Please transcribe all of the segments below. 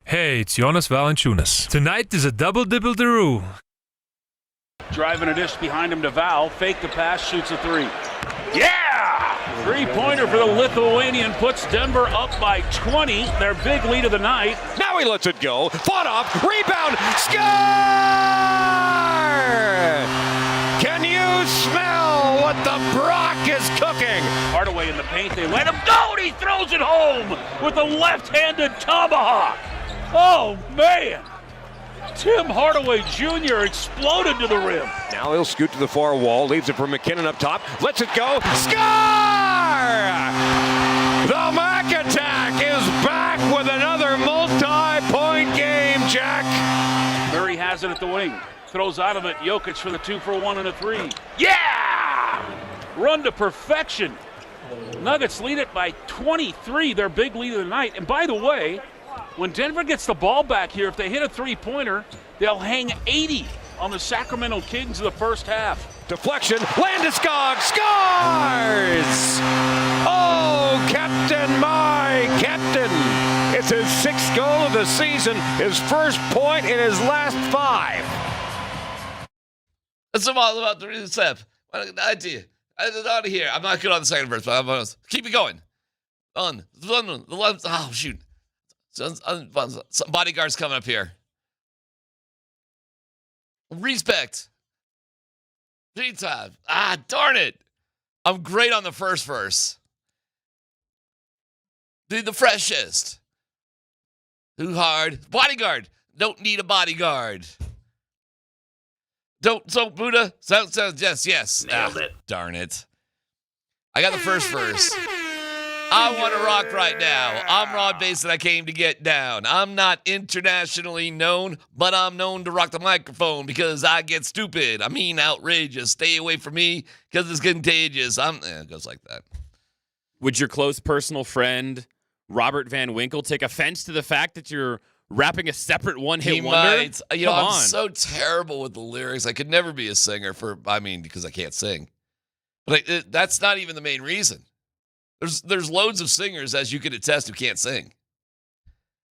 Hey, it's Jonas Valanciunas. Tonight is a double-dibble-daroo. Driving a dish behind him to Val. Fake the pass, shoots a three. Yeah! Three-pointer for the Lithuanian puts Denver up by 20. Their big lead of the night. Now he lets it go. Fought off. Rebound. Score! Can you smell what the Brock is cooking? Hardaway in the paint. They let him go, and he throws it home with a left-handed tomahawk. Oh, man. Tim Hardaway Jr. exploded to the rim. Now he'll scoot to the far wall, leaves it for McKinnon up top, lets it go, score! The Mac attack is back with another multi-point game, Jack. Murray has it at the wing. Throws out of it, Jokic for the 2-for-1 and a 3. Yeah! Run to perfection. Nuggets lead it by 23, their big lead of the night. And by the way, when Denver gets the ball back here, if they hit a three-pointer, they'll hang 80 on the Sacramento Kings in the first half. Deflection, Landeskog scores! Oh, Captain, my Captain! It's his 6th goal of the season, his first point in his last 5. That's all about the step. Idea. I'm out of here. I'm not good on the second verse, but I'm gonna keep it going. On the left. Oh, shoot. Some bodyguards coming up here. Respect. G-time. Darn it. I'm great on the first verse. Dude, the freshest. Too hard. Bodyguard. Don't need a bodyguard. Don't, Buddha. Yes. Nailed it. Darn it. I got the first verse. I want to rock right now. I'm Rod Basin. I came to get down. I'm not internationally known, but I'm known to rock the microphone because I get stupid. I mean outrageous. Stay away from me because it's contagious. It goes like that. Would your close personal friend, Robert Van Winkle, take offense to the fact that you're rapping a separate one-hit wonder? Might. I'm so terrible with the lyrics. I could never be a singer because I can't sing. But that's not even the main reason. There's loads of singers, as you can attest, who can't sing.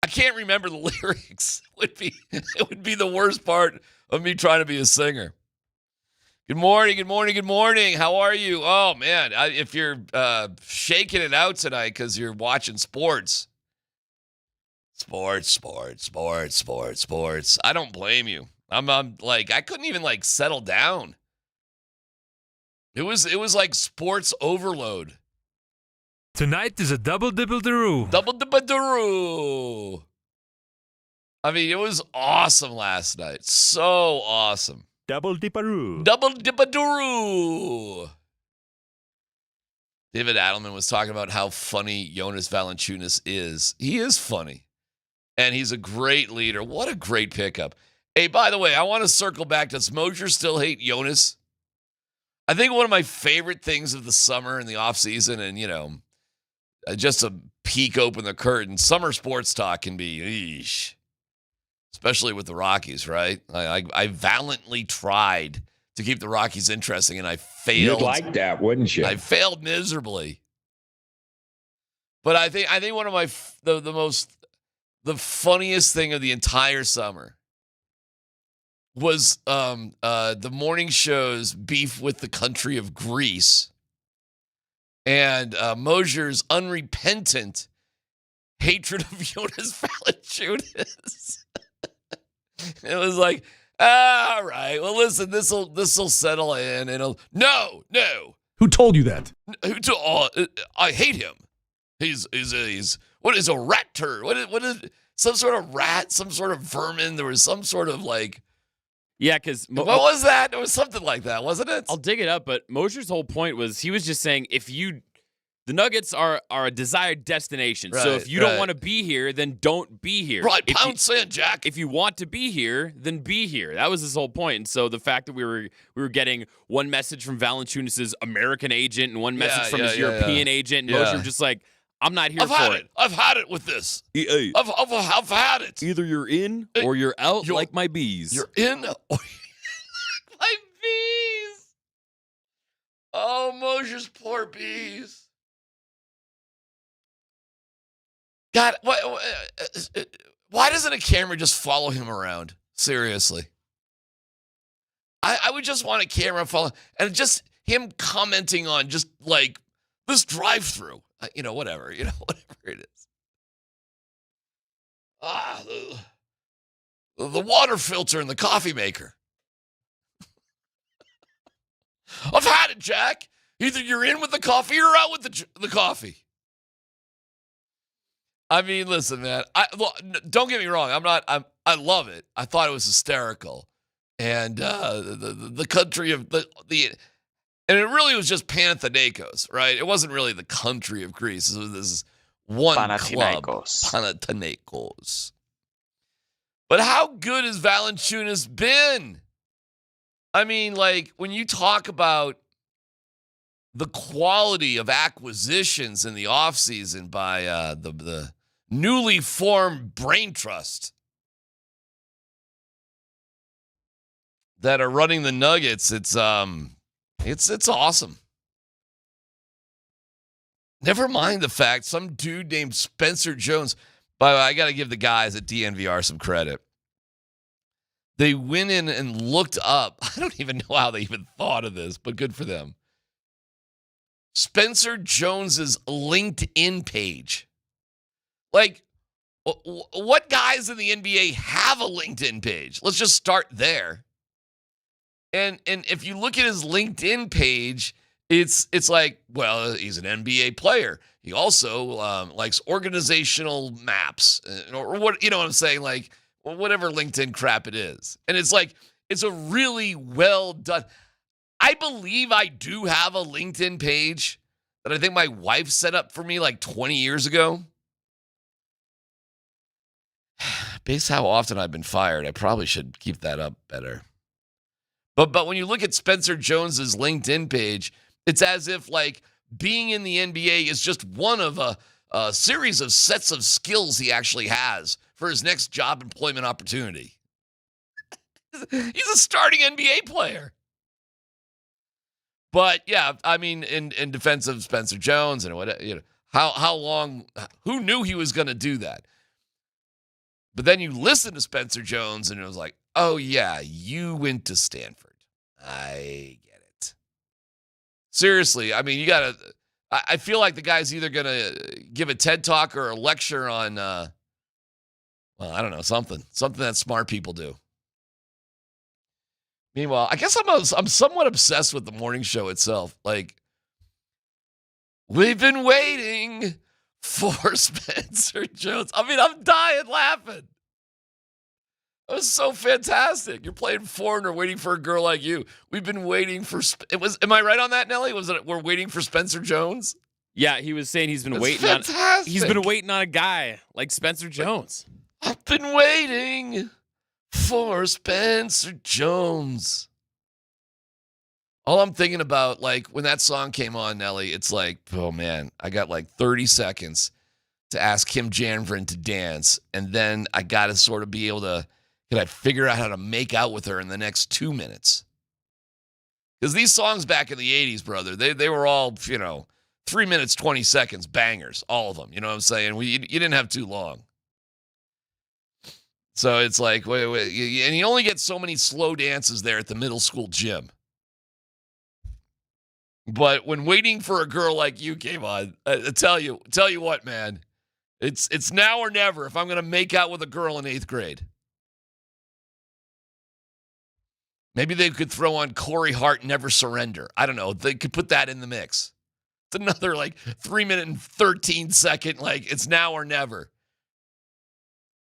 I can't remember the lyrics. It would be the worst part of me trying to be a singer. Good morning. How are you? Oh, man, if you're shaking it out tonight because you're watching sports. Sports. I don't blame you. I'm like, I couldn't even like settle down. It was like sports overload. Tonight is a double-dibble-daroo. Double-dibble-daroo. I mean, it was awesome last night. So awesome. Double-dipperoo. Double-dibble-daroo. David Adelman was talking about how funny Jonas Valanciunas is. He is funny. And he's a great leader. What a great pickup. Hey, by the way, I want to circle back. Does Moser still hate Jonas? I think one of my favorite things of the summer and the offseason and, just to peek open the curtain, summer sports talk can be, eesh, especially with the Rockies, right? I valiantly tried to keep the Rockies interesting, and I failed. You'd like that, wouldn't you? I failed miserably. But I think one of the funniest thing of the entire summer was the morning show's beef with the country of Greece. And Moser's unrepentant hatred of Jonas Valanciunas. It was like, all right, well, listen, this'll settle in. And no. Who told you that? I hate him. He's what is a rat turd? What is some sort of rat? Some sort of vermin? There was some sort of like. Yeah, because what was that? It was something like that, wasn't it? I'll dig it up, but Moser's whole point was he was just saying the Nuggets are a desired destination. Right, so if you don't want to be here, then don't be here. Right, pounce in, Jack. If you want to be here, then be here. That was his whole point. And so the fact that we were getting one message from Valanciunas' American agent and one message from his European agent, and Moser just like, I'm not here for it. I've had it with this. I've had it. Either you're in or you're out like my bees. You're in or my bees. Oh, Moser's poor bees. God, Why doesn't a camera just follow him around? Seriously. I would just want a camera follow, and just him commenting on just like this drive-through. Whatever it is. The water filter in the coffee maker. I've had it, Jack. Either you're in with the coffee or out with the coffee. I mean, listen, man. Don't get me wrong. I love it. I thought it was hysterical, and the country of the and it really was just Panathinaikos, right? It wasn't really the country of Greece. It was this one club, Panathinaikos. But how good has Valanciunas been? I mean, like, when you talk about the quality of acquisitions in the offseason by the newly formed brain trust that are running the Nuggets, it's awesome. Never mind the fact some dude named Spencer Jones. By the way, I got to give the guys at DNVR some credit. They went in and looked up. I don't even know how they even thought of this, but good for them. Spencer Jones's LinkedIn page. Like, what guys in the NBA have a LinkedIn page? Let's just start there. And if you look at his LinkedIn page, it's like, well, he's an NBA player. He also likes organizational maps, or what, you know what I'm saying? Like, whatever LinkedIn crap it is. And it's like, it's a really well done. I believe I do have a LinkedIn page that I think my wife set up for me like 20 years ago. Based how often I've been fired, I probably should keep that up better. But when you look at Spencer Jones's LinkedIn page, it's as if like being in the NBA is just one of a series of sets of skills he actually has for his next job employment opportunity. He's a starting NBA player. But yeah, I mean, in defense of Spencer Jones and what, how long? Who knew he was going to do that? But then you listen to Spencer Jones, and it was like, oh yeah, you went to Stanford. I get it. Seriously, I mean, you gotta. I feel like the guy's either gonna give a TED talk or a lecture on, well, I don't know, something that smart people do. Meanwhile, I guess I'm somewhat obsessed with the morning show itself. Like, we've been waiting for Spencer Jones. I mean, I'm dying laughing. It was so fantastic. You're playing foreigner, waiting for a girl like you. We've been waiting for. Am I right on that, Nelly? Was it we're waiting for Spencer Jones? Yeah, he was saying he's been waiting fantastic. He's been waiting on a guy like Spencer Jones. I've been waiting for Spencer Jones. All I'm thinking about, like, when that song came on, Nelly, it's like, oh, man, I got like 30 seconds to ask Kim Janvrin to dance, and then I got to sort of be able to, can I figure out how to make out with her in the next 2 minutes? Because these songs back in the 80s, brother, they were all, 3 minutes, 20 seconds, bangers, all of them. You know what I'm saying? You didn't have too long. So it's like, wait, and you only get so many slow dances there at the middle school gym. But when waiting for a girl like you came on, I tell you what, man, it's now or never if I'm going to make out with a girl in 8th grade. Maybe they could throw on Corey Hart, Never Surrender. I don't know. They could put that in the mix. It's another like 3 minute and 13 second, like it's now or never.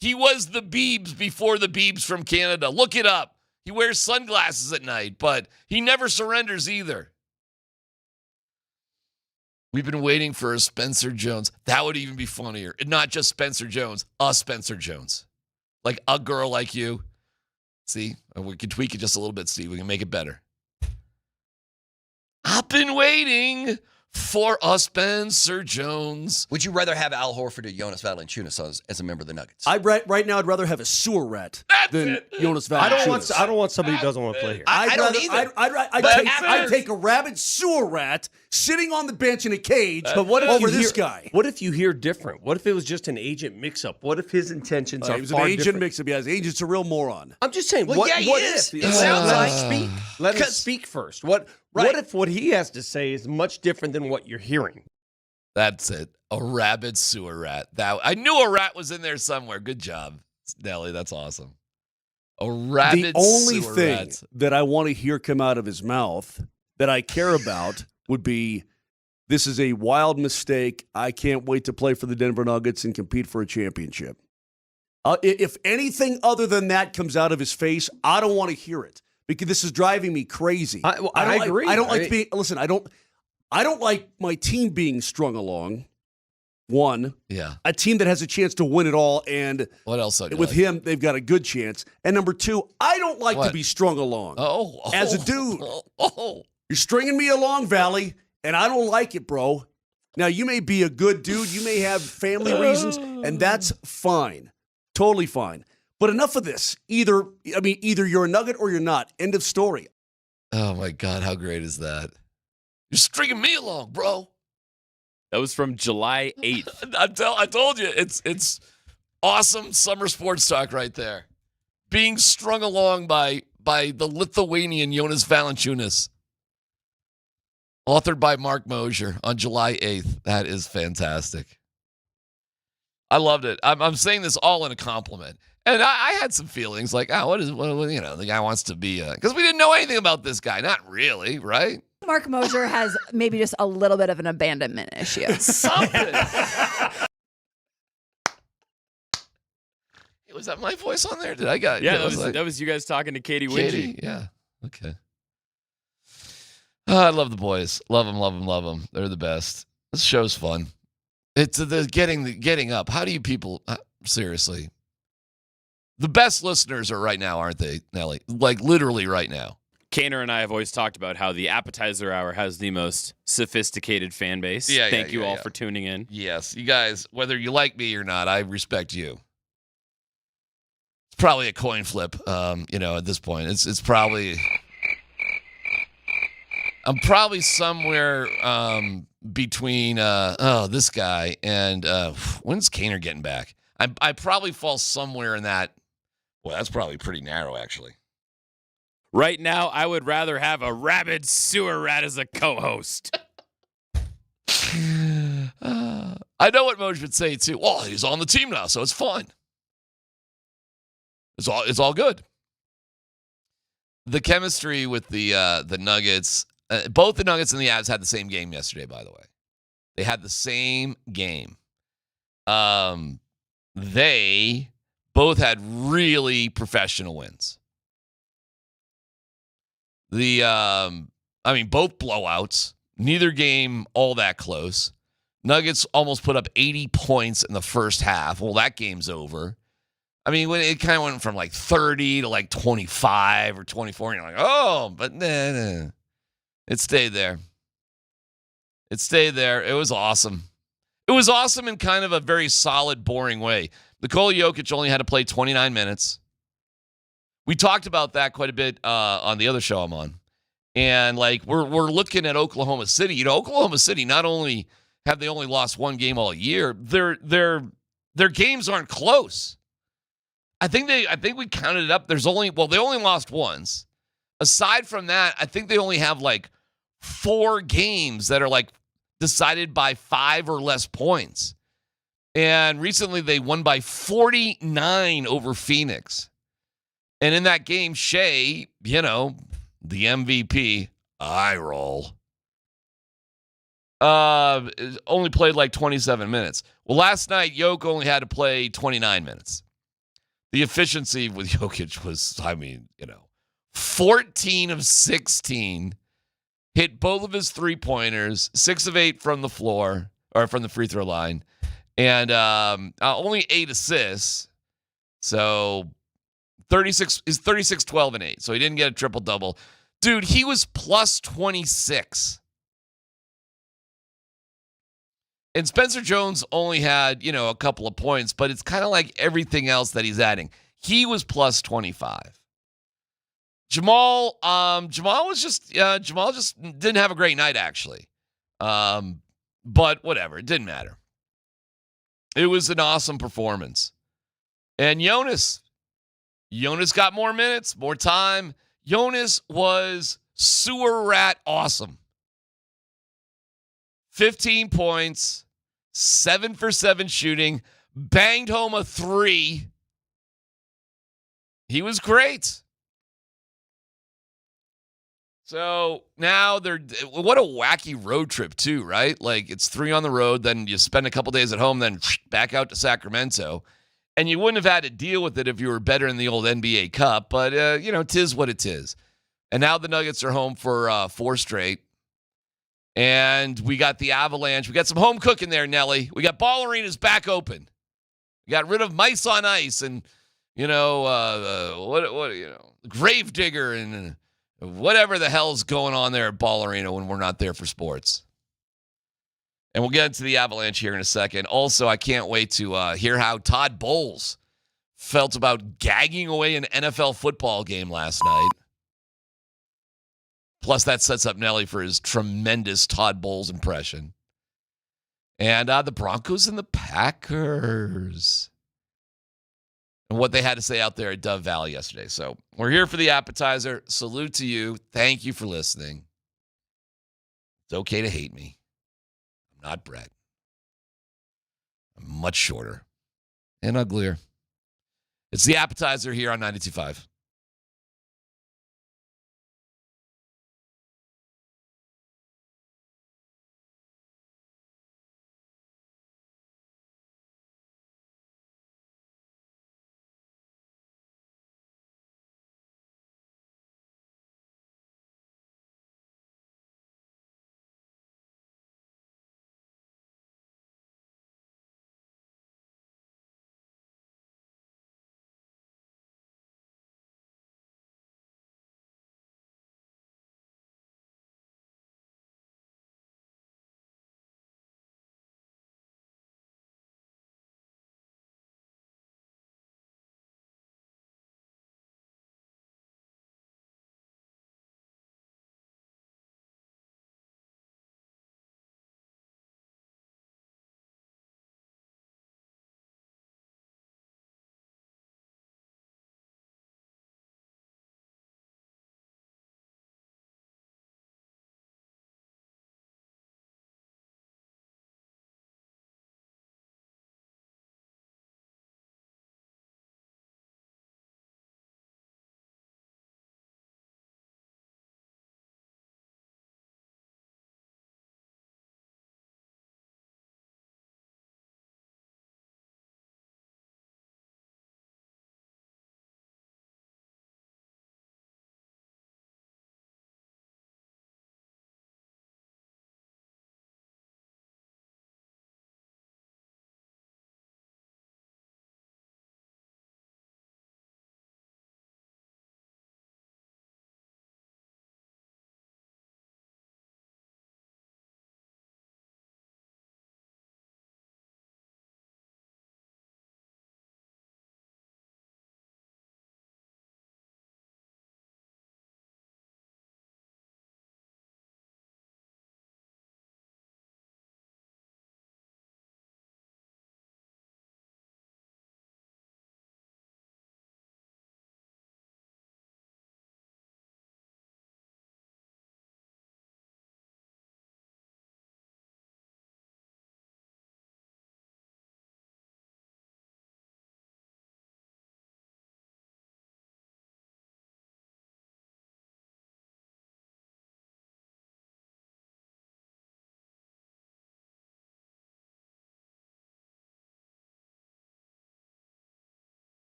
He was the Biebs before the Biebs from Canada. Look it up. He wears sunglasses at night, but he never surrenders either. We've been waiting for a Spencer Jones. That would even be funnier. Not just Spencer Jones, a Spencer Jones. Like a girl like you. See, we can tweak it just a little bit, Steve. We can make it better. I've been waiting for a Spencer Jones. Would you rather have Al Horford or Jonas Valanciunas as a member of the Nuggets? Right now, I'd rather have a sewer rat than Jonas Valanciunas. I don't want somebody who doesn't want to play here. I don't either. I'd take a rabid sewer rat sitting on the bench in a cage But what if over you this hear, guy. What if you hear different? What if it was just an agent mix-up? What if his intentions are He was far an agent different? mix-up. Yeah, his agent's a real moron. I'm just saying. Well, what, yeah, he what is. if? It sounds let like- him speak. Let him speak first. What if what he has to say is much different than what you're hearing? That's it. A rabid sewer rat. I knew a rat was in there somewhere. Good job, Nelly. That's awesome. A rabid The only sewer thing rat. that I want to hear come out of his mouth that I care about would be, this is a wild mistake. I can't wait to play for the Denver Nuggets and compete for a championship. If anything other than that comes out of his face, I don't want to hear it because this is driving me crazy. I agree. I don't like being. Listen, I don't like my team being strung along. One, a team that has a chance to win it all, and what else? With him, they've got a good chance. And number two, I don't like to be strung along. As a dude, you're stringing me along, Valley, and I don't like it, bro. Now you may be a good dude, you may have family reasons, and that's fine, totally fine. But enough of this. Either you're a Nugget or you're not. End of story. Oh my God, how great is that? You're stringing me along, bro. That was from July 8th. I told you, it's awesome summer sports talk right there. Being strung along by the Lithuanian Jonas Valanciunas. Authored by Mark Moser on July 8th. That is fantastic. I loved it. I'm saying this all in a compliment. And I had some feelings like, the guy wants to be, because we didn't know anything about this guy. Not really, right? Mark Moser has maybe just a little bit of an abandonment issue. Something. Was that my voice on there? Did I got? Yeah, that was you guys talking to Katie Wingy. Yeah. Okay. I love the boys. Love them. They're the best. This show's fun. It's the getting up. How do you people seriously? The best listeners are right now, aren't they, Nelly? Like literally right now. Kaner and I have always talked about how the appetizer hour has the most sophisticated fan base. Thank you all for tuning in. Yes, you guys, whether you like me or not, I respect you. It's probably a coin flip, at this point. It's probably... I'm probably somewhere between this guy and when's Kaner getting back? I probably fall somewhere in that. Well, that's probably pretty narrow, actually. Right now, I would rather have a rabid sewer rat as a co-host. I know what Moj would say too. Well, he's on the team now, so it's fine. It's all good. The chemistry with the Nuggets. Both the Nuggets and the Avs had the same game yesterday, by the way. They had the same game. They both had really professional wins. Both blowouts. Neither game all that close. Nuggets almost put up 80 points in the first half. Well, that game's over. When it kind of went from like 30 to like 25 or 24, and you're like, but nah. It stayed there. It was awesome. It was awesome in kind of a very solid, boring way. Nikola Jokic only had to play 29 minutes. We talked about that quite a bit on the other show I'm on. And we're looking at Oklahoma City. Oklahoma City, not only have they only lost one game all year, their games aren't close. I think we counted it up. They only lost once. Aside from that, I think they only have 4 games that are decided by 5 or less points. And recently they won by 49 over Phoenix. And in that game, Shea, the MVP, eye roll, only played 27 minutes. Well, last night, Jokic only had to play 29 minutes. The efficiency with Jokic was, 14 of 16, hit both of his three-pointers, 6 of 8 from the floor, or from the free throw line, and only 8 assists. So 36 is 36, 12, and 8. So he didn't get a triple-double. Dude, he was plus 26. And Spencer Jones only had, a couple of points, but it's kind of like everything else that he's adding. He was plus 25. Jamal just didn't have a great night, actually. But whatever, it didn't matter. It was an awesome performance. And Jonas got more minutes, more time. Jonas was sewer rat awesome. 15 points, 7 for 7 shooting, banged home a 3. He was great. So now what a wacky road trip too, right? Like it's 3 on the road, then you spend a couple days at home, then back out to Sacramento. And you wouldn't have had to deal with it if you were better in the old NBA Cup, but, tis what it is. And now the Nuggets are home for 4 straight. And we got the Avalanche. We got some home cooking there, Nelly. We got ball arenas back open. We got rid of mice on ice and, Gravedigger and whatever the hell's going on there at Ball Arena when we're not there for sports. And we'll get into the Avalanche here in a second. Also, I can't wait to hear how Todd Bowles felt about gagging away an NFL football game last night. Plus, that sets up Nelly for his tremendous Todd Bowles impression. And the Broncos and the Packers. And what they had to say out there at Dove Valley yesterday. So we're here for the appetizer. Salute to you. Thank you for listening. It's okay to hate me. I'm not Brett. I'm much shorter and uglier. It's the appetizer here on 92.5.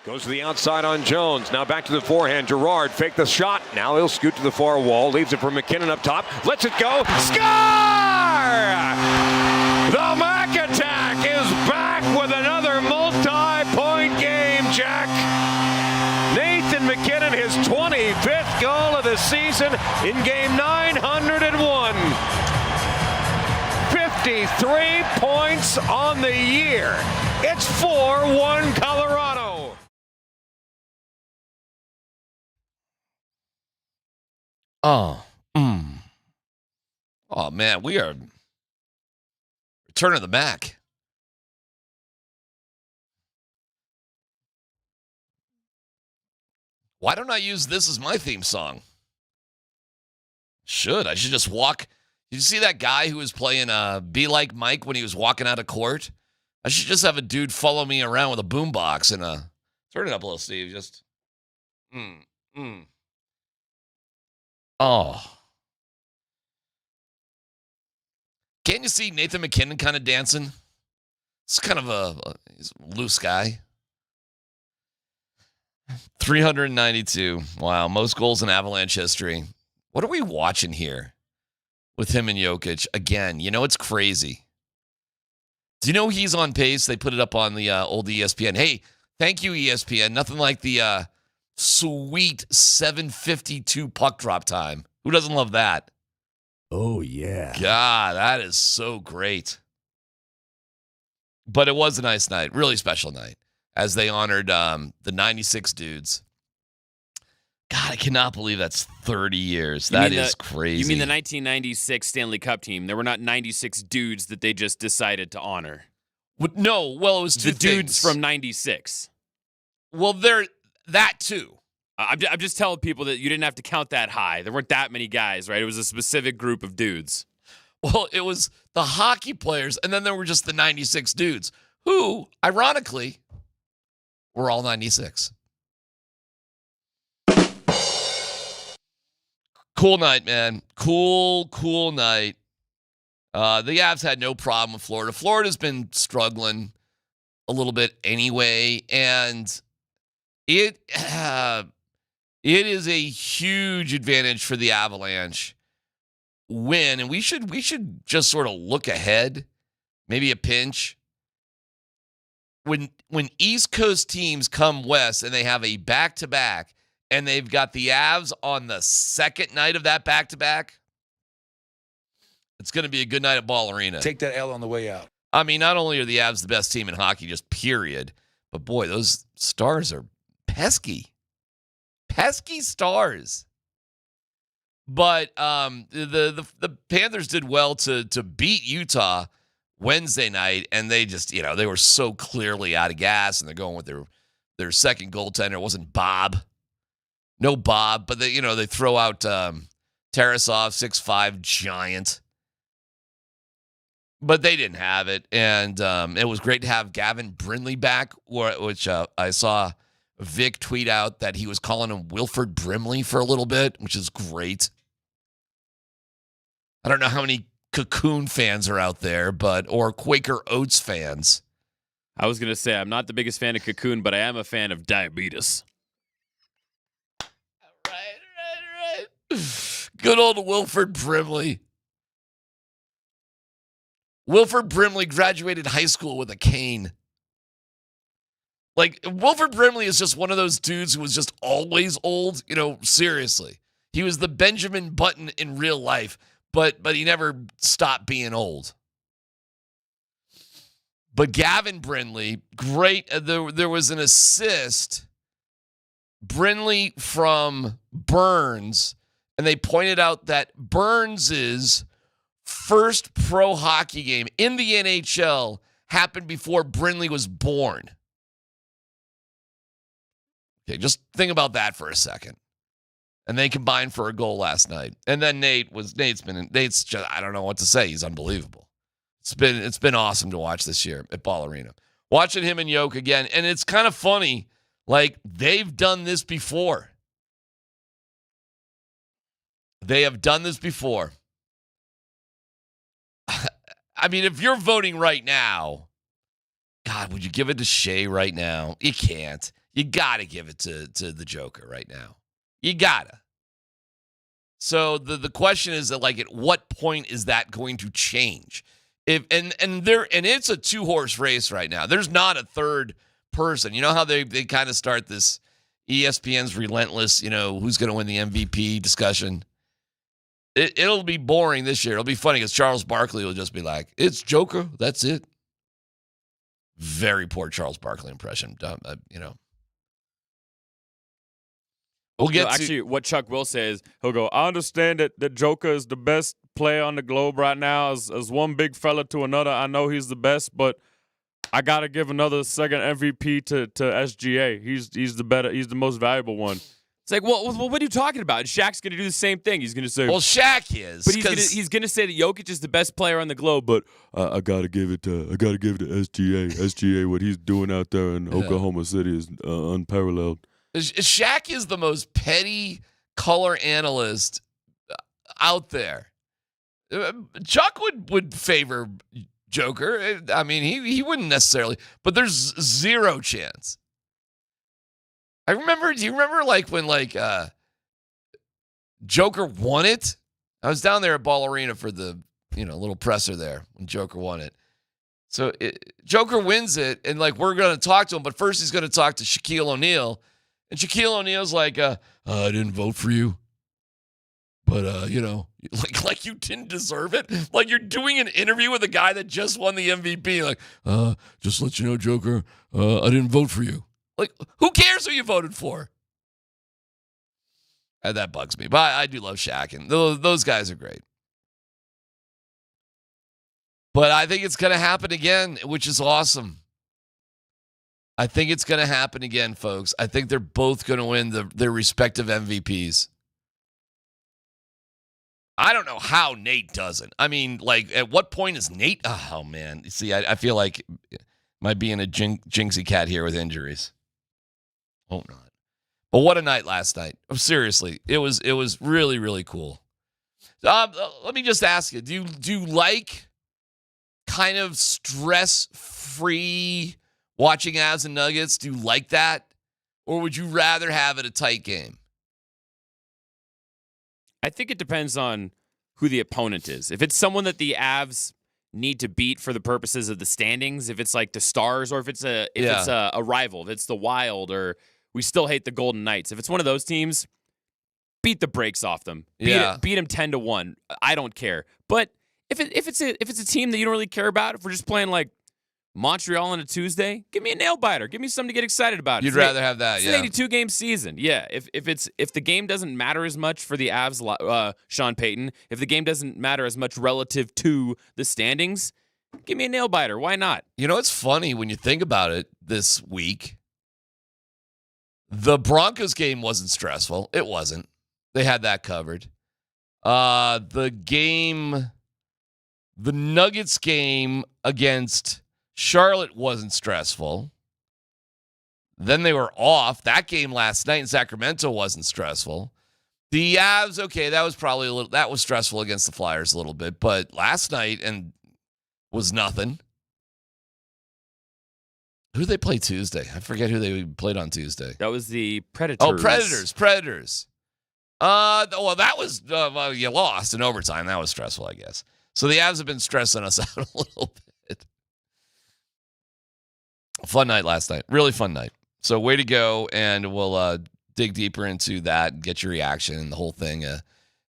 Goes to the outside on Jones. Now back to the forehand. Gerard fake the shot. Now he'll scoot to the far wall. Leaves it for McKinnon up top. Lets it go. Score! The Mac attack is back with another multi-point game, Jack. Nathan McKinnon, his 25th goal of the season in game 901. 53 points on the year. It's 4-1 Colorado. Oh man, we are returning the Mac. Why don't I use this as my theme song? I should just walk. Did you see that guy who was playing Be Like Mike when he was walking out of court? I should just have a dude follow me around with a boombox and turn it up a little, Steve. Just Oh. Can't you see Nathan McKinnon kind of dancing? It's kind of he's a loose guy. 392. Wow, most goals in Avalanche history. What are we watching here with him and Jokic? Again, you know, it's crazy. Do you know he's on pace? They put it up on the old ESPN. Hey, thank you, ESPN. Nothing like the sweet 7:52 puck drop time. Who doesn't love that? Oh, yeah. God, that is so great. But it was a nice night, really special night, as they honored the 96 dudes. God, I cannot believe that's 30 years. That is crazy. You mean the 1996 Stanley Cup team? There were not 96 dudes that they just decided to honor. No, well, it was two the dudes from 96. Well, they're that too. I'm just telling people that you didn't have to count that high. There weren't that many guys, right? It was a specific group of dudes. Well, it was the hockey players, and then there were just the 96 dudes who, ironically, were all 96. Cool night, man. Cool night. The Avs had no problem with Florida. Florida's been struggling a little bit anyway, and it is a huge advantage for the Avalanche win, and we should just sort of look ahead, maybe a pinch. When East Coast teams come west and they have a back-to-back, and they've got the Avs on the second night of that back-to-back, it's going to be a good night at Ball Arena. Take that L on the way out. I mean, not only are the Avs the best team in hockey, just period, but boy, those Stars are pesky. Pesky Stars. But the Panthers did well to beat Utah Wednesday night, and they just, they were so clearly out of gas, and they're going with their second goaltender. It wasn't Bob. No Bob, but they throw out Tarasov, 6'5", giant. But they didn't have it, and it was great to have Gavin Brindley back, which I saw Vic tweet out that he was calling him Wilford Brimley for a little bit, which is great. I don't know how many Cocoon fans are out there, or Quaker Oats fans. I was going to say, I'm not the biggest fan of Cocoon, but I am a fan of diabetes. Right. Good old Wilford Brimley. Wilford Brimley graduated high school with a cane. Like, Wilford Brimley is just one of those dudes who was just always old. Seriously. He was the Benjamin Button in real life, but he never stopped being old. But Gavin Brindley, great. There was an assist. Brindley from Burns, and they pointed out that Burns's first pro hockey game in the NHL happened before Brindley was born. Okay, just think about that for a second. And they combined for a goal last night. And then Nate's just, I don't know what to say. He's unbelievable. It's been awesome to watch this year at Ball Arena. Watching him and Yoke again, and it's kind of funny. Like, they've done this before. They have done this before. I mean, if you're voting right now, God, would you give it to Shea right now? You can't. You got to give it to the Joker right now. You got to. So the question is that, like, at what point is that going to change? And it's a 2-horse race right now. There's not a third person. You know how they kind of start this ESPN's relentless, who's going to win the MVP discussion? It'll be boring this year. It'll be funny because Charles Barkley will just be like, it's Joker. That's it. Very poor Charles Barkley impression. We'll get actually, what Chuck will say is, he'll go, I understand that Joker is the best player on the globe right now. As one big fella to another, I know he's the best, but I got to give another second MVP to SGA. He's the most valuable one. It's like, well, what are you talking about? Shaq's going to do the same thing. He's going to say, well, Shaq is, but he's going to say that Jokic is the best player on the globe. But I got to give it to SGA. SGA, what he's doing out there in Oklahoma City is unparalleled. Shaq is the most petty color analyst out there. Chuck would favor Joker. I mean, he wouldn't necessarily, but there's zero chance. Do you remember like when Joker won it? I was down there at Ball Arena for the, little presser there when Joker won it. So Joker wins it, and we're going to talk to him, but first he's going to talk to Shaquille O'Neal. And Shaquille O'Neal's like, I didn't vote for you, but, like you didn't deserve it. Like you're doing an interview with a guy that just won the MVP. Like, just let you know, Joker, I didn't vote for you. Like, who cares who you voted for? And that bugs me. But I do love Shaq, and those guys are great. But I think it's going to happen again, which is awesome. I think it's going to happen again, folks. I think they're both going to win their respective MVPs. I don't know how Nate doesn't. I mean, at what point is Nate? Oh, man. See, I feel like might be in a jinxie cat here with injuries. Hope not. But what a night last night. Oh, seriously, it was really, really cool. Let me just ask you, do you like kind of stress-free watching Avs and Nuggets? Do you like that? Or would you rather have it a tight game? I think it depends on who the opponent is. If it's someone that the Avs need to beat for the purposes of the standings, if it's like the Stars, or if it's a rival, if it's the Wild, or we still hate the Golden Knights. If it's one of those teams, beat the brakes off them. Beat them 10-1. I don't care. But if it's a team that you don't really care about, if we're just playing like Montreal on a Tuesday, give me a nail biter. Give me something to get excited about. You'd rather have that, It's an 82-game season. Yeah, if the game doesn't matter as much for the Avs, Sean Payton, if the game doesn't matter as much relative to the standings, give me a nail biter. Why not? It's funny when you think about it this week. The Broncos game wasn't stressful. It wasn't. They had that covered. The Nuggets game against Charlotte wasn't stressful. Then they were off. That game last night in Sacramento wasn't stressful. The Avs, okay, that was stressful against the Flyers a little bit, but last night was nothing. Who did they play Tuesday? I forget who they played on Tuesday. That was the Predators. Oh, Predators. Well, that was you lost in overtime. That was stressful, I guess. So the Avs have been stressing us out a little bit. Fun night last night. Really fun night. So way to go, and we'll dig deeper into that and get your reaction and the whole thing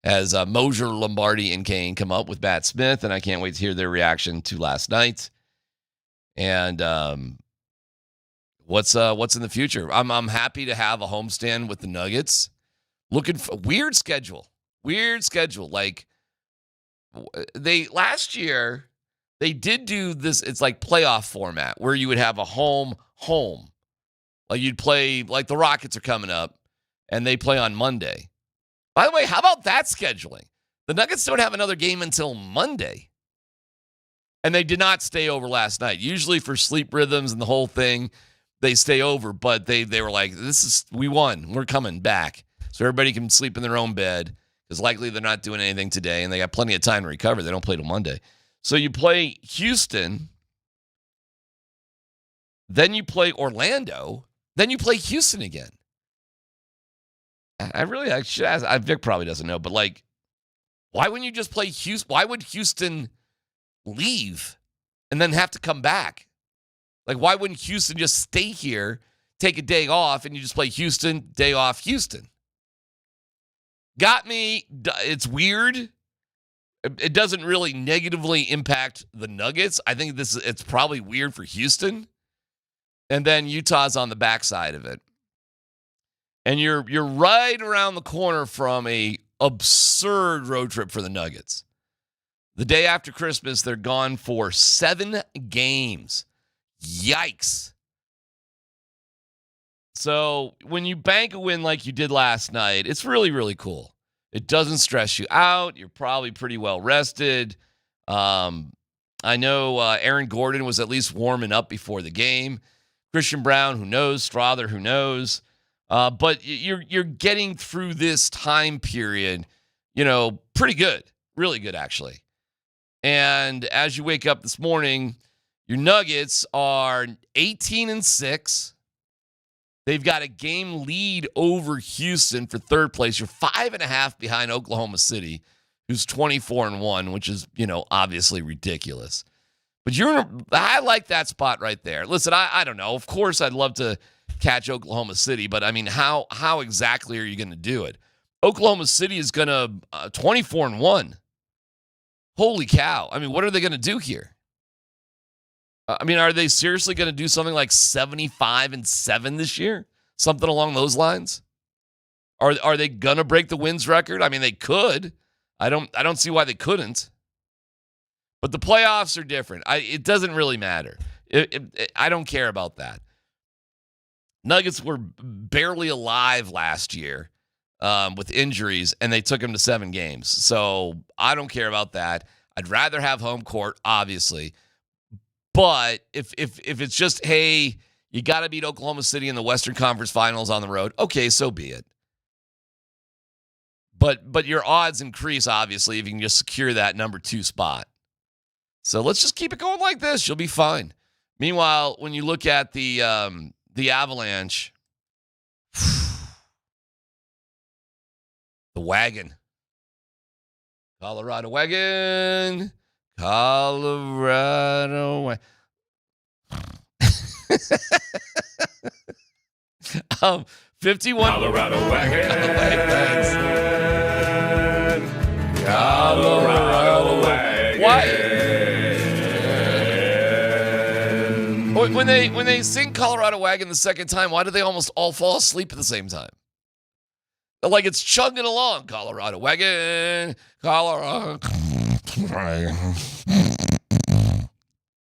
as Moser, Lombardi, and Kane come up with Matt Smith, and I can't wait to hear their reaction to last night. And what's in the future? I'm happy to have a homestand with the Nuggets. Looking for weird schedule. Like last year they did do this. It's like playoff format where you would have a home. Like you'd play, like the Rockets are coming up and they play on Monday. By the way, how about that scheduling? The Nuggets don't have another game until Monday. And they did not stay over last night. Usually for sleep rhythms and the whole thing, they stay over, but they were like, we won. We're coming back. So everybody can sleep in their own bed because likely they're not doing anything today and they got plenty of time to recover. They don't play till Monday. So you play Houston, then you play Orlando, Then you play Houston again. I should ask. Vic probably doesn't know, but like, why wouldn't you just play Houston? Why would Houston leave and then have to come back? Like, why wouldn't Houston just stay here, take a day off, and you just play Houston, day off, Houston? Got me. It's weird. It doesn't really negatively impact the Nuggets. I think it's probably weird for Houston. And then Utah's on the backside of it. And you're right around the corner from a absurd road trip for the Nuggets. The day after Christmas, they're gone for 7 games. Yikes. So when you bank a win like you did last night, it's really, really cool. It doesn't stress you out. You're probably pretty well rested. I know Aaron Gordon was at least warming up before the game. Christian Brown, who knows? Strother, who knows? But you're getting through this time period, pretty good. Really good, actually. And as you wake up this morning, your Nuggets are 18-6. They've got a game lead over Houston for third place. You're 5.5 behind Oklahoma City, who's 24-1, which is, obviously ridiculous. But I like that spot right there. Listen, I don't know. Of course, I'd love to catch Oklahoma City, but I mean, how exactly are you going to do it? Oklahoma City is going to 24-1. Holy cow. I mean, what are they going to do here? Are they seriously going to do something like 75-7 this year? Something along those lines? Are they going to break the wins record? I mean, they could. I don't see why they couldn't. But the playoffs are different. It doesn't really matter. I don't care about that. Nuggets were barely alive last year with injuries, and they took them to 7 games. So I don't care about that. I'd rather have home court, obviously. But if it's just, hey, you got to beat Oklahoma City in the Western Conference Finals on the road, okay, so be it. But your odds increase, obviously, if you can just secure that number 2 spot. So let's just keep it going like this. You'll be fine. Meanwhile, when you look at the Avalanche, the wagon, Colorado wagon. Colorado. 51. Colorado wagon. Colorado wagon. Why? When they sing Colorado wagon the second time, why do they almost all fall asleep at the same time? Like it's chugging along. Colorado wagon. Colorado.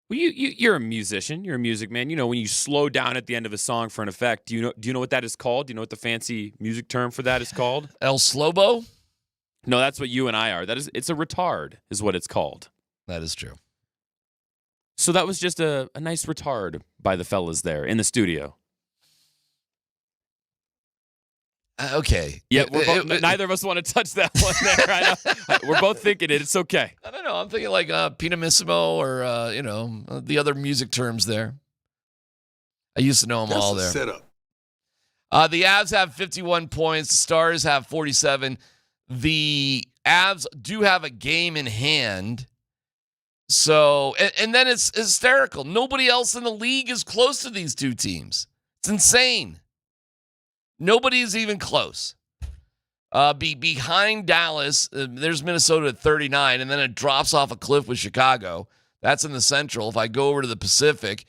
Well, you're a musician. You're a music man. When you slow down at the end of a song for an effect, do you know what that is called? Do you know what the fancy music term for that is called? El Slobo? No, that's what you and I are. It's a retard is what it's called. That is true. So that was just a nice retard by the fellas there in the studio. Okay. Yeah, neither of us want to touch that one there. I know. We're both thinking it. It's okay. I don't know. I'm thinking like Pianissimo or, the other music terms there. I used to know them all there. Setup. The Avs have 51 points. The Stars have 47. The Avs do have a game in hand. So, and then it's hysterical. Nobody else in the league is close to these two teams. It's insane. Nobody's even close. Behind Dallas, there's Minnesota at 39, and then it drops off a cliff with Chicago. That's in the Central. If I go over to the Pacific,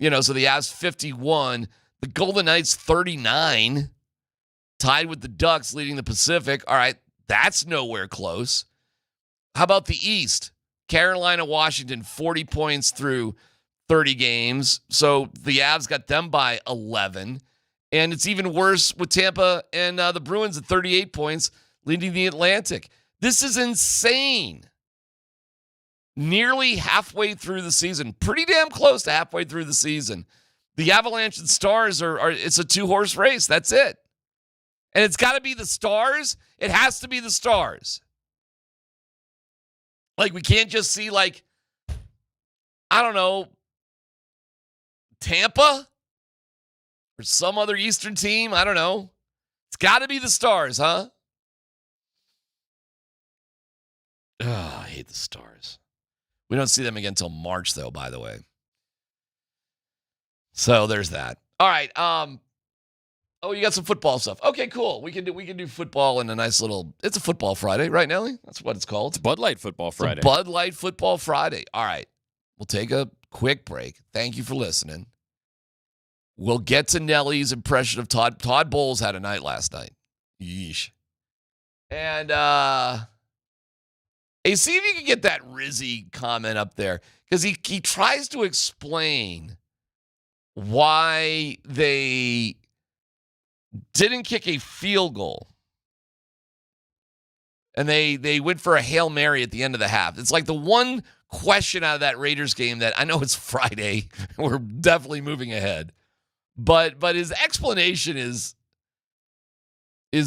so the Avs 51, the Golden Knights 39, tied with the Ducks leading the Pacific. All right, that's nowhere close. How about the East? Carolina, Washington, 40 points through 30 games. So the Avs got them by 11. And it's even worse with Tampa and the Bruins at 38 points, leading the Atlantic. This is insane. Nearly halfway through the season, pretty damn close to halfway through the season. The Avalanche and Stars it's a 2-horse race. That's it. And it's got to be the Stars. It has to be the Stars. Like, we can't just see, like, I don't know, Tampa Or some other Eastern team? I don't know. It's got to be the Stars, huh? Oh, I hate the Stars. We don't see them again until March, though, by the way. So there's that. All right. Oh, you got some football stuff. Okay, cool. We can do football in a nice little. It's a football Friday, right, Nelly? That's what it's called. It's Bud Light Football Friday. Bud Light Football Friday. All right. We'll take a quick break. Thank you for listening. We'll get to Nelly's impression of Todd. Todd Bowles had a night last night. Yeesh. And hey, see if you can get that Rizzy comment up there. Because he tries to explain why they didn't kick a field goal. And they went for a Hail Mary at the end of the half. It's like the one question out of that Raiders game that I know it's Friday. We're definitely moving ahead. But his explanation is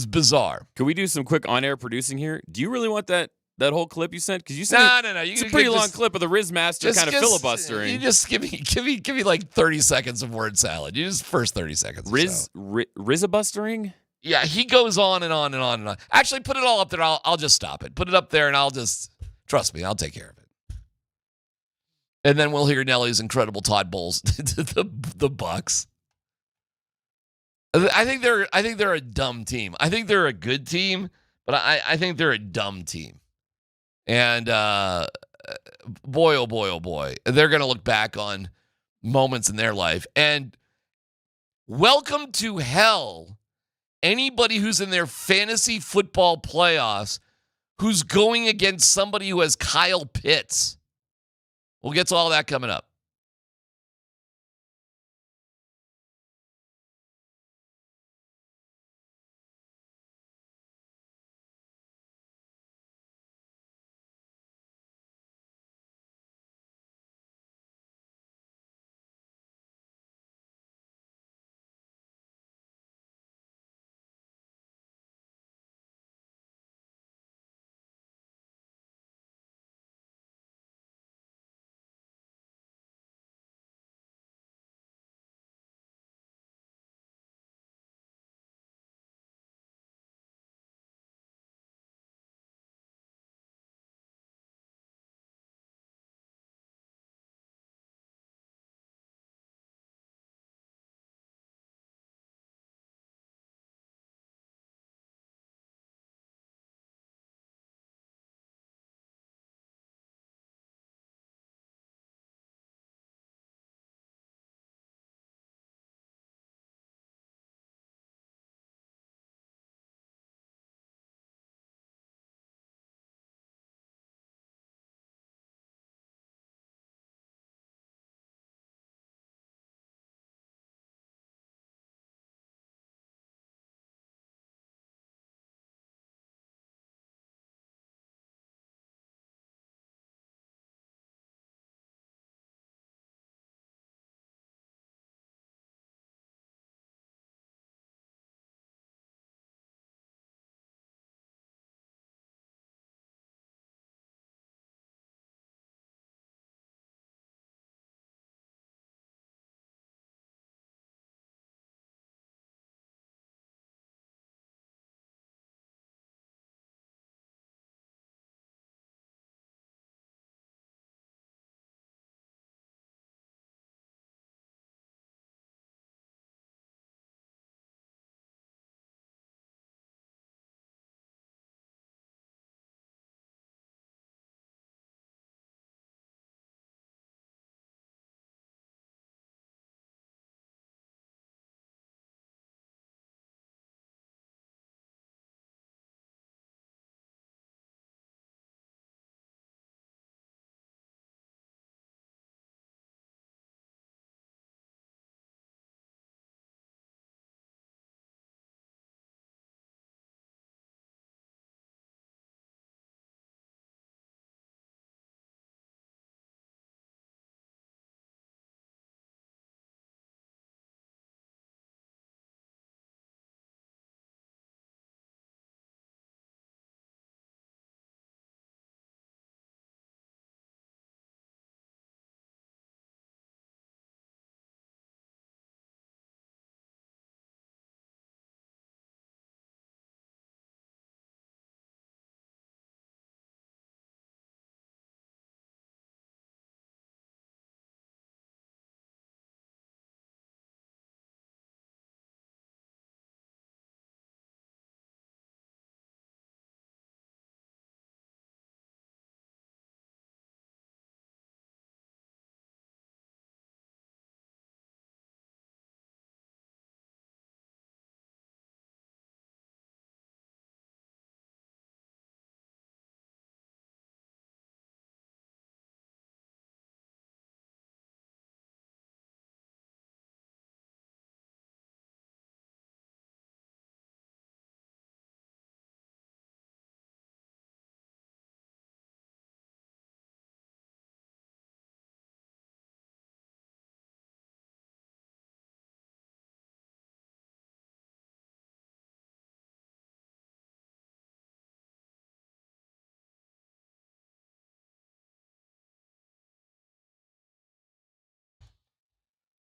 bizarre. Can we do some quick on-air producing here? Do you really want that whole clip you sent? Because you sent no. It's a pretty long clip of the Riz Master kind of filibustering. You just give me like 30 seconds of word salad. You just first 30 seconds. Rizabustering? Yeah, he goes on and on and on and on. Actually, put it all up there. I'll just stop it. Put it up there, and I'll just trust me. I'll take care of it. And then we'll hear Nelly's incredible Todd Bowles to the Bucks. I think they're a dumb team. I think they're a good team, but I think they're a dumb team. And boy, oh boy, oh boy, they're going to look back on moments in their life. And welcome to hell, anybody who's in their fantasy football playoffs who's going against somebody who has Kyle Pitts. We'll get to all that coming up.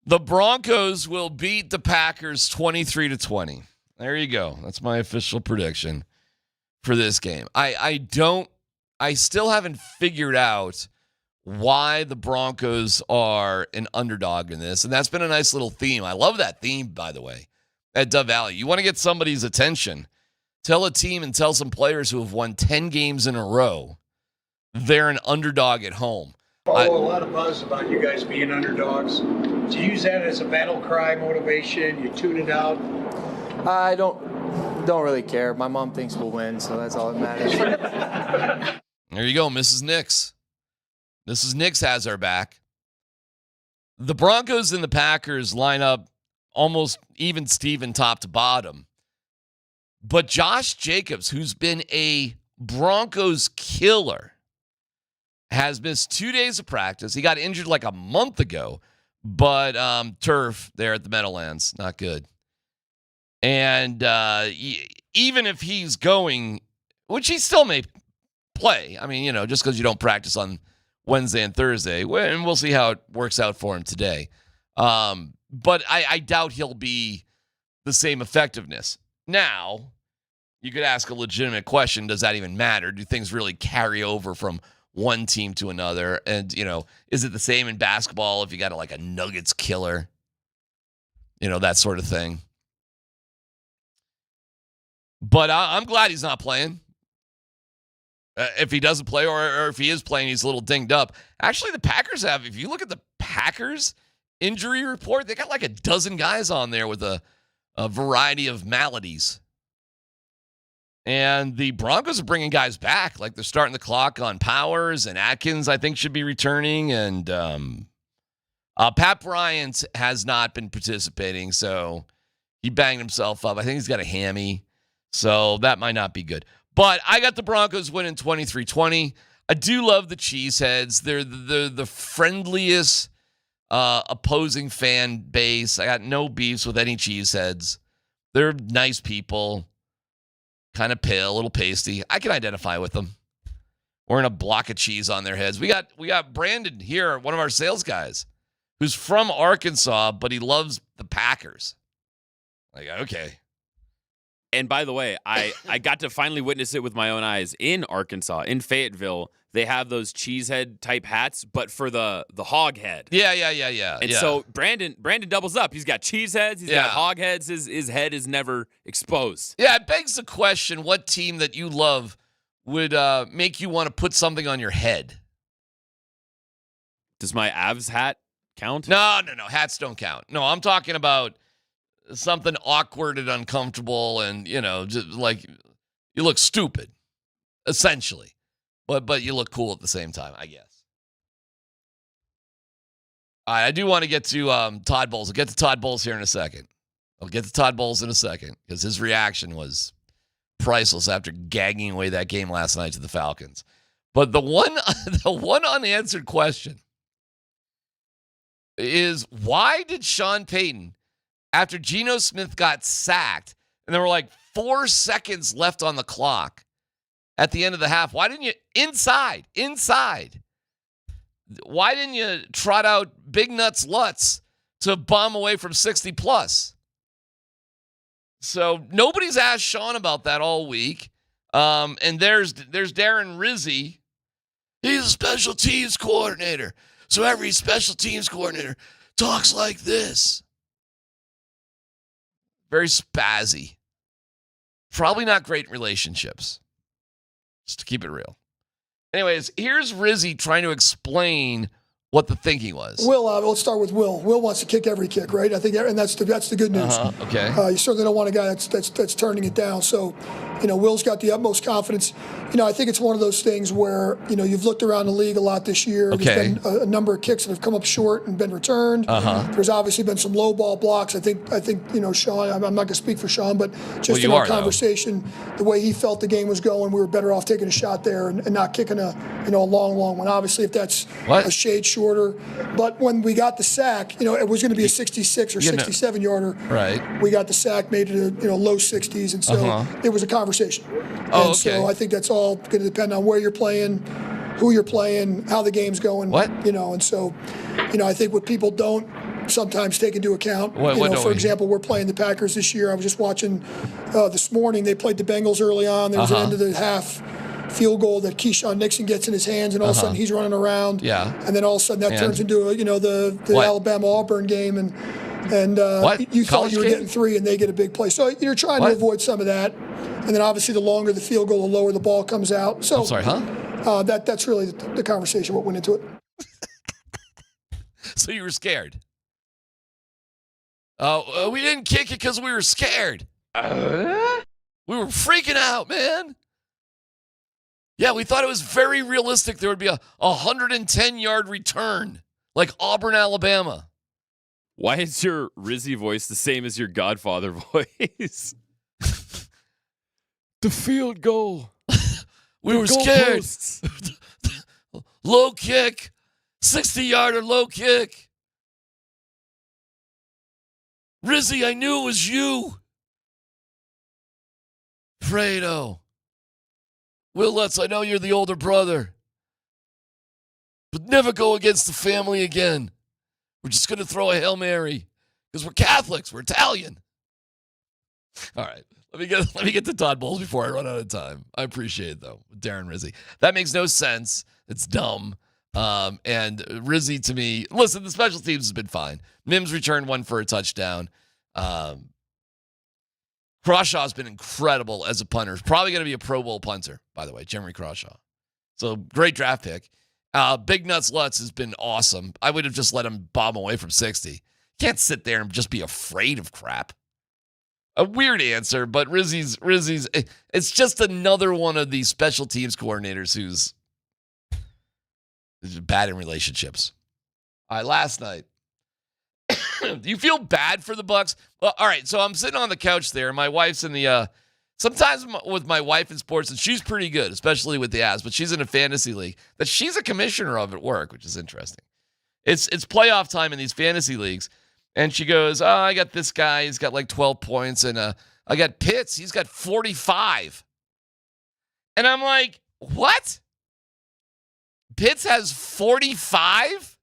The Broncos will beat the Packers 23-20. There you go. That's my official prediction for this game. I still haven't figured out why the Broncos are an underdog in this, and that's been a nice little theme. I love that theme, by the way, at Dove Valley. You want to get somebody's attention, tell a team and tell some players who have won 10 games in a row they're an underdog at home. A lot of buzz about you guys being underdogs. Do you use that as a battle cry motivation? You tune it out? I don't really care. My mom thinks we'll win, so that's all that matters. There you go, Mrs. Nix. Mrs. Nix has our back. The Broncos and the Packers line up almost even Steven top to bottom. But Josh Jacobs, who's been a Broncos killer, has missed 2 days of practice. He got injured like a month ago, but turf there at the Meadowlands, not good. And even if he's going, which he still may play, I mean, just because you don't practice on Wednesday and Thursday, and we'll see how it works out for him today. But I doubt he'll be the same effectiveness. Now, you could ask a legitimate question, does that even matter? Do things really carry over from one team to another? And, is it the same in basketball if you got like a Nuggets killer? That sort of thing. But I'm glad he's not playing. If he doesn't play or if he is playing, he's a little dinged up. Actually, the Packers have, if you look at the Packers injury report, they got like a dozen guys on there with a variety of maladies. And the Broncos are bringing guys back. Like they're starting the clock on Powers, and Atkins, I think, should be returning. And Pat Bryant has not been participating, so he banged himself up. I think he's got a hammy, so that might not be good. But I got the Broncos winning 23-20. I do love the Cheeseheads. They're the friendliest opposing fan base. I got no beefs with any Cheeseheads. They're nice people. Kind of pale, a little pasty. I can identify with them. Wearing a block of cheese on their heads. We got Brandon here, one of our sales guys, who's from Arkansas, but he loves the Packers. Like, okay. And by the way, I got to finally witness it with my own eyes in Arkansas, in Fayetteville. They have those cheesehead type hats, but for the hog head. Yeah. And so Brandon doubles up. He's got cheese heads. He's got hog heads. His head is never exposed. Yeah, it begs the question, what team that you love would make you want to put something on your head? Does my Avs hat count? No. Hats don't count. No, I'm talking about something awkward and uncomfortable and, just like you look stupid, essentially. But you look cool at the same time, I guess. All right, I do want to get to Todd Bowles. I'll get to Todd Bowles here in a second. Because his reaction was priceless after gagging away that game last night to the Falcons. But the one unanswered question is, why did Sean Payton, after Geno Smith got sacked, and there were like 4 seconds left on the clock at the end of the half, why didn't you inside? Why didn't you trot out Big Nuts Lutz to bomb away from 60 plus? So nobody's asked Sean about that all week. And there's Darren Rizzi. He's a special teams coordinator. So every special teams coordinator talks like this. Very spazzy. Probably not great relationships. Just to keep it real. Anyways, here's Rizzi trying to explain what the thinking was. Will, let's start with Will. Will wants to kick every kick, right? I think, and that's the good news. Okay. You certainly don't want a guy that's turning it down. So, Will's got the utmost confidence. I think it's one of those things where you've looked around the league a lot this year. Okay. There's been a number of kicks that have come up short and been returned. There's obviously been some low ball blocks. I think Sean. I'm not going to speak for Sean, but just in our conversation, the way he felt the game was going, we were better off taking a shot there and not kicking a long one. Obviously, if that's a shade shorter, but when we got the sack, it was going to be a 66 or 67 yarder. Right. We got the sack, made it a low 60s, and so it was a conversation. So I think that's all going to depend on where you're playing, who you're playing, how the game's going. What? And so, I think what people don't sometimes take into account. What for example, we're playing the Packers this year. I was just watching this morning. They played the Bengals early on. There was an end of the half field goal that Keyshawn Nixon gets in his hands, and all of a sudden he's running around. Yeah. And then all of a sudden that turns into the Alabama-Auburn game, and you thought you were getting 3, and they get a big play. So you're trying to avoid some of that. And then obviously the longer the field goal, the lower the ball comes out. So I'm sorry, huh? That's really the conversation, what went into it. So you were scared? We didn't kick it because we were scared. We were freaking out, man. Yeah, we thought it was very realistic there would be a 110-yard return, like Auburn, Alabama. Why is your Rizzy voice the same as your Godfather voice? The field goal. We were scared. Low kick. 60-yarder low kick. Rizzy, I knew it was you. Fredo. Will Lutz, I know you're the older brother. But never go against the family again. We're just going to throw a Hail Mary. Because we're Catholics. We're Italian. All right. Let me get to Todd Bowles before I run out of time. I appreciate it, though, with Darren Rizzy. That makes no sense. It's dumb. And Rizzy, to me, listen, the special teams has been fine. Mims returned one for a touchdown. Crawshaw's been incredible as a punter. Probably going to be a Pro Bowl punter, by the way, Jeremy Crawshaw. So great draft pick. Big Nuts Lutz has been awesome. I would have just let him bomb away from 60. Can't sit there and just be afraid of crap. A weird answer, but Rizzy's, it's just another one of these special teams coordinators who's bad in relationships. All right, last night. Do you feel bad for the Bucs? Well, all right, so I'm sitting on the couch there. My wife's in the sometimes with my wife in sports, and she's pretty good, especially with the Avs, but she's in a fantasy league that she's a commissioner of at work, which is interesting. It's playoff time in these fantasy leagues, and she goes, I got this guy. He's got like 12 points, and I got Pitts. He's got 45. And I'm like, what? Pitts has 45?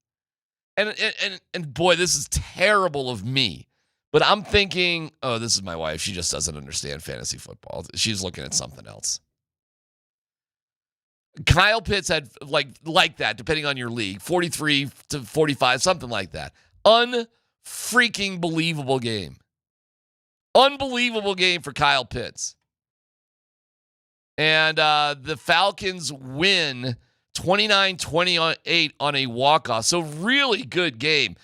And boy, this is terrible of me. But I'm thinking, oh, this is my wife. She just doesn't understand fantasy football. She's looking at something else. Kyle Pitts had like that, depending on your league, 43 to 45, something like that. Unfreaking believable game. Unbelievable game for Kyle Pitts. And the Falcons win 29-28 on a walk-off. So really good game.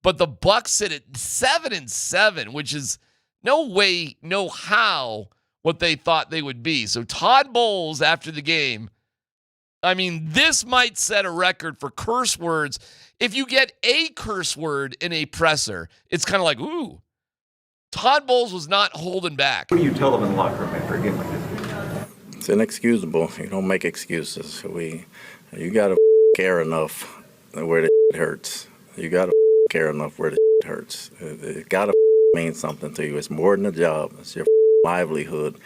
But the Bucs sit at 7-7, which is no way, no how what they thought they would be. So Todd Bowles, after the game, I mean, this might set a record for curse words. If you get a curse word in a presser, it's kind of like, ooh. Todd Bowles was not holding back. What do you tell them in the locker room after a game like this? It's inexcusable. You don't make excuses. You got to care enough where the hurts. You got to care enough where the hurts. It got to mean something to you. It's more than a job. It's your livelihood.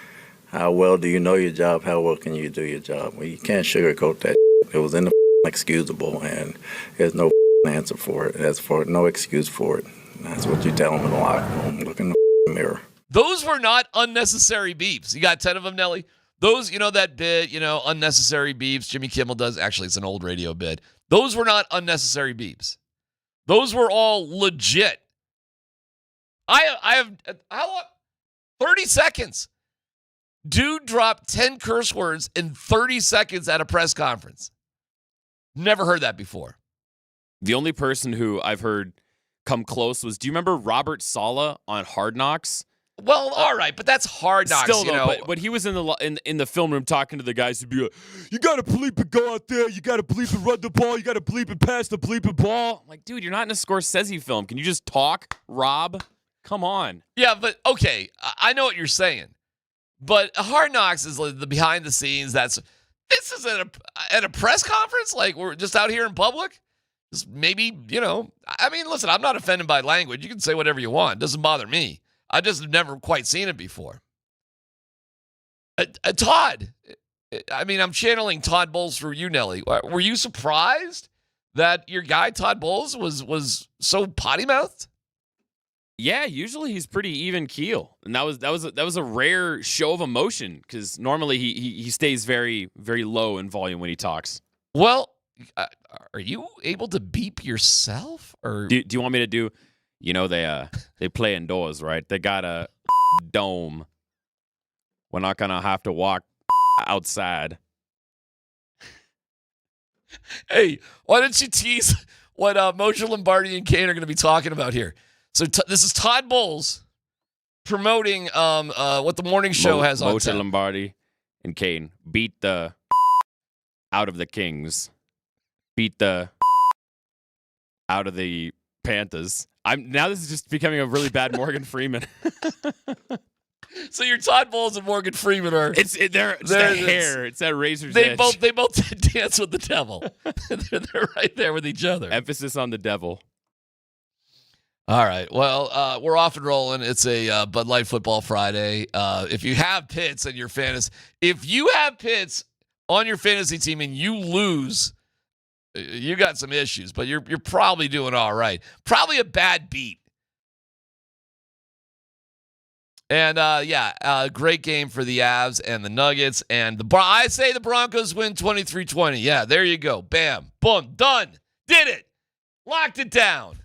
How well do you know your job? How well can you do your job? Well, you can't sugarcoat that. It was inexcusable, and there's no answer for it. There's no excuse for it. That's what you tell them in the locker room. Look in the mirror. Those were not unnecessary beeps. You got 10 of them, Nelly? Those, that bit, unnecessary beeps Jimmy Kimmel does. Actually, it's an old radio bit. Those were not unnecessary beeps. Those were all legit. I have, how long? 30 seconds. Dude dropped 10 curse words in 30 seconds at a press conference. Never heard that before. The only person who I've heard come close was, do you remember Robert Saleh on Hard Knocks? Well, all right, but that's Hard Knocks. Still, though, but he was in the film room talking to the guys who'd be like, you got to bleep and go out there. You got to bleep and run the ball. You got to bleep and pass the bleep and ball. I'm like, dude, you're not in a Scorsese film. Can you just talk, Rob? Come on. Yeah, but okay, I know what you're saying. But Hard Knocks is like the behind the scenes. This is at a press conference? Like, we're just out here in public? Just maybe, I mean, listen, I'm not offended by language. You can say whatever you want. It doesn't bother me. I just have never quite seen it before. Todd, I mean, I'm channeling Todd Bowles for you, Nelly. Were you surprised that your guy Todd Bowles was so potty mouthed? Yeah, usually he's pretty even keel, and that was a rare show of emotion because normally he stays very very low in volume when he talks. Well, are you able to beep yourself, or do you want me to do? You know they play indoors, right? They got a dome. We're not gonna have to walk outside. Hey, why don't you tease what Moser, Lombardi, and Kane are going to be talking about here? So this is Todd Bowles promoting what the morning show has on Moser, tap. Lombardi, and Kane beat the out of the Kings, beat the out of the Panthers. Now this is just becoming a really bad Morgan Freeman. So your Todd Bowles and Morgan Freeman are they're that hair. It's that razor's edge. They both dance with the devil. they're right there with each other. Emphasis on the devil. All right. Well, we're off and rolling. It's a Bud Light Football Friday. If you have Pitts on your fantasy, team and you lose, you got some issues. But you're probably doing all right. Probably a bad beat. And great game for the Avs and the Nuggets. And I say the Broncos win 23-20. Yeah, there you go. Bam, boom, done. Did it. Locked it down.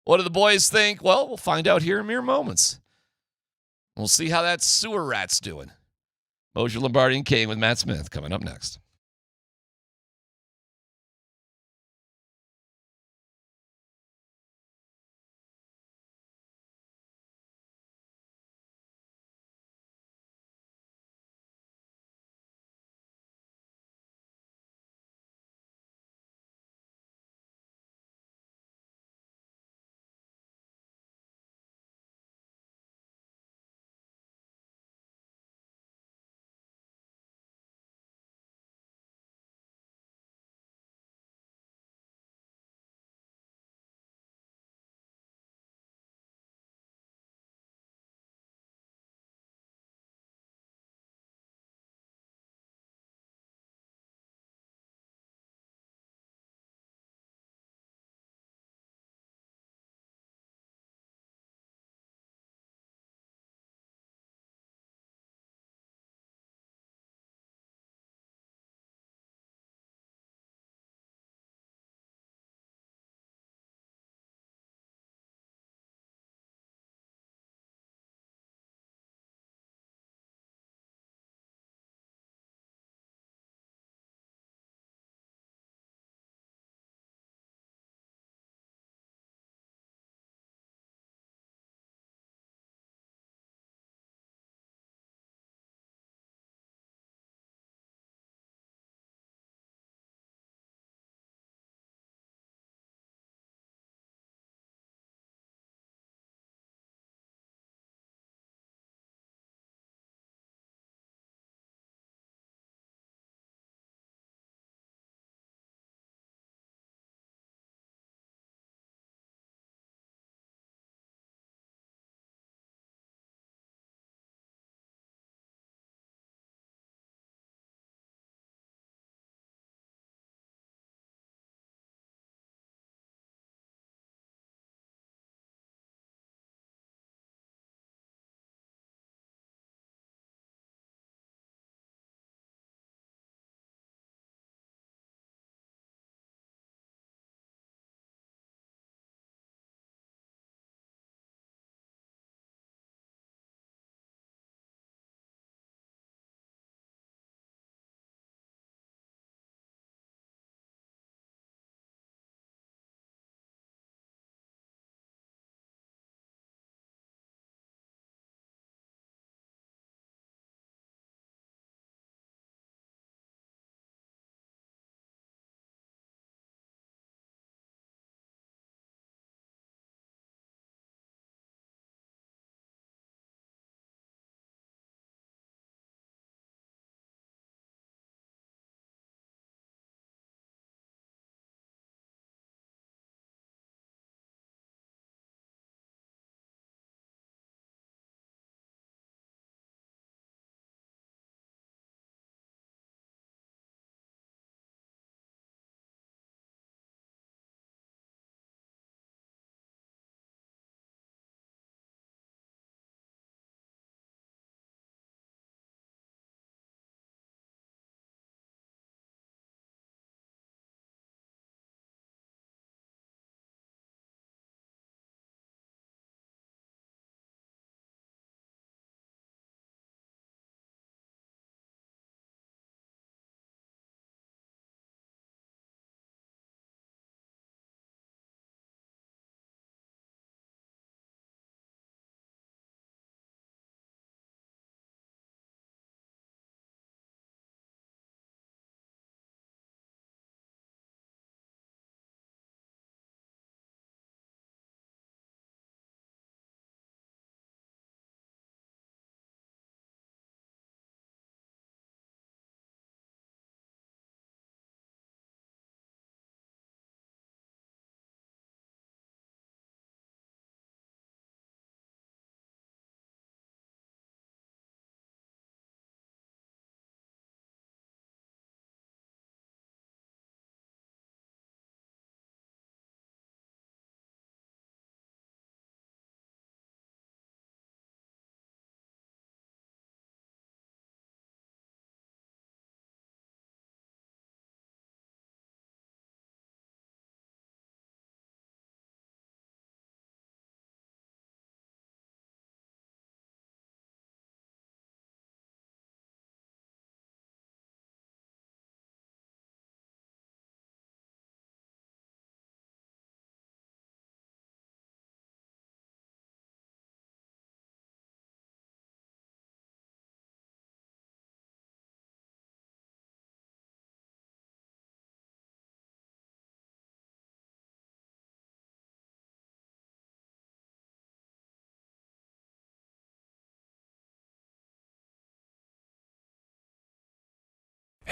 What do the boys think? Well, we'll find out here in mere moments. We'll see how that sewer rat's doing. Moser, Lombardi, and Kane with Matt Smith coming up next.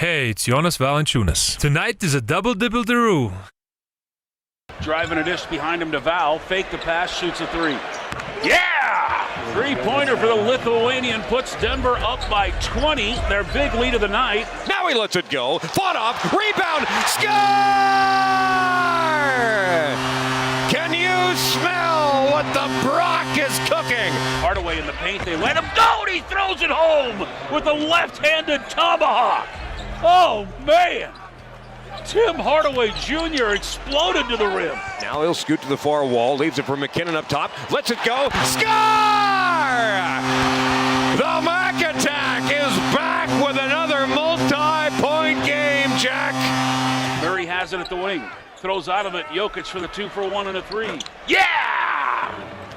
Hey, it's Jonas Valanciunas. Tonight is a double-dibble-daroo. Driving a dish behind him to Val. Fake the pass, shoots a three. Yeah! Three-pointer for the Lithuanian puts Denver up by 20. Their big lead of the night. Now he lets it go. Fought off. Rebound. Score! Can you smell what the Brock is cooking? Hardaway in the paint. They let him go, and he throws it home with a left-handed tomahawk. Oh, man. Tim Hardaway Jr. exploded to the rim. Now he'll scoot to the far wall, leaves it for McKinnon up top, lets it go, score! The Mac attack is back with another multi-point game, Jack. Murray has it at the wing. Throws out of it. Jokic for the 2-for-1 and a three. Yeah!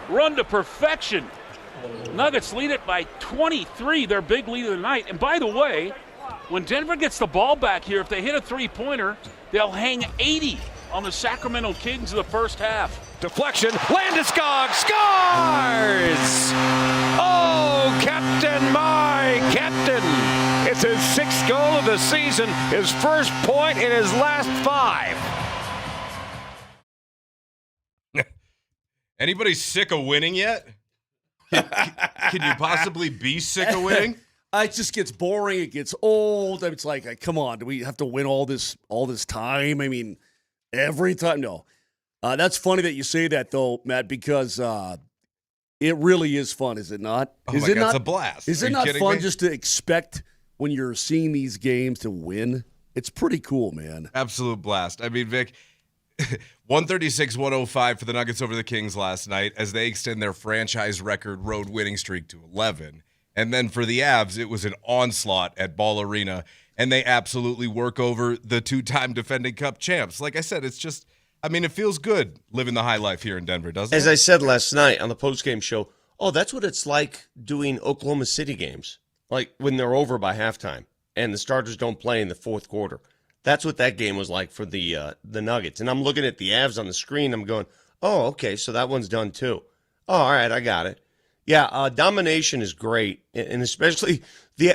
Run to perfection. Nuggets lead it by 23, their big lead of the night. And by the way, when Denver gets the ball back here, if they hit a three-pointer, they'll hang 80 on the Sacramento Kings in the first half. Deflection, Landeskog scores! Oh, Captain, my Captain! It's his 6th goal of the season, his first point in his last 5. Anybody sick of winning yet? Can you possibly be sick of winning? It just gets boring. It gets old. It's like, come on, do we have to win all this time? I mean, every time? No. That's funny that you say that, though, Matt, because it really is fun, is it not? Oh, my God, it's a blast. Is it not fun just to expect when you're seeing these games to win? It's pretty cool, man. Absolute blast. I mean, Vic, 136-105 for the Nuggets over the Kings last night as they extend their franchise record road winning streak to 11. And then for the Avs, it was an onslaught at Ball Arena, and they absolutely work over the 2-time defending Cup champs. Like I said, it's just, I mean, it feels good living the high life here in Denver, doesn't it? As I said last night on the postgame show, that's what it's like doing Oklahoma City games, like when they're over by halftime and the starters don't play in the fourth quarter. That's what that game was like for the Nuggets. And I'm looking at the Avs on the screen. I'm going, oh, okay, so that one's done too. Oh, all right, I got it. Yeah, domination is great, and especially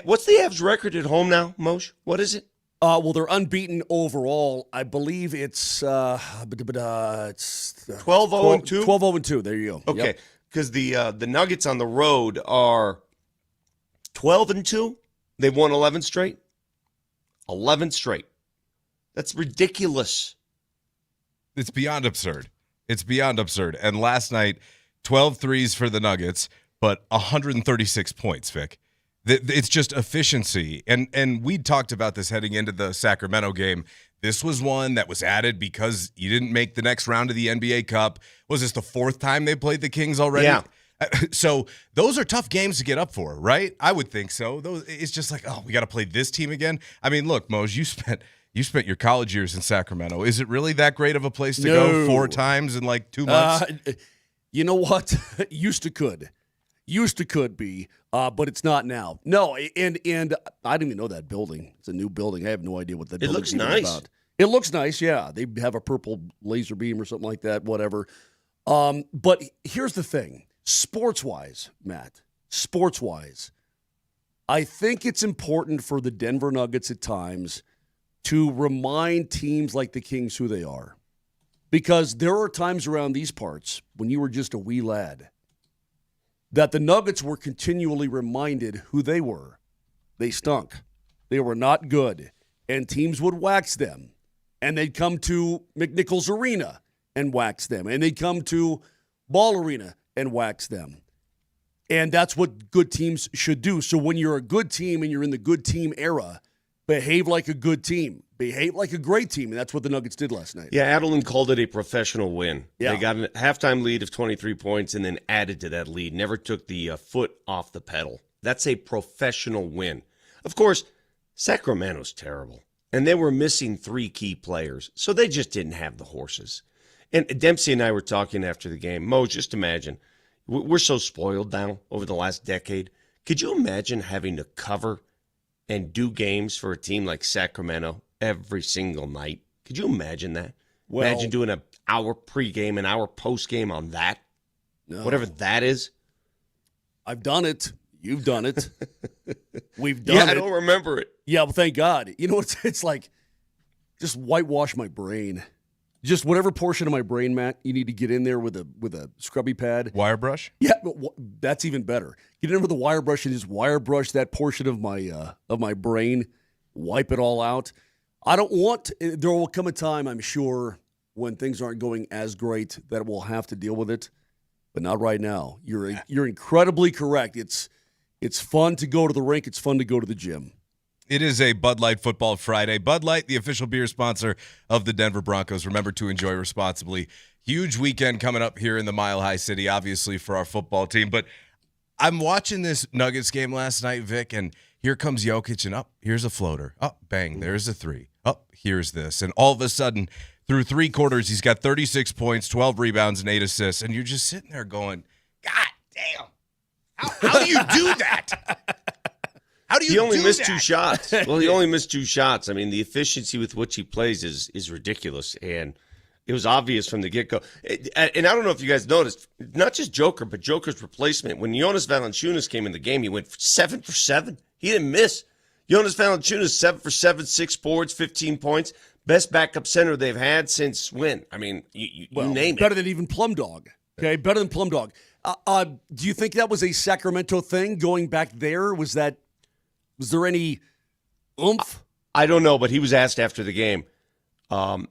what's the Avs record at home now, Moshe? What is it? Well, they're unbeaten overall. I believe it's 12-0-2. 12-0-2. There you go. Okay, because the Nuggets on the road are 12-2. They've won 11 straight. 11 straight. That's ridiculous. It's beyond absurd. It's beyond absurd. And last night, 12 threes for the Nuggets, but 136 points, Vic. It's just efficiency. And we talked about this heading into the Sacramento game. This was one that was added because you didn't make the next round of the NBA Cup. Was this the 4th time they played the Kings already? Yeah. So those are tough games to get up for, right? I would think so. It's just like, we got to play this team again. I mean, look, Moj, you spent your college years in Sacramento. Is it really that great of a place to go 4 times in like 2 months? You know what? Used to could be, but it's not now. No, and I didn't even know that building. It's a new building. I have no idea what that building's nice. About. It looks nice, yeah. They have a purple laser beam or something like that, whatever. But here's the thing. Sports-wise, Matt, I think it's important for the Denver Nuggets at times to remind teams like the Kings who they are. Because there are times around these parts when you were just a wee lad that the Nuggets were continually reminded who they were. They stunk. They were not good. And teams would wax them. And they'd come to McNichols Arena and wax them. And they'd come to Ball Arena and wax them. And that's what good teams should do. So when you're a good team and you're in the good team era, behave like a good team. Behave like a great team, and that's what the Nuggets did last night. Yeah, Adelin called it a professional win. Yeah. They got a halftime lead of 23 points and then added to that lead. Never took the foot off the pedal. That's a professional win. Of course, Sacramento's terrible, and they were missing 3 key players, so they just didn't have the horses. And Dempsey and I were talking after the game. Mo, just imagine. We're so spoiled now over the last decade. Could you imagine having to cover and do games for a team like Sacramento every single night? Could you imagine that? Well, imagine doing an hour pregame, an hour postgame on that. No. Whatever that is. I've done it. You've done it. We've done it. I don't remember it. Yeah, well, thank God. You know what? It's like just whitewash my brain. Just whatever portion of my brain, Matt, you need to get in there with a scrubby pad. Wire brush? Yeah, but that's even better. Get in with a wire brush and just wire brush that portion of my brain, wipe it all out. I don't want. There will come a time, I'm sure, when things aren't going as great that we'll have to deal with it, but not right now. You're incredibly correct. It's fun to go to the rink. It's fun to go to the gym. It is a Bud Light Football Friday. Bud Light, the official beer sponsor of the Denver Broncos. Remember to enjoy responsibly. Huge weekend coming up here in the Mile High City, obviously, for our football team. But I'm watching this Nuggets game last night, Vic, and here comes Jokic, and here's a floater. Bang, there's a three. Here's this. And all of a sudden, through 3 quarters, he's got 36 points, 12 rebounds, and 8 assists. And you're just sitting there going, God damn. How do you do that? How do you He only do missed that? 2 shots. Well, he only missed 2 shots. I mean, the efficiency with which he plays is ridiculous, and it was obvious from the get-go. And I don't know if you guys noticed, not just Joker, but Joker's replacement. When Jonas Valanciunas came in the game, he went 7 for 7. He didn't miss. Jonas Valanciunas, 7 for 7, 6 boards, 15 points. Best backup center they've had since when? I mean, you name it. Better than even Plum Dog. Okay, better than Plum Dog. Do you think that was a Sacramento thing going back there? Was there any oomph? I don't know, but he was asked after the game, do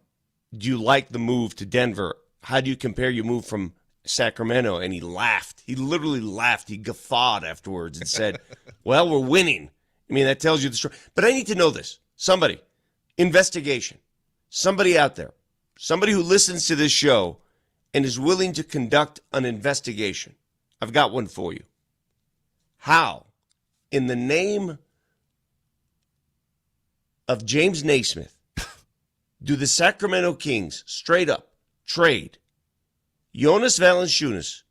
you like the move to Denver? How do you compare your move from Sacramento? And he laughed. He literally laughed. He guffawed afterwards and said, well, we're winning. I mean, that tells you the story. But I need to know this. Somebody, investigation, somebody out there, somebody who listens to this show and is willing to conduct an investigation. I've got one for you. How, in the name of James Naismith, do the Sacramento Kings straight up trade Jonas Valanciunas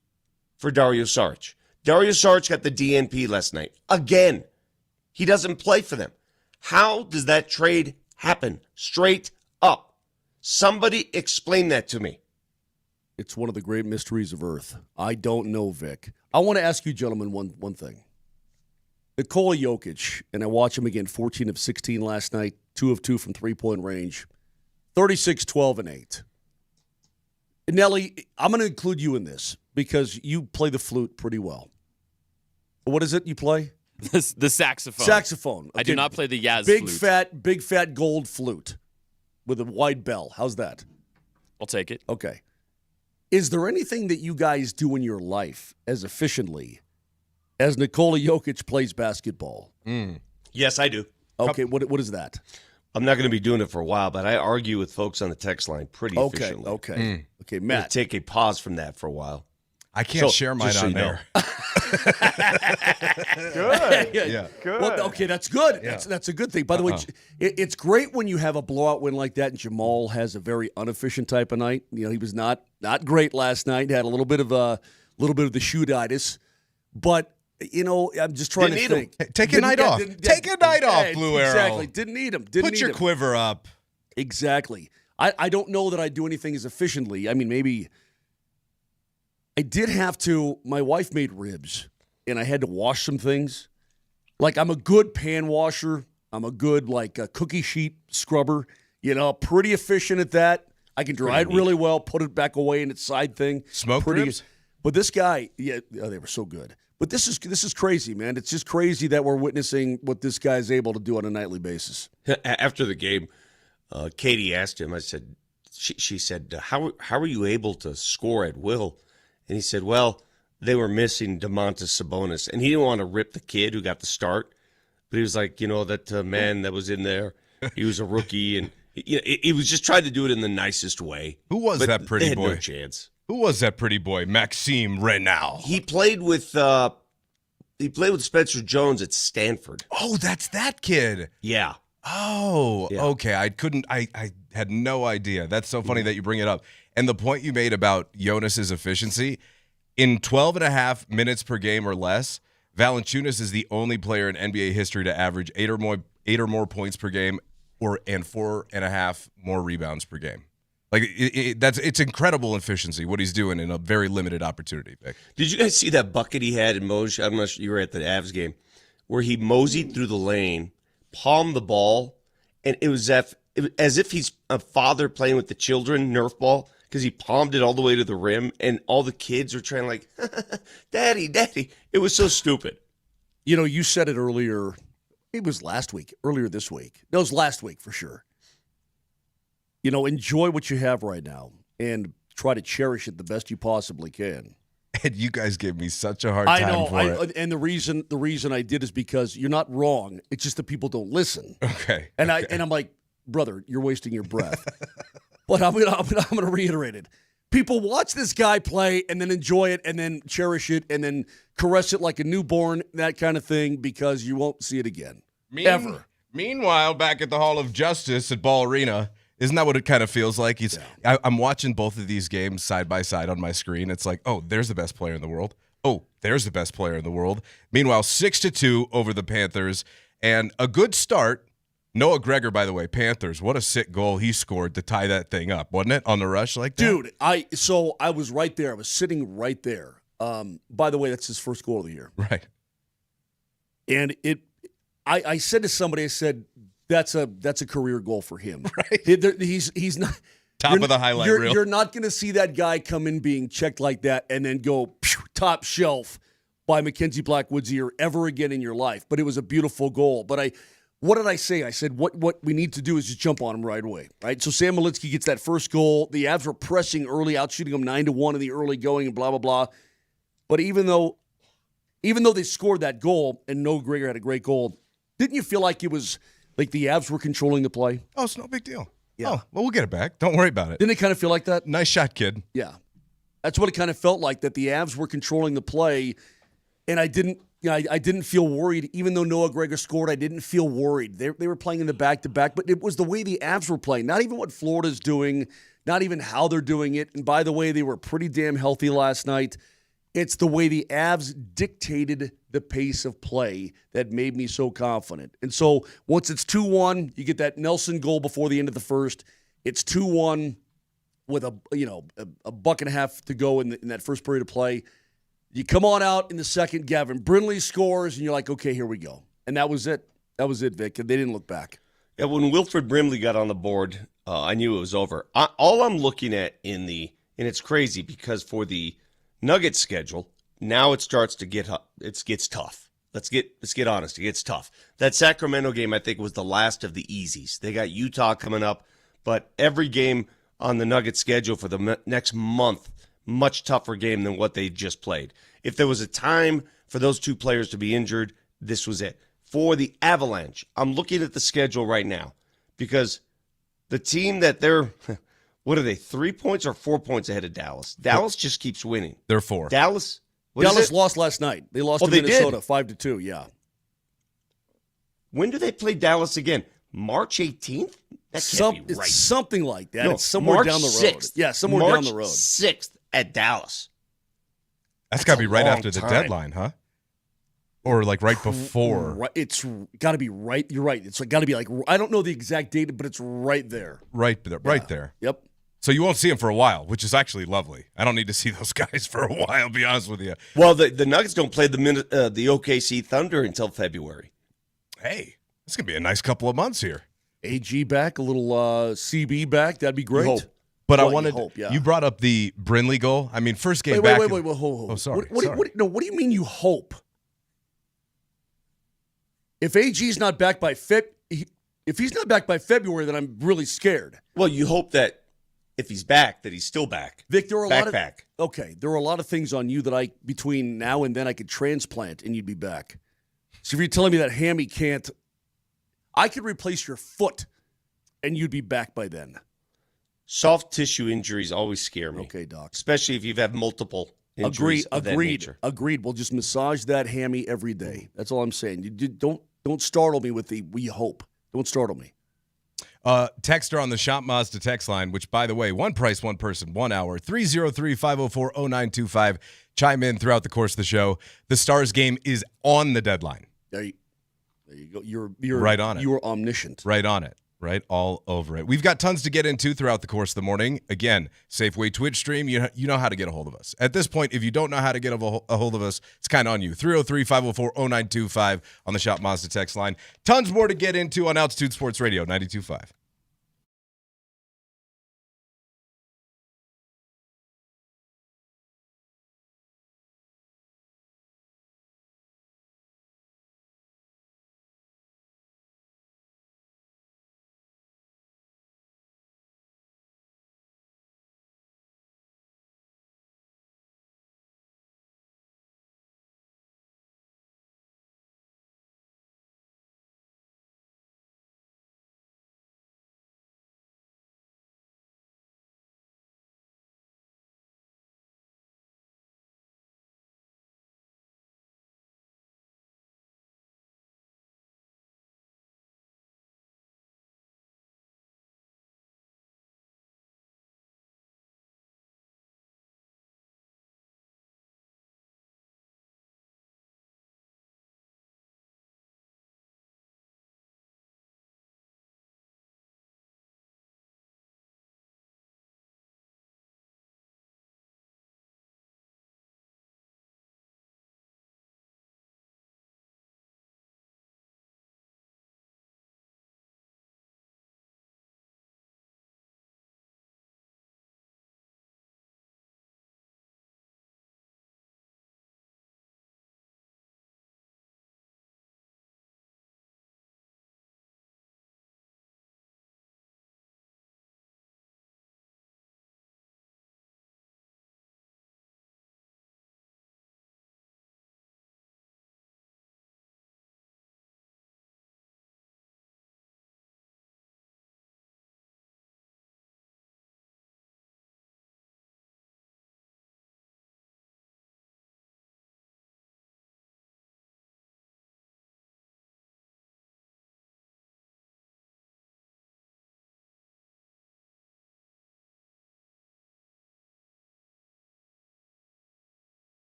for Dario Saric? Dario Saric got the DNP last night. Again, he doesn't play for them. How does that trade happen? Straight up. Somebody explain that to me. It's one of the great mysteries of Earth. I don't know, Vic. I want to ask you gentlemen one thing. Nikola Jokic, and I watched him again, 14 of 16 last night, 2 of 2 from three-point range, 36, 12, and 8. And Nelly, I'm going to include you in this because you play the flute pretty well. What is it you play? The saxophone. Saxophone. Okay. I do not play the Yaz big flute. Big fat gold flute with a wide bell. How's that? I'll take it. Okay. Is there anything that you guys do in your life as efficiently as Nikola Jokic plays basketball? Yes, I do. Okay, what is that? I'm not going to be doing it for a while, but I argue with folks on the text line pretty efficiently. Okay, Matt. Take a pause from that for a while. I can't share mine on there. Good. Yeah. Good. Well, okay, that's good. Yeah. That's a good thing. By the way, it's great when you have a blowout win like that, and Jamal has a very inefficient type of night. You know, he was not great last night. Had a little bit of the shoot-itis, but you know, I'm just trying to think. Take a night off. Take a night off, Blue Arrow. Exactly. Didn't need him. Put your quiver up. Exactly. I don't know that I do anything as efficiently. I mean, maybe I did have to. My wife made ribs, and I had to wash some things. Like, I'm a good pan washer. I'm a good, cookie sheet scrubber. You know, pretty efficient at that. I can dry it really well, put it back away in its side thing. Smoked ribs? But this guy, they were so good. But this is crazy, man. It's just crazy that we're witnessing what this guy's able to do on a nightly basis. After the game, Katie asked him, she said, how are you able to score at will? And he said, well, they were missing Domantas Sabonis. And he didn't want to rip the kid who got the start. But he was like, that man that was in there, he was a rookie. And he was just trying to do it in the nicest way. Who was that pretty they had boy? No chance. Who was that pretty boy? Maxime Renal. He played with Spencer Jones at Sanford. Oh, that's that kid. Yeah. Oh, Yeah. okay. I had no idea. That's so funny that you bring it up. And the point you made about Jonas's efficiency, in 12 and a half minutes per game or less, Valanciunas is the only player in NBA history to average 8 or more points per game and 4.5 more rebounds per game. Like it's incredible efficiency what he's doing in a very limited opportunity. Vic. Did you guys see that bucket he had in Moser? I'm not sure you were at the Avs game where he moseyed through the lane, palmed the ball, and it was as if he's a father playing with the children, Nerf ball, because he palmed it all the way to the rim, and all the kids were trying like, Daddy, Daddy. It was so stupid. You know, you said it earlier. It was last week, earlier this week. No, it was last week for sure. You know, enjoy what you have right now and try to cherish it the best you possibly can. And you guys gave me such a hard time for it. And the reason I did is because you're not wrong. It's just that people don't listen. Okay. And I'm like, brother, you're wasting your breath. But I'm gonna reiterate it. People watch this guy play and then enjoy it and then cherish it and then caress it like a newborn, that kind of thing, because you won't see it again. Ever. Meanwhile, back at the Hall of Justice at Ball Arena, isn't that what it kind of feels like? I'm watching both of these games side by side on my screen. It's like, oh, there's the best player in the world. Oh, there's the best player in the world. Meanwhile, 6-2 over the Panthers. And a good start. Noah Gregor, by the way, Panthers, what a sick goal he scored to tie that thing up, wasn't it, on the rush like that? Dude, I was right there. I was sitting right there. By the way, that's his first goal of the year. Right. And I said to somebody, I said, that's a career goal for him. Right. He's not top of the highlight reel. You're not going to see that guy come in being checked like that and then go top shelf by Mackenzie Blackwood's ear ever again in your life. But it was a beautiful goal. But what did I say? I said what we need to do is just jump on him right away. Right. So Sam Malinsky gets that first goal. The Avs were pressing early, out shooting them 9-1 in the early going and blah blah blah. But even though they scored that goal and Noah Gregor had a great goal, didn't you feel like it was like the Avs were controlling the play? Oh, it's no big deal. Yeah. Oh, well, we'll get it back. Don't worry about it. Didn't it kind of feel like that? Nice shot, kid. Yeah. That's what it kind of felt like, that the Avs were controlling the play, and I didn't feel worried. Even though Noah Gregor scored, I didn't feel worried. They were playing in the back-to-back, but it was the way the Avs were playing, not even what Florida's doing, not even how they're doing it. And by the way, they were pretty damn healthy last night. It's the way the Avs dictated the pace of play that made me so confident. And so once it's 2-1, you get that Nelson goal before the end of the first. It's 2-1 with a buck and a half to go in that first period of play. You come on out in the second, Gavin Brindley scores, and you're like, okay, here we go. And that was it. That was it, Vic. They didn't look back. Yeah, when Wilfred Brimley got on the board, I knew it was over. All I'm looking at and it's crazy because for the Nuggets schedule, now it starts to gets tough. Let's get honest. It gets tough. That Sacramento game, I think, was the last of the easies. They got Utah coming up, but every game on the Nuggets schedule for the next month, much tougher game than what they just played. If there was a time for those two players to be injured, this was it. For the Avalanche, I'm looking at the schedule right now because the team that they're what are they, 3 points or 4 points ahead of Dallas? Dallas just keeps winning. They're 4. Dallas lost last night. They lost to Minnesota 5-2, yeah. When do they play Dallas again? March 18th? That can't be right. It's something like that. No, it's somewhere March down the road. 6th. Yeah, somewhere down the road. March 6th at Dallas. That's got to be right after the deadline, huh? Or like right before. It's got to be right. You're right. It's got to be like, I don't know the exact date, but it's right there. Right there. Yep. So you won't see them for a while, which is actually lovely. I don't need to see those guys for a while, to be honest with you. Well, the Nuggets don't play the OKC Thunder until February. Hey, it's going to be a nice couple of months here. AG back, a little CB back. That'd be great. But you brought up the Brindley goal. I mean, first game back. Wait, hold. Oh, sorry. What do you mean you hope? If AG's not back by if he's not back by February, then I'm really scared. Well, you hope that if he's back, that he's still back. Vic, there are there are a lot of things on you that between now and then I could transplant and you'd be back. So if you're telling me that hammy can't, I could replace your foot and you'd be back by then. Soft tissue injuries always scare me. Okay, Doc. Especially if you've had multiple injuries of that nature. Agreed. We'll just massage that hammy every day. That's all I'm saying. You don't startle me with the we hope. Don't startle me. Texter on the Shop Mazda text line, which, by the way, one price, one person, 1 hour, 303-504-0925. Chime in throughout the course of the show. The Stars game is on the deadline. There you go. You're right on it. You are omniscient. Right on it. right? All over it. We've got tons to get into throughout the course of the morning. Again, Safeway Twitch stream, you know how to get a hold of us. At this point, if you don't know how to get a hold of us, it's kind of on you. 303-504-0925 on the Shop Mazda text line. Tons more to get into on Altitude Sports Radio 92.5.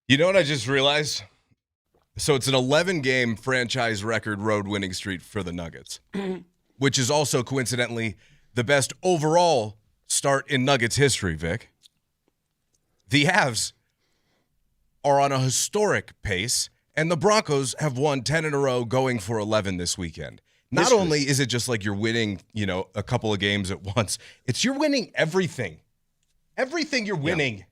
You know what I just realized? So it's an 11-game franchise record road winning streak for the Nuggets, which is also coincidentally the best overall start in Nuggets history, Vic. The Avs are on a historic pace, and the Broncos have won 10 in a row, going for 11 this weekend. Not only is it just like you're winning, a couple of games at once, it's you're winning everything. Everything you're winning. Yeah.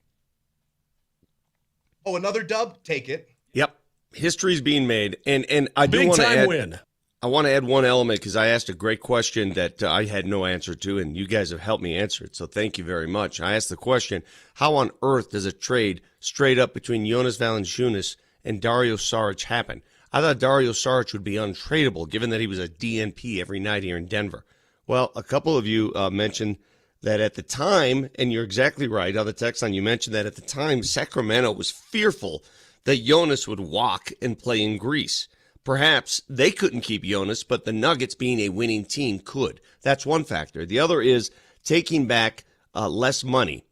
Oh, another dub? Take it. Yep. History's being made. And I do want to add win. I want to add one element because I asked a great question that I had no answer to, and you guys have helped me answer it. So thank you very much. I asked the question, how on earth does a trade straight up between Jonas Valanciunas and Dario Saric happen? I thought Dario Saric would be untradeable given that he was a DNP every night here in Denver. Well, a couple of you mentioned that at the time, and you're exactly right, on the text line, you mentioned that at the time, Sacramento was fearful that Jonas would walk and play in Greece. Perhaps they couldn't keep Jonas, but the Nuggets, being a winning team, could. That's one factor. The other is taking back less money,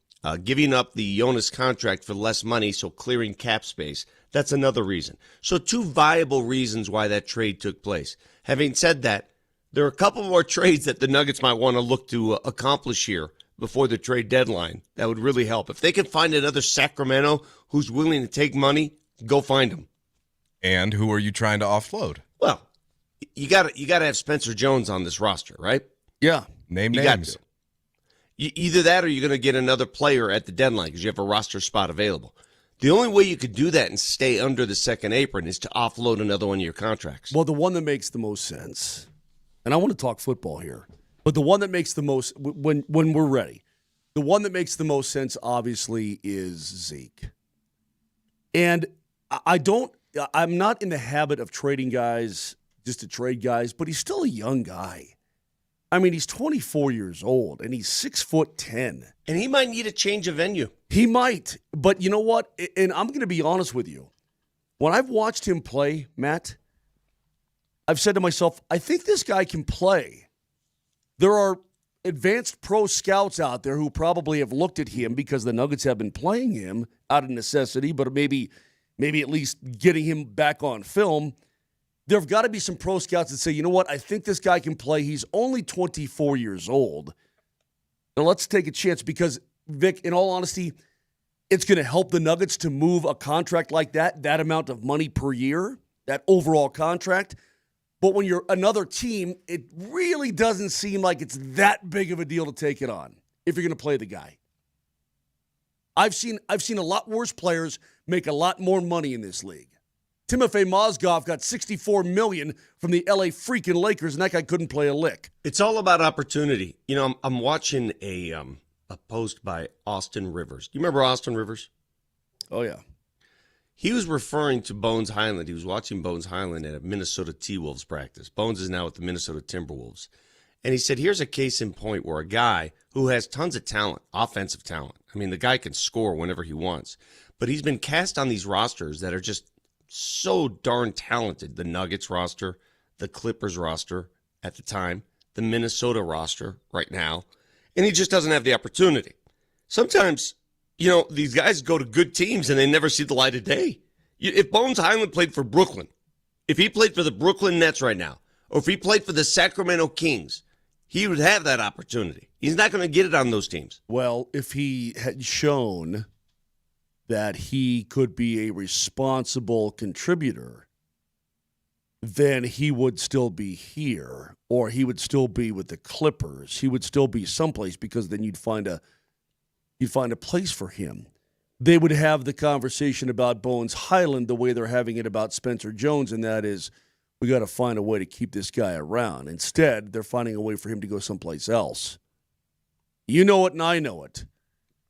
giving up the Jonas contract for less money, so clearing cap space. That's another reason. So 2 viable reasons why that trade took place. Having said that, there are a couple more trades that the Nuggets might want to look to accomplish here before the trade deadline. That would really help. If they can find another Sacramento who's willing to take money, go find them. And who are you trying to offload? Well, you got to have Spencer Jones on this roster, right? Yeah. Name names. Either that or you're going to get another player at the deadline because you have a roster spot available. The only way you could do that and stay under the second apron is to offload another one of your contracts. Well, the one that makes the most sense, and I want to talk football here, but the one that makes the most, when we're ready, the one that makes the most sense, obviously, is Zeke. And I'm not in the habit of trading guys just to trade guys, but he's still a young guy. I mean, he's 24 years old, and he's 6'10". And he might need a change of venue. He might. But you know what? And I'm going to be honest with you. When I've watched him play, Matt, I've said to myself, I think this guy can play. There are advanced pro scouts out there who probably have looked at him because the Nuggets have been playing him out of necessity, but maybe at least getting him back on film. There have got to be some pro scouts that say, you know what, I think this guy can play. He's only 24 years old. Now let's take a chance because, Vic, in all honesty, it's going to help the Nuggets to move a contract like that amount of money per year, that overall contract. But when you're another team, it really doesn't seem like it's that big of a deal to take it on if you're going to play the guy. I've seen a lot worse players make a lot more money in this league. Timofey Mozgov got $64 million from the LA freaking Lakers, and that guy couldn't play a lick. It's all about opportunity. You know, I'm watching a post by Austin Rivers. Do you remember Austin Rivers? Oh, yeah. He was referring to Bones Highland. He was watching Bones Highland at a Minnesota T-Wolves practice. Bones is now with the Minnesota Timberwolves. And he said, here's a case in point where a guy who has tons of talent, offensive talent. I mean, the guy can score whenever he wants. But he's been cast on these rosters that are just so darn talented. The Nuggets roster, the Clippers roster at the time, the Minnesota roster right now. And he just doesn't have the opportunity. Sometimes, you know, these guys go to good teams and they never see the light of day. If Bones Highland played for Brooklyn, if he played for the Brooklyn Nets right now, or if he played for the Sacramento Kings, he would have that opportunity. He's not going to get it on those teams. Well, if he had shown that he could be a responsible contributor, then he would still be here, or he would still be with the Clippers. He would still be someplace because then you'd find a place for him. They would have the conversation about Bones Highland the way they're having it about Spencer Jones, and that is, we got to find a way to keep this guy around. Instead, they're finding a way for him to go someplace else. You know it, and I know it.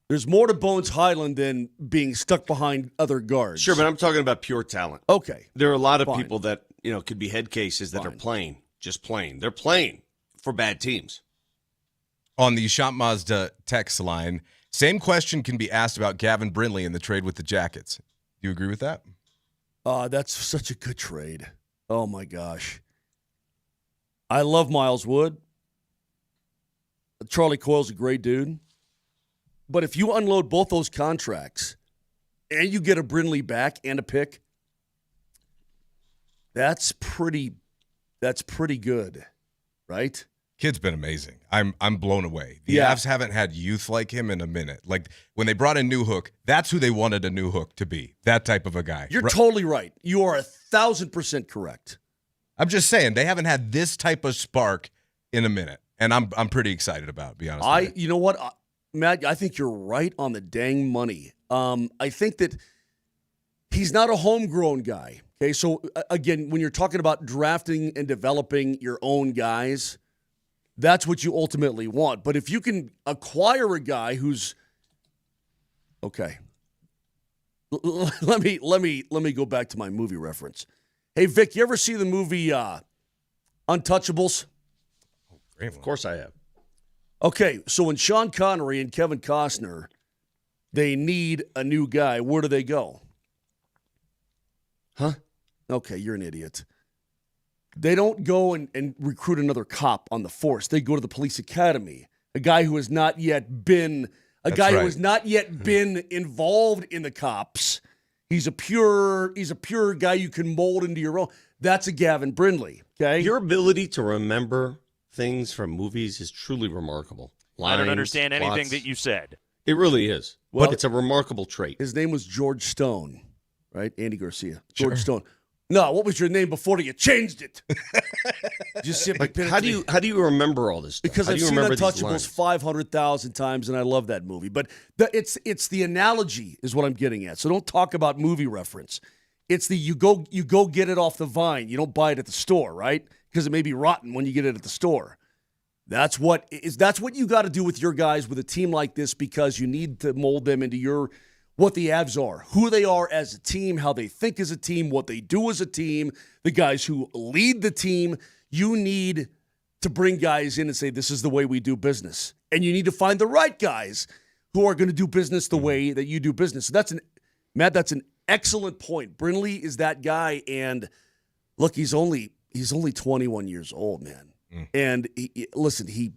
There's more to Bones Highland than being stuck behind other guards. Sure, but I'm talking about pure talent. Okay. There are a lot of people that, you know, could be head cases that are playing, just playing. They're playing for bad teams. On the Shop Mazda text line, same question can be asked about Gavin Brindley in the trade with the Jackets. Do you agree with that? That's such a good trade. Oh, my gosh. I love Miles Wood. Charlie Coyle's a great dude. But if you unload both those contracts, and you get a Brindley back and a pick, that's pretty good, right? Kid's been amazing. I'm blown away. The Avs haven't had youth like him in a minute. Like when they brought in Newhook, that's who they wanted a Newhook to be. That type of a guy. You're totally right. You are 1,000% correct. I'm just saying they haven't had this type of spark in a minute, and I'm pretty excited about it, to be honest. You know what, Matt? I think you're right on the dang money. I think that he's not a homegrown guy. Okay, so again, when you're talking about drafting and developing your own guys, that's what you ultimately want. But if you can acquire a guy who's okay, let me go back to my movie reference. Hey Vic, you ever see the movie Untouchables? Of course I have. Okay, so when Sean Connery and Kevin Costner, they need a new guy, where do they go? Huh? Okay, you're an idiot. They don't go and recruit another cop on the force. They go to the police academy. A guy who has not yet been who has not yet been involved in the cops. He's a pure guy you can mold into your own. That's a Gavin Brindley. Okay, your ability to remember things from movies is truly remarkable. I don't understand anything that you said. It really is. Well, but it's a remarkable trait. His name was George Stone, right? Andy Garcia. George Stone. No, what was your name before you changed it? Just how do you remember all this stuff? Because I've seen Untouchables 500,000 times, and I love that movie. But it's the analogy is what I'm getting at. So don't talk about movie reference. It's the you go get it off the vine. You don't buy it at the store, right? Because it may be rotten when you get it at the store. That's what you got to do with your guys with a team like this, because you need to mold them into what the Avs are, who they are as a team, how they think as a team, what they do as a team, the guys who lead the team. You need to bring guys in and say, this is the way we do business. And you need to find the right guys who are going to do business the way that you do business. So that's an excellent point. Brindley is that guy. And look, he's only 21 years old, man. And he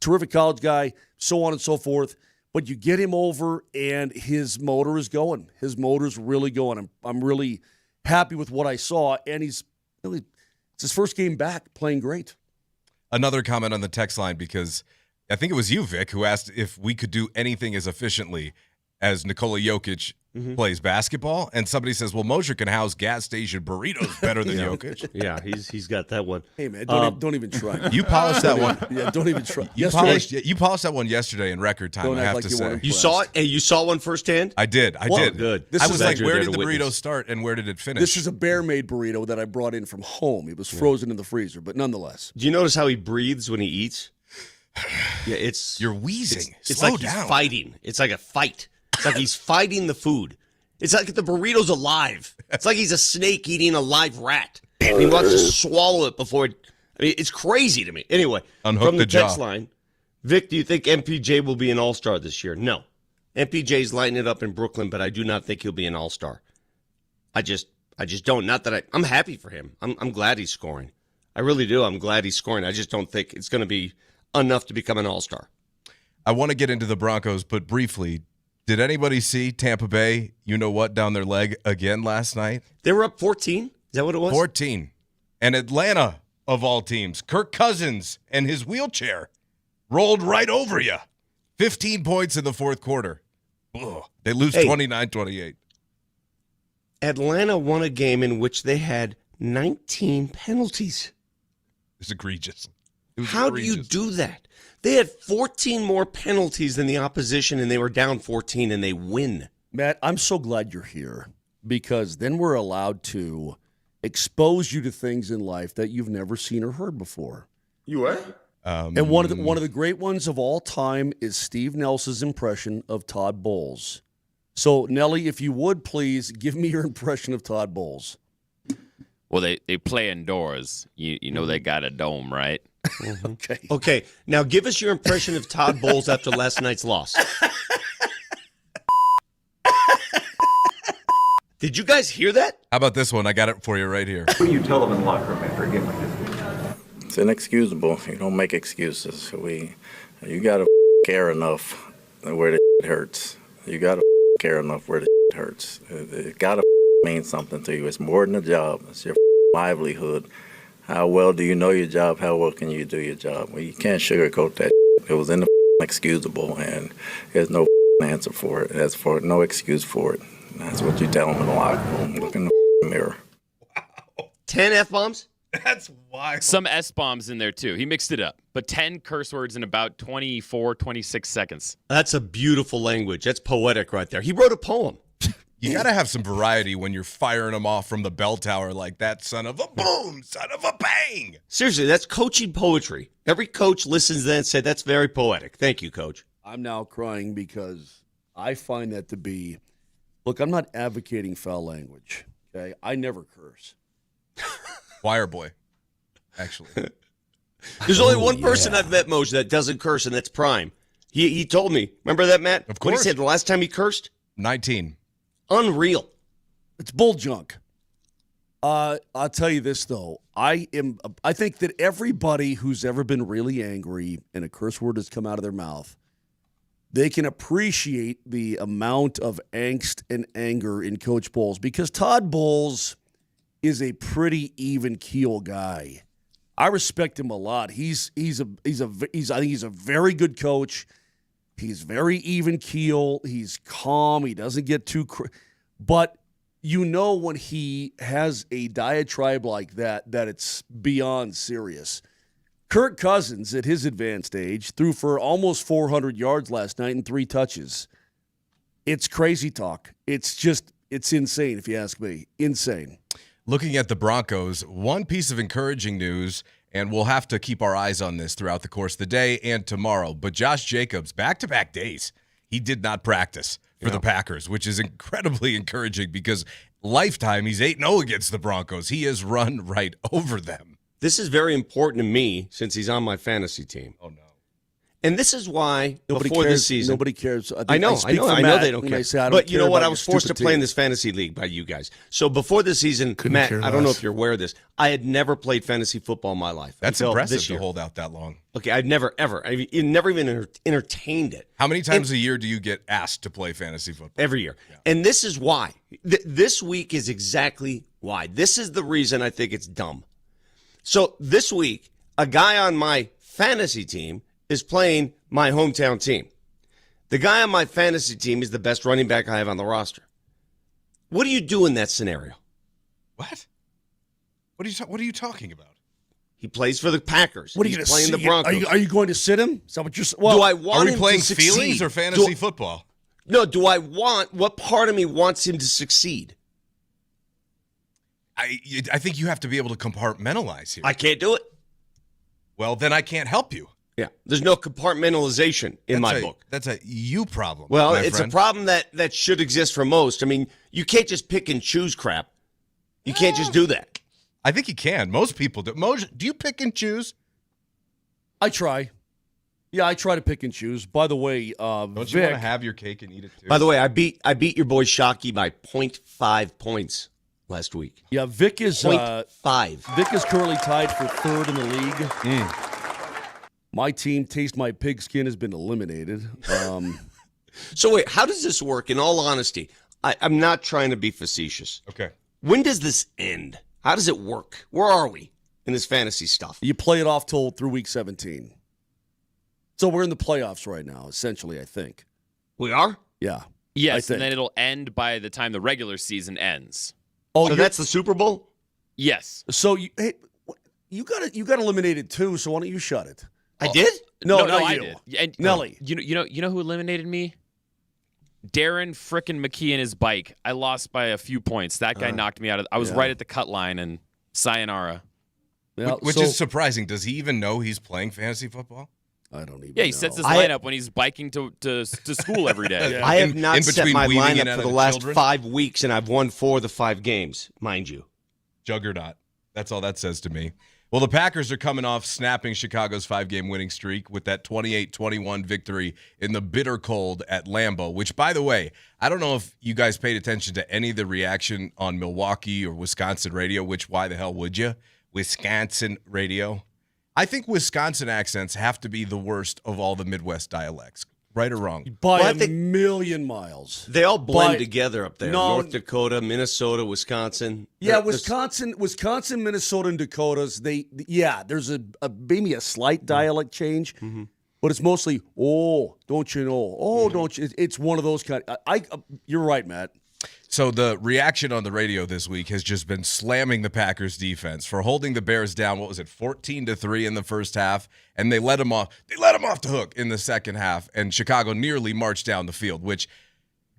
terrific college guy, so on and so forth. But you get him over, and his motor is going. His motor's really going. I'm really happy with what I saw, and it's his first game back, playing great. Another comment on the text line, because I think it was you, Vic, who asked if we could do anything as efficiently as Nikola Jokic plays basketball, and somebody says, well, Moser can house gas station burritos better than Jokic. Yeah, he's got that one. Hey, man, don't even try. You polished that one. Yeah, don't even try. You polished that one yesterday in record time, I have to say. You saw it? Hey, you saw one firsthand? I did. Good. I was like, where did the burrito start and where did it finish? This is a bear-made burrito that I brought in from home. It was frozen in the freezer, but nonetheless. Do you notice how he breathes when he eats? Yeah, You're wheezing. It's Slow like down. He's fighting. It's like a fight. It's like he's fighting the food. It's like the burrito's alive. It's like he's a snake eating a live rat. And he wants to swallow it before it's crazy to me. Anyway, from the text line, Vic, do you think MPJ will be an all-star this year? No. MPJ's lighting it up in Brooklyn, but I do not think he'll be an all-star. I just don't. Not that I'm happy for him. I'm glad he's scoring. I really do. I'm glad he's scoring. I just don't think it's going to be enough to become an all-star. I want to get into the Broncos, but briefly, did anybody see Tampa Bay, down their leg again last night? They were up 14? Is that what it was? 14. And Atlanta, of all teams, Kirk Cousins and his wheelchair rolled right over you. 15 points in the fourth quarter. Ugh. They lose 29-28. Atlanta won a game in which they had 19 penalties. It's egregious. How do you do that? They had 14 more penalties than the opposition, and they were down 14, and they win. Matt, I'm so glad you're here, because then we're allowed to expose you to things in life that you've never seen or heard before. You are? And one of the great ones of all time is Steve Nelson's impression of Todd Bowles. So, Nelly, if you would, please give me your impression of Todd Bowles. Well, they play indoors. You know they got a dome, right? Mm-hmm. Okay. Now give us your impression of Todd Bowles after last night's loss. Did you guys hear that? How about this one? I got it for you right here. What do you tell them in the locker room after a game like this? It's inexcusable. You don't make excuses. You got to care enough where the hurts. You got to care enough where the hurts. It got to mean something to you. It's more than a job. It's your livelihood. How well do you know your job? How well can you do your job? Well, you can't sugarcoat that. It was inexcusable, and there's no answer for it. There's no excuse for it. And that's what you tell them in the locker room. Look in the mirror. 10 F-bombs? That's wild. Some S-bombs in there, too. He mixed it up. But 10 curse words in about 24, 26 seconds. That's a beautiful language. That's poetic right there. He wrote a poem. You got to have some variety when you're firing them off from the bell tower like that, son of a boom, son of a bang. Seriously, that's coaching poetry. Every coach listens to that and says, that's very poetic. Thank you, Coach. I'm now crying because I find that to be, look, I'm not advocating foul language, okay? I never curse. Wire boy, actually. There's only one person I've met, Moser, that doesn't curse, and that's Prime. He told me. Remember that, Matt? Of course. What he said the last time he cursed? 19. Unreal. It's bull junk. I'll tell you this, though. I think that everybody who's ever been really angry and a curse word has come out of their mouth, they can appreciate the amount of angst and anger in Coach Bowles, because Todd Bowles is a pretty even keel guy. I respect him a lot. I think he's a very good coach. He's very even keel. He's calm. He doesn't get too but you know when he has a diatribe like that it's beyond serious. Kirk Cousins, at his advanced age, threw for almost 400 yards last night and 3 touches. It's crazy talk. It's insane, if you ask me. Insane. Looking at the Broncos, one piece of encouraging news, and we'll have to keep our eyes on this throughout the course of the day and tomorrow, but Josh Jacobs, back-to-back days, he did not practice for the Packers, which is incredibly encouraging because lifetime, he's 8-0 against the Broncos. He has run right over them. This is very important to me since he's on my fantasy team. Oh, no. And this is why nobody before cares, this season. Nobody cares. I know they don't care. But you know what? I was forced to play in this this fantasy league by you guys. So before the season, Matt, I don't know if you're aware of this. I had never played fantasy football in my life. That's impressive to hold out that long. Okay, I've never, ever. Never even entertained it. How many times a year do you get asked to play fantasy football? Every year. Yeah. And this is why. This week is exactly why. This is the reason I think it's dumb. So this week, a guy on my fantasy team is playing my hometown team. The guy on my fantasy team is the best running back I have on the roster. What do you do in that scenario? What? What are you talking about? He plays for the Packers. What are you going to playing the Broncos? Are you going to sit him? Is that what you're? Do I want are we him playing to succeed? feelings or fantasy football? No. Do I want? What part of me wants him to succeed? I think you have to be able to compartmentalize here. I can't do it. Well, then I can't help you. Yeah, there's no compartmentalization in my book. That's a you problem. Well, it's a problem that should exist for most. I mean, you can't just pick and choose crap. You can't just do that. I think you can. Most people do. Moser, do you pick and choose? I try. Yeah, I try to pick and choose. By the way, don't you want to have your cake and eat it too? By the way, I beat your boy Shockey by 0.5 points last week. Yeah, Vic is 0.5. Vic is currently tied for 3rd in the league. My team, Taste My Pigskin, has been eliminated. So wait, how does this work? In all honesty, I'm not trying to be facetious. Okay. When does this end? How does it work? Where are we in this fantasy stuff? You play it off through week 17. So we're in the playoffs right now, essentially, I think. We are? Yeah. Yes, and then it'll end by the time the regular season ends. Oh, so that's the Super Bowl? Yes. So you got eliminated too, so why don't you shut it? I did? No, I did. And, Nelly. You know who eliminated me? Darren frickin' McKee and his bike. I lost by a few points. That guy knocked me out of. I was right at the cut line, and sayonara. Yeah, which is surprising. Does he even know he's playing fantasy football? I don't even. Yeah, he sets his lineup when he's biking to school every day. I have not set my lineup for the last children? 5 weeks, and I've won 4 of the 5 games, mind you. Juggernaut. That's all that says to me. Well, the Packers are coming off snapping Chicago's 5-game winning streak with that 28-21 victory in the bitter cold at Lambeau, which, by the way, I don't know if you guys paid attention to any of the reaction on Milwaukee or Wisconsin radio, which why the hell would you? Wisconsin radio. I think Wisconsin accents have to be the worst of all the Midwest dialects. Right or wrong? By a million miles. They all blend together up there. North Dakota, Minnesota, Wisconsin. Yeah, Wisconsin, Minnesota, and Dakotas. There's maybe a slight dialect change, but it's mostly, don't you know? Don't you? It's one of those kind. You're right, Matt. So the reaction on the radio this week has just been slamming the Packers defense for holding the Bears down. What was it, 14-3 in the first half, and they let them off. They let them off the hook in the second half, and Chicago nearly marched down the field, which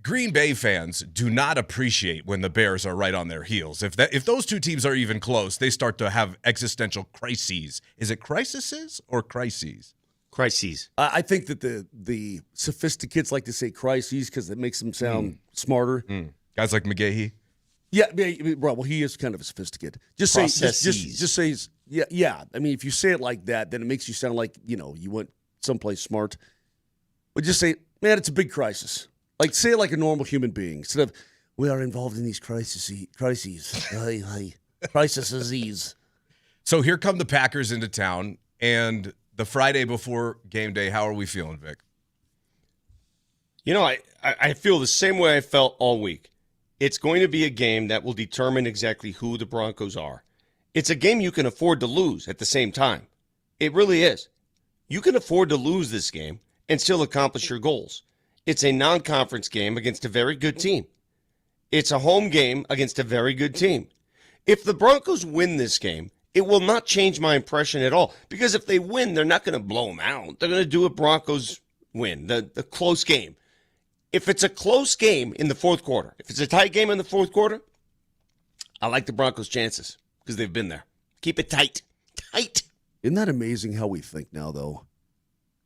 Green Bay fans do not appreciate when the Bears are right on their heels. If those two teams are even close, they start to have existential crises. Is it crises or crises? Crises. I think that the sophisticates like to say crises because it makes them sound smarter. Guys like McGahee? Yeah, well, he is kind of a sophisticate. Just say, yeah. I mean, if you say it like that, then it makes you sound like, you went someplace smart. But just say, man, it's a big crisis. Like, say it like a normal human being. Instead of, we are involved in these crises. Crises. So here come the Packers into town, and the Friday before game day, how are we feeling, Vic? I feel the same way I felt all week. It's going to be a game that will determine exactly who the Broncos are. It's a game you can afford to lose at the same time. It really is. You can afford to lose this game and still accomplish your goals. It's a non-conference game against a very good team. It's a home game against a very good team. If the Broncos win this game, it will not change my impression at all. Because if they win, they're not going to blow them out. They're going to do a Broncos win, the close game. If it's a close game in the fourth quarter, if it's a tight game in the fourth quarter, I like the Broncos' chances because they've been there. Keep it tight. Tight. Isn't that amazing how we think now, though?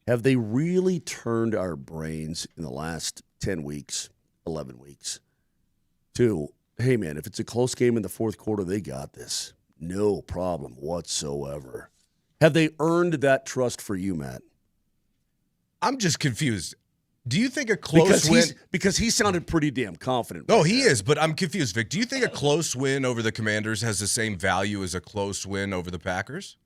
Have they really turned our brains in the last 10 weeks, 11 weeks, to, hey, man, if it's a close game in the fourth quarter, they got this. No problem whatsoever. Have they earned that trust for you, Matt? I'm just confused. Do you think a close win? Because he sounded pretty damn confident. No, he is, but I'm confused, Vic. Do you think a close win over the Commanders has the same value as a close win over the Packers?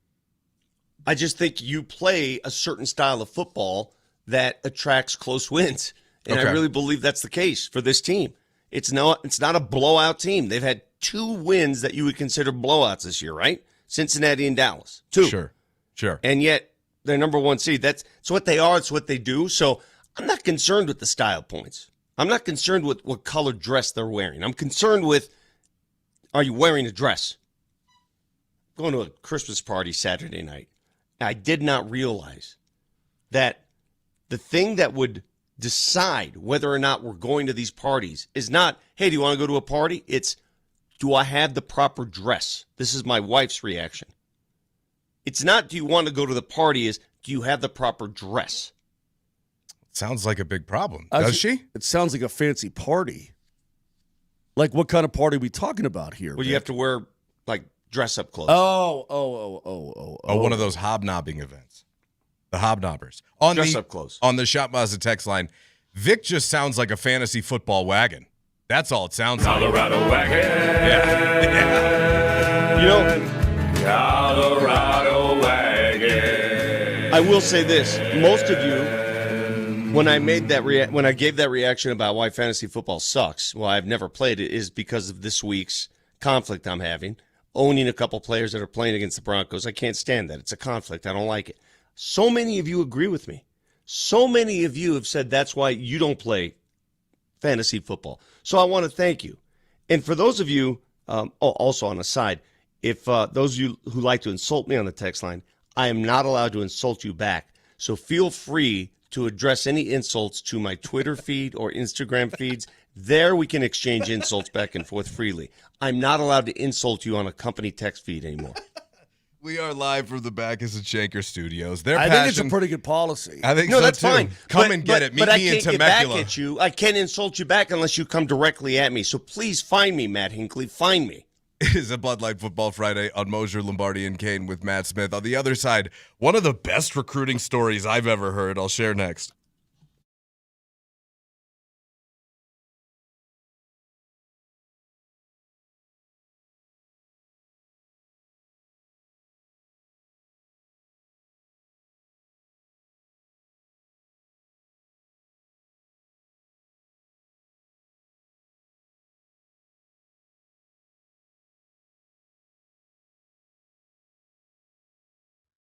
I just think you play a certain style of football that attracts close wins. And I really believe that's the case for this team. It's not a blowout team. They've had 2 wins that you would consider blowouts this year, right? Cincinnati and Dallas. 2. Sure. And yet they're number 1 seed. It's what they are. It's what they do. So I'm not concerned with the style points. I'm not concerned with what colored dress they're wearing. I'm concerned with, are you wearing a dress? I'm going to a Christmas party Saturday night. I did not realize that the thing that would decide whether or not we're going to these parties is not, hey, do you want to go to a party? It's, do I have the proper dress? This is my wife's reaction. It's not, do you want to go to the party? Is, do you have the proper dress? Sounds like a big problem. Does she? It sounds like a fancy party. Like, what kind of party are we talking about here? Well, you have to wear, like, dress-up clothes. Oh. One of those hobnobbing events. The hobnobbers. Dress-up clothes. On the Shop Mazda text line, Vic just sounds like a fantasy football wagon. That's all it sounds like. Colorado wagon. Yeah. Colorado wagon. I will say this. Most of you, when I made that when I gave that reaction about why fantasy football sucks, well, I've never played it, is because of this week's conflict I'm having, owning a couple players that are playing against the Broncos. I can't stand that. It's a conflict. I don't like it. So many of you agree with me. So many of you have said that's why you don't play fantasy football. So I want to thank you. And for those of you, also on a side, if those of you who like to insult me on the text line, I am not allowed to insult you back. So feel free to address any insults to my Twitter feed or Instagram feeds. There we can exchange insults back and forth freely. I'm not allowed to insult you on a company text feed anymore. We are live from the Backus and Shanker studios. I think it's a pretty good policy. I think no, so that's too. fine. Come and get it. Meet me in Temecula. But I can't get back at you. I can't insult you back unless you come directly at me. So please find me, Matt Hinckley. Find me. It is a Bud Light Football Friday on Moser, Lombardi, and Kane with Matt Smith. On the other side, one of the best recruiting stories I've ever heard. I'll share next.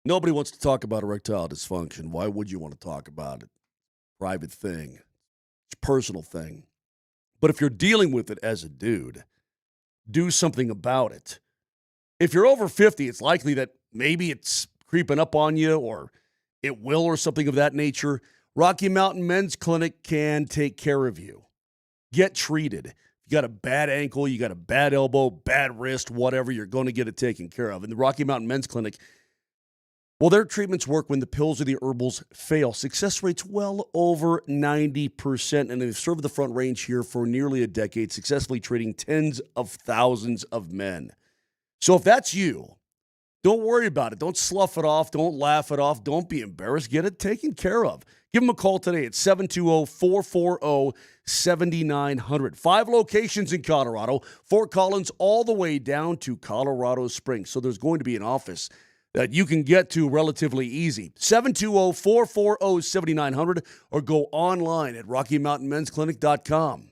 Nobody wants to talk about erectile dysfunction. Why would you want to talk about it? Private thing. It's a personal thing. But if you're dealing with it as a dude, do something about it. If you're over 50, it's likely that maybe it's creeping up on you or it will or something of that nature. Rocky Mountain Men's Clinic can take care of you. Get treated. If you got a bad ankle, you got a bad elbow, bad wrist, whatever, you're going to get it taken care of. And the Rocky Mountain Men's Clinic, well, their treatments work when the pills or the herbals fail. Success rates well over 90%, and they've served the front range here for nearly a decade, successfully treating tens of thousands of men. So if that's you, don't worry about it. Don't slough it off. Don't laugh it off. Don't be embarrassed. Get it taken care of. Give them a call today at 720-440-7900. 5 locations in Colorado, Fort Collins all the way down to Colorado Springs. So there's going to be an office that you can get to relatively easy. 720-440-7900 or go online at RockyMountainMen'sClinic.com.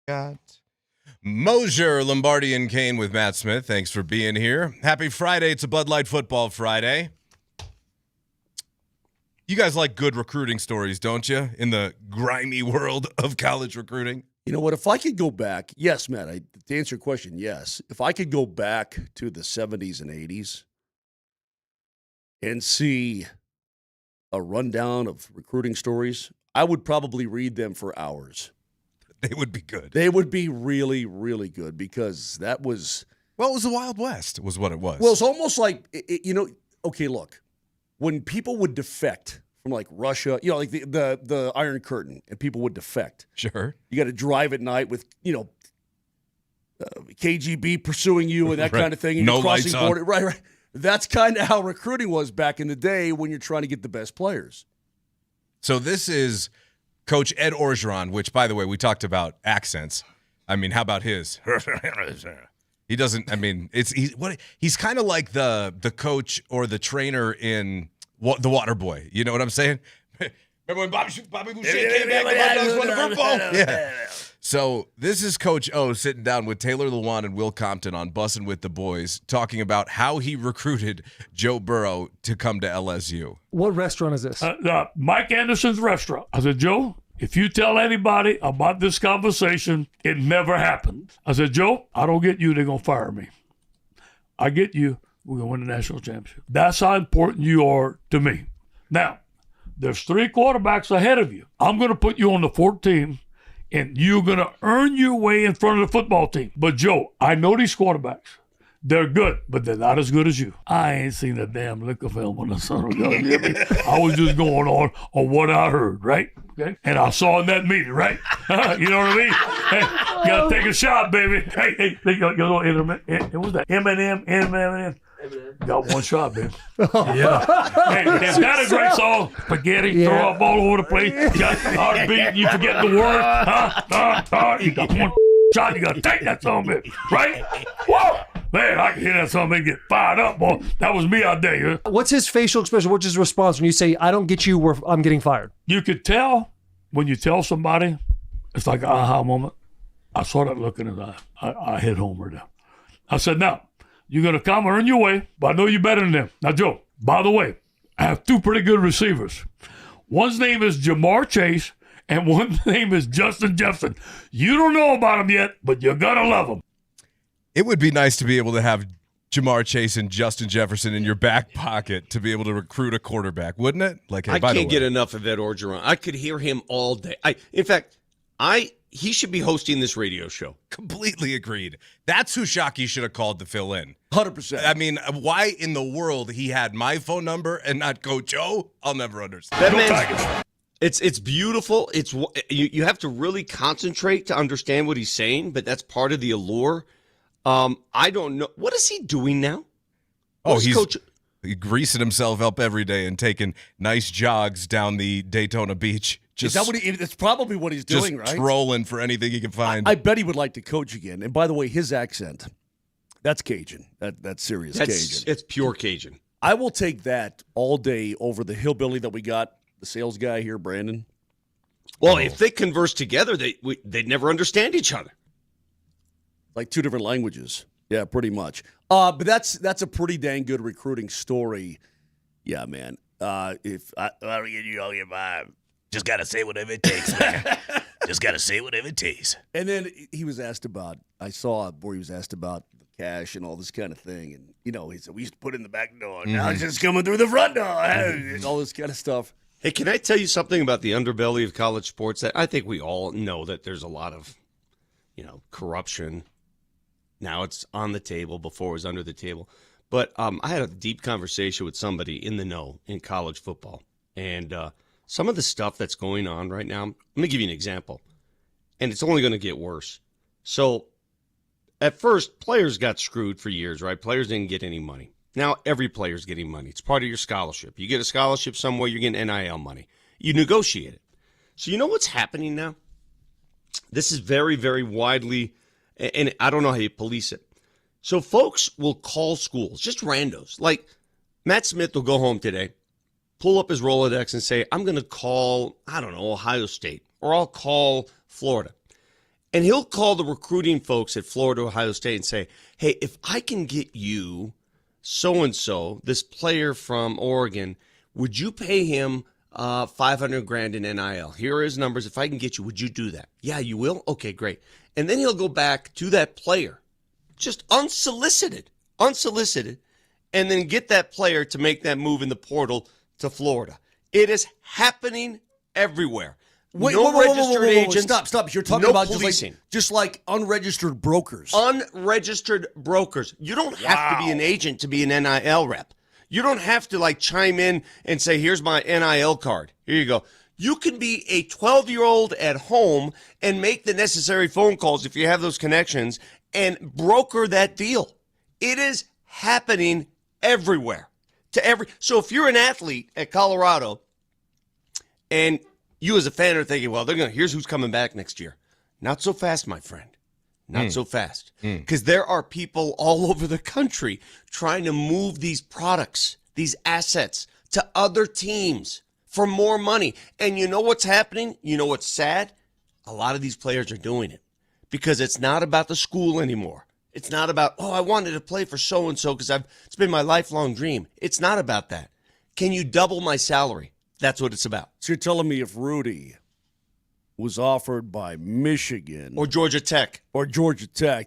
Got Moser, Lombardi, and Kane with Matt Smith. Thanks for being here. Happy Friday. It's a Bud Light Football Friday. You guys like good recruiting stories, don't you? In the grimy world of college recruiting. You know what? If I could go back, yes, Matt, to answer your question, yes. If I could go back to the 70s and 80s and see a rundown of recruiting stories, I would probably read them for hours. They would be good. They would be really, really good because that was... Well, it was the Wild West was what it was. Well, it's almost like, okay, look, when people would defect from like Russia, like the Iron Curtain, and people would defect. Sure. You got to drive at night with, KGB pursuing you and that kind of thing. And no you're crossing lights on. border. Right. That's kind of how recruiting was back in the day when you're trying to get the best players. So this is Coach Ed Orgeron, which, by the way, we talked about accents. I mean, how about his? He doesn't. I mean, he's kind of like the coach or the trainer in The Waterboy. You know what I'm saying? Remember when Bobby Boucher came back and the Bulldogs won the Super Bowl? Yeah. So this is Coach O sitting down with Taylor Lewan and Will Compton on Bussin' with the Boys, talking about how he recruited Joe Burrow to come to LSU. What restaurant is this? Mike Anderson's restaurant. I said, Joe, if you tell anybody about this conversation, it never happened. I said, Joe, I don't get you, they're going to fire me. I get you, we're going to win the national championship. That's how important you are to me. Now, there's 3 quarterbacks ahead of you. I'm going to put you on the 4th team, and you're going to earn your way in front of the football team. But, Joe, I know these quarterbacks. They're good, but they're not as good as you. I ain't seen a damn lick of film on the son of God. I was just going on what I heard, right? Okay, and I saw in that meeting, right? You know what I mean? Hey, you got to take a shot, baby. Hey, you know, what was that? M&M. Got one shot, baby. Yeah. Hey, is that a great song? Spaghetti, throw up all over the place. You got heartbeat, you forget the word. You got one shot, you got to take that song, baby. Right? Whoa! Man, I can hear that song and get fired up, boy. That was me out there. What's his facial expression? What's his response when you say, I don't get you, I'm getting fired? You could tell when you tell somebody, it's like an aha moment. I saw that look in his eye. I hit home right now. I said, now, you're going to come earn your way, but I know you're better than them. Now, Joe, by the way, I have 2 pretty good receivers. One's name is Jamar Chase, and one's name is Justin Jefferson. You don't know about them yet, but you're going to love them. It would be nice to be able to have Jamar Chase and Justin Jefferson in your back pocket to be able to recruit a quarterback, wouldn't it? Like, hey, I can't get enough of Ed Orgeron. I could hear him all day. He should be hosting this radio show. Completely agreed. That's who Shockey should have called to fill in. 100%. I mean, why in the world he had my phone number and not Coach O, I'll never understand. That man's, it's beautiful. It's you have to really concentrate to understand what he's saying, but that's part of the allure. I don't know. What is he doing now? He's greasing himself up every day and taking nice jogs down the Daytona Beach. Is that what that's probably what he's doing, right? Just trolling for anything he can find. I bet he would like to coach again. And by the way, his accent, that's Cajun. That's serious Cajun. It's pure Cajun. I will take that all day over the hillbilly that we got, the sales guy here, Brandon. Well, if they converse together, they'd never understand each other. Like 2 different languages. Yeah, pretty much. But that's a pretty dang good recruiting story. Yeah, man. If I don't get you all your vibe. Just got to say whatever it takes, man. Just got to say whatever it takes. And then he was asked about, I saw where he was asked about the cash and all this kind of thing. And, he said, we used to put it in the back door. Now it's just coming through the front door. And all this kind of stuff. Hey, can I tell you something about the underbelly of college sports? That I think we all know that there's a lot of, corruption. Now it's on the table. Before it was under the table. But I had a deep conversation with somebody in the know in college football. And some of the stuff that's going on right now, let me give you an example. And it's only going to get worse. So at first, players got screwed for years, right? Players didn't get any money. Now every player's getting money. It's part of your scholarship. You get a scholarship somewhere, you're getting NIL money. You negotiate it. So you know what's happening now? This is very, very widely, and I don't know how you police it. So folks will call schools, just randos. Like Matt Smith will go home today, pull up his Rolodex and say, I'm going to call, Ohio State, or I'll call Florida. And he'll call the recruiting folks at Florida, Ohio State and say, hey, if I can get you so-and-so, this player from Oregon, would you pay him $500,000 in NIL. Here are his numbers. If I can get you, would you do that? Yeah, you will? Okay, great. And then he'll go back to that player, just unsolicited, and then get that player to make that move in the portal to Florida. It is happening everywhere. Wait, Registered agents. Stop. You're talking about just like unregistered brokers. Unregistered brokers. You don't have to be an agent to be an NIL rep. You don't have to chime in and say, here's my NIL card. Here you go. You can be a 12-year-old at home and make the necessary phone calls if you have those connections and broker that deal. It is happening everywhere. So if you're an athlete at Colorado and you as a fan are thinking, well, here's who's coming back next year. Not so fast, my friend. Not so fast. Because there are people all over the country trying to move these products, these assets, to other teams for more money. And you know what's happening? You know what's sad? A lot of these players are doing it because it's not about the school anymore. It's not about, I wanted to play for so-and-so because it's been my lifelong dream. It's not about that. Can you double my salary? That's what it's about. So you're telling me if Rudy was offered by Michigan or Georgia Tech,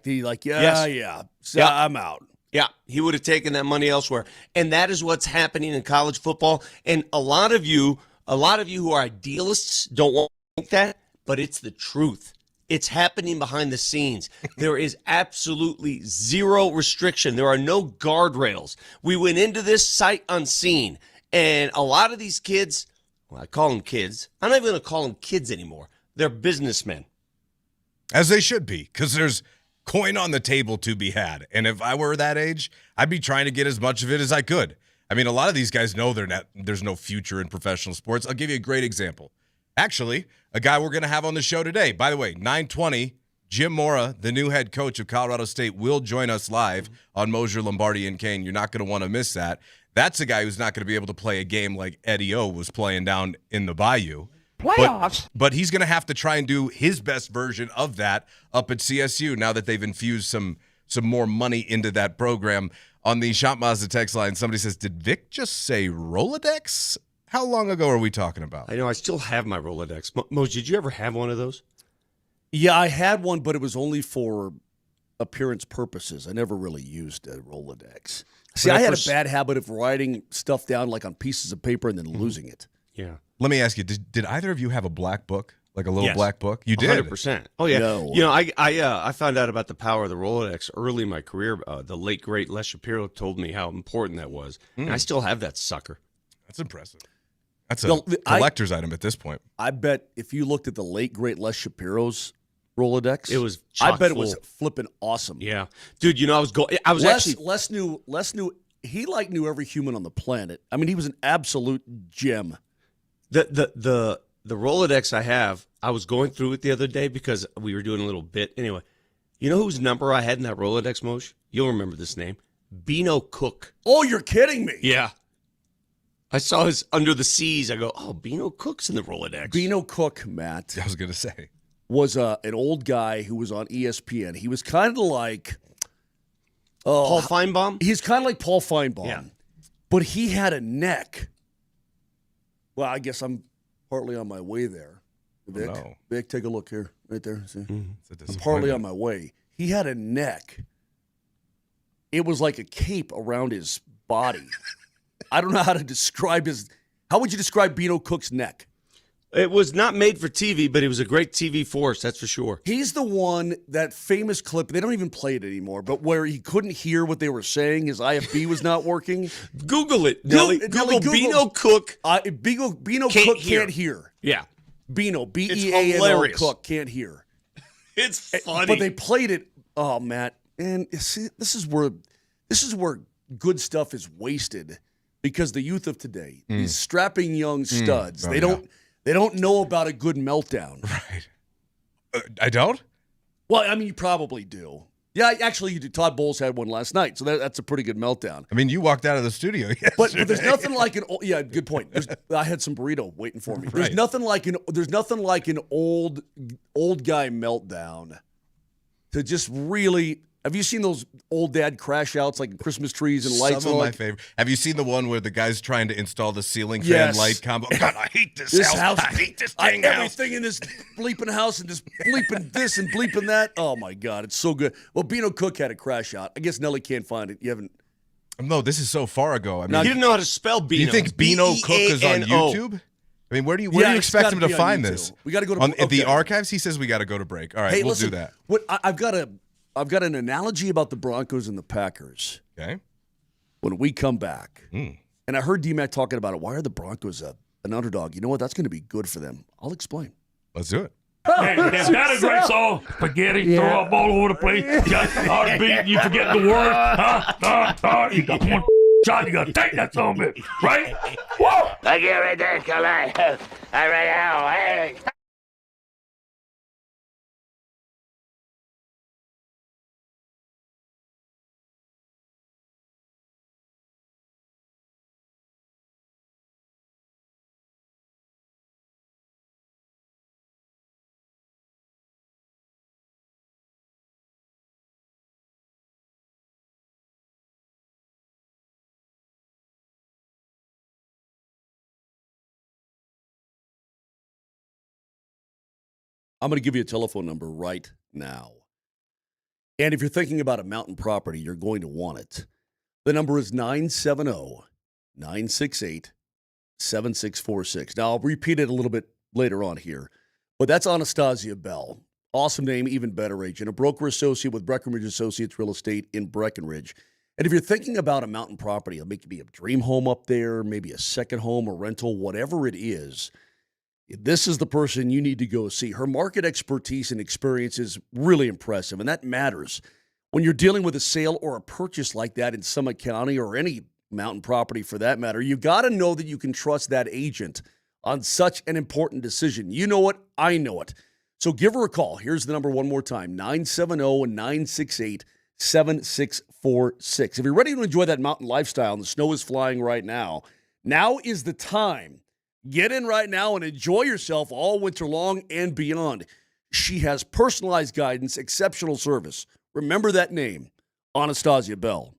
he's like, I'm out. Yeah, he would have taken that money elsewhere. And that is what's happening in college football. And a lot of you who are idealists don't want to think that, but it's the truth. It's happening behind the scenes. There is absolutely zero restriction. There are no guardrails. We went into this sight unseen. And a lot of these kids, I call them kids. I'm not even going to call them kids anymore. They're businessmen. As they should be, because there's coin on the table to be had. And if I were that age, I'd be trying to get as much of it as I could. I mean, a lot of these guys know there's no future in professional sports. I'll give you a great example. Actually, a guy we're going to have on the show today. By the way, 9:20, Jim Mora, the new head coach of Colorado State, will join us live on Moser, Lombardi, and Kane. You're not going to want to miss that. That's a guy who's not going to be able to play a game like Eddie O was playing down in the Bayou. Playoffs. But he's going to have to try and do his best version of that up at CSU now that they've infused some more money into that program. On the Shop Mazda text line, somebody says, did Vic just say Rolodex? How long ago are we talking about? I know. I still have my Rolodex. Moj, did you ever have one of those? Yeah, I had one, but it was only for appearance purposes. I never really used a Rolodex. See, I had a bad habit of writing stuff down on pieces of paper and then losing it. Yeah. Let me ask you, did either of you have a black book? Like a little black book? You did? 100%. Oh, yeah. No. I found out about the power of the Rolodex early in my career. The late, great Les Shapiro told me how important that was. And I still have that sucker. That's impressive. That's a collector's item at this point. I bet if you looked at the late, great Les Shapiro's Rolodex, it was I bet full. It was flipping awesome. Yeah. Dude, Les knew he knew every human on the planet. I mean, he was an absolute gem. The Rolodex I have, I was going through it the other day because we were doing a little bit. Anyway, you know whose number I had in that Rolodex, Moshe? You'll remember this name. Bino Cook. Oh, you're kidding me. Yeah. I saw his Under the Seas. I go, Bino Cook's in the Rolodex. Bino Cook, Matt. I was going to say. Was an old guy who was on ESPN. He was kind of like Paul Feinbaum? He's kind of like Paul Feinbaum. Yeah. But he had a neck. Well, I guess I'm partly on my way there. Vic, Vic, take a look here. Right there. See? I'm partly on my way. He had a neck. It was like a cape around his body. I don't know how to describe how would you describe Bino Cook's neck? It was not made for TV, but it was a great TV force, that's for sure. He's the one, that famous clip, they don't even play it anymore, but where he couldn't hear what they were saying, his IFB was not working. Google it, Nelly. Google Bino Cook. Bino Cook can't hear. Yeah. Bino, B-E-A-N-O, Cook, can't hear. It's funny. But they played it, Matt, and see, this is where good stuff is wasted because the youth of today, these strapping young studs, they don't know about a good meltdown. Right. I don't? Well, I mean, you probably do. Yeah, actually, you do. Todd Bowles had one last night, so that's a pretty good meltdown. I mean, you walked out of the studio yesterday. But there's nothing like good point. I had some burrito waiting for me. There's nothing like an old guy meltdown to just really Have you seen those old dad crash outs like Christmas trees and lights? Some of my favorite. Have you seen the one where the guy's trying to install the ceiling fan light combo? God, I hate this house. I hate this dang house. Everything in this bleeping house and just bleeping this and bleeping that. Oh, my God. It's so good. Well, Beano Cook had a crash out. I guess Nelly can't find it. You haven't. No, this is so far ago. I mean, he didn't know how to spell Beano. Do you think Beano Cook is on YouTube? I mean, where do you expect him to find this? We got to go to the archives. He says we got to go to break. All right, hey, we'll listen, do that. I've got an analogy about the Broncos and the Packers. Okay. When we come back, and I heard DMac talking about it. Why are the Broncos an underdog? You know what? That's going to be good for them. I'll explain. Let's do it. Hey, is that a great song? Spaghetti, throw up all over the place. You got heartbeat, you forget the word. You got one shot, you got to take that song, bitch. Right? Whoa! I get ridiculous. I read out. Hey. I'm going to give you a telephone number right now. And if you're thinking about a mountain property, you're going to want it. The number is 970-968-7646. Now, I'll repeat it a little bit later on here, but that's Anastasia Bell. Awesome name, even better agent. A broker associate with Breckenridge Associates Real Estate in Breckenridge. And if you're thinking about a mountain property, it'll make it be a dream home up there, maybe a second home, a rental, whatever it is, this is the person you need to go see. Her market expertise and experience is really impressive, and that matters. When you're dealing with a sale or a purchase like that in Summit County or any mountain property for that matter, you got to know that you can trust that agent on such an important decision. You know it, I know it. So give her a call. Here's the number one more time, 970-968-7646. If you're ready to enjoy that mountain lifestyle and the snow is flying right now, now is the time. Get in right now and enjoy yourself all winter long and beyond. She has personalized guidance, exceptional service. Remember that name, Anastasia Bell.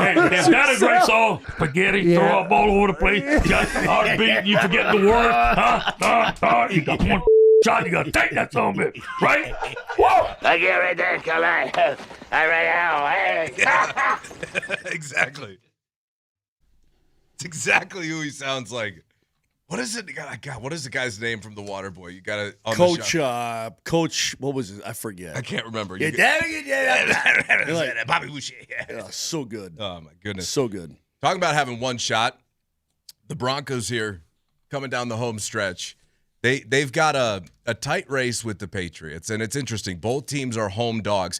Hey, is that a great song? Spaghetti, throw up all over the place. You got heartbeat, you forget the word. You got one shot, you got to take that song, bitch. Right? Whoa! Exactly. It's exactly who he sounds like. What is it? God, what is the guy's name from The Waterboy? You got to Coach. What was it? I forget. I can't remember. Yeah, Bobby Boucher. Yeah, so good. Oh my goodness, so good. Talking about having one shot, the Broncos here coming down the home stretch. They've got a tight race with the Patriots, and it's interesting. Both teams are home dogs.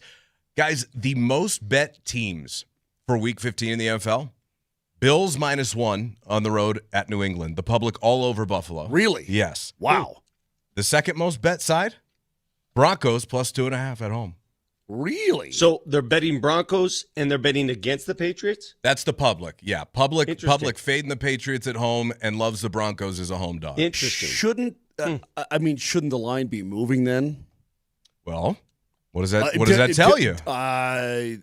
Guys, the most bet teams for Week 15 in the NFL. Bills -1 on the road at New England. The public all over Buffalo. Really? Yes. Wow. The second most bet side, Broncos +2.5 at home. Really? So they're betting Broncos and they're betting against the Patriots? That's the public. Yeah, public fading the Patriots at home and loves the Broncos as a home dog. Interesting. Shouldn't the line be moving then? Well, what does that tell you?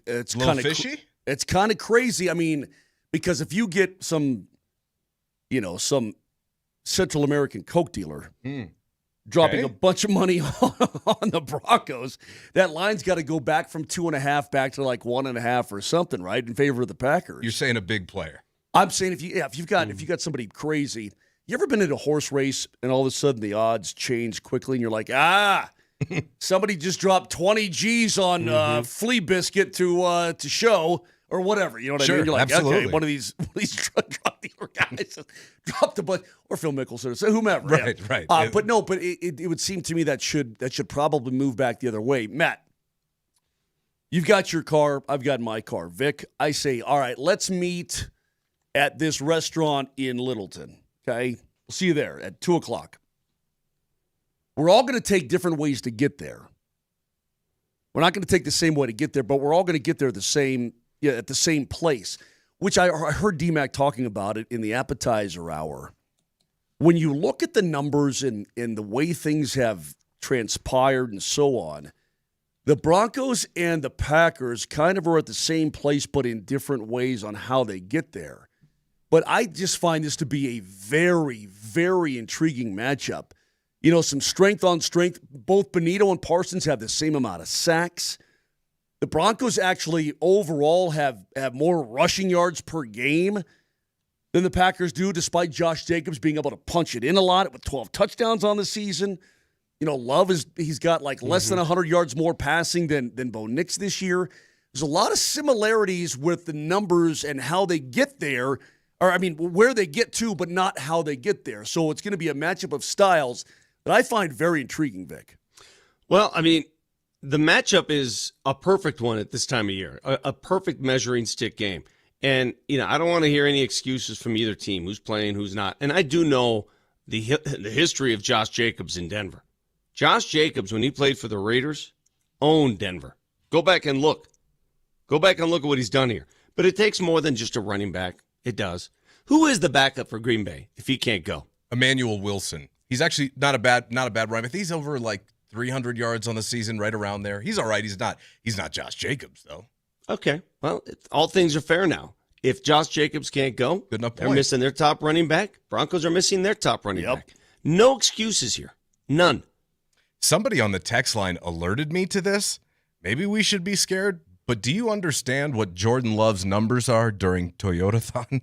It's a little kind of fishy. It's kind of crazy. I mean, because if you get some Central American coke dealer dropping a bunch of money on the Broncos, that line's got to go back from 2.5 back to like 1.5 or something, right, in favor of the Packers. You're saying a big player. I'm saying if you've got somebody crazy. You ever been in a horse race and all of a sudden the odds change quickly and you're like, somebody just dropped 20 G's on flea biscuit to show. Or whatever, you know what I mean? You're like, absolutely. Okay, one of these drug dealer guys dropped a bunch, or Phil Mickelson, or whomever. Right. But it would seem to me that should probably move back the other way. Matt, you've got your car, I've got my car. Vic, I say, all right, let's meet at this restaurant in Littleton. Okay, we'll see you there at 2:00. We're all going to take different ways to get there. We're not going to take the same way to get there, but we're all going to get there at the same place, which I heard DMac talking about it in the appetizer hour. When you look at the numbers and the way things have transpired and so on, the Broncos and the Packers kind of are at the same place, but in different ways on how they get there. But I just find this to be a very, very intriguing matchup. Some strength on strength. Both Benito and Parsons have the same amount of sacks. The Broncos actually overall have more rushing yards per game than the Packers do, despite Josh Jacobs being able to punch it in a lot with 12 touchdowns on the season. Love he's got like less than 100 yards more passing than Bo Nix this year. There's a lot of similarities with the numbers and how they get there, where they get to, but not how they get there. So it's going to be a matchup of styles that I find very intriguing, Vic. Well, the matchup is a perfect one at this time of year, a perfect measuring stick game. And, I don't want to hear any excuses from either team, who's playing, who's not. And I do know the history of Josh Jacobs in Denver. Josh Jacobs, when he played for the Raiders, owned Denver. Go back and look. Go back and look at what he's done here. But it takes more than just a running back. It does. Who is the backup for Green Bay if he can't go? Emmanuel Wilson. He's actually not a bad runner. I think he's over like 300 yards on the season, right around there. He's all right. He's not Josh Jacobs, though. Okay. Well, all things are fair now. If Josh Jacobs can't go, good enough point. They're missing their top running back. Broncos are missing their top running back. No excuses here. None. Somebody on the text line alerted me to this. Maybe we should be scared, but do you understand what Jordan Love's numbers are during Toyotathon?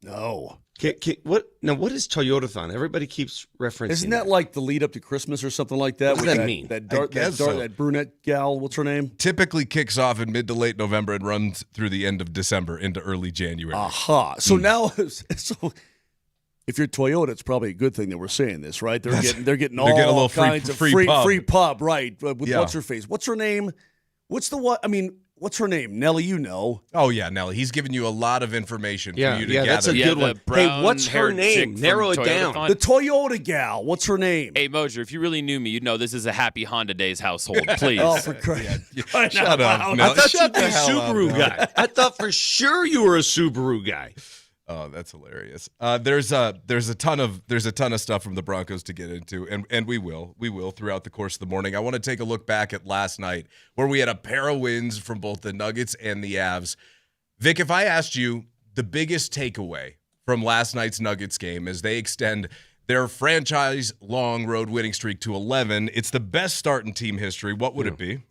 No. What is Toyotathon? Everybody keeps referencing. Isn't that like the lead up to Christmas or something like that? What does that mean? That brunette gal, what's her name? Typically kicks off in mid to late November and runs through the end of December into early January. Aha. So now, if you're Toyota, it's probably a good thing that we're saying this, right? They're getting all kinds of free pub, right? With what's her face? What's her name? What's her name? Nelly, you know. Oh, yeah, Nelly. He's giving you a lot of information for you to gather. Yeah, that's a good one. Hey, what's her name? Narrow it down. The Toyota gal. What's her name? Hey, Moser, if you really knew me, you'd know this is a happy Honda Days household. Please. Oh, for Christ. Shut up, Nelly. I thought you'd be a Subaru guy. I thought for sure you were a Subaru guy. Oh, that's hilarious. There's a ton of stuff from the Broncos to get into, and we will throughout the course of the morning. I want to take a look back at last night where we had a pair of wins from both the Nuggets and the Avs. Vic, if I asked you the biggest takeaway from last night's Nuggets game as they extend their franchise-long road winning streak to 11, it's the best start in team history, what would it be?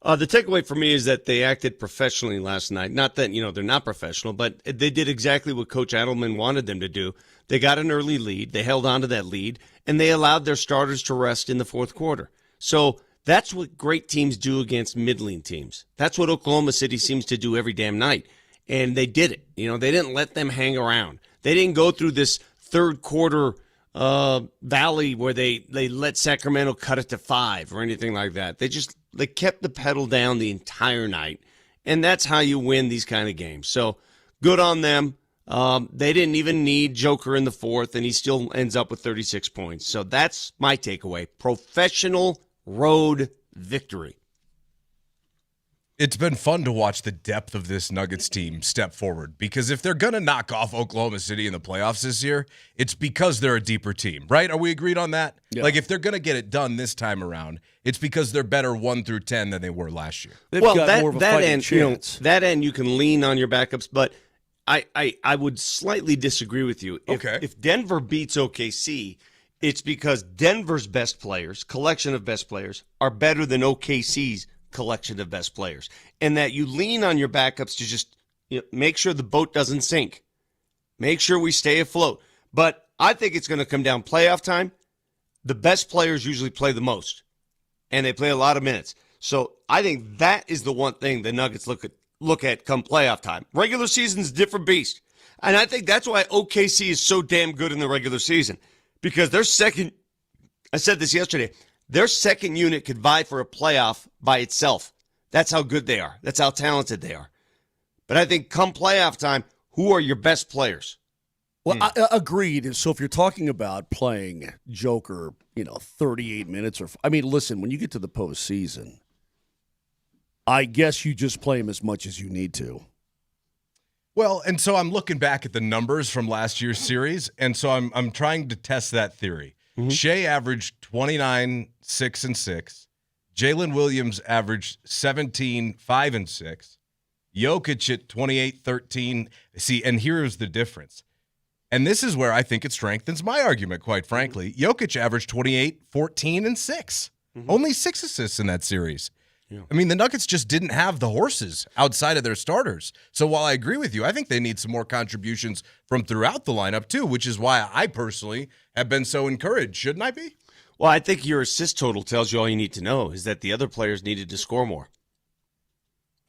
The takeaway for me is that they acted professionally last night. Not that, they're not professional, but they did exactly what Coach Adelman wanted them to do. They got an early lead. They held on to that lead, and they allowed their starters to rest in the fourth quarter. So that's what great teams do against middling teams. That's what Oklahoma City seems to do every damn night. And they did it. They didn't let them hang around. They didn't go through this third quarter valley where they let Sacramento cut it to 5 or anything like that. They kept the pedal down the entire night, and that's how you win these kind of games. So good on them. They didn't even need Joker in the fourth, and he still ends up with 36 points. So that's my takeaway. Professional road victory. It's been fun to watch the depth of this Nuggets team step forward, because if they're going to knock off Oklahoma City in the playoffs this year, it's because they're a deeper team, right? Are we agreed on that? Yeah. Like, if they're going to get it done this time around, it's because they're better 1 through 10 than they were last year. That end you can lean on your backups, but I would slightly disagree with you. If Denver beats OKC, it's because Denver's best players, collection of best players, are better than OKC's collection of best players, and that you lean on your backups to just make sure the boat doesn't sink, make sure we stay afloat. But I think it's going to come down playoff time. The best players usually play the most, and they play a lot of minutes. So I think that is the one thing the Nuggets look at come playoff time. Regular season's a different beast, and I think that's why OKC is so damn good in the regular season, because their second, I said this yesterday, their second unit could vie for a playoff by itself. That's how good they are. That's how talented they are. But I think come playoff time, who are your best players? Well, agreed. So if you're talking about playing Joker, 38 minutes listen, when you get to the postseason, I guess you just play him as much as you need to. Well, and so I'm looking back at the numbers from last year's series, and so I'm trying to test that theory. Mm-hmm. Shea averaged 29, 6, and 6. Jalen Williams averaged 17, 5, and 6. Jokic at 28, 13. See, and here's the difference. And this is where I think it strengthens my argument, quite frankly. Jokic averaged 28, 14, and 6. Mm-hmm. Only 6 assists in that series. Yeah. I mean, the Nuggets just didn't have the horses outside of their starters. So while I agree with you, I think they need some more contributions from throughout the lineup too, which is why I personally have been so encouraged. Shouldn't I be? Well, I think your assist total tells you all you need to know is that the other players needed to score more.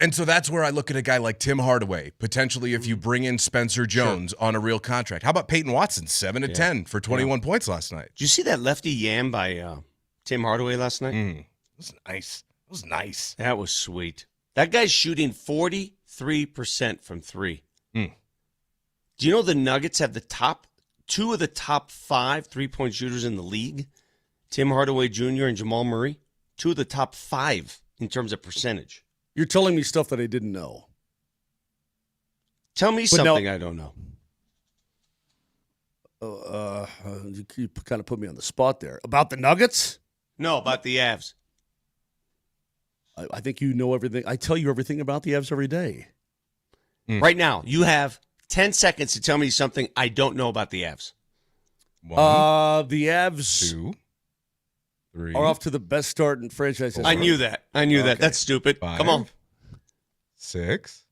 And so that's where I look at a guy like Tim Hardaway, potentially if you bring in Spencer Jones on a real contract. How about Peyton Watson, 7 of 10 for 21 points last night? Did you see that lefty yam by Tim Hardaway last night? It was nice. It was nice. That was sweet. That guy's shooting 43% from 3. Do you know the Nuggets have two of the top 5 3-point shooters in the league? Tim Hardaway Jr. and Jamal Murray. 2 of the top 5 in terms of percentage. You're telling me stuff that I didn't know. Tell me something I don't know. You kind of put me on the spot there. About the Nuggets? No, about the Avs. I think you know everything. I tell you everything about the Avs every day. Right now, you have 10 seconds to tell me something I don't know about the Avs. 1, the Avs 2, 3 are off to the best start in franchise history. I knew that. Okay. That's stupid. 5, Come on. 6,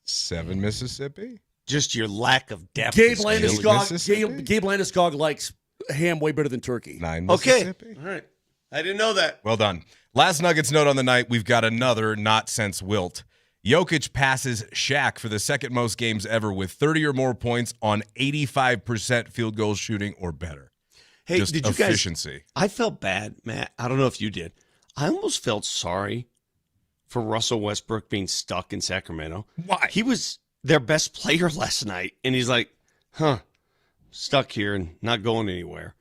7 Mississippi. Just your lack of depth. Gabe Landeskog likes ham way better than turkey. 9 Mississippi. Okay. All right. I didn't know that. Well done. Last Nuggets note on the night, we've got another not since Wilt. Jokic passes Shaq for the second most games ever with 30 or more points on 85% field goal shooting or better. Hey, just did you efficiency. Guys, I felt bad, Matt. I don't know if you did. I almost felt sorry for Russell Westbrook being stuck in Sacramento. Why? He was their best player last night, and he's like, stuck here and not going anywhere.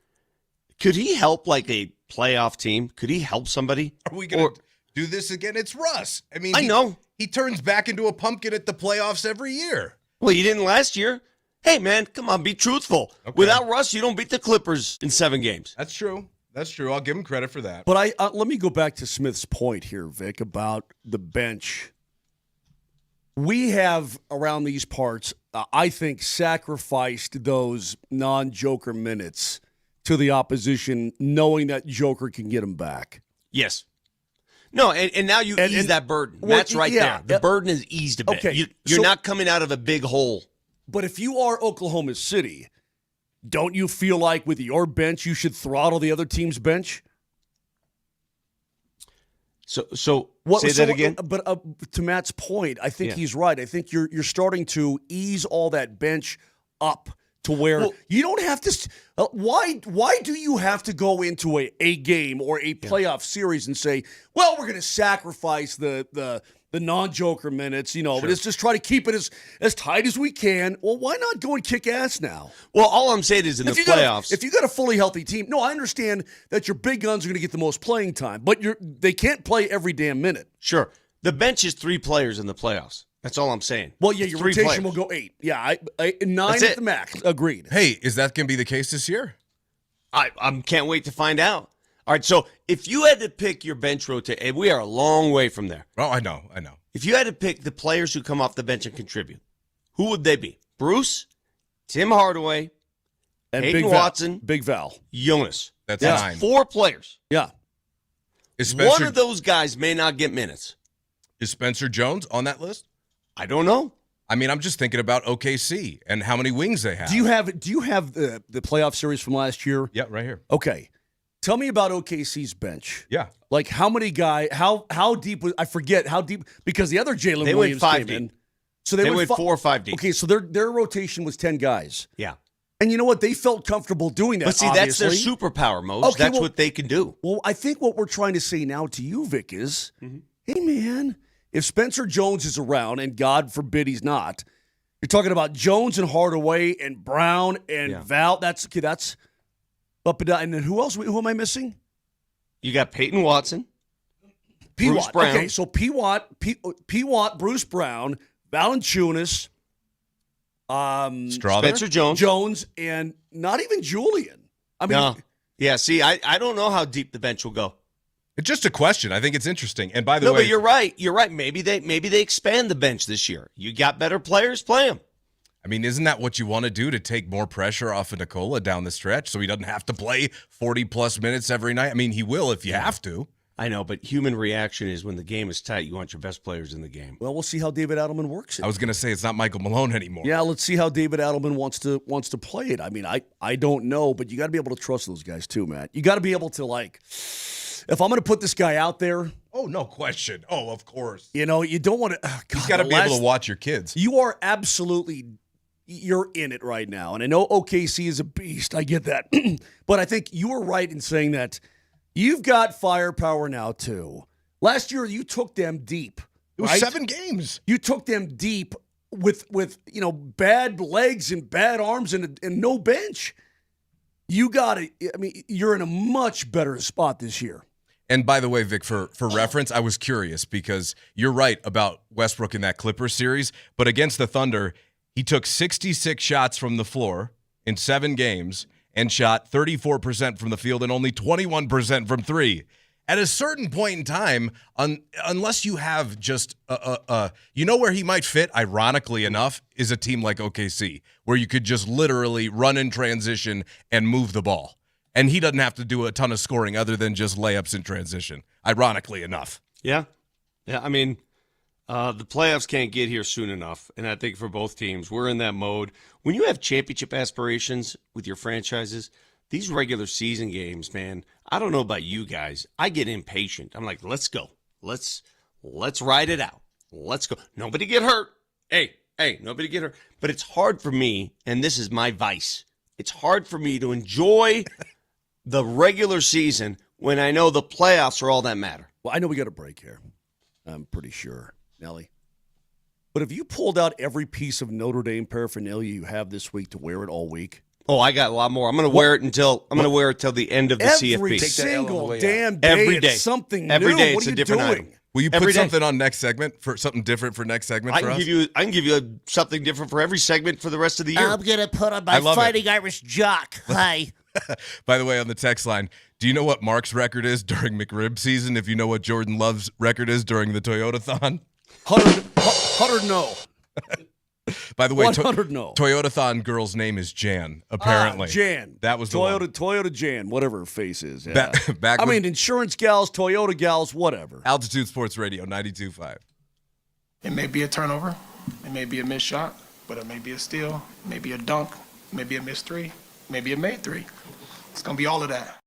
Could he help like a playoff team? Could he help somebody? Are we going to do this again? It's Russ. I mean, I know. He turns back into a pumpkin at the playoffs every year. Well, he didn't last year. Hey, man, come on, be truthful. Okay. Without Russ, you don't beat the Clippers in 7 games. That's true. I'll give him credit for that. But let me go back to Smith's point here, Vic, about the bench we have around these parts, I think, sacrificed those non-Joker minutes to the opposition, knowing that Joker can get them back. Yes. No, and now you ease that burden. Well, That's right there. The burden is eased a bit. Okay, You're not coming out of a big hole. But if you are Oklahoma City, don't you feel like with your bench you should throttle the other team's bench? Say that again. But to Matt's point, I think he's right. I think you're starting to ease all that bench up to where you don't have to. Why do you have to go into a game or a playoff series and say, well, we're going to sacrifice the non-Joker minutes, but let's just try to keep it as tight as we can. Well, why not go and kick ass now? Well, all I'm saying is in the playoffs. If you got a fully healthy team, no, I understand that your big guns are going to get the most playing time, but they can't play every damn minute. Sure. The bench is 3 players in the playoffs. That's all I'm saying. Well, yeah, your rotation will go 8. Yeah, 9 at the max. Agreed. Hey, is that going to be the case this year? I can't wait to find out. All right, so if you had to pick your bench rotation, we are a long way from there. Oh, I know. If you had to pick the players who come off the bench and contribute, who would they be? Bruce, Tim Hardaway, and Hayden Watson, Big Val, Jonas. That's 9. 4 players. Yeah. One of those guys may not get minutes. Is Spencer Jones on that list? I don't know. I mean, I'm just thinking about OKC and how many wings they have. Do you have the playoff series from last year? Yeah, right here. Okay. Tell me about OKC's bench. Yeah. Like how many guys, how deep was, I forget how deep, because the other Jalen Williams went 5 came in. deep. So they went 4 or 5 deep. Okay, so their rotation was 10 guys. Yeah. And you know what? They felt comfortable doing that. But see, obviously. that's their superpower, Mose. That's what they can do. Well, I think what we're trying to say now to you, Vic, is, hey, man, if Spencer Jones is around, and God forbid he's not, you're talking about Jones and Hardaway and Brown and Val. That's up and down. And then who else? Who am I missing? You got Peyton Watson, Bruce Brown. Okay, so P. Watt, Bruce Brown, Valanciunas, Spencer Jones, and not even Julian. I mean, no. Yeah. See, I don't know how deep the bench will go. It's just a question. I think it's interesting. And by the way, but you're right. You're right. Maybe they expand the bench this year. You got better players, play them. I mean, isn't that what you want to do, to take more pressure off of Nikola down the stretch so he doesn't have to play 40-plus minutes every night? I mean, he will if you have to. I know, but human reaction is when the game is tight, you want your best players in the game. Well, we'll see how David Adelman works it. I was going to say it's not Michael Malone anymore. Yeah, let's see how David Adelman wants to play it. I mean, I don't know, but you got to be able to trust those guys too, Matt. You got to be able to, like, if I'm going to put this guy out there. Oh, no question. Oh, of course. You know, you don't want to. You've got to be able to watch your kids. You are absolutely. You're in it right now. And I know OKC is a beast. I get that. But I think you were right in saying that you've got firepower now, too. Last year, you took them deep. It was right? 7 games. You took them deep with bad legs and bad arms and no bench. You got it. I mean, you're in a much better spot this year. And by the way, Vic, for reference, I was curious because you're right about Westbrook in that Clippers series. But against the Thunder, he took 66 shots from the floor in 7 games and shot 34% from the field and only 21% from 3. At a certain point in time, unless you have just where he might fit, ironically enough, is a team like OKC, where you could just literally run in transition and move the ball. And he doesn't have to do a ton of scoring other than just layups in transition, ironically enough. Yeah. Yeah, I mean, the playoffs can't get here soon enough, and I think for both teams, we're in that mode. When you have championship aspirations with your franchises, these regular season games, man, I don't know about you guys. I get impatient. I'm like, let's go. Let's ride it out. Let's go. Nobody get hurt. Hey, nobody get hurt. But it's hard for me, and this is my vice. It's hard for me to enjoy the regular season when I know the playoffs are all that matter. Well, I know we got a break here. I'm pretty sure, Nelly. But have you pulled out every piece of Notre Dame paraphernalia you have this week to wear it all week? Oh, I got a lot more. I'm going to wear it until the end of the CFP. Every single damn day, every day. It's something new. Every day what it's are a you different doing? item. Will you put something on next segment for something different for next segment? I can give you something different for every segment for the rest of the year. I'm gonna put on my Fighting Irish jock. Hi. By the way, on the text line, do you know what Mark's record is during McRib season? If you know what Jordan Love's record is during the Toyota-thon? 100 no. By the way, 100 no. Toyotathon girl's name is Jan, apparently. Jan. That was Toyota Jan, whatever her face is. Yeah. Back insurance gals, Toyota gals, whatever. Altitude Sports Radio, 92.5. It may be a turnover. It may be a missed shot, but it may be a steal, maybe a dunk, maybe a missed three, maybe a made three. It's going to be all of that.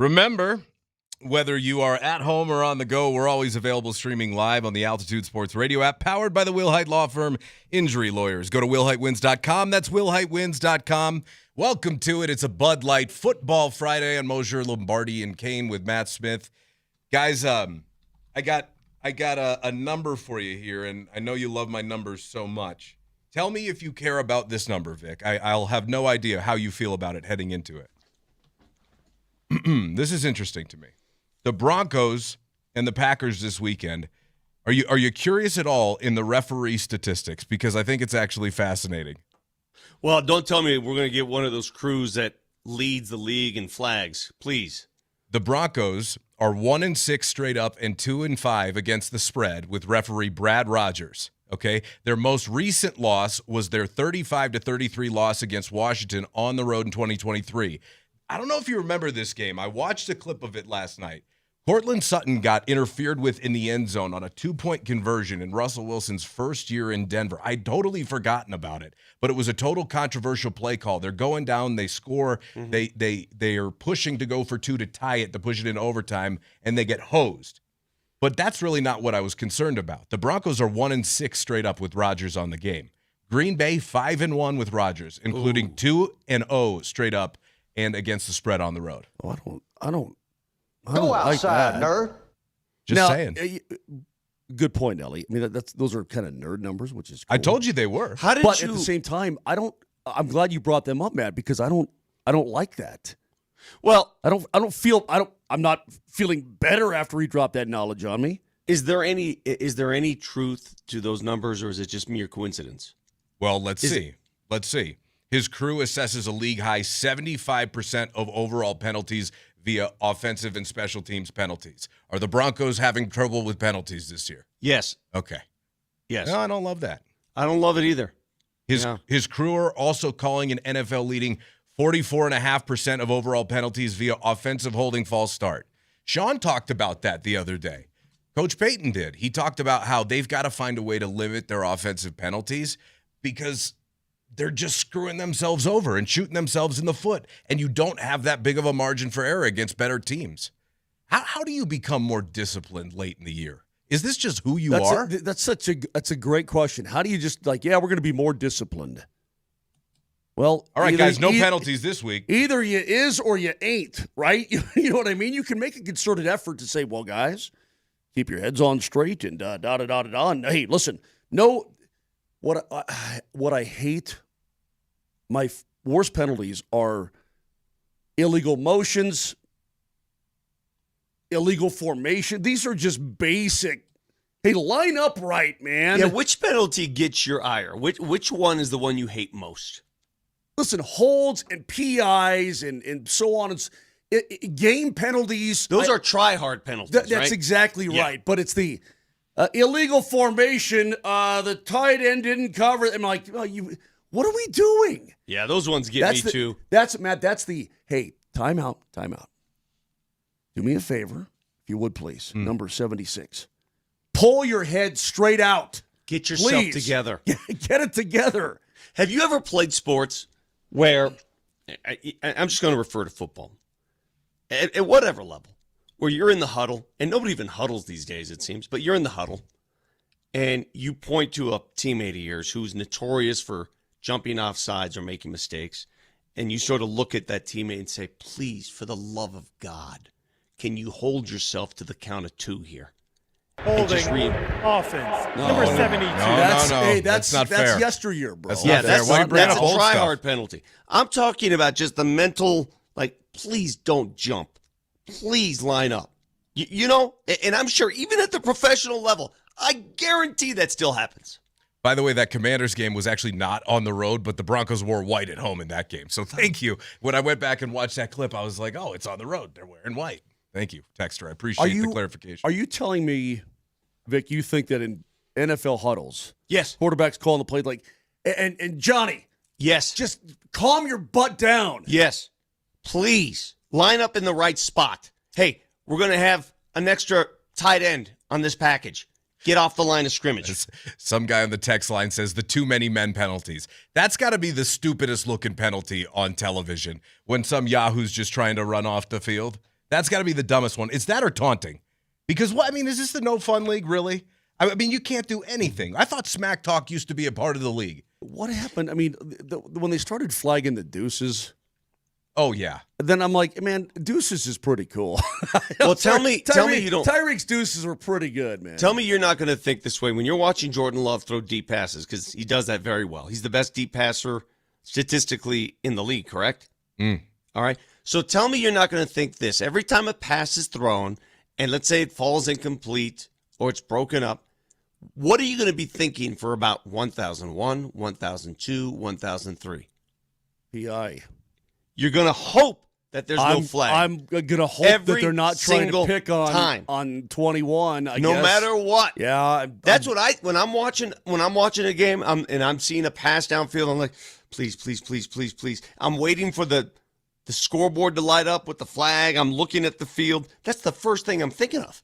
Remember, whether you are at home or on the go, we're always available streaming live on the Altitude Sports Radio app, powered by the Will Hite Law Firm Injury Lawyers. Go to willhitewins.com. That's willhitewins.com. Welcome to it. It's a Bud Light Football Friday on Moser, Lombardi, and Kane with Matt Smith. Guys, I got a number for you here, and I know you love my numbers so much. Tell me if you care about this number, Vic. I'll have no idea how you feel about it heading into it. This is interesting to me. The Broncos and the Packers this weekend. Are you curious at all in the referee statistics? Because I think it's actually fascinating. Well, don't tell me we're going to get one of those crews that leads the league in flags, please. The Broncos are 1-6 straight up and 2-5 against the spread with referee Brad Rogers. Okay, their most recent loss was their 35-33 loss against Washington on the road in 2023. I don't know if you remember this game. I watched a clip of it last night. Cortland Sutton got interfered with in the end zone on a 2-point conversion in Russell Wilson's first year in Denver. I'd totally forgotten about it, but it was a total controversial play call. They're going down, they score, they are pushing to go for 2 to tie it, to push it in overtime, and they get hosed. But that's really not what I was concerned about. The Broncos are 1-6 straight up with Rodgers on the game. Green Bay 5-1 with Rodgers, including 2-0 straight up and against the spread on the road. I don't Go outside, like nerd. Just saying. Good point, Ellie. I mean, those are kind of nerd numbers, which is cool. I told you they were. But at the same time, I'm glad you brought them up, Matt, because I don't like that. Well, I'm not feeling better after he dropped that knowledge on me. Is there any truth to those numbers, or is it just mere coincidence? Well, let's see. Let's see. His crew assesses a league-high 75% of overall penalties via offensive and special teams penalties. Are the Broncos having trouble with penalties this year? Yes. Okay. Yes. No, I don't love that. I don't love it either. His crew are also calling an NFL-leading 44.5% of overall penalties via offensive holding false start. Sean talked about that the other day. Coach Payton did. He talked about how they've got to find a way to limit their offensive penalties because they're just screwing themselves over and shooting themselves in the foot, and you don't have that big of a margin for error against better teams. How do you become more disciplined late in the year? Is this just who you are? That's a great question. How do you just we're going to be more disciplined? Well, all right, guys, no penalties this week. Either you is or you ain't, right? You know what I mean? You can make a concerted effort to say, well, guys, keep your heads on straight and da-da-da-da-da. And, hey, listen, no, what I hate, my worst penalties are illegal motions, illegal formation. These are just basic. Hey, line up right, man. Yeah, which penalty gets your ire? Which one is the one you hate most? Listen, holds and PIs and so on. Game penalties. Those are try-hard penalties, that's right? exactly right. But it's the illegal formation. The tight end didn't cover. I'm like, what are we doing? Yeah, those ones get me too. That's, Matt, hey, timeout. Do me a favor, if you would, please. Number 76. Pull your head straight out. Get yourself together. Get it together. Have you ever played sports where, I'm just going to refer to football, at whatever level, where you're in the huddle, and nobody even huddles these days, it seems, but you're in the huddle, and you point to a teammate of yours who's notorious for jumping off sides or making mistakes, and you sort of look at that teammate and say, please, for the love of God, can you hold yourself to the count of 2 here? Holding offense. Number 72. That's not fair. That's yesteryear, bro. That's not fair. That's a try-hard penalty. I'm talking about just the mental, please don't jump. Please line up. You know, and I'm sure even at the professional level, I guarantee that still happens. By the way, that Commanders game was actually not on the road, but the Broncos wore white at home in that game. So thank you. When I went back and watched that clip, I was like, oh, it's on the road. They're wearing white. Thank you, Texter. I appreciate the clarification. Are you telling me, Vic, you think that in NFL huddles, yes, quarterbacks calling the play and Johnny, yes, just calm your butt down. Yes, please line up in the right spot. Hey, we're going to have an extra tight end on this package. Get off the line of scrimmage. Some guy on the text line says the too many men penalties. That's got to be the stupidest looking penalty on television when some yahoo's just trying to run off the field. That's got to be the dumbest one. It's that or taunting. Because, what? I mean, is this the no fun league, really? I mean, you can't do anything. I thought smack talk used to be a part of the league. What happened? I mean, when they started flagging the deuces. Oh, yeah. Then I'm like, man, deuces is pretty cool. Well, tell me you don't. Tyreek's deuces were pretty good, man. Tell me you're not going to think this way when you're watching Jordan Love throw deep passes, because he does that very well. He's the best deep passer statistically in the league, correct? All right. So tell me you're not going to think this. Every time a pass is thrown, and let's say it falls incomplete or it's broken up, what are you going to be thinking for about 1001, 1002, 1003? PI. You're going to hope that there's no flag. I'm going to hope that they're not trying to pick on 21. I no guess. matter what. Yeah, that's what when I'm watching a game and I'm seeing a pass downfield, I'm like, please, please, please, please, please. I'm waiting for the scoreboard to light up with the flag. I'm looking at the field. That's the first thing I'm thinking of.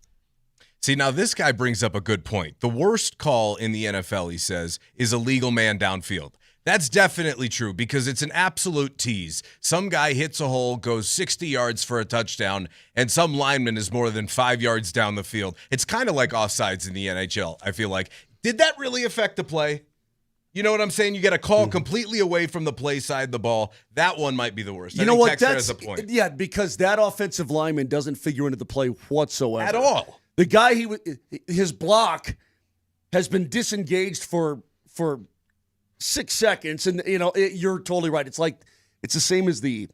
See, now this guy brings up a good point. The worst call in the NFL, he says, is a legal man downfield. That's definitely true because it's an absolute tease. Some guy hits a hole, goes 60 yards for a touchdown, and some lineman is more than 5 yards down the field. It's kind of like offsides in the NHL, I feel like. Did that really affect the play? You know what I'm saying? You get a call completely away from the play side of the ball. That one might be the worst. You know what? That's a point. Yeah, because that offensive lineman doesn't figure into the play whatsoever. At all. The guy, his block has been disengaged for 6 seconds, and you're totally right. It's the same as the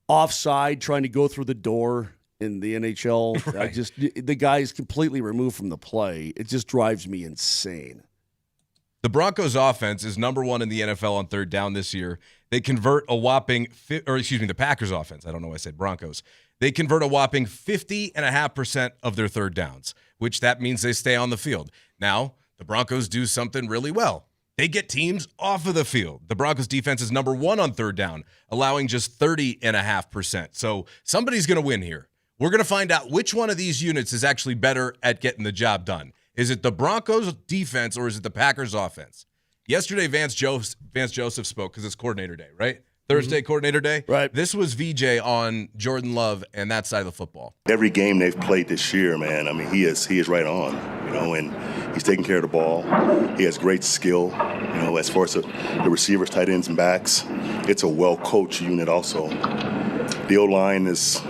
offside trying to go through the door in the NHL. Right. The guy is completely removed from the play. It just drives me insane. The Broncos offense is number 1 in the NFL on third down this year. They convert a whopping, the Packers offense. I don't know why I said Broncos. They convert a whopping 50.5% of their third downs, which that means they stay on the field. Now, the Broncos do something really well. They get teams off of the field. The Broncos defense is number 1 on third down, allowing just 30.5%. So somebody's going to win here. We're going to find out which one of these units is actually better at getting the job done. Is it the Broncos defense or is it the Packers offense? Yesterday, Vance Joseph spoke because it's coordinator day, right? Thursday, coordinator day. Right. This was VJ on Jordan Love and that side of the football. Every game they've played this year, man, I mean, he is right on, and he's taking care of the ball. He has great skill, as far as the receivers, tight ends, and backs. It's a well-coached unit also. The O-line is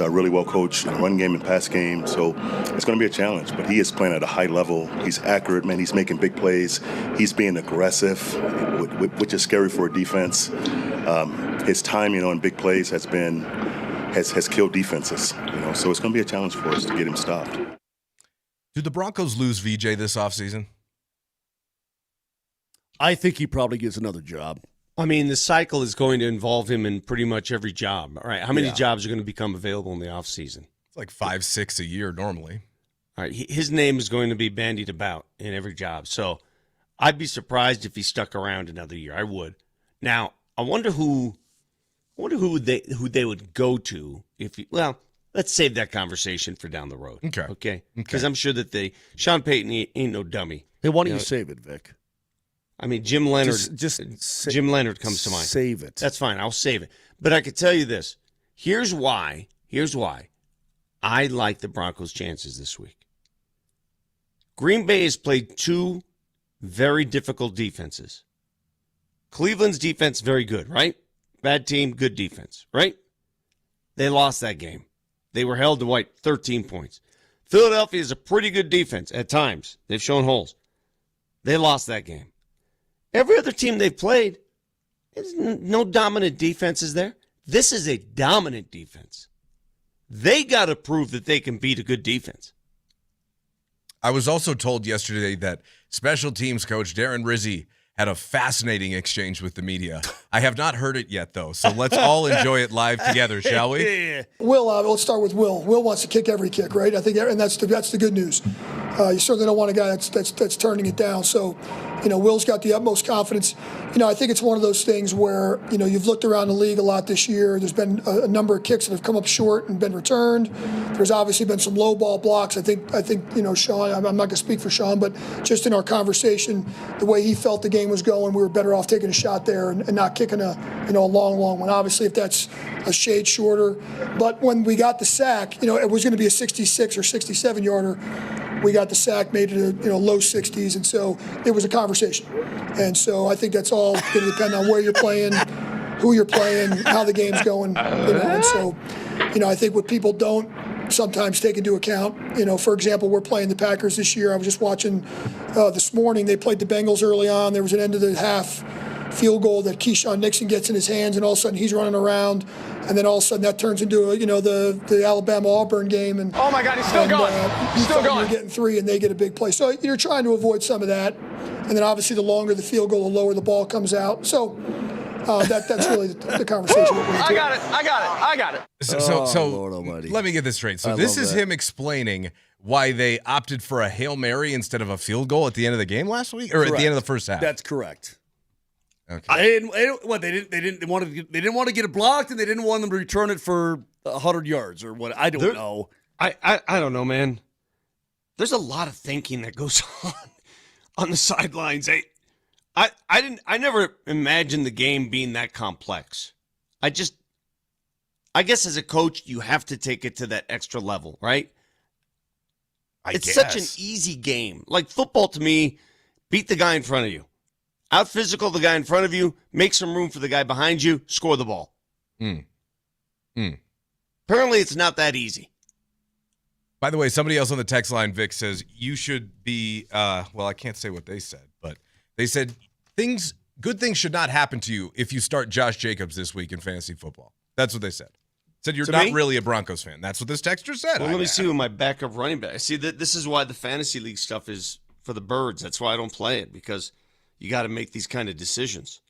a really well-coached run game and pass game, so it's going to be a challenge. But he is playing at a high level. He's accurate, man. He's making big plays. He's being aggressive, which is scary for a defense. His time, in big plays has killed defenses. So it's going to be a challenge for us to get him stopped. Do the Broncos lose VJ this offseason? I think he probably gets another job. I mean, the cycle is going to involve him in pretty much every job. All right, how many jobs are going to become available in the offseason? It's like 5-6 a year normally. All right, his name is going to be bandied about in every job. So I'd be surprised if he stuck around another year. I would. Now, I wonder who they would go to if he, well, let's save that conversation for down the road. Okay. Because I'm sure that Sean Payton ain't no dummy. Hey, why don't you save it, Vic? I mean, Jim Leonard. Jim Leonard comes to mind. Save it. That's fine. I'll save it. But I could tell you this. Here's why I like the Broncos' chances this week. Green Bay has played 2 very difficult defenses. Cleveland's defense, very good, right? Bad team, good defense, right? They lost that game. They were held to 13 points. Philadelphia is a pretty good defense at times. They've shown holes. They lost that game. Every other team they've played, there's no dominant defenses there. This is a dominant defense. They got to prove that they can beat a good defense. I was also told yesterday that special teams coach Darren Rizzi had a fascinating exchange with the media. I have not heard it yet, though, so let's all enjoy it live together, shall we? Will, let's start with Will. Will wants to kick every kick, right? I think, and that's the good news. You certainly don't want a guy that's turning it down. So, Will's got the utmost confidence. I think it's one of those things where, you've looked around the league a lot this year. There's been a number of kicks that have come up short and been returned. There's obviously been some low ball blocks. I think Sean, I'm not going to speak for Sean, but just in our conversation, the way he felt the game was going, we were better off taking a shot there and not kicking a long one. Obviously, if that's a shade shorter, but when we got the sack, it was going to be a 66 or 67 yarder. We got the sack, made it a low 60s, and so it was a conversation. And so I think that's all going to depend on where you're playing, who you're playing, how the game's going. And so, I think what people don't sometimes take into account, for example, we're playing the Packers this year. I was just watching this morning. They played the Bengals early on. There was an end of the half field goal that Keyshawn Nixon gets in his hands, and all of a sudden he's running around, and then all of a sudden that turns into the Alabama-Auburn game. And oh my God, he's still going. He's still going. You're getting 3, and they get a big play. So you're trying to avoid some of that. And then obviously the longer the field goal, the lower the ball comes out. So that's really the conversation. I got it. So Lord let me get this straight. So this is him explaining why they opted for a Hail Mary instead of a field goal at the end of the game last week, or at the end of the first half. That's correct. Okay. They didn't want to get it blocked, and they didn't want them to return it for 100 yards or what. I don't know. I don't know, man. There's a lot of thinking that goes on the sidelines. I never imagined the game being that complex. I guess as a coach, you have to take it to that extra level, right? It's such an easy game. Like football to me, beat the guy in front of you. Out physical the guy in front of you, make some room for the guy behind you, score the ball. Apparently it's not that easy. By the way, somebody else on the text line, Vic, says you should be, well, I can't say what they said, but they said good things should not happen to you if you start Josh Jacobs this week in fantasy football. That's what they said. Said you're not really a Broncos fan. That's what this texter said. Well, let me see who my backup running back. See, this is why the fantasy league stuff is for the birds. That's why I don't play it, because you got to make these kind of decisions.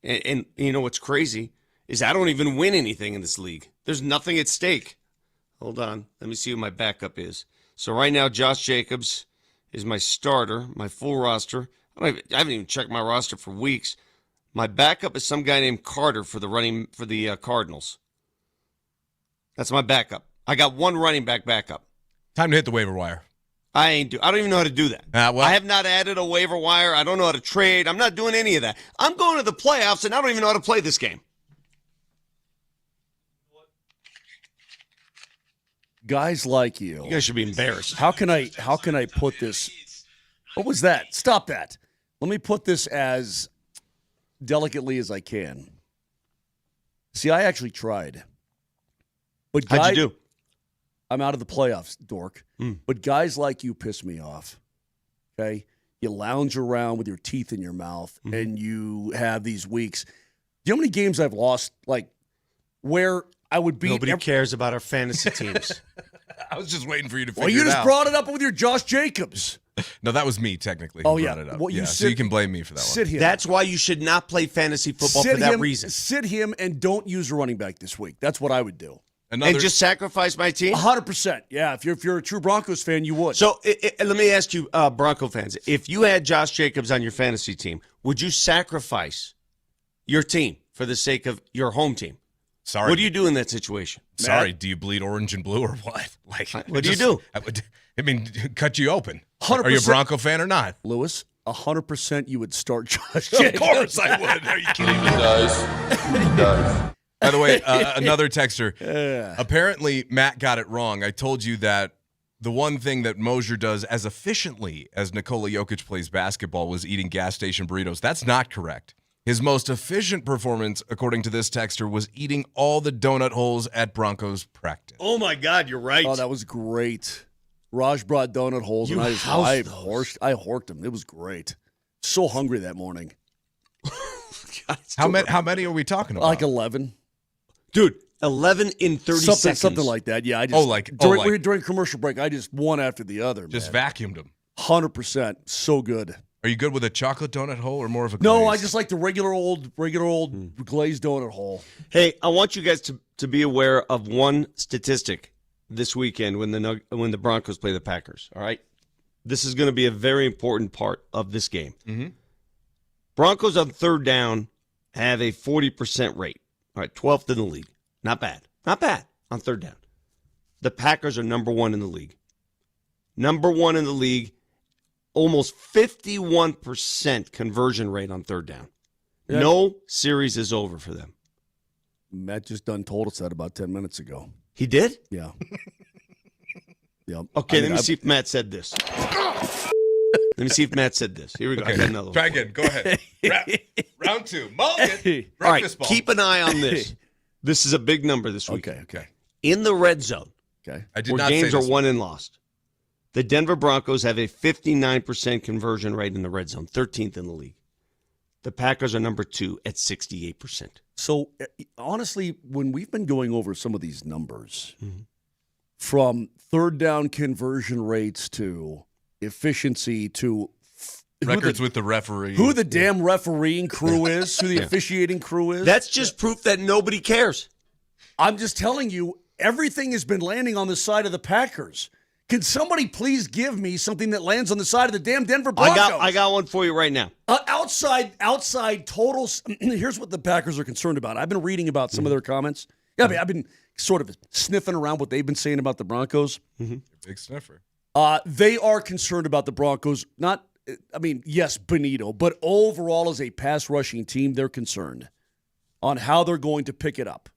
And you know what's crazy is I don't even win anything in this league. There's nothing at stake. Hold on. Let me see who my backup is. So right now, Josh Jacobs is my starter, my full roster. I haven't even checked my roster for weeks. My backup is some guy named Carter for the Cardinals. That's my backup. I got one running back backup. Time to hit the waiver wire. I don't even know how to do that. I have not added a waiver wire. I don't know how to trade. I'm not doing any of that. I'm going to the playoffs, and I don't even know how to play this game. Guys like you. You guys should be embarrassed. How can I put this? What was that? Stop that. Let me put this as delicately as I can. See, I actually tried. But how'd you do? I'm out of the playoffs, dork. But guys like you piss me off. Okay? You lounge around with your teeth in your mouth, and you have these weeks. Do you know how many games I've lost, like, where I would beat? Nobody cares about our fantasy teams. I was just waiting for you to figure Well, you it just out. brought it up with your Josh Jacobs. No, that was me, technically. Oh, who yeah. brought it up. Well, so you can blame me for that sit one. him. That's why you should not play fantasy football for that reason. Sit him and don't use a running back this week. That's what I would do. And just sacrifice my team? 100%. Yeah, if you're a true Broncos fan, you would. So let me ask you, Bronco fans, if you had Josh Jacobs on your fantasy team, would you sacrifice your team for the sake of your home team? Sorry. What do you do in that situation? Sorry, Matt? do you bleed orange and blue or what? Like, what do you do? I mean, cut you open. 100%. Are you a Bronco fan or not? Lewis, 100% you would start Josh Jacobs. Of course I would. Are you kidding me? He does. By the way, another texter. Apparently, Matt got it wrong. I told you that the one thing that Moser does as efficiently as Nikola Jokic plays basketball was eating gas station burritos. That's not correct. His most efficient performance, according to this texter, was eating all the donut holes at Broncos practice. Oh, my God, you're right. Oh, that was great. Raj brought donut holes, and I horked them. It was great. So hungry that morning. God, how many are we talking about? Like 11. Dude, 11 in 30 seconds. Something like that. Yeah, I just during commercial break, I just one after the other. Just vacuumed them. 100%. So good. Are you good with a chocolate donut hole or more of a glaze? No, I just like the regular old glazed donut hole. Hey, I want you guys to be aware of one statistic this weekend when the Broncos play the Packers. All right, this is going to be a very important part of this game. Mm-hmm. Broncos on third down have a 40% rate. All right, 12th in the league. Not bad. Not bad on third down. The Packers are number one in the league. Number one in the league. Almost 51% conversion rate on third down. No series is over for them. Matt just done told us that about 10 minutes ago. He did? Yeah. Yep. Okay, let me see if Matt said this. Let me see if Matt said this. Here we go. Okay. I got another one. Try again. Go ahead. Round 2. Mulligan. All right, Breakfast ball. keep an eye on this. This is a big number this week. Okay. In the red zone, okay, I did where not games say are this. won and lost, the Denver Broncos have a 59% conversion rate in the red zone, 13th in the league. The Packers are number 2 at 68%. So, honestly, when we've been going over some of these numbers, from third down conversion rates to efficiency to records with the referee. Who the damn refereeing crew is, who the officiating crew is. That's just proof that nobody cares. I'm just telling you, everything has been landing on the side of the Packers. Can somebody please give me something that lands on the side of the damn Denver Broncos? I got one for you right now. Outside totals. Here's what the Packers are concerned about. I've been reading about some of their comments. Yeah, I've been sort of sniffing around what they've been saying about the Broncos. Big sniffer. They are concerned about the Broncos. Yes, Benito, but overall as a pass rushing team, they're concerned on how they're going to pick it up.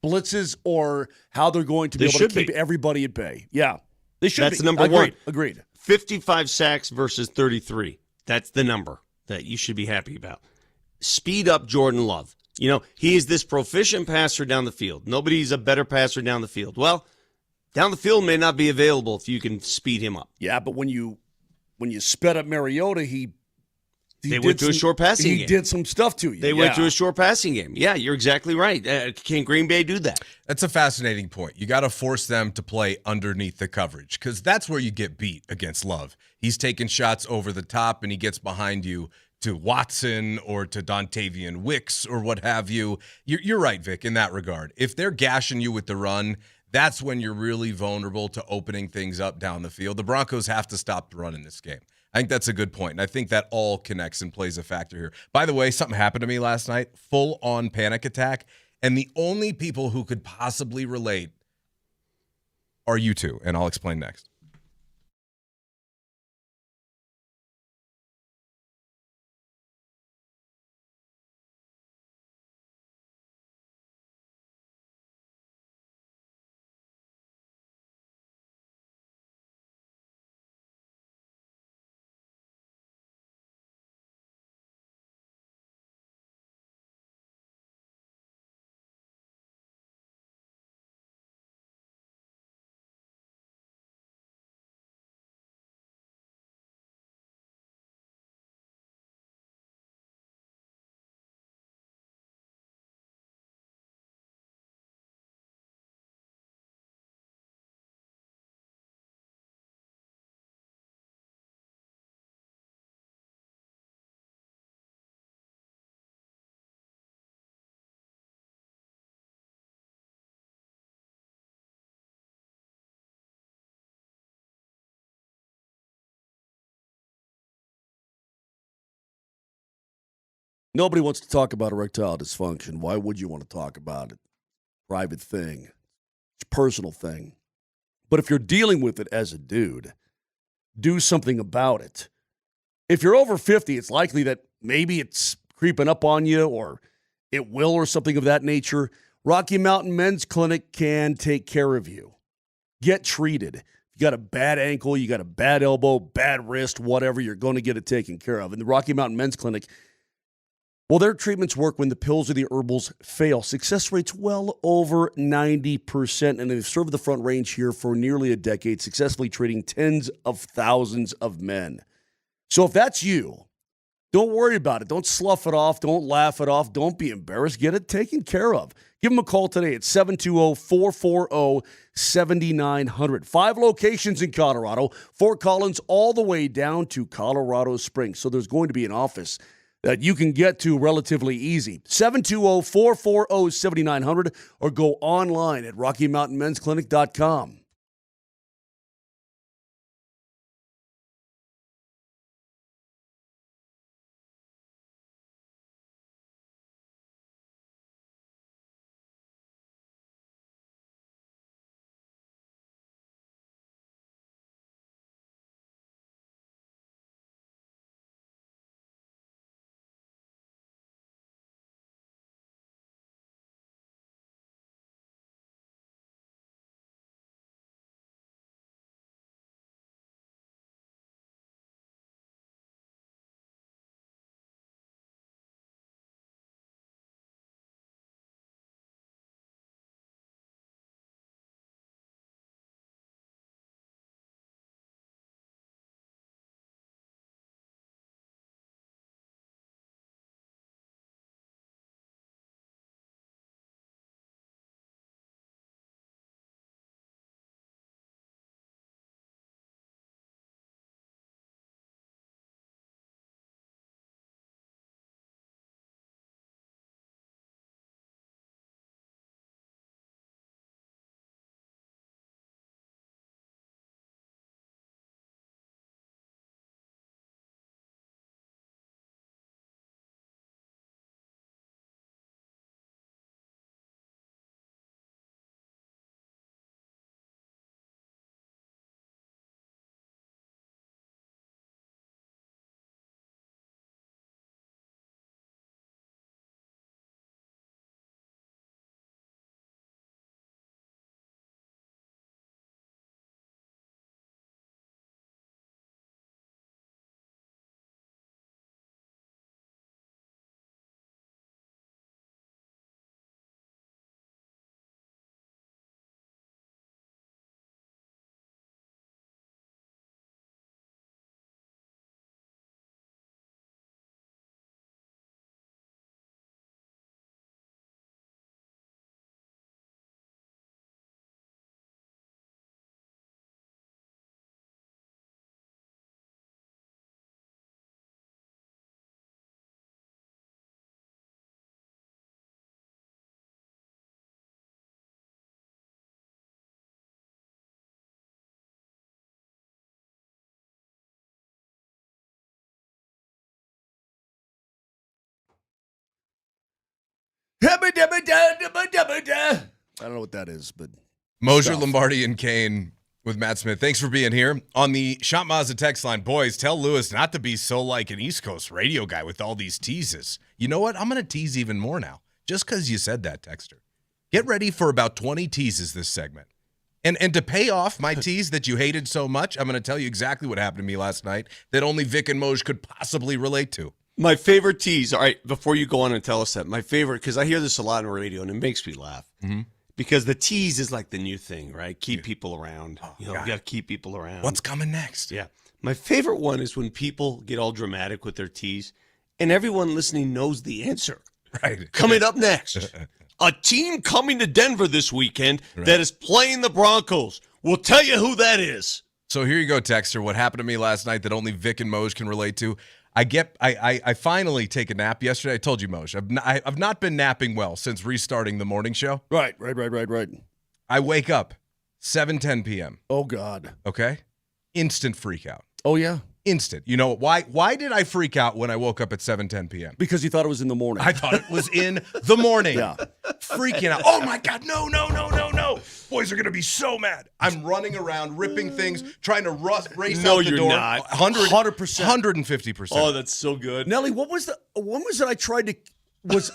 Blitzes or how they're going to be able to keep everybody at bay. Yeah. They should That's be. number one. Agreed. 55 sacks versus 33. That's the number that you should be happy about. Speed up Jordan Love. You know, he is this proficient passer down the field. Nobody's a better passer down the field. Well, down the field may not be available if you can speed him up. Yeah, but when you sped up Mariota, they went to a short passing game. He did some stuff to you. They went to a short passing game. Yeah, you're exactly right. Can Green Bay do that? That's a fascinating point. You got to force them to play underneath the coverage because that's where you get beat against Love. He's taking shots over the top and he gets behind you to Watson or to Dontavian Wicks or what have you. You're right, Vic, in that regard. If they're gashing you with the run, that's when you're really vulnerable to opening things up down the field. The Broncos have to stop the run in this game. I think that's a good point, and I think that all connects and plays a factor here. By the way, something happened to me last night, full-on panic attack, and the only people who could possibly relate are you two, and I'll explain next. Nobody wants to talk about erectile dysfunction. Why would you want to talk about it? Private thing. It's a personal thing. But if you're dealing with it as a dude, do something about it. If you're over 50, it's likely that maybe it's creeping up on you or it will or something of that nature. Rocky Mountain Men's Clinic can take care of you. Get treated. You got a bad ankle, you got a bad elbow, bad wrist, whatever, you're going to get it taken care of. And the Rocky Mountain Men's Clinic, well, their treatments work when the pills or the herbals fail. Success rates well over 90%, and they've served the Front Range here for nearly a decade, successfully treating tens of thousands of men. So if that's you, don't worry about it. Don't slough it off. Don't laugh it off. Don't be embarrassed. Get it taken care of. Give them a call today at 720-440-7900. 5 locations in Colorado, Fort Collins all the way down to Colorado Springs. So there's going to be an office that you can get to relatively easy. 720-440-7900 or go online at RockyMountainMen'sClinic.com. I don't know what that is, but Moser, Lombardi, and Kane with Matt Smith. Thanks for being here. On the Shot Mazda text line, boys, tell Lewis not to be so like an East Coast radio guy with all these teases. You know what? I'm going to tease even more now, just because you said that, Texter. Get ready for about 20 teases this segment. And to pay off my tease that you hated so much, I'm going to tell you exactly what happened to me last night that only Vic and Moj could possibly relate to. My favorite tease, all right, before you go on and tell us that, my favorite, because I hear this a lot on radio, and it makes me laugh. Mm-hmm. Because the tease is like the new thing, right? Keep people around. You got to keep people around. What's coming next? Yeah. My favorite one is when people get all dramatic with their tease, and everyone listening knows the answer. Right. Coming up next, a team coming to Denver this weekend that is playing the Broncos. We'll tell you who that is. So here you go, Texter. What happened to me last night that only Vic and Moj can relate to? I finally take a nap yesterday. I told you, Moj. I've not been napping well since restarting the morning show. Right. I wake up 7:10 p.m. Oh, God. Okay? Instant freak out. Oh, yeah. Instant. You know, why did I freak out when I woke up at 7:10 p.m.? Because you thought it was in the morning. I thought it was in the morning. Yeah. Freaking out. Oh, my God. No. Boys are going to be so mad. I'm running around, ripping things, trying to race out the door. No, you're not. 100%. 150%. Oh, that's so good. Nelly, when was it I tried to, it was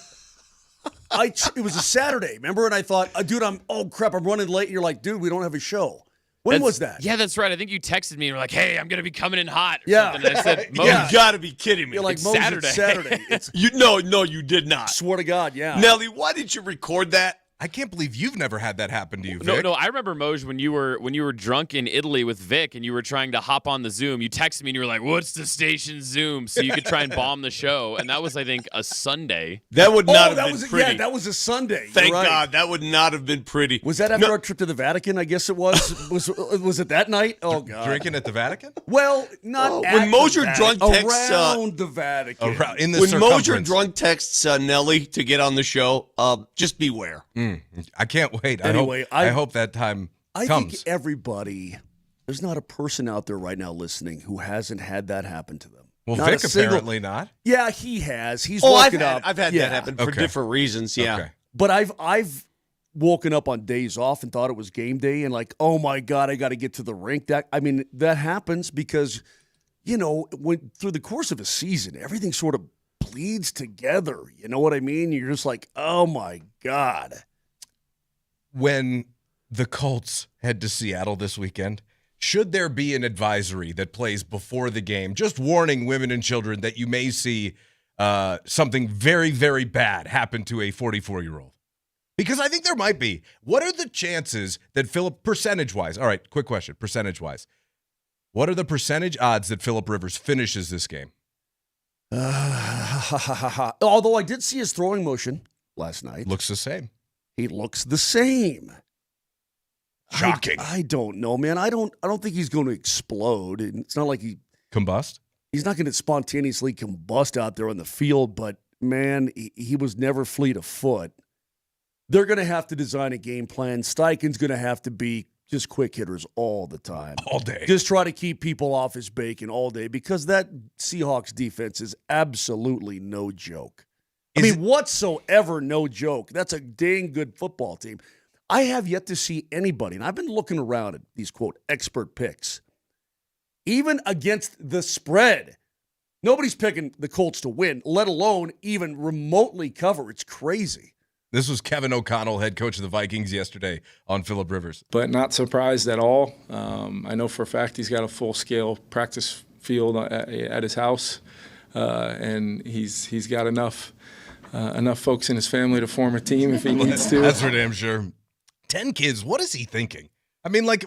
a Saturday, remember? And I thought, dude, I'm running late. And you're like, dude, we don't have a show. When was that? Yeah, that's right. I think you texted me and were like, hey, I'm going to be coming in hot. Or Yeah. something. And I said, You got to be kidding me. You're like, It's Moses, Saturday. it's Saturday. It's, No, you did not. swear to God, yeah. Nelly, why did you record that? I can't believe you've never had that happen to you, Vic. No, I remember, Moj, when you were drunk in Italy with Vic and you were trying to hop on the Zoom, you texted me and you were like, what's the station Zoom? So you could try and bomb the show. And that was, I think, a Sunday. That would not have been pretty. Yeah, that was a Sunday. Thank You're right. God, that would not have been pretty. Was that after our trip to the Vatican? I guess it was. Was it that night? Oh, God. Drinking at the Vatican? Well, not at when Moser the Vatican. drunk texts around the Vatican. In the when circumference. Moser drunk texts Nelly to get on the show, just beware. I can't wait. Anyway, I hope that time I comes. think everybody, there's not a person out there right now listening who hasn't had that happen to them. Well, Not Vic a single- apparently not. Yeah, he has. He's I've woken up. had that happen for Okay. different reasons. Yeah. Okay. But I've woken up on days off and thought it was game day and like, oh my God, I got to get to the rink. That happens because, when through the course of a season, everything sort of bleeds together. You know what I mean? You're just like, oh my God. When the Colts head to Seattle this weekend, should there be an advisory that plays before the game, just warning women and children that you may see something very, very bad happen to a 44-year-old? Because I think there might be. What are the chances that Philip, percentage-wise, all right, quick question, percentage-wise, what are the percentage odds that Philip Rivers finishes this game? Although I did see his throwing motion last night. Looks the same. He looks the same. Shocking. I don't know, man. I don't think he's going to explode. It's not like Combust? He's not going to spontaneously combust out there on the field, but man, he was never fleet of foot. They're going to have to design a game plan. Steichen's going to have to be just quick hitters all the time. All day. Just try to keep people off his bacon all day because that Seahawks defense is absolutely no joke. Whatsoever no joke. That's a dang good football team. I have yet to see anybody, and I've been looking around at these, quote, expert picks, even against the spread. Nobody's picking the Colts to win, let alone even remotely cover. It's crazy. This was Kevin O'Connell, head coach of the Vikings, yesterday on Phillip Rivers. But not surprised at all. I know for a fact he's got a full-scale practice field at his house, and he's got enough folks in his family to form a team if he needs to. That's for damn sure. 10 kids, what is he thinking? I mean, look,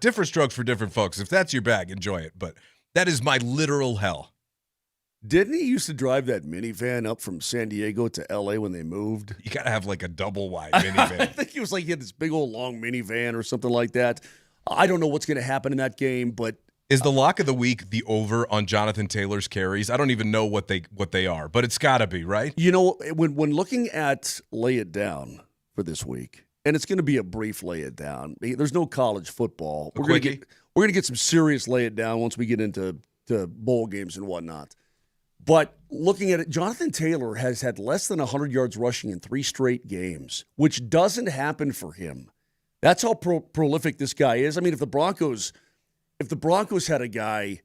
different strokes for different folks. If that's your bag, enjoy it. But that is my literal hell. Didn't he used to drive that minivan up from San Diego to L.A. when they moved? You got to have like a double-wide minivan. I think he had this big old long minivan or something like that. I don't know what's going to happen in that game, but is the lock of the week the over on Jonathan Taylor's carries? I don't even know what they are, but it's got to be, right? When looking at lay it down for this week, and it's going to be a brief lay it down. There's no college football. We're going to get some serious lay it down once we get into bowl games and whatnot. But looking at it, Jonathan Taylor has had less than 100 yards rushing in 3 straight games, which doesn't happen for him. That's how prolific this guy is. I mean, if the Broncos had a guy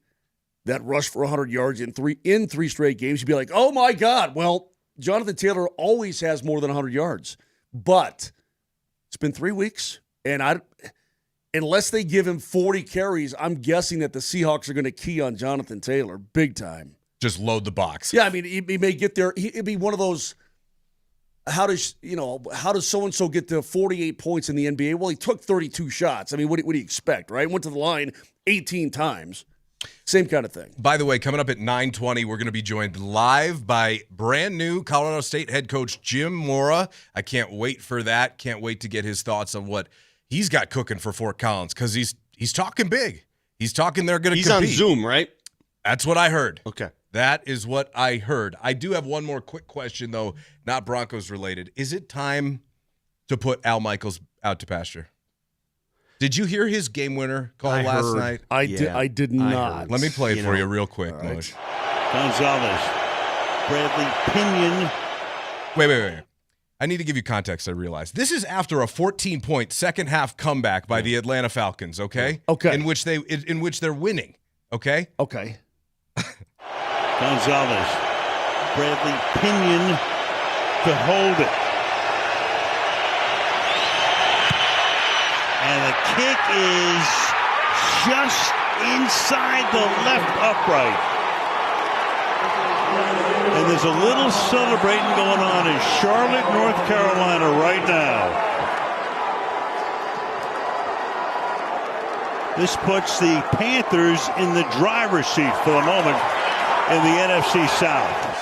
that rushed for 100 yards in three straight games, you'd be like, oh my God. Well, Jonathan Taylor always has more than 100 yards. But it's been 3 weeks, and unless they give him 40 carries, I'm guessing that the Seahawks are going to key on Jonathan Taylor big time. Just load the box. Yeah, I mean, he may get there. It'd be one of those, how does so-and-so get to 48 points in the NBA? Well, he took 32 shots. I mean, what do you expect, right? Went to the line 18 times. Same kind of thing. By the way, coming up at 9:20, we're going to be joined live by brand new Colorado State head coach Jim Mora. I can't wait for that. Can't wait to get his thoughts on what he's got cooking for Fort Collins, because he's talking big. He's talking they're going to compete. He's on Zoom, right? That's what I heard. Okay. That is what I heard. I do have one more quick question, though, not Broncos related. Is it time to put Al Michaels out to pasture? Did you hear his game winner call last night? I did not. Let me play it for you real quick, Moj. Gonzalez. Bradley Pinion. Wait. I need to give you context, I realize. This is after a 14-point second-half comeback by the Atlanta Falcons, okay? Okay. In which they're winning, okay? Okay. Gonzalez. Bradley Pinion to hold it. And the kick is just inside the left upright. And there's a little celebrating going on in Charlotte, North Carolina right now. This puts the Panthers in the driver's seat for the moment in the NFC South.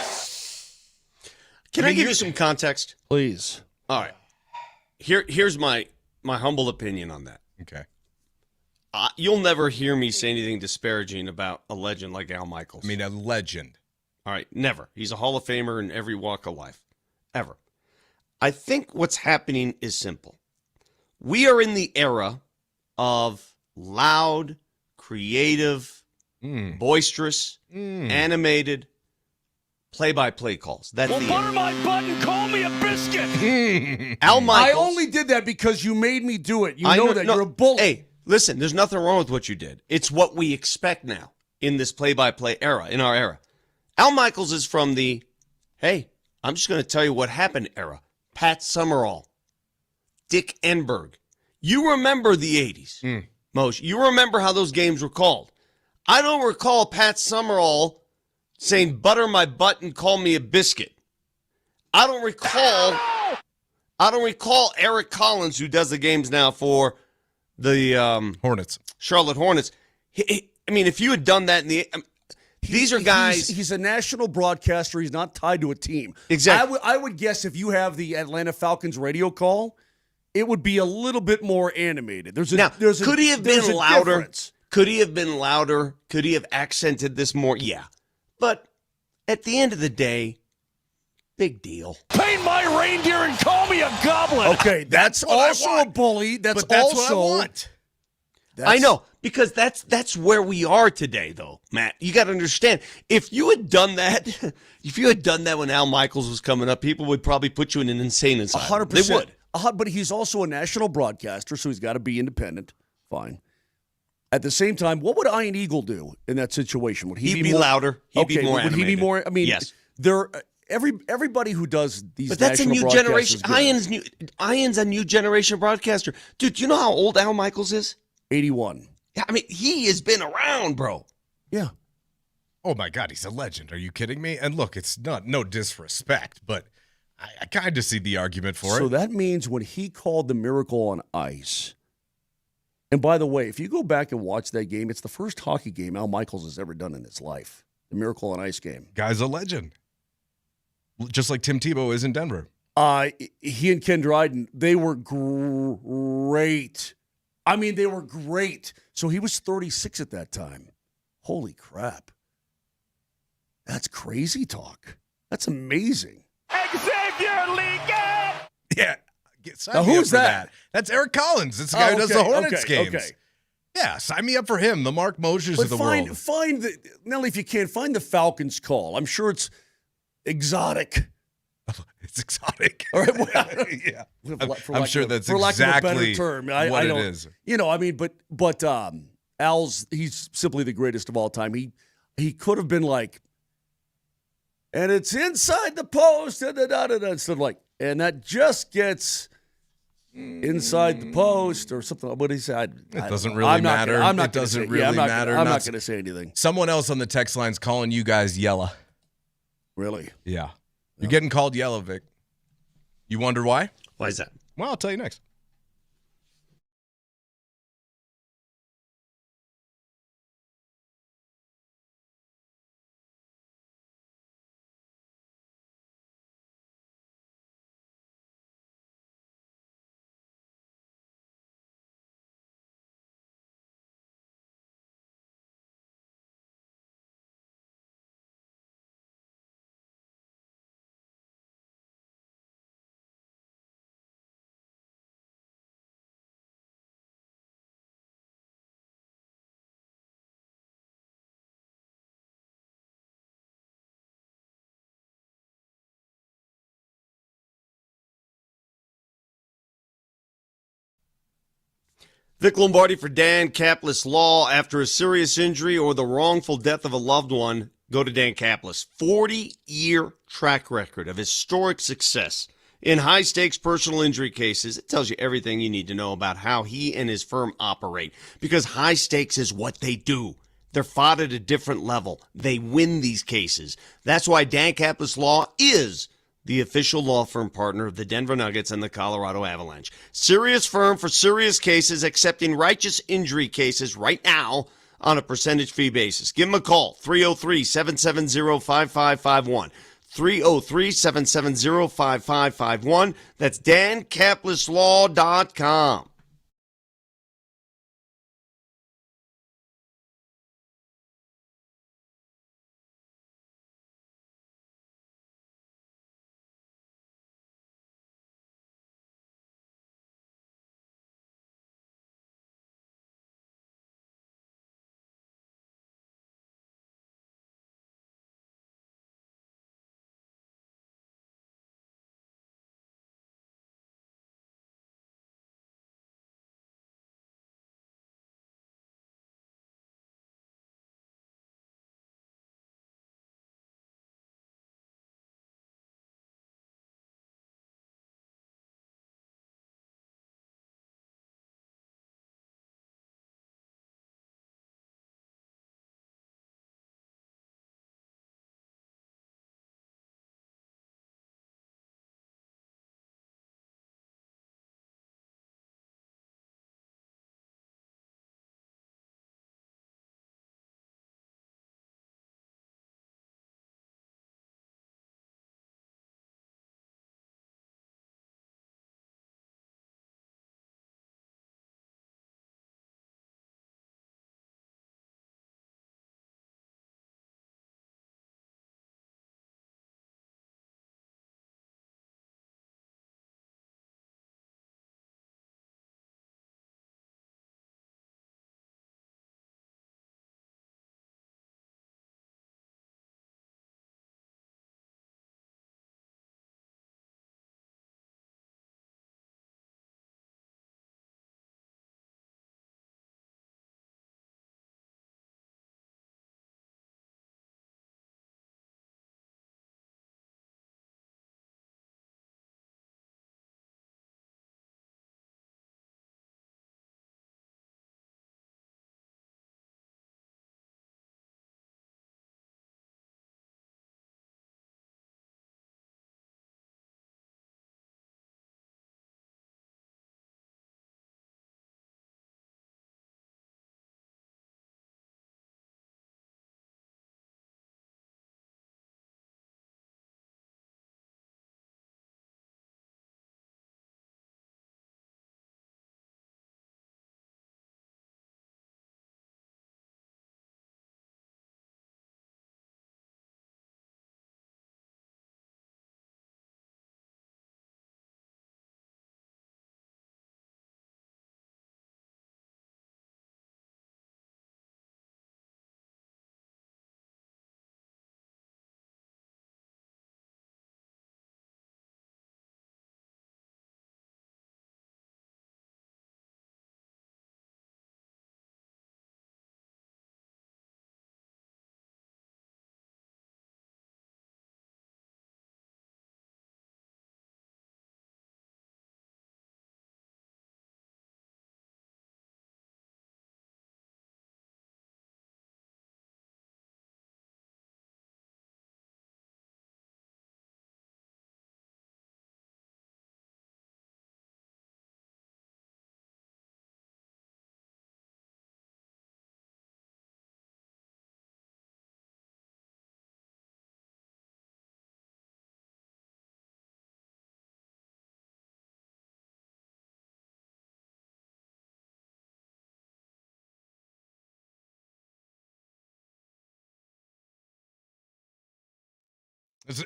Can I give you some context? Please. All right. Here's my humble opinion on that. Okay. You'll never hear me say anything disparaging about a legend like Al Michaels. I mean, a legend. All right, never. He's a Hall of Famer in every walk of life, ever. I think what's happening is simple. We are in the era of loud, creative, boisterous, animated play-by-play calls. That's butter my butt and call me a biscuit. Al Michaels. I only did that because you made me do it. You know that. You're a bully. Hey, listen, there's nothing wrong with what you did. It's what we expect now in this play-by-play era, in our era. Al Michaels is from the, hey, I'm just going to tell you what happened era. Pat Summerall, Dick Enberg. You remember the 80s, Moj. You remember how those games were called. I don't recall Pat Summerall saying, butter my butt and call me a biscuit. I don't recall Eric Collins, who does the games now for the Hornets, Charlotte Hornets. I mean, if you had done that in the... These are guys... He's a national broadcaster. He's not tied to a team. Exactly. I would guess if you have the Atlanta Falcons radio call, it would be a little bit more animated. Could he have been louder? Could he have been louder? Could he have accented this more? Yeah. But at the end of the day, big deal. Paint my reindeer and call me a goblin. Okay, that's also a bully. That's what I also... want. I know, because that's where we are today, though, Matt. You got to understand. If you had done that when Al Michaels was coming up, people would probably put you in an insane asylum. 100%. They would. But he's also a national broadcaster, so he's got to be independent. Fine. At the same time, what would Ian Eagle do in that situation? Would he be louder? He'd be more animated. Would he be more? I mean, yes. Everybody who does these, but that's a new generation. Ian's a new generation broadcaster, dude. Do you know how old Al Michaels is? 81. Yeah, I mean, he has been around, bro. Yeah. Oh, my God, he's a legend. Are you kidding me? And look, it's no disrespect, but I kind of see the argument for it. So that means when he called the Miracle on Ice, and by the way, if you go back and watch that game, it's the first hockey game Al Michaels has ever done in his life, the Miracle on Ice game. Guy's a legend. Just like Tim Tebow is in Denver. He and Ken Dryden, they were great. I mean, they were great. So he was 36 at that time. Holy crap. That's crazy talk. That's amazing. Xavier League! Yeah. Now, who's that? That's Eric Collins. It's the guy who does the Hornets games. Okay. Yeah, sign me up for him. The Mark Mosers But of the world. find the Nelly, if you can't find the Falcons call. I'm sure it's exotic. It's exotic. All right. Well, yeah. I'm sure that's for lack exactly of a better term. what I it don't, is. But he's simply the greatest of all time. He could have been like, and it's inside the post, instead of like, and that just gets inside the post or something. What he said. It doesn't really matter. It doesn't really matter. I'm not going to say anything. Someone else on the text line's calling you guys yella. Really? Yeah. You're getting called yellow, Vic. You wonder why? Why is that? Well, I'll tell you next. Vic Lombardi for Dan Kaplis Law. After a serious injury or the wrongful death of a loved one, go to Dan Kaplis. 40-year track record of historic success in high-stakes personal injury cases. It tells you everything you need to know about how he and his firm operate, because high stakes is what they do. They're fought at a different level. They win these cases. That's why Dan Kaplis Law is the official law firm partner of the Denver Nuggets and the Colorado Avalanche. Serious firm for serious cases, accepting righteous injury cases right now on a percentage fee basis. Give them a call, 303-770-5551. 303-770-5551. That's DanKaplisLaw.com.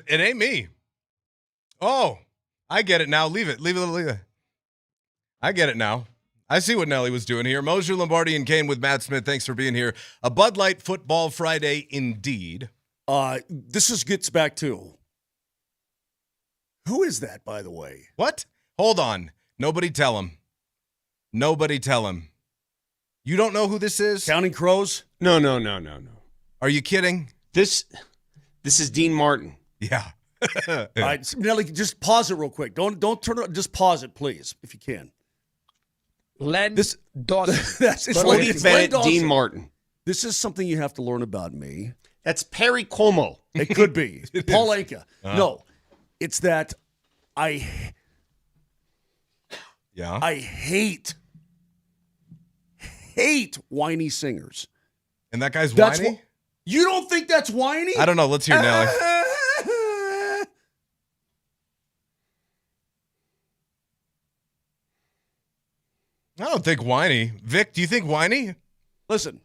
It ain't me. Oh, I get it now. Leave it. I get it now. I see what Nelly was doing here. Moser, Lombardi, and Kane with Matt Smith. Thanks for being here. A Bud Light Football Friday indeed. This gets back to, who is that, by the way? What? Hold on. Nobody tell him. You don't know who this is? Counting Crows? No. Are you kidding? This is Dean Martin. Yeah. All right, Nelly, just pause it real quick. Don't turn it. Just pause it, please, if you can. Len Dawson. It's Cody Bennett, Dean Martin. This is something you have to learn about me. That's Perry Como. It could be. Paul Anka. No, it's that I hate whiny singers. And that guy's whiny? You don't think that's whiny? I don't know. Let's hear Nelly. I don't think whiny. Vic, do you think whiny? Listen.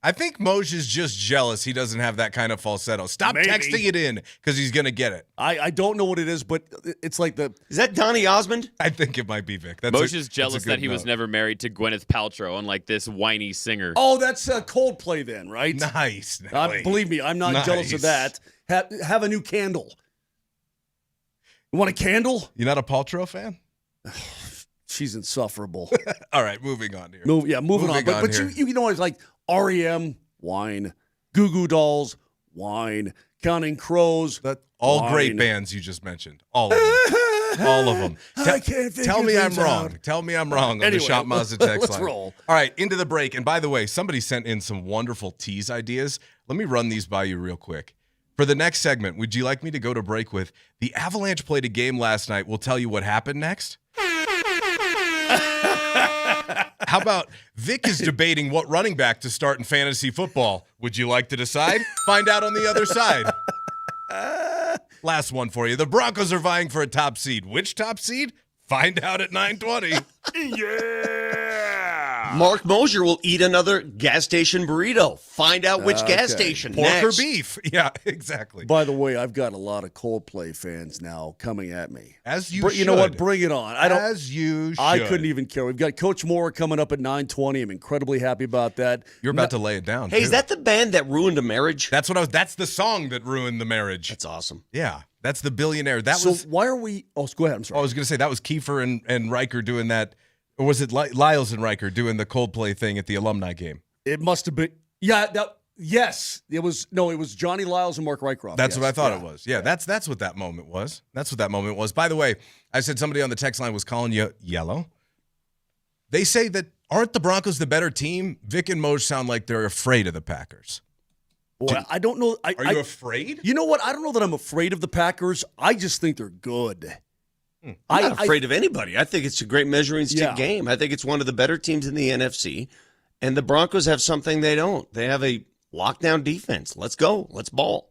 I think Moj is just jealous he doesn't have that kind of falsetto. Stop texting it in because he's going to get it. I don't know what it is, but it's like the... Is that Donny Osmond? I think it might be Vic. Moj is jealous that he was never married to Gwyneth Paltrow, unlike this whiny singer. Oh, that's Coldplay then, right? Nice. Believe me, I'm not jealous of that. Have a new candle. You want a candle? You're not a Paltrow fan? She's insufferable. All right, moving on here. Moving on. But you know, it's like REM, wine. Goo Goo Dolls, wine. Counting Crows, all wine. Great bands you just mentioned. All of them. All of them. I can't think Tell of me I'm things wrong. out. Tell me I'm wrong on the Shop Mazda text let's line. roll. All right, into the break. And by the way, somebody sent in some wonderful tease ideas. Let me run these by you real quick. For the next segment, would you like me to go to break with the Avalanche played a game last night? We'll tell you what happened next. How about Vic is debating what running back to start in fantasy football? Would you like to decide? Find out on the other side. Last one for you. The Broncos are vying for a top seed. Which top seed? Find out at 9:20. Yeah. Mark Moser will eat another gas station burrito. Find out which gas station. Pork next. or beef. Yeah, exactly. By the way, I've got a lot of Coldplay fans now coming at me. As you should. You know what? Bring it on. As you should. I couldn't even care. We've got Coach Mora coming up at 9:20. I'm incredibly happy about that. You're about to lay it down. Hey, is that the band that ruined a marriage? That's the song that ruined the marriage. That's awesome. Yeah. That's the Billionaire. Why are we? Oh, go ahead. I'm sorry. I was going to say that was Kiefer and Riker doing that, or was it Lyles and Riker doing the Coldplay thing at the alumni game? It must have been. Yeah. Yes. It was. No. It was Johnny Lyles and Mark Rycroft. That's what I thought it was. Yeah. That's what that moment was. That's what that moment was. By the way, I said somebody on the text line was calling you yellow. They say that aren't the Broncos the better team? Vic and Moj sound like they're afraid of the Packers. Boy, I don't know. Are you afraid? You know what? I don't know that I'm afraid of the Packers. I just think they're good. I'm not afraid of anybody. I think it's a great measuring stick game. I think it's one of the better teams in the NFC. And the Broncos have something they don't. They have a lockdown defense. Let's go. Let's ball.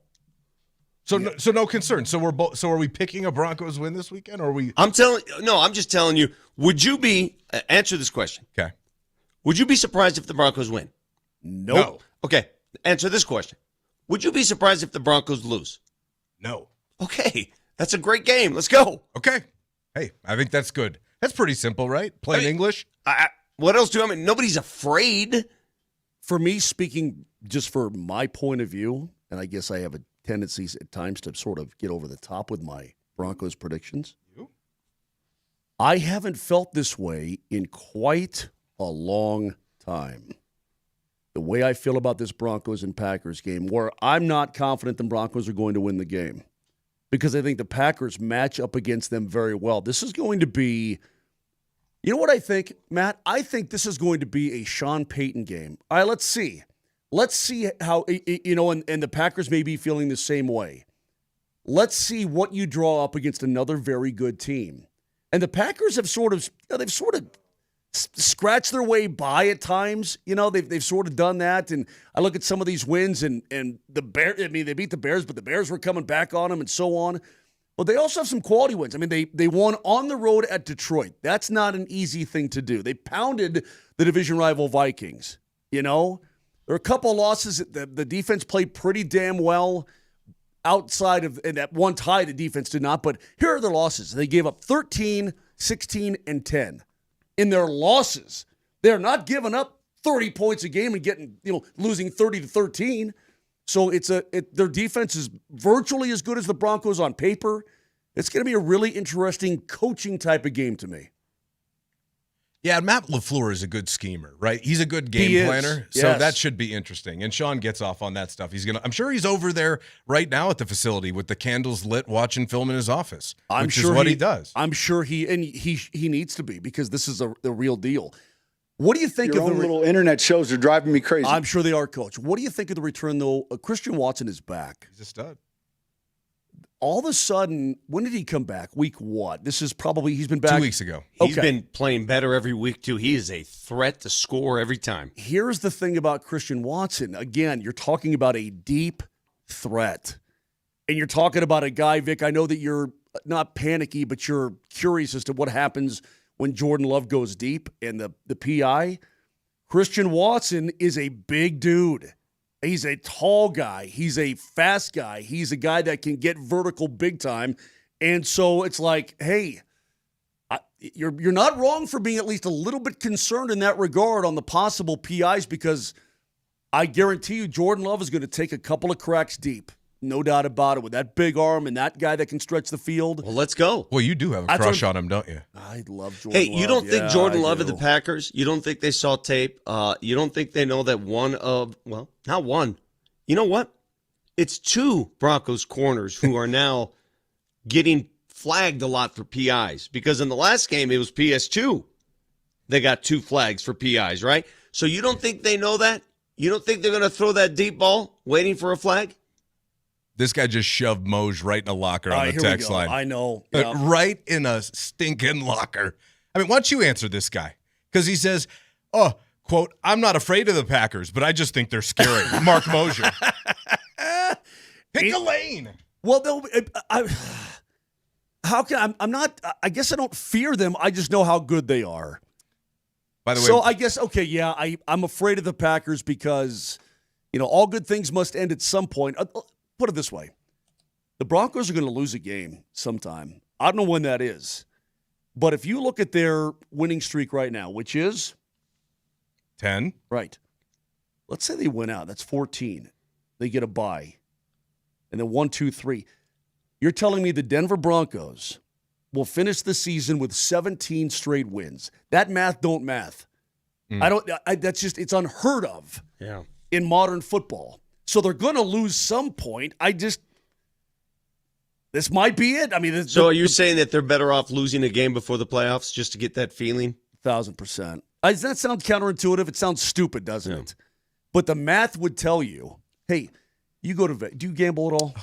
So no concern. So are we picking a Broncos win this weekend, or are we? I'm just telling you. Would you be answer this question? Okay. Would you be surprised if the Broncos win? Nope. No. Okay. Answer this question. Would you be surprised if the Broncos lose? No. Okay. That's a great game. Let's go. Okay. Hey, I think that's good. That's pretty simple, right? Plain English. What else nobody's afraid. For me, speaking just for my point of view, and I guess I have a tendency at times to sort of get over the top with my Broncos predictions. I haven't felt this way in quite a long time. The way I feel about this Broncos and Packers game, where I'm not confident the Broncos are going to win the game because I think the Packers match up against them very well. This is going to be, you know what I think, Matt? I think this is going to be a Sean Payton game. All right, let's see. Let's see how, and the Packers may be feeling the same way. Let's see what you draw up against another very good team. And the Packers have sort of scratched their way by at times. They've sort of done that. And I look at some of these wins and the Bears. I mean, they beat the Bears, but the Bears were coming back on them and so on. But they also have some quality wins. I mean, they won on the road at Detroit. That's not an easy thing to do. They pounded the division rival Vikings, There are a couple of losses. The defense played pretty damn well outside of, and that one tie the defense did not. But here are their losses. They gave up 13, 16, and 10. In their losses, they're not giving up 30 points a game and getting, losing 30-13. So their defense is virtually as good as the Broncos on paper. It's going to be a really interesting coaching type of game to me. Yeah, Matt LaFleur is a good schemer, right? He's a good game planner, so yes. that should be interesting. And Sean gets off on that stuff. I'm sure he's over there right now at the facility with the candles lit, watching film in his office, which is what he does. I'm sure he needs to be, because this is the real deal. What do you think Your of own little internet shows are driving me crazy. I'm sure they are, Coach. What do you think of the return, though? Christian Watson is back. He's a stud. All of a sudden, when did he come back? Week what? He's been back 2 weeks ago. He's been playing better every week, too. He is a threat to score every time. Here's the thing about Christian Watson. Again, you're talking about a deep threat. And you're talking about a guy, Vic, I know that you're not panicky, but you're curious as to what happens when Jordan Love goes deep and the PI. Christian Watson is a big dude. He's a tall guy. He's a fast guy. He's a guy that can get vertical big time. And so it's like, hey, you're not wrong for being at least a little bit concerned in that regard on the possible PIs, because I guarantee you Jordan Love is going to take a couple of cracks deep. No doubt about it. With that big arm and that guy that can stretch the field. Well, let's go. Well, you do have a crush on him, don't you? I love Jordan Love. Hey, you don't think Jordan Love of the Packers, you don't think they saw tape? You don't think they know that not one. You know what? It's two Broncos corners who are now getting flagged a lot for PIs, because in the last game it was PS2. They got 2 flags for PIs, right? So you don't think they know that? You don't think they're going to throw that deep ball waiting for a flag? This guy just shoved Moj right in a locker on the text line. I know. Right in a stinking locker. I mean, why don't you answer this guy? Because he says, quote, I'm not afraid of the Packers, but I just think they're scary. Mark Moser. Pick a lane. Well, how can I'm not? I guess I don't fear them. I just know how good they are. By the way, so I guess I'm afraid of the Packers because all good things must end at some point. Put it this way: the Broncos are going to lose a game sometime. I don't know when that is, but if you look at their winning streak right now, which is 10, right? Let's say they win out. That's 14. They get a bye, and then 1, 2, 3. You're telling me the Denver Broncos will finish the season with 17 straight wins? That math don't math. That's just, it's unheard of in modern football. So they're going to lose some point. This might be it. I mean, so are you saying that they're better off losing a game before the playoffs just to get that feeling? 1,000%. Does that sound counterintuitive? It sounds stupid, doesn't it? But the math would tell you, hey, you go to Vegas. Do you gamble at all?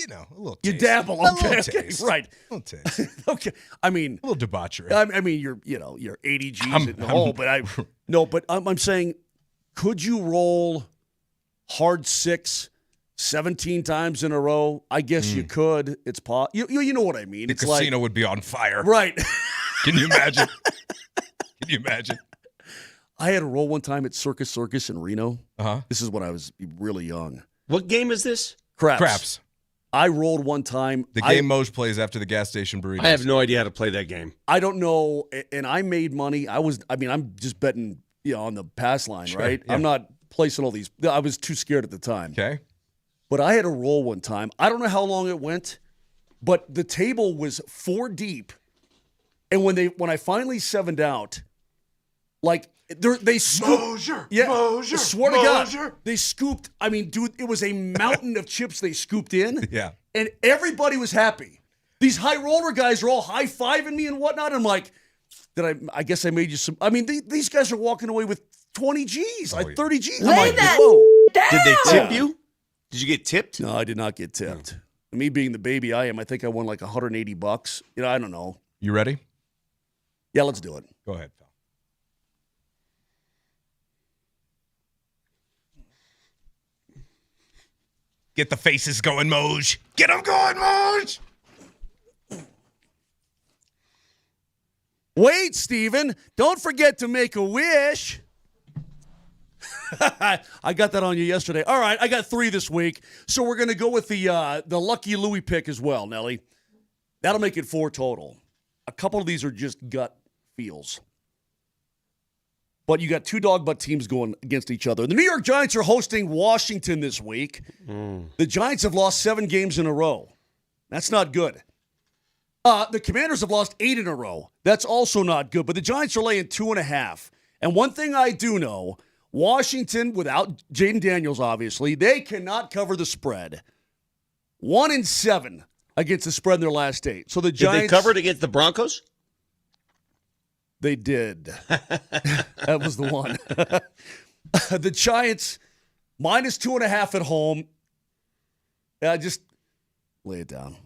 A little taste. You dabble. Okay, right. A little taste. Okay. I mean, a little debauchery. I mean, you're 80 G's at home, but I'm saying, could you roll hard 6 17 times in a row? I guess you could. It's you know what I mean. The casino would be on fire. Right. Can you imagine? Can you imagine? I had a roll one time at Circus in Reno. Uh-huh. This is when I was really young. What game is this? Craps. I rolled one time. The game Moj plays after the gas station burritos. I have no idea how to play that game. I don't know, and I made money. I'm just betting, on the pass line, right? Yeah. I'm not placing all these. I was too scared at the time. Okay. But I had a roll one time. I don't know how long it went, but the table was 4 deep, and when I finally 7'd out, they scooped. Moser, yeah, Moser, I swear to Moser. God, they scooped. I mean, dude, it was a mountain of chips they scooped in. Yeah, and everybody was happy. These high roller guys are all high fiving me and whatnot. I'm like, I guess I made you some. I mean, these guys are walking away with 20 G's, 30 G's. I'm like, whoa. Did they tip you? Did you get tipped? No, I did not get tipped. Me being the baby I am, I think I won like $180. I don't know. You ready? Yeah, let's do it. Go ahead, pal. Get the faces going, Moj. Get them going, Moj. Wait, Steven. Don't forget to make a wish. I got that on you yesterday. All right, I got 3 this week. So we're going to go with the Lucky Louie pick as well, Nelly. That'll make it 4 total. A couple of these are just gut feels. But you got 2 dog butt teams going against each other. The New York Giants are hosting Washington this week. The Giants have lost 7 games in a row. That's not good. The Commanders have lost 8 in a row. That's also not good. But the Giants are laying 2.5. And one thing I do know, Washington, without Jaden Daniels, obviously, they cannot cover the spread. 1-7 against the spread in their last 8. So the Giants... Did they cover it against the Broncos? They did. That was the one. The Giants, minus 2.5 at home. Just lay it down.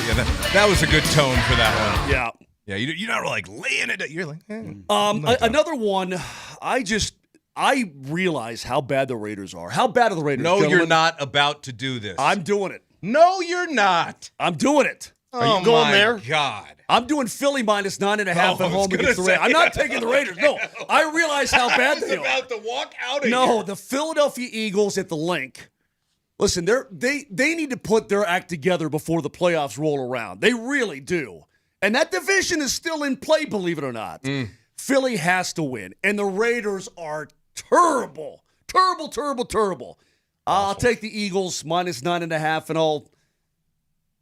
Yeah, that was a good tone for that one. Yeah. Yeah, you're not like laying it. You're like, another one. I realize how bad the Raiders are. How bad are the Raiders? No, gentlemen? you're not about to do this. I'm doing it. No, you're not. I'm doing it. Are you going there? God. I'm doing Philly minus 9.5 at home against the Raiders. I'm not taking the Raiders. No, I realize how bad they are. About to walk out of No, here. the Philadelphia Eagles at the Link. Listen, they need to put their act together before the playoffs roll around. They really do. And that division is still in play, believe it or not. Philly has to win. And the Raiders are terrible. Terrible, terrible, terrible. I'll take the Eagles minus 9.5, and I'll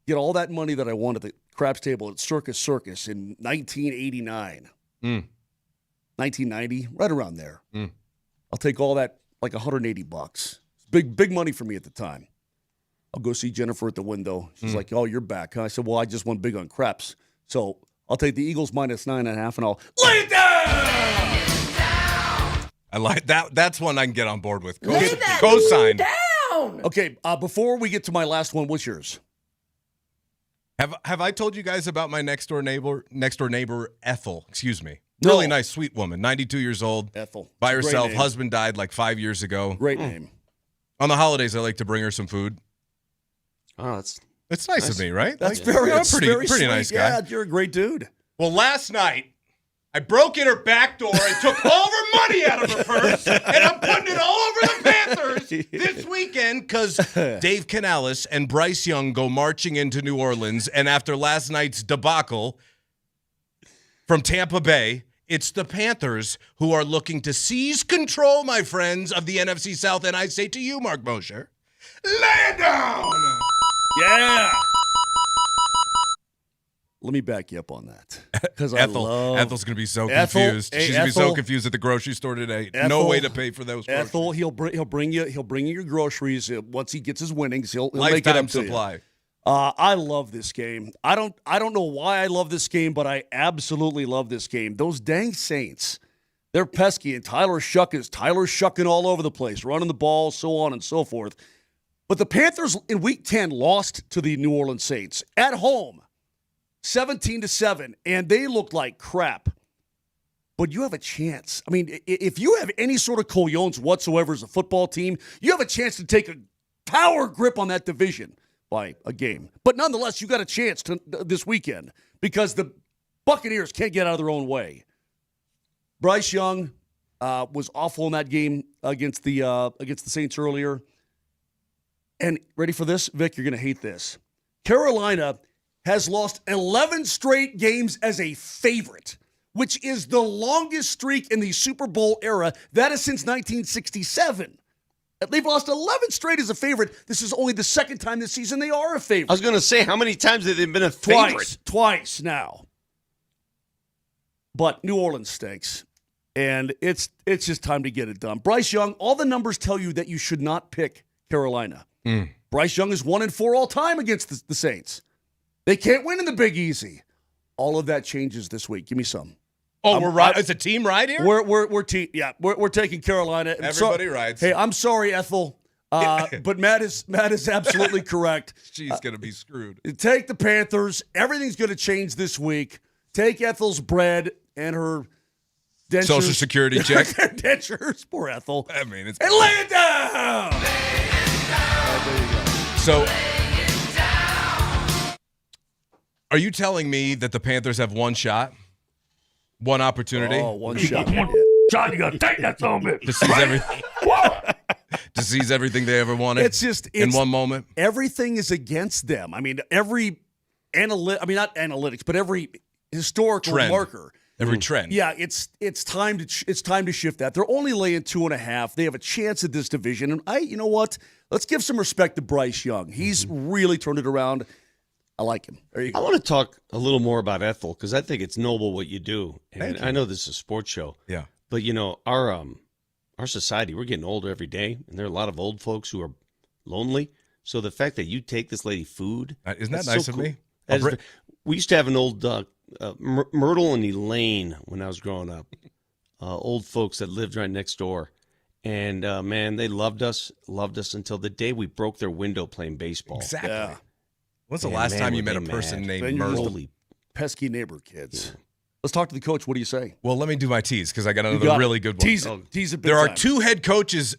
get all that money that I won at the craps table at Circus Circus in 1989. 1990, right around there. I'll take all that, like $180. Big money for me at the time. I'll go see Jennifer at the window. She's like, "Oh, you're back, huh?" I said, "Well, I just won big on craps." So I'll take the Eagles minus 9.5, and I'll lay it down! I like that. That's one I can get on board with. Co-sign. Okay, before we get to my last one, what's yours? Have I told you guys about my next door neighbor Ethel? Excuse me. No. Really nice, sweet woman, 92 years old. Ethel. By It's a great herself. name. Husband died like 5 years ago. Great name. On the holidays, I like to bring her some food. Oh, that's nice of me, right? That's Like, very, I'm that's pretty very sweet. nice guy. Yeah, you're a great dude. Well, last night, I broke in her back door and took all of her money out of her purse, and I'm putting it all over the Panthers this weekend because Dave Canales and Bryce Young go marching into New Orleans, and after last night's debacle from Tampa Bay, it's the Panthers who are looking to seize control, my friends, of the NFC South, and I say to you, Mark Moser, lay it down! Yeah. Let me back you up on that. Because Ethel's going to be so confused. She's going to be so confused at the grocery store today. No way to pay for those groceries. Ethel, he'll bring you your groceries once he gets his winnings. He'll make it Lifetime up to you. supply. I love this game. I don't know why I love this game, but I absolutely love this game. Those dang Saints, they're pesky, and Tyler's shucking all over the place, running the ball, so on and so forth. But the Panthers in Week 10 lost to the New Orleans Saints at home, 17-7, and they looked like crap. But you have a chance. I mean, if you have any sort of cojones whatsoever as a football team, you have a chance to take a power grip on that division by a game. But nonetheless, you got a chance this weekend because the Buccaneers can't get out of their own way. Bryce Young was awful in that game against the Saints earlier. And ready for this, Vic? You're going to hate this. Carolina has lost 11 straight games as a favorite, which is the longest streak in the Super Bowl era. That is since 1967. They've lost 11 straight as a favorite. This is only the second time this season they are a favorite. I was going to say, how many times have they been a favorite? Twice now. But New Orleans stinks, and it's just time to get it done. Bryce Young, all the numbers tell you that you should not pick Carolina. Bryce Young is 1-4 all time against the Saints. They can't win in the Big Easy. All of that changes this week. Give me some. Oh, we're right. It's a team ride here? We're taking Carolina. Everybody rides. Hey, I'm sorry, Ethel. But Matt is absolutely correct. She's going to be screwed. Take the Panthers. Everything's going to change this week. Take Ethel's bread and her dentures. Social Security check. Dentures. Poor Ethel. I mean, it's... And lay it down! There you go. So, are you telling me that the Panthers have one shot? One opportunity? Oh, one shot. John, you got to take that son of a bitch. To seize everything. To seize everything they ever wanted. In one moment. Everything is against them. I mean, every not analytics, but every historical Trend. marker. Every trend. Yeah, it's time to shift that. They're only laying 2.5. They have a chance at this division. And you know what? Let's give some respect to Bryce Young. He's really turned it around. I like him. There you go. I want to talk a little more about Ethel because I think it's noble what you do. And I know this is a sports show. Yeah. But our society, we're getting older every day, and there are a lot of old folks who are lonely. So the fact that you take this lady food, isn't that nice of me? We used to have an old Myrtle and Elaine when I was growing up. Old folks that lived right next door. And, man, they loved us until the day we broke their window playing baseball. Exactly. Yeah. When's the last time you met a person named Myrtle? Pesky neighbor kids. Yeah. Let's talk to the coach. What do you say? Well, let me do my tease because I got another really good one. Tease it. There are 2 head coaches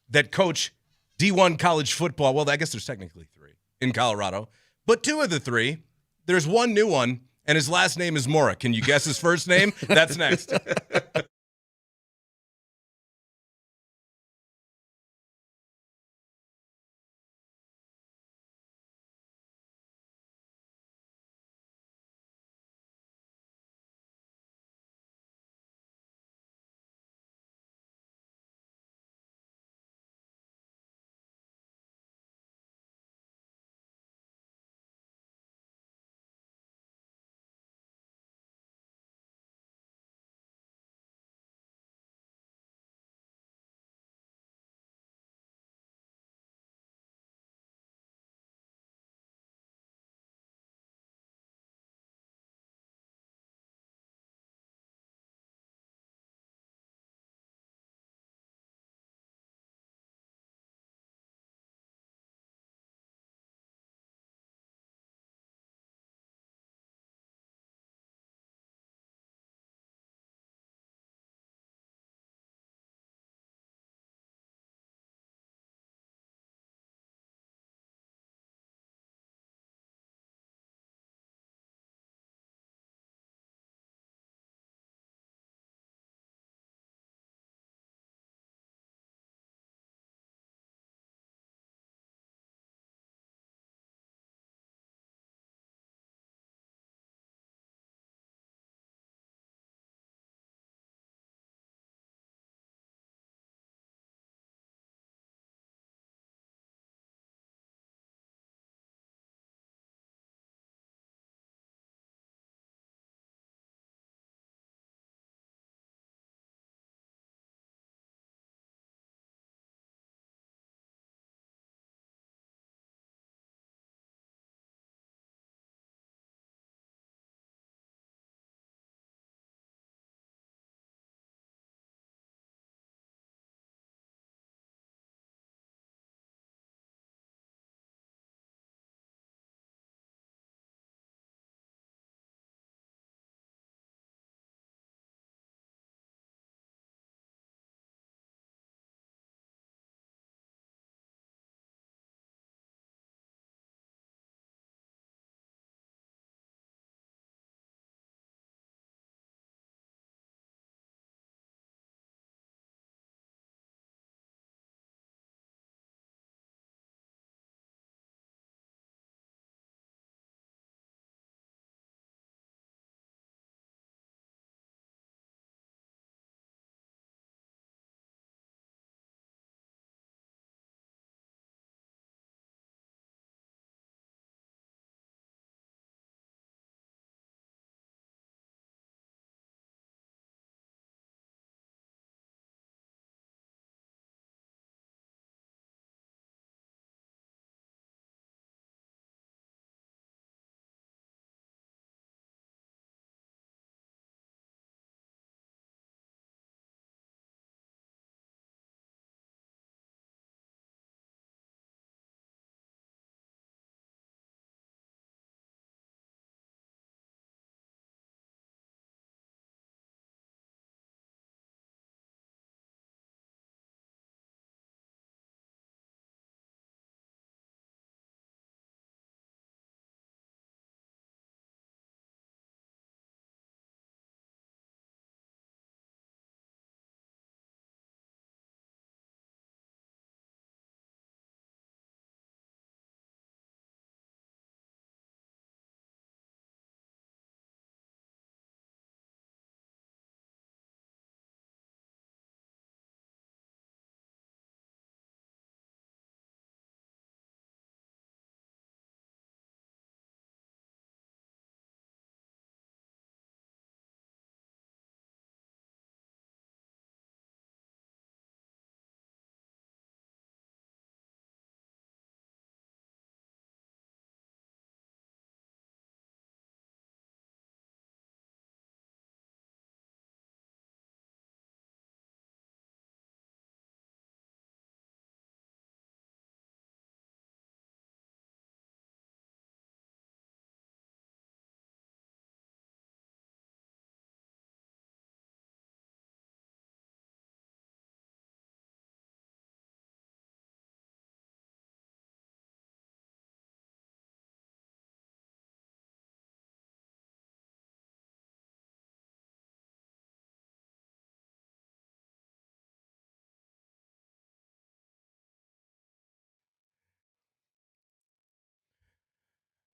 that coach D1 college football. Well, I guess there's technically 3 in Colorado. But 2 of the 3, there's one new one, and his last name is Mora. Can you guess his first name? That's next.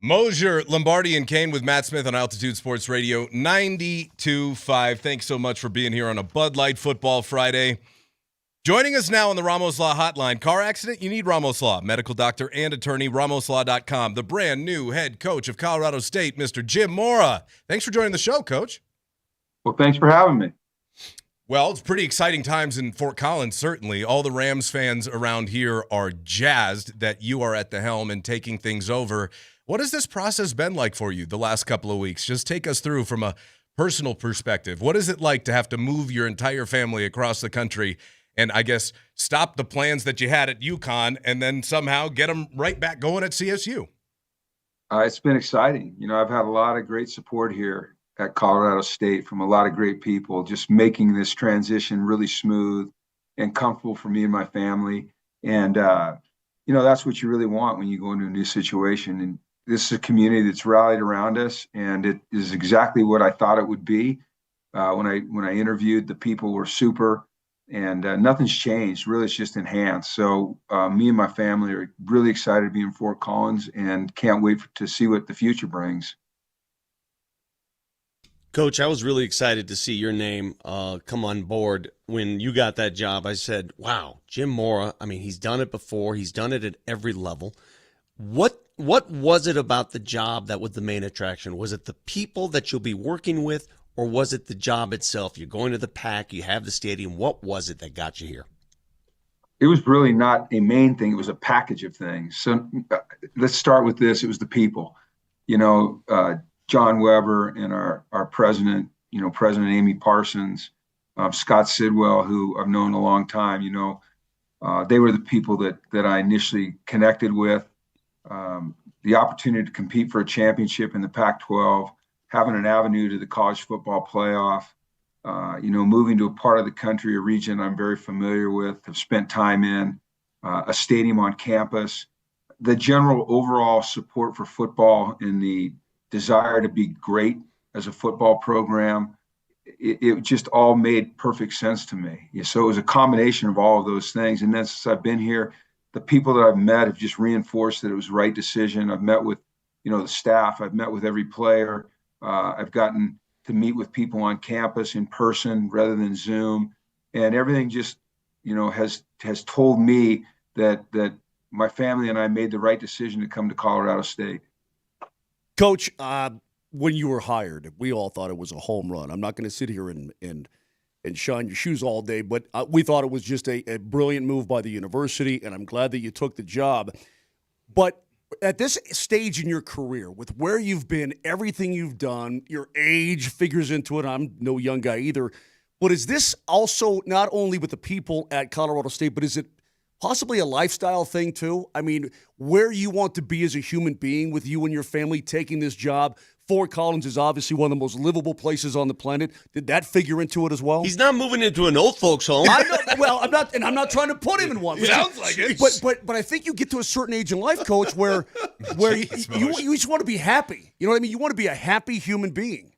Moser, Lombardi, and Kane with Matt Smith on Altitude Sports Radio 92.5. Thanks so much for being here on a Bud Light Football Friday. Joining us now on the Ramos Law Hotline. Car accident? You need Ramos Law. Medical doctor and attorney, RamosLaw.com. The brand new head coach of Colorado State, Mr. Jim Mora. Thanks for joining the show, Coach. Well, thanks for having me. Well, it's pretty exciting times in Fort Collins, certainly. All the Rams fans around here are jazzed that you are at the helm and taking things over. What has this process been like for you the last couple of weeks? Just take us through from a personal perspective. What is it like to have to move your entire family across the country and, I guess, stop the plans that you had at UConn and then somehow get them right back going at CSU? It's been exciting. I've had a lot of great support here at Colorado State from a lot of great people, just making this transition really smooth and comfortable for me and my family. And, that's what you really want when you go into a new situation. And this is a community that's rallied around us, and it is exactly what I thought it would be. When I interviewed, the people were super, and nothing's changed. Really, it's just enhanced. So me and my family are really excited to be in Fort Collins and can't wait to see what the future brings. Coach, I was really excited to see your name come on board. When you got that job, I said, wow, Jim Mora, he's done it before. He's done it at every level. What was it about the job that was the main attraction? Was it the people that you'll be working with, or was it the job itself? You're going to the Pac, you have the stadium. What was it that got you here? It was really not a main thing. It was a package of things. So let's start with this. It was the people. John Weber and our president, President Amy Parsons, Scott Sidwell, who I've known a long time, they were the people that I initially connected with. The opportunity to compete for a championship in the Pac-12, having an avenue to the college football playoff, moving to a part of the country, a region I'm very familiar with, have spent time in, a stadium on campus, the general overall support for football and the desire to be great as a football program, it just all made perfect sense to me. So it was a combination of all of those things. And then since I've been here, the people that I've met have just reinforced that it was the right decision. I've met with, the staff. I've met with every player. I've gotten to meet with people on campus in person rather than Zoom. And everything just, has told me that my family and I made the right decision to come to Colorado State. Coach, when you were hired, we all thought it was a home run. I'm not going to sit here and shine your shoes all day, but we thought it was just a brilliant move by the university, and I'm glad that you took the job. But at this stage in your career, with where you've been, everything you've done, your age figures into it. I'm no young guy either. But is this also not only with the people at Colorado State, but is it possibly a lifestyle thing too? Where you want to be as a human being with you and your family taking this job. Fort Collins is obviously one of the most livable places on the planet. Did that figure into it as well? He's not moving into an old folks' home. I know, well, I'm not trying to put him in one. Sounds like it. But I think you get to a certain age in life, Coach, where you just want to be happy. You know what I mean? You want to be a happy human being.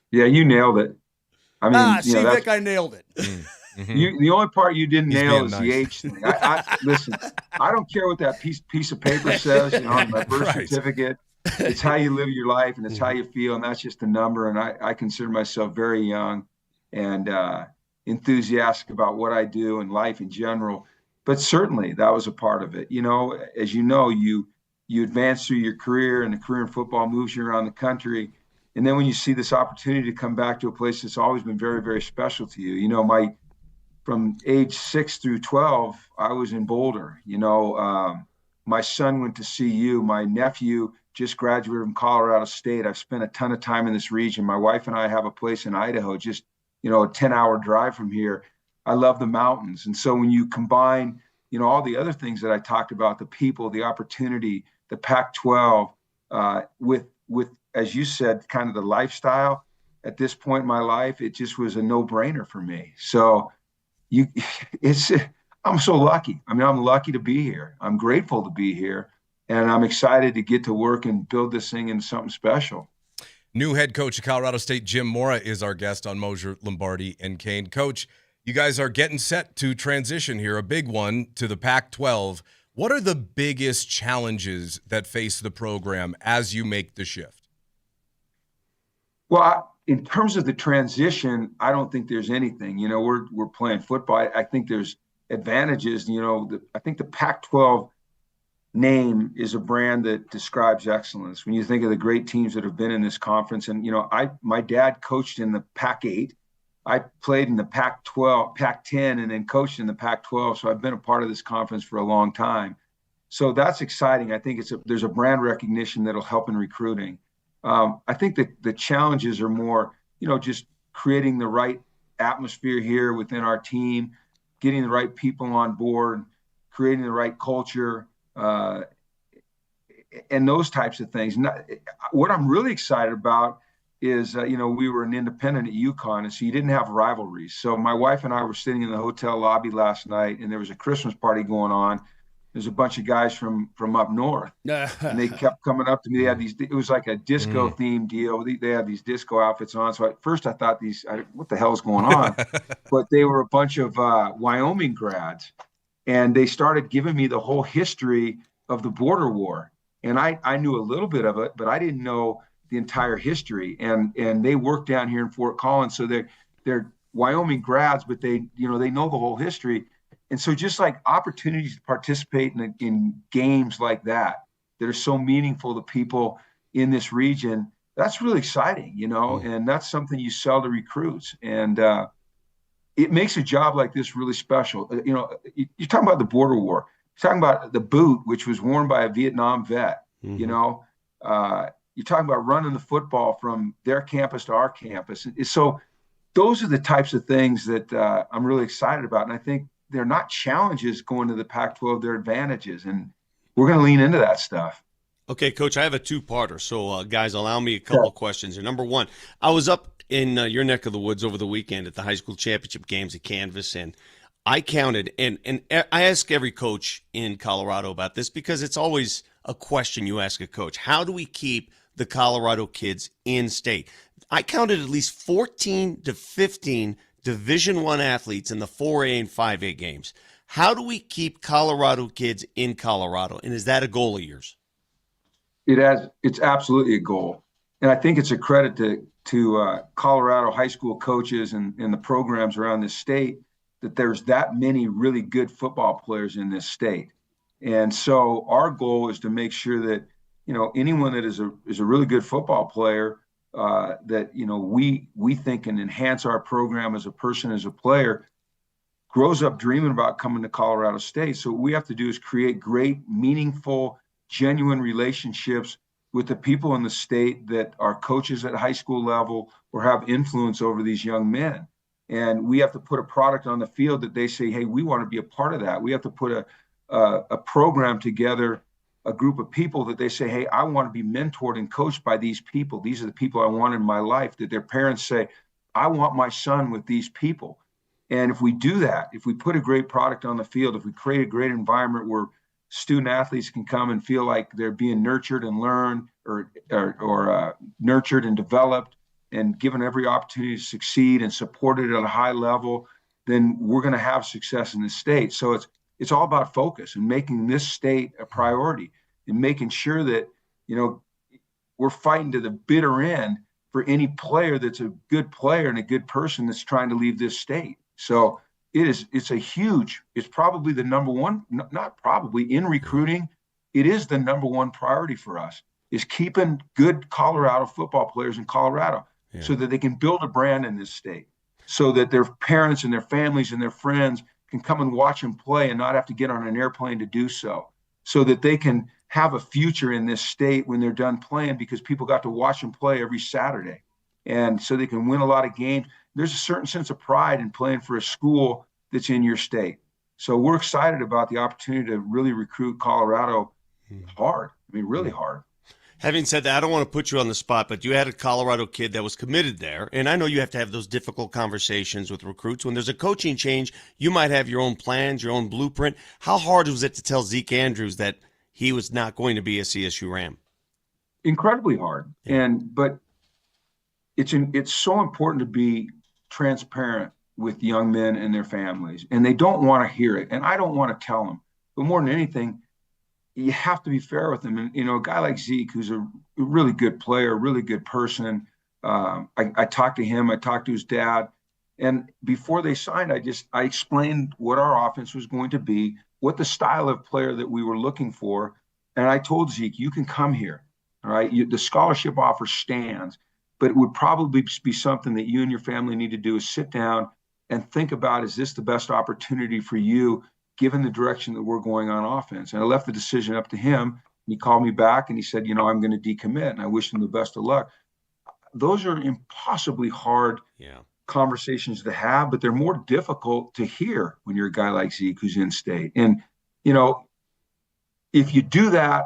Yeah, you nailed it. Vic, I nailed it. The only part you didn't nail is the age thing. Listen, I don't care what that piece of paper says, on my birth certificate. It's how you live your life, and it's how you feel, and that's just a number. And I consider myself very young and enthusiastic about what I do and life in general. But certainly that was a part of it. As you advance through your career, and the career in football moves you around the country. And then when you see this opportunity to come back to a place that's always been very, very special to you, from age 6 through 12, I was in Boulder. My son went to CU. My nephew just graduated from Colorado State. I've spent a ton of time in this region. My wife and I have a place in Idaho, just, a 10-hour drive from here. I love the mountains. And so when you combine, all the other things that I talked about, the people, the opportunity, the Pac-12, with, as you said, kind of the lifestyle at this point in my life, it just was a no-brainer for me. So I'm so lucky. I'm lucky to be here. I'm grateful to be here, and I'm excited to get to work and build this thing into something special. New head coach of Colorado State, Jim Mora, is our guest on Moser, Lombardi, and Kane. Coach, you guys are getting set to transition here, a big one, to the Pac-12. What are the biggest challenges that face the program as you make the shift? Well, in terms of the transition, I don't think there's anything. You know, we're playing football. I think there's advantages. You know, I think the Pac-12 name is a brand that describes excellence. When you think of the great teams that have been in this conference, and you know, my dad coached in the Pac-8. I played in the Pac-12, Pac-10, and then coached in the Pac-12. So I've been a part of this conference for a long time. So that's exciting. I think there's a brand recognition that'll help in recruiting. I think that the challenges are more, you know, just creating the right atmosphere here within our team, getting the right people on board, creating the right culture, and those types of things. What I'm really excited about is, you know, we were an independent at UConn, and so you didn't have rivalries. So my wife and I were sitting in the hotel lobby last night, and there was a Christmas party going on. There's a bunch of guys from up north, and they kept coming up to me. They had these. It was like a disco themed deal. They had these disco outfits on. So at first I thought what the hell is going on? But they were a bunch of Wyoming grads, and they started giving me the whole history of the border war. And I knew a little bit of it, but I didn't know the entire history. And they work down here in Fort Collins, so they're Wyoming grads, but they know the whole history. And so just like opportunities to participate in games like that are so meaningful to people in this region, that's really exciting, you know, and that's something you sell to recruits. And it makes a job like this really special. You know, you're talking about the border war. You're talking about the boot, which was worn by a Vietnam vet, you know. You're talking about running the football from their campus to our campus. So those are the types of things that I'm really excited about. And I think they're not challenges going to the Pac-12, they're advantages. And we're going to lean into that stuff. Okay, Coach, I have a two-parter. So, guys, allow me a couple of questions here. Number one, I was up in your neck of the woods over the weekend at the high school championship games at Canvas, and I counted, and I ask every coach in Colorado about this because it's always a question you ask a coach. How do we keep the Colorado kids in state? I counted at least 14 to 15 Division I athletes in the 4A and 5A games. How do we keep Colorado kids in Colorado? And is that a goal of yours? It's absolutely a goal. And I think it's a credit to Colorado high school coaches and the programs around this state that there's that many really good football players in this state. And so our goal is to make sure that, you know, anyone that is a really good football player that, you know, we think can enhance our program as a person, as a player, grows up dreaming about coming to Colorado State. So what we have to do is create great, meaningful, genuine relationships with the people in the state that are coaches at high school level or have influence over these young men. And we have to put a product on the field that they say, hey, we want to be a part of that. We have to put a program together, a group of people that they say, hey, I want to be mentored and coached by these people. These are the people I want in my life, that their parents say, I want my son with these people. And if we do that, if we put a great product on the field, if we create a great environment where student athletes can come and feel like they're being nurtured and learned or nurtured and developed and given every opportunity to succeed and supported at a high level, then we're going to have success in this state. So it's all about focus and making this state a priority and making sure that, you know, we're fighting to the bitter end for any player that's a good player and a good person that's trying to leave this state. So it's probably the number one, not probably, in recruiting, it is the number one priority for us, is keeping good Colorado football players in Colorado so that they can build a brand in this state, so that their parents and their families and their friends can come and watch them play and not have to get on an airplane to do so that they can have a future in this state when they're done playing, because people got to watch them play every Saturday. And so they can win a lot of games. There's a certain sense of pride in playing for a school that's in your state. So we're excited about the opportunity to really recruit Colorado hard. I mean, really hard. Having said that, I don't want to put you on the spot, but you had a Colorado kid that was committed there, and I know you have to have those difficult conversations with recruits. When there's a coaching change, you might have your own plans, your own blueprint. How hard was it to tell Zeke Andrews that he was not going to be a CSU Ram? Incredibly hard. But it's so important to be transparent with young men and their families, and they don't want to hear it, and I don't want to tell them. But more than anything, you have to be fair with them. And, a guy like Zeke, who's a really good player, really good person, I talked to him, I talked to his dad. And before they signed, I explained what our offense was going to be, what the style of player that we were looking for. And I told Zeke, you can come here. All right. The scholarship offer stands, but it would probably be something that you and your family need to do is sit down and think about, is this the best opportunity for you, given the direction that we're going on offense? And I left the decision up to him. He called me back and he said, I'm going to decommit. And I wish him the best of luck. Those are impossibly hard conversations to have, but they're more difficult to hear when you're a guy like Zeke who's in state. And, if you do that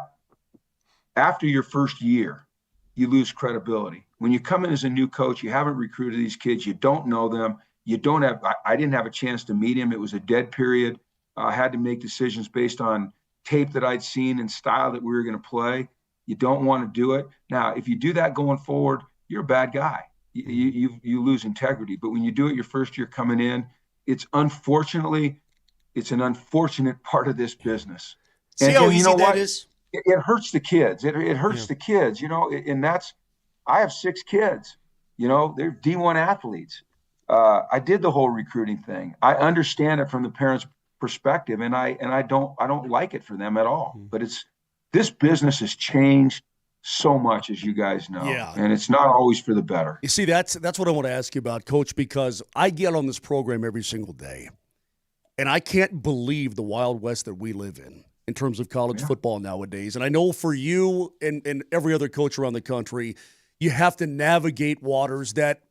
after your first year, you lose credibility. When you come in as a new coach, you haven't recruited these kids, you don't know them, I didn't have a chance to meet him. It was a dead period. I had to make decisions based on tape that I'd seen and style that we were going to play. You don't want to do it. Now, if you do that going forward, you're a bad guy. You lose integrity. But when you do it your first year coming in, it's an unfortunate part of this business. See how easy that is? It hurts the kids. It hurts the kids, and I have 6 kids, they're D1 athletes. I did the whole recruiting thing. I understand it from the parents' perspective, and I don't like it for them at all. But this business has changed so much, as you guys know, and it's not always for the better. You see, that's what I want to ask you about, Coach, because I get on this program every single day, and I can't believe the Wild West that we live in terms of college football nowadays. And I know for you and every other coach around the country, you have to navigate waters that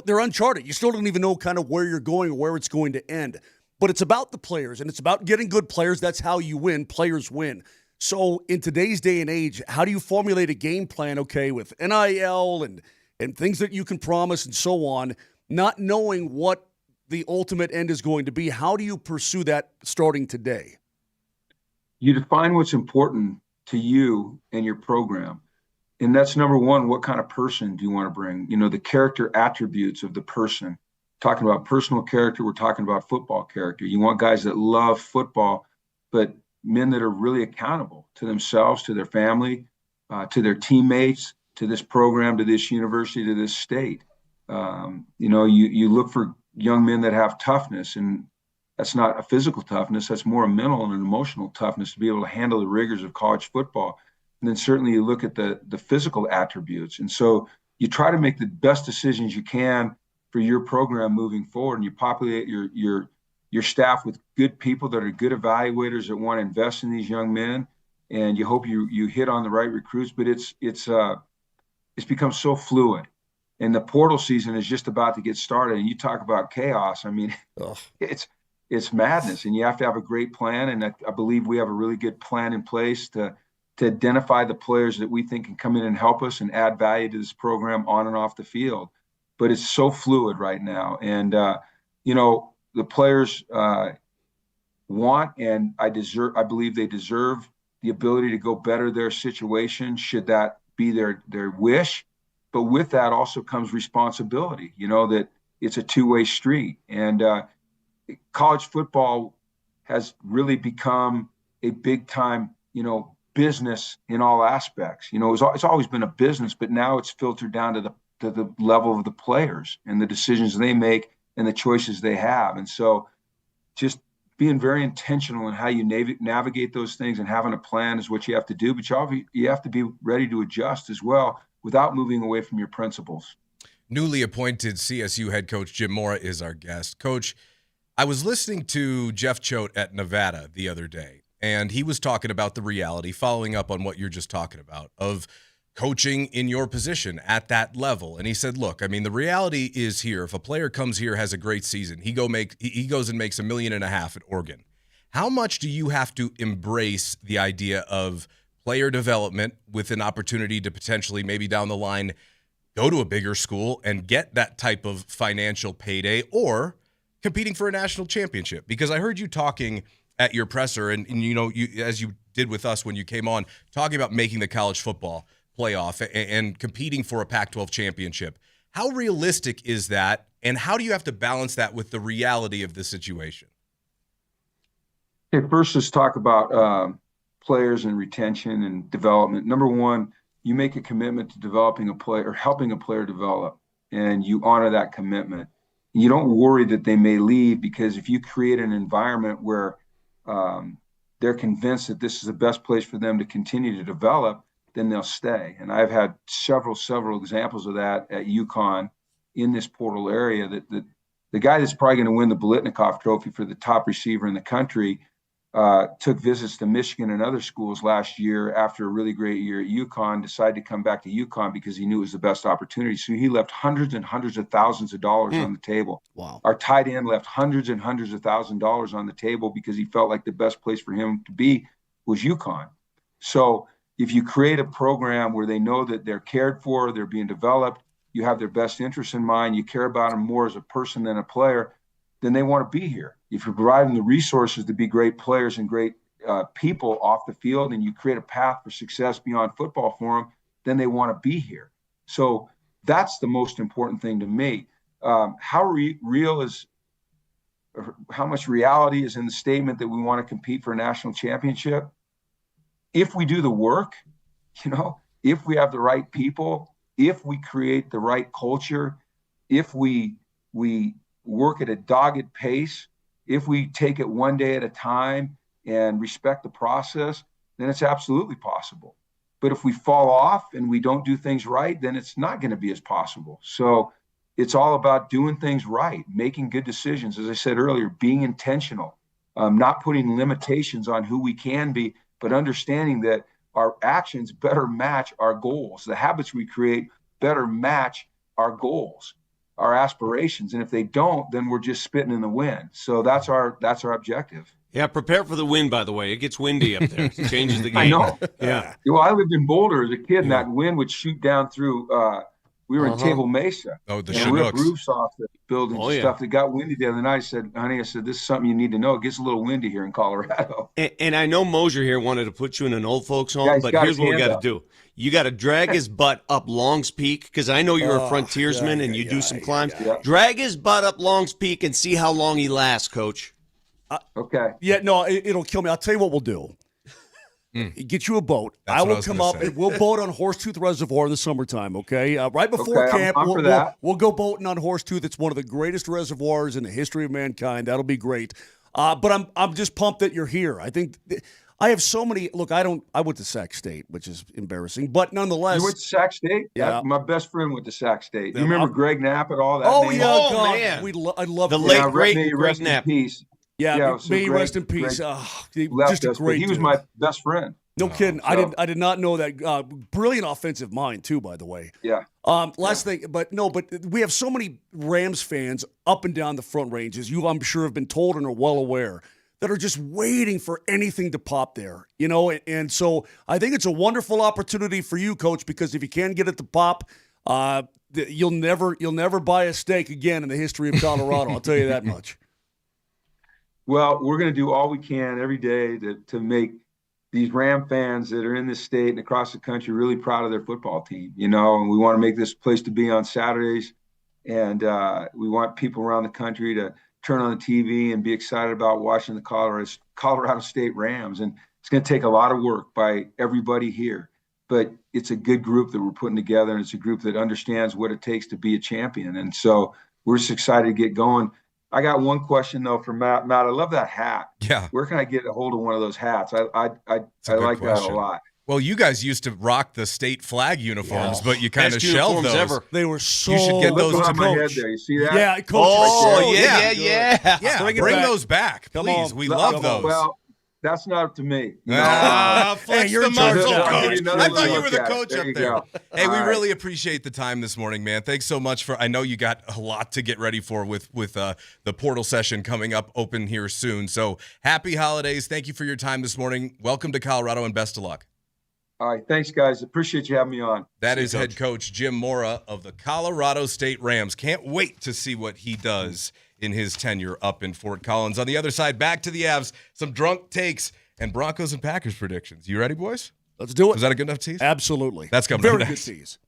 they're uncharted. You still don't even know kind of where you're going or where it's going to end. But it's about the players, and it's about getting good players. That's how you win. Players win. So in today's day and age, how do you formulate a game plan, with NIL and things that you can promise and so on, not knowing what the ultimate end is going to be? How do you pursue that starting today? You define what's important to you and your program. And that's number one, what kind of person do you want to bring? The character attributes of the person. Talking about personal character, we're talking about football character. You want guys that love football, but men that are really accountable to themselves, to their family, to their teammates, to this program, to this university, to this state. You look for young men that have toughness, and that's not a physical toughness. That's more a mental and an emotional toughness to be able to handle the rigors of college football. And then certainly you look at the physical attributes. And so you try to make the best decisions you can for your program moving forward, and you populate your staff with good people that are good evaluators that want to invest in these young men. And you hope you hit on the right recruits, but it's become so fluid. And the portal season is just about to get started. And you talk about chaos. I mean, it's madness, and you have to have a great plan. And I believe we have a really good plan in place to identify the players that we think can come in and help us and add value to this program on and off the field. But it's so fluid right now. And, the players want, and I believe they deserve the ability to go better their situation, should that be their wish. But with that also comes responsibility, that it's a two-way street. And college football has really become a big-time, business in all aspects. It's always been a business, but now it's filtered down to the level of the players and the decisions they make and the choices they have. And so just being very intentional in how you navigate those things and having a plan is what you have to do, but you have to be ready to adjust as well without moving away from your principles. Newly appointed CSU head coach Jim Mora is our guest. Coach, I was listening to Jeff Choate at Nevada the other day, and he was talking about the reality, following up on what you're just talking about, of coaching in your position at that level. And he said, look, the reality is here. If a player comes here, has a great season, he goes and makes $1.5 million at Oregon. How much do you have to embrace the idea of player development with an opportunity to potentially maybe down the line go to a bigger school and get that type of financial payday, or competing for a national championship? Because I heard you talking at your presser, and you as you did with us when you came on, talking about making the college football playoff and competing for a Pac-12 championship. How realistic is that, and how do you have to balance that with the reality of the situation? Okay, first let's talk about players and retention and development. Number one, you make a commitment to developing a player or helping a player develop, and you honor that commitment. You don't worry that they may leave, because if you create an environment where they're convinced that this is the best place for them to continue to develop, then they'll stay. And I've had several examples of that at UConn in this portal area. That the guy that's probably going to win the Biletnikoff Trophy for the top receiver in the country took visits to Michigan and other schools last year after a really great year at UConn, decided to come back to UConn because he knew it was the best opportunity. So he left hundreds and hundreds of thousands of dollars on the table. Wow. Our tight end left hundreds and hundreds of $1,000s on the table because he felt like the best place for him to be was UConn. So if you create a program where they know that they're cared for, they're being developed, you have their best interests in mind, you care about them more as a person than a player, then they want to be here. If you're providing the resources to be great players and great people off the field, and you create a path for success beyond football for them, then they want to be here. So that's the most important thing to me. How real is, how much reality is in the statement that we want to compete for a national championship? If we do the work, if we have the right people, if we create the right culture, if we work at a dogged pace, if we take it one day at a time and respect the process, then it's absolutely possible. But if we fall off and we don't do things right, then it's not going to be as possible. So it's all about doing things right, making good decisions. As I said earlier, being intentional, not putting limitations on who we can be, but understanding that our actions better match our goals. The habits we create better match our goals, our aspirations. And if they don't, then we're just spitting in the wind. So that's our objective. Yeah, prepare for the wind, by the way. It gets windy up there. It changes the game. I know. Yeah. Well, I lived in Boulder as a kid, and that wind would shoot down through we were in Table Mesa. Oh, the and ripped Chinooks. roofs off the buildings and stuff. It got windy the other night. I said, honey, this is something you need to know. It gets a little windy here in Colorado. And I know Moser here wanted to put you in an old folks home, but here's what we got to do. You got to drag his butt up Long's Peak, because I know you're a frontiersman and you do some climbs. Drag his butt up Long's Peak and see how long he lasts, Coach. Okay. Yeah, no, it'll kill me. I'll tell you what we'll do. Get you a boat. That's I what I will was come gonna up say. and we'll boat on Horsetooth Reservoir in the summertime, okay? Right before Okay, camp, I'm for that. we'll go boating on Horsetooth. It's one of the greatest reservoirs in the history of mankind. That'll be great. But I'm just pumped that you're here. I think I have so many. Look, I went to Sac State, which is embarrassing, but nonetheless. You went to Sac State? Yeah. My best friend went to Sac State. You remember Greg Knapp and all that? Oh, name? yeah, Oh, God. man. I love The Greg. late, great may he Greg rest in Knapp. peace. Yeah, so may he Greg- rest in peace. Greg left Just a us, but great he was dude. my best friend. No kidding. so- I did not know that. Brilliant offensive mind too, by the way. Yeah. Last thing, but we have so many Rams fans up and down the Front Ranges. You, I'm sure, have been told and are well aware that are just waiting for anything to pop there. And so I think it's a wonderful opportunity for you, Coach, because if you can get it to pop, you'll never buy a steak again in the history of Colorado. I'll tell you that much. Well, we're going to do all we can every day to make these Ram fans that are in this state and across the country really proud of their football team, and we want to make this place to be on Saturdays. And we want people around the country to turn on the TV and be excited about watching the Colorado State Rams. And it's going to take a lot of work by everybody here, but it's a good group that we're putting together, and it's a group that understands what it takes to be a champion. And so we're just excited to get going. I got one question though for Matt. Matt, I love that hat. Yeah. Where can I get a hold of one of those hats? I like that a lot. Well, you guys used to rock the state flag uniforms, but you kind of Best shelved uniforms those. ever. They were so. You should get Look those to behind my head Coach. there. You see that? Yeah, Coach. Oh, so yeah. Yeah, Bring bring it back. those back, Come please. on. We Come love on. those. Well, that's not up to me. Flex you're the in charge muscle, of that. Coach. I'll give you I another thought you look were the at it. coach There up you there. go. Hey, All we right. really appreciate the time this morning, man. Thanks so much I know you got a lot to get ready for with the portal session coming up open here soon. So happy holidays. Thank you for your time this morning. Welcome to Colorado and best of luck. All right. Thanks, guys. Appreciate you having me on. That is head coach Jim Mora of the Colorado State Rams. Can't wait to see what he does in his tenure up in Fort Collins. On the other side, back to the Avs, some drunk takes and Broncos and Packers predictions. You ready, boys? Let's do it. Was that a good enough tease? Absolutely. That's coming Very up good next. tease.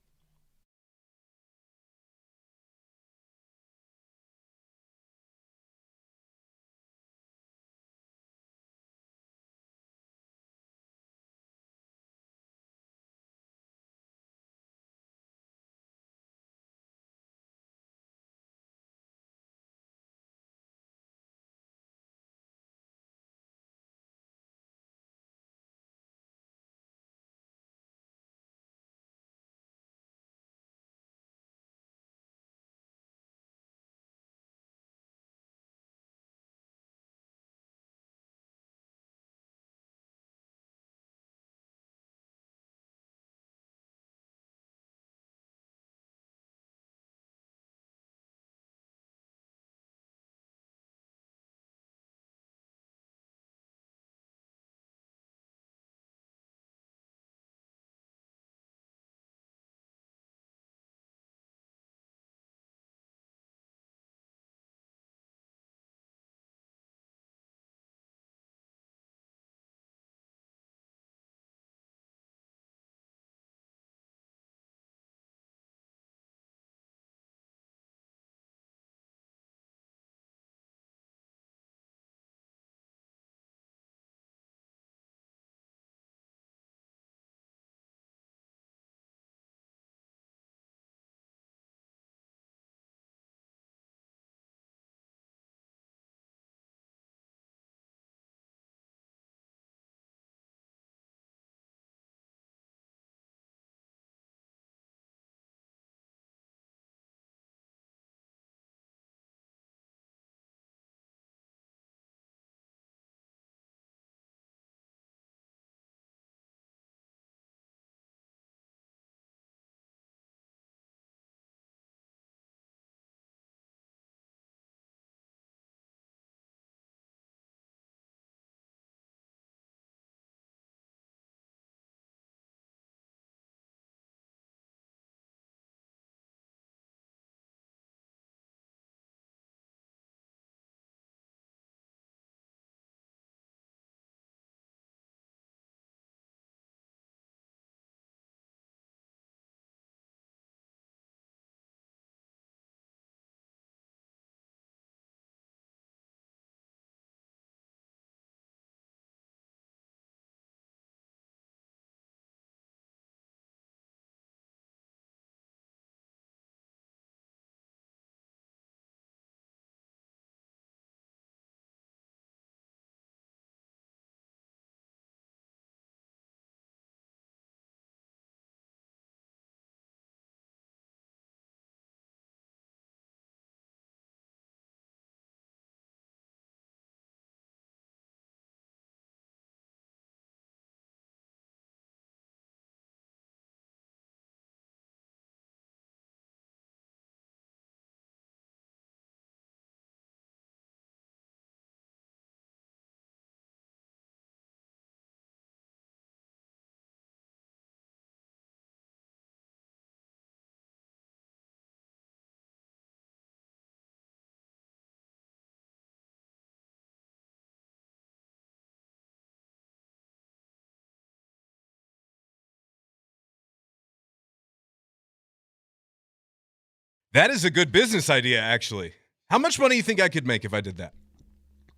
That is a good business idea, actually. How much money do you think I could make if I did that?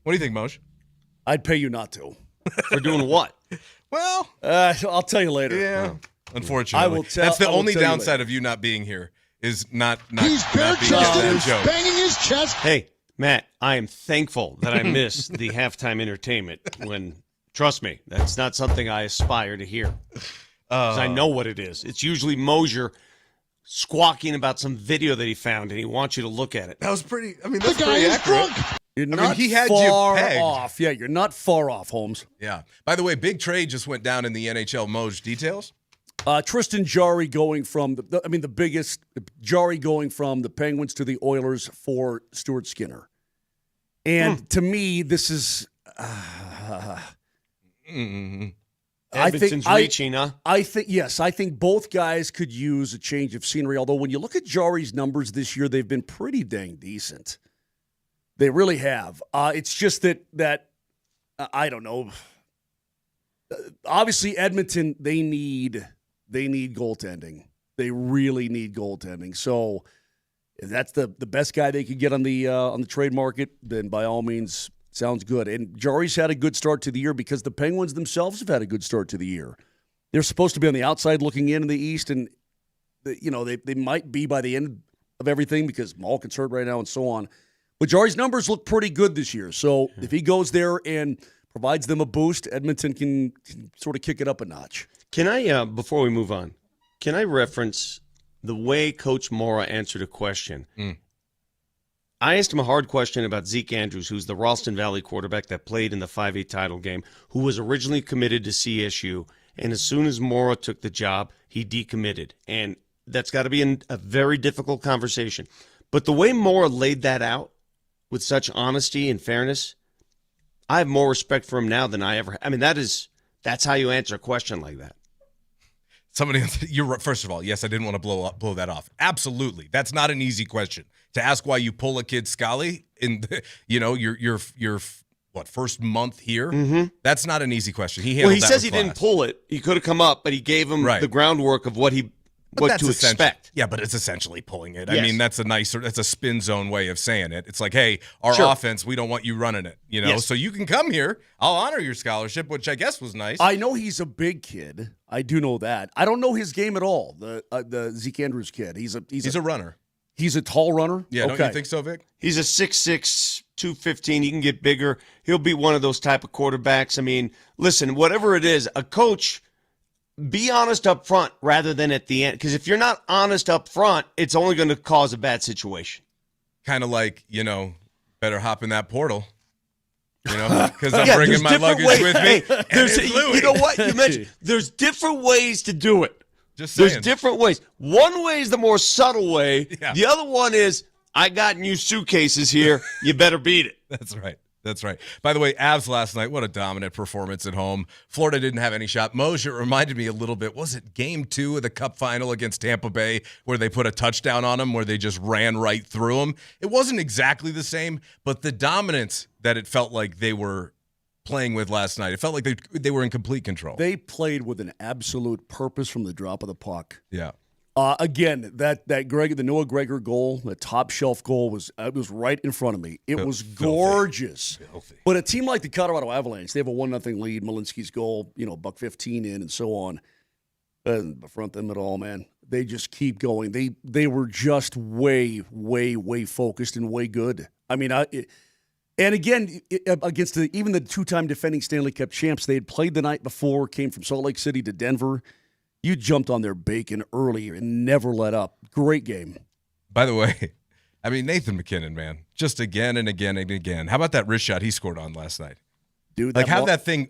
What do you think, Moj? I'd pay you not to. For doing what? Well, I'll tell you later. Yeah. Unfortunately. I will tell. That's the I will only tell you downside later. of you not being here is not He's bare being chested and that joke. banging his chest. Hey, Matt, I am thankful that I missed the halftime entertainment when, trust me, that's not something I aspire to hear. Because I know what it is. It's usually Moser squawking about some video that he found, and he wants you to look at it. That was pretty, that's The guy pretty is accurate. drunk. You're not he had far you pegged. off. Yeah, you're not far off, Holmes. Yeah. By the way, big trade just went down in the NHL. Moj, details? Tristan Jarry going from the biggest Jarry going from the Penguins to the Oilers for Stuart Skinner. And to me, this is Edmonton's reaching, huh? I think both guys could use a change of scenery. Although when you look at Jarry's numbers this year, they've been pretty dang decent. They really have. It's just that I don't know. Obviously, Edmonton they need goaltending. They really need goaltending. So if that's the best guy they could get on the trade market, then by all means, sounds good. And Jarry's had a good start to the year because the Penguins themselves have had a good start to the year. They're supposed to be on the outside looking in the East, and they might be by the end of everything because Malkin's hurt right now and so on. But Jarry's numbers look pretty good this year. So if he goes there and provides them a boost, Edmonton can sort of kick it up a notch. Can I, before we move on, can I reference the way Coach Mora answered a question? I asked him a hard question about Zeke Andrews, who's the Ralston Valley quarterback that played in the 5A title game, who was originally committed to CSU, and as soon as Mora took the job, he decommitted. And that's got to be a very difficult conversation. But the way Mora laid that out with such honesty and fairness, I have more respect for him now than I ever. I mean, that's how you answer a question like that. Somebody, first of all, yes, I didn't want to blow that off. Absolutely, that's not an easy question to ask. Why you pull a kid Scully in, your first month here? Mm-hmm. That's not an easy question. He says he didn't pull it. He could have come up, but he gave him the groundwork of what to expect. Yeah, but it's essentially pulling it. Yes. I mean, that's a spin zone way of saying it. It's like, hey, our offense, we don't want you running it, Yes. So you can come here. I'll honor your scholarship, which I guess was nice. I know he's a big kid. I do know that. I don't know his game at all. The Zeke Andrews kid. He's a runner. He's a tall runner. Yeah, okay. Don't you think so, Vic? He's a 6'6", 215. He can get bigger. He'll be one of those type of quarterbacks. I mean, listen, whatever it is, a coach. Be honest up front rather than at the end. Because if you're not honest up front, it's only going to cause a bad situation. Kind of like, better hop in that portal. Because I'm bringing my luggage with me. Hey, you know what? You mentioned there's different ways to do it. Just saying. There's different ways. One way is the more subtle way. Yeah. The other one is, I got new suitcases here. You better beat it. That's right. That's right. By the way, Avs last night, what a dominant performance at home. Florida didn't have any shot. Moser reminded me a little bit, was it game 2 of the Cup final against Tampa Bay where they put a touchdown on them, where they just ran right through them? It wasn't exactly the same, but the dominance that it felt like they were playing with last night, it felt like they were in complete control. They played with an absolute purpose from the drop of the puck. Yeah. Again, the Noah Gregor goal, the top shelf goal was right in front of me. It was gorgeous. Filthy. But a team like the Colorado Avalanche, they have a 1-0 lead. Malinsky's goal, $1:15 in, and so on. Doesn't affront them at all, man. They just keep going. They were just way, way, way focused and way good. I mean, and again, against even the 2-time defending Stanley Cup champs, they had played the night before, came from Salt Lake City to Denver. You jumped on their bacon early and never let up. Great game. By the way, I mean, Nathan McKinnon, man, just again and again and again. How about that wrist shot he scored on last night? Dude, that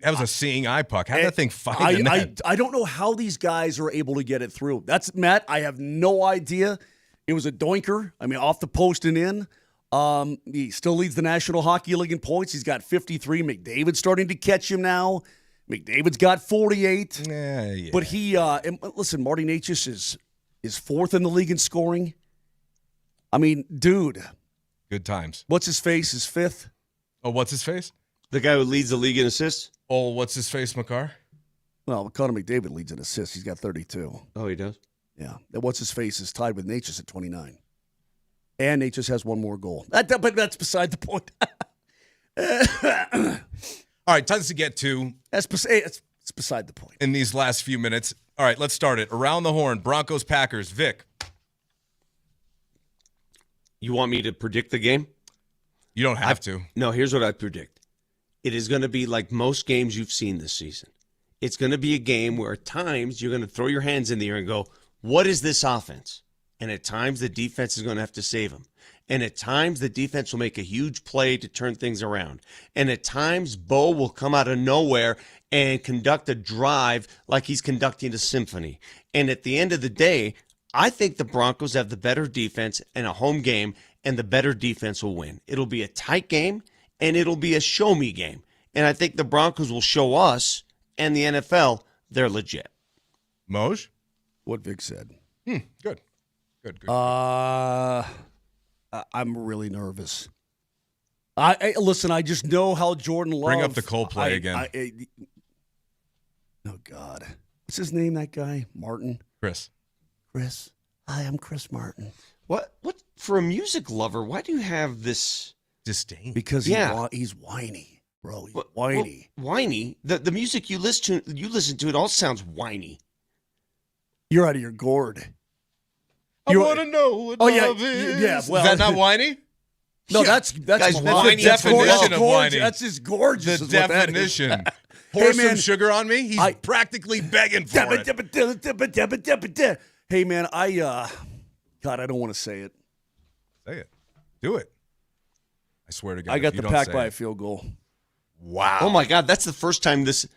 was a seeing eye puck. How'd that thing find the net? I don't know how these guys are able to get it through. That's Matt. I have no idea. It was a doinker. I mean, off the post and in. He still leads the National Hockey League in points. He's got 53. McDavid's starting to catch him now. McDavid's got 48. Yeah. But and listen, Marty Necas is 4th in the league in scoring. I mean, dude. Good times. What's his face is 5th. Oh, what's his face? The guy who leads the league in assists? Oh, what's his face, McCarr? Well, Connor McDavid leads in assists. He's got 32. Oh, he does? Yeah. What's his face is tied with Necas at 29. And Nate just has one more goal. But that's beside the point. All right, tons to get to. It's beside the point. In these last few minutes. All right, let's start it. Around the horn, Broncos, Packers. Vic. You want me to predict the game? You don't have to. No, here's what I predict. It is going to be like most games you've seen this season. It's going to be a game where at times you're going to throw your hands in the air and go, what is this offense? And at times the defense is going to have to save them. And at times the defense will make a huge play to turn things around. And at times Bo will come out of nowhere and conduct a drive like he's conducting a symphony. And at the end of the day, I think the Broncos have the better defense and a home game, and the better defense will win. It'll be a tight game, and it'll be a show-me game. And I think the Broncos will show us and the NFL they're legit. Moj? What Vic said. Good. I'm really nervous. Listen, I just know how Jordan Love. Bring up the Coldplay again. Oh, God. What's his name, that guy? Martin? Chris. Hi, I'm Chris Martin. What? For a music lover, why do you have this disdain? Because he's whiny, bro. He's whiny. Whiny? The music you listen to, it all sounds whiny. You're out of your gourd. I want to know what love is. Yeah, well, is that not whiny? No, that's the definition of whiny. That's just gorgeous. The definition. Pour some sugar on me? He's practically begging for it. Hey, man, God, I don't want to say it. Say it. Do it. I swear to God. I got the Pack by a field goal. Wow. Oh, my God. That's the first time this.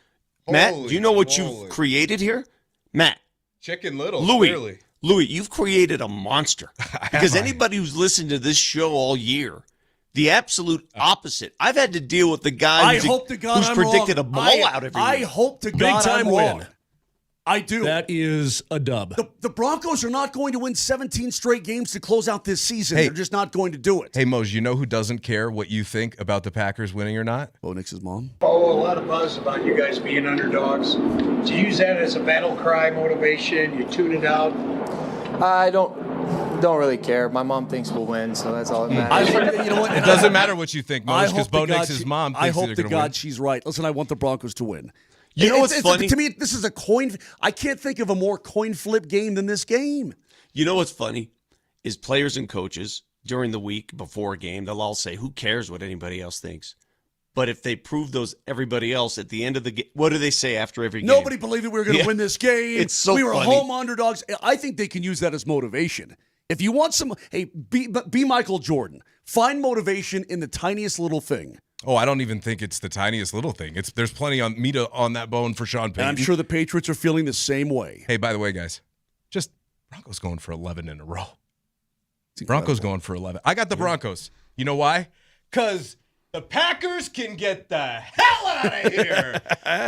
Matt, do you know what you've created here? Matt. Chicken Little. Louis, you've created a monster. Because anybody who's listened to this show all year, the absolute opposite. I've had to deal with the guy who's predicted a blowout every year. I hope to God I'm wrong. Win. I do. That is a dub. The Broncos are not going to win 17 straight games to close out this season. They're just not going to do it. Hey, Moj, you know who doesn't care what you think about the Packers winning or not? Bo Nix's mom. Follow a lot of buzz about you guys being underdogs. Do you use that as a battle cry motivation? You tune it out? I don't really care. My mom thinks we'll win, so that's all that matters. You know what? It doesn't matter what you think, Moj, because Bo Nix's mom thinks I hope they're to going to win. God she's right. Listen, I want the Broncos to win. You know what's funny? To me, this is a coin. I can't think of a more coin flip game than this game. You know what's funny is players and coaches during the week before a game, they'll all say, who cares what anybody else thinks? But if they prove everybody else at the end of the game, what do they say after every game? Nobody believed that we were going to win this game. It's so we were funny. home underdogs. I think they can use that as motivation. If you want some, be Michael Jordan. Find motivation in the tiniest little thing. Oh, I don't even think it's the tiniest little thing. There's plenty on meat on that bone for Sean Payton. And I'm sure the Patriots are feeling the same way. Hey, by the way, guys, just Broncos going for 11 in a row. Broncos going for 11. I got the Broncos. You know why? Because the Packers can get the hell out of here.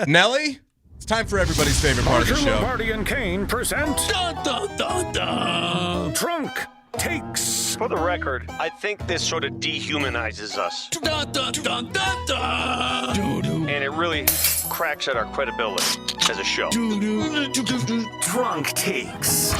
Nelly, it's time for everybody's favorite part of the show. Lombardi and Kane present Drunk Takes. For the record, I think this sort of dehumanizes us. And it really cracks at our credibility as a show. Drunk Takes.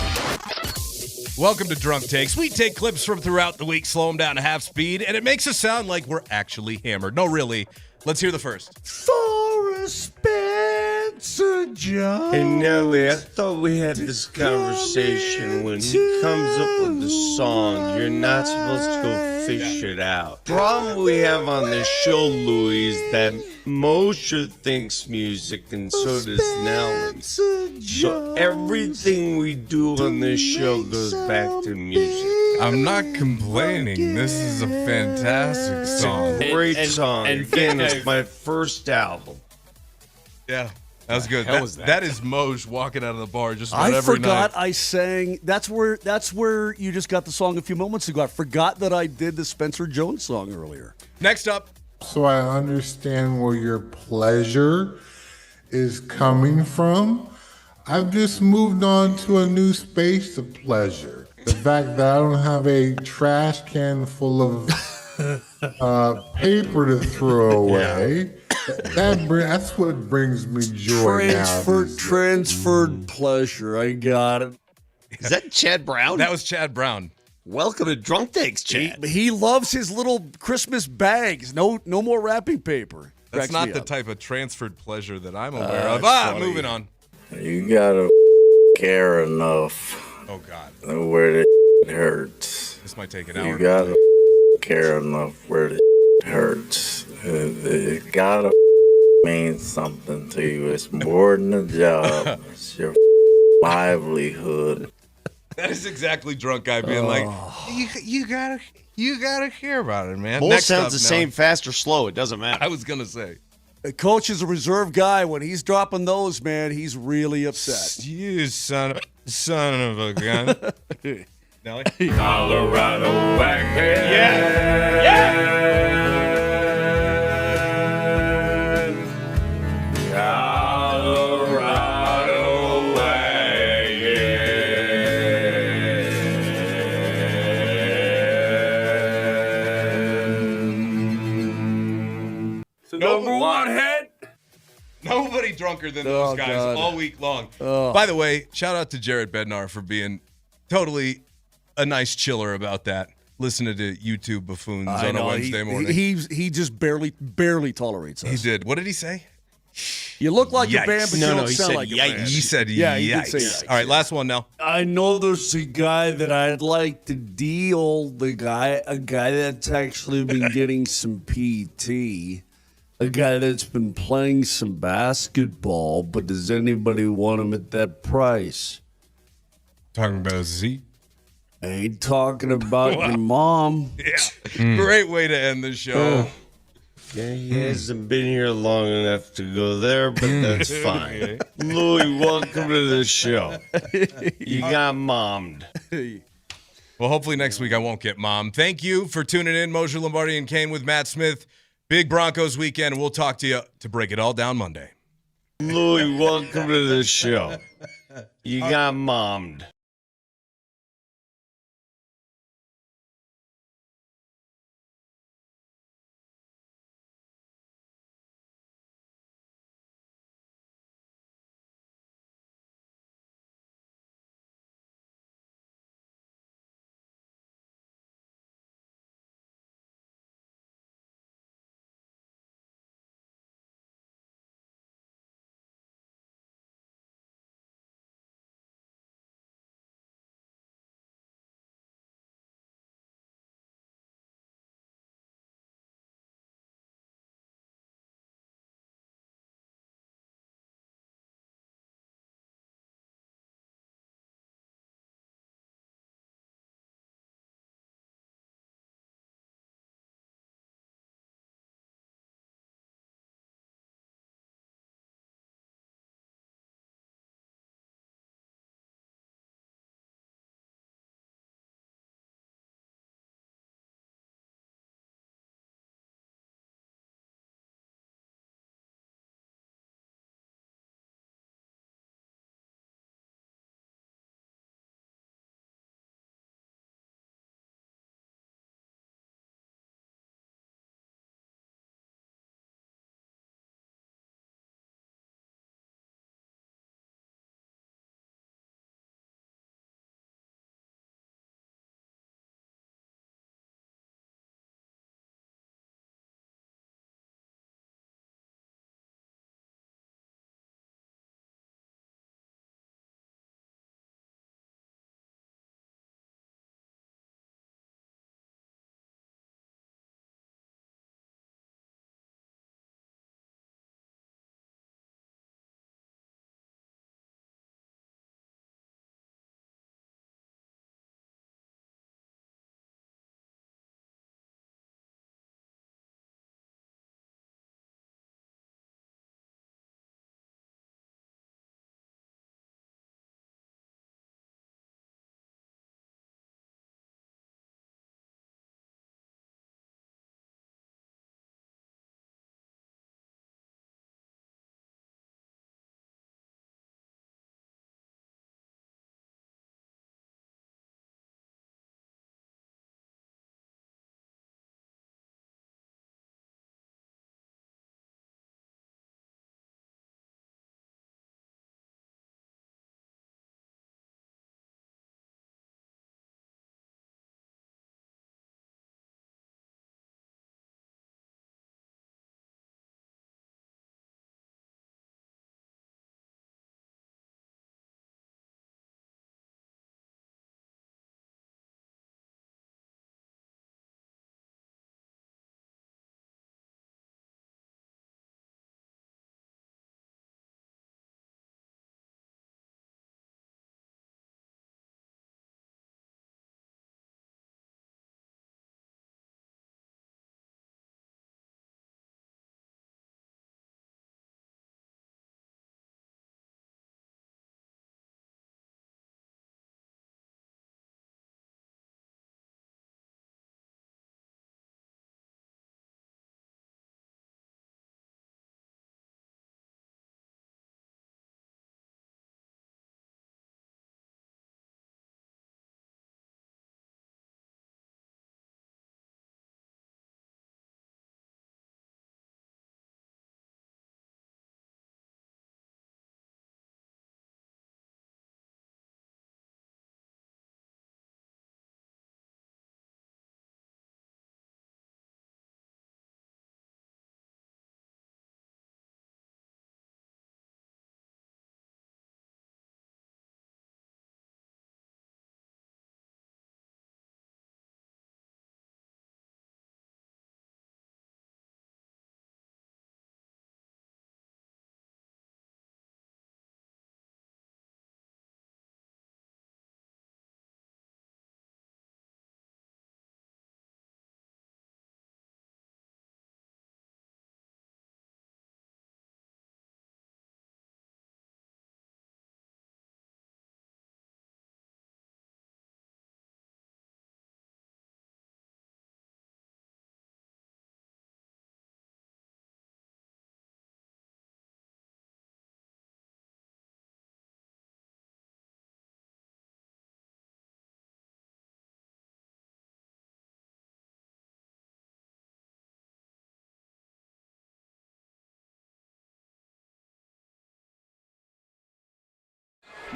Welcome to Drunk Takes. We take clips from throughout the week, slow them down to half speed, and it makes us sound like we're actually hammered. No, really. Let's hear the first. For a Spencer Jones. Hey, Nelly, I thought we had this conversation when he comes up with the song, you're not supposed to go fish it out. Problem we have on this show, Louis, is that Moser thinks music and so does Nelly. So everything we do on this show goes back to music. I'm not complaining. This is a fantastic song. Great song. And again, it's my first album. Yeah, that was good. hell is that? That is Moj walking out of the bar just about every night. I forgot I sang. That's where you just got the song a few moments ago. I forgot that I did the Spencer Jones song earlier. Next up. So I understand where your pleasure is coming from. I've just moved on to a new space of pleasure. The fact that I don't have a trash can full of paper to throw away, that's what brings me joy now. Transferred pleasure. I got it. Is that Chad Brown? That was Chad Brown. Welcome to Drunk Takes, Chad. He loves his little Christmas bags. No more wrapping paper. That's not the type of transferred pleasure that I'm aware of. Moving on. You gotta care enough. Oh, God. Where the hurts. This might take an hour. You gotta care enough where the hurts. It gotta mean something to you. It's more than a job. It's your livelihood. That is exactly drunk guy being like, you gotta care about it, man. Bull Next sounds up, the now. same, fast or slow. It doesn't matter. I was gonna say. The coach is a reserve guy. When he's dropping those, man, he's really upset. You son of a gun. Nelly? Colorado Wagon. Colorado Wagon. Number one head. Nobody drunker than those guys all week long. By the way, shout out to Jared Bednar for being totally a nice chiller about that. Listening to YouTube buffoons on a Wednesday morning. He just barely tolerates us. He did. What did he say? You look like Yikes. a band, but No, you no, don't he sound said like a yikes. band. He said Yeah, he did yikes. say yikes. All right, last one now. I know there's a guy that I'd like to deal. A guy that's actually been getting some PT. A guy that's been playing some basketball, but does anybody want him at that price? Talking about Z? I ain't talking about your mom. Yeah. Great way to end the show. Yeah, he hasn't been here long enough to go there, but that's fine. Louie, welcome to the show. You got mommed. Well, hopefully next week I won't get mom. Thank you for tuning in. Moser, Lombardi, and Kane with Matt Smith. Big Broncos weekend. We'll talk to you to break it all down Monday. Louie, welcome to the show. You got mommed.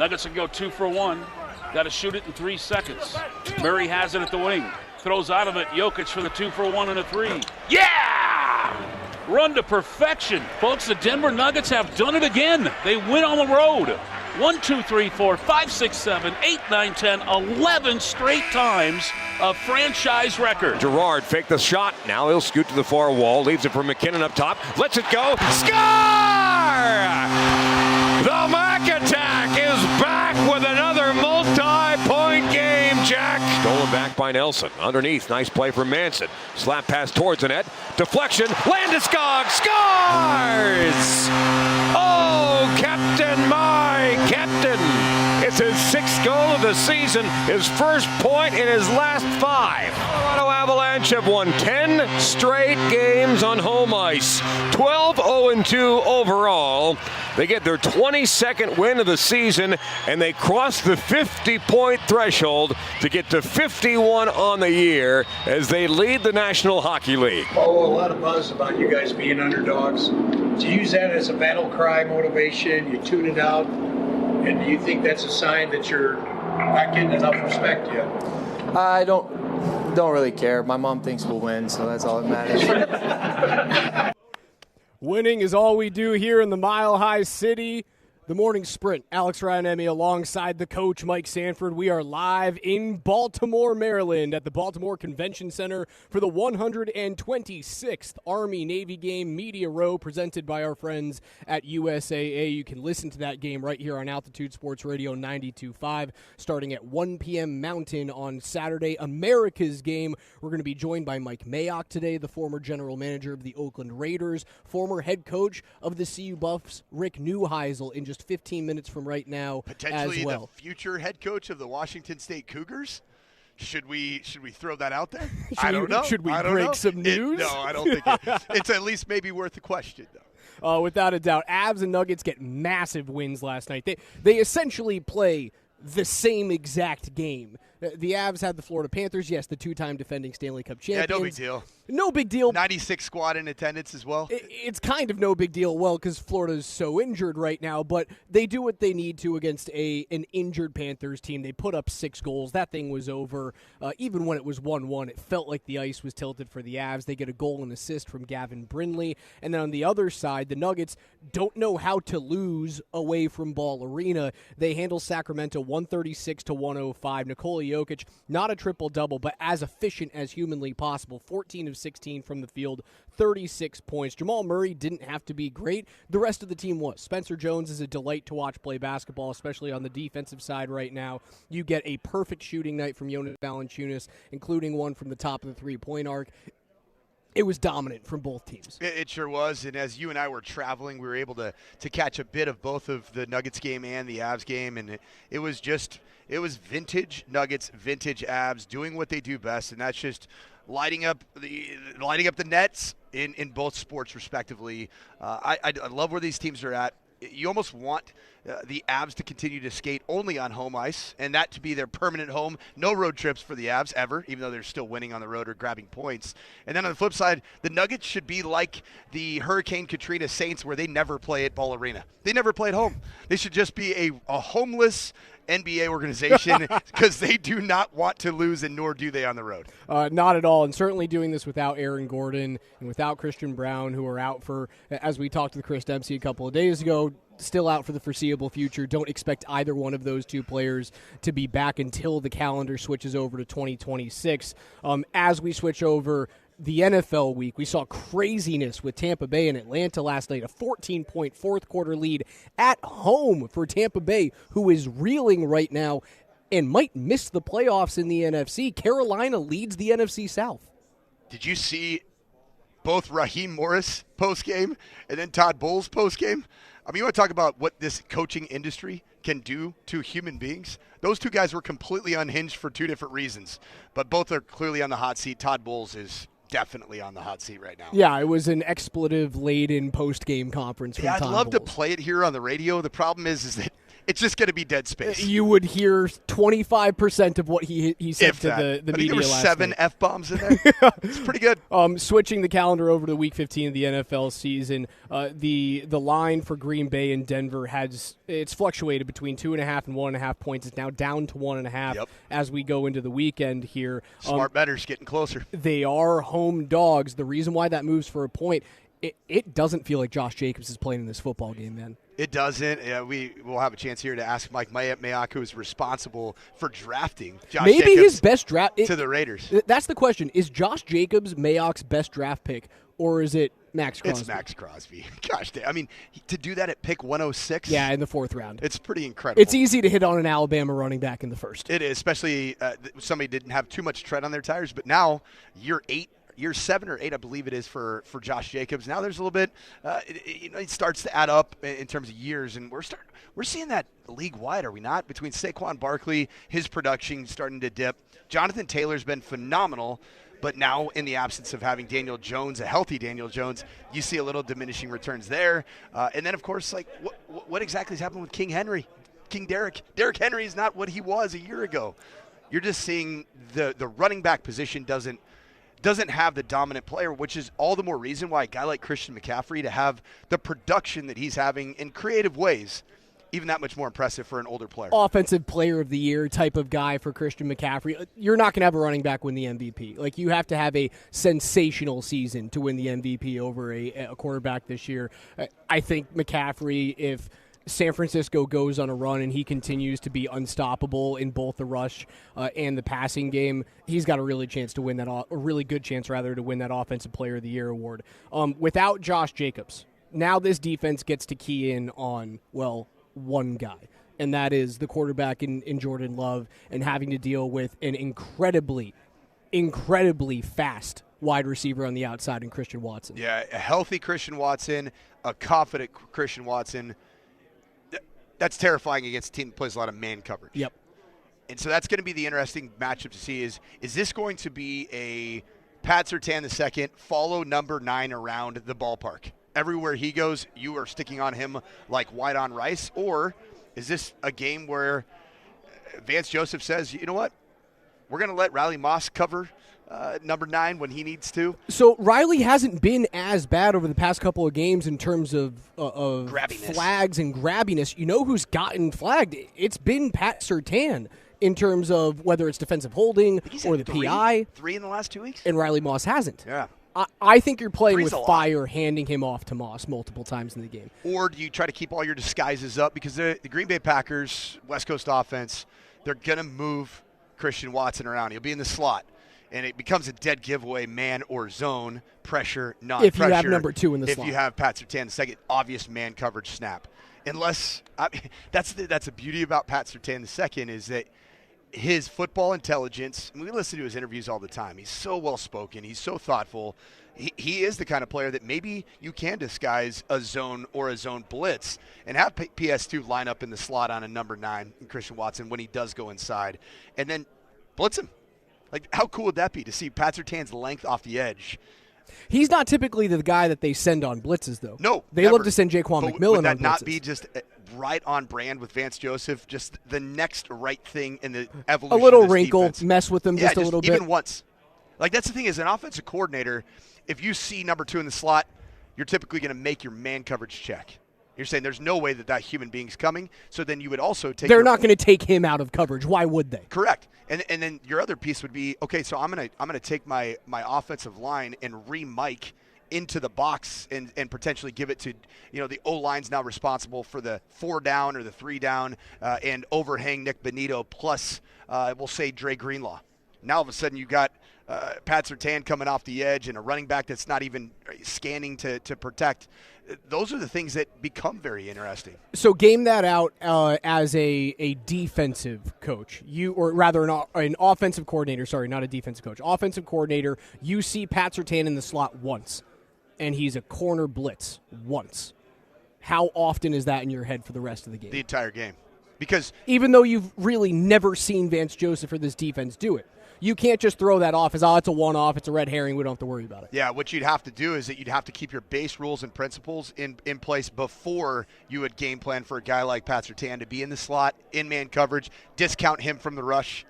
Nuggets can go 2 for 1. Got to shoot it in 3 seconds. Murray has it at the wing. Throws out of it. Jokic for the 2 for 1 and a 3. Yeah! Run to perfection. Folks, the Denver Nuggets have done it again. They win on the road. 1, 2, 3, 4, 5, 6, 7, 8, 9, 10, 11 straight times. A franchise record. Gerard faked the shot. Now he'll scoot to the far wall. Leaves it for McKinnon up top. Lets it go. Score! The Mac attack is back with another multi-point game, Jack. Stolen back by Nelson. Underneath, nice play from Manson. Slap pass towards the net. Deflection. Landeskog scores! Oh, Captain, my Captain. It's his 6th goal of the season, his first point in his last 5. Colorado Avalanche have won 10 straight games on home ice, 12-0-2 overall. They get their 22nd win of the season, and they cross the 50-point threshold to get to 51 on the year as they lead the National Hockey League. Oh, a lot of buzz about you guys being underdogs. Do you use that as a battle cry motivation? You tune it out? And do you think that's a sign that you're not getting enough respect yet? I don't really care. My mom thinks we'll win, so that's all that matters. Winning is all we do here in the Mile High City. The Morning Sprint. Alex Ryan-Emmy alongside the coach, Mike Sanford. We are live in Baltimore, Maryland at the Baltimore Convention Center for the 126th Army-Navy game, Media Row, presented by our friends at USAA. You can listen to that game right here on Altitude Sports Radio 92.5 starting at 1 p.m. Mountain on Saturday. America's game. We're going to be joined by Mike Mayock today, the former general manager of the Oakland Raiders, former head coach of the CU Buffs, Rick Neuheisel, in just 15 minutes from right now. Potentially as well. The future head coach of the Washington State Cougars. Should we throw that out there? I don't know. Should we break some news? No, I don't think it's at least maybe worth a question, though. Without a doubt. Avs and Nuggets get massive wins last night. They essentially play the same exact game. The Avs had the Florida Panthers, yes, the 2-time defending Stanley Cup champions. Yeah, no big deal. No big deal. 96 squad in attendance as well. It's kind of no big deal, well, because Florida's so injured right now, but they do what they need to against an injured Panthers team. They put up 6 goals. That thing was over. Even when it was 1-1, it felt like the ice was tilted for the Avs. They get a goal and assist from Gavin Brindley. And then on the other side, the Nuggets don't know how to lose away from Ball Arena. They handle Sacramento 136-105. Nikola Jokic, not a triple-double, but as efficient as humanly possible. 14 of 16 from the field, 36 points. Jamal Murray didn't have to be great. The rest of the team was. Spencer Jones is a delight to watch play basketball, especially on the defensive side right now. You get a perfect shooting night from Jonas Valanciunas, including one from the top of the three-point arc. It was dominant from both teams. It sure was, and as you and I were traveling, we were able to catch a bit of both of the Nuggets game and the Avs game, and it was vintage Nuggets, vintage Avs doing what they do best, and that's just lighting up the nets in both sports respectively. I love where these teams are at. You almost want the Avs to continue to skate only on home ice, and that to be their permanent home. No road trips for the Avs ever, even though they're still winning on the road or grabbing points. And then on the flip side, the Nuggets should be like the Hurricane Katrina Saints, where they never play at Ball Arena. They never play at home. They should just be a homeless NBA organization because they do not want to lose, and nor do they on the road. Not at all, and certainly doing this without Aaron Gordon and without Christian Brown, who are out for, as we talked to Chris Dempsey a couple of days ago, still out for the foreseeable future. Don't expect either one of those two players to be back until the calendar switches over to 2026. As we switch over the NFL week, we saw craziness with Tampa Bay and Atlanta last night. A 14-point fourth-quarter lead at home for Tampa Bay, who is reeling right now and might miss the playoffs in the NFC. Carolina leads the NFC South. Did you see both Raheem Morris postgame and then Todd Bowles postgame? I mean, you want to talk about what this coaching industry can do to human beings? Those two guys were completely unhinged for two different reasons, but both are clearly on the hot seat. Todd Bowles is definitely on the hot seat right now. Yeah, it was an expletive-laden post-game conference from I'd Todd love Bowles. to play it here on the radio. The problem is that it's just going to be dead space. You would hear 25% of what he said to the media last night. I think there were 7 F-bombs in there. It's pretty good. Switching the calendar over to Week 15 of the NFL season, the line for Green Bay and Denver it's fluctuated between 2.5 and 1.5 points. It's now down to 1.5 as we go into the weekend here. Smart bettors getting closer. They are home dogs. The reason why that moves for a point, it doesn't feel like Josh Jacobs is playing in this football game, man. It doesn't. We will have a chance here to ask Mike Mayock, who is responsible for drafting Josh Maybe Jacobs his best draft to the Raiders. That's the question. Is Josh Jacobs Mayock's best draft pick, or is it Max Crosby? It's Max Crosby. Gosh, I mean, to do that at pick 106? Yeah, in the 4th round. It's pretty incredible. It's easy to hit on an Alabama running back in the first. It is, especially somebody didn't have too much tread on their tires, but now year 7 or 8, I believe it is for Josh Jacobs. Now there's a little bit, it starts to add up in terms of years, and we're seeing that league-wide, are we not? Between Saquon Barkley, his production starting to dip. Jonathan Taylor's been phenomenal, but now in the absence of having Daniel Jones, a healthy Daniel Jones, you see a little diminishing returns there. And then, of course, like what exactly has happened with King Derrick? Derrick Henry is not what he was a year ago. You're just seeing the running back position doesn't have the dominant player, which is all the more reason why a guy like Christian McCaffrey to have the production that he's having in creative ways, even that much more impressive for an older player. Offensive player of the year type of guy for Christian McCaffrey. You're not going to have a running back win the MVP. Like, you have to have a sensational season to win the MVP over a quarterback this year. I think McCaffrey, if San Francisco goes on a run and he continues to be unstoppable in both the rush and the passing game, he's got a really good chance to win that Offensive Player of the Year award. Without Josh Jacobs, now this defense gets to key in on, one guy, and that is the quarterback in Jordan Love, and having to deal with an incredibly fast wide receiver on the outside in Christian Watson. Yeah, a healthy Christian Watson, a confident Christian Watson. That's terrifying against a team that plays a lot of man coverage. Yep. And so that's going to be the interesting matchup to see is this going to be a Pat Surtain II follow number 9 around the ballpark? Everywhere he goes, you are sticking on him like white on rice? Or is this a game where Vance Joseph says, you know what, we're going to let Riley Moss cover number 9 when he needs to? So Riley hasn't been as bad over the past couple of games in terms of flags and grabbiness. You know who's gotten flagged? It's been Pat Surtain in terms of whether it's defensive holding or the PI. 3 in the last 2 weeks? And Riley Moss hasn't. Yeah. I think you're playing with fire, handing him off to Moss multiple times in the game. Or do you try to keep all your disguises up? Because the Green Bay Packers, West Coast offense, they're going to move Christian Watson around. He'll be in the slot. And it becomes a dead giveaway, man or zone, pressure, non-pressure. If you have number 2 in the slot. If you have Pat Surtain II, obvious man coverage snap. Unless that's the beauty about Pat Surtain II is that his football intelligence, and we listen to his interviews all the time. He's so well-spoken. He's so thoughtful. He is the kind of player that maybe you can disguise a zone or a zone blitz and have PS2 line up in the slot on a number 9 in Christian Watson when he does go inside, and then blitz him. Like, how cool would that be to see Pat Surtain's length off the edge? He's not typically the guy that they send on blitzes, though. No, they love to send Jaquan McMillan on blitzes. Would that not be just right on brand with Vance Joseph? Just the next right thing in the evolution. A little of this wrinkle, defense. mess with them just a little bit. Even once. Like, that's the thing, as an offensive coordinator, if you see number 2 in the slot, you're typically going to make your man coverage check. You're saying there's no way that human being's coming, so then you would also take. They're not going to take him out of coverage. Why would they? Correct. And then your other piece would be, okay, so I'm gonna take my offensive line and re-mic into the box and potentially give it to, the O-line's now responsible for the 4 down or the 3 down and overhang Nick Benito plus we'll say Dre Greenlaw. Now all of a sudden you got Pat Surtain coming off the edge and a running back that's not even scanning to protect. Those are the things that become very interesting. So game that out as a defensive coach, or rather an offensive coordinator. Sorry, not a defensive coach. Offensive coordinator. You see Pat Surtain in the slot once, and he's a corner blitz once. How often is that in your head for the rest of the game? The entire game, because even though you've really never seen Vance Joseph or this defense do it. You can't just throw that off as, it's a one-off, it's a red herring, we don't have to worry about it. Yeah, what you'd have to do is that you'd have to keep your base rules and principles in place before you would game plan for a guy like Pat Surtain to be in the slot, in man coverage, discount him from the rush,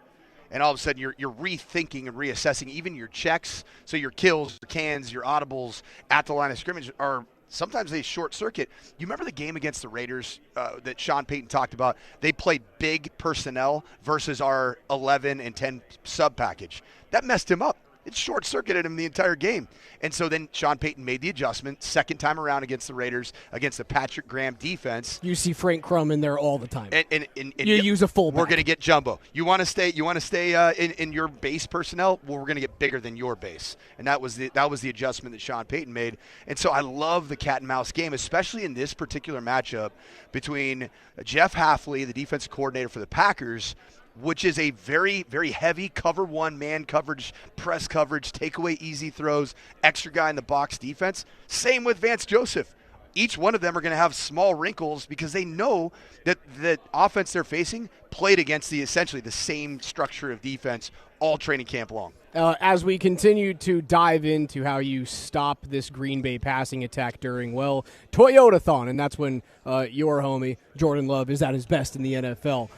and all of a sudden you're rethinking and reassessing even your checks. So your kills, your cans, your audibles at the line of scrimmage are sometimes they short circuit. You remember the game against the Raiders that Sean Payton talked about? They played big personnel versus our 11 and 10 sub package. That messed him up. It short-circuited him the entire game. And so then Sean Payton made the adjustment, second time around against the Raiders, against the Patrick Graham defense. You see Frank Crum in there all the time. And you use a fullback. We're going to get jumbo. You want to stay in your base personnel? Well, we're going to get bigger than your base. And that was the adjustment that Sean Payton made. And so I love the cat and mouse game, especially in this particular matchup between Jeff Hafley, the defensive coordinator for the Packers, which is a very, very heavy cover one, man coverage, press coverage, take away easy throws, extra guy in the box defense. Same with Vance Joseph. Each one of them are going to have small wrinkles because they know that the offense they're facing played against essentially the same structure of defense all training camp long. As we continue to dive into how you stop this Green Bay passing attack during, Toyotathon, and that's when your homie, Jordan Love, is at his best in the NFL.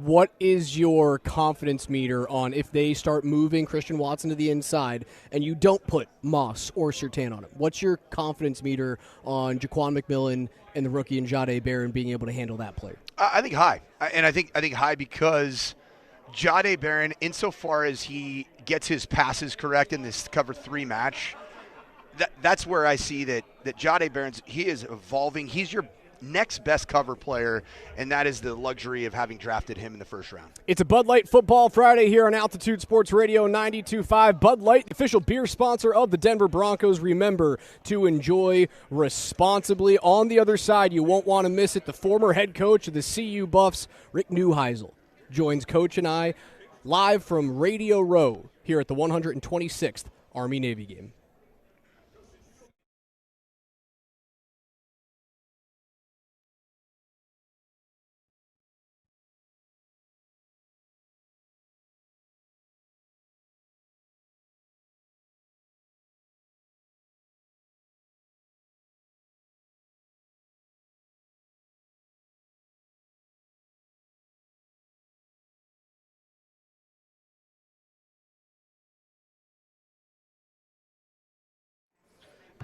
What is your confidence meter on if they start moving Christian Watson to the inside and you don't put Moss or Surtain on him? What's your confidence meter on Jaquan McMillan and the rookie and Jahdae Barron being able to handle that player? I think high. And I think high because Jahdae Barron, insofar as he gets his passes correct in this cover 3 match, that's where I see that Jahdae Barron's, he is evolving. He's your next best cover player, and that is the luxury of having drafted him in the first round. It's a Bud Light Football Friday here on Altitude Sports Radio 92.5. Bud Light, official beer sponsor of the Denver Broncos. Remember to enjoy responsibly. On the other side, you won't want to miss it. The former head coach of the CU Buffs, Rick Neuheisel, joins Coach and I live from Radio Row here at the 126th Army-Navy game.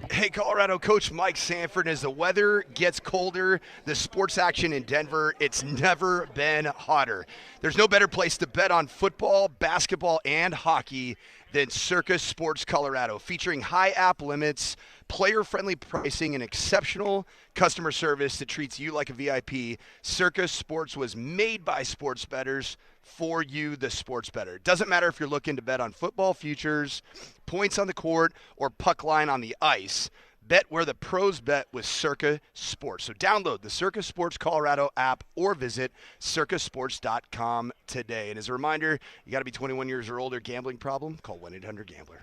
Hey, Colorado, Coach Mike Sanford. As the weather gets colder, the sports action in Denver, it's never been hotter. There's no better place to bet on football, basketball, and hockey than Circus Sports Colorado, featuring high app limits, player-friendly pricing, and exceptional customer service that treats you like a VIP. Circus Sports was made by sports bettors for you, the sports bettor. It doesn't matter if you're looking to bet on football futures, points on the court, or puck line on the ice. Bet where the pros bet with Circa Sports. So download the Circa Sports Colorado app or visit circasports.com today. And as a reminder, you got to be 21 years or older. Gambling problem? Call 1-800-GAMBLER.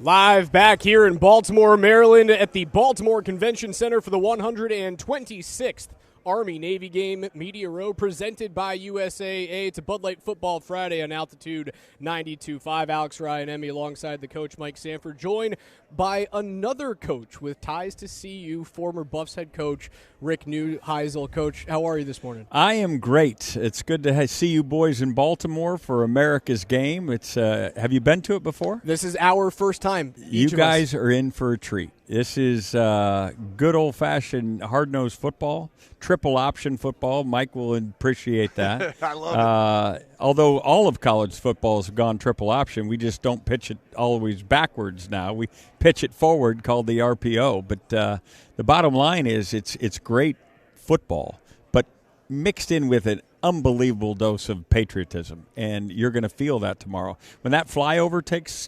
Live back here in Baltimore, Maryland at the Baltimore Convention Center for the 126th Army-Navy game, Media Row, presented by USAA. It's a Bud Light Football Friday on Altitude 92.5. Alex Ryan Emmy alongside the coach Mike Sanford, joined by another coach with ties to CU, former Buffs head coach Rick Neuheisel. Coach, how are you this morning? I am great. It's good to see you boys in Baltimore for America's game. It's have you been to it before? This is our first time. You guys are in for a treat. This is good old-fashioned hard-nosed football, triple option football. Mike will appreciate that. I love it. Although all of college football has gone triple option, we just don't pitch it always backwards now. We pitch it forward, called the RPO. But the bottom line is it's great football, but mixed in with an unbelievable dose of patriotism, and you're going to feel that tomorrow. When that flyover takes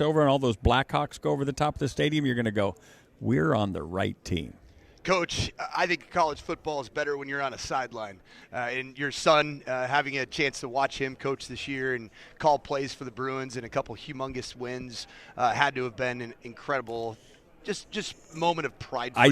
over and all those Blackhawks go over the top of the stadium, you're going to go, we're on the right team. Coach, I think college football is better when you're on a sideline. And your son, having a chance to watch him coach this year and call plays for the Bruins and a couple humongous wins, had to have been an incredible just moment of pride for you.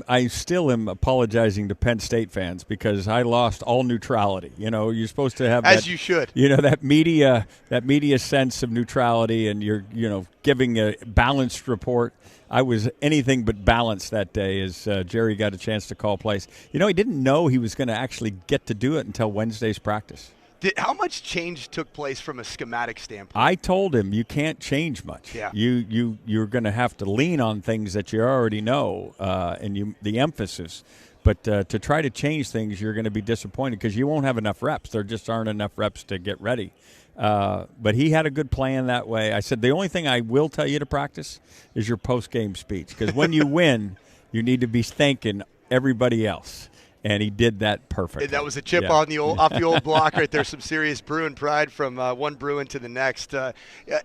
I still am apologizing to Penn State fans because I lost all neutrality. You're supposed to have as you should. That media sense of neutrality, and you're giving a balanced report. I was anything but balanced that day as Jerry got a chance to call plays. He didn't know he was going to actually get to do it until Wednesday's practice. How much change took place from a schematic standpoint? I told him you can't change much. Yeah. You're going to have to lean on things that you already know, and the emphasis. But to try to change things, you're going to be disappointed because you won't have enough reps. There just aren't enough reps to get ready. But he had a good plan that way. I said the only thing I will tell you to practice is your post-game speech, because when you win, you need to be thanking everybody else. And he did that perfectly. And that was a chip on the off the old block right there. Some serious Bruin pride from one Bruin to the next.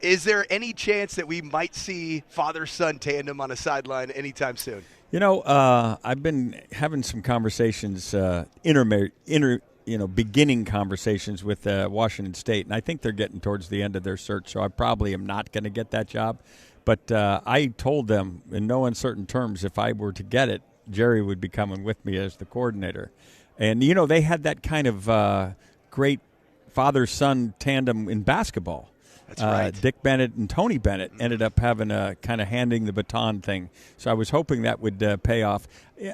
Is there any chance that we might see father-son tandem on a sideline anytime soon? I've been having some conversations, beginning conversations with Washington State, and I think they're getting towards the end of their search, so I probably am not going to get that job. But I told them in no uncertain terms, if I were to get it, Jerry would be coming with me as the coordinator. And, they had that kind of great father-son tandem in basketball. That's right. Dick Bennett and Tony Bennett ended up having a kind of handing the baton thing. So I was hoping that would pay off.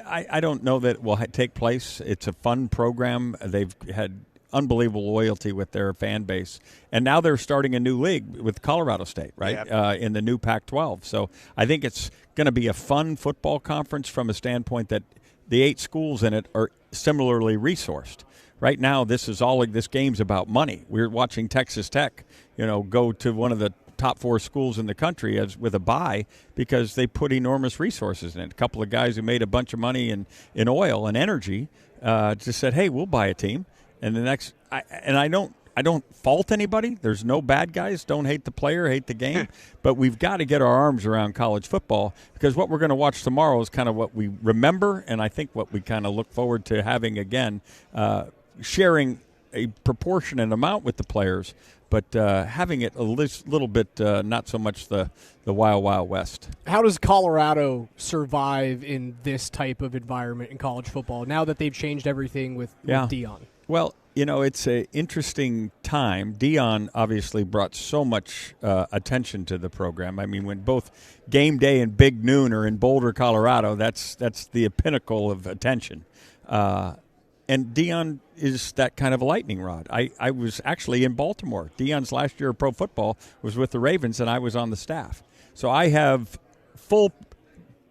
I don't know that it will take place. It's a fun program. They've had unbelievable loyalty with their fan base. And now they're starting a new league with Colorado State, right, in the new Pac-12. So I think it's going to be a fun football conference from a standpoint that the 8 schools in it are similarly resourced. Right now, this game's about money. We're watching Texas Tech, go to one of the top 4 schools in the country with a bye because they put enormous resources in it. A couple of guys who made a bunch of money in oil and energy just said, hey, we'll buy a team. And I don't fault anybody. There's no bad guys. Don't hate the player, hate the game. But we've got to get our arms around college football because what we're going to watch tomorrow is kind of what we remember, and I think what we kind of look forward to having again, sharing a proportionate amount with the players, but having it a little bit not so much the Wild Wild West. How does Colorado survive in this type of environment in college football now that they've changed everything with Deion? Well, it's an interesting time. Deion obviously brought so much attention to the program. I mean, when both Game Day and Big Noon are in Boulder, Colorado, that's the pinnacle of attention. And Deion is that kind of a lightning rod. I was actually in Baltimore. Deion's last year of pro football was with the Ravens, and I was on the staff. So I have full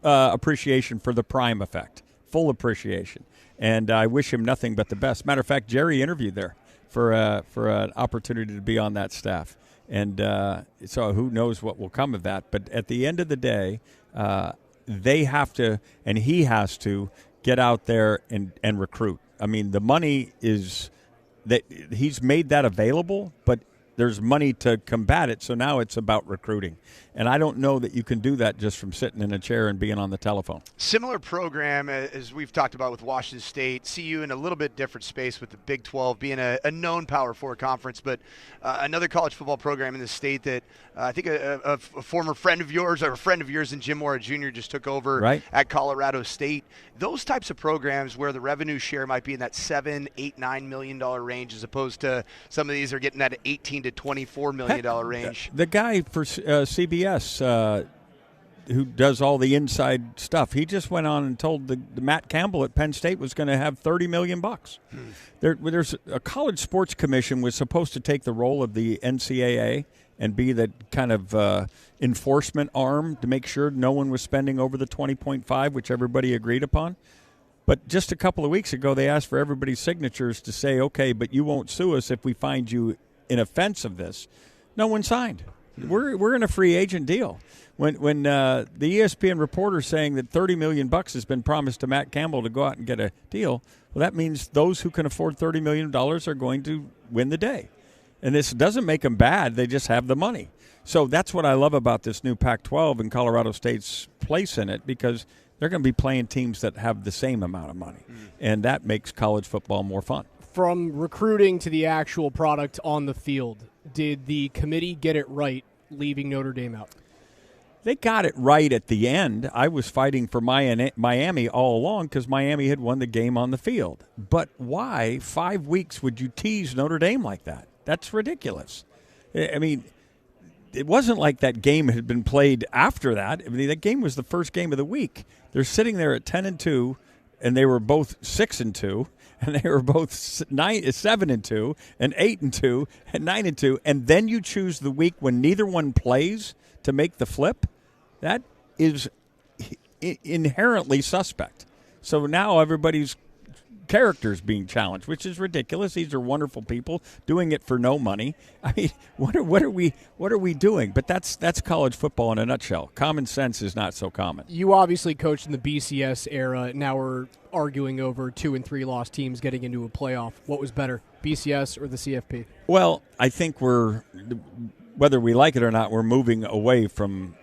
appreciation for the Prime effect, full appreciation. And I wish him nothing but the best. Matter of fact, Jerry interviewed there for an opportunity to be on that staff. And so who knows what will come of that. But at the end of the day, they have to, and he has to, get out there and recruit. I mean, the money is that he's made that available, but there's money to combat it. So now it's about recruiting. And I don't know that you can do that just from sitting in a chair and being on the telephone. Similar program as we've talked about with Washington State. See you in a little bit different space with the Big 12 being a known Power 4 conference, but another college football program in the state that I think a former friend of yours or a friend of yours and Jim Mora Jr. just took over at Colorado State. Those types of programs where the revenue share might be in that $7, $8, $9 million range, as opposed to some of these are getting that $18 to $24 million range. The guy for CBS who does all the inside stuff, he just went on and told the Matt Campbell at Penn State was going to have $30 million. There's a college sports commission was supposed to take the role of the NCAA and be the kind of enforcement arm to make sure no one was spending over the 20.5, which everybody agreed upon. But just a couple of weeks ago, they asked for everybody's signatures to say, okay, but you won't sue us if we find you in offense of this. No one signed. We're in a free agent deal. When the ESPN reporter saying that $30 million has been promised to Matt Campbell to go out and get a deal, well, that means those who can afford $30 million are going to win the day. And this doesn't make them bad. They just have the money. So that's what I love about this new Pac-12 and Colorado State's place in it, because they're going to be playing teams that have the same amount of money. And that makes college football more fun. From recruiting to the actual product on the field, did the committee get it right leaving Notre Dame out? They got it right at the end. I was fighting for Miami all along because Miami had won the game on the field. But why 5 weeks would you tease Notre Dame like that? That's ridiculous. I mean, it wasn't like that game had been played after that. I mean, that game was the first game of the week. They're sitting there at 10-2, and they were both 6-2, and they were both 7-2, and 8-2, and 9-2, and then you choose the week when neither one plays to make the flip. That is inherently suspect. So now everybody's characters being challenged, which is ridiculous. These are wonderful people doing it for no money. I mean, what are we doing? But that's college football in a nutshell. Common sense is not so common. You obviously coached in the BCS era. Now we're arguing over 2 and 3 loss teams getting into a playoff. What was better, BCS or the CFP? Well, I think whether we like it or not, we're moving away from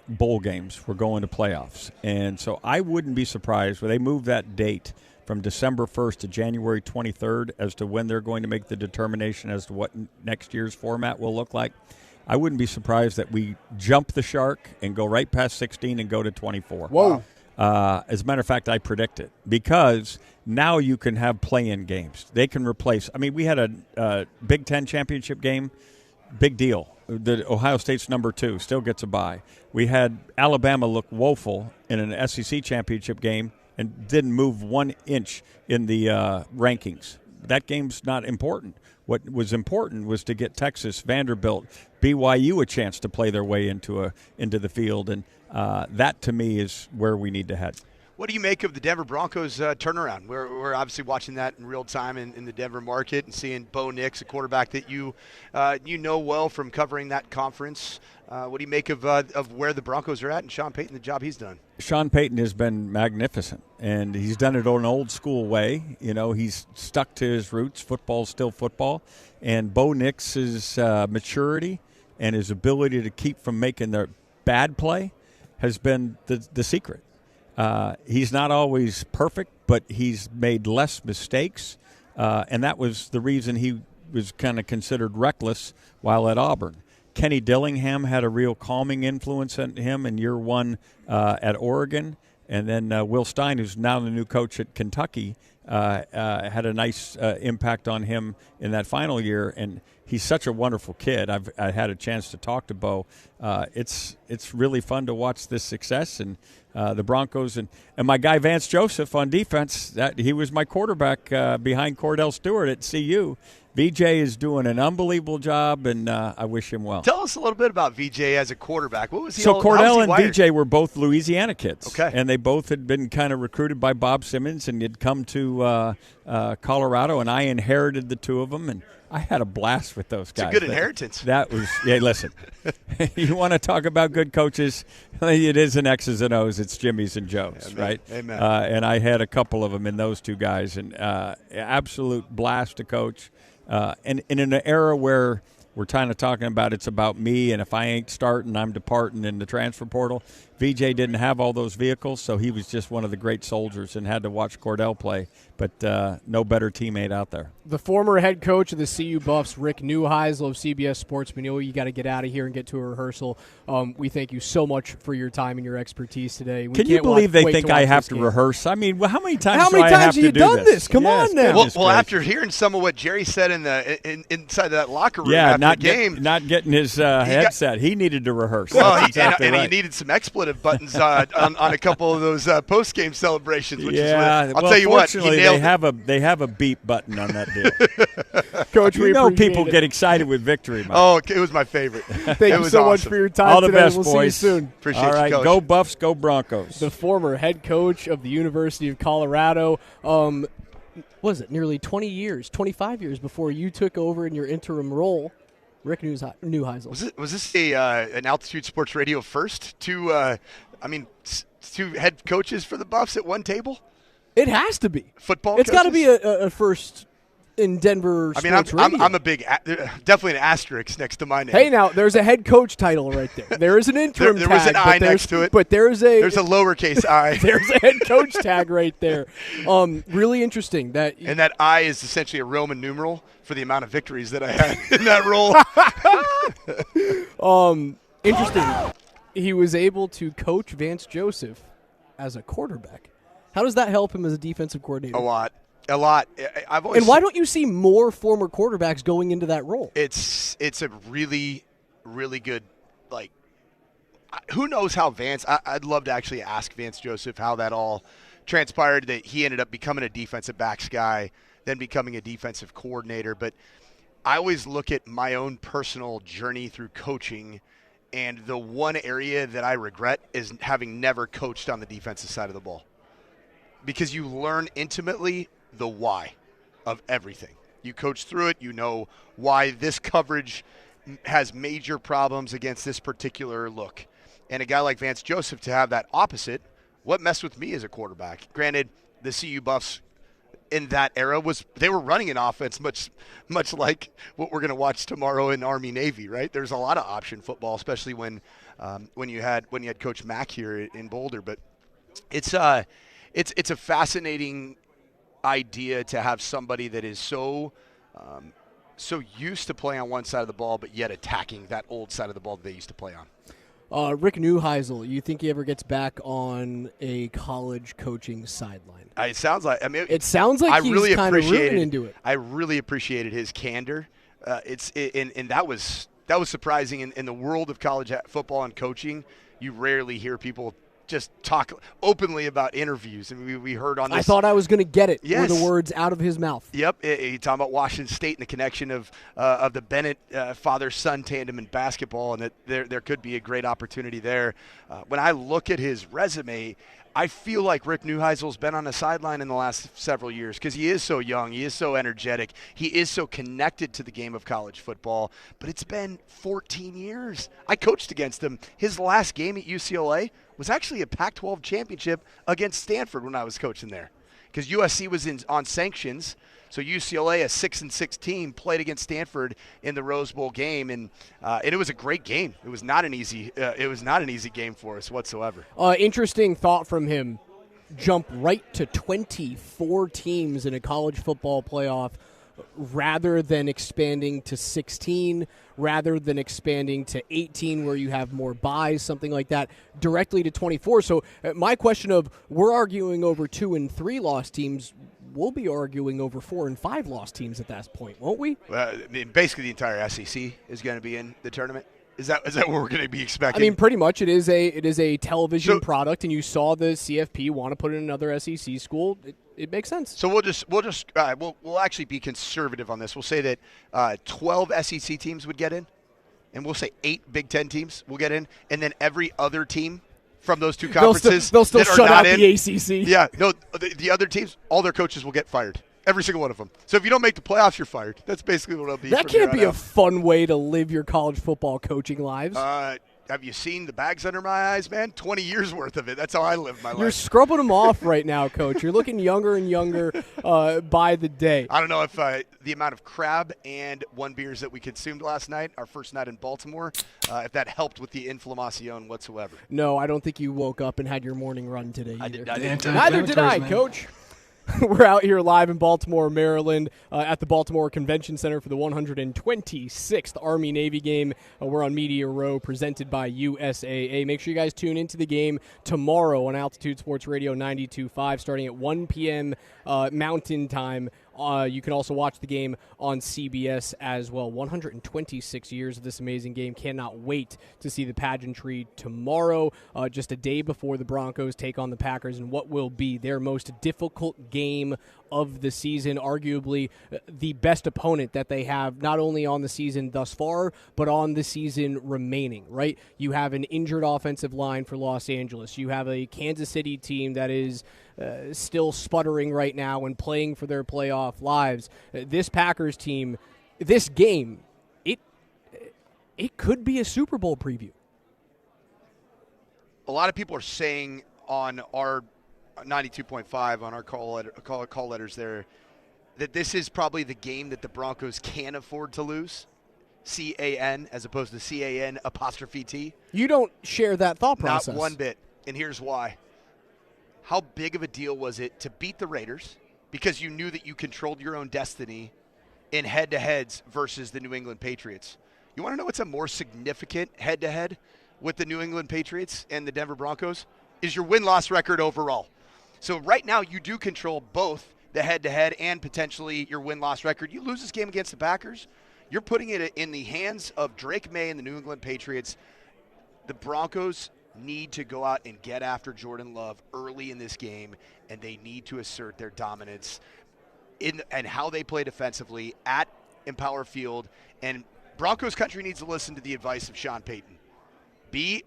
bowl games. We're going to playoffs. And so I wouldn't be surprised when they move that date from December 1st to January 23rd as to when they're going to make the determination as to what next year's format will look like. I wouldn't be surprised that we jump the shark and go right past 16 and go to 24. Whoa. As a matter of fact, I predict it because now you can have play-in games. They can replace. I mean, we had a Big Ten championship game. Big deal. The Ohio State's number 2 still gets a bye. We had Alabama look woeful in an SEC championship game and didn't move 1 inch in the rankings. That game's not important. What was important was to get Texas, Vanderbilt, BYU a chance to play their way into the field, and that to me is where we need to head. What do you make of the Denver Broncos turnaround? We're obviously watching that in real time in the Denver market and seeing Bo Nix, a quarterback that you know well from covering that conference. What do you make of where the Broncos are at and Sean Payton, the job he's done? Sean Payton has been magnificent, and he's done it an old school way. You know, he's stuck to his roots. Football's still football. And Bo Nix's maturity and his ability to keep from making the bad play has been the secret. He's not always perfect, but he's made less mistakes, and that was the reason he was kind of considered reckless while at Auburn. Kenny Dillingham had a real calming influence on him in year 1 at Oregon, and then Will Stein, who's now the new coach at Kentucky, had a nice impact on him in that final year, and he's such a wonderful kid. I had a chance to talk to Bo. It's really fun to watch this success, and the Broncos and my guy Vance Joseph on defense. He was my quarterback behind Cordell Stewart at CU. VJ is doing an unbelievable job, and I wish him well. Tell us a little bit about VJ as a quarterback. What was he? So Cordell and VJ were both Louisiana kids, okay, and they both had been kind of recruited by Bob Simmons and had come to Colorado, and I inherited the two of them, and I had a blast with those guys. It's a good inheritance. That was, yeah, listen, you want to talk about good coaches, it isn't X's and O's, it's Jimmy's and Joe's, Amen. right? Amen. And I had a couple of them in those two guys, and absolute blast to coach. And in an era where we're kind of talking about it's about me, and if I ain't starting, I'm departing in the transfer portal. VJ didn't have all those vehicles, so he was just one of the great soldiers and had to watch Cordell play, but no better teammate out there. The former head coach of the CU Buffs, Rick Neuheisel of CBS Sports. We know you got to get out of here and get to a rehearsal. We thank you so much for your time and your expertise today. Can you believe they think I have to rehearse? I mean, how many times do I have to do this? How many times have you done this? Come on now. Well, after hearing some of what Jerry said inside that locker room after not the game. Not getting his headset. He needed to rehearse. Well, exactly and right. he needed some expletive buttons on a couple of those post-game celebrations, which is what, I'll tell you what, he nailed they have a beep button on that deal. Coach, you know people get excited with victory, Mike. Oh, it was my favorite. Thank you so much for your time All the today. best, we'll boys. see you soon. Appreciate All right, you, Coach. go Buffs, go Broncos. The former head coach of the University of Colorado. Was it nearly 20 years, 25 years before you took over in your interim role? Rick Neuheisel. Was this an Altitude Sports Radio first? Two head coaches for the Buffs at one table? It has to be. Football It's got to coaches? be a first in Denver sports I'm a big, definitely an asterisk next to my name. Hey, now, there's a head coach title right there. There is an interim there tag. was an I next to it. But there's a lowercase I. There's a head coach tag right there. Really interesting. And that I is essentially a Roman numeral for the amount of victories that I had in that role. Interesting. He was able to coach Vance Joseph as a quarterback. How does that help him as a defensive coordinator? A lot. I've always. And why don't you see more former quarterbacks going into that role? It's a really, really good, who knows how Vance. I'd love to actually ask Vance Joseph how that all transpired, that he ended up becoming a defensive backs guy, then becoming a defensive coordinator. But I always look at my own personal journey through coaching, and the one area that I regret is having never coached on the defensive side of the ball. Because you learn intimately the why of everything. You coach through it. You know why this coverage has major problems against this particular look. And a guy like Vance Joseph to have that opposite, what messed with me as a quarterback? Granted, the CU Buffs in that era they were running an offense much like what we're going to watch tomorrow in Army Navy, right? There's a lot of option football, especially when you had Coach Mack here in Boulder. But it's a fascinating idea to have somebody that is so used to playing on one side of the ball, but yet attacking that old side of the ball that they used to play on. Rick Neuheisel, you think he ever gets back on a college coaching sideline? It sounds like. It sounds like he's kind of rooting into it. I really appreciated his candor. And that was surprising in the world of college football and coaching. You rarely hear people just talk openly about interviews. And we heard on this. I thought I was going to get it. Yes. Were the words out of his mouth. Yep. You're talking about Washington State and the connection of the Bennett father-son tandem in basketball, and that there could be a great opportunity there. When I look at his resume, I feel like Rick Neuheisel's been on the sideline in the last several years because he is so young, he is so energetic, he is so connected to the game of college football. But it's been 14 years. I coached against him. His last game at UCLA was actually a Pac-12 championship against Sanford when I was coaching there, because USC was on sanctions. So UCLA, a 6-6 team, played against Stanford in the Rose Bowl game, and it was a great game. It was not an easy game for us whatsoever. Interesting thought from him. Jump right to 24 teams in a college football playoff, rather than expanding to 16, rather than expanding to 18 where you have more buys, something like that, directly to 24. So my question of, we're arguing over 2 and 3 loss teams, we'll be arguing over 4 and 5 loss teams at that point, won't we? Basically the entire SEC is going to be in the tournament. Is that what we're going to be expecting? I mean, pretty much. It is a television product, and you saw the CFP want to put in another SEC school. It makes sense. So we'll actually be conservative on this. We'll say that 12 SEC teams would get in, and we'll say 8 Big Ten teams will get in, and then every other team from those two conferences they'll still shut out in, the ACC. Yeah, no, the other teams, all their coaches will get fired. Every single one of them. So if you don't make the playoffs, you're fired. That's basically what it'll be. That can't be a fun way to live your college football coaching lives. have you seen the bags under my eyes, man? 20 years worth of it. That's how I live my life. You're scrubbing them off right now, Coach. You're looking younger and younger by the day. I don't know if the amount of crab and 1 beers that we consumed last night, our first night in Baltimore, if that helped with the inflammation whatsoever. No, I don't think you woke up and had your morning run today either. Neither did I, Coach. We're out here live in Baltimore, Maryland, at the Baltimore Convention Center for the 126th Army-Navy game. We're on Media Row, presented by USAA. Make sure you guys tune into the game tomorrow on Altitude Sports Radio 92.5, starting at 1 p.m. Mountain Time. You can also watch the game on CBS as well. 126 years of this amazing game. Cannot wait to see the pageantry tomorrow, just a day before the Broncos take on the Packers in what will be their most difficult game of the season, arguably the best opponent that they have, not only on the season thus far, but on the season remaining, right? You have an injured offensive line for Los Angeles. You have a Kansas City team that is still sputtering right now and playing for their playoff lives. This Packers team, this game, it could be a Super Bowl preview. A lot of people are saying on our 92.5 on our call letters there that this is probably the game that the Broncos can afford to lose. C-A-N as opposed to C-A-N''T. You don't share that thought process. Not one bit, and here's why. How big of a deal was it to beat the Raiders because you knew that you controlled your own destiny in head-to-heads versus the New England Patriots? You want to know what's a more significant head-to-head with the New England Patriots and the Denver Broncos? Is your win-loss record overall. So right now you do control both the head-to-head and potentially your win-loss record. You lose this game against the Packers, you're putting it in the hands of Drake May and the New England Patriots. The Broncos need to go out and get after Jordan Love early in this game, and they need to assert their dominance and how they play defensively at Empower Field. And Broncos country needs to listen to the advice of Sean Payton. Be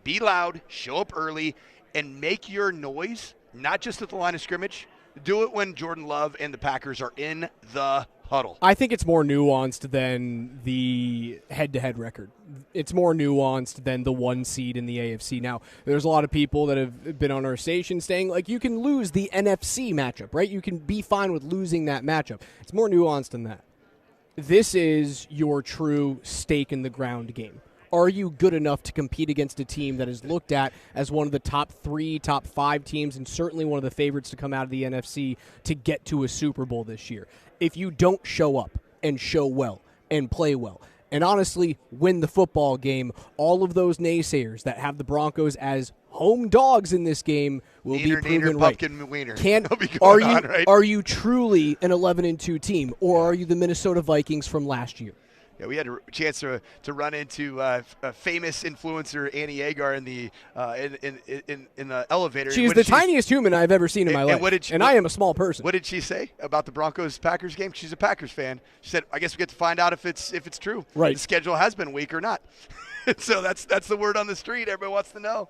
loud, show up early, and make your noise, not just at the line of scrimmage. Do it when Jordan Love and the Packers are in the huddle. I think it's more nuanced than the head-to-head record. It's more nuanced than the 1 seed in the AFC. Now, there's a lot of people that have been on our station saying, like, you can lose the NFC matchup, right? You can be fine with losing that matchup. It's more nuanced than that. This is your true stake-in-the-ground game. Are you good enough to compete against a team that is looked at as one of the top 3, top 5 teams, and certainly one of the favorites to come out of the NFC to get to a Super Bowl this year? If you don't show up and show well and play well and honestly win the football game, all of those naysayers that have the Broncos as home dogs in this game will be proven right. Are you truly an 11-2 team, or are you the Minnesota Vikings from last year? Yeah, we had a chance to run into a famous influencer, Annie Agar, in the elevator. She's the tiniest human I've ever seen in my life, and I am a small person. What did she say about the Broncos-Packers game? She's a Packers fan. She said, "I guess we get to find out if it's true. Right, the schedule has been weak or not." So that's the word on the street. Everybody wants to know.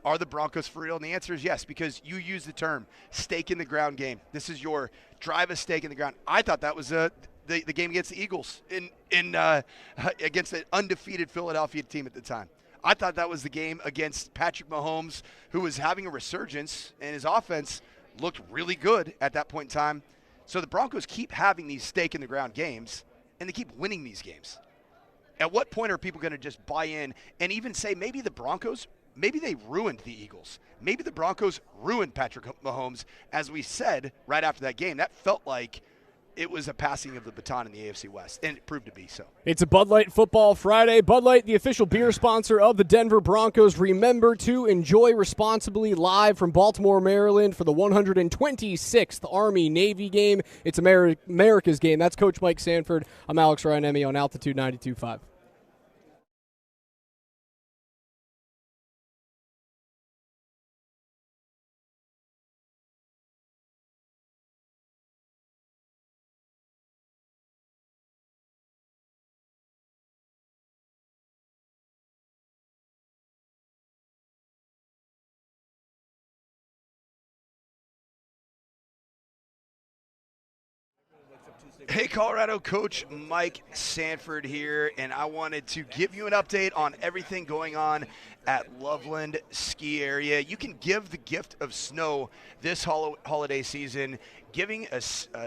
Are the Broncos for real? And the answer is yes, because you use the term stake in the ground game. This is your drive a stake in the ground. I thought that was the game against the Eagles against an undefeated Philadelphia team at the time. I thought that was the game against Patrick Mahomes, who was having a resurgence, and his offense looked really good at that point in time. So the Broncos keep having these stake-in-the-ground games, and they keep winning these games. At what point are people going to just buy in and even say maybe the Broncos, maybe they ruined the Eagles. Maybe the Broncos ruined Patrick Mahomes, as we said right after that game. That felt like it was a passing of the baton in the AFC West, and it proved to be so. It's a Bud Light Football Friday. Bud Light, the official beer sponsor of the Denver Broncos. Remember to enjoy responsibly, live from Baltimore, Maryland for the 126th Army-Navy game. It's America's game. That's Coach Mike Sanford. I'm Alex Ryanemi on Altitude 92.5. Hey, Colorado, Coach Mike Sanford here, and I wanted to give you an update on everything going on at Loveland Ski Area. You can give the gift of snow this holiday season. Giving a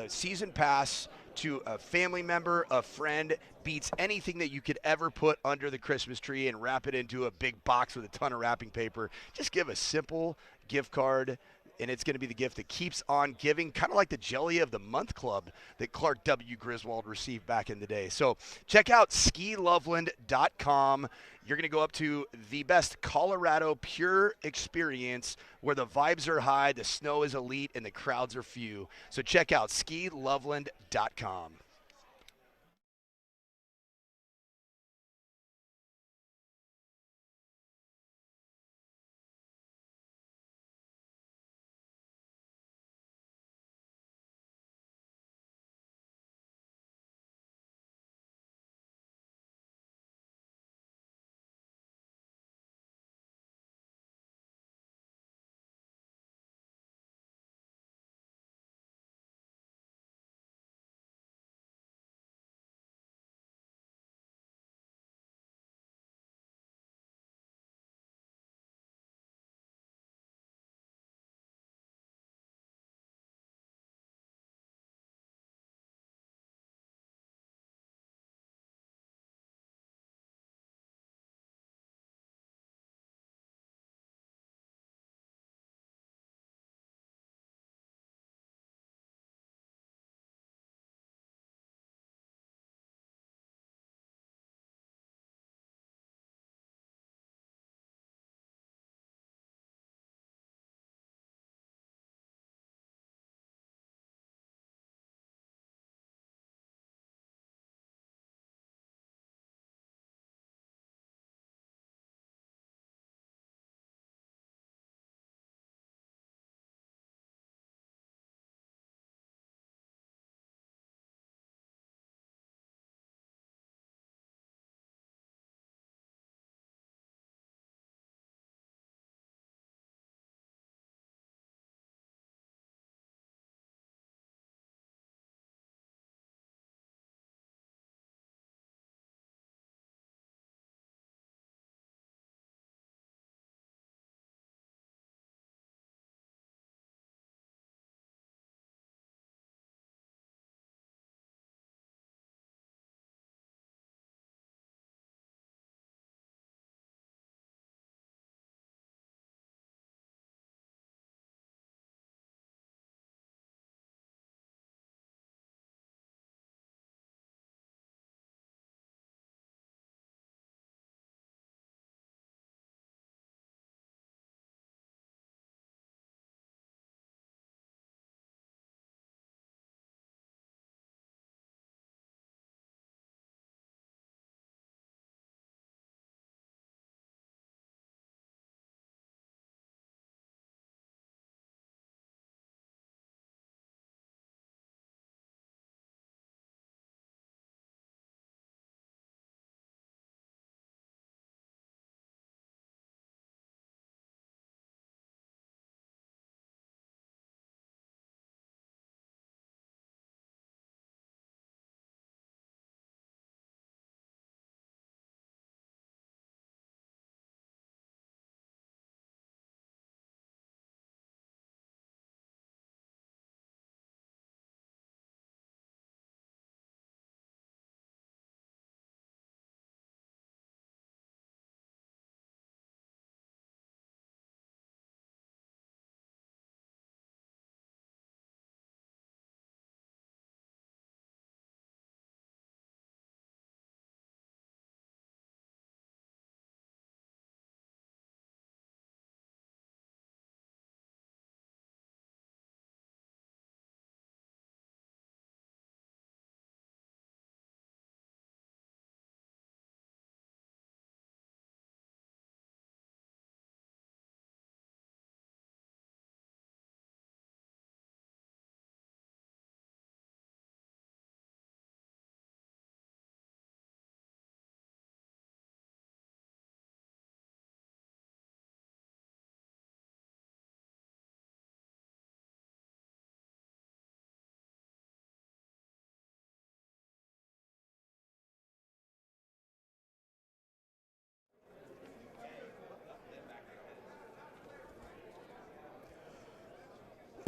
season pass to a family member, a friend, beats anything that you could ever put under the Christmas tree and wrap it into a big box with a ton of wrapping paper. Just give a simple gift card, and it's going to be the gift that keeps on giving, kind of like the Jelly of the Month Club that Clark W. Griswold received back in the day. So check out skiloveland.com. You're going to go up to the best Colorado pure experience where the vibes are high, the snow is elite, and the crowds are few. So check out skiloveland.com.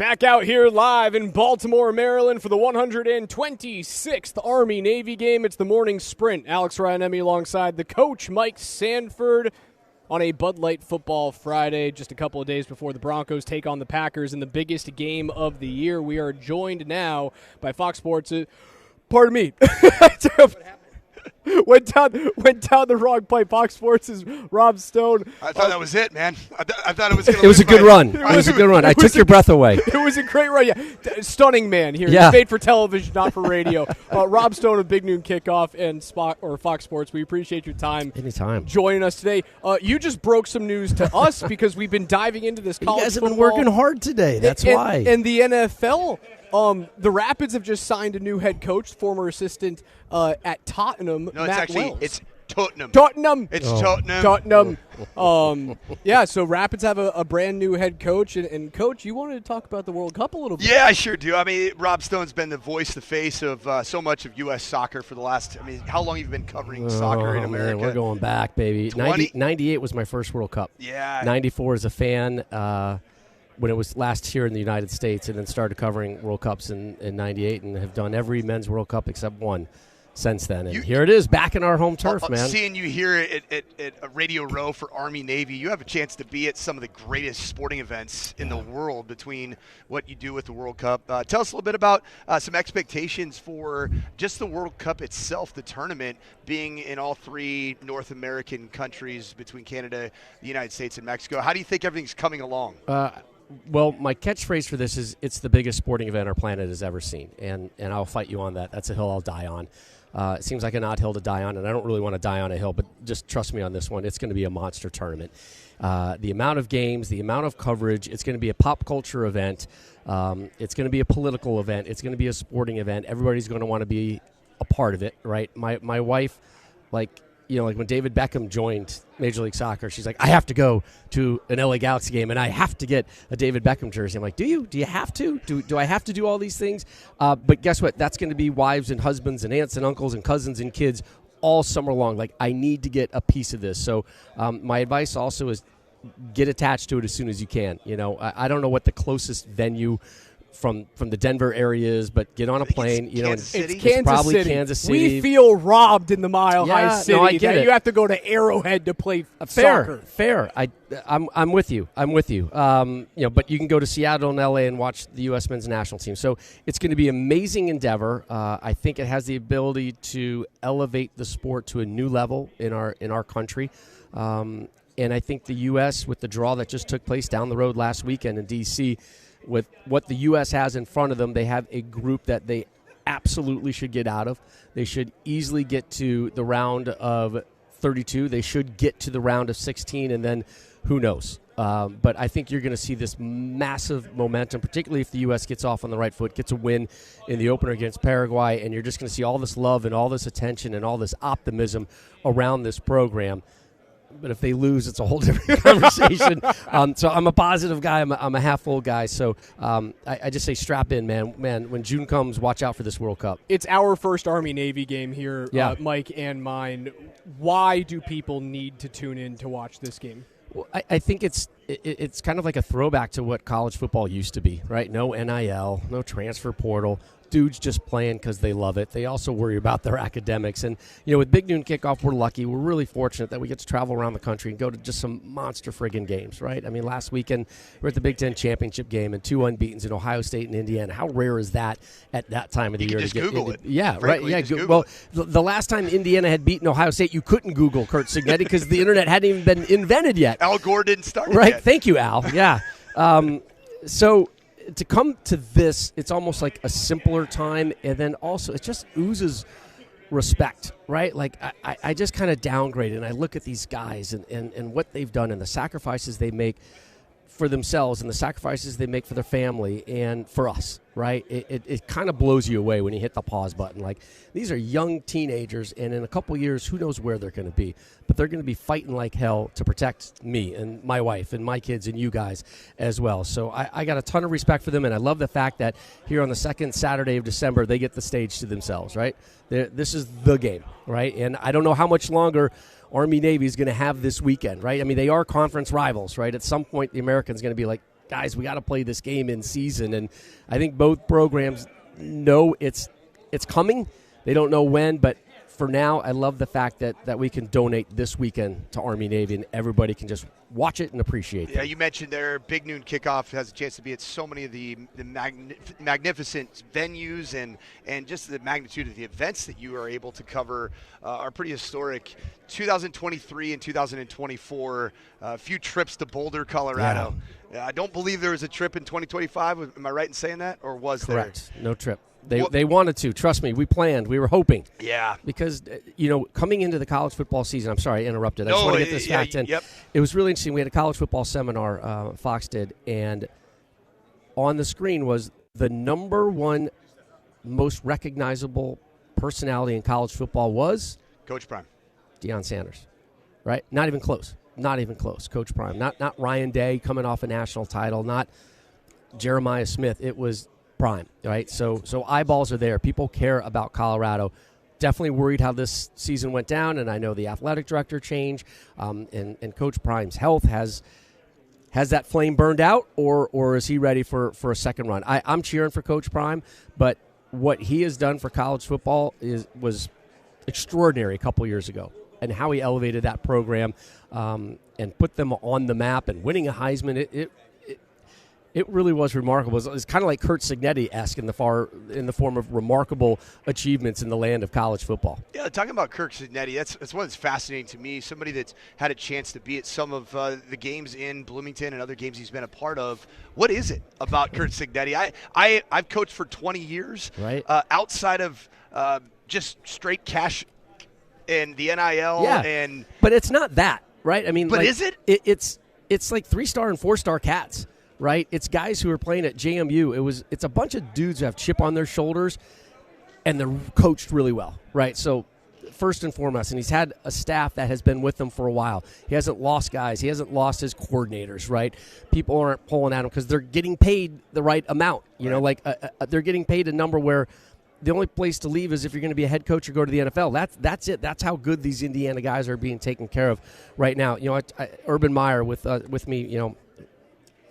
Back out here live in Baltimore, Maryland for the 126th Army-Navy game. It's the morning sprint. Alex Ryanemi alongside the coach, Mike Sanford, on a Bud Light Football Friday, just a couple of days before the Broncos take on the Packers in the biggest game of the year. We are joined now by Fox Sports. Pardon me. Went down the wrong pipe. Fox Sports' Rob Stone. I thought that was it, man. I thought it was. It was a good run. It was a good run. I took your breath away. It was a great run. Yeah, stunning man here. Yeah. He's made for television, not for radio. Rob Stone of Big Noon Kickoff and Fox Sports. We appreciate your time. Anytime. Joining us today. You just broke some news to us because we've been diving into this college You guys have football. been working hard today. That's why. And the NFL. The Rapids have just signed a new head coach, former assistant at Tottenham. No, Matt it's Wells. it's Tottenham. Tottenham. It's Tottenham. Tottenham. Yeah, so Rapids have a brand new head coach. And Coach, you wanted to talk about the World Cup a little bit. Yeah, I sure do. I mean, Rob Stone's been the voice, the face of so much of U.S. soccer for the last, how long have you been covering soccer in America? Man, we're going back, baby. 98 was my first World Cup. Yeah. 94 as a fan. When it was last here in the United States, and then started covering World Cups in 98 and have done every men's World Cup except one since then. And here it is, back in our home turf, man. Seeing you here at Radio Row for Army-Navy, you have a chance to be at some of the greatest sporting events in the world between what you do with the World Cup. Tell us a little bit about some expectations for just the World Cup itself, the tournament, being in all three North American countries between Canada, the United States, and Mexico. How do you think everything's coming along? Well, my catchphrase for this is it's the biggest sporting event our planet has ever seen, and I'll fight you on that. That's a hill I'll die on. It seems like an odd hill to die on, and I don't really want to die on a hill, but just trust me on this one. It's going to be a monster tournament. The amount of games, the amount of coverage, it's going to be a pop culture event. It's going to be a political event. It's going to be a sporting event. Everybody's going to want to be a part of it, right? My wife, like when David Beckham joined Major League Soccer, she's like, I have to go to an LA Galaxy game, and I have to get a David Beckham jersey. I'm like, do you? Do you have to? Do I have to do all these things? But guess what? That's going to be wives and husbands and aunts and uncles and cousins and kids all summer long. Like, I need to get a piece of this. So my advice also is get attached to it as soon as you can. I don't know what the closest venue from the Denver area is, but get on a plane. It's it's probably City. Kansas City. We feel robbed in the Mile High City. No, I get it. You have to go to Arrowhead to play soccer. Fair. I'm with you. But you can go to Seattle and LA and watch the U.S. men's national team. So it's going to be an amazing endeavor. I think it has the ability to elevate the sport to a new level in our country. And I think the U.S., with the draw that just took place down the road last weekend in D.C., with what the U.S. has in front of them, they have a group that they absolutely should get out of. They should easily get to the round of 32. They should get to the round of 16, and then who knows. But I think you're going to see this massive momentum, particularly if the U.S. gets off on the right foot, gets a win in the opener against Paraguay, and you're just going to see all this love and all this attention and all this optimism around this program. But if they lose, it's a whole different conversation. So I'm a positive guy. I'm a half-full guy. So I just say strap in, man. Man, when June comes, watch out for this World Cup. It's our first Army-Navy game here, Yeah. Mike and mine. Why do people need to tune in to watch this game? Well, I think it's kind of like a throwback to what college football used to be, right? No NIL, no transfer portal. Dudes just playing because they love it. They also worry about their academics. And, with Big Noon Kickoff, we're lucky. We're really fortunate that we get to travel around the country and go to just some monster friggin' games, right? I mean, last weekend, we were at the Big Ten championship game and 2 unbeatens in Ohio State and Indiana. How rare is that at that time of the year? You can just Google it. Yeah, Frankly, right. Yeah, Google well, the last time Indiana had beaten Ohio State, you couldn't Google Kurt Signetti because the internet hadn't even been invented yet. Al Gore didn't start it Right. yet. Thank you, Al. Yeah. So to come to this, it's almost like a simpler time, and then also it just oozes respect, right? Like I just kind of downgrade it, and I look at these guys and what they've done and the sacrifices they make for themselves and the sacrifices they make for their family and for us, right? It kind of blows you away when you hit the pause button. Like, these are young teenagers, and in a couple years, who knows where they're going to be. But they're going to be fighting like hell to protect me and my wife and my kids and you guys as well. So I got a ton of respect for them, and I love the fact that here on the second Saturday of December, they get the stage to themselves, right? This is the game, right? And I don't know how much longer Army-Navy is going to have this weekend, right? I mean, they are conference rivals, right? At some point, the American's going to be like, guys, we got to play this game in season. And I think both programs know it's coming. They don't know when, but for now, I love the fact that we can donate this weekend to Army-Navy, and everybody can just watch it and appreciate it. Yeah, you mentioned their big noon kickoff has a chance to be at so many of the magnificent venues, and just the magnitude of the events that you are able to cover are pretty historic. 2023 and 2024, a few trips to Boulder, Colorado. Yeah. I don't believe there was a trip in 2025. Am I right in saying that, or was there? Correct. No trip. They wanted to. Trust me, we planned. We were hoping. Yeah. Because, coming into the college football season, I'm sorry I interrupted. I just want to get this fact in. Yep. It was really interesting. We had a college football seminar, Fox did, and on the screen was the number one most recognizable personality in college football was? Coach Prime. Deion Sanders, right? Not even close. Not even close. Coach Prime. Not Ryan Day coming off a national title. Not Jeremiah Smith. It was Prime, right? So eyeballs are there. People care about Colorado. Definitely worried how this season went down, and I know the athletic director changed, and Coach Prime's health has that flame burned out, or is he ready for a second run? I'm cheering for Coach Prime, but what he has done for college football was extraordinary a couple years ago, and how he elevated that program and put them on the map and winning a Heisman. It really was remarkable. It's kind of like Curt Cignetti-esque in the form of remarkable achievements in the land of college football. Yeah, talking about Curt Cignetti, that's one that's fascinating to me. Somebody that's had a chance to be at some of the games in Bloomington and other games he's been a part of. What is it about Curt Cignetti? I've coached for 20 years. Right. Outside of just straight cash and the NIL. Yeah. But it's not that, right? I mean, but is it? It's like 3-star and 4-star cats. Right, it's guys who are playing at JMU. It's a bunch of dudes who have chip on their shoulders, and they're coached really well. Right, so first and foremost, and he's had a staff that has been with him for a while. He hasn't lost guys. He hasn't lost his coordinators. Right, people aren't pulling at him because they're getting paid the right amount. They're getting paid a number where the only place to leave is if you're going to be a head coach or go to the NFL. That's it. That's how good these Indiana guys are being taken care of right now. Urban Meyer with me.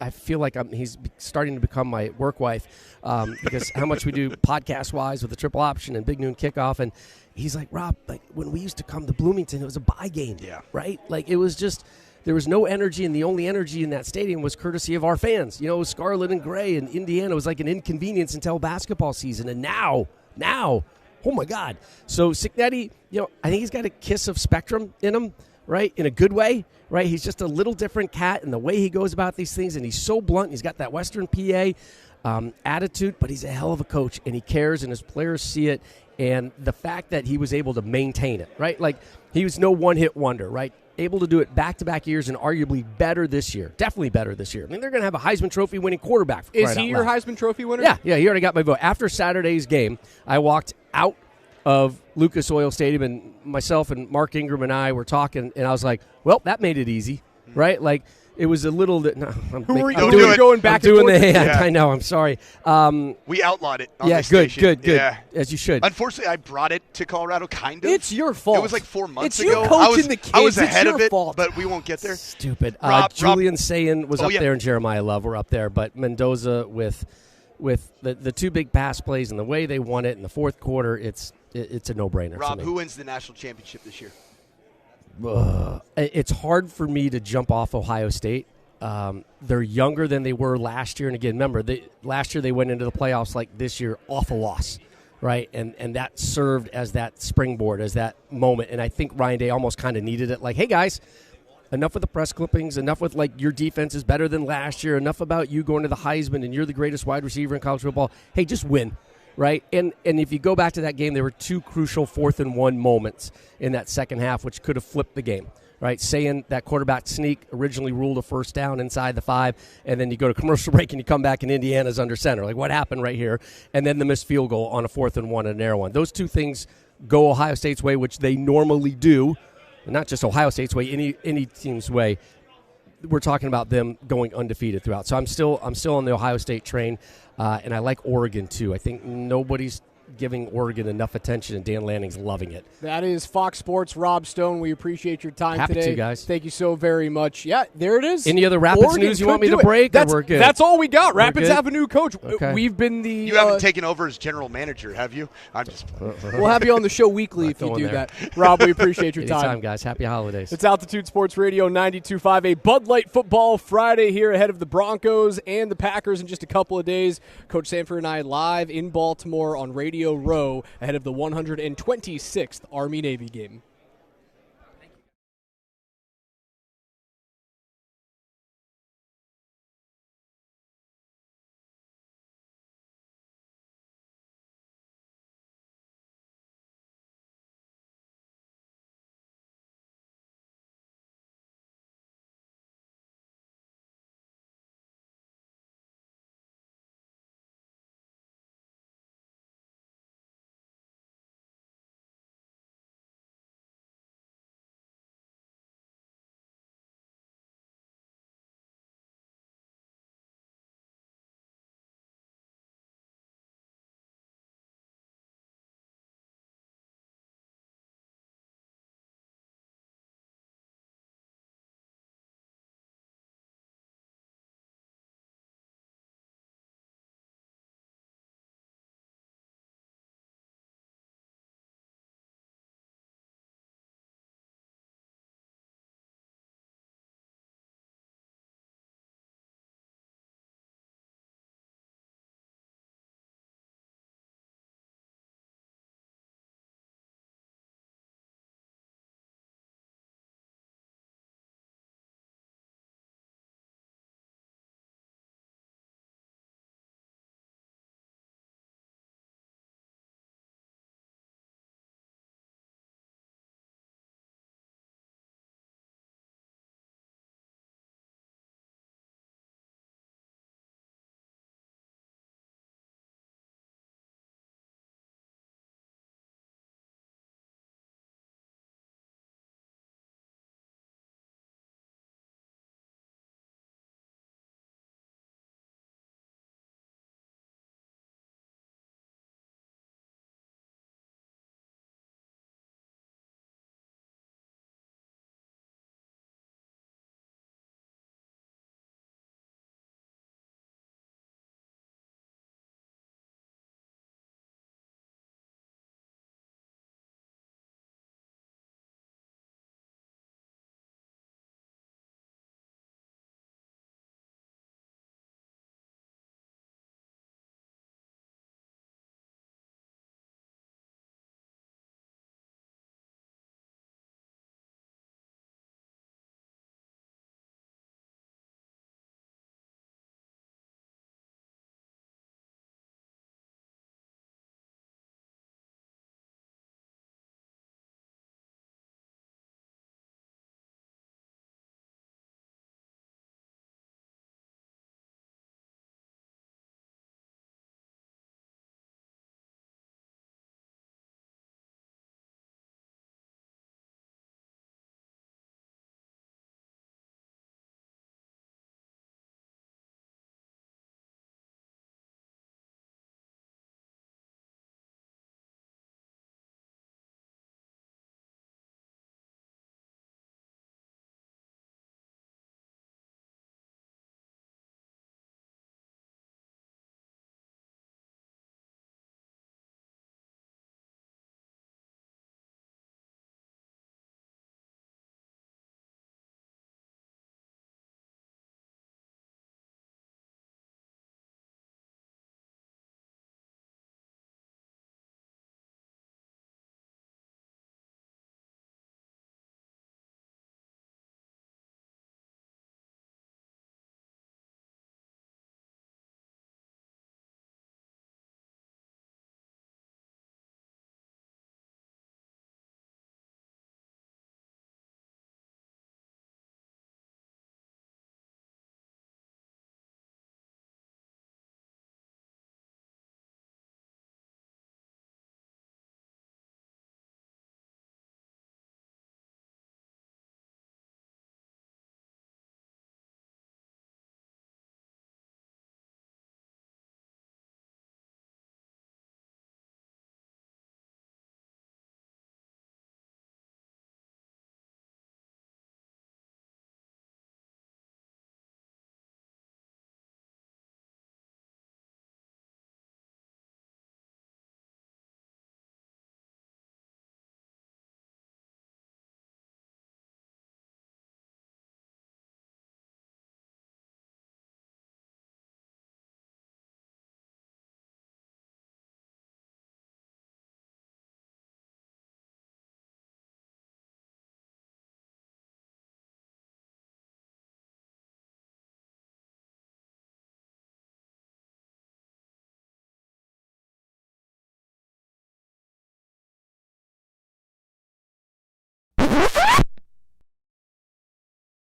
I feel like he's starting to become my work wife because how much we do podcast-wise with the triple option and Big Noon Kickoff. And he's like, Rob, like when we used to come to Bloomington, it was a bye game, right? Like it was just there was no energy, and the only energy in that stadium was courtesy of our fans. It was scarlet and gray, and Indiana was like an inconvenience until basketball season. And now, oh, my God. So Cignetti, I think he's got a kiss of spectrum in him, right, in a good way. Right, he's just a little different cat in the way he goes about these things, and he's so blunt. He's got that Western PA attitude, but he's a hell of a coach, and he cares, and his players see it. And the fact that he was able to maintain it, right? Like he was no one-hit wonder, right? Able to do it back-to-back years, and arguably better this year. Definitely better this year. I mean, they're going to have a Heisman Trophy winning quarterback. Is he your Heisman Trophy winner? Yeah, he already got my vote. After Saturday's game, I walked out of Lucas Oil Stadium, and myself and Mark Ingram and I were talking, and I was like, well, that made it easy, right? Like, it was a little bit. No, I'm going back doing the hand. Yeah. I know, I'm sorry. We outlawed it on yeah, this good, station. good. Yeah. As you should. Unfortunately, I brought it to Colorado, kind of. It's your fault. It was like 4 months ago. It's you coaching the kids. I was ahead of it, fault. But we won't get there. Stupid. Rob, Julian Sayin was up there, and Jeremiah Love were up there, but Mendoza with the two big pass plays and the way they won it in the fourth quarter, it's a no-brainer. Rob, who wins the national championship this year? It's hard for me to jump off Ohio State. They're younger than they were last year. And again, remember, last year they went into the playoffs like this year off a loss, right? And that served as that springboard, as that moment. And I think Ryan Day almost kind of needed it. Like, hey, guys, enough with the press clippings, enough with, like, your defense is better than last year, enough about you going to the Heisman and you're the greatest wide receiver in college football. Hey, just win. Right, and if you go back to that game, there were two crucial 4th-and-1 moments in that second half, which could have flipped the game. Right, saying that quarterback sneak originally ruled a first down inside the 5, and then you go to commercial break and you come back and Indiana's under center. Like, what happened right here? And then the missed field goal on a 4th-and-1 and an air one. Those two things go Ohio State's way, which they normally do, and not just Ohio State's way, any team's way. We're talking about them going undefeated throughout. So I'm still on the Ohio State train, and I like Oregon too. I think nobody's giving Oregon enough attention, and Dan Lanning's loving it. That is Fox Sports' Rob Stone. We appreciate your time Happy today. to, guys. Thank you so very much. Yeah, there it is. Any other Rapids news you want me to break? Or we're good? That's all we got. We're Rapids good? have a new coach. Okay. We've been the. You haven't taken over as general manager, have you? I'm just. We'll have you on the show weekly if you do that. Rob, we appreciate your time. Anytime, guys. Happy holidays. It's Altitude Sports Radio 92.5, a Bud Light Football Friday here ahead of the Broncos and the Packers in just a couple of days. Coach Sanford and I live in Baltimore on Radio Row ahead of the 126th Army-Navy game.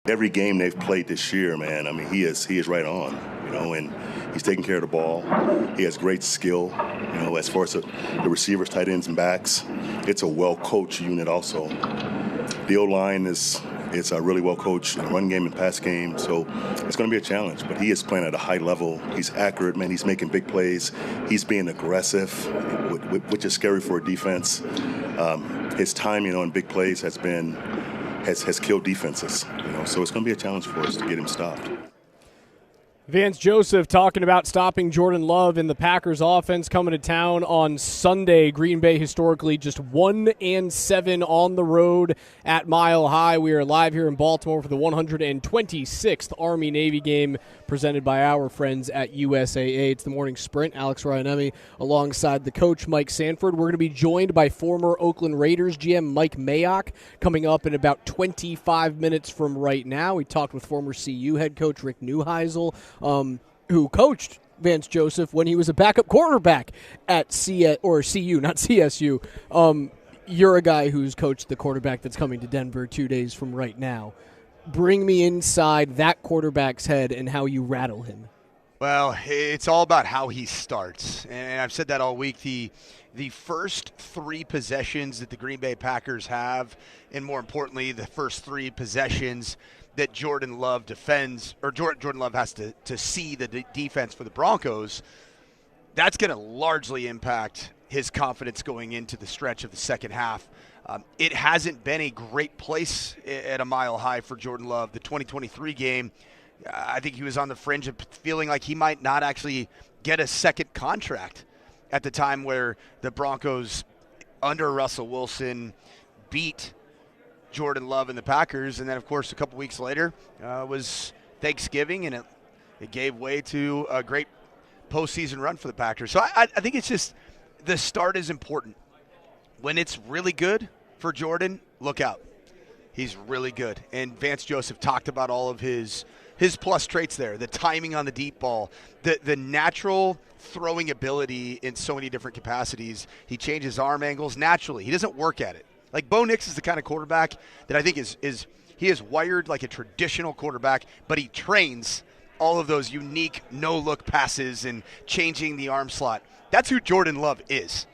Every game they've played this year, man, I mean, he is right on, and he's taking care of the ball. He has great skill, as far as the receivers, tight ends, and backs. It's a well-coached unit also. The O-line is really well-coached in the run game and pass game, so it's going to be a challenge. But he is playing at a high level. He's accurate, man. He's making big plays. He's being aggressive, which is scary for a defense. His timing on big plays has killed defenses, so it's going to be a challenge for us to get him stopped. Vance Joseph talking about stopping Jordan Love in the Packers offense coming to town on Sunday. Green Bay historically just 1-7 on the road at Mile High. We are live here in Baltimore for the 126th Army-Navy game presented by our friends at USAA. It's the morning sprint. Alex Ryanemi alongside the coach Mike Sanford. We're going to be joined by former Oakland Raiders GM Mike Mayock coming up in about 25 minutes from right now. We talked with former CU head coach Rick Neuheisel, who coached Vance Joseph when he was a backup quarterback at CU, not CSU. You're a guy who's coached the quarterback that's coming to Denver 2 days from right now. Bring me inside that quarterback's head and how you rattle him. Well, it's all about how he starts. And I've said that all week. The first 3 possessions that the Green Bay Packers have, and more importantly, the first 3 possessions that Jordan Love defends, or Jordan Love has to see the defense for the Broncos, that's going to largely impact his confidence going into the stretch of the second half. It hasn't been a great place at a Mile High for Jordan Love. The 2023 game, I think he was on the fringe of feeling like he might not actually get a second contract at the time where the Broncos, under Russell Wilson, beat Jordan Love and the Packers. And then, of course, a couple weeks later was Thanksgiving, and it gave way to a great postseason run for the Packers. So I think it's just the start is important. When it's really good for Jordan, look out. He's really good. And Vance Joseph talked about all of his plus traits there, the timing on the deep ball, the natural throwing ability in so many different capacities. He changes arm angles naturally. He doesn't work at it. Like Bo Nix is the kind of quarterback that I think he is wired like a traditional quarterback, but he trains all of those unique no-look passes and changing the arm slot. That's who Jordan Love is.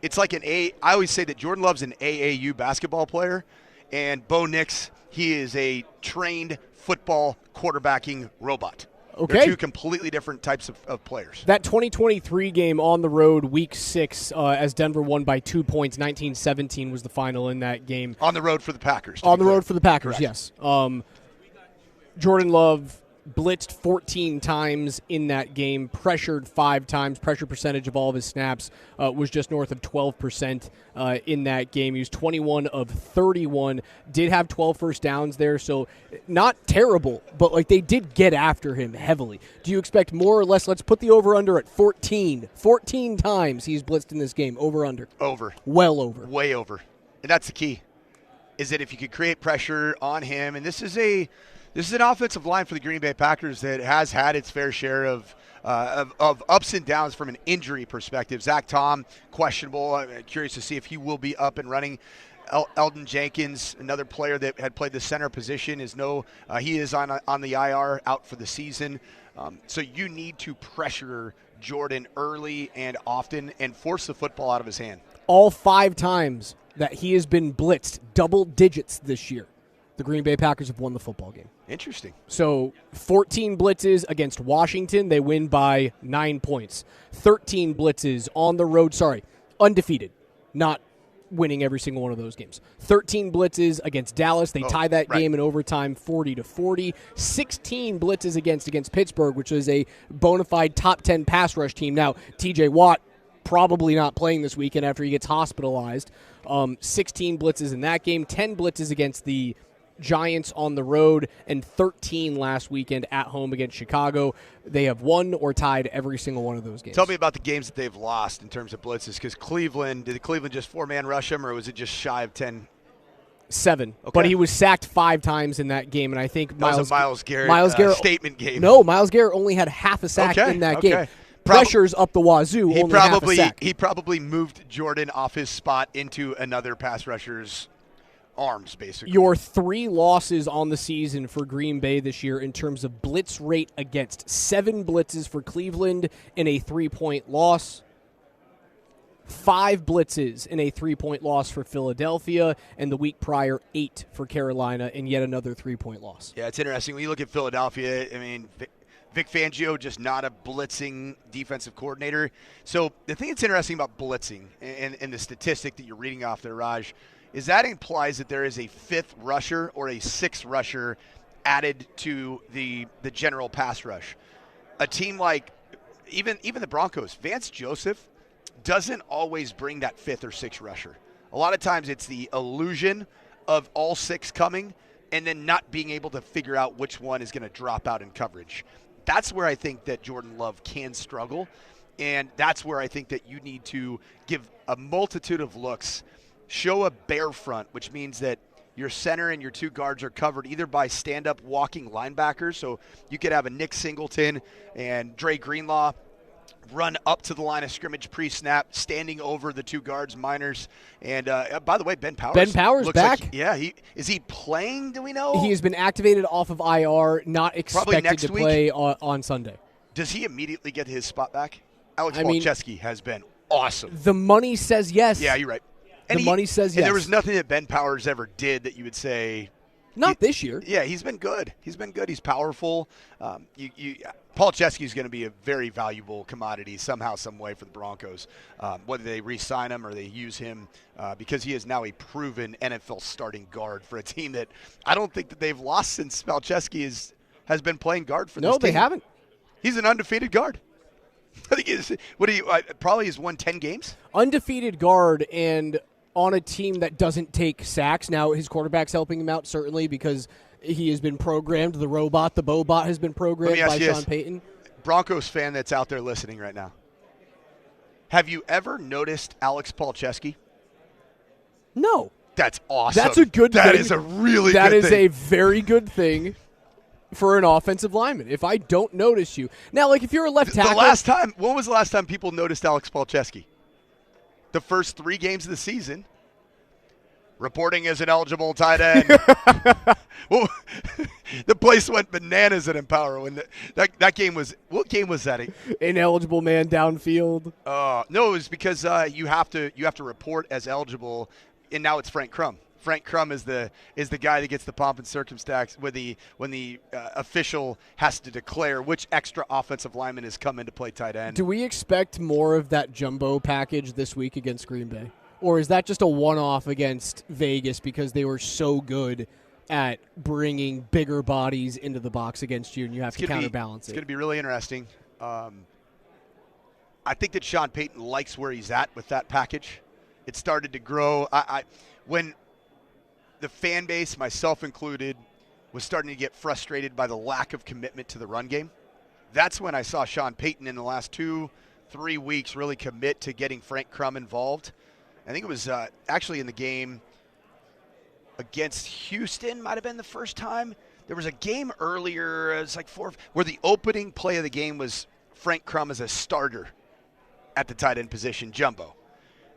It's like I always say that Jordan Love's an AAU basketball player, and Bo Nix, he is a trained football quarterbacking robot. Okay. They're 2 completely different types of players. That 2023 game on the road, Week 6, as Denver won by 2 points, 19-17 was the final in that game. On the road for the Packers. On the road for the Packers, Correct. yes. Jordan Love blitzed 14 times in that game, pressured 5 times. Pressure percentage of all of his snaps was just north of 12% in that game. He was 21 of 31, did have 12 first downs there, so not terrible, but like they did get after him heavily. Do you expect more or less? Let's put the over-under at 14. 14 times he's blitzed in this game, over-under. Over. Well over. Way over. And that's the key, is that if you could create pressure on him, and this is an offensive line for the Green Bay Packers that has had its fair share of ups and downs from an injury perspective. Zach Tom, questionable. I'm curious to see if he will be up and running. Eldon Jenkins, another player that had played the center position, he is on the IR, out for the season. So you need to pressure Jordan early and often and force the football out of his hand. All 5 times that he has been blitzed, double digits this year, the Green Bay Packers have won the football game. Interesting. So 14 blitzes against Washington, they win by 9 points. 13 blitzes on the road, undefeated, not winning every single one of those games. 13 blitzes against Dallas, they tie that game in overtime 40-40. 16 blitzes against Pittsburgh, which is a bona fide top 10 pass rush team. Now, TJ Watt probably not playing this weekend after he gets hospitalized. 16 blitzes in that game, 10 blitzes against the Giants on the road, and 13 last weekend at home against Chicago. They have won or tied every single one of those games. Tell me about the games that they've lost in terms of blitzes, because did Cleveland just 4-man rush him, or was it just shy of 10? 7. Okay. But he was sacked 5 times in that game, and I think that was a Myles Garrett statement game. No, Myles Garrett only had half a sack in that game. Pressure's up the wazoo, only half a sack. He probably moved Jordan off his spot into another pass rusher's arms, basically. Your 3 losses on the season for Green Bay this year in terms of blitz rate against. 7 blitzes for Cleveland in a 3-point loss. 5 blitzes in a 3-point loss for Philadelphia, and the week prior 8 for Carolina in yet another 3-point loss. Yeah, it's interesting. When you look at Philadelphia, I mean, Vic Fangio, just not a blitzing defensive coordinator. So the thing that's interesting about blitzing and the statistic that you're reading off there, Raj, is that implies that there is a 5th rusher or a 6th rusher added to the general pass rush. A team like even the Broncos, Vance Joseph doesn't always bring that 5th or 6th rusher. A lot of times it's the illusion of all 6 coming and then not being able to figure out which one is going to drop out in coverage. That's where I think that Jordan Love can struggle, and that's where I think that you need to give a multitude of looks, show a bare front, which means that your center and your 2 guards are covered either by stand-up walking linebackers, so you could have a Nick Singleton and Dre Greenlaw run up to the line of scrimmage pre-snap, standing over the 2 guards, Miners. And by the way, Ben Powers. Ben Powers looks back. Like, yeah, is he playing? Do we know? He has been activated off of IR, not expected to play on Sunday. Does he immediately get his spot back? Alex Walczewski has been awesome. The money says yes. Yeah, you're right. And the money says yes. And there was nothing that Ben Powers ever did that you would say. Not this year. Yeah, he's been good. He's powerful. Paul Chesky is going to be a very valuable commodity somehow, some way for the Broncos, whether they re-sign him or they use him, because he is now a proven NFL starting guard for a team that I don't think that they've lost since Palczewski has been playing guard for this team. No, they haven't. He's an undefeated guard. I think he's probably has won 10 games. Undefeated guard and on a team that doesn't take sacks. Now his quarterback's helping him out certainly because he has been programmed. The Bobot has been programmed by Sean Payton. Broncos fan that's out there listening right now, have you ever noticed Alex Palczewski? No. That's awesome. That's a good thing. That is a really good thing. That is a very good thing for an offensive lineman. If I don't notice you. Now, like if you're a left tackle. When was the last time people noticed Alex Palczewski? The first 3 games of the season. Reporting as an eligible tight end. Well, the place went bananas at Empower when that game was. What game was that? Ineligible man downfield. No, it was because you have to report as eligible, and now it's Frank Crum. Frank Crum is the guy that gets the pomp and circumstance when the official has to declare which extra offensive lineman has come in to play tight end. Do we expect more of that jumbo package this week against Green Bay? Or is that just a one-off against Vegas because they were so good at bringing bigger bodies into the box against you and you have to counterbalance it? It's going to be really interesting. I think that Sean Payton likes where he's at with that package. It started to grow. When the fan base, myself included, was starting to get frustrated by the lack of commitment to the run game, that's when I saw Sean Payton in the last 2-3 weeks really commit to getting Frank Crum involved. I think it was actually in the game against Houston might have been the first time. There was a game earlier, it was like where the opening play of the game was Frank Crum as a starter at the tight end position, jumbo.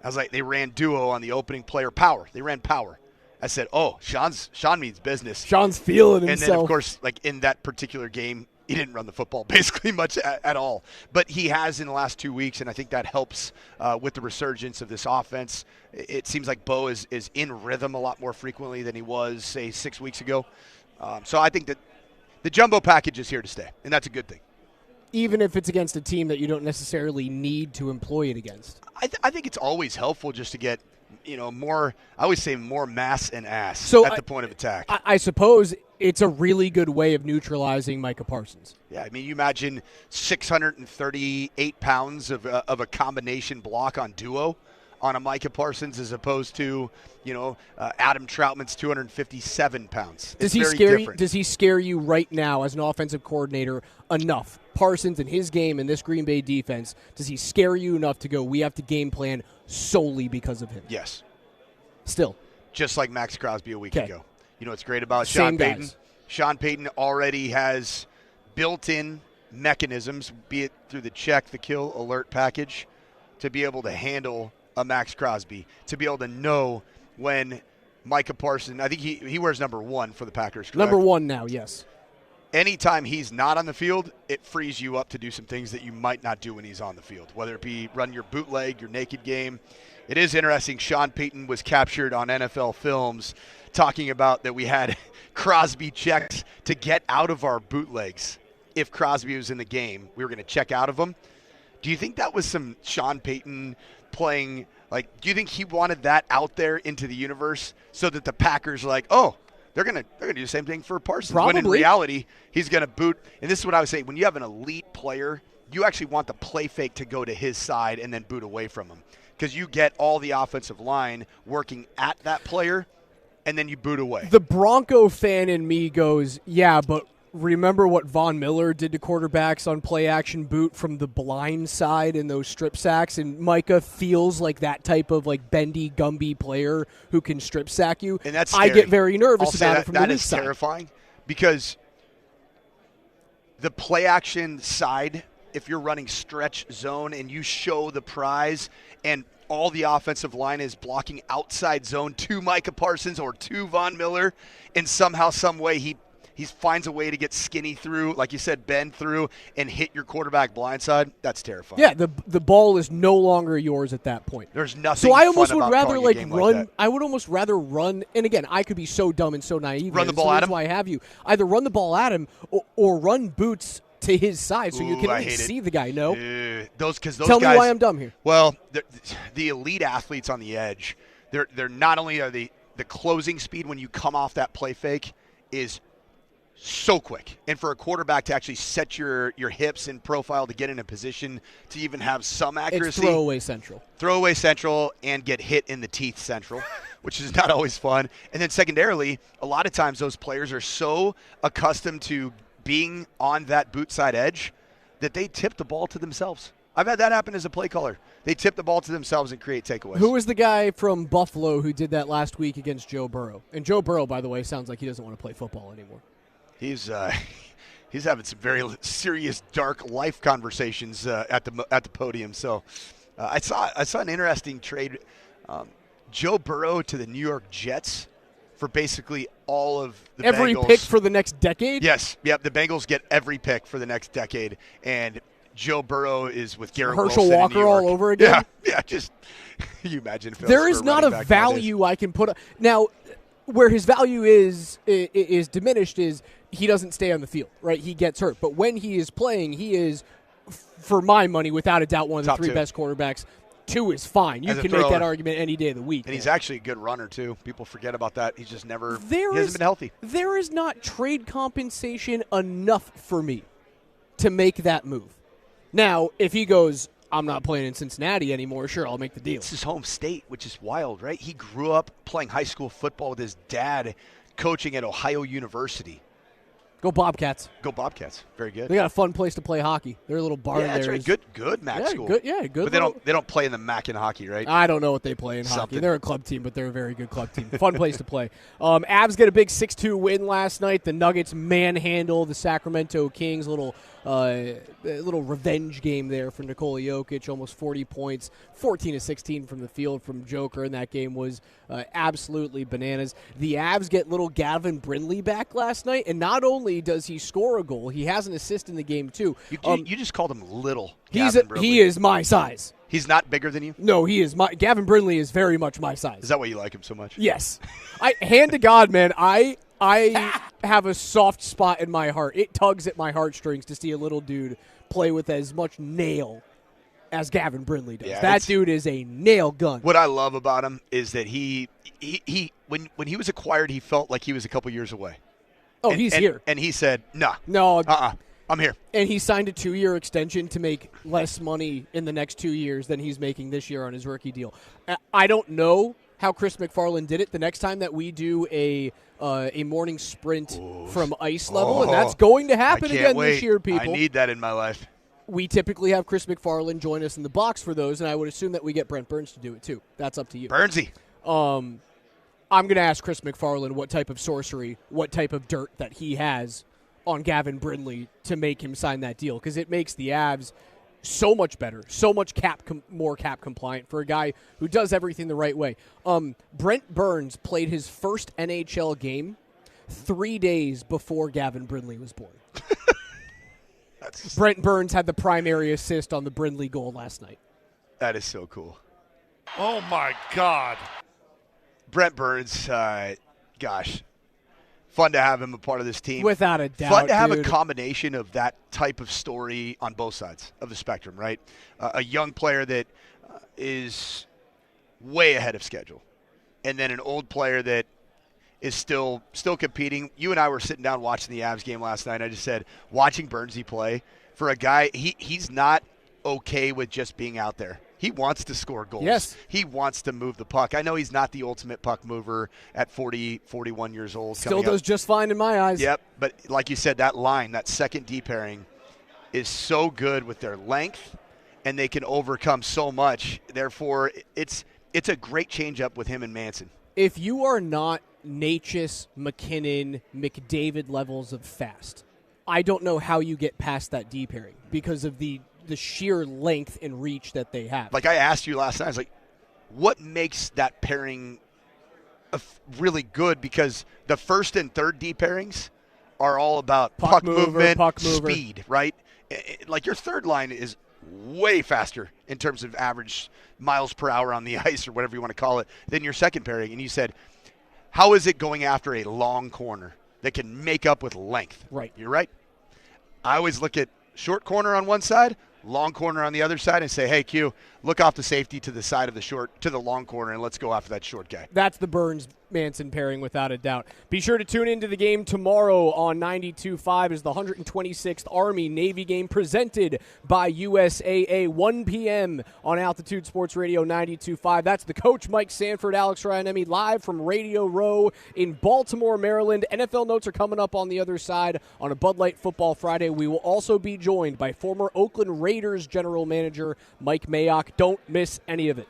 I was like, they ran duo on the opening play, or power. They ran power. I said, Sean means business. Sean's feeling himself. And then, of course, like in that particular game, he didn't run the football basically much at all. But he has in the last 2 weeks, and I think that helps with the resurgence of this offense. It seems like Bo is in rhythm a lot more frequently than he was, say, 6 weeks ago. So I think that the jumbo package is here to stay, and that's a good thing. Even if it's against a team that you don't necessarily need to employ it against. I think it's always helpful just to get, more, I always say more mass and ass at the point of attack. I suppose it's a really good way of neutralizing Micah Parsons. Yeah, I mean, you imagine 638 pounds of a combination block on duo on a Micah Parsons as opposed to, Adam Troutman's 257 pounds. Does he scare you right now as an offensive coordinator enough? Parsons and his game and this Green Bay defense, does he scare you enough to go, we have to game plan solely because of him? Yes. Still. Just like Max Crosby a week ago. You know what's great about Sean Payton? Guys. Sean Payton already has built-in mechanisms, be it through the check, the kill, alert package, to be able to handle a Max Crosby, to be able to know when Micah Parsons, I think he wears number 1 for the Packers, correct? Number 1 now, yes. Anytime he's not on the field, it frees you up to do some things that you might not do when he's on the field, whether it be run your bootleg, your naked game. It is interesting. Sean Payton was captured on NFL films talking about that we had Crosby checks to get out of our bootlegs. If Crosby was in the game, we were going to check out of them. Do you think that was some Sean Payton playing? Like, do you think he wanted that out there into the universe so that the Packers are like, oh, they're gonna do the same thing for Parsons? Probably. When in reality, he's gonna boot. And this is what I would say: when you have an elite player, you actually want the play fake to go to his side and then boot away from him, because you get all the offensive line working at that player, and then you boot away. The Bronco fan in me goes, yeah, but remember what Von Miller did to quarterbacks on play-action boot from the blind side in those strip sacks? And Micah feels like that type of like bendy, Gumby player who can strip sack you. And that's I scary. get very nervous I'll say about that, it from that the weak is side. terrifying, because the play-action side, if you're running stretch zone and you show the prize and all the offensive line is blocking outside zone to Micah Parsons or to Von Miller, and somehow, some way he finds a way to get skinny through, like you said, bend through and hit your quarterback blindside, that's terrifying. Yeah, the ball is no longer yours at that point. There's nothing. So I almost fun would about rather calling a game run. like that. I would almost rather run. And again, I could be so dumb and so naive. Run the ball so at that's him? why I have you. Either run the ball at him or run boots to his side, so you can Ooh, I at least hate it. see the guy. No, those Tell guys, me why I'm dumb here. Well, the elite athletes on the edge, they're not only are the closing speed when you come off that play fake is so quick, and for a quarterback to actually set your hips and profile to get in a position to even have some accuracy. It's throwaway central. And get hit in the teeth central, which is not always fun. And then secondarily, a lot of times those players are so accustomed to being on that boot side edge that they tip the ball to themselves. I've had that happen as a play caller. They tip the ball to themselves and create takeaways. Who was the guy from Buffalo who did that last week against Joe Burrow? And Joe Burrow, by the way, sounds like he doesn't want to play football anymore. He's having some very serious, dark life conversations at the podium. So I saw an interesting trade. Joe Burrow to the New York Jets for basically all of the every Bengals. pick for the next decade? Yes. Yep. The Bengals get every pick for the next decade, and Joe Burrow is with Garrett Herschel Wilson Walker in New York. all over again? Yeah. Just can you imagine? If There is not a value I can put now. Where his value is diminished is he doesn't stay on the field, right? He gets hurt. But when he is playing, he is, for my money, without a doubt, one of the Top 3 2. best quarterbacks. 2 is fine. You As a can make that thrower. argument any day of the week. And he's actually a good runner, too. People forget about that. He's just never he There hasn't is- been healthy. There is not trade compensation enough for me to make that move. Now, if he goes, I'm not playing in Cincinnati anymore, sure, I'll make the deal. It's his home state, which is wild, right? He grew up playing high school football with his dad coaching at Ohio University. Go Bobcats. Go Bobcats. Very good. They got a fun place to play hockey. Their little barn Yeah, that's there right. is- Good MAC Yeah, school. good But they don't play in the MAC in hockey, right? I don't know what they play in hockey. Something. They're a club team, but they're a very good club team. Fun place to play. Avs get a big 6-2 win last night. The Nuggets manhandle the Sacramento Kings. A little revenge game there for Nikola Jokic. Almost 40 points, 14 of 16 from the field from Joker, and that game was absolutely bananas. The Avs get little Gavin Brindley back last night, and not only does he score a goal, he has an assist in the game too. You just called him little. He Gavin is my size. He's not bigger than you? No, he is. Gavin Brindley is very much my size. Is that why you like him so much? Yes. Hand to God, man, I have a soft spot in my heart. It tugs at my heartstrings to see a little dude play with as much nail as Gavin Brindley does. Yeah, that dude is a nail gun. What I love about him is that he when he was acquired, he felt like he was a couple years away. Oh, he's here. And he said, no, I'm here. And he signed a 2-year extension to make less money in the next 2 years than he's making this year on his rookie deal. I don't know how Chris McFarland did it. The next time that we do a morning sprint from ice level, and that's going to happen again this year, people. I need that in my life. We typically have Chris McFarland join us in the box for those, and I would assume that we get Brent Burns to do it too. That's up to you. Burnsy. I'm going to ask Chris McFarland what type of sorcery, what type of dirt that he has on Gavin Brindley to make him sign that deal, because it makes the Avs So much better, so much more cap compliant for a guy who does everything the right way. Brent Burns played his first NHL game 3 days before Gavin Brindley was born. Brent Burns had the primary assist on the Brindley goal last night. That is so cool. Oh, my God. Brent Burns, gosh, fun to have him a part of this team. Without a doubt, fun to have dude. a combination of that type of story on both sides of the spectrum, right? A young player that is way ahead of schedule, and then an old player that is still competing. You and I were sitting down watching the Avs game last night. And I just said, watching Burnsy play, for a guy, he's not okay with just being out there. He wants to score goals. Yes. He wants to move the puck. I know he's not the ultimate puck mover at 40, 41 years old. Still does just fine in my eyes. Yep, but like you said, that line, that second D pairing is so good with their length, and they can overcome so much. Therefore, it's a great changeup with him and Manson. If you are not Natchez, McKinnon, McDavid levels of fast, I don't know how you get past that D pairing because of the sheer length and reach that they have. Like I asked you last night, I was like, what makes that pairing really good? Because the first and third D pairings are all about puck movement, speed, right? Like your third line is way faster in terms of average miles per hour on the ice or whatever you want to call it than your second pairing. And you said, how is it going after a long corner that can make up with length? Right. You're right. I always look at short corner on one side, long corner on the other side, and say, hey, Q, look off the safety to the side of to the long corner, and let's go after that short guy. That's the Burns-Manson pairing without a doubt. Be sure to tune into the game tomorrow on 92.5 as the 126th Army-Navy game presented by USAA, 1 p.m. on Altitude Sports Radio 92.5. That's the coach, Mike Sanford, Alex Ryanemi, live from Radio Row in Baltimore, Maryland. NFL notes are coming up on the other side on a Bud Light Football Friday. We will also be joined by former Oakland Raiders general manager Mike Mayock. Don't miss any of it.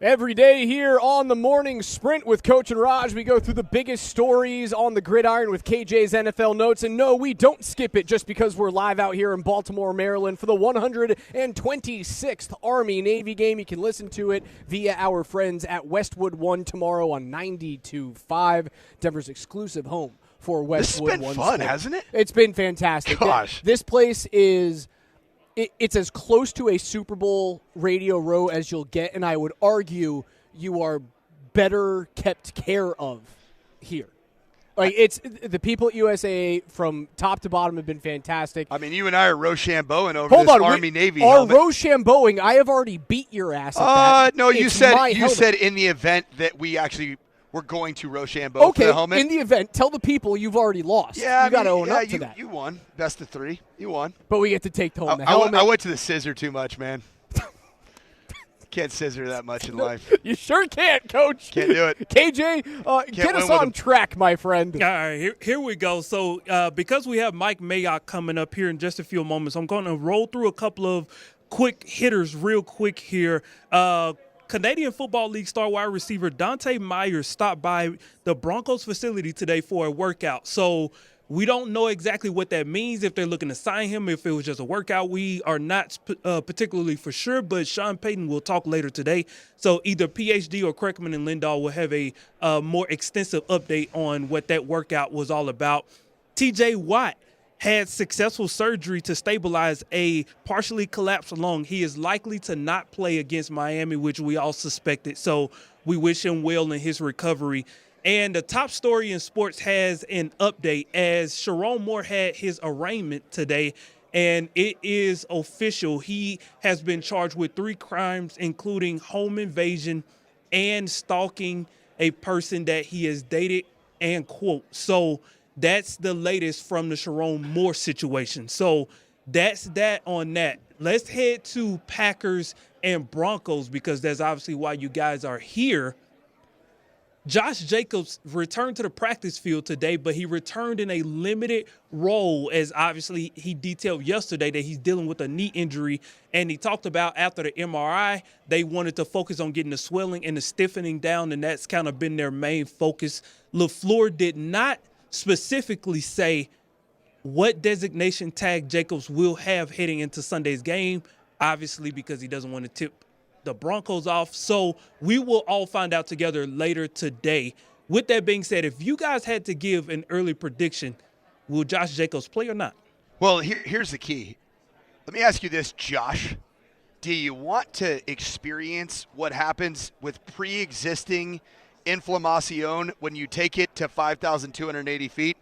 Every day here on the Morning Sprint with Coach and Raj, we go through the biggest stories on the gridiron with KJ's NFL Notes. And no, we don't skip it just because we're live out here in Baltimore, Maryland for the 126th Army-Navy game. You can listen to it via our friends at Westwood One tomorrow on 92.5, Denver's exclusive home for Westwood One. This has been fun, Sport. hasn't it? It's been fantastic. Gosh. This place is... It's as close to a Super Bowl Radio Row as you'll get, and I would argue you are better kept care of here. Like, it's the people at USAA from top to bottom have been fantastic. I mean, you and I are Rochambeauing over this Army-Navy helmet. Rochambeauing. I have already beat your ass at that. No, you It's said my helmet. in the event that we actually were going to Rochambeau for the helmet. In the event, tell the people you've already lost. Yeah, you got to own up to you, that. You won. Best of 3. You won. But we get to take home the helmet. I went to the scissor too much, man. Can't scissor that much in life. You sure can't, Coach. Can't do it. KJ, get us on track, my friend. All right, here we go. So because we have Mike Mayock coming up here in just a few moments, I'm going to roll through a couple of quick hitters real quick here. Canadian Football League star wide receiver Dante Myers stopped by the Broncos facility today for a workout. So we don't know exactly what that means, if they're looking to sign him, if it was just a workout. We are not particularly for sure, but Sean Payton will talk later today. So either PhD or Kreckman and Lindahl will have a more extensive update on what that workout was all about. TJ Watt had successful surgery to stabilize a partially collapsed lung. He is likely to not play against Miami, which we all suspected. So we wish him well in his recovery. And the top story in sports has an update as Sharon Moore had his arraignment today, and it is official. He has been charged with 3 crimes, including home invasion and stalking a person that he has dated and quote. So that's the latest from the Sharon Moore situation. So that's that on that. Let's head to Packers and Broncos because that's obviously why you guys are here. Josh Jacobs returned to the practice field today, but he returned in a limited role as obviously he detailed yesterday that he's dealing with a knee injury. And he talked about after the MRI, they wanted to focus on getting the swelling and the stiffening down, and that's kind of been their main focus. LaFleur did not specifically say what designation tag Jacobs will have heading into Sunday's game, obviously because he doesn't want to tip the Broncos off. So we will all find out together later today. With that being said, if you guys had to give an early prediction, will Josh Jacobs play or not? Well, here's the key. Let me ask you this, Josh. Do you want to experience what happens with pre-existing inflammation when you take it to 5,280 feet?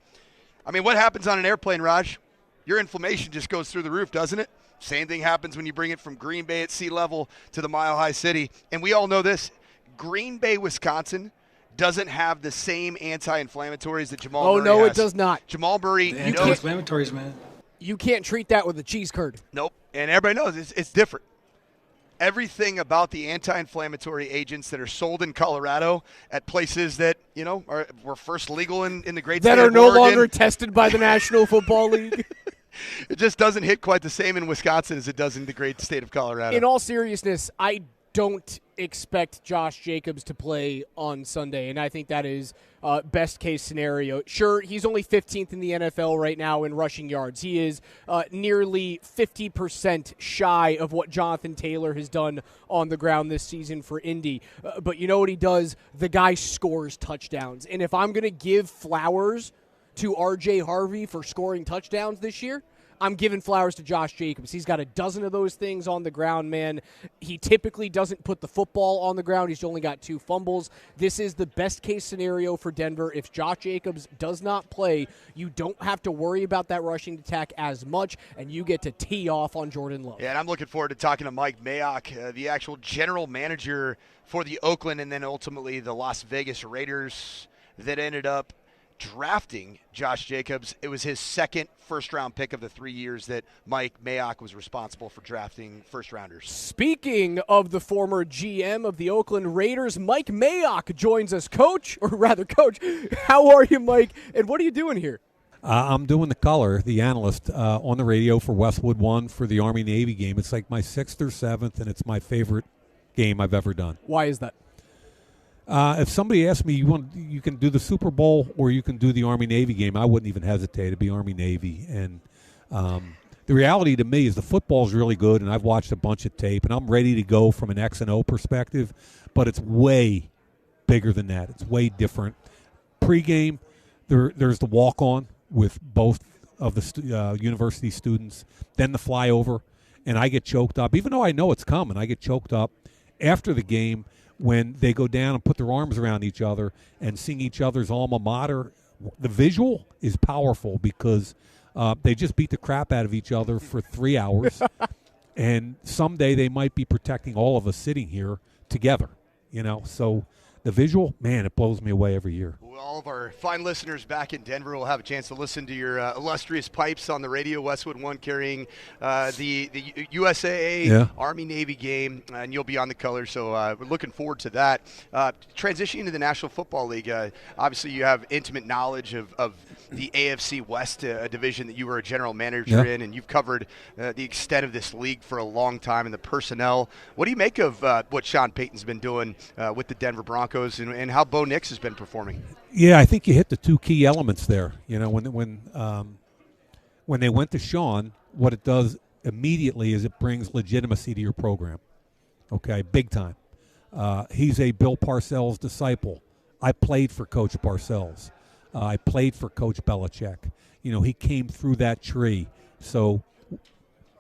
I mean, what happens on an airplane, Raj? Your inflammation just goes through the roof, doesn't it? Same thing happens when you bring it from Green Bay at sea level to the Mile High City. And we all know this. Green Bay, Wisconsin doesn't have the same anti-inflammatories that Jamal Murray has. Oh, no, it does not. Jamal Murray, anti-inflammatories, man. You can't treat that with a cheese curd. Nope. And everybody knows it's different. Everything about the anti-inflammatory agents that are sold in Colorado at places that, were first legal in the great state of Oregon. That are no longer tested by the National Football League. It just doesn't hit quite the same in Wisconsin as it does in the great state of Colorado. In all seriousness, I don't expect Josh Jacobs to play on Sunday, and I think that is best case scenario. Sure, he's only 15th in the NFL right now in rushing yards. He is nearly 50% shy of what Jonathan Taylor has done on the ground this season for Indy. But you know what he does? The guy scores touchdowns. And if I'm going to give flowers to R.J. Harvey for scoring touchdowns this year, I'm giving flowers to Josh Jacobs. He's got a dozen of those things on the ground, man. He typically doesn't put the football on the ground. He's only got 2 fumbles. This is the best-case scenario for Denver. If Josh Jacobs does not play, you don't have to worry about that rushing attack as much, and you get to tee off on Jordan Love. Yeah, and I'm looking forward to talking to Mike Mayock, the actual general manager for the Oakland and then ultimately the Las Vegas Raiders that ended up drafting Josh Jacobs. It was his second first-round pick of the 3 years that Mike Mayock was responsible for drafting first-rounders. Speaking of the former GM of the Oakland Raiders, Mike Mayock joins us. Coach, how are you, Mike? And what are you doing here? I'm doing the color, the analyst, on the radio for Westwood One for the Army-Navy game. It's like my 6th or 7th, and it's my favorite game I've ever done. Why is that? If somebody asked me, you can do the Super Bowl or you can do the Army-Navy game, I wouldn't even hesitate. It'd be Army-Navy. And the reality to me is the football's really good, and I've watched a bunch of tape, and I'm ready to go from an X and O perspective, but it's way bigger than that. It's way different. Pre-game, there's the walk-on with both of the university students, then the flyover, and I get choked up. Even though I know it's coming, I get choked up after the game when they go down and put their arms around each other and sing each other's alma mater. The visual is powerful because they just beat the crap out of each other for 3 hours, and someday they might be protecting all of us sitting here together, So the visual, man, it blows me away every year. Well, all of our fine listeners back in Denver will have a chance to listen to your illustrious pipes on the radio, Westwood One, carrying the USAA Army-Navy game, and you'll be on the color, so we're looking forward to that. Transitioning to the National Football League, obviously you have intimate knowledge of the AFC West division that you were a general manager in, and you've covered the extent of this league for a long time and the personnel. What do you make of what Sean Payton's been doing with the Denver Broncos and how Bo Nix has been performing? Yeah, I think you hit the two key elements there. When they went to Sean, what it does immediately is it brings legitimacy to your program. Okay, big time. He's a Bill Parcells disciple. I played for Coach Parcells. I played for Coach Belichick. He came through that tree. So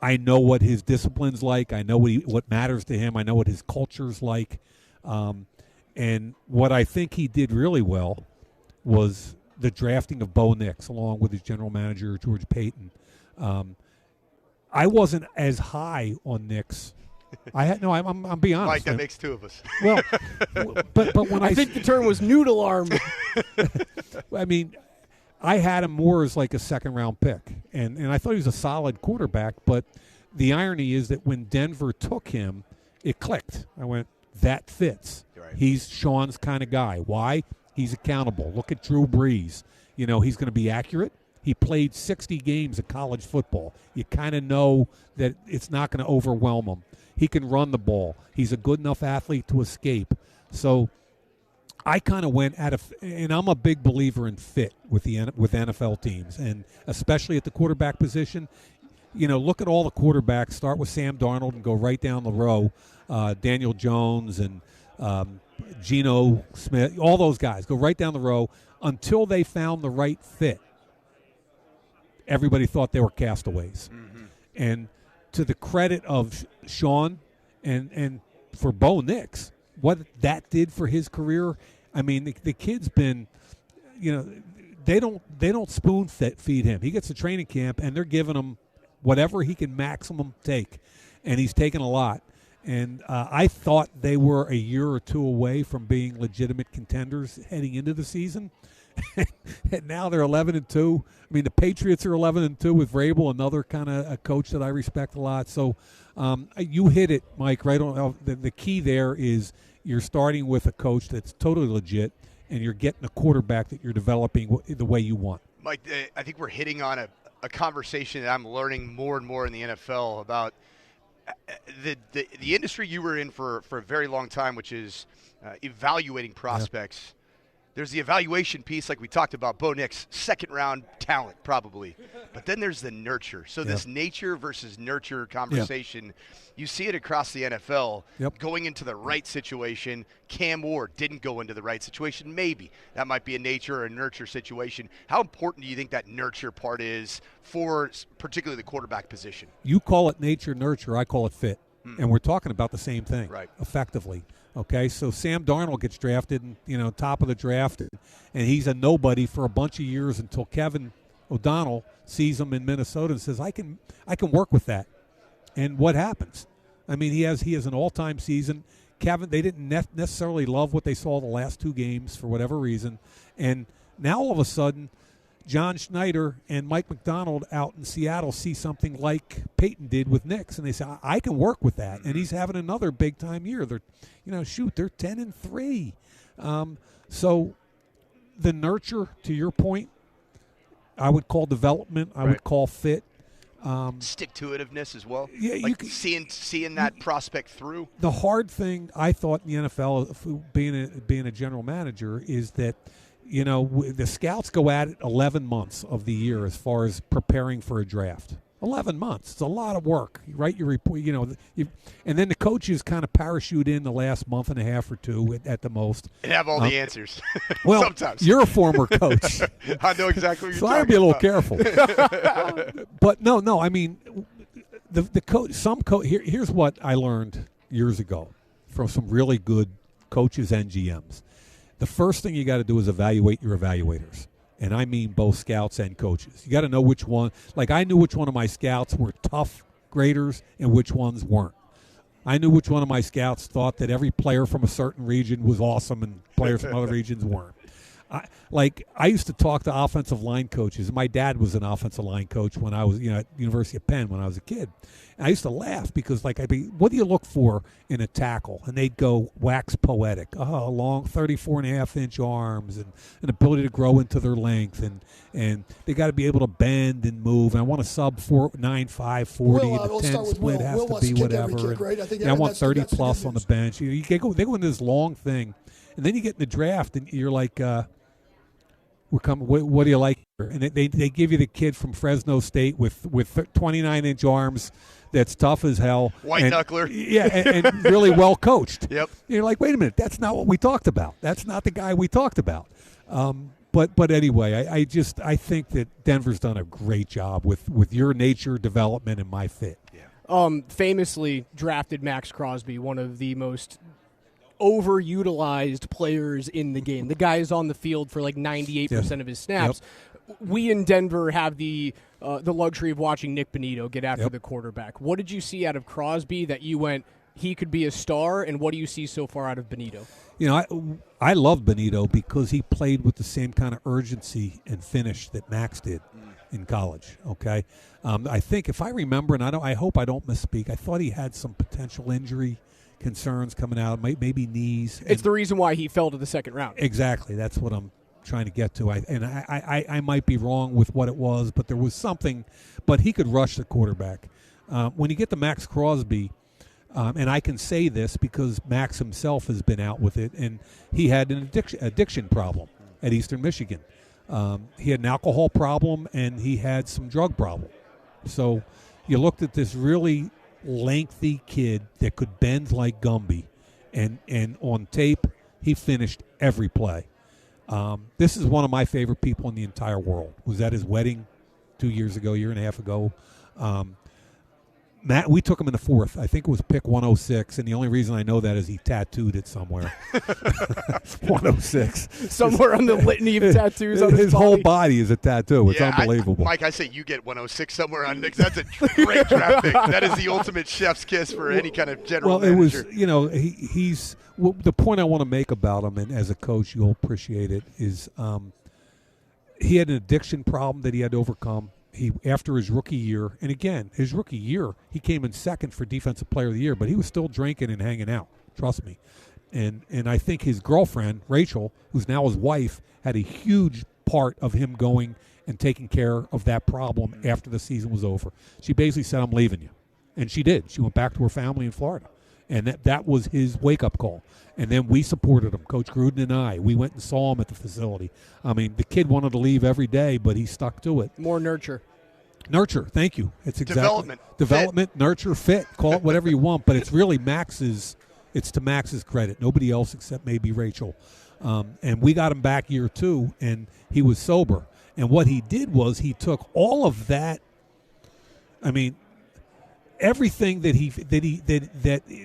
I know what his discipline's like. I know what matters to him. I know what his culture's like. And what I think he did really well was the drafting of Bo Nix, along with his general manager, George Payton. I wasn't as high on Nix. I'm being honest. Mike, that makes two of us. Well, but when I think the term was noodle arm. I mean, I had him more as like a second-round pick, and I thought he was a solid quarterback, but the irony is that when Denver took him, it clicked. I went, that fits. Right. He's Sean's kind of guy. Why? He's accountable. Look at Drew Brees. He's going to be accurate. He played 60 games of college football. You kind of know that it's not going to overwhelm him. He can run the ball. He's a good enough athlete to escape. So I kind of went and I'm a big believer in fit with NFL teams, and especially at the quarterback position. Look at all the quarterbacks. Start with Sam Darnold and go right down the row. Daniel Jones and Geno Smith, all those guys. Go right down the row until they found the right fit. Everybody thought they were castaways. Mm-hmm. And to the credit of Sean and for Bo Nix, what that did for his career, I mean, the kid's been, they don't spoon feed him. He gets to training camp, and they're giving him whatever he can maximum take, and he's taken a lot. And I thought they were a year or two away from being legitimate contenders heading into the season. And now they're 11-2. I mean, the Patriots are 11-2 with Vrabel, another kind of a coach that I respect a lot. So you hit it, Mike, right on. The key there is you're starting with a coach that's totally legit, and you're getting a quarterback that you're developing the way you want. Mike, I think we're hitting on a conversation that I'm learning more and more in the NFL about the industry you were in for a very long time, which is evaluating prospects. Yeah. There's the evaluation piece, like we talked about, Bo Nix, second-round talent probably. But then there's the nurture. So this nature versus nurture conversation, you see it across the NFL. Going into the right situation. Cam Ward didn't go into the right situation. Maybe that might be a nature or a nurture situation. How important do you think that nurture part is for particularly the quarterback position? You call it nature, nurture. I call it fit. And we're talking about the same thing, effectively. Okay, so Sam Darnold gets drafted, top of the draft, and he's a nobody for a bunch of years until Kevin O'Donnell sees him in Minnesota and says, "I can work with that." And what happens? I mean, he has an all-time season. Kevin, they didn't necessarily love what they saw the last two games for whatever reason, and now all of a sudden, John Schneider and Mike McDonald out in Seattle see something like Peyton did with Nix, and they say, I can work with that. And he's having another big-time year. They're 10-3. So the nurture, to your point, I would call development. I would call fit. Stick-to-itiveness as well. Yeah, like seeing that prospect through. The hard thing I thought in the NFL, being a general manager, is that the scouts go at it 11 months of the year as far as preparing for a draft. 11 months. It's a lot of work. You write your report, and then the coaches kind of parachute in the last month and a half or two at the most. And have all the answers. Well, sometimes. You're a former coach. I know exactly what you're so talking I'd be a little about. careful. But no, I mean, the coach. Here's what I learned years ago from some really good coaches and GMs. The first thing you got to do is evaluate your evaluators. And I mean both scouts and coaches. You got to know which one. Like, I knew which one of my scouts were tough graders and which ones weren't. I knew which one of my scouts thought that every player from a certain region was awesome and players from other regions weren't. I used to talk to offensive line coaches. My dad was an offensive line coach when I was, at the University of Penn when I was a kid. And I used to laugh because, what do you look for in a tackle? And they'd go wax poetic. Oh, long 34.5-inch arms and an ability to grow into their length. And they got to be able to bend and move. And I want a sub 9.5, 40. And the 10 split has to be whatever. I want 30-plus on the bench. They go into this long thing. And then you get in the draft, and you're like, we're coming. What do you like? And they give you the kid from Fresno State with 29-inch arms that's tough as hell. White knuckler. Yeah, and really well coached. Yep. You're like, wait a minute, that's not what we talked about. That's not the guy we talked about. But anyway, I think that Denver's done a great job with your nature development and my fit. Yeah. Famously drafted Max Crosby, one of the most overutilized players in the game. The guy is on the field for 98% of his snaps. Yep. We in Denver have the luxury of watching Nick Bonito get after the quarterback. What did you see out of Crosby that you went, he could be a star, and what do you see so far out of Bonito? I love Bonito because he played with the same kind of urgency and finish that Max did in college. Okay, I think if I remember, and I hope I don't misspeak, I thought he had some potential injury concerns coming out, maybe knees. It's the reason why he fell to the second round. Exactly. That's what I'm trying to get to. I might be wrong with what it was, but there was something. But he could rush the quarterback. When you get to Max Crosby, and I can say this because Max himself has been out with it, and he had an addiction problem at Eastern Michigan. He had an alcohol problem, and he had some drug problem. So you looked at this really lengthy kid that could bend like Gumby, and on tape he finished every play. This is one of my favorite people in the entire world. Was at his wedding 2 years ago, year and a half ago. Matt, we took him in the fourth. I think it was pick 106, and the only reason I know that is he tattooed it somewhere. 106. Somewhere on the litany of tattoos on his body. Whole body is a tattoo. It's unbelievable. Mike, I say you get 106 somewhere on Nick's. That's a great draft pick. That is the ultimate chef's kiss for any kind of general manager. It was, he's the point I want to make about him, and as a coach you'll appreciate it, is he had an addiction problem that he had to overcome. After his rookie year, and again, his rookie year, he came in second for Defensive Player of the Year, but he was still drinking and hanging out. Trust me. And I think his girlfriend, Rachel, who's now his wife, had a huge part of him going and taking care of that problem after the season was over. She basically said, I'm leaving you. And she did. She went back to her family in Florida. And that was his wake-up call. And then we supported him, Coach Gruden and I. We went and saw him at the facility. I mean, the kid wanted to leave every day, but he stuck to it. More nurture. Nurture, thank you. It's exactly development, nurture, fit. Call it whatever you want, but it's really it's to Max's credit. Nobody else except maybe Rachel. And we got him back year 2, and he was sober. And what he did was he took all of that. I mean, everything that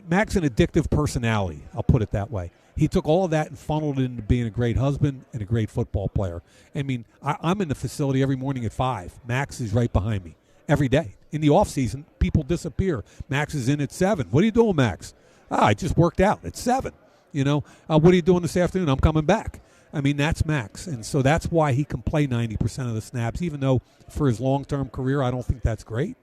Max an addictive personality. I'll put it that way. He took all of that and funneled it into being a great husband and a great football player. I mean, I'm in the facility every morning at 5. Max is right behind me every day. In the off season, people disappear. Max is in at 7. What are you doing, Max? I just worked out at 7. What are you doing this afternoon? I'm coming back. I mean, that's Max. And so that's why he can play 90% of the snaps, even though for his long-term career, I don't think that's great.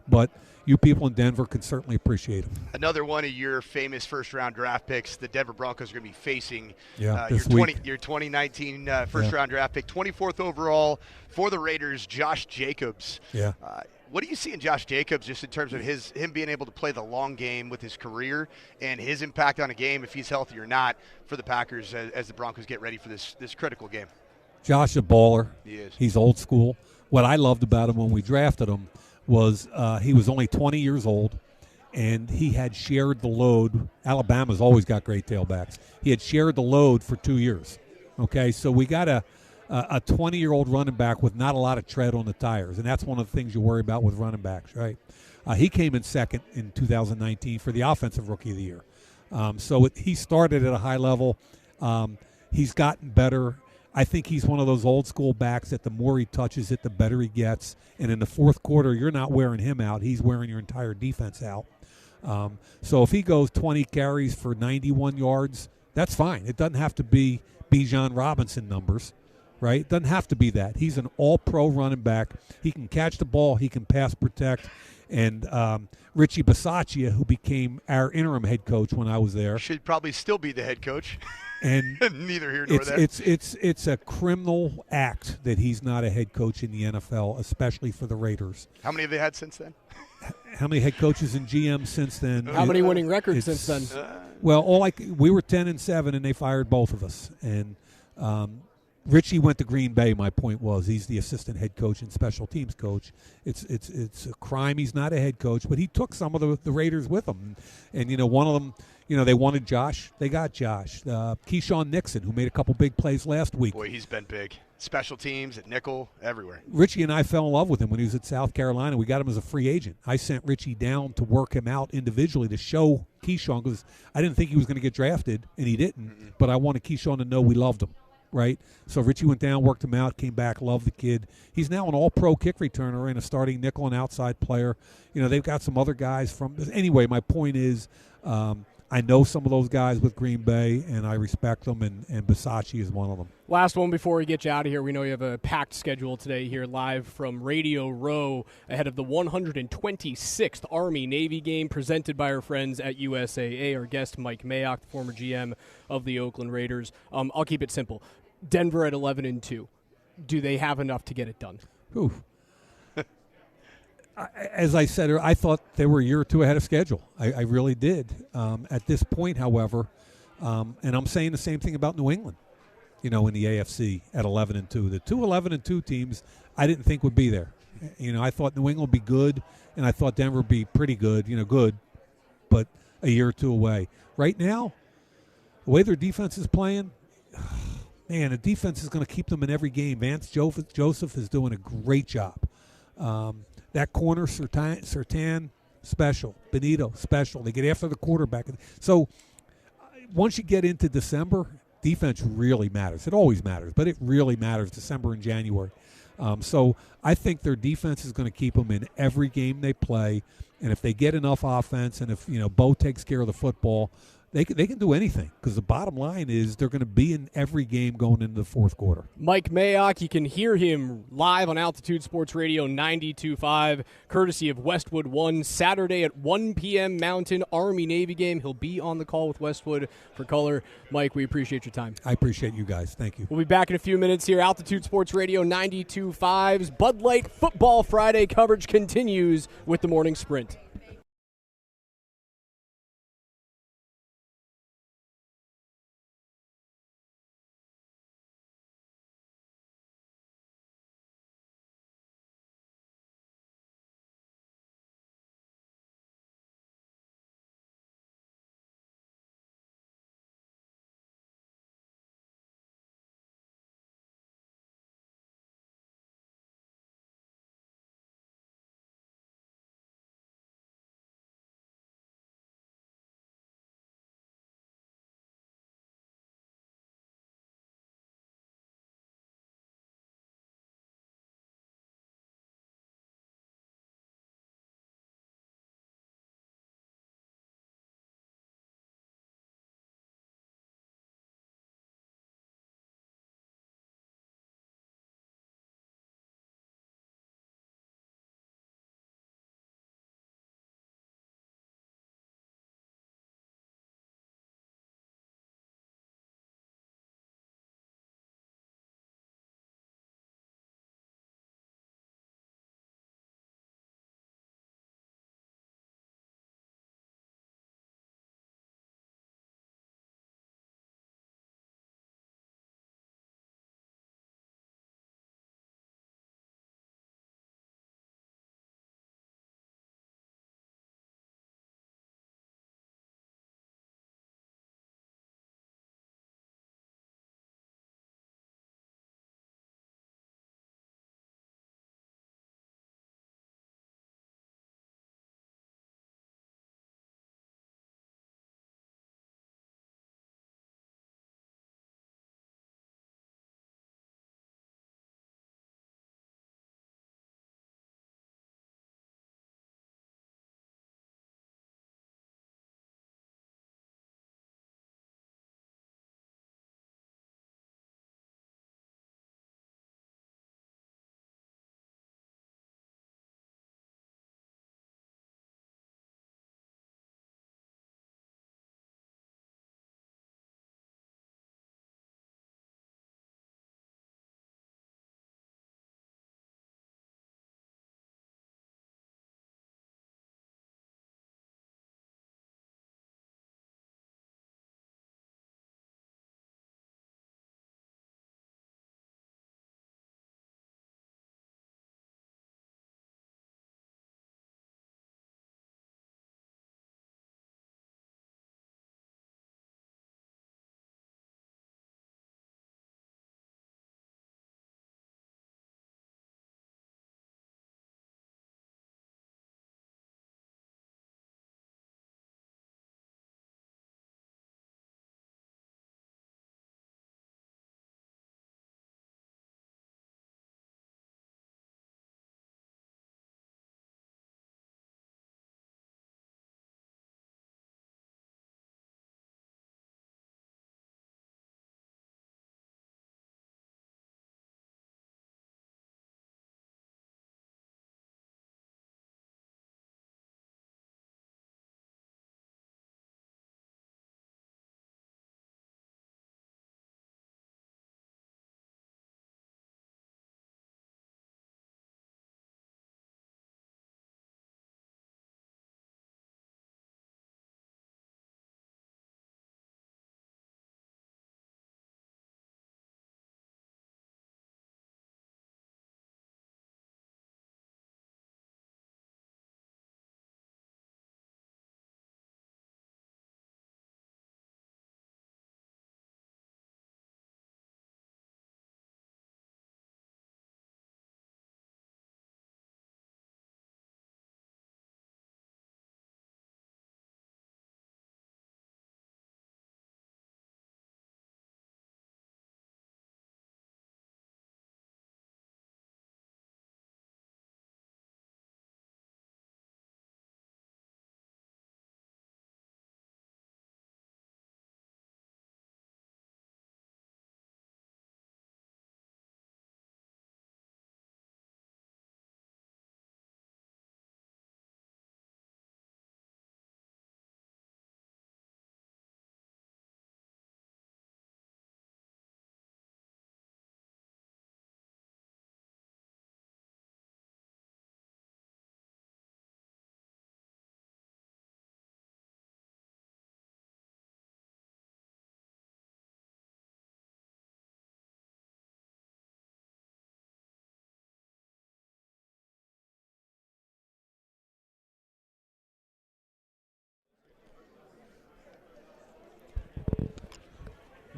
But you people in Denver can certainly appreciate him. Another one of your famous first-round draft picks, the Denver Broncos are going to be facing your 2019 first-round draft pick, 24th overall for the Raiders, Josh Jacobs. Yeah. What do you see in Josh Jacobs just in terms of him being able to play the long game with his career and his impact on a game, if he's healthy or not, for the Packers as the Broncos get ready for this critical game? Josh is a baller. He is. He's old school. What I loved about him when we drafted him was he was only 20 years old, and he had shared the load. Alabama's always got great tailbacks. He had shared the load for 2 years. Okay, so we got a 20-year-old running back with not a lot of tread on the tires, and that's one of the things you worry about with running backs, right? He came in second in 2019 for the Offensive Rookie of the Year. He started at a high level. He's gotten better. I think he's one of those old school backs that the more he touches it, the better he gets. And in the fourth quarter, you're not wearing him out. He's wearing your entire defense out. So if he goes 20 carries for 91 yards, that's fine. It doesn't have to be Bijan Robinson numbers, right? It doesn't have to be that. He's an all-pro running back. He can catch the ball. He can pass protect. And Richie Bisaccia, who became our interim head coach when I was there, should probably still be the head coach. And neither here nor there. It's a criminal act that he's not a head coach in the NFL, especially for the Raiders. How many have they had since then? How many head coaches and GMs since then? How many winning records since then? Well, we were 10-7, and they fired both of us. And Richie went to Green Bay. My point was he's the assistant head coach and special teams coach. It's a crime he's not a head coach, but he took some of the Raiders with him. And one of them, they wanted Josh. They got Josh. Keyshawn Nixon, who made a couple big plays last week. Boy, he's been big. Special teams, at nickel, everywhere. Richie and I fell in love with him when he was at South Carolina. We got him as a free agent. I sent Richie down to work him out individually to show Keyshawn, because I didn't think he was going to get drafted, and he didn't. But I wanted Keyshawn to know we loved him, right? So Richie went down, worked him out, came back, loved the kid. He's now an all-pro kick returner and a starting nickel and outside player. They've got some other guys from – anyway, my point is I know some of those guys with Green Bay, and I respect them, and Bisaccia is one of them. Last one before we get you out of here. We know you have a packed schedule today here live from Radio Row ahead of the 126th Army-Navy game presented by our friends at USAA. Our guest, Mike Mayock, the former GM of the Oakland Raiders. I'll keep it simple. Denver at 11-2. Do they have enough to get it done? Oof. As I said, I thought they were a year or two ahead of schedule. I really did. At this point, however, and I'm saying the same thing about New England, in the AFC at 11-2. The two 11-2 teams I didn't think would be there. I thought New England would be good, and I thought Denver would be pretty good, good, but a year or two away. Right now, the way their defense is playing, man, the defense is going to keep them in every game. Vance Joseph is doing a great job. That corner, Surtain, special. Benito, special. They get after the quarterback. So once you get into December, defense really matters. It always matters, but it really matters December and January. So I think their defense is going to keep them in every game they play. And if they get enough offense and if, Bo takes care of the football, they can do anything, because the bottom line is they're going to be in every game going into the fourth quarter. Mike Mayock, you can hear him live on Altitude Sports Radio 92.5, courtesy of Westwood One, Saturday at 1 p.m. Mountain, Army-Navy game. He'll be on the call with Westwood for color. Mike, we appreciate your time. I appreciate you guys. Thank you. We'll be back in a few minutes here. Altitude Sports Radio 92.5's Bud Light Football Friday coverage continues with the Morning Sprint.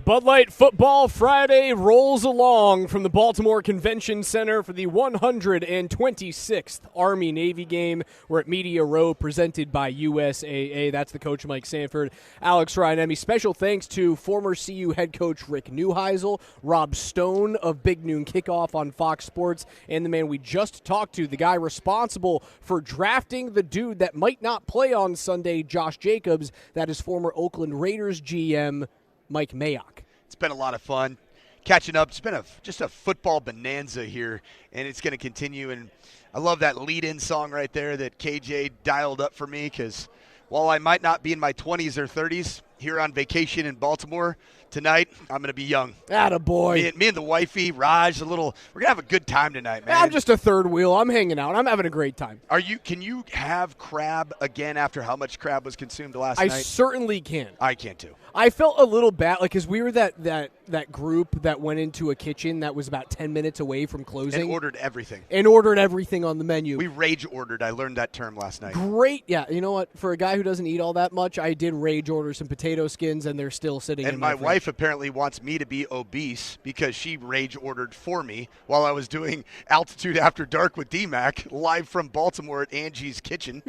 Bud Light Football Friday rolls along from the Baltimore Convention Center for the 126th Army-Navy game. We're at Media Row, presented by USAA. That's the coach, Mike Sanford, Alex Ryan-Emmy. Special thanks to former CU head coach Rick Neuheisel, Rob Stone of Big Noon Kickoff on Fox Sports, and the man we just talked to, the guy responsible for drafting the dude that might not play on Sunday, Josh Jacobs. That is former Oakland Raiders GM Mike Mayock. It's been a lot of fun catching up. It's been just a football bonanza here, and it's going to continue. And I love that lead-in song right there that KJ dialed up for me, because while I might not be in my 20s or 30s here on vacation in Baltimore tonight, I'm going to be young. Attaboy. Me and the wifey, Raj, we're going to have a good time tonight, man. I'm just a third wheel. I'm hanging out. I'm having a great time. Can you have crab again after how much crab was consumed last night? I certainly can. I can too. I felt a little bad, because we were that group that went into a kitchen that was about 10 minutes away from closing. And ordered everything. On the menu. We rage ordered. I learned that term last night. Great. Yeah, you know what? For a guy who doesn't eat all that much, I did rage order some potato skins, and they're still sitting in my fridge. And my wife apparently wants me to be obese because she rage ordered for me while I was doing Altitude After Dark with DMac live from Baltimore at Angie's Kitchen.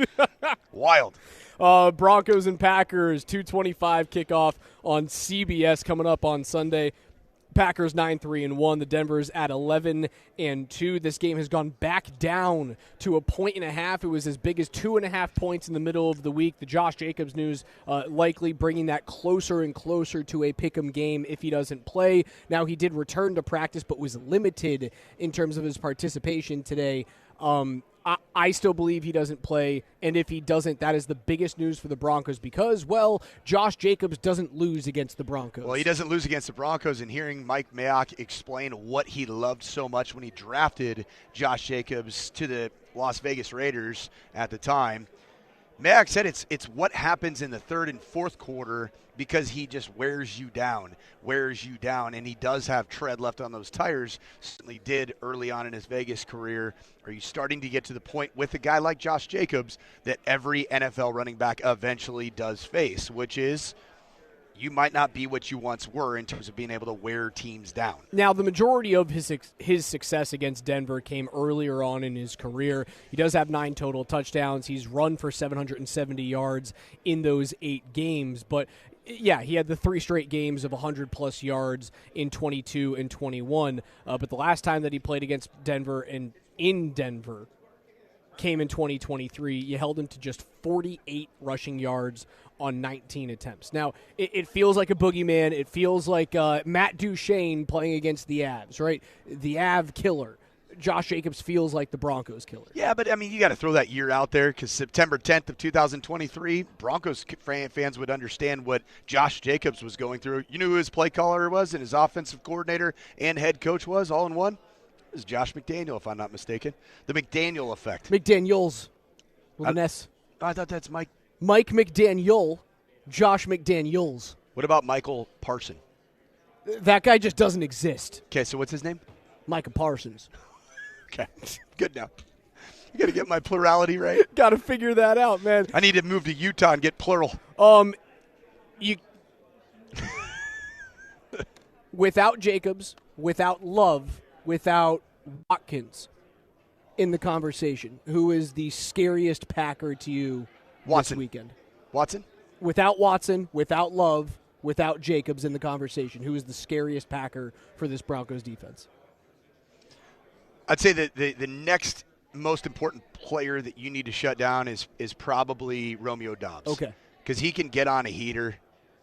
Wild. Broncos and Packers, 2:25 kickoff on CBS coming up on Sunday. Packers 9-3-1. The Denver's at 11-2. This game has gone back down to 1.5. It was as big as 2.5 points in the middle of the week. The Josh Jacobs news likely bringing that closer and closer to a pick'em game if he doesn't play. Now, he did return to practice, but was limited in terms of his participation today. I still believe he doesn't play, and if he doesn't, that is the biggest news for the Broncos because, well, Josh Jacobs doesn't lose against the Broncos. Well, he doesn't lose against the Broncos, and hearing Mike Mayock explain what he loved so much when he drafted Josh Jacobs to the Las Vegas Raiders at the time, Mayock said it's what happens in the third and fourth quarter because he just wears you down, and he does have tread left on those tires, certainly did early on in his Vegas career. Are you starting to get to the point with a guy like Josh Jacobs that every NFL running back eventually does face, which is you might not be what you once were in terms of being able to wear teams down. Now, the majority of his success against Denver came earlier on in his career. He does have 9 total touchdowns. He's run for 770 yards in those 8 games, but yeah, he had the 3 straight games of 100-plus yards in 22 and 21. But the last time that he played against Denver and in Denver came in 2023. You held him to just 48 rushing yards on 19 attempts. Now, it feels like a boogeyman. It feels like Matt Duchene playing against the Avs, right? The Av killer. Josh Jacobs feels like the Broncos killer. Yeah, but, I mean, you got to throw that year out there because September 10th of 2023, Broncos fans would understand what Josh Jacobs was going through. You knew who his play caller was and his offensive coordinator and head coach was all in one? It was Josh McDaniel, if I'm not mistaken. The McDaniel effect. McDaniels with an S. I thought that's Mike. Mike McDaniel, Josh McDaniels. What about Michael Parson? That guy just doesn't exist. Okay, so what's his name? Micah Parsons. Okay, good now. You got to get my plurality right. Got to figure that out, man. I need to move to Utah and get plural. You without Jacobs, without Love, without Watkins in the conversation, who is the scariest Packer to you this weekend? Watson? Without Watson, without Love, without Jacobs in the conversation, who is the scariest Packer for this Broncos defense? I'd say that the next most important player that you need to shut down is probably Romeo Doubs. Okay. Because he can get on a heater.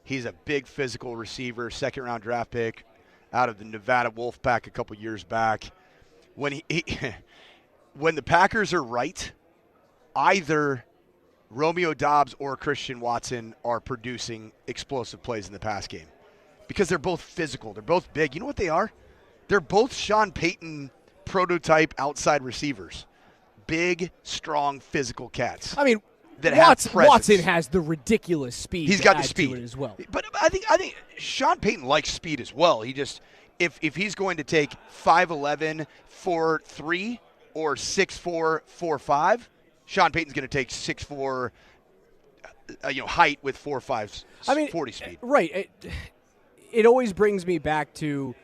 He's a big physical receiver, second-round draft pick out of the Nevada Wolfpack a couple years back. When when the Packers are right, either Romeo Doubs or Christian Watson are producing explosive plays in the pass game because they're both physical. They're both big. You know what they are? They're both Sean Payton prototype outside receivers. Big, strong, physical cats. I mean, that Watson has the ridiculous speed. He's got the speed as well. But I think Sean Payton likes speed as well. He just if he's going to take 5'11", 4'3", or 6'4", 4'5", Sean Payton's going to take 6'4", height with 4'5", 40 speed. Right. it always brings me back to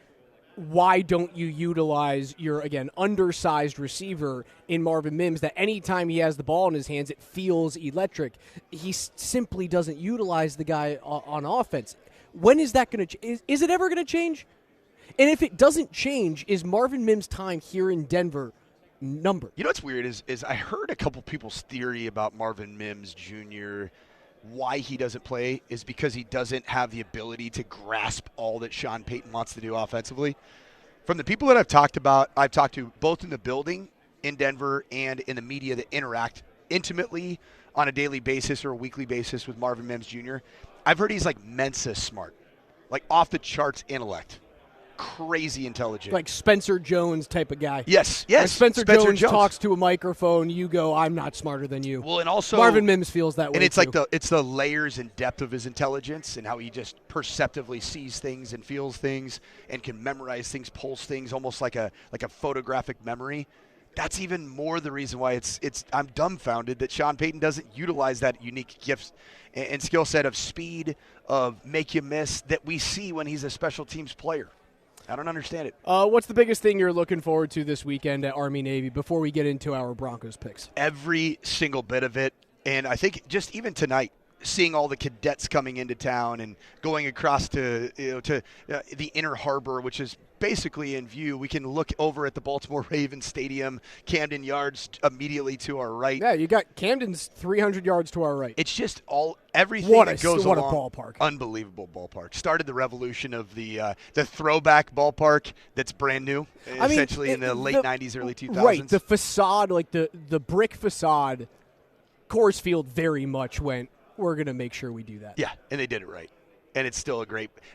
why don't you utilize your, again, undersized receiver in Marvin Mims, that anytime he has the ball in his hands, it feels electric. He simply doesn't utilize the guy on offense. When is that going to is it ever going to change? And if it doesn't change, is Marvin Mims' time here in Denver numbered? You know what's weird is I heard a couple people's theory about Marvin Mims Jr., why he doesn't play is because he doesn't have the ability to grasp all that Sean Payton wants to do offensively. From the people that I've talked to both in the building in Denver and in the media that interact intimately on a daily basis or a weekly basis with Marvin Mims Jr., I've heard he's like Mensa smart, like off the charts intellect. Crazy intelligent. Like Spencer Jones type of guy. Yes. When Spencer Jones talks to a microphone, you go, I'm not smarter than you. Well, and also Marvin Mims feels that way. And it's too. like it's the layers and depth of his intelligence and how he just perceptively sees things and feels things and can memorize things, pulse things, almost like a photographic memory. That's even more the reason why I'm dumbfounded that Sean Payton doesn't utilize that unique gift and skill set of speed, of make you miss that we see when he's a special teams player. I don't understand it. What's the biggest thing you're looking forward to this weekend at Army-Navy before we get into our Broncos picks? Every single bit of it. And I think just even tonight, seeing all the cadets coming into town and going across to the Inner Harbor, which is basically in view. We can look over at the Baltimore Ravens Stadium, Camden Yards immediately to our right. Yeah, you got Camden's 300 yards to our right. It's just everything that goes along. What a ballpark. Unbelievable ballpark. Started the revolution of the throwback ballpark that's brand new, essentially in the late 90s, early 2000s. Right, the facade, like the brick facade, Coors Field very much went, we're going to make sure we do that. Yeah, and they did it right. And it's still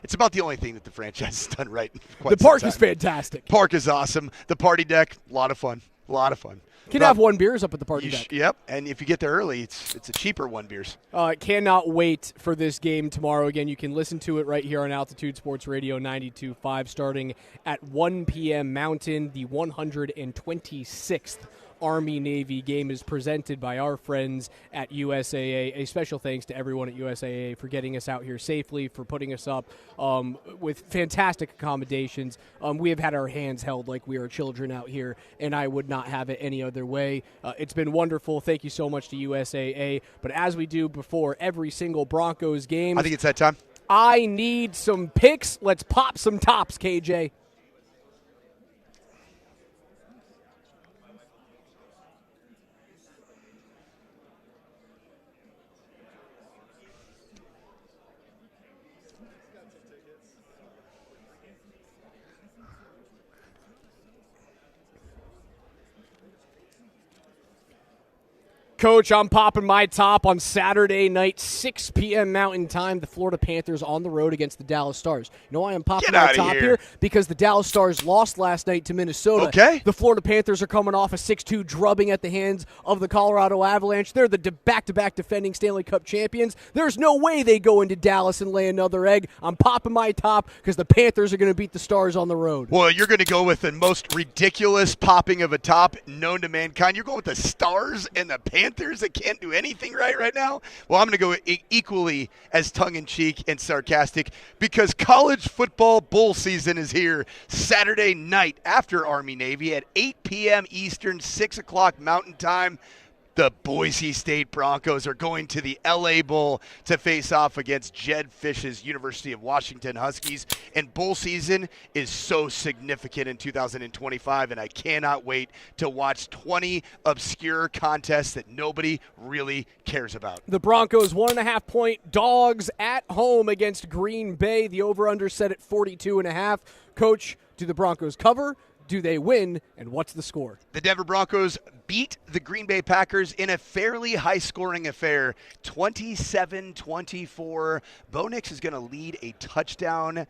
it's about the only thing that the franchise has done right. The park is fantastic. Park is awesome. The party deck, a lot of fun. Can have one beers up at the party deck. Yep, and if you get there early, it's a cheaper one beers. Cannot wait for this game tomorrow. Again, you can listen to it right here on Altitude Sports Radio 92.5 starting at 1 p.m. Mountain. The 126th Army-Navy game is presented by our friends at USAA. A special thanks to everyone at USAA for getting us out here safely, for putting us up with fantastic accommodations. We have had our hands held like we are children out here, and I would not have it any other way. It's been wonderful. Thank you so much to USAA. But as we do before every single Broncos game, I think it's that time. I need some picks. Let's pop some tops, KJ. Coach, I'm popping my top on Saturday night, 6 p.m. Mountain Time. The Florida Panthers on the road against the Dallas Stars. You know why I'm popping my top here? Because the Dallas Stars lost last night to Minnesota. Okay. The Florida Panthers are coming off a 6-2 drubbing at the hands of the Colorado Avalanche. They're the back-to-back defending Stanley Cup champions. There's no way they go into Dallas and lay another egg. I'm popping my top because the Panthers are going to beat the Stars on the road. Well, you're going to go with the most ridiculous popping of a top known to mankind. You're going with the Stars and the Panthers that can't do anything right now? Well, I'm going to go equally as tongue-in-cheek and sarcastic because college football bowl season is here Saturday night after Army-Navy at 8 p.m. Eastern, 6 o'clock Mountain Time. The Boise State Broncos are going to the LA Bowl to face off against Jed Fish's University of Washington Huskies. And bowl season is so significant in 2025, and I cannot wait to watch 20 obscure contests that nobody really cares about. The Broncos 1.5-point dogs at home against Green Bay. The over-under set at 42.5. Coach, do the Broncos cover? Do they win, and what's the score? The Denver Broncos beat the Green Bay Packers in a fairly high-scoring affair, 27-24. Bo Nix is going to lead a touchdown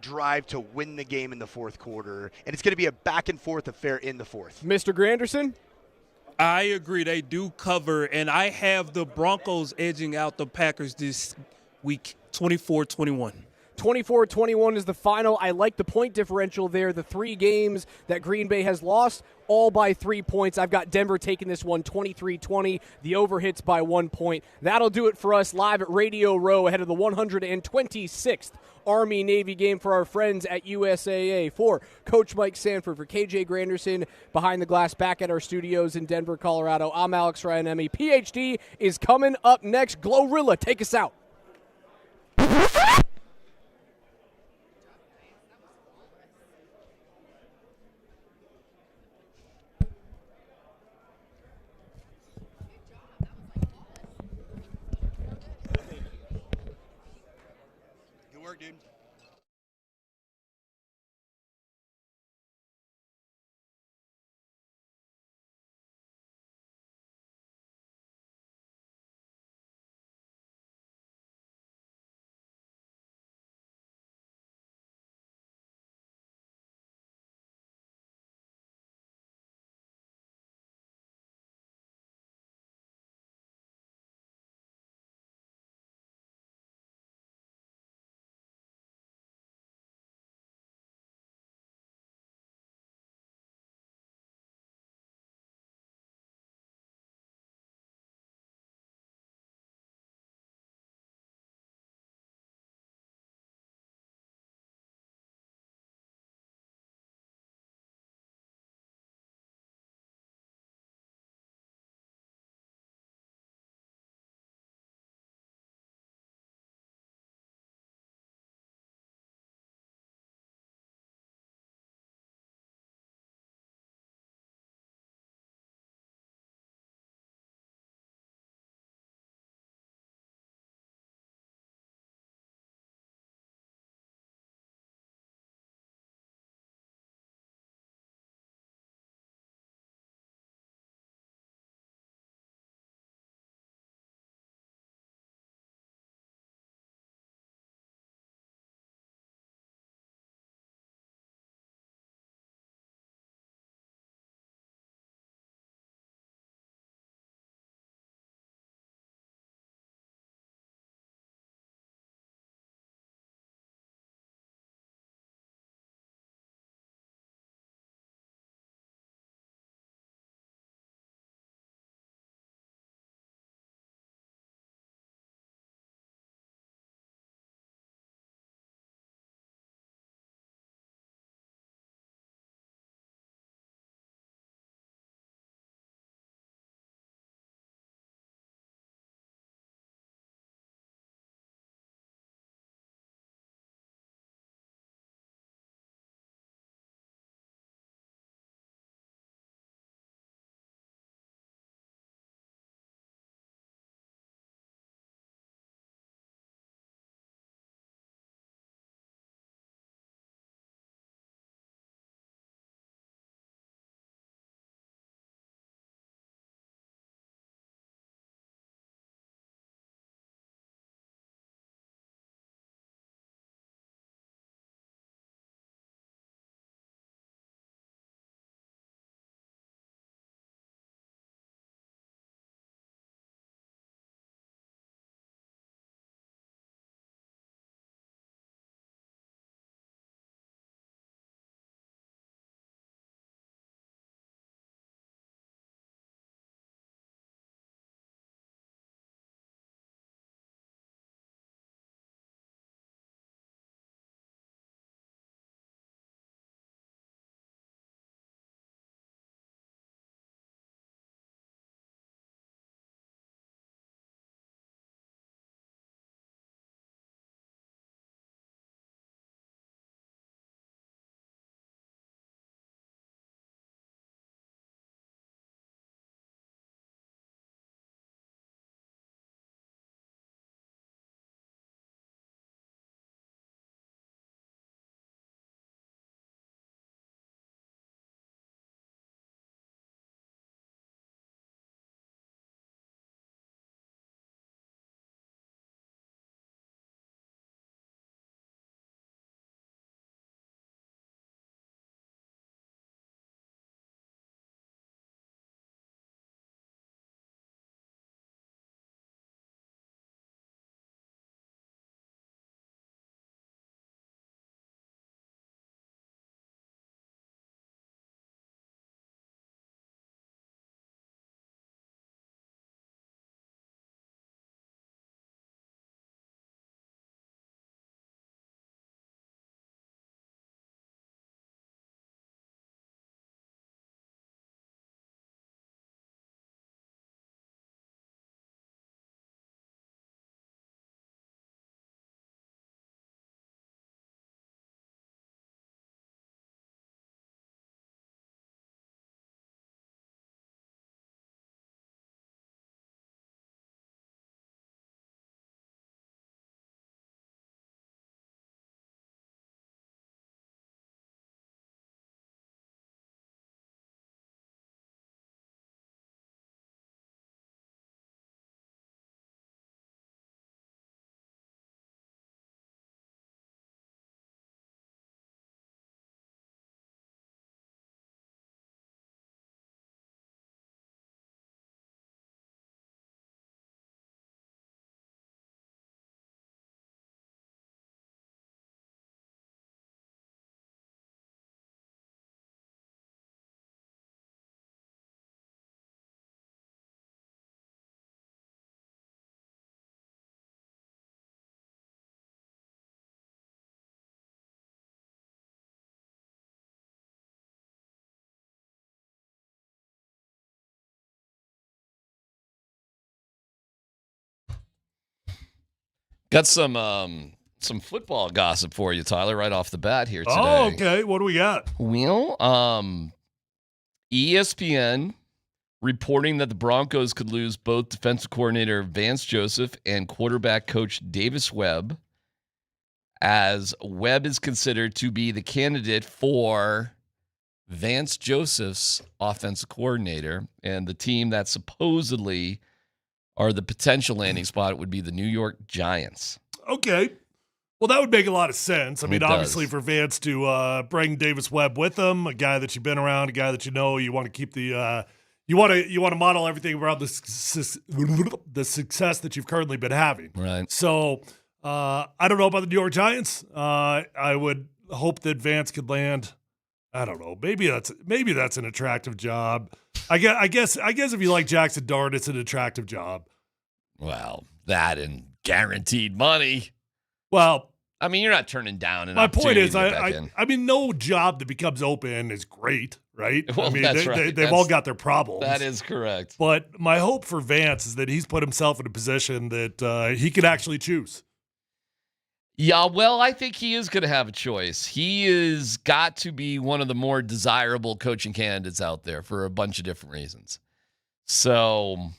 drive to win the game in the fourth quarter, and it's going to be a back-and-forth affair in the fourth. Mr. Granderson? I agree. They do cover, and I have the Broncos edging out the Packers this week, 24-21. 24-21 is the final. I like the point differential there. The 3 games that Green Bay has lost, all by 3 points. I've got Denver taking this one 23-20. The over hits by 1 point. That'll do it for us live at Radio Row ahead of the 126th Army-Navy game for our friends at USAA. For Coach Mike Sanford, for KJ Granderson behind the glass back at our studios in Denver, Colorado, I'm Alex Ryanemi. PhD is coming up next. Glorilla, take us out. Good work, dude. Got some football gossip for you, Tyler, right off the bat here today. Oh, okay. What do we got? Well, ESPN reporting that the Broncos could lose both defensive coordinator Vance Joseph and quarterback coach Davis Webb, as Webb is considered to be the candidate for Vance Joseph's offensive coordinator, and the team that supposedly are the potential landing spot would be the New York Giants. Okay. Well, that would make a lot of sense. I mean, obviously, for Vance to bring Davis Webb with him, a guy that you've been around, a guy that you know, you want to keep the you want to model everything around the success that you've currently been having. Right. So I don't know about the New York Giants. I would hope that Vance could land. I don't know. Maybe that's an attractive job. I guess if you like Jackson Dart, it's an attractive job. Well, that and guaranteed money. Well, I mean, you're not turning down an my point opportunity is, to get back in. I mean, no job that becomes open is great, right? Well, I mean, that's right. They've all got their problems. That is correct. But my hope for Vance is that he's put himself in a position that he can actually choose. Yeah, well, I think he is going to have a choice. He has got to be one of the more desirable coaching candidates out there for a bunch of different reasons. So,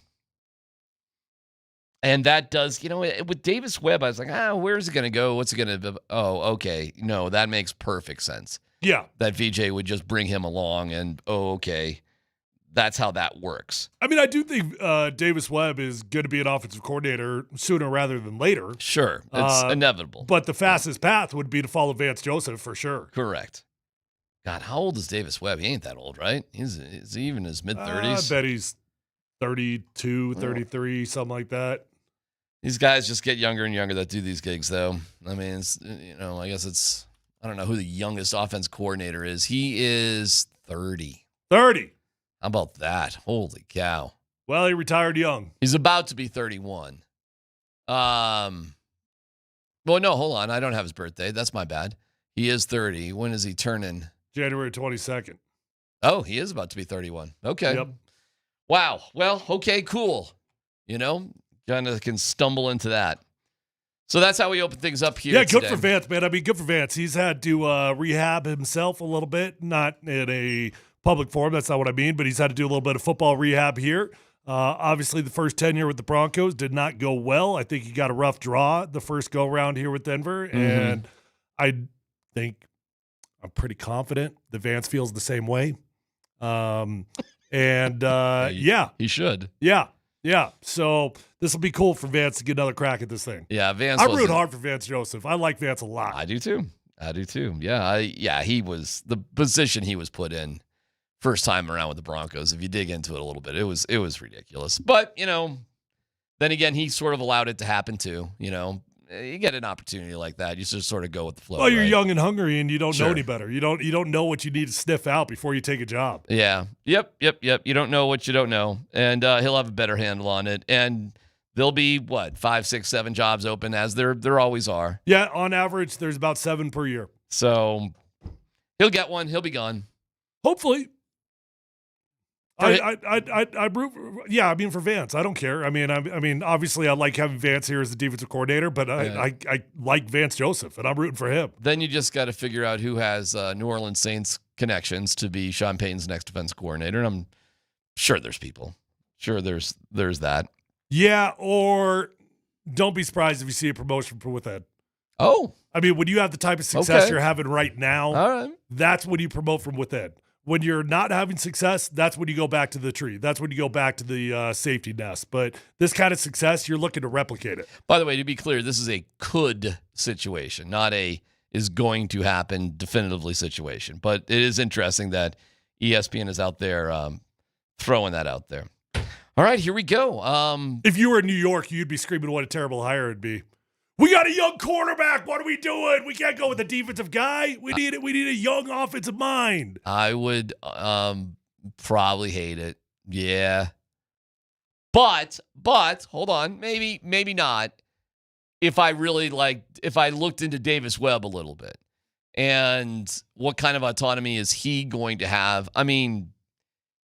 and that does, with Davis Webb, I was like, where's it going to go? What's it going to be? Oh, okay. No, that makes perfect sense. Yeah. That VJ would just bring him along and, okay, that's how that works. I mean, I do think Davis Webb is going to be an offensive coordinator sooner rather than later. Sure. It's inevitable. But the fastest path would be to follow Vance Joseph for sure. Correct. God, how old is Davis Webb? He ain't that old, right? Is he even in his mid-30s? I bet he's 32, 33, something like that. These guys just get younger and younger that do these gigs, though. I mean, it's, I guess it's, I don't know who the youngest offense coordinator is. He is 30. 30. How about that? Holy cow. Well, he retired young. He's about to be 31. Well, no, hold on. I don't have his birthday. That's my bad. He is 30. When is he turning? January 22nd. Oh, he is about to be 31. Okay. Yep. Wow. Well, okay, cool. Kind of can stumble into that. So that's how we open things up here. Yeah, good today. for Vance, man. I mean, good for Vance. He's had to rehab himself a little bit, not in a public forum. That's not what I mean, but he's had to do a little bit of football rehab here. Obviously, the first tenure with the Broncos did not go well. I think he got a rough draw the first go-round here with Denver, and I think I'm pretty confident that Vance feels the same way. Yeah. He should. Yeah. So this will be cool for Vance to get another crack at this thing. Yeah, Vance. I root hard for Vance Joseph. I like Vance a lot. I do too. Yeah, he was the position he was put in first time around with the Broncos. If you dig into it a little bit, it was ridiculous. But then again, he sort of allowed it to happen too. You get an opportunity like that, you just sort of go with the flow. Well, you're young and hungry, and you don't know any better. You don't know what you need to sniff out before you take a job. Yeah. Yep. You don't know what you don't know, and he'll have a better handle on it. And there'll be 5, 6, 7 jobs open, as there always are. Yeah, on average, there's about 7 per year. So he'll get one. He'll be gone. Hopefully. I root. Yeah, I mean for Vance, I don't care. I mean, obviously, I like having Vance here as the defensive coordinator, but I like Vance Joseph, and I'm rooting for him. Then you just got to figure out who has New Orleans Saints connections to be Sean Payton's next defense coordinator, and I'm sure there's people. Sure, there's that. Yeah, or don't be surprised if you see a promotion from within. Oh, I mean, when you have the type of success you're having right now, all right, that's when you promote from within. When you're not having success, that's when you go back to the tree. That's when you go back to the safety nest. But this kind of success, you're looking to replicate it. By the way, to be clear, this is a could situation, not a is going to happen definitively situation. But it is interesting that ESPN is out there throwing that out there. All right, here we go. If you were in New York, you'd be screaming what a terrible hire it'd be. We got a young quarterback. What are we doing? We can't go with a defensive guy. We need a young offensive mind. I would probably hate it. Yeah. But hold on. Maybe not. If I looked into Davis Webb a little bit and what kind of autonomy is he going to have? I mean,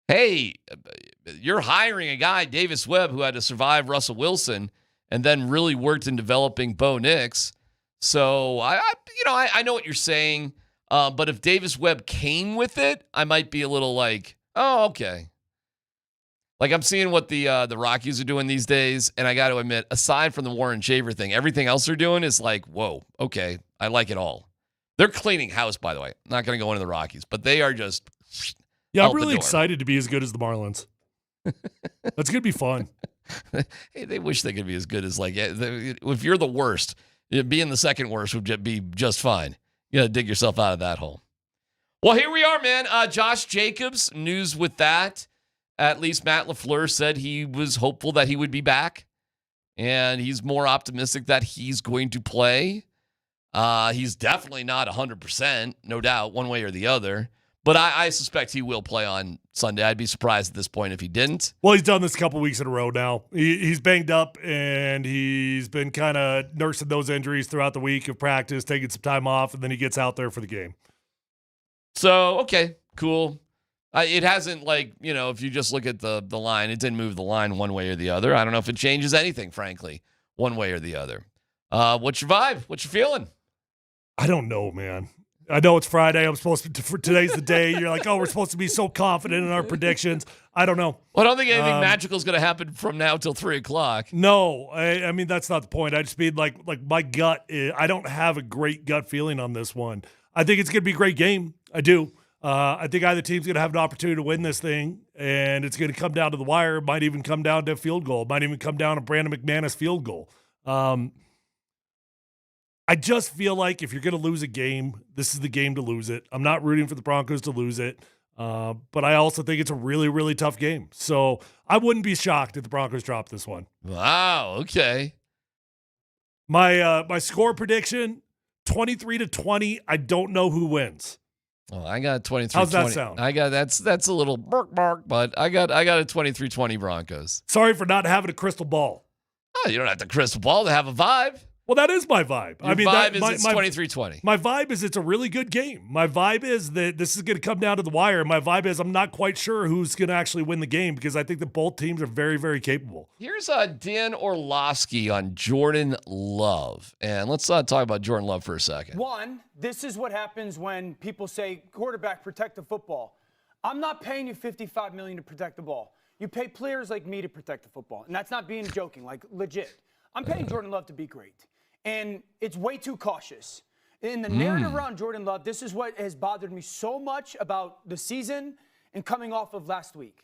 hey, you're hiring a guy, Davis Webb, who had to survive Russell Wilson and then really worked in developing Bo Nix. So I know what you're saying, but if Davis Webb came with it, I might be a little like, oh, okay. Like I'm seeing what the Rockies are doing these days, and I got to admit, aside from the Warren Shaver thing, everything else they're doing is like, whoa, okay, I like it all. They're cleaning house, by the way. I'm not going to go into the Rockies, but they are just yeah. I'm really excited to be as good as the Marlins. That's gonna be fun. Hey, they wish they could be as good as if you're the worst, being the second worst would be just fine. You got to dig yourself out of that hole. Well, here we are, man. Josh Jacobs, news with that. At least Matt LaFleur said he was hopeful that he would be back, and he's more optimistic that he's going to play. He's definitely not 100%, no doubt, one way or the other. But I suspect he will play on Sunday. I'd be surprised at this point if he didn't. Well, he's done this a couple weeks in a row now. He's banged up, and he's been kind of nursing those injuries throughout the week of practice, taking some time off, and then he gets out there for the game. So, okay, cool. It hasn't, if you just look at the line, it didn't move the line one way or the other. I don't know if it changes anything, frankly, one way or the other. What's your vibe? What you feeling? I don't know, man. I know it's Friday. I'm supposed to, for today's the day. You're like, oh, we're supposed to be so confident in our predictions. I don't know. Well, I don't think anything magical is going to happen from now till 3:00. No, I mean, that's not the point. I just mean like my gut. I don't have a great gut feeling on this one. I think it's going to be a great game. I do. I think either team's going to have an opportunity to win this thing, and it's going to come down to the wire. It might even come down to a field goal. It might even come down to Brandon McManus field goal. I just feel like if you're going to lose a game, this is the game to lose it. I'm not rooting for the Broncos to lose it, but I also think it's a really, really tough game. So I wouldn't be shocked if the Broncos drop this one. Wow, okay. My score prediction, 23-20. I don't know who wins. Well, I got 23-20. How's that sound? I got that's a little bark, but I got a 23-20 Broncos. Sorry for not having a crystal ball. Oh, you don't have the crystal ball to have a vibe. Well, that is my vibe. Your vibe is it's 23-20. My vibe is it's a really good game. My vibe is that this is going to come down to the wire. My vibe is I'm not quite sure who's going to actually win the game because I think that both teams are very, very capable. Here's Dan Orlovsky on Jordan Love. And let's talk about Jordan Love for a second. One, this is what happens when people say, quarterback, protect the football. I'm not paying you $55 million to protect the ball. You pay players like me to protect the football. And that's not being joking, like legit. I'm paying Jordan Love to be great. And it's way too cautious. In the narrative around Jordan Love, this is what has bothered me so much about the season and coming off of last week.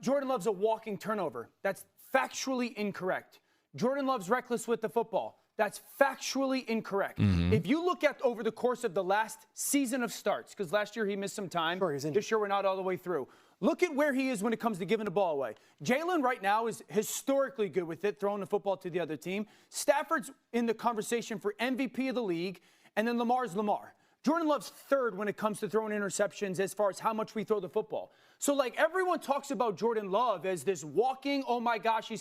Jordan Love's a walking turnover. That's factually incorrect. Jordan Love's reckless with the football. That's factually incorrect. If you look at over the course of the last season of starts, because last year he missed some time, this year we're not all the way through. Look at where he is when it comes to giving the ball away. Jalen right now is historically good with it, throwing the football to the other team. Stafford's in the conversation for MVP of the league, and then Lamar's Lamar. Jordan Love's third when it comes to throwing interceptions as far as how much we throw the football. So, everyone talks about Jordan Love as this walking, oh my gosh,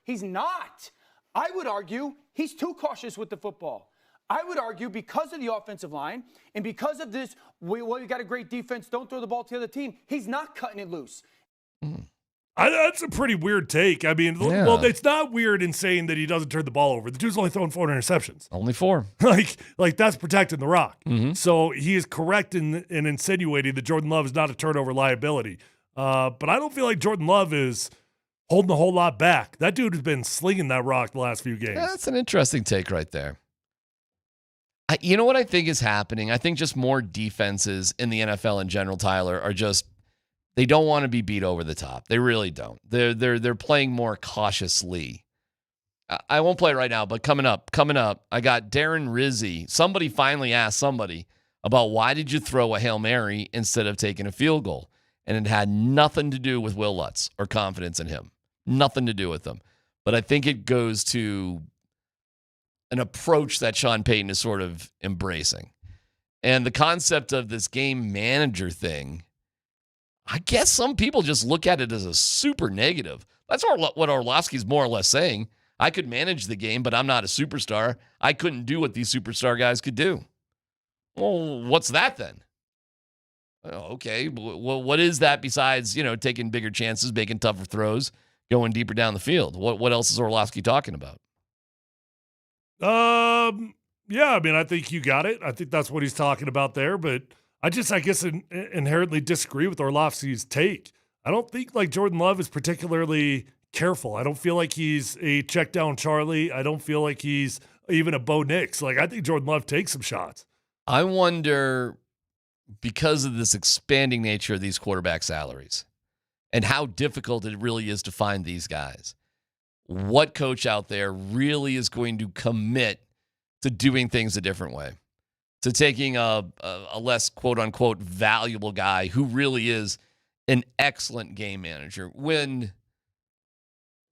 he's not. I would argue he's too cautious with the football. I would argue because of the offensive line and because of this, we got a great defense, don't throw the ball to the other team, he's not cutting it loose. That's a pretty weird take. I mean, well, it's not weird in saying that he doesn't turn the ball over. The dude's only throwing 4 interceptions. Only 4. like that's protecting the rock. So he is correct in insinuating that Jordan Love is not a turnover liability. But I don't feel like Jordan Love is holding a whole lot back. That dude has been slinging that rock the last few games. Yeah, that's an interesting take right there. You know what I think is happening? I think just more defenses in the NFL in general, Tyler, are just they don't want to be beat over the top. They really don't. They're playing more cautiously. I won't play it right now, but coming up, I got Darren Rizzi. Somebody finally asked somebody about why did you throw a Hail Mary instead of taking a field goal? And it had nothing to do with Will Lutz or confidence in him. Nothing to do with them. But I think it goes to an approach that Sean Payton is sort of embracing. And the concept of this game manager thing, I guess some people just look at it as a super negative. That's what Orlovsky's more or less saying. I could manage the game, but I'm not a superstar. I couldn't do what these superstar guys could do. Well, what's that then? Oh, okay, well, what is that besides, taking bigger chances, making tougher throws, going deeper down the field. What else is Orlovsky talking about? Yeah, I mean, I think you got it. I think that's what he's talking about there. But I guess, inherently disagree with Orlovsky's take. I don't think like Jordan Love is particularly careful. I don't feel like he's a check down Charlie. I don't feel like he's even a Bo Nix. Like, I think Jordan Love takes some shots. I wonder, because of this expanding nature of these quarterback salaries and how difficult it really is to find these guys, what coach out there really is going to commit to doing things a different way, to taking a less quote-unquote valuable guy who really is an excellent game manager when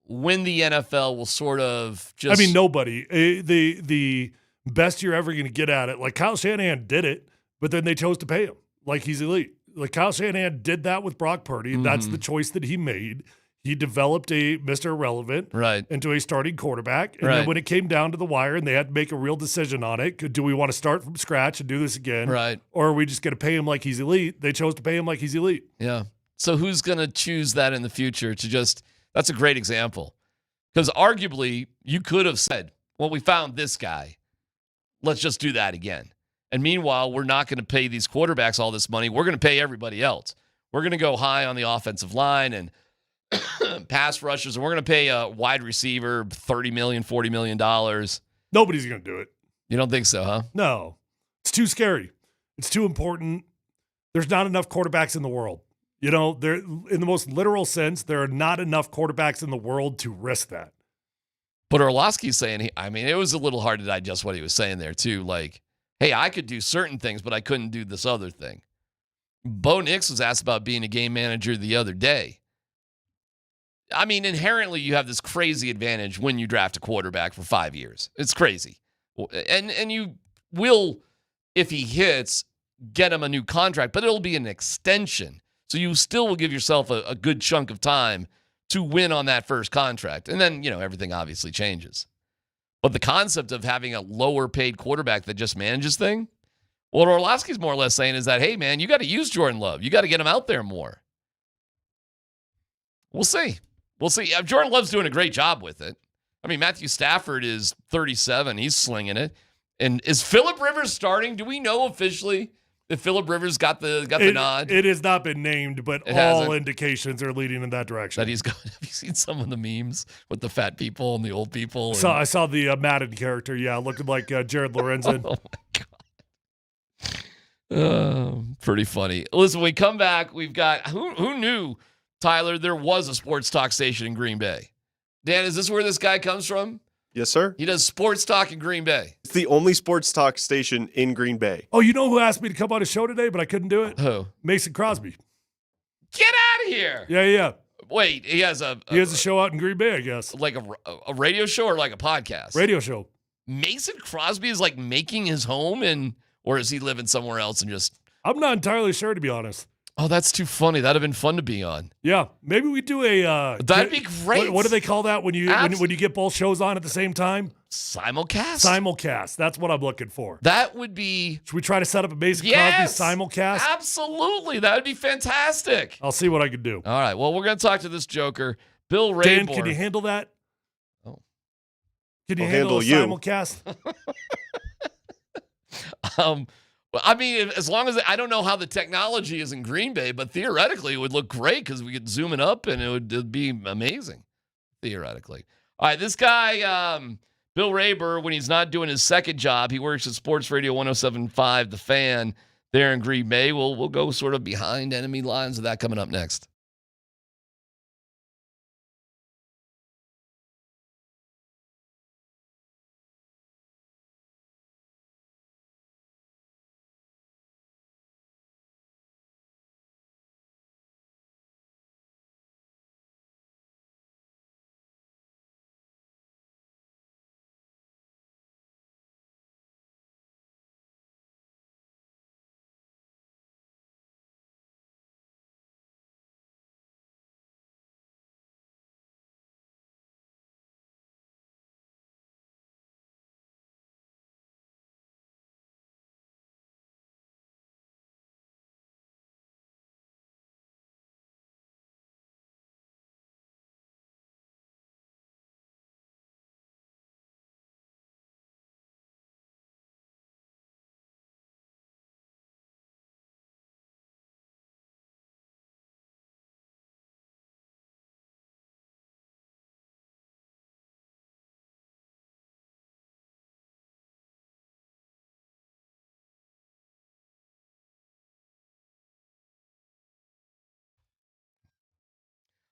the NFL will sort of just... I mean, nobody. The best you're ever going to get at it, like Kyle Shanahan did it, but then they chose to pay him like he's elite. Like Kyle Shanahan did that with Brock Purdy, and that's the choice that he made. He developed a Mr. Irrelevant into a starting quarterback. And then when it came down to the wire and they had to make a real decision on it, do we want to start from scratch and do this again? Right. Or are we just going to pay him like he's elite? They chose to pay him like he's elite. Yeah. So who's going to choose that in the future to just – that's a great example. Because arguably you could have said, well, we found this guy. Let's just do that again. And meanwhile, we're not going to pay these quarterbacks all this money. We're going to pay everybody else. We're going to go high on the offensive line and – pass rushers, and we're going to pay a wide receiver $30 million, $40 million. Nobody's going to do it. You don't think so, huh? No. It's too scary. It's too important. There's not enough quarterbacks in the world. You know, there, in the most literal sense, there are not enough quarterbacks in the world to risk that. But Orlovsky's saying, I mean, it was a little hard to digest what he was saying there, too. Like, hey, I could do certain things, but I couldn't do this other thing. Bo Nix was asked about being a game manager the other day. I mean, inherently, you have this crazy advantage when you draft a quarterback for 5 years. It's crazy. And you will, if he hits, get him a new contract, but it'll be an extension. So you still will give yourself a good chunk of time to win on that first contract. And then, everything obviously changes. But the concept of having a lower paid quarterback that just manages thing, what Orlovsky's more or less saying is that, hey, man, you got to use Jordan Love. You got to get him out there more. We'll see. We'll see. Jordan Love's doing a great job with it. I mean, Matthew Stafford is 37. He's slinging it. And is Phillip Rivers starting? Do we know officially that Phillip Rivers got the nod? It has not been named, but all indications are leading in that direction. That he's going. Have you seen some of the memes with the fat people and the old people? So I saw the Madden character, looking like Jared Lorenzen. Oh, my God. Pretty funny. Listen, when we come back, we've got, who knew, Tyler, there was a sports talk station in Green Bay. Dan, is this where this guy comes from? Yes, sir. He does sports talk in Green Bay. It's the only sports talk station in Green Bay. Oh, you know who asked me to come on his show today, but I couldn't do it? Who? Mason Crosby. Get out of here. Yeah. Wait, he has a show out in Green Bay, I guess. Like a radio show or like a podcast? Radio show. Mason Crosby is like making his home or is he living somewhere else and just... I'm not entirely sure, to be honest. Oh, that's too funny. That'd have been fun to be on. Yeah, maybe we do a. That'd be great. What do they call that when you get both shows on at the same time? Simulcast. Simulcast. That's what I'm looking for. That would be. Should we try to set up a Mason Crosby simulcast? Absolutely. That would be fantastic. I'll see what I can do. All right. Well, we're going to talk to this joker, Bill Raybourn. Dan, can you handle that? Oh, can you handle a simulcast? I mean, as long as I don't know how the technology is in Green Bay, but theoretically it would look great because we could zoom it up and it'd be amazing, theoretically. All right, this guy, Bill Raybourn, when he's not doing his second job, he works at Sports Radio 107.5, The Fan, there in Green Bay. We'll go sort of behind enemy lines of that coming up next.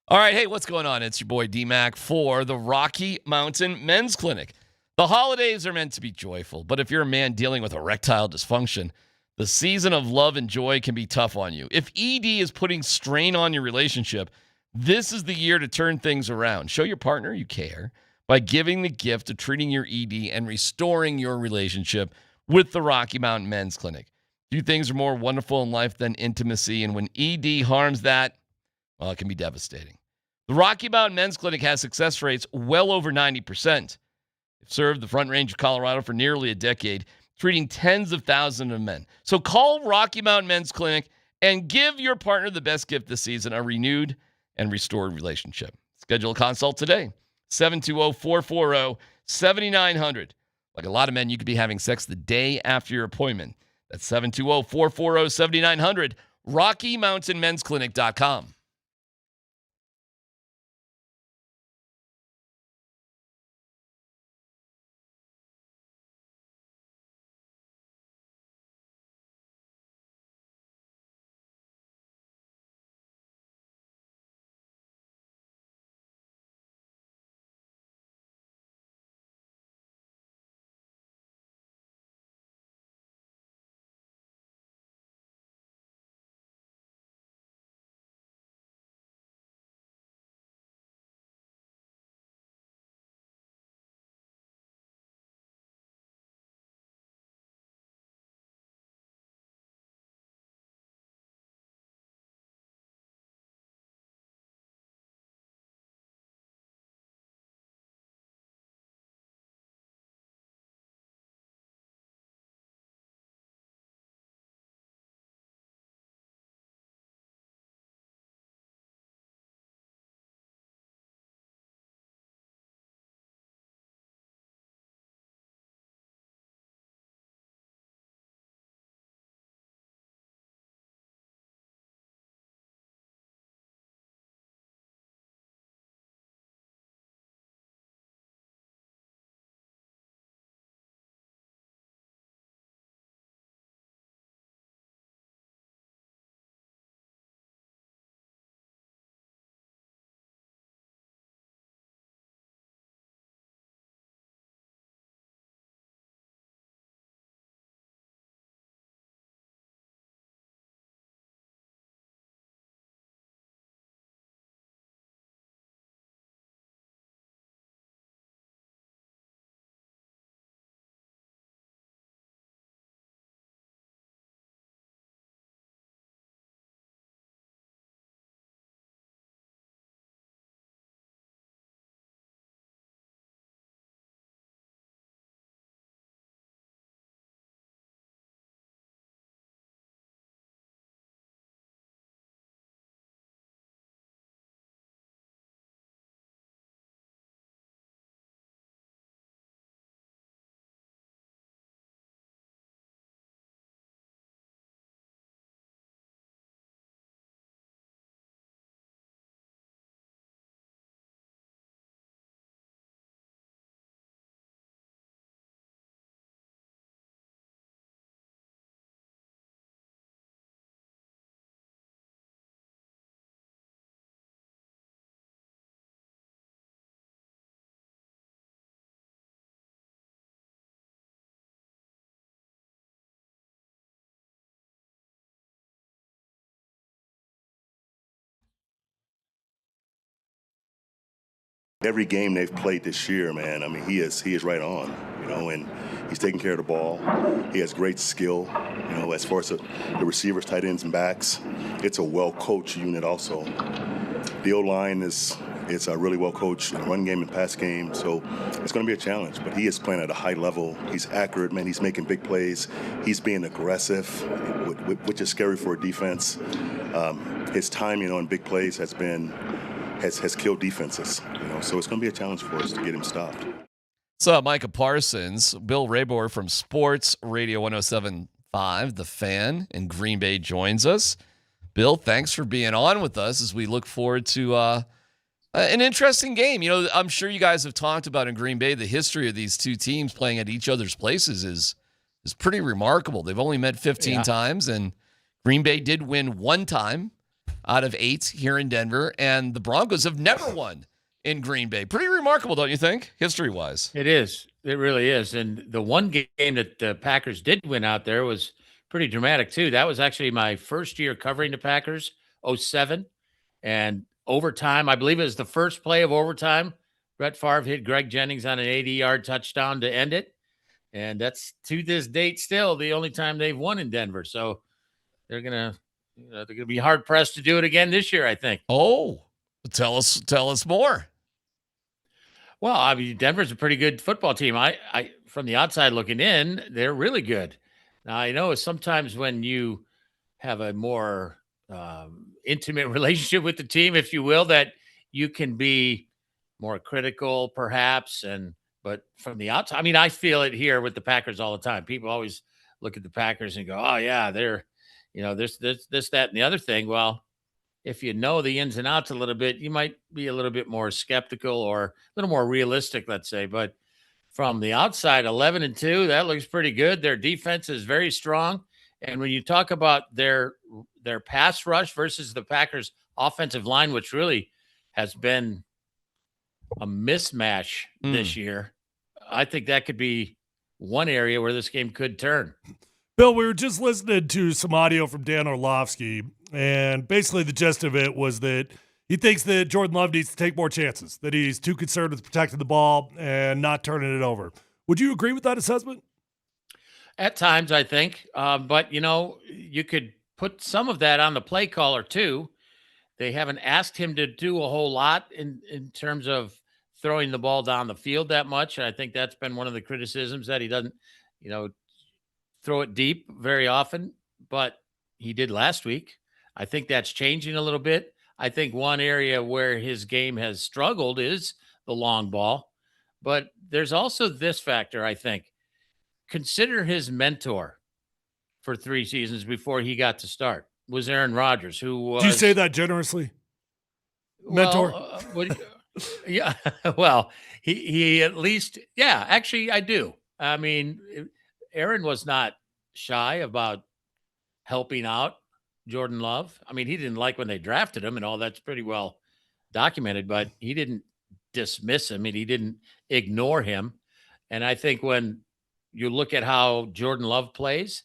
All right, hey, what's going on? It's your boy DMac for the Rocky Mountain Men's Clinic. The holidays are meant to be joyful, but if you're a man dealing with erectile dysfunction, the season of love and joy can be tough on you. If ED is putting strain on your relationship, this is the year to turn things around. Show your partner you care by giving the gift of treating your ED and restoring your relationship with the Rocky Mountain Men's Clinic. Few things are more wonderful in life than intimacy, and when ED harms that, well, it can be devastating. The Rocky Mountain Men's Clinic has success rates well over 90%. They've served the Front Range of Colorado for nearly a decade, treating tens of thousands of men. So call Rocky Mountain Men's Clinic and give your partner the best gift this season, a renewed and restored relationship. Schedule a consult today, 720-440-7900. Like a lot of men, you could be having sex the day after your appointment. That's 720-440-7900, RockyMountainMen'sClinic.com. Every game they've played this year, man, I mean, he is right on, and he's taking care of the ball. He has great skill, as far as the receivers, tight ends, and backs. It's a well-coached unit also. The O-line it's a really well-coached run game and pass game, so it's going to be a challenge. But he is playing at a high level. He's accurate, man. He's making big plays. He's being aggressive, which is scary for a defense. His time, in big plays has killed defenses. So it's going to be a challenge for us to get him stopped. So Micah Parsons, Bill Rabor from Sports Radio 107.5, The Fan in Green Bay joins us. Bill, thanks for being on with us as we look forward to an interesting game. I'm sure you guys have talked about in Green Bay, the history of these two teams playing at each other's places is pretty remarkable. They've only met 15 times, and Green Bay did win one time. out of 8 here in Denver, and the Broncos have never won in Green Bay. Pretty remarkable, don't you think, history-wise? It is. It really is. And the one game that the Packers did win out there was pretty dramatic, too. That was actually my first year covering the Packers, 07. And overtime, I believe it was the first play of overtime. Brett Favre hit Greg Jennings on an 80-yard touchdown to end it. And that's, to this date, still the only time they've won in Denver. So they're gonna be hard pressed to do it again this year, I think. Oh, tell us more. Well, I mean, Denver's a pretty good football team. I from the outside looking in, they're really good. Now, I know sometimes when you have a more intimate relationship with the team, if you will, that you can be more critical, perhaps. But from the outside, I mean, I feel it here with the Packers all the time. People always look at the Packers and go, "Oh yeah, they're, this, that, and the other thing." Well, if you know the ins and outs a little bit, you might be a little bit more skeptical or a little more realistic, let's say. But from the outside, 11-2, that looks pretty good. Their defense is very strong. And when you talk about their pass rush versus the Packers' offensive line, which really has been a mismatch this year, I think that could be one area where this game could turn. Bill, we were just listening to some audio from Dan Orlovsky, and basically the gist of it was that he thinks that Jordan Love needs to take more chances, that he's too concerned with protecting the ball and not turning it over. Would you agree with that assessment? At times, I think. But, you could put some of that on the play caller, too. They haven't asked him to do a whole lot in terms of throwing the ball down the field that much. And I think that's been one of the criticisms, that he doesn't, throw it deep very often. But he did last week. I think that's changing a little bit. I think one area where his game has struggled is the long ball. But there's also this factor, I think. Consider his mentor for 3 seasons before he got to start was Aaron Rodgers, who was... Do you say that generously? Mentor? Yeah. Well, he at least... Yeah, actually, I do. I mean, Aaron was not shy about helping out Jordan Love. I mean, he didn't like when they drafted him and all that's pretty well documented, but he didn't dismiss him and he didn't ignore him. And I think when you look at how Jordan Love plays,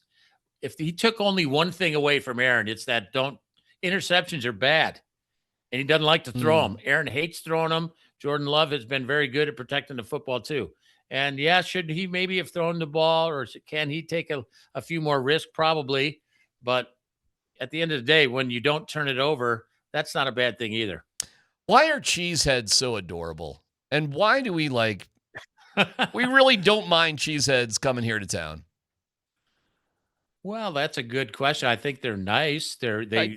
if he took only one thing away from Aaron, it's that interceptions are bad. And he doesn't like to throw them. Aaron hates throwing them. Jordan Love has been very good at protecting the football too. And yeah, should he maybe have thrown the ball, or can he take a few more risks? Probably. But at the end of the day, when you don't turn it over, that's not a bad thing either. Why are cheeseheads so adorable? And why do we we really don't mind cheeseheads coming here to town? Well, that's a good question. I think they're nice. They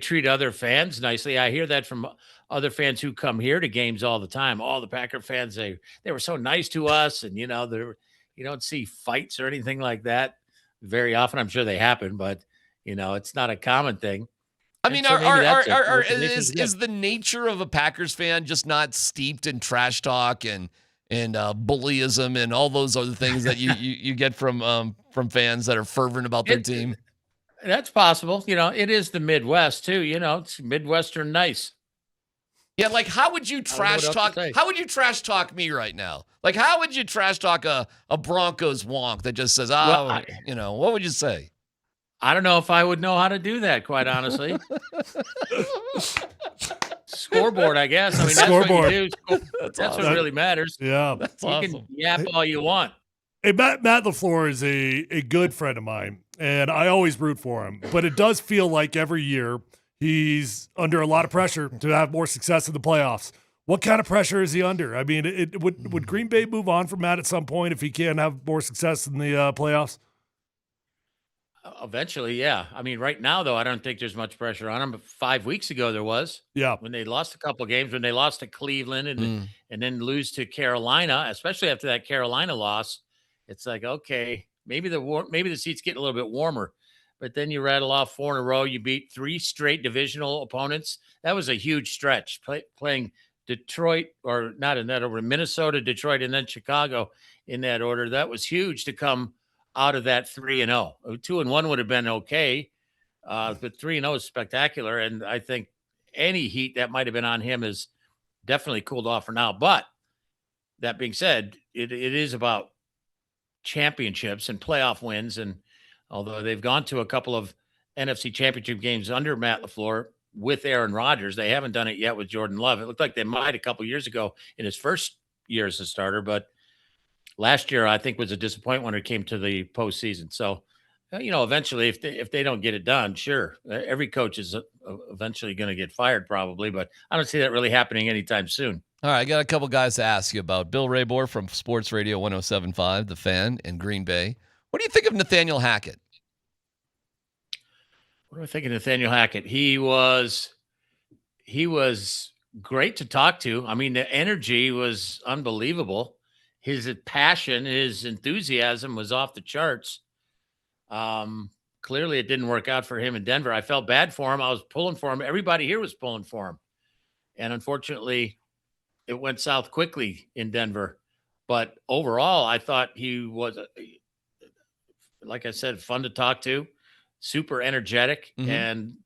treat other fans nicely. I hear that from other fans who come here to games all the time. All the Packer fans, they were so nice to us, and you don't see fights or anything like that very often. I'm sure they happen, but it's not a common thing. I mean, is the nature of a Packers fan just not steeped in trash talk and bullyism and all those other things that you get from fans that are fervent about their team? That's possible. It is the Midwest too. It's Midwestern nice. Yeah, how would you trash talk? How would you trash talk me right now? How would you trash talk a Broncos wonk that just says, what would you say? I don't know if I would know how to do that, quite honestly. Scoreboard, I guess. I mean, that's what you do. That's awesome. What really matters. Yeah. That's you awesome. Can yap all you want. Hey, Matt LaFleur is a good friend of mine, and I always root for him. But it does feel like every year he's under a lot of pressure to have more success in the playoffs. What kind of pressure is he under? I mean, would Green Bay move on from Matt at some point if he can have more success in the playoffs? Eventually, yeah. I mean, right now, though, I don't think there's much pressure on him. But 5 weeks ago, there was. Yeah. When they lost a couple of games, when they lost to Cleveland and then lose to Carolina, especially after that Carolina loss, it's like, okay, maybe the seat's getting a little bit warmer. But then you rattle off 4 in a row. You beat 3 straight divisional opponents. That was a huge stretch. Playing Detroit, or not in that order, Minnesota, Detroit, and then Chicago in that order. That was huge to come out of that 3-0. 2-1 would have been okay. But 3-0 is spectacular, and I think any heat that might have been on him is definitely cooled off for now. But that being said, it is about championships and playoff wins. And although they've gone to a couple of NFC championship games under Matt LaFleur with Aaron Rodgers, they haven't done it yet with Jordan Love. It looked like they might a couple years ago in his first year as a starter, but last year I think was a disappointment when it came to the postseason. So, eventually if they don't get it done, sure, every coach is eventually going to get fired probably, but I don't see that really happening anytime soon. All right, I got a couple guys to ask you about. Bill Rabor from Sports Radio 107.5, The Fan in Green Bay. What do you think of Nathaniel Hackett? What do I think of Nathaniel Hackett? He was great to talk to. I mean, the energy was unbelievable. His passion, his enthusiasm was off the charts. Clearly it didn't work out for him in Denver. I felt bad for him. I was pulling for him. Everybody here was pulling for him. And unfortunately, it went south quickly in Denver. But overall, I thought he was, like I said, fun to talk to, super energetic. Mhm. And,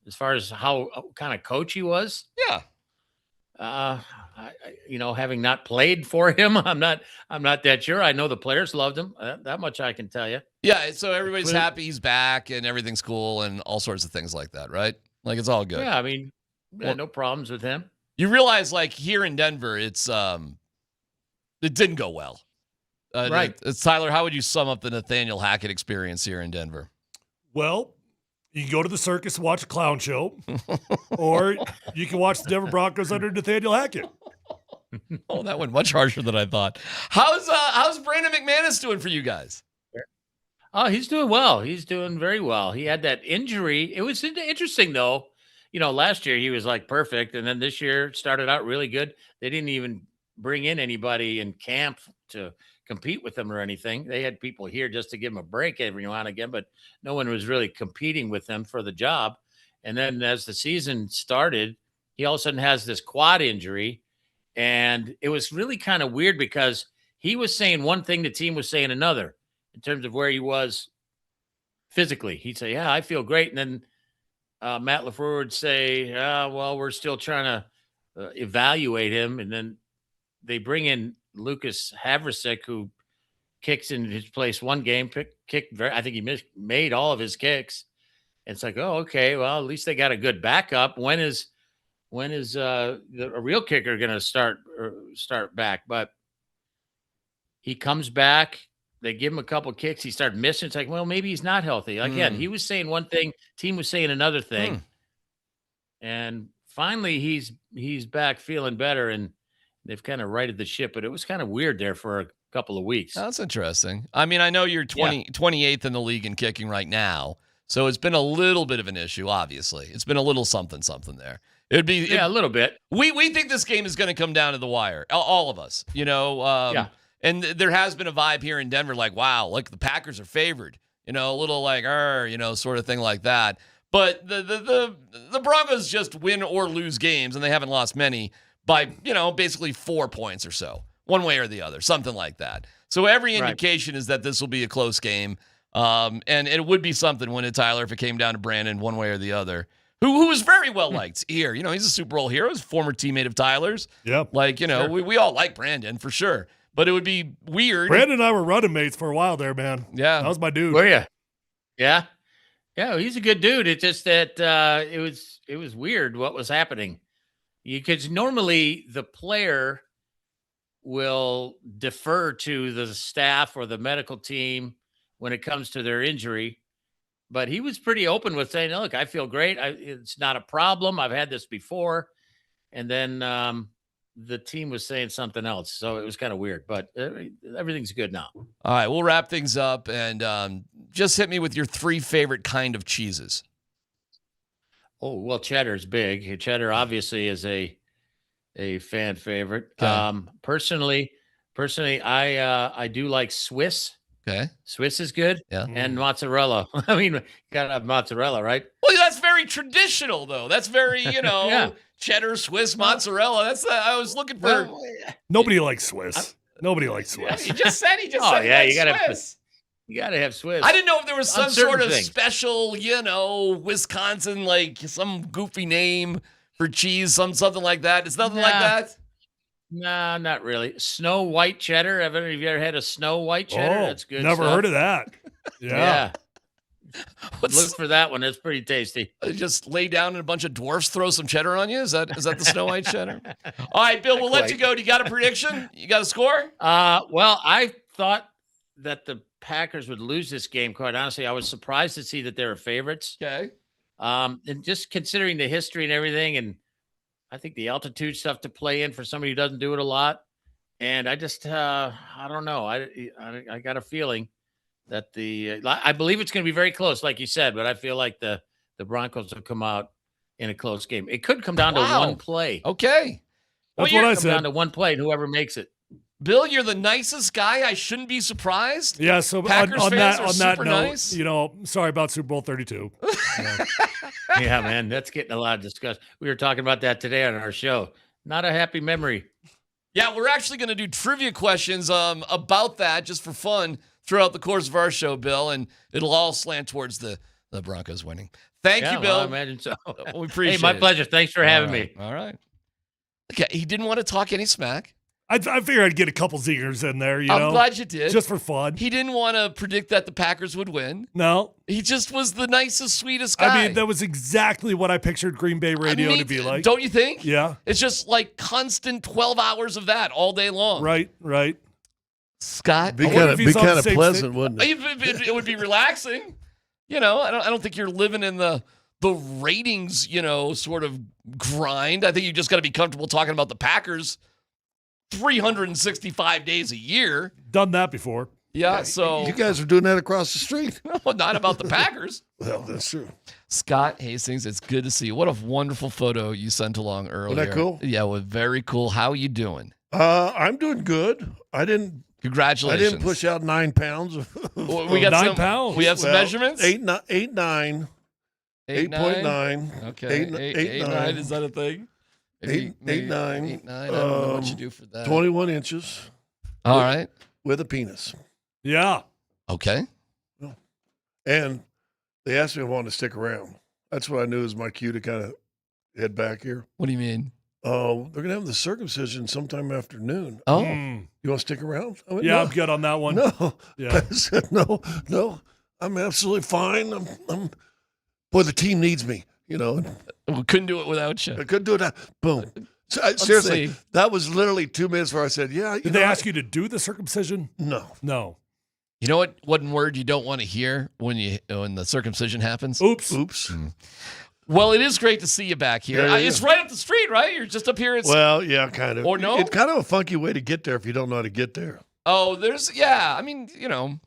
as far as how kind of coach he was. Yeah. Having not played for him, I'm not that sure. I know the players loved him. That much I can tell you. Yeah, so everybody's happy he's back and everything's cool and all sorts of things like that, right? Like it's all good. Yeah, I mean, no problems with him. You realize, like here in Denver, it didn't go well. Right. Tyler, how would you sum up the Nathaniel Hackett experience here in Denver? Well, you can go to the circus and watch a clown show, or you can watch the Denver Broncos under Nathaniel Hackett. Oh, that went much harsher than I thought. How's Brandon McManus doing for you guys? Oh, he's doing well. He's doing very well. He had that injury. It was interesting, though. Last year he was like perfect, and then this year started out really good. They didn't even bring in anybody in camp to compete with him or anything. They had people here just to give him a break every now and again, but no one was really competing with him for the job. And then as the season started, he all of a sudden has this quad injury. And it was really kind of weird because he was saying one thing, the team was saying another in terms of where he was physically. He'd say, yeah, I feel great. And then Matt LaFleur would say, well, we're still trying to evaluate him. And then they bring in Lucas Havrisik, who kicks in his place one game, I think he made all of his kicks. And it's like, oh, okay, well, at least they got a good backup. When is a real kicker going to start back? But he comes back. They give him a couple kicks. He started missing. It's like, well, maybe he's not healthy. Again, he was saying one thing, team was saying another thing. And finally he's back feeling better, and they've kind of righted the ship, but it was kind of weird there for a couple of weeks. That's interesting. I mean, I know you're 28th in the league in kicking right now, so it's been a little bit of an issue, obviously. It's been a little something there. It'd be a little bit. We think this game is going to come down to the wire, all of us, And there has been a vibe here in Denver like, wow, like the Packers are favored, a little like, sort of thing like that. But the Broncos just win or lose games, and they haven't lost many by, basically 4 points or so, one way or the other, something like that. So every indication is that this will be a close game. And it would be something, wouldn't it, Tyler, if it came down to Brandon one way or the other, who was very well liked here. He's a Super Bowl hero. He's a former teammate of Tyler's. Yep. We all like Brandon for sure. But it would be weird. Brandon and I were running mates for a while there, man. Yeah. That was my dude. Were you? Yeah. Yeah, he's a good dude. It's just that it was weird what was happening. Because normally the player will defer to the staff or the medical team when it comes to their injury. But he was pretty open with saying, look, I feel great. It's not a problem. I've had this before. And then the team was saying something else. So it was kind of weird. But everything's good now. All right, we'll wrap things up. And just hit me with your 3 favorite kind of cheeses. Oh, well, cheddar's big. Cheddar obviously is a fan favorite. Okay. Personally, I do like Swiss. Okay. Swiss is good. Yeah. And mozzarella. I mean, you gotta have mozzarella, right? Well, that's very traditional, though. That's very, cheddar, Swiss, mozzarella. I was looking for. Nobody likes Swiss. Nobody likes Swiss. He just said you gotta Swiss. You got to have Swiss. I didn't know if there was some Uncertain sort of things. special, Wisconsin, like some goofy name for cheese, something like that. It's nothing like that. No, not really. Snow white cheddar. Have you ever had a snow white cheddar? Oh, That's good. never stuff. heard of that. Yeah. Look for that one. It's pretty tasty. Just lay down and a bunch of dwarfs throw some cheddar on you? Is that the Snow White cheddar? All right, Bill, we'll let you go. Do you got a prediction? You got a score? Well, I thought that the Packers would lose this game, quite honestly. I was surprised to see that they were favorites. Okay. And just considering the history and everything, and I think the altitude stuff to play in for somebody who doesn't do it a lot. And I just, I don't know. I got a feeling that I believe it's going to be very close, like you said, but I feel like the Broncos will come out in a close game. It could come down to one play. Okay. That's what I Come said. down to one play, and whoever makes it. Bill, you're the nicest guy. I shouldn't be surprised. Yeah, so Packers on fans that are note, super nice. Sorry about Super Bowl 32. Yeah, man, that's getting a lot of discussion. We were talking about that today on our show. Not a happy memory. Yeah, we're actually going to do trivia questions about that just for fun throughout the course of our show, Bill, and it'll all slant towards the Broncos winning. Thank you, Bill. Well, I imagine so. We appreciate it. Hey, my pleasure. Thanks for having me. All right. Okay, he didn't want to talk any smack. I figured I'd get a couple zingers in there, I'm glad you did. Just for fun. He didn't want to predict that the Packers would win. No. He just was the nicest, sweetest guy. I mean, that was exactly what I pictured Green Bay radio to be like. Don't you think? Yeah. It's just like constant 12 hours of that all day long. Right. Scott? Be kind of pleasant, wouldn't it? It would be relaxing. I don't think you're living in the ratings, sort of grind. I think you just got to be comfortable talking about the Packers 365 days a year. Done that before. Yeah, so you guys are doing that across the street. No, not about the Packers. Well, that's true. Scott Hastings, it's good to see you. What a wonderful photo you sent along earlier. Wasn't that cool? Yeah, well, very cool. How are you doing? I'm doing good. Congratulations. I didn't push out 9 pounds. We got 9 pounds. We have some measurements. 8.9. 8.9. 8.9. Okay. 8.9. Is that a thing? 8.9. 8.9. I don't know what you do for that. 21 inches. All right. With a penis. Yeah. Okay. And they asked me if I wanted to stick around. That's what I knew was my cue to kind of head back here. What do you mean? Oh, they're going to have the circumcision sometime afternoon. Oh. You want to stick around? I went, Yeah, no. I'm good on that one. No. Yeah. I said, no, I'm absolutely fine. Boy, the team needs me, We couldn't do it without you. I couldn't do it. Boom. Seriously, that was literally 2 minutes where I said, yeah. Did they ask you to do the circumcision? No. You know what word you don't want to hear when the circumcision happens? Oops. Well, it is great to see you back here. Yeah, it's right up the street, right? You're just up here. Well, yeah, kind of. Or no? It's kind of a funky way to get there if you don't know how to get there. Oh, I mean,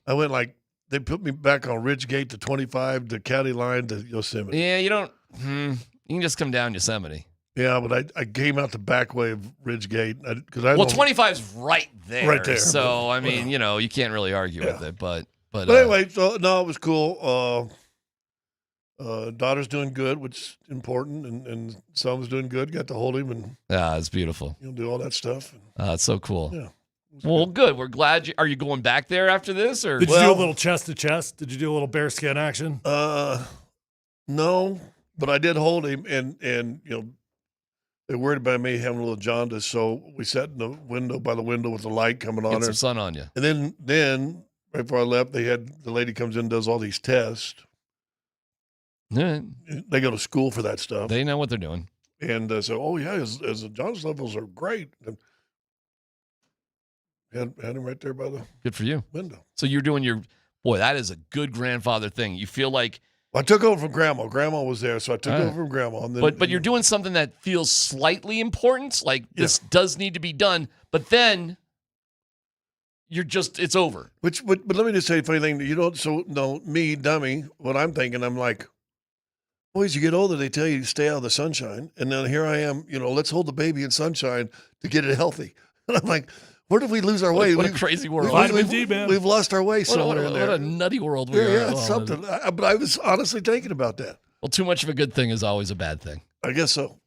I went they put me back on Ridgegate to 25 to County Line to Yosemite. Yeah, you don't. You can just come down Yosemite. Yeah, but I came out the back way of Ridgegate because 25 is right there. Right there. So I mean, you can't really argue with it. But anyway, so no, it was cool. Daughter's doing good, which is important, and son's doing good. Got to hold him and it's beautiful. Do all that stuff. It's so cool. Yeah. Well, good. We're glad. Are you going back there after this, or did you do a little chest to chest? Did you do a little bear skin action? No, but I did hold him, and they're worried about me having a little jaundice, so we sat in the window by the window with the light coming on. Get some sun on you. And then right before I left, the lady comes in and does all these tests. Yeah. They go to school for that stuff. They know what they're doing. And so, oh yeah, his jaundice levels are great. And had him right there by the good for you window. So you're doing that is a good grandfather thing. You feel like I took over from Grandma. Grandma was there, so I took over from Grandma. And then, but you're doing something that feels slightly important. Like this does need to be done, but then it's over. But let me just say a funny thing. So me, dummy, what I'm thinking, I'm like, boys, you get older, they tell you to stay out of the sunshine. And then here I am, let's hold the baby in sunshine to get it healthy. And I'm like, where did we lose our way? What a crazy world. We've lost our way somewhere in there. What a nutty world we are. Yeah, it's something. But I was honestly thinking about that. Well, too much of a good thing is always a bad thing. I guess so.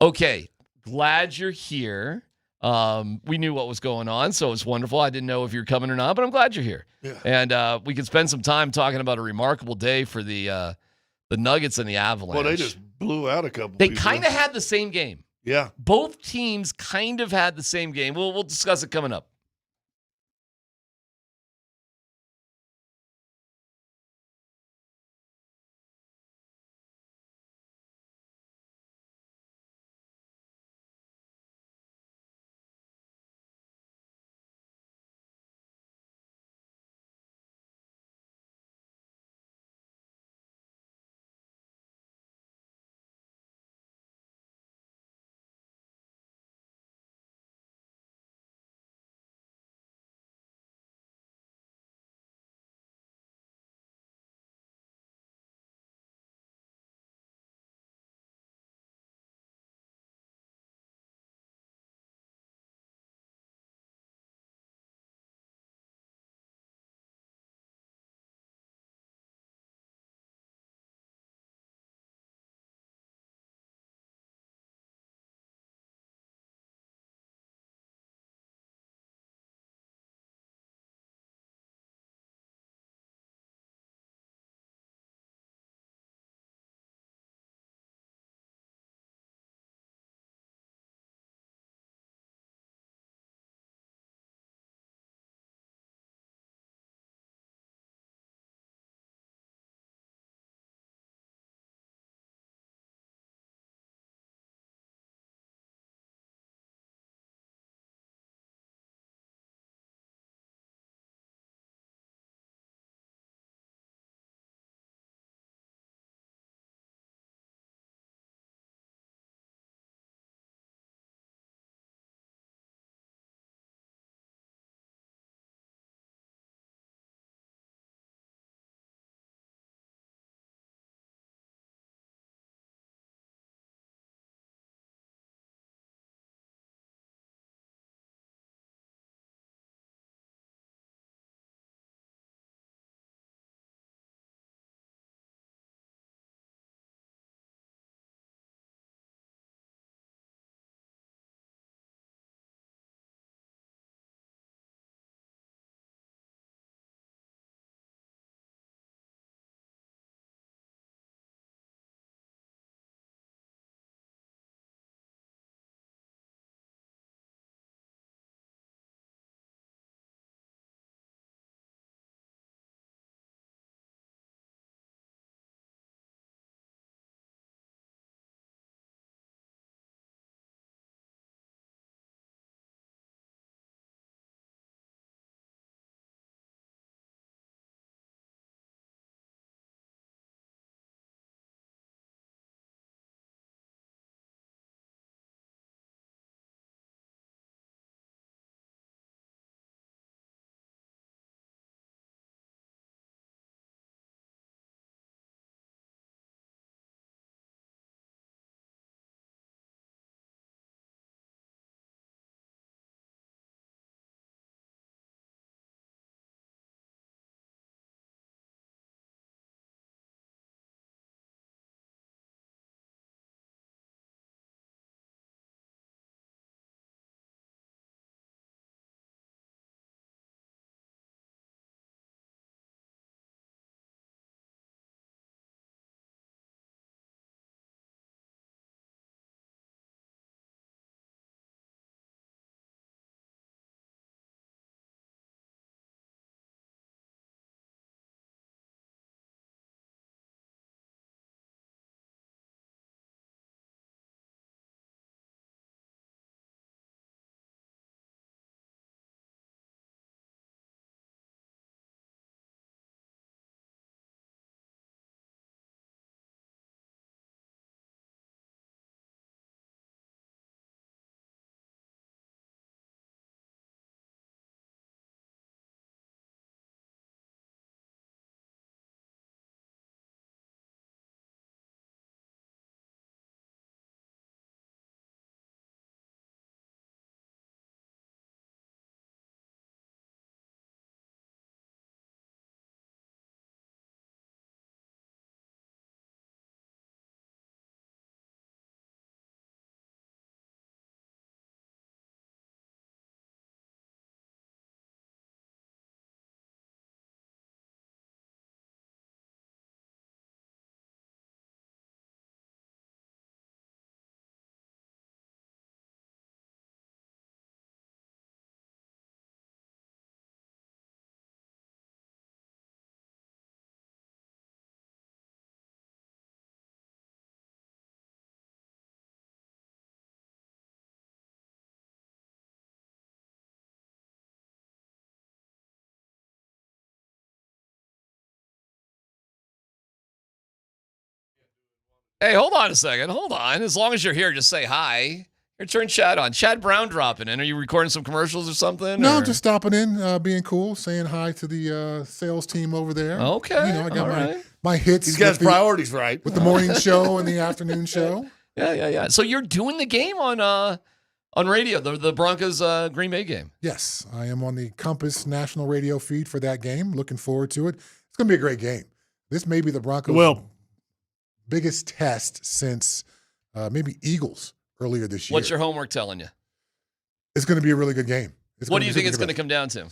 Okay. Glad you're here. We knew what was going on, so it's wonderful. I didn't know if you're coming or not, but I'm glad you're here. Yeah. And we could spend some time talking about a remarkable day for the Nuggets and the Avalanche. Well, they just blew out a couple. They people. kind of had the same game. Yeah. Both teams kind of had the same game. We'll discuss it coming up. Hey, hold on a second. Hold on. As long as you're here, just say hi. Here, turn Chad on. Chad Brown dropping in. Are you recording some commercials or something? No, or? just stopping in, being cool, saying hi to the sales team over there. Okay. I got my hits. He's got his with the- priorities right. with the morning show and the afternoon show. Yeah. So you're doing the game on radio, the Broncos Green Bay game. Yes, I am on the Compass National Radio feed for that game. Looking forward to it. It's going to be a great game. This may be the Broncos' biggest test since maybe Eagles earlier this year. What's your homework telling you? It's going to be a really good game. What do you think it's going to come down to?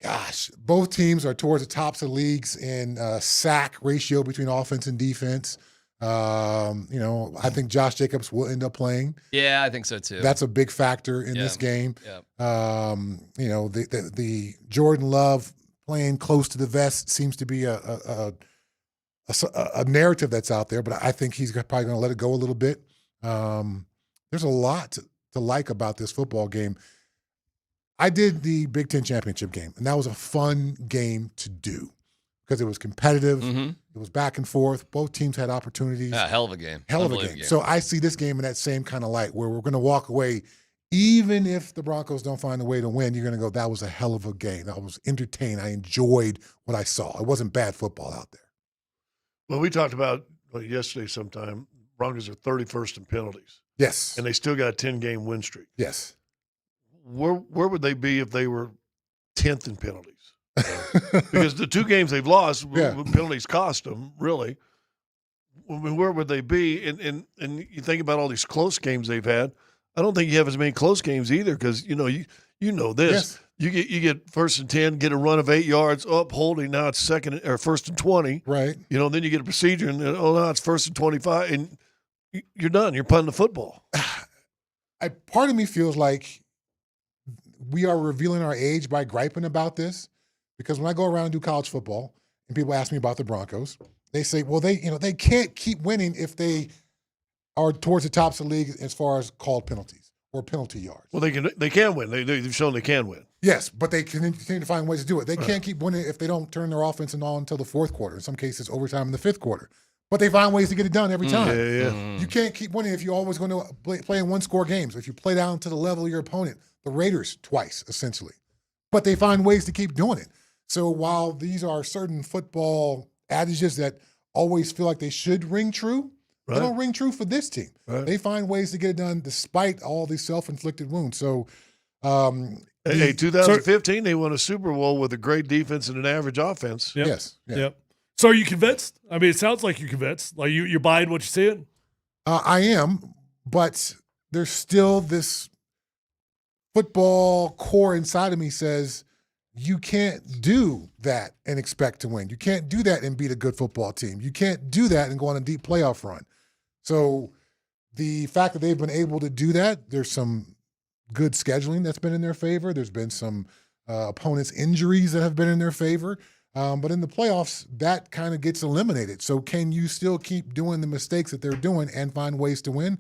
Gosh, both teams are towards the tops of leagues in sack ratio between offense and defense. I think Josh Jacobs will end up playing. Yeah, I think so too. That's a big factor in this game. Yeah. The Jordan Love playing close to the vest seems to be a narrative that's out there, but I think he's probably going to let it go a little bit. There's a lot to like about this football game. I did the Big Ten championship game, and that was a fun game to do because it was competitive. Mm-hmm. It was back and forth. Both teams had opportunities. Yeah, hell of a game. Hell of a game. So I see this game in that same kind of light where we're going to walk away, even if the Broncos don't find a way to win, you're going to go, that was a hell of a game. I was entertained. I enjoyed what I saw. It wasn't bad football out there. Well, we talked about yesterday sometime, Broncos are 31st in penalties. Yes. And they still got a 10-game win streak. Yes. Where would they be if they were 10th in penalties? Because the 2 games they've lost, penalties cost them, really. I mean, where would they be? And you think about all these close games they've had. I don't think you have as many close games either because, you know this. Yes. You get 1st and 10, get a run of 8 yards, up holding, now it's 1st and 20. Right. Then you get a procedure, and now it's 1st and 25, and you're done. You're punting the football. Part of me feels like we are revealing our age by griping about this because when I go around and do college football and people ask me about the Broncos, they say, well, they can't keep winning if they are towards the tops of the league as far as called penalties or penalty yards. Well, they can win. They've shown they can win. Yes, but they continue to find ways to do it. They can't keep winning if they don't turn their offense on until the fourth quarter. In some cases, overtime in the fifth quarter. But they find ways to get it done every time. Yeah. You can't keep winning if you're always going to play in one-score games. If you play down to the level of your opponent, the Raiders twice, essentially. But they find ways to keep doing it. So while these are certain football adages that always feel like they should ring true, they don't ring true for this team. Right. They find ways to get it done despite all these self-inflicted wounds. So, 2015, they won a Super Bowl with a great defense and an average offense. Yep. Yes. Yeah. Yep. So are you convinced? I mean, it sounds like you're convinced. Like you're buying what you're seeing? I am, but there's still this football core inside of me says you can't do that and expect to win. You can't do that and beat a good football team. You can't do that and go on a deep playoff run. So the fact that they've been able to do that, there's some good scheduling that's been in their favor. There's been some opponents' injuries that have been in their favor. But in the playoffs, that kind of gets eliminated. So can you still keep doing the mistakes that they're doing and find ways to win?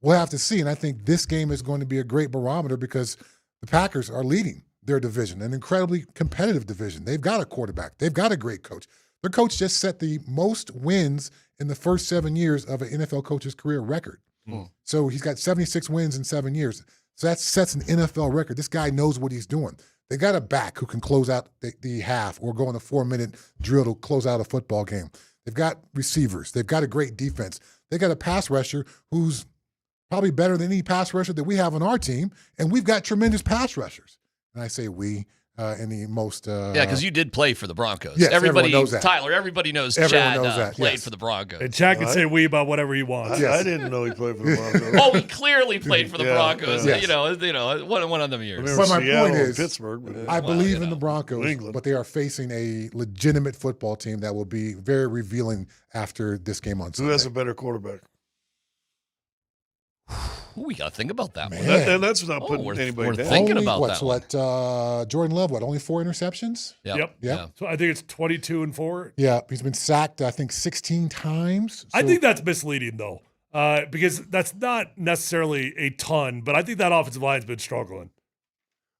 We'll have to see. And I think this game is going to be a great barometer because the Packers are leading their division, an incredibly competitive division. They've got a quarterback. They've got a great coach. Their coach just set the most wins in the first 7 years of an NFL coach's career record. So he's got 76 wins in 7 years. So that sets an NFL record. This guy knows what he's doing. They got a back who can close out the half or go on a 4-minute drill to close out a football game. They've got receivers. They've got a great defense. They got a pass rusher who's probably better than any pass rusher that we have on our team, and we've got tremendous pass rushers. And I say we in the most because you did play for the Broncos. Yes, everybody everyone knows that. Tyler, everybody knows Everyone Chad knows that, played yes. for the Broncos. And Chad can say we about whatever he wants. I didn't know he played for the Broncos. Oh, he clearly played for the Broncos. Yes. You know, one of them years. But my Seattle point and is, Pittsburgh. I believe in the New Broncos, England. but they are facing a legitimate football team that will be very revealing after this game on Sunday. Who has a better quarterback? We got to think about that one. And that's not putting anybody we're down. thinking Only, about what, that so one. what, Jordan Love, only 4 interceptions? Yep. Yeah. So I think it's 22-4. Yeah, he's been sacked, I think, 16 times. I So- think that's misleading, though, because that's not necessarily a ton, but I think that offensive line's been struggling.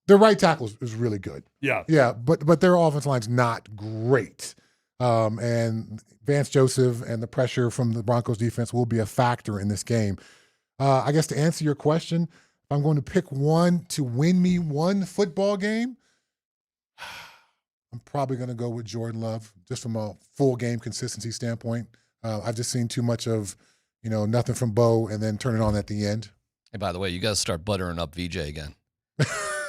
Their right tackle is really good. Yeah. Yeah, but their offensive line's not great. And Vance Joseph and the pressure from the Broncos defense will be a factor in this game. I guess to answer your question, if I'm going to pick one to win me one football game, I'm probably going to go with Jordan Love, just from a full game consistency standpoint. I've just seen too much of, nothing from Bo and then turn it on at the end. Hey, by the way, you got to start buttering up VJ again.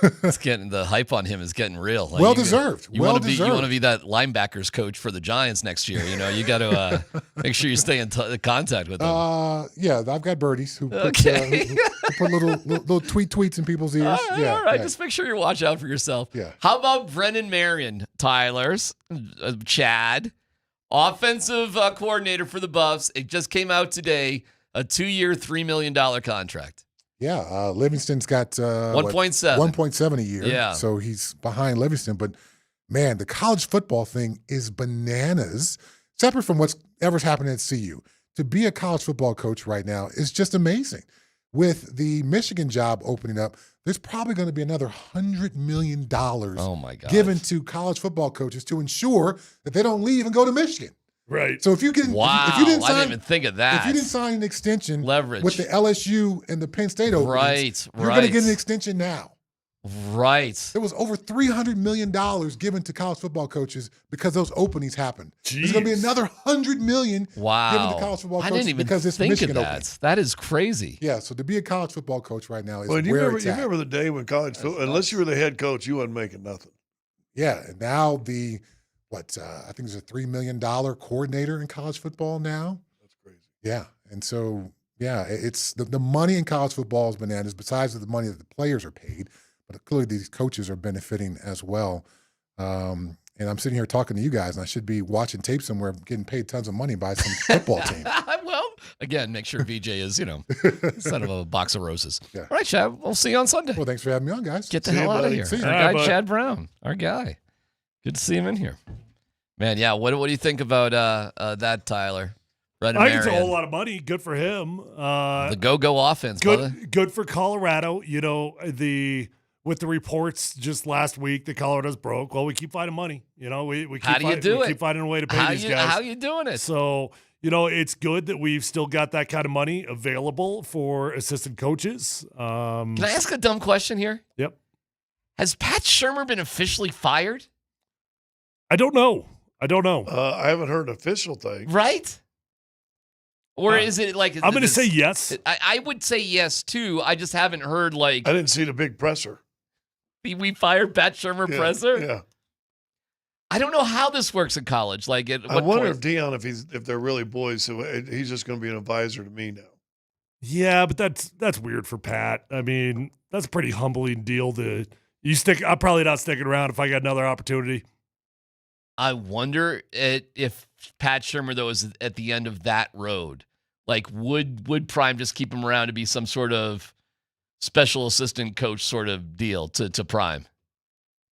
The hype on him is getting real. Like, well deserved. You want to be that linebackers coach for the Giants next year. You got to make sure you stay in contact with them. Yeah, I've got birdies who put little tweets in people's ears. All right. Just make sure you watch out for yourself. Yeah. How about Brennan Marion, Tyler's Chad, offensive coordinator for the Buffs? It just came out today, a 2-year, $3 million contract. Yeah, Livingston's got 1.7. 1.7 a year. Yeah. So he's behind Livingston. But, man, the college football thing is bananas, separate from whatever's happening at CU. To be a college football coach right now is just amazing. With the Michigan job opening up, there's probably going to be another $100 million given to college football coaches to ensure that they don't leave and go to Michigan. Right. So if you didn't I didn't even think of that. If you didn't sign an extension leverage with the LSU and the Penn State openings, you're going to get an extension now. Right. There was over $300 million given to college football coaches because those openings happened. Jeez. There's going to be another $100 million given to college football coaches I didn't even because it's think Michigan of that. opening. That is crazy. Yeah, so to be a college football coach right now is Well, you it's at. remember the day when college football, unless you were the head coach, you wasn't making nothing. Yeah, and now I think there's a $3 million coordinator in college football now. That's crazy. Yeah, and so, it's the money in college football is bananas, besides the money that the players are paid, but clearly these coaches are benefiting as well. And I'm sitting here talking to you guys, and I should be watching tape somewhere, getting paid tons of money by some football team. Well, again, make sure VJ is, instead of a box of roses. Yeah. All right, Chad, we'll see you on Sunday. Well, thanks for having me on, guys. Get the hell out of here. See you. Our guy, Chad Brown, our guy. Good to see him in here. Man, yeah, what do you think about that, Tyler? I think it's a whole lot of money. Good for him. The go offense, brother. Good for Colorado. With the reports just last week that Colorado's broke. Well, we keep finding money. We keep finding a way to pay these guys. How you doing it? So, it's good that we've still got that kind of money available for assistant coaches. Can I ask a dumb question here? Yep. Has Pat Shurmur been officially fired? I don't know. I haven't heard an official thing. Right? Or is it like... I'm going to say yes. I would say yes, too. I just haven't heard I didn't see the big presser. We fired Pat Shurmur presser? Yeah. I don't know how this works in college. I wonder if Dion, if they're really boys, so he's just going to be an advisor to me now. Yeah, but that's weird for Pat. I mean, that's a pretty humbling deal to you stick. I'm probably not sticking around if I got another opportunity. I wonder if Pat Shurmur, though, is at the end of that road. Would Prime just keep him around to be some sort of special assistant coach sort of deal to Prime?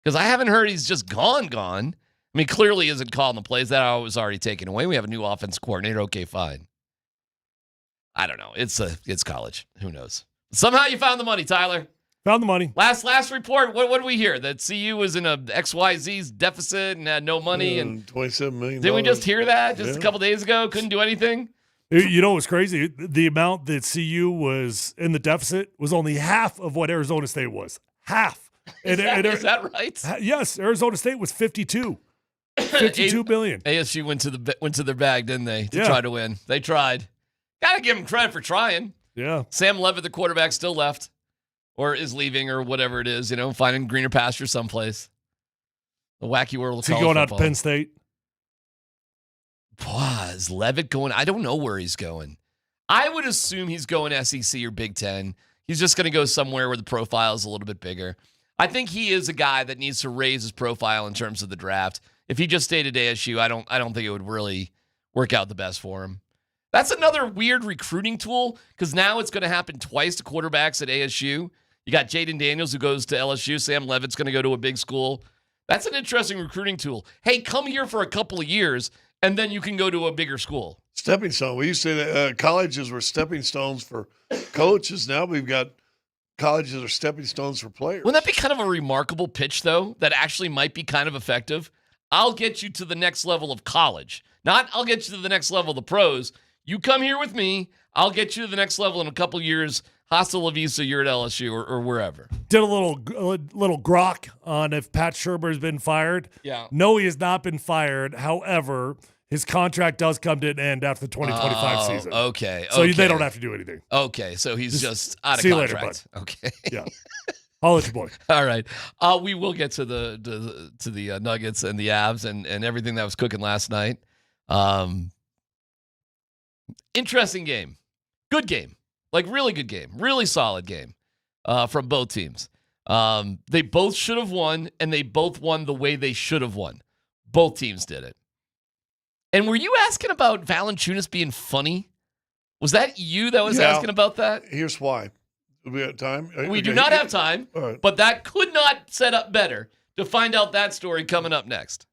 Because I haven't heard he's just gone. I mean, clearly isn't calling the plays. That was already taken away. We have a new offense coordinator. Okay, fine. I don't know. It's college. Who knows? Somehow you found the money, Tyler. Found the money. Last report. What did we hear? That CU was in a XYZ's deficit and had no money and $27 million. Did we just hear that just a couple days ago? Couldn't do anything. You know what's crazy? The amount that CU was in the deficit was only half of what Arizona State was. Half. Is that right? Yes, Arizona State was 52. 52 billion. ASU went to their bag, didn't they? To try to win. They tried. Gotta give them credit for trying. Yeah. Sam Levitt, the quarterback, still left. Or is leaving, or whatever it is, finding greener pasture someplace. The wacky world of college going football. out to Penn State? Is Levitt going? I don't know where he's going. I would assume he's going SEC or Big Ten. He's just going to go somewhere where the profile is a little bit bigger. I think he is a guy that needs to raise his profile in terms of the draft. If he just stayed at ASU, I don't think it would really work out the best for him. That's another weird recruiting tool because now it's going to happen twice to quarterbacks at ASU. You got Jaden Daniels who goes to LSU. Sam Levitt's going to go to a big school. That's an interesting recruiting tool. Hey, come here for a couple of years, and then you can go to a bigger school. Stepping stone. We used to say that colleges were stepping stones for coaches. Now we've got colleges are stepping stones for players. Wouldn't that be kind of a remarkable pitch, though, that actually might be kind of effective? I'll get you to the next level of college. Not I'll get you to the next level of the pros. You come here with me. I'll get you to the next level in a couple years. Hasta la vista, you're at LSU or wherever. Did a little grok on if Pat Shermer has been fired. Yeah. No, he has not been fired. However, his contract does come to an end after the 2025 season. Okay. So okay. they don't have to do anything. Okay, so he's just out of see you contract. later, bud. Okay. Yeah. I'll let you boy. All right. We will get to the Nuggets and the Avs and everything that was cooking last night. Interesting game. Good game. Like, really good game. Really solid game from both teams. They both should have won, and they both won the way they should have won. Both teams did it. And were you asking about Valanciunas being funny? Was that you that was asking about that? Here's why. Do we have time? We do not have time, but that could not set up better to find out that story coming up next.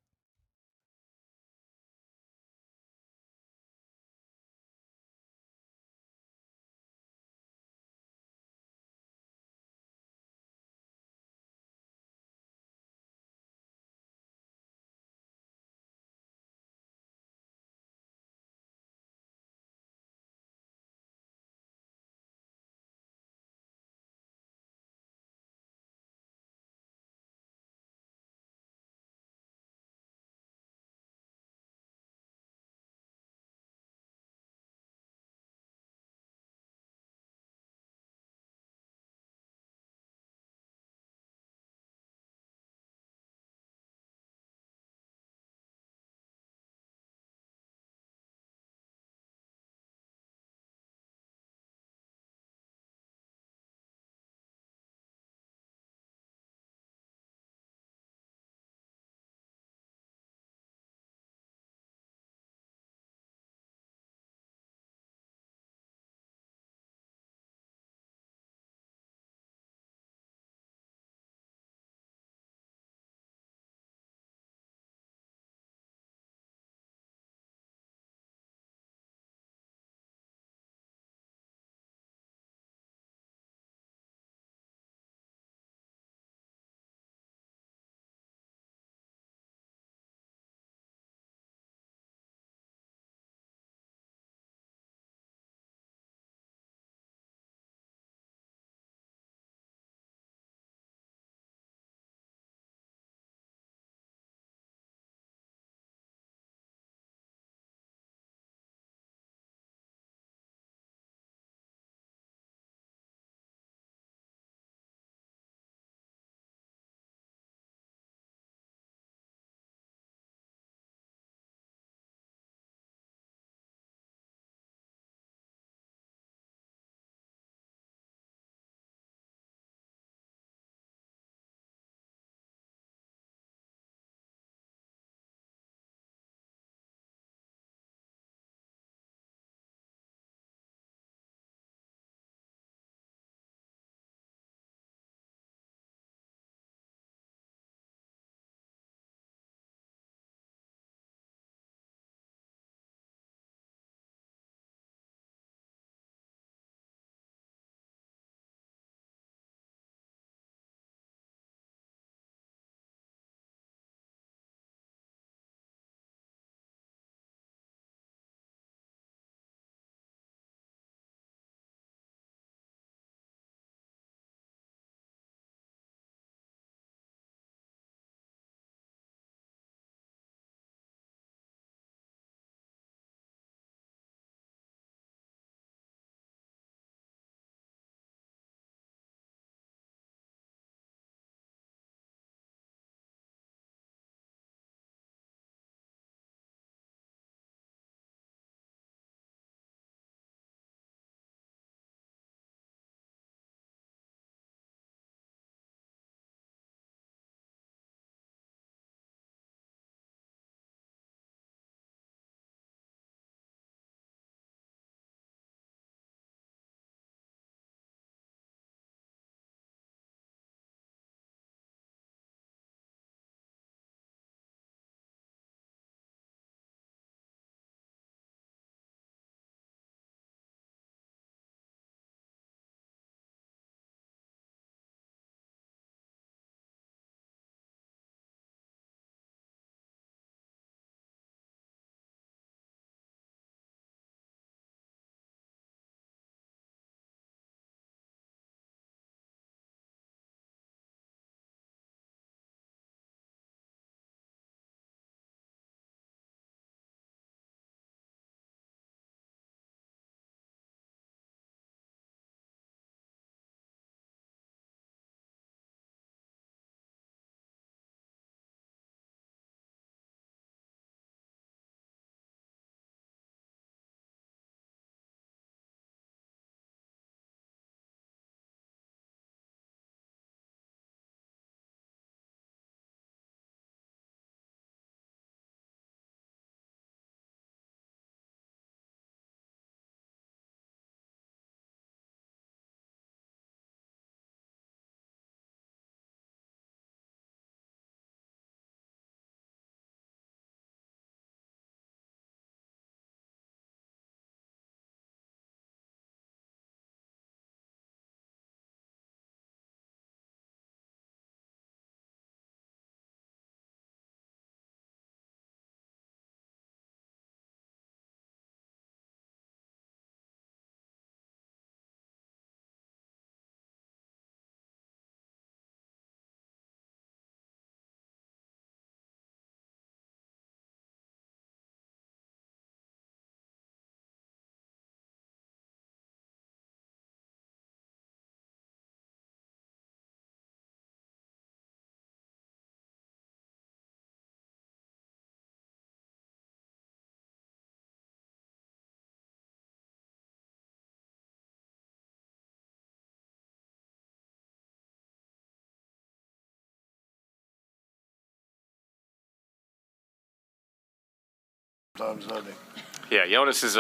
sometimes, doesn't he? Yeah, Jonas is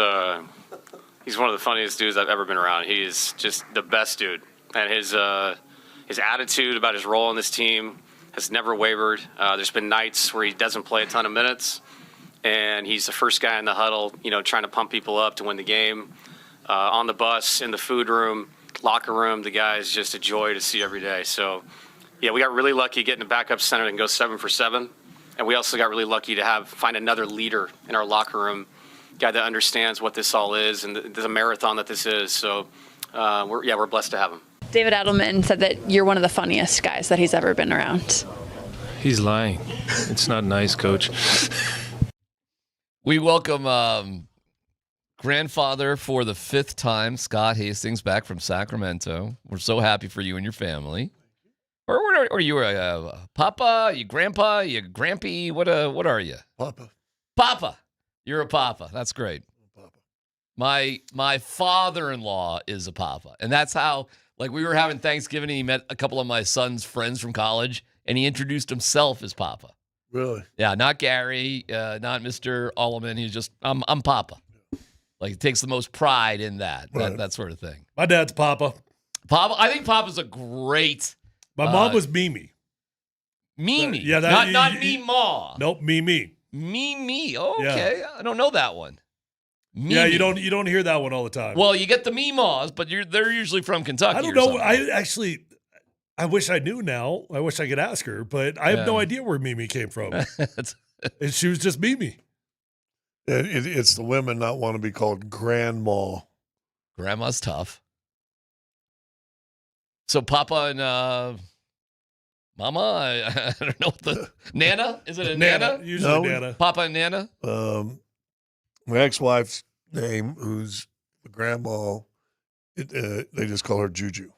he's one of the funniest dudes I've ever been around. He is just the best dude, and his attitude about his role on this team has never wavered. There's been nights where he doesn't play a ton of minutes, and he's the first guy in the huddle, trying to pump people up to win the game. On the bus, in the food room, locker room, the guy is just a joy to see every day. So, yeah, we got really lucky getting a backup center that can go 7 for 7. And we also got really lucky to find another leader in our locker room, guy that understands what this all is and the marathon that this is. So, we're blessed to have him. David Adelman said that you're one of the funniest guys that he's ever been around. He's lying. It's not nice, Coach. We welcome grandfather for the 5th time, Scott Hastings, back from Sacramento. We're so happy for you and your family. Or you a papa, you grandpa, you grampy? What are you? Papa. Papa. You're a papa. That's great. Papa. My father-in-law is a papa, and that's how. Like, we were having Thanksgiving, and he met a couple of my son's friends from college, and he introduced himself as Papa. Really? Yeah, not Gary, not Mr. Alleman. He's just, I'm Papa. Like, he takes the most pride in that sort of thing. My dad's Papa. Papa, I think Papa's a great. My mom was Mimi. Mimi? Yeah, not Meemaw. Nope, Mimi. Mimi. Oh, okay. Yeah. I don't know that one. Mimi. Yeah, you don't hear that one all the time. Well, you get the Meemaws, but they're usually from Kentucky. I don't know. I wish I knew now. I wish I could ask her, but I have no idea where Mimi came from. And she was just Mimi. It's the women not want to be called grandma. Grandma's tough. So Papa and Mama, I don't know what the Nana? Is it a Nana? Usually Nana. Papa and Nana? My ex-wife's name, who's the grandma, they just call her Juju.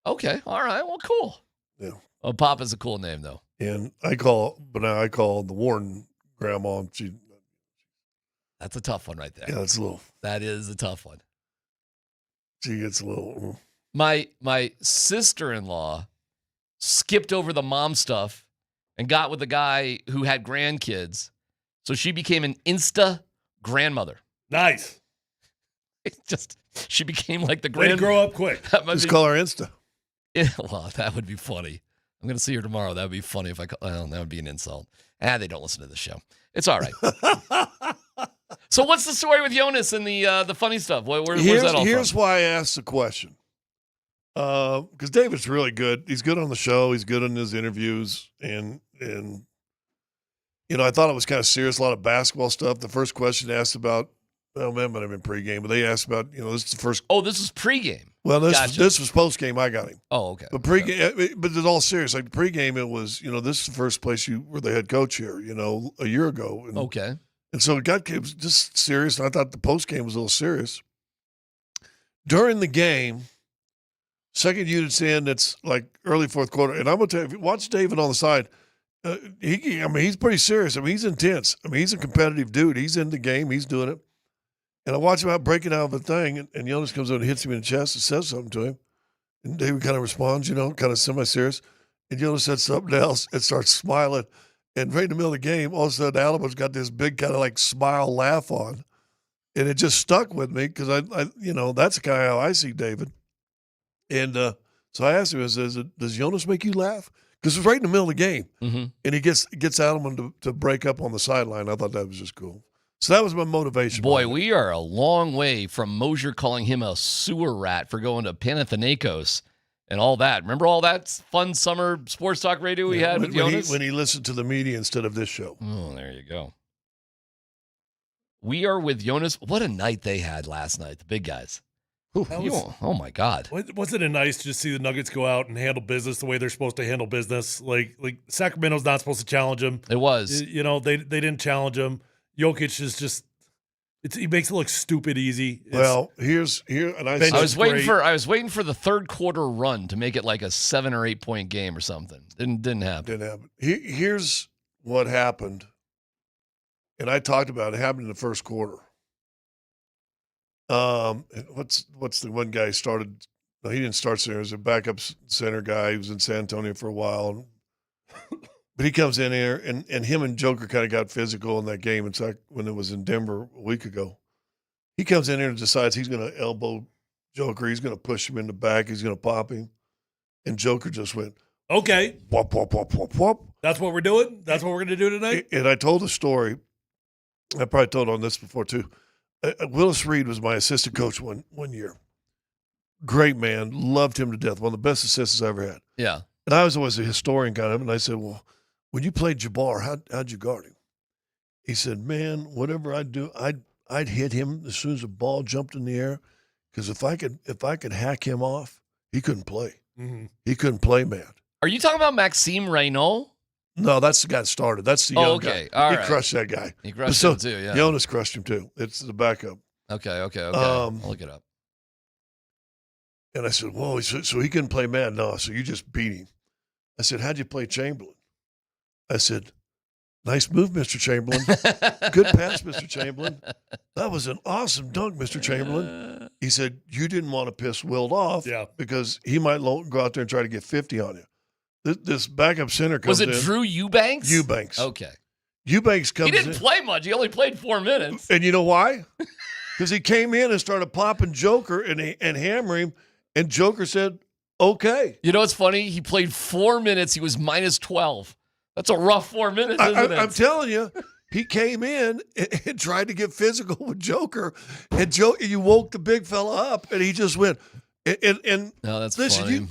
Okay, all right, well, cool. Yeah. Oh, Papa's a cool name, though. And I call the Warren grandma. And that's a tough one right there. Yeah, that's a little. That is a tough one. She gets a little. My sister-in-law skipped over the mom stuff and got with the guy who had grandkids, so she became an Insta grandmother. Nice. She became like the Way to grow up quick. Just call her Insta. Yeah, well, that would be funny. I'm going to see her tomorrow. That would be funny if I call. Well, that would be an insult. They don't listen to the show. It's all right. So what's the story with Jonas and the funny stuff? Where's that all Here's from? why I asked the question. Because David's really good. He's good on the show. He's good in his interviews. And I thought it was kind of serious, a lot of basketball stuff. The first question asked about, well, that might have been pregame, but they asked about, this is the first. Oh, this is pregame. Well, this Gotcha. was postgame. I got him. Oh, okay. But pregame, but it's all serious. Like pregame, it was, this is the first place you were the head coach here, a year ago. And, Okay. And so it was just serious. And I thought the postgame was a little serious. During the game, second unit's in, it's like early fourth quarter. And I'm going to tell you, if you watch David on the side, he's pretty serious. He's intense. He's a competitive dude. He's in the game. He's doing it. And I watch him out breaking out of the thing, and Jonas comes over and hits him in the chest and says something to him. And David kind of responds, kind of semi-serious. And Jonas said something else and starts smiling. And right in the middle of the game, all of a sudden, Alabama's got this big kind of like smile laugh on. And it just stuck with me because I that's kind of how I see David. And so I asked him, I says, does Jonas make you laugh? Because it's right in the middle of the game. Mm-hmm. And he gets Adelman to break up on the sideline. I thought that was just cool. So that was my motivation. Boy, we are a long way from Moser calling him a sewer rat for going to Panathinaikos and all that. Remember all that fun summer sports talk radio we had with Jonas? When he listened to the media instead of this show. Oh, there you go. We are with Jonas. What a night they had last night, the big guys. Oh, my God. Wasn't it nice to just see the Nuggets go out and handle business the way they're supposed to handle business? Like Sacramento's not supposed to challenge them. It was. They didn't challenge him. Jokic is just he makes it look stupid easy. And I was waiting for the third quarter run to make it like a 7 or 8 point game or something. Didn't happen. Here's what happened, and I talked about it. It happened in the first quarter. What's the one guy started? No, he didn't start center. He was a backup center guy. He was in San Antonio for a while. But he comes in here, and him and Joker kind of got physical in that game. It's like when it was in Denver a week ago. He comes in here and decides he's going to elbow Joker. He's going to push him in the back. He's going to pop him. And Joker just went, okay. Whop, whop, whop, whop, whop. That's what we're doing? That's what we're going to do tonight? And I told a story. I probably told on this before, too. Willis Reed was my assistant coach one year. Great man. Loved him to death. One of the best assistants I ever had. Yeah. And I was always a historian kind of, and I said, well, when you played Jabbar, how'd you guard him? He said, man, whatever I'd do, I'd hit him as soon as the ball jumped in the air, because if I could hack him off, he couldn't play. Mm-hmm. He couldn't play, man. Are you talking about Maxime Reynaud? No, that's the guy that started. That's the young okay. guy. All he right. crushed that guy. He crushed him too, yeah. Jonas crushed him too. It's the backup. Okay. I'll look it up. And I said, whoa, so he couldn't play man? No, so you just beat him. I said, how'd you play Chamberlain? I said, nice move, Mr. Chamberlain. Good pass, Mr. Chamberlain. That was an awesome dunk, Mr. Chamberlain. He said, you didn't want to piss Wilt off because he might go out there and try to get 50 on you. This backup center comes in. Was it Drew Eubanks? Eubanks. Okay. Eubanks comes in. He didn't play much. He only played 4 minutes. And you know why? Because he came in and started popping Joker and hammering him, and Joker said, okay. You know what's funny? He played 4 minutes. He was minus 12. That's a rough 4 minutes, isn't it? I'm telling you, he came in and tried to get physical with Joker, and you woke the big fella up, and he just went. And no, that's listen, funny.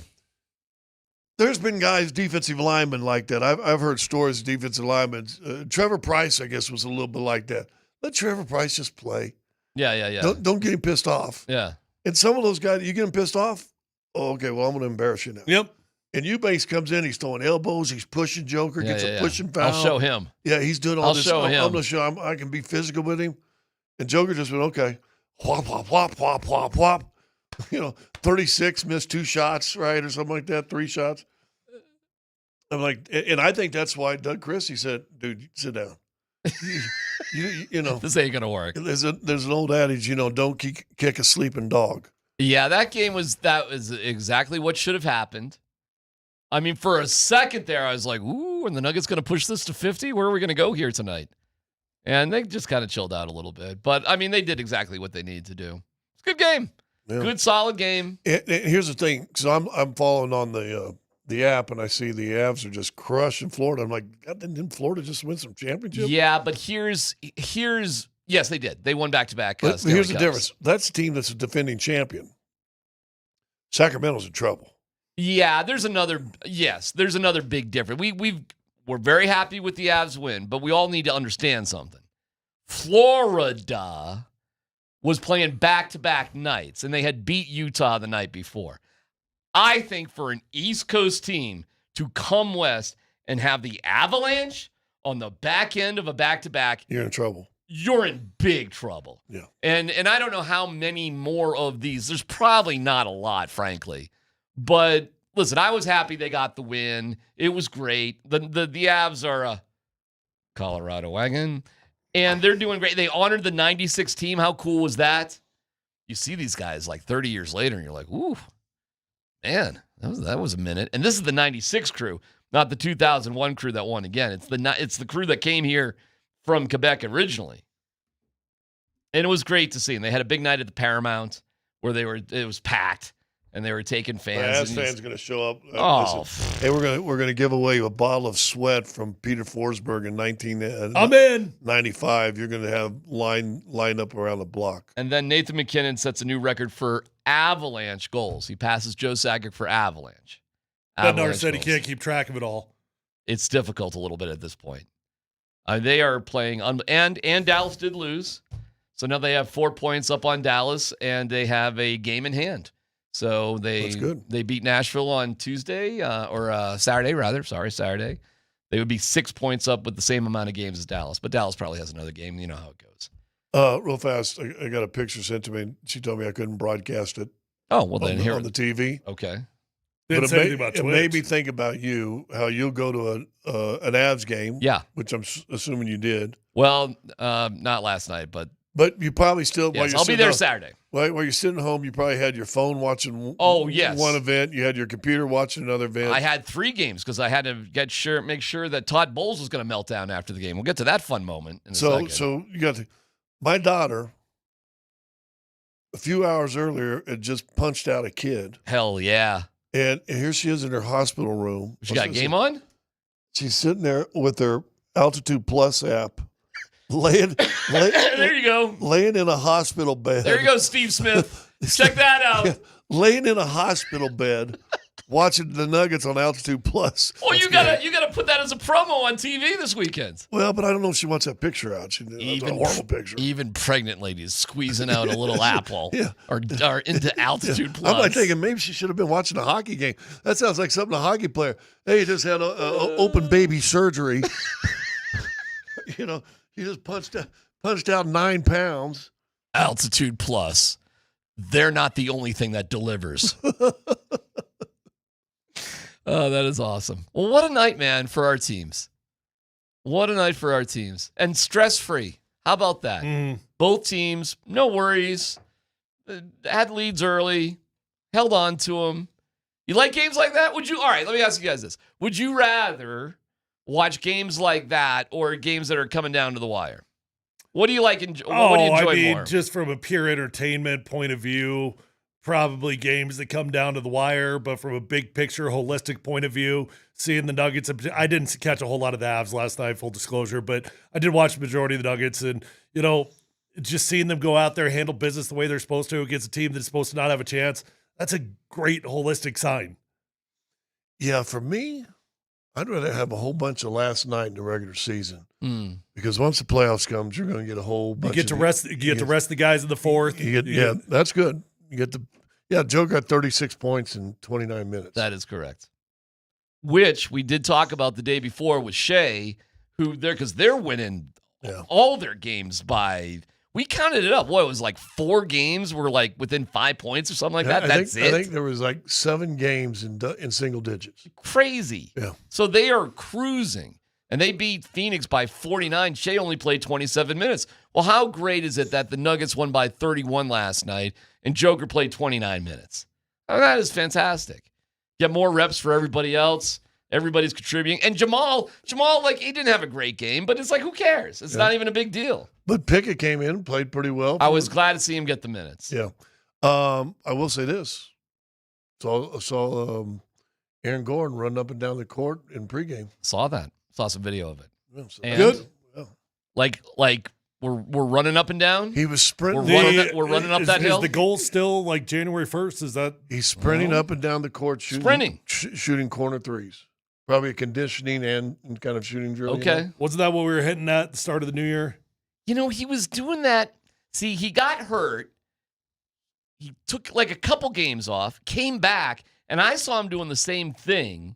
There's been guys, defensive linemen like that. I've heard stories of defensive linemen. Trevor Price, I guess, was a little bit like that. Let Trevor Price just play. Yeah. Don't get him pissed off. Yeah. And some of those guys, you get him pissed off, oh, okay, well, I'm going to embarrass you now. Yep. And Eubanks comes in, he's throwing elbows, he's pushing Joker, gets a pushing foul. I'll show him. Yeah, he's doing all I'll this. show him. I'm going to show him I can be physical with him. And Joker just went, okay. Whop, whop, whop, whop, whop, whop. 36, missed 2 shots, right, or something like that, 3 shots. I'm like, and I think that's why Doug Christie said, dude, sit down. You know. This ain't going to work. There's an old adage, don't kick a sleeping dog. Yeah, that was exactly what should have happened. I mean, for a second there, I was like, ooh, and the Nuggets going to push this to 50? Where are we going to go here tonight? And they just kind of chilled out a little bit. But, I mean, they did exactly what they needed to do. It's a good game. Yeah. Good, solid game. And here's the thing. So I'm following on the app, and I see the Avs are just crushing Florida. I'm like, God, didn't Florida just win some championship? Yeah, but here's yes, they did. They won back-to-back. But here's the difference. That's a team that's a defending champion. Sacramento's in trouble. Yeah, there's another big difference. We're very happy with the Avs win, but we all need to understand something. Florida was playing back-to-back nights, and they had beat Utah the night before. I think for an East Coast team to come west and have the Avalanche on the back end of a back-to-back, you're in trouble. You're in big trouble. Yeah. And I don't know how many more of these. There's probably not a lot, frankly. But listen, I was happy they got the win. It was great. The Avs are a Colorado wagon, and they're doing great. They honored the 96 team. How cool was that? You see these guys like 30 years later, and you're like, ooh, man, that was a minute. And this is the 96 crew, not the 2001 crew that won again. It's the crew that came here from Quebec originally. And it was great to see. And they had a big night at the Paramount where it was packed. And they were taking fans. The Avs fans going to show up. Listen, hey, we're going to give away a bottle of sweat from Peter Forsberg in 1995. You're going to have line up around the block. And then Nathan McKinnon sets a new record for Avalanche goals. He passes Joe Sakic for Avalanche. Bednar said he can't keep track of it all. It's difficult a little bit at this point. They are playing, and Dallas did lose. So now they have 4 points up on Dallas, and they have a game in hand. So they beat Nashville on Tuesday, or Saturday, rather. Sorry, Saturday. They would be 6 points up with the same amount of games as Dallas. But Dallas probably has another game. You know how it goes. Real fast, I got a picture sent to me. She told me I couldn't broadcast it. Oh, well, then on the TV. Okay. Didn't say anything about Twitch. It made me think about you, how you'll go to an Avs game. Yeah. Which I'm assuming you did. Well, not last night, but you probably still. Yes, I'll be there Saturday. While you're sitting home, you probably had your phone watching yes. one event. You had your computer watching another event. I had 3 games because I had to make sure that Todd Bowles was going to melt down after the game. We'll get to that fun moment in a second. So you got my daughter, a few hours earlier, had just punched out a kid. Hell yeah. And here she is in her hospital room. She got a game on? She's sitting there with her Altitude Plus app. There you go. Laying in a hospital bed. There you go, Steve Smith. Check that out. Yeah, laying in a hospital bed, watching the Nuggets on Altitude Plus. Well, you gotta put that as a promo on TV this weekend. Well, but I don't know if she wants that picture out. That's a horrible picture. Even pregnant ladies squeezing out a little apple. Yeah. Or into Altitude Plus. I'm like thinking maybe she should have been watching a hockey game. That sounds like something a hockey player. Hey, you just had a open baby surgery. He just punched out 9 pounds. Altitude Plus. They're not the only thing that delivers. Oh, that is awesome. Well, what a night, man, for our teams. What a night for our teams. And stress-free. How about that? Both teams, no worries. Had leads early. Held on to them. You like games like that? All right, let me ask you guys this. Would you rather watch games like that or games that are coming down to the wire? What do you like? What do you enjoy more? Just from a pure entertainment point of view, probably games that come down to the wire, but from a big picture, holistic point of view, seeing the Nuggets. I didn't catch a whole lot of the Avs last night, full disclosure, but I did watch the majority of the Nuggets, and, just seeing them go out there, handle business the way they're supposed to against a team that's supposed to not have a chance, that's a great holistic sign. Yeah, for me, I'd rather have a whole bunch of last night in the regular season because once the playoffs comes, you're going to get a whole bunch. You get to rest the guys in the fourth. That's good. Joe got 36 points in 29 minutes. That is correct. Which we did talk about the day before with Shea, because they're winning all their games by. We counted it up. What, it was like 4 games were like within 5 points or something like that? I think there was like 7 games in single digits. Crazy. Yeah. So they are cruising, and they beat Phoenix by 49. Shea only played 27 minutes. Well, how great is it that the Nuggets won by 31 last night, and Joker played 29 minutes? Oh, that is fantastic. Get more reps for everybody else. Everybody's contributing. And Jamal, he didn't have a great game, but it's like, who cares? It's not even a big deal. But Pickett came in, played pretty well. I was glad to see him get the minutes. Yeah. I will say this. Saw Aaron Gordon running up and down the court in pregame. Saw that. Saw some video of it. Yeah, good. Yeah. Like we're running up and down? He was sprinting. We're running up that hill? Is the goal still like January 1st? Is that? He's sprinting up and down the court, shooting corner threes. Probably a conditioning and kind of shooting drill. Okay. Wasn't that what we were hitting at the start of the new year? He was doing that. See, he got hurt. He took like a couple games off, came back, and I saw him doing the same thing.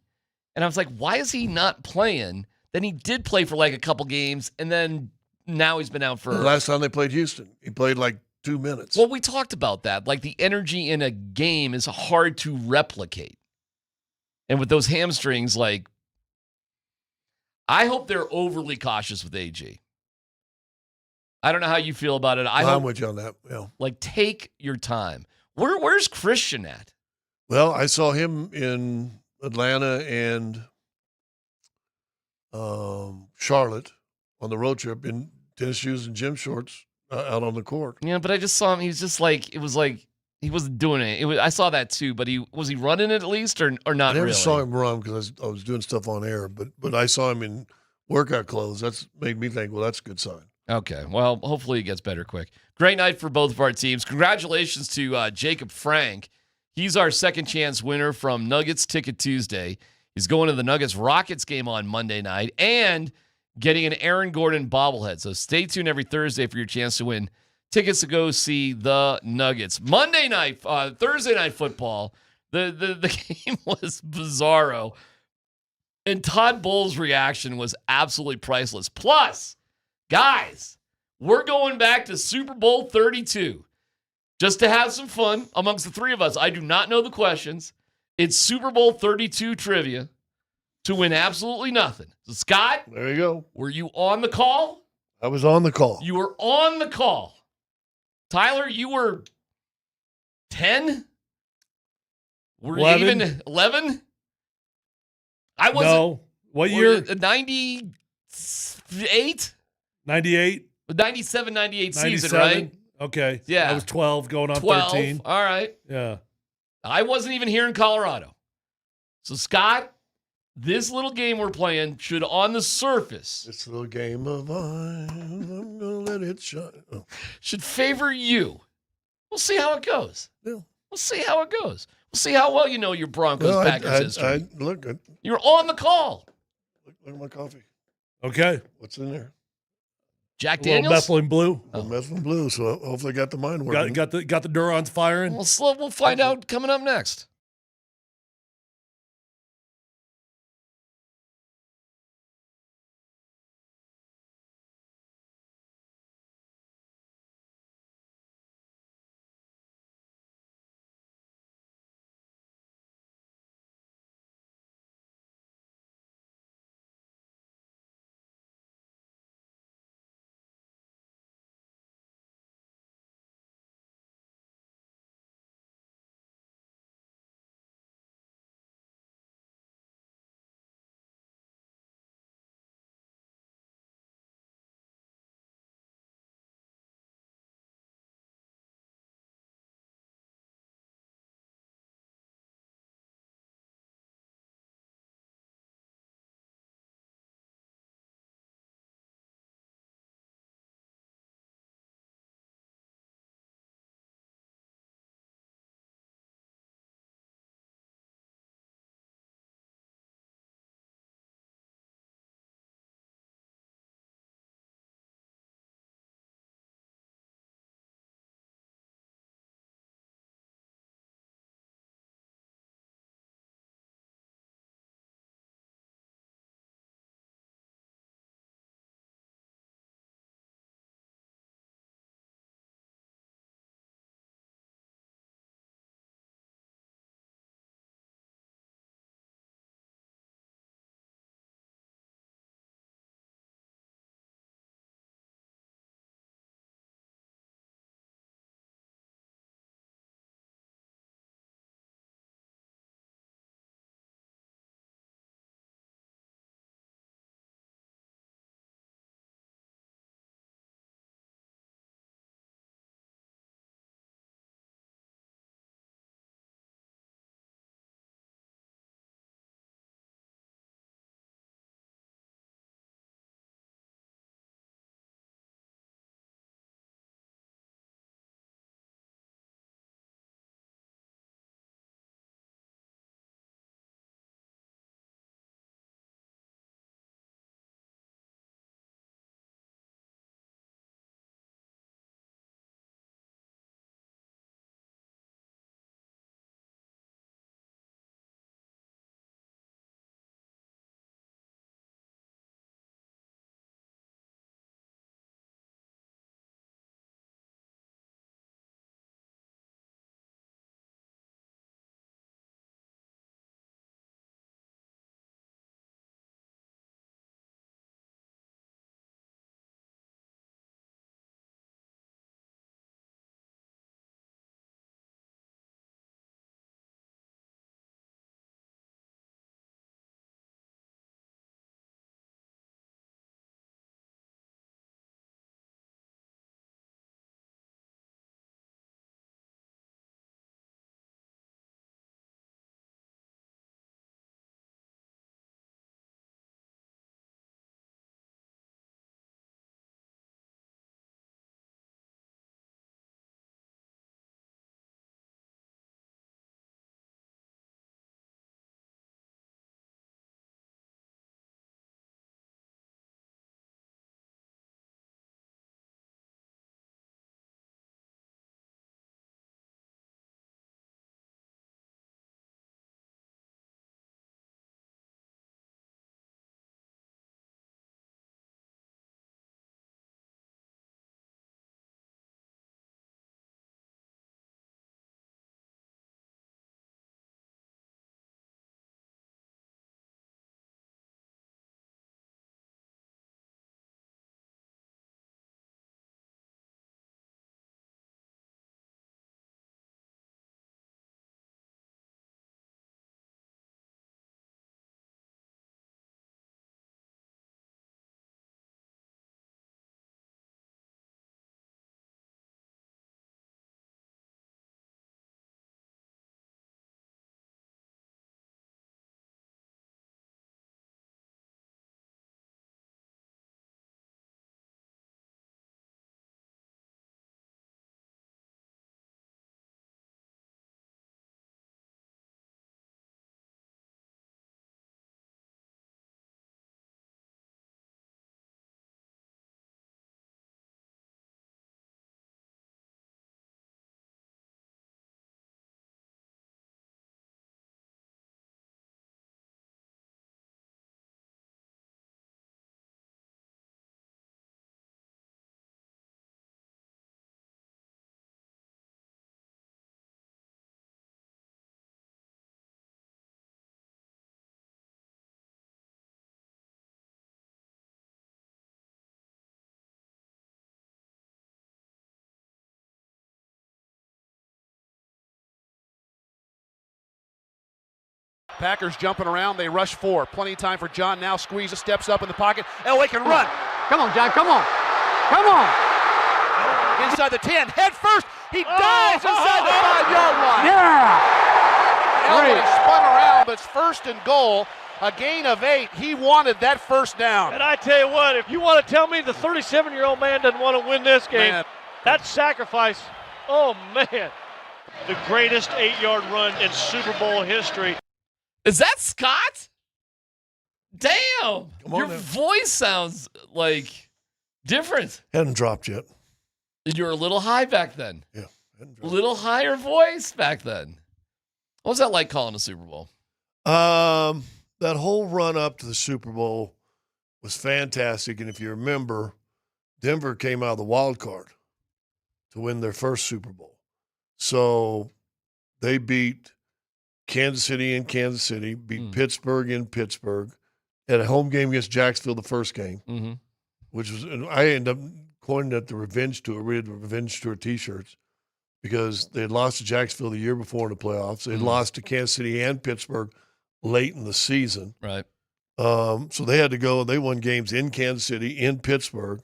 And I was like, why is he not playing? Then he did play for like a couple games, and then now he's been out for. The last time they played Houston, he played like 2 minutes. Well, we talked about that. Like the energy in a game is hard to replicate. And with those hamstrings, like, I hope they're overly cautious with AG. I don't know how you feel about it. I'm with you on that. Yeah. Like, take your time. Where's Christian at? Well, I saw him in Atlanta and Charlotte on the road trip in tennis shoes and gym shorts out on the court. Yeah, but I just saw him. He's just like, it was like he wasn't doing it. I saw that too, but was he running it at least or not really? I never saw him run because I was doing stuff on air, but I saw him in workout clothes. That's made me think, well, that's a good sign. Okay, well, hopefully he gets better quick. Great night for both of our teams. Congratulations to Jacob Frank. He's our second chance winner from Nuggets Ticket Tuesday. He's going to the Nuggets-Rockets game on Monday night and getting an Aaron Gordon bobblehead. So stay tuned every Thursday for your chance to win tickets to go see the Nuggets. Thursday night football, the game was bizarro. And Todd Bowles' reaction was absolutely priceless. Plus, guys, we're going back to Super Bowl 32 just to have some fun amongst the three of us. I do not know the questions. It's Super Bowl 32 trivia to win absolutely nothing. So, Scott. There you go. Were you on the call? I was on the call. You were on the call. Tyler, you were 10? We're 11? even 11? I wasn't. No. What year? 98? 98? 97, 98 season, 97? right? Okay. Yeah. I was 12 going on 12. 13. All right. Yeah. I wasn't even here in Colorado. So, Scott, this little game we're playing should, on the surface, This little game of mine, I'm going to let it shine. Oh. should favor you. We'll see how it goes. Yeah. We'll see how it goes. We'll see how well you know your Broncos Packers history. Look, You're on the call. look at my coffee. Okay. What's in there? Jack A little Daniels? methylene blue. Methylene blue, so hopefully I got the mind working. Got the neurons firing. We'll find out coming up next. Packers jumping around. They rush 4. Plenty of time for John now. Squeezes, steps up in the pocket. Elway can run. Come on, John. Come on. Come on. Inside the 10. Head first. He dives inside the 5-yard line. Yeah. Elway spun around, but it's first and goal. A gain of 8. He wanted that first down. And I tell you what, if you want to tell me the 37-year-old man doesn't want to win this game, that's sacrifice. Oh, man. The greatest 8-yard run in Super Bowl history. Is that Scott? Damn. Your voice sounds like different. Hadn't dropped yet. You were a little high back then. Yeah. A little higher voice back then. What was that like calling a Super Bowl? That whole run up to the Super Bowl was fantastic. And if you remember, Denver came out of the wild card to win their first Super Bowl. So they beat Kansas City in Kansas City, beat Pittsburgh in Pittsburgh, had a home game against Jacksonville the first game, which was, and I ended up coining it the Revenge Tour. We had the Revenge Tour T-shirts because they had lost to Jacksonville the year before in the playoffs. They had lost to Kansas City and Pittsburgh late in the season. Right. So they had to go, they won games in Kansas City, in Pittsburgh,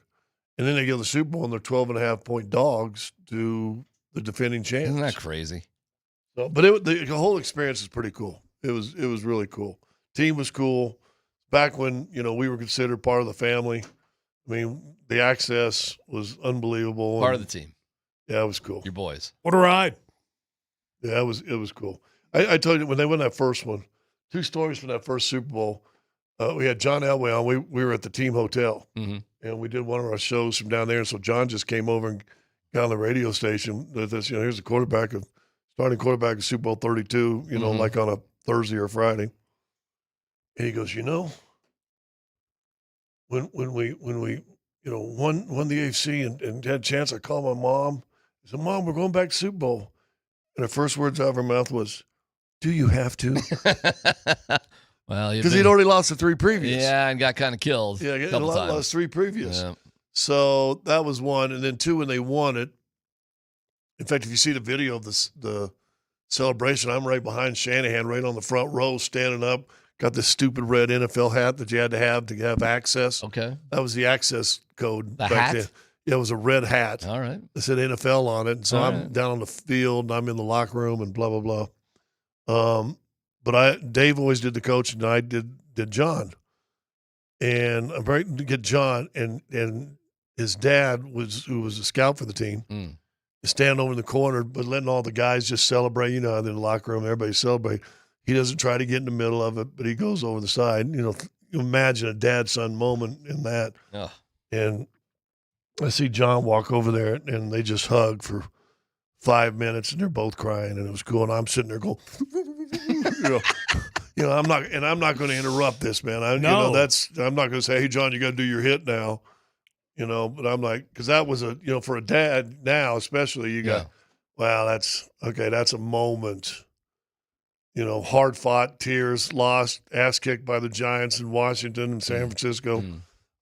and then they go to the Super Bowl and they're 12.5-point dogs to the defending champs. Isn't that crazy? So, but the whole experience is pretty cool. It was really cool. Team was cool. Back when, we were considered part of the family. I mean, the access was unbelievable. Part of the team. Yeah, it was cool. Your boys. What a ride. Yeah, it was cool. I told you, when they won that first one, 2 stories from that first Super Bowl. We had John Elway on. We were at the team hotel, and we did one of our shows from down there. And so John just came over and got on the radio station with us. Here's the starting quarterback of Super Bowl 32, like on a Thursday or Friday. And he goes, when we won the AFC and had a chance, I called my mom. He said, Mom, we're going back to Super Bowl. And her first words out of her mouth was, do you have to? Well, because he'd already lost the 3 previous. Yeah, and got kind of killed. Yeah, a couple times. Lost 3 previous. Yeah. So that was 1. And then 2, when they won it, in fact, if you see the video of the celebration, I'm right behind Shanahan, right on the front row, standing up, got this stupid red NFL hat that you had to have access. Okay. That was the access code The back hat? then. Yeah, it was a red hat. All right. It said NFL on it. And so All I'm right. down on the field, and I'm in the locker room, and blah, blah, blah. But Dave always did the coach, and I did John. And I'm right to get John, and his dad who was a scout for the team, standing over in the corner, but letting all the guys just celebrate. In the locker room, everybody celebrate. He doesn't try to get in the middle of it, but he goes over the side. You imagine a dad-son moment in that. Ugh. And I see John walk over there, and they just hug for 5 minutes, and they're both crying, and it was cool. And I'm sitting there going, I'm not going to interrupt this, man. I'm not going to say, hey, John, you got to do your hit now. But I'm like, because that was for a dad now, especially, you got, wow, that's a moment. Hard fought, tears, lost, ass kicked by the Giants in Washington and San Francisco.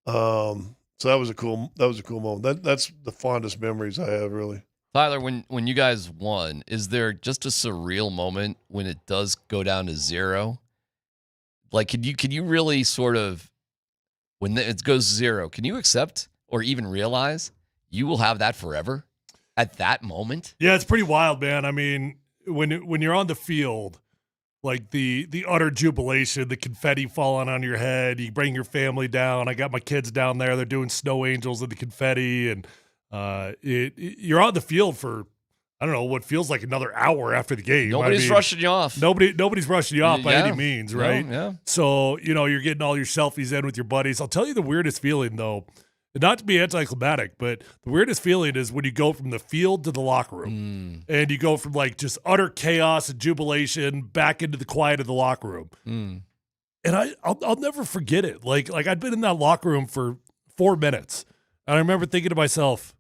So that was a cool moment. That's the fondest memories I have, really. Tyler, when you guys won, is there just a surreal moment when it does go down to 0? Like, can you really sort of, when it goes 0, can you accept or even realize you will have that forever at that moment? Yeah, it's pretty wild, man. I mean, when you're on the field, like the utter jubilation, the confetti falling on your head, you bring your family down. I got my kids down there. They're doing snow angels and the confetti, and you're on the field for, I don't know, what feels like another hour after the game. Nobody's rushing you off. Nobody's rushing you off by any means, right? Yeah. So, you're getting all your selfies in with your buddies. I'll tell you the weirdest feeling, though, not to be anticlimactic, but the weirdest feeling is when you go from the field to the locker room and you go from like just utter chaos and jubilation back into the quiet of the locker room. And I'll never forget it. Like I'd been in that locker room for 4 minutes, and I remember thinking to myself,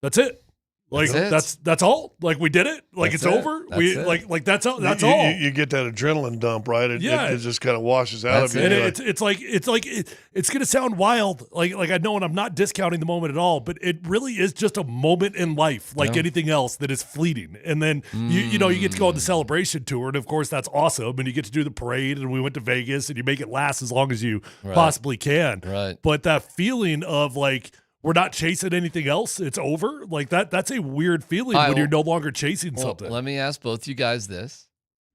that's it. Like that's all. Like we did it. Like it's over. That's all. That's all. You get that adrenaline dump, right? It just kind of washes out of you. And it's gonna sound wild. Like I know, and I'm not discounting the moment at all, but it really is just a moment in life, like anything else that is fleeting. And then you get to go on the celebration tour, and of course that's awesome. And you get to do the parade, and we went to Vegas, and you make it last as long as you possibly can. Right. But that feeling of like, we're not chasing anything else. It's over. Like that's a weird feling when you're no longer chasing something. Let me ask both you guys this,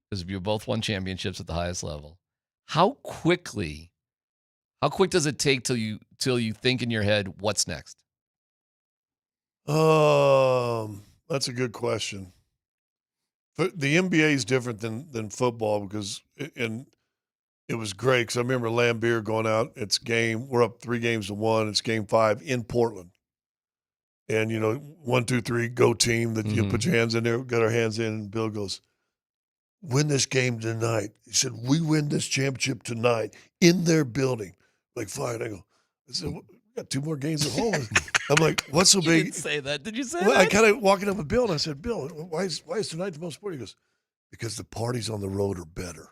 because you both won championships at the highest level. How quick does it take till you think in your head, what's next? That's a good question. The NBA is different than football because it was great because I remember Lambeer going out. It's game. We're up 3-1. It's game 5 in Portland. And, 1, 2, 3, go team. That you put your hands in there, got our hands in, and Bill goes, win this game tonight. He said, we win this championship tonight in their building. Like, fine. I said, we got 2 more games at home. I'm like, what's so big? You didn't say that. Did you say that? I kind of walking up with Bill, and I said, Bill, why is tonight the most important? He goes, because the parties on the road are better.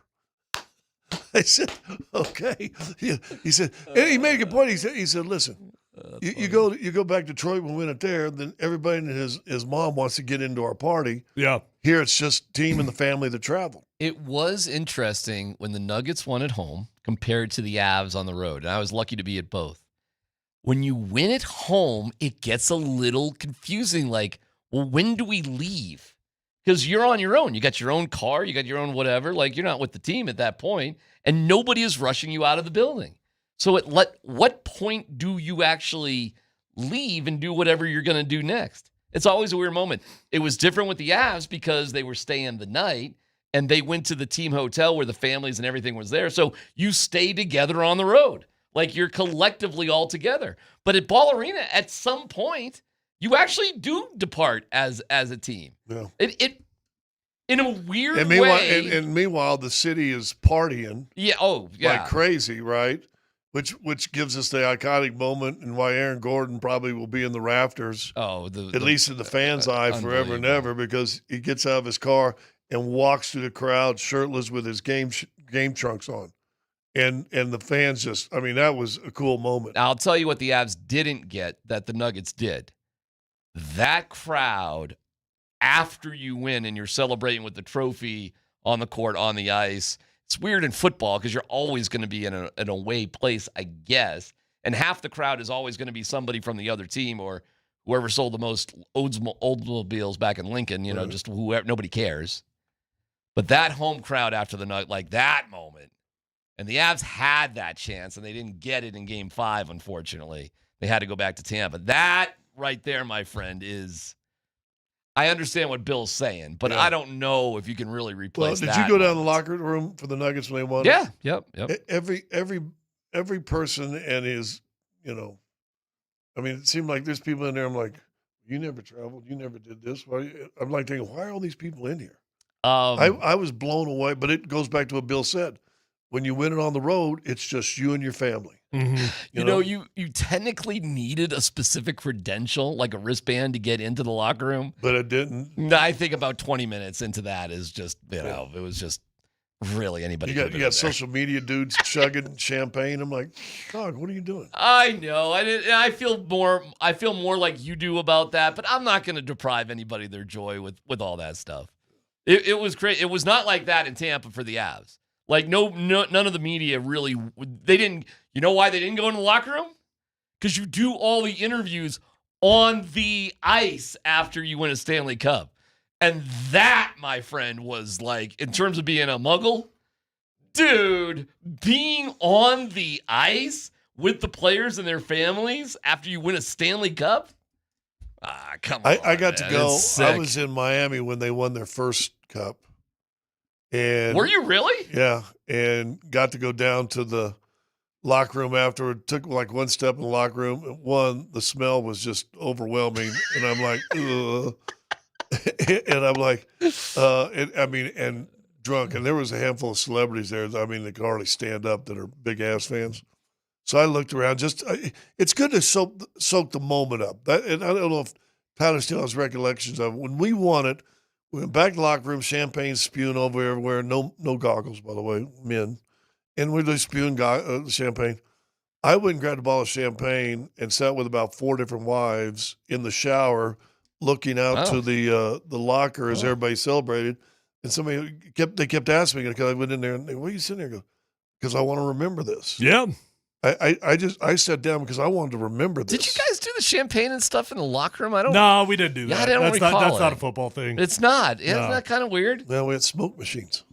I said, okay. He said, and he made a good point. He said, listen, you go back to Detroit and win it there, then everybody and his mom wants to get into our party. Yeah. Here it's just team and the family that travel. It was interesting when the Nuggets won at home compared to the Avs on the road, and I was lucky to be at both. When you win at home, it gets a little confusing. Like, well, when do we leave? Because you're on your own. You got your own car. You got your own whatever. Like, you're not with the team at that point, and nobody is rushing you out of the building. So at what point do you actually leave and do whatever you're going to do next? It's always a weird moment. It was different with the Avs because they were staying the night, and they went to the team hotel where the families and everything was there. So you stay together on the road. Like, you're collectively all together. But at Ball Arena, at some point, you actually do depart as a team. Yeah. It in a weird way. And meanwhile, the city is partying. Yeah. Oh, yeah. Like crazy, right? Which gives us the iconic moment and why Aaron Gordon probably will be in the rafters. Oh, at least in the fans' eye forever and ever, because he gets out of his car and walks through the crowd shirtless with his game trunks on. And the fans just, I mean, that was a cool moment. Now, I'll tell you what the Avs didn't get that the Nuggets did. That crowd, after you win and you're celebrating with the trophy on the court, on the ice, it's weird in football because you're always going to be in an away place, I guess. And half the crowd is always going to be somebody from the other team or whoever sold the most Oldsmobiles back in Lincoln, just whoever, nobody cares. But that home crowd after the night, like that moment, and the Avs had that chance, and they didn't get it in Game 5, unfortunately. They had to go back to Tampa. That right there, my friend, is – I understand what Bill's saying, but I don't know if you can really replace that. Did you go down the locker room for the Nuggets when they won? Yeah, yep. Every person and his, I mean, it seemed like there's people in there, I'm like, you never traveled, you never did this. I'm like thinking, why are all these people in here? I was blown away, but it goes back to what Bill said. When you win it on the road, it's just you and your family. Mm-hmm. You technically needed a specific credential, like a wristband, to get into the locker room. But it didn't. I think about 20 minutes into that is just, it was just really anybody. You got social media dudes chugging champagne. I'm like, dog, what are you doing? I know. I feel more like you do about that, but I'm not going to deprive anybody of their joy with all that stuff. It was great. It was not like that in Tampa for the Avs. Like, no, none of the media really, they didn't, you know why they didn't go in the locker room? Because you do all the interviews on the ice after you win a Stanley Cup. And that, my friend, was like, in terms of being a muggle, dude, being on the ice with the players and their families after you win a Stanley Cup? Come on. I got to go. I was in Miami when they won their first cup. And were you really? Yeah, and got to go down to the locker room afterward. Took like one step in the locker room. The smell was just overwhelming, and I'm like, ugh. And I'm like, and drunk. And there was a handful of celebrities there. I mean, they could hardly stand up that are big Avs fans. So I looked around. It's good to soak the moment up. And I don't know if Tyler still has recollections of when we won it. We went back to the locker room, champagne spewing over everywhere. No goggles, by the way, men. And we're just spewing champagne. I went and grabbed a bottle of champagne and sat with about 4 different wives in the shower, looking out to the locker as everybody celebrated. And somebody kept asking me, because I went in there and they, "What are you sitting there?" I go, "Because I want to remember this." Yeah. I sat down because I wanted to remember this. Did you guys do the champagne and stuff in the locker room? I don't. No, we didn't do that. I don't that's recall that's it. not a football thing. It's not. No. Isn't that kind of weird? No, we had smoke machines.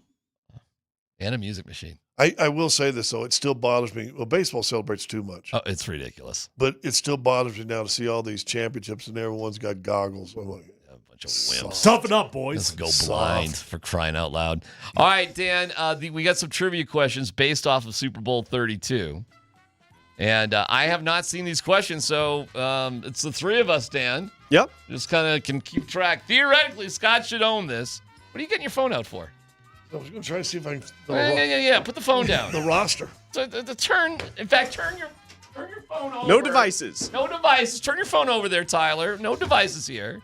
And a music machine. I will say this, though. It still bothers me. Well, baseball celebrates too much. Oh, it's ridiculous. But it still bothers me now to see all these championships and everyone's got goggles. I'm like, a bunch of wimps. Toughen up, boys. Let's go blind for crying out loud. All right, Dan, we got some trivia questions based off of Super Bowl 32. And I have not seen these questions, so it's the three of us, Dan. Yep. Just kind of can keep track. Theoretically, Scott should own this. What are you getting your phone out for? I was going to try to see if I can. Yeah. Put the phone down. The roster. So the turn. In fact, turn your phone over. No devices. No devices. Turn your phone over there, Tyler. No devices here.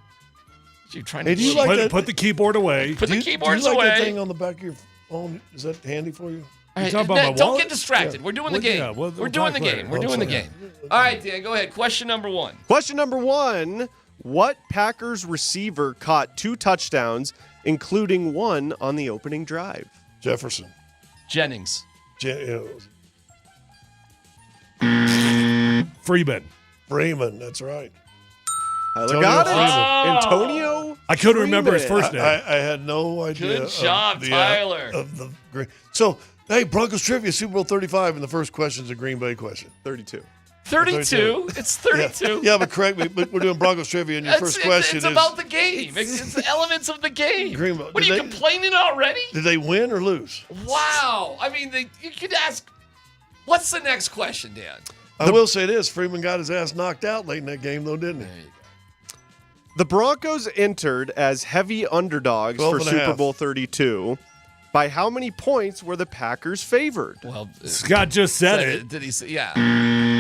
You're trying to. Hey, do you like put the keyboard away. Put the keyboards do you like away. that thing on the back of your phone? Is that handy for you? All right, talking about my don't wallet? get distracted. Yeah. We're doing the game. Yeah, we'll We're doing the talk game. later. We're doing the game. All right, Dan, go ahead. Question number 1. Question number 1. What Packers receiver caught 2 touchdowns, including one on the opening drive? Jefferson. Jennings. Freeman, that's right. Tyler got it. Antonio. I couldn't remember his first name. I had no idea. Good job, Tyler. So, hey, Broncos trivia, Super Bowl 35, and the first question is a Green Bay question. 32. 32? It's 32. Yeah, but correct me. But we're doing Broncos trivia, and your first question it's is about the game. It's the elements of the game. Green, what are you complaining already? Did they win or lose? Wow. I mean, you could ask. What's the next question, Dan? I will say this: Freeman got his ass knocked out late in that game, though, didn't he? The Broncos entered as heavy underdogs for Super Bowl 32. By how many points were the Packers favored? Well, Scott just said it. Did he say? Yeah.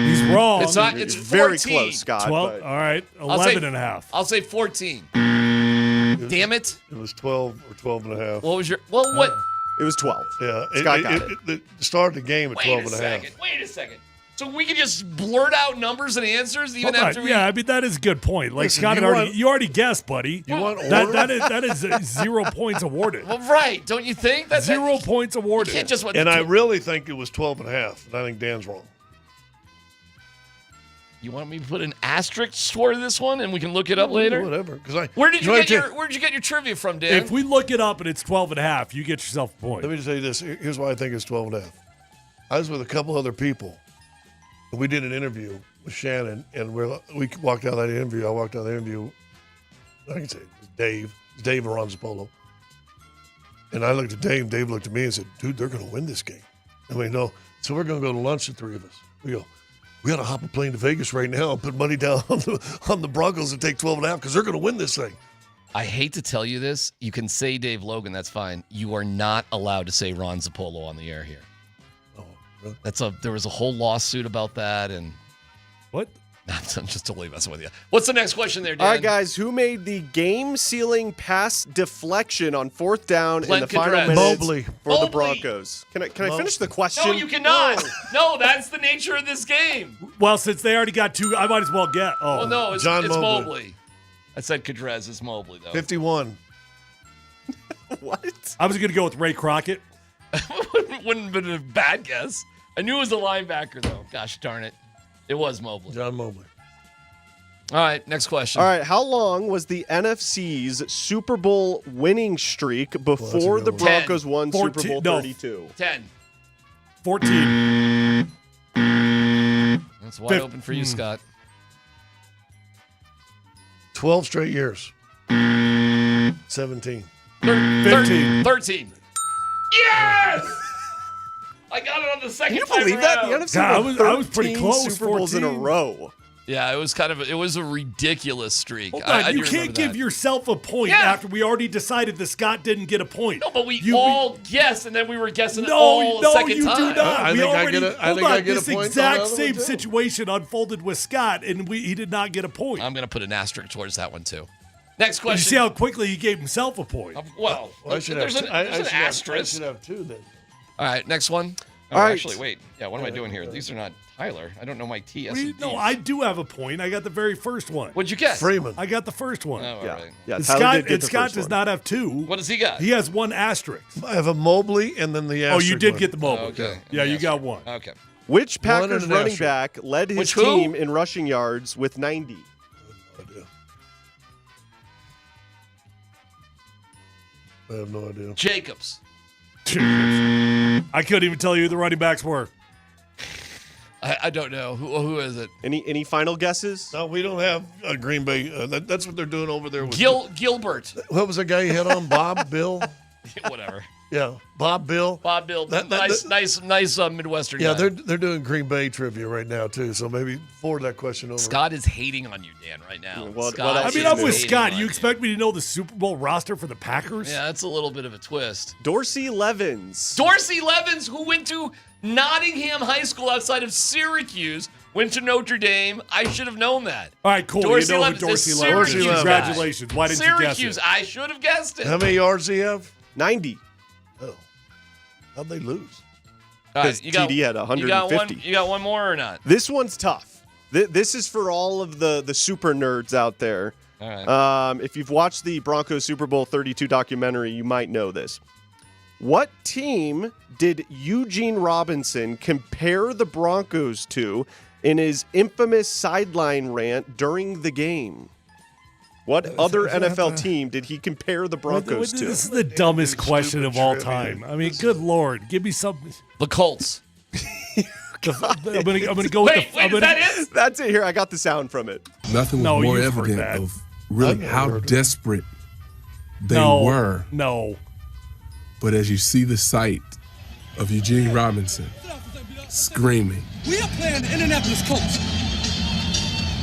He's wrong. It's not. It's 14. Very close, Scott. 12. All right. 11 and a half. I'll say 14. Damn it. It was 12 or 12 and a half. What was your? Well, what? It was 12. Yeah. Scott got it. It started the game at 12 and a half. Wait a second. So we can just blurt out numbers and answers even after we. Yeah, I mean that is a good point. Like Listen, Scott had you already guessed, buddy. You want order? that is 0 points awarded. Well, right. Don't you think? That's 0 points awarded. You can't just. And I really think it was 12 and a half. And I think Dan's wrong. You want me to put an asterisk toward this one, and we can look it up later? Whatever. Because Where'd you get your trivia from, Dan? If we look it up and it's 12 and a half, you get yourself a point. Let me just tell you this. Here's why I think it's 12 and a half. I was with a couple other people. And we did an interview with Shannon, and we walked out of that interview. I walked out of the interview. I can say it was Dave. It's Dave Aronzapolo. And I looked at Dave. Dave looked at me and said, "Dude, they're going to win this game." And we know. So we're going to go to lunch, the three of us. We go, we got to hop a plane to Vegas right now and put money down on the Broncos and take 12 and a half because they're going to win this thing. I hate to tell you this. You can say Dave Logan. That's fine. You are not allowed to say Ron Zappolo on the air here. There was a whole lawsuit about that, and what? I'm just totally messing with you. What's the next question there, Dan? All right, guys. Who made the game-sealing pass deflection on 4th down in the final minutes Mobley. for the Broncos? Can I finish the question? No, you cannot. No, that's the nature of this game. Well, since they already got 2, I might as well get. Oh, well, no, it's John Mobley. I said Kadrez. It's Mobley, though. 51. What? I was going to go with Ray Crockett. Wouldn't have been a bad guess. I knew it was a linebacker, though. Gosh darn it. It was Mobley. John Mobley. All right, next question. All right, how long was the NFC's Super Bowl winning streak before the Broncos won 14, Super Bowl 32? 10. 14. That's wide open for you, Scott. 12 straight years. 17. 15. 13. Yes! I got it on the second Can you time believe that? around. The NFC won I was pretty 13 close. Super Bowls in a 14. row. Yeah, it was a ridiculous streak. Hold on, you can't give yourself a point after we already decided that Scott didn't get a point. No, but we all guessed, and then we were guessing all no, second you time. do not. I think I get a This point on exact the other same one, too. situation unfolded with Scott, and he did not get a point. I'm going to put an asterisk towards that one, too. Next You question. see how quickly he gave himself a point. Well, there's an asterisk. I should have two then. All right, next one. Oh, All right. Actually, wait. Yeah, what am I doing here? These are not Tyler. I don't know my TS. No, I do have a point. I got the very first one. What'd you guess? Freeman. I got the first one. Oh, all right. Yeah, And Tyler Scott, did get and the Scott first does one. not have two. What does he got? He has one asterisk. I have a Mobley and then the Oh, asterisk. you did one. get the mobile. Okay. Yeah, you got one. Okay. Which One and Packers an running asterisk. back led his Which who? team in rushing yards with 90? I have no idea. Jacobs. I couldn't even tell you who the running backs were. I don't know. Who is it? Any final guesses? No, we don't have a Green Bay. That's what they're doing over there with Gilbert. What was the guy you had on? Bob, Bill? Whatever. Yeah, Bob, Bill. Bob Bill. Nice Midwestern Yeah, guy. they're doing Green Bay trivia right now too. So maybe forward that question over. Scott is hating on you, Dan, right now. I mean, I'm with Scott. You expect me to know the Super Bowl roster for the Packers? Yeah, that's a little bit of a twist. Dorsey Levens. Dorsey Levens, who went to Nottingham High School outside of Syracuse, went to Notre Dame. I should have known that. All right, cool. Dorsey you know Levens, who Dorsey the Levens is. Syracuse Congratulations. Why didn't you guess Syracuse. it? I should have guessed it. How many yards do you have? 90. Oh, how'd they lose? All Because TD had 150. You got one more or not? This one's tough. This is for all of the super nerds out there. All right. If you've watched the Broncos Super Bowl 32 documentary, you might know this. What team did Eugene Robinson compare the Broncos to in his infamous sideline rant during the game? What other NFL team did he compare the Broncos to? This is the dumbest question of all time. I mean, good Lord. Give me something. The Colts. I'm gonna go with Wait, is that it? That's it. Here, I got the sound from it. Nothing was more evident of really how desperate they were. No. But as you see the sight of Eugene Robinson screaming, We are playing the Indianapolis Colts.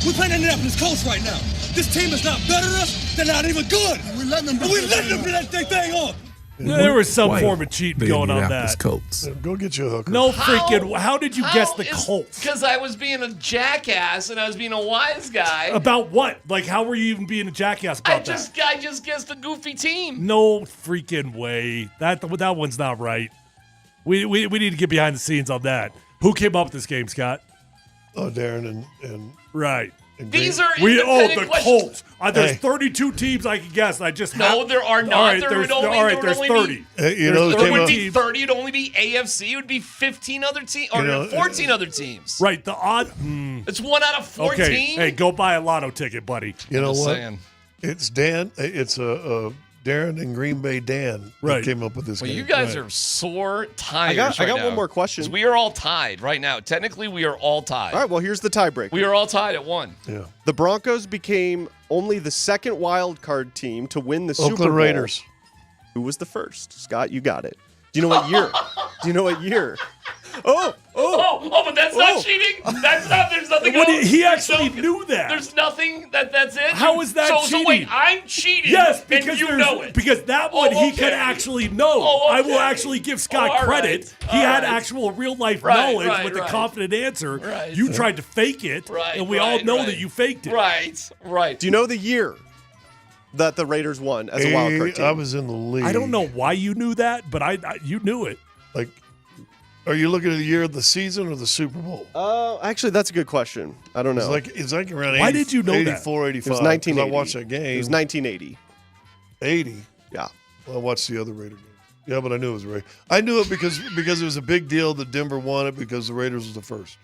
We're playing the Indianapolis Colts right now. This team is not better than us. They're not even good. We're letting them do that thing on. There was some form of cheating going on Indianapolis that. Colts. Go get you a hooker. No freaking. How did you guess the Colts? Because I was being a jackass and I was being a wise guy. About what? Like, how were you even being a jackass about that? I just guessed a goofy team. No freaking way. That one's not right. We need to get behind the scenes on that. Who came up with this game, Scott? Oh, Darren and right. And These are the independent questions. Colts. There's 32 teams I can guess. I just No, there are not. All right, There would there's only 30. There would be 30. It'd only be AFC. It would be 15 other teams or 14 other teams. Right. The odd. It's 1 out of 14. Okay. Hey, go buy a lotto ticket, buddy. You know Just what? saying. It's Dan. It's a Darren and Green Bay Dan that came up with this Well, game. you guys are sore tired. I got one more question. We are all tied right now. Technically, we are all tied. All right, well, here's the tiebreaker. We are all tied at 1. Yeah. The Broncos became only the second wild card team to win the Super Bowl. Oakland Raiders. Who was the first? Scott, you got it. Do you know what year? Do you know what year? Oh, but that's not cheating. That's not. There's nothing. He actually knew that. There's nothing. That's it. How is that cheating? So wait, I'm cheating. Yes, because and you know it. Because that one he okay. can actually know. Oh, I will okay. actually give Scott All credit. right. He All had right. actual real life Right, knowledge right, with a right. confident answer. Right. You tried to fake it, Right, and we all right, know right. that you faked it. Right. Do you know the year that the Raiders won as a wild card team? I was in the league. I don't know why you knew that, but I you knew it. Like, are you looking at the year of the season or the Super Bowl? Actually, that's a good question. I don't know. It's like around Why 80, did you know that? 84, 85. It was 1980. I watched that game. It was 1980. 80. Yeah. Well, I watched the other Raider game. Yeah, but I knew it was Raider. I knew it because it was a big deal that Denver won it because the Raiders was the first.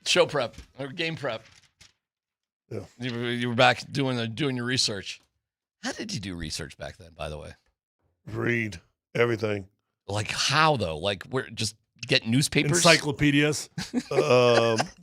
Show prep or game prep. Yeah. You were back doing your research. How did you do research back then, by the way? Read everything. Like how though? Like we're just get newspapers, Encyclopedias.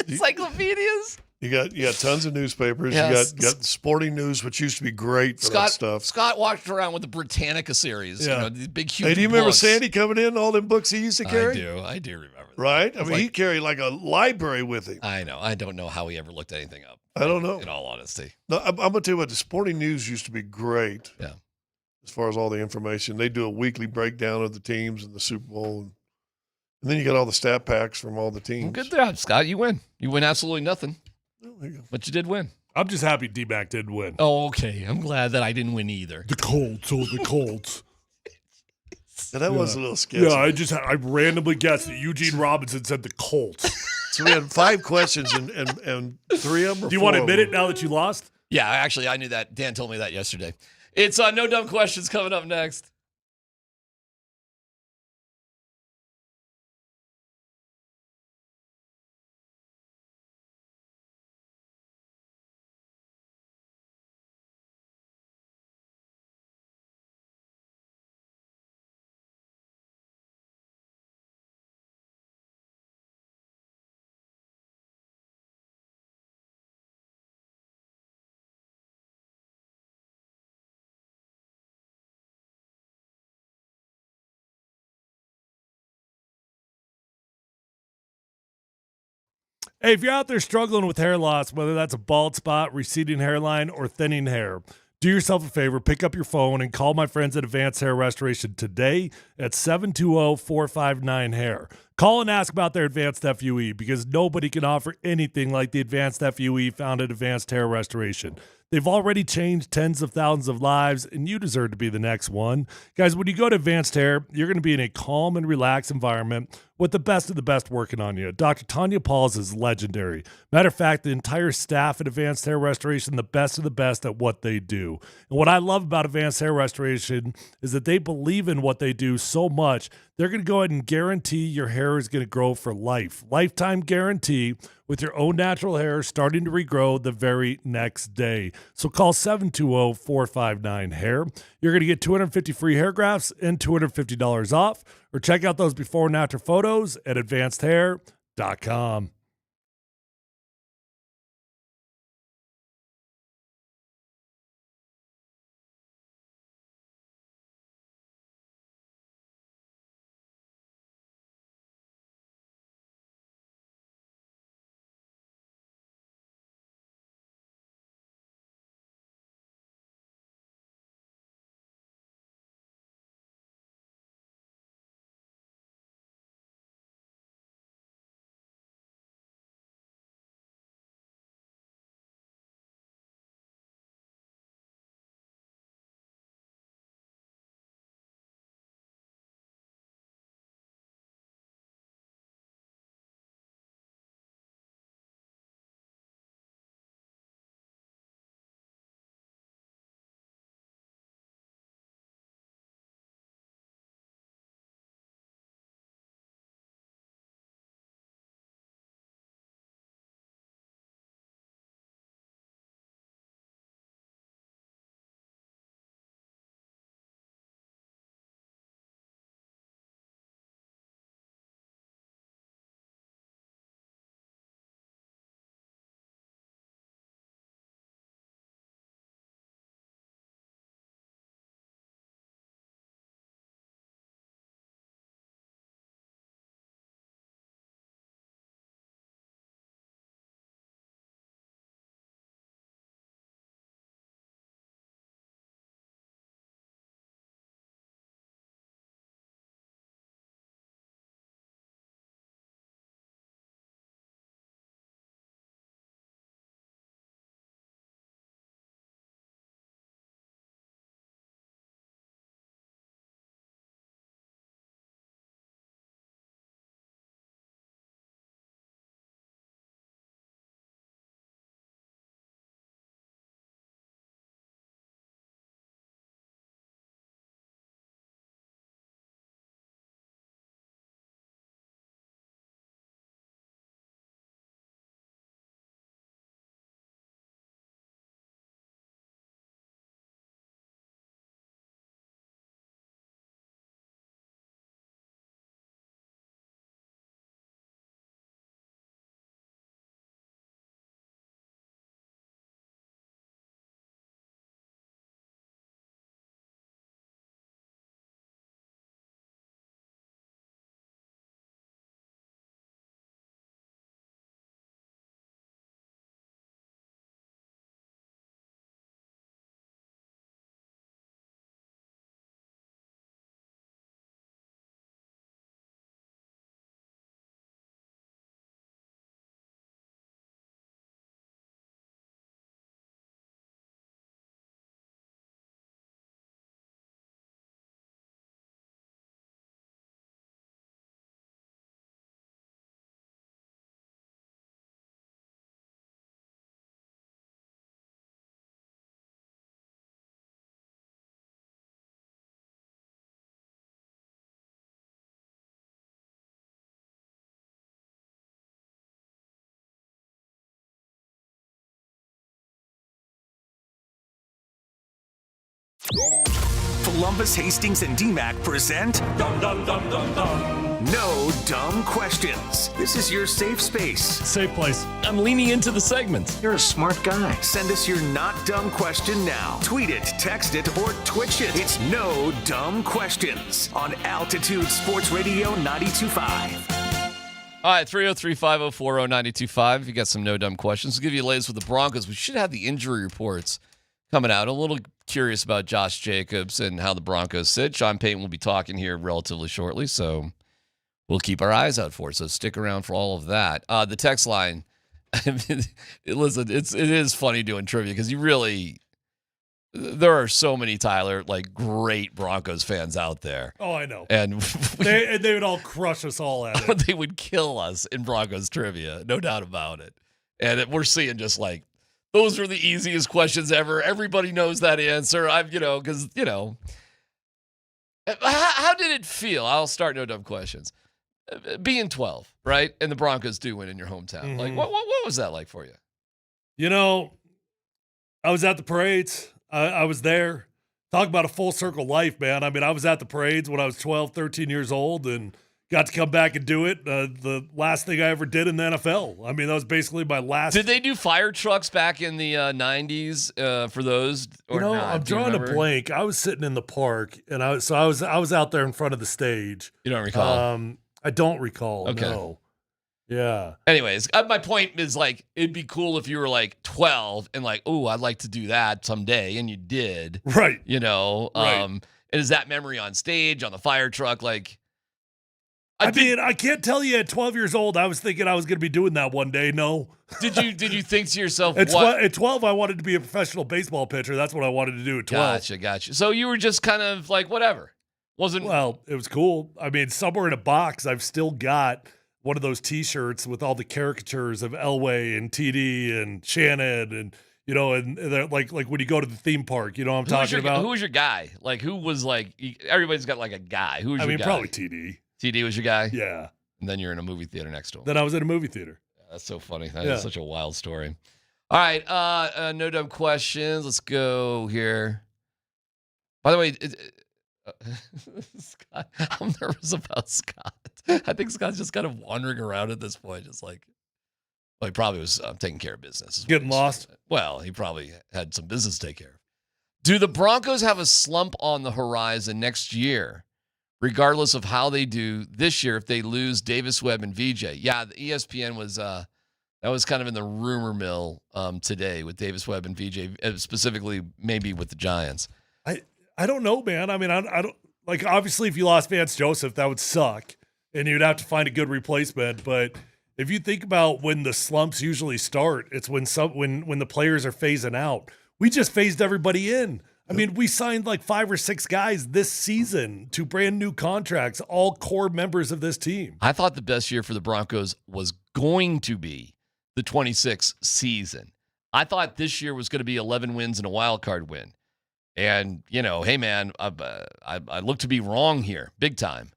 encyclopedias. You got tons of newspapers. Yes. You got sporting news, which used to be great for that stuff. Scott walked around with the Britannica series. Yeah. You know, these big, huge Hey, do you remember books. Sandy coming in, all them books he used to carry? I do remember that. Right? I It's mean, like- he carried like a library with him. I know. I don't know how he ever looked anything up. I don't know. In all honesty. No, I'm going to tell you what, the sporting news used to be great. Yeah. As far as all the information. They do a weekly breakdown of the teams and the Super Bowl. And then you got all the stat packs from all the teams. Well, good job, Scott. You win. You win absolutely nothing. But you did win. I'm just happy DMac didn't win. Oh, okay. I'm glad that I didn't win either. The Colts, the Colts. And that was a little sketchy. Yeah, I randomly guessed that Eugene Robinson said the Colts. So we had 5 questions and 3 of them. Do you want to admit it now that you lost? Yeah, actually, I knew that. Dan told me that yesterday. It's No Dumb Questions coming up next. Hey, if you're out there struggling with hair loss, whether that's a bald spot, receding hairline, or thinning hair, do yourself a favor, pick up your phone and call my friends at Advanced Hair Restoration today at 720-459-HAIR. Call and ask about their Advanced FUE because nobody can offer anything like the Advanced FUE found at Advanced Hair Restoration. They've already changed tens of thousands of lives, and you deserve to be the next one. Guys, when you go to Advanced Hair, you're going to be in a calm and relaxed environment with the best of the best working on you. Dr. Tanya Pauls is legendary. Matter of fact, the entire staff at Advanced Hair Restoration, the best of the best at what they do. And what I love about Advanced Hair Restoration is that they believe in what they do so much, they're going to go ahead and guarantee your hair is going to grow for life. Lifetime guarantee with your own natural hair starting to regrow the very next day. So call 720-459-HAIR. You're going to get 250 free hair grafts and $250 off. Or check out those before and after photos at advancedhair.com. Polumbus, Hastings, and DMac present No Dumb Questions. This is your safe space. Safe place. I'm leaning into the segment. You're a smart guy. Send us your not dumb question now. Tweet it, text it, or Twitch it. It's No Dumb Questions on Altitude Sports Radio 92.5. All right, 303-504-0925. If you got some no dumb questions, we'll give you the latest with the Broncos. We should have the injury reports coming out. A little curious about Josh Jacobs and how the Broncos sit. Sean Payton will be talking here relatively shortly, so we'll keep our eyes out for it. So stick around for all of that. The text line, listen, it is funny doing trivia because there are so many, Tyler, like great Broncos fans out there. Oh, I know. And they would all crush us all at it. They would kill us in Broncos trivia, no doubt about it. And we're seeing just like, those are the easiest questions ever. Everybody knows that answer. How did it feel? I'll start no dumb questions. Being 12, right? And the Broncos do win in your hometown. Mm-hmm. Like, what was that like for you? I was at the parades. I was there. Talk about a full circle life, man. I mean, I was at the parades when I was 12, 13 years old and got to come back and do it. The last thing I ever did in the NFL. I mean, that was basically my last. Did they do fire trucks back in the 90s for those? Or not? I'm drawing a blank. I was sitting in the park, and I was out there in front of the stage. You don't recall? I don't recall. Okay. No. Yeah. Anyways, my point is like, it'd be cool if you were like 12 and like, oh, I'd like to do that someday. And you did. Right. Right. And is that memory on stage, on the fire truck? Like, I can't tell you at 12 years old, I was thinking I was going to be doing that one day. No. Did you think to yourself, at 12, I wanted to be a professional baseball pitcher. That's what I wanted to do at 12. Gotcha. So you were just kind of like, whatever. Well, it was cool. I mean, somewhere in a box, I've still got one of those T-shirts with all the caricatures of Elway and TD and Shannon and, and they're like when you go to the theme park, you know what I'm talking about? Who was your guy? Like, who was like, everybody's got like a guy. Who was your guy? Probably TD. TD was your guy? Yeah. And then you're in a movie theater next to him. Then I was in a movie theater. Yeah, that's so funny. That is such a wild story. All right. No dumb questions. Let's go here. By the way, Scott, I'm nervous about Scott. I think Scott's just kind of wandering around at this point, just like, he probably was taking care of business. Getting lost? Well, he probably had some business to take care of. Do the Broncos have a slump on the horizon next year, regardless of how they do this year if they lose Davis Webb and VJ? Yeah, the ESPN was that was kind of in the rumor mill today with Davis Webb and VJ, specifically maybe with the Giants. I don't know, man. I mean, I don't like. Obviously, if you lost Vance Joseph, that would suck, and you'd have to find a good replacement. But if you think about when the slumps usually start, it's when the players are phasing out. We just phased everybody in. I mean, we signed like 5 or 6 guys this season to brand new contracts, all core members of this team. I thought the best year for the Broncos was going to be the 26 season. I thought this year was going to be 11 wins and a wild card win. And, hey, man, I look to be wrong here, big time.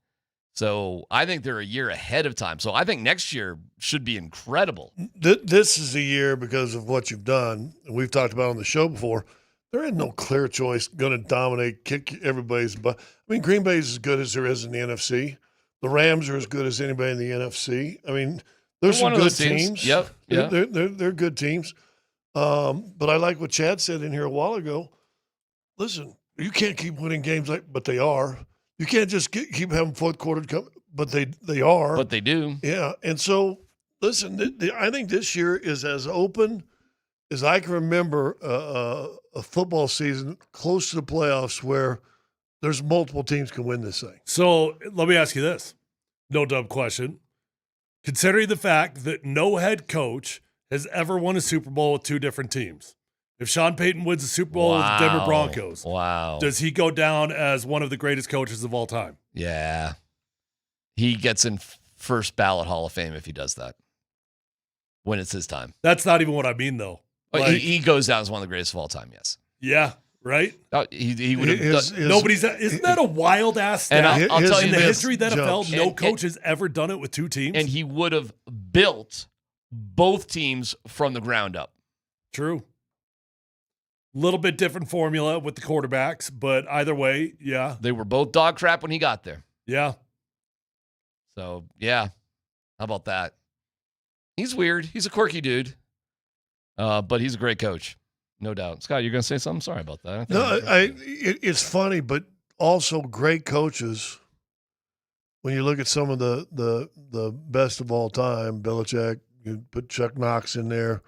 So I think they're a year ahead of time. So I think next year should be incredible. This is a year because of what you've done. And we've talked about on the show before. There ain't no clear choice going to dominate, kick everybody's butt. I mean, Green Bay's as good as there is in the NFC. The Rams are as good as anybody in the NFC. I mean, there's some good teams. Yep. Yeah. They're good teams. But I like what Chad said in here a while ago. Listen, you can't keep winning games but they are. You can't just keep having fourth quarter come, but they are. But they do. Yeah, and so listen, I think this year is as open as I can remember a football season close to the playoffs where there's multiple teams can win this thing. So let me ask you this, no dumb question. Considering the fact that no head coach has ever won a Super Bowl with 2 different teams. If Sean Payton wins the Super Bowl with the Denver Broncos, does he go down as one of the greatest coaches of all time? Yeah. He gets in first ballot Hall of Fame if he does that. When it's his time. That's not even what I mean, though. Like, he goes down as one of the greatest of all time, yes. Yeah, right? He would have done. Isn't that a wild ass stat? And I'll tell you in the this, history of the NFL, no coach has ever done it with 2 teams. And he would have built both teams from the ground up. True. Little bit different formula with the quarterbacks, but either way, yeah. They were both dog crap when he got there. Yeah. So, yeah. How about that? He's weird. He's a quirky dude. But he's a great coach. No doubt. Scott, you're going to say something? Sorry about that. It's funny, but also great coaches. When you look at some of the best of all time, Belichick, you put Chuck Knox in there,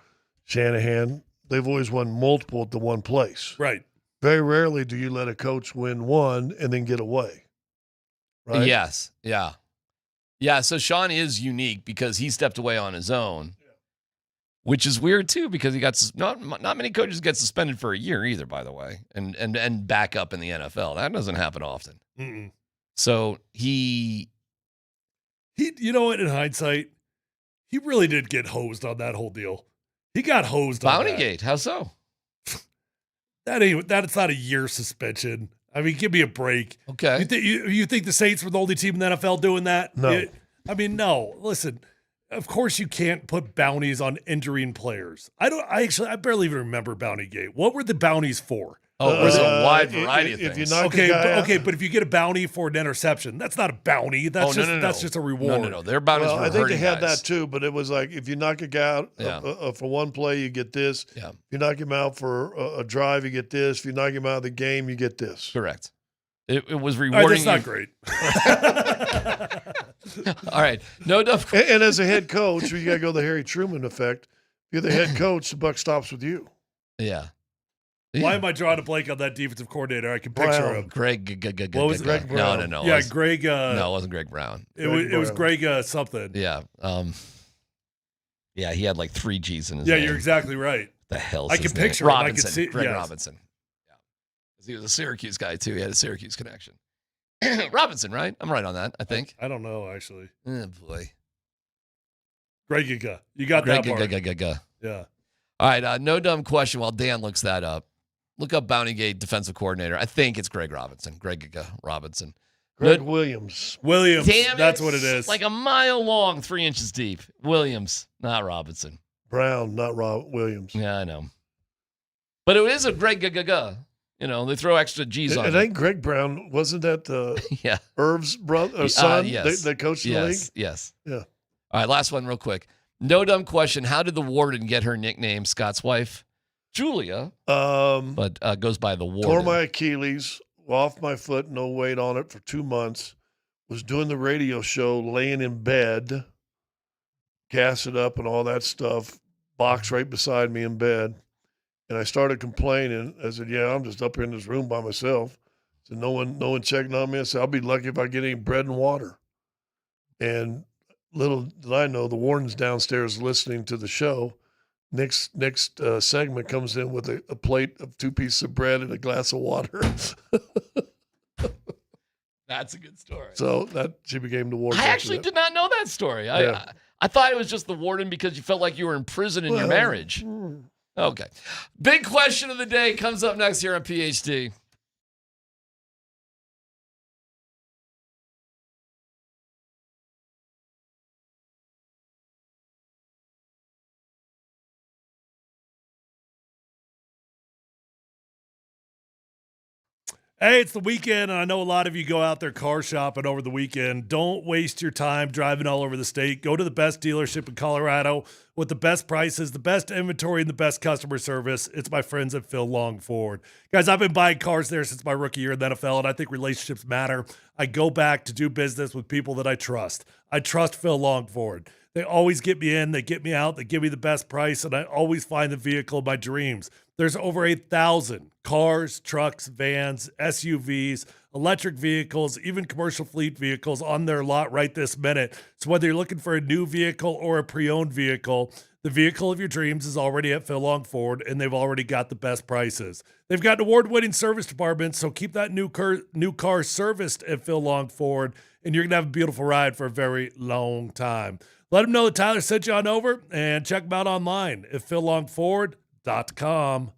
Shanahan, they've always won multiple at the one place. Right. Very rarely do you let a coach win one and then get away. Right? Yes. Yeah. Yeah, so Sean is unique because he stepped away on his own, which is weird too because he got not many coaches get suspended for a year either, by the way, and back up in the NFL. That doesn't happen often. Mm-mm. So he, you know what? In hindsight, he really did get hosed on that whole deal. He got hosed on that. Bountygate. How so? That's not a year suspension. I mean, give me a break. Okay. You think the Saints were the only team in the NFL doing that? No. No. Listen, of course you can't put bounties on injuring players. I barely even remember Bountygate. What were the bounties for? Oh, it was a wide variety of if things. you knock but if you get a bounty for an interception, that's not a bounty. That's that's just a reward. No. Their bounties were I think they hurting had guys. that too, but it was like if you knock a guy out for one play, you get this. Yeah. If you knock him out for a drive, you get this. If you knock him out of the game, you get this. Correct. It was rewarding. That's not great. All right. No dumb. And as a head coach, you got to go the Harry Truman effect. You're the head coach, the buck stops with you. Yeah. Why am I drawing a blank on that defensive coordinator? I can picture him. Greg. What was it? Greg Brown. No. Yeah, Greg. No, it wasn't Greg Brown. It was Greg something. Yeah. Yeah, he had like 3 G's in his Yeah, name. you're exactly right. The hell's I can his name? picture him. I Robinson. can see Greg yes. Robinson. Yeah. He was a Syracuse guy, too. He had a Syracuse connection. Robinson, right? I'm right on that, I think. I don't know, actually. Oh, boy. Greg Giga. You got that part. Giga. Yeah. All right, no dumb question while Dan looks that up. Look up Bountygate defensive coordinator. I think it's Greg Robinson. Greg Robinson. Greg Williams. Damn it. That's what it is. Like a mile long, 3 inches deep. Williams, not Robinson. Brown, not Williams. Yeah, I know. But it is a Greg Giga. You know, they throw extra G's on it. I think Greg Brown, wasn't that yeah. Irv's brother, son yes. that coached the league? Yes. Yeah. All right, last one real quick. No dumb question. How did the warden get her nickname, Scott's wife? Julia, but goes by the warden. Tore my Achilles, off my foot, no weight on it for 2 months. Was doing the radio show, laying in bed, gas it up and all that stuff, box right beside me in bed. And I started complaining. I said, yeah, I'm just up here in this room by myself. So no one checking on me. I said, I'll be lucky if I get any bread and water. And little did I know, the warden's downstairs listening to the show. Next segment comes in with a plate of 2 pieces of bread and a glass of water. That's a good story. So that she became the warden. I actually did not know that story. Yeah. I thought it was just the warden because you felt like you were in prison in your marriage. Okay. Big question of the day comes up next here on PhD. Hey, it's the weekend, and I know a lot of you go out there car shopping over the weekend. Don't waste your time driving all over the state. Go to the best dealership in Colorado with the best prices, the best inventory, and the best customer service. It's my friends at Phil Long Ford. Guys, I've been buying cars there since my rookie year in the NFL, and I think relationships matter. I go back to do business with people that I trust. I trust Phil Long Ford. They always get me in, they get me out, they give me the best price, and I always find the vehicle of my dreams. There's over 8,000 cars, trucks, vans, SUVs, electric vehicles, even commercial fleet vehicles on their lot right this minute. So whether you're looking for a new vehicle or a pre-owned vehicle, the vehicle of your dreams is already at Phil Long Ford, and they've already got the best prices. They've got an award-winning service department, so keep that new car serviced at Phil Long Ford, and you're going to have a beautiful ride for a very long time. Let them know that Tyler sent you on over, and check them out online at phillongford.com.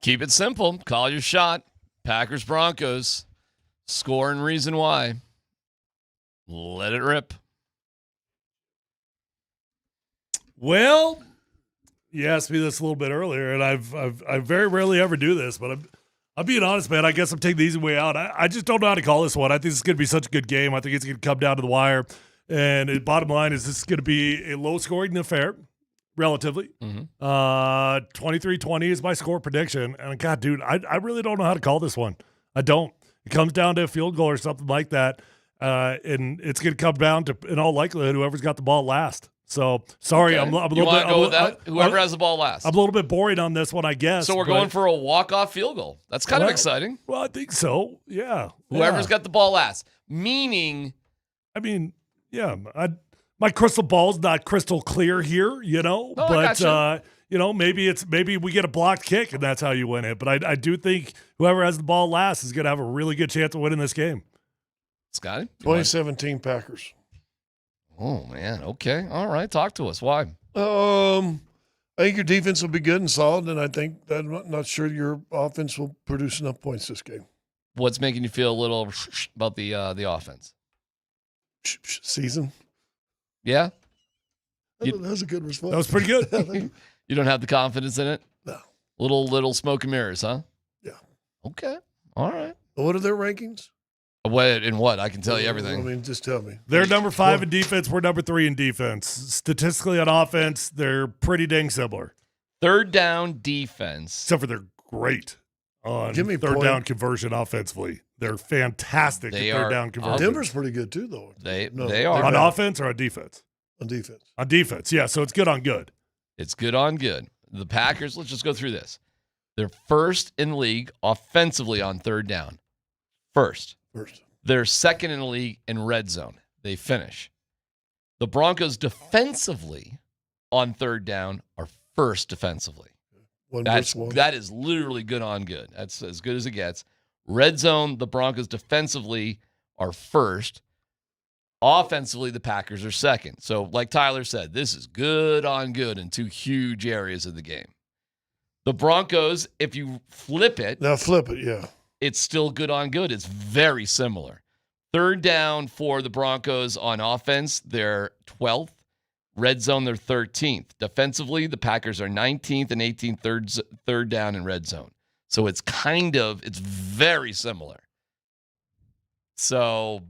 Keep it simple. Call your shot. Packers-Broncos. Score and reason why. Let it rip. Well, you asked me this a little bit earlier, and I very rarely ever do this, but I'm being honest, man. I guess I'm taking the easy way out. I just don't know how to call this one. I think this is going to be such a good game. I think it's going to come down to the wire. And bottom line is this is going to be a low-scoring affair, relatively. 23-20 is my score prediction. And, God, dude, I really don't know how to call this one. I don't. It comes down to a field goal or something like that. And it's going to come down to, in all likelihood, whoever's got the ball last. So, sorry, Okay. I'm a You little want bit. to go with that? Whoever has the ball last. I'm a little bit boring on this one, I guess. So we're going for a walk-off field goal. That's kind of exciting. Well, I think so. Yeah. Whoever's got the ball last. Meaning. I mean, yeah, my crystal ball's not crystal clear here, you know. No, but I gotcha. you know, maybe we get a blocked kick and that's how you win it. But I do think whoever has the ball last is going to have a really good chance of winning this game. Scotty? 2017 Packers. Oh, man. Okay. All right. Talk to us. Why? I think your defense will be good and solid, and I think that I'm not sure your offense will produce enough points this game. What's making you feel a little about the offense? Season. Yeah? That was a good response. That was pretty good. You don't have the confidence in it? No. Little smoke and mirrors, huh? Yeah. Okay. All right. What are their rankings? What in what? I can tell you everything. I mean, just tell me. They're number 5 in defense. We're number 3 in defense. Statistically on offense, they're pretty dang similar. Third down defense. Except for they're great on Give me third point. down conversion offensively. They're fantastic They at third are down conversion. Denver's pretty good too, though. They they're are. On bad. offense or on defense? On defense. On defense, yeah. So it's good on good. It's good on good. The Packers, let's just go through this. They're first in the league offensively on third down. First. They're second in the league in red zone. They finish. The Broncos defensively on third down are first defensively. That is literally good on good. That's as good as it gets. Red zone, the Broncos defensively are first. Offensively, the Packers are second. So, like Tyler said, this is good on good in two huge areas of the game. The Broncos, if you flip it. Now flip it, yeah. It's still good on good. It's very similar. Third down for the Broncos on offense, they're 12th. Red zone, they're 13th. Defensively, the Packers are 19th and 18th third down in red zone. So it's very similar. So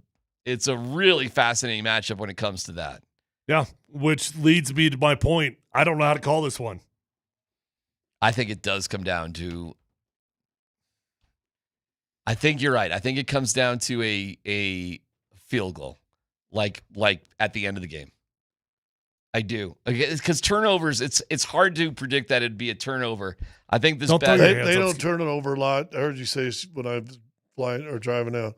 it's a really fascinating matchup when it comes to that. Yeah, which leads me to my point. I don't know how to call this one. I think it does come down to I think you're right. I think it comes down to a field goal, like at the end of the game. I do, because turnovers. It's hard to predict that it'd be a turnover. I think this. They don't turn it over a lot. I heard you say when I was flying or driving out.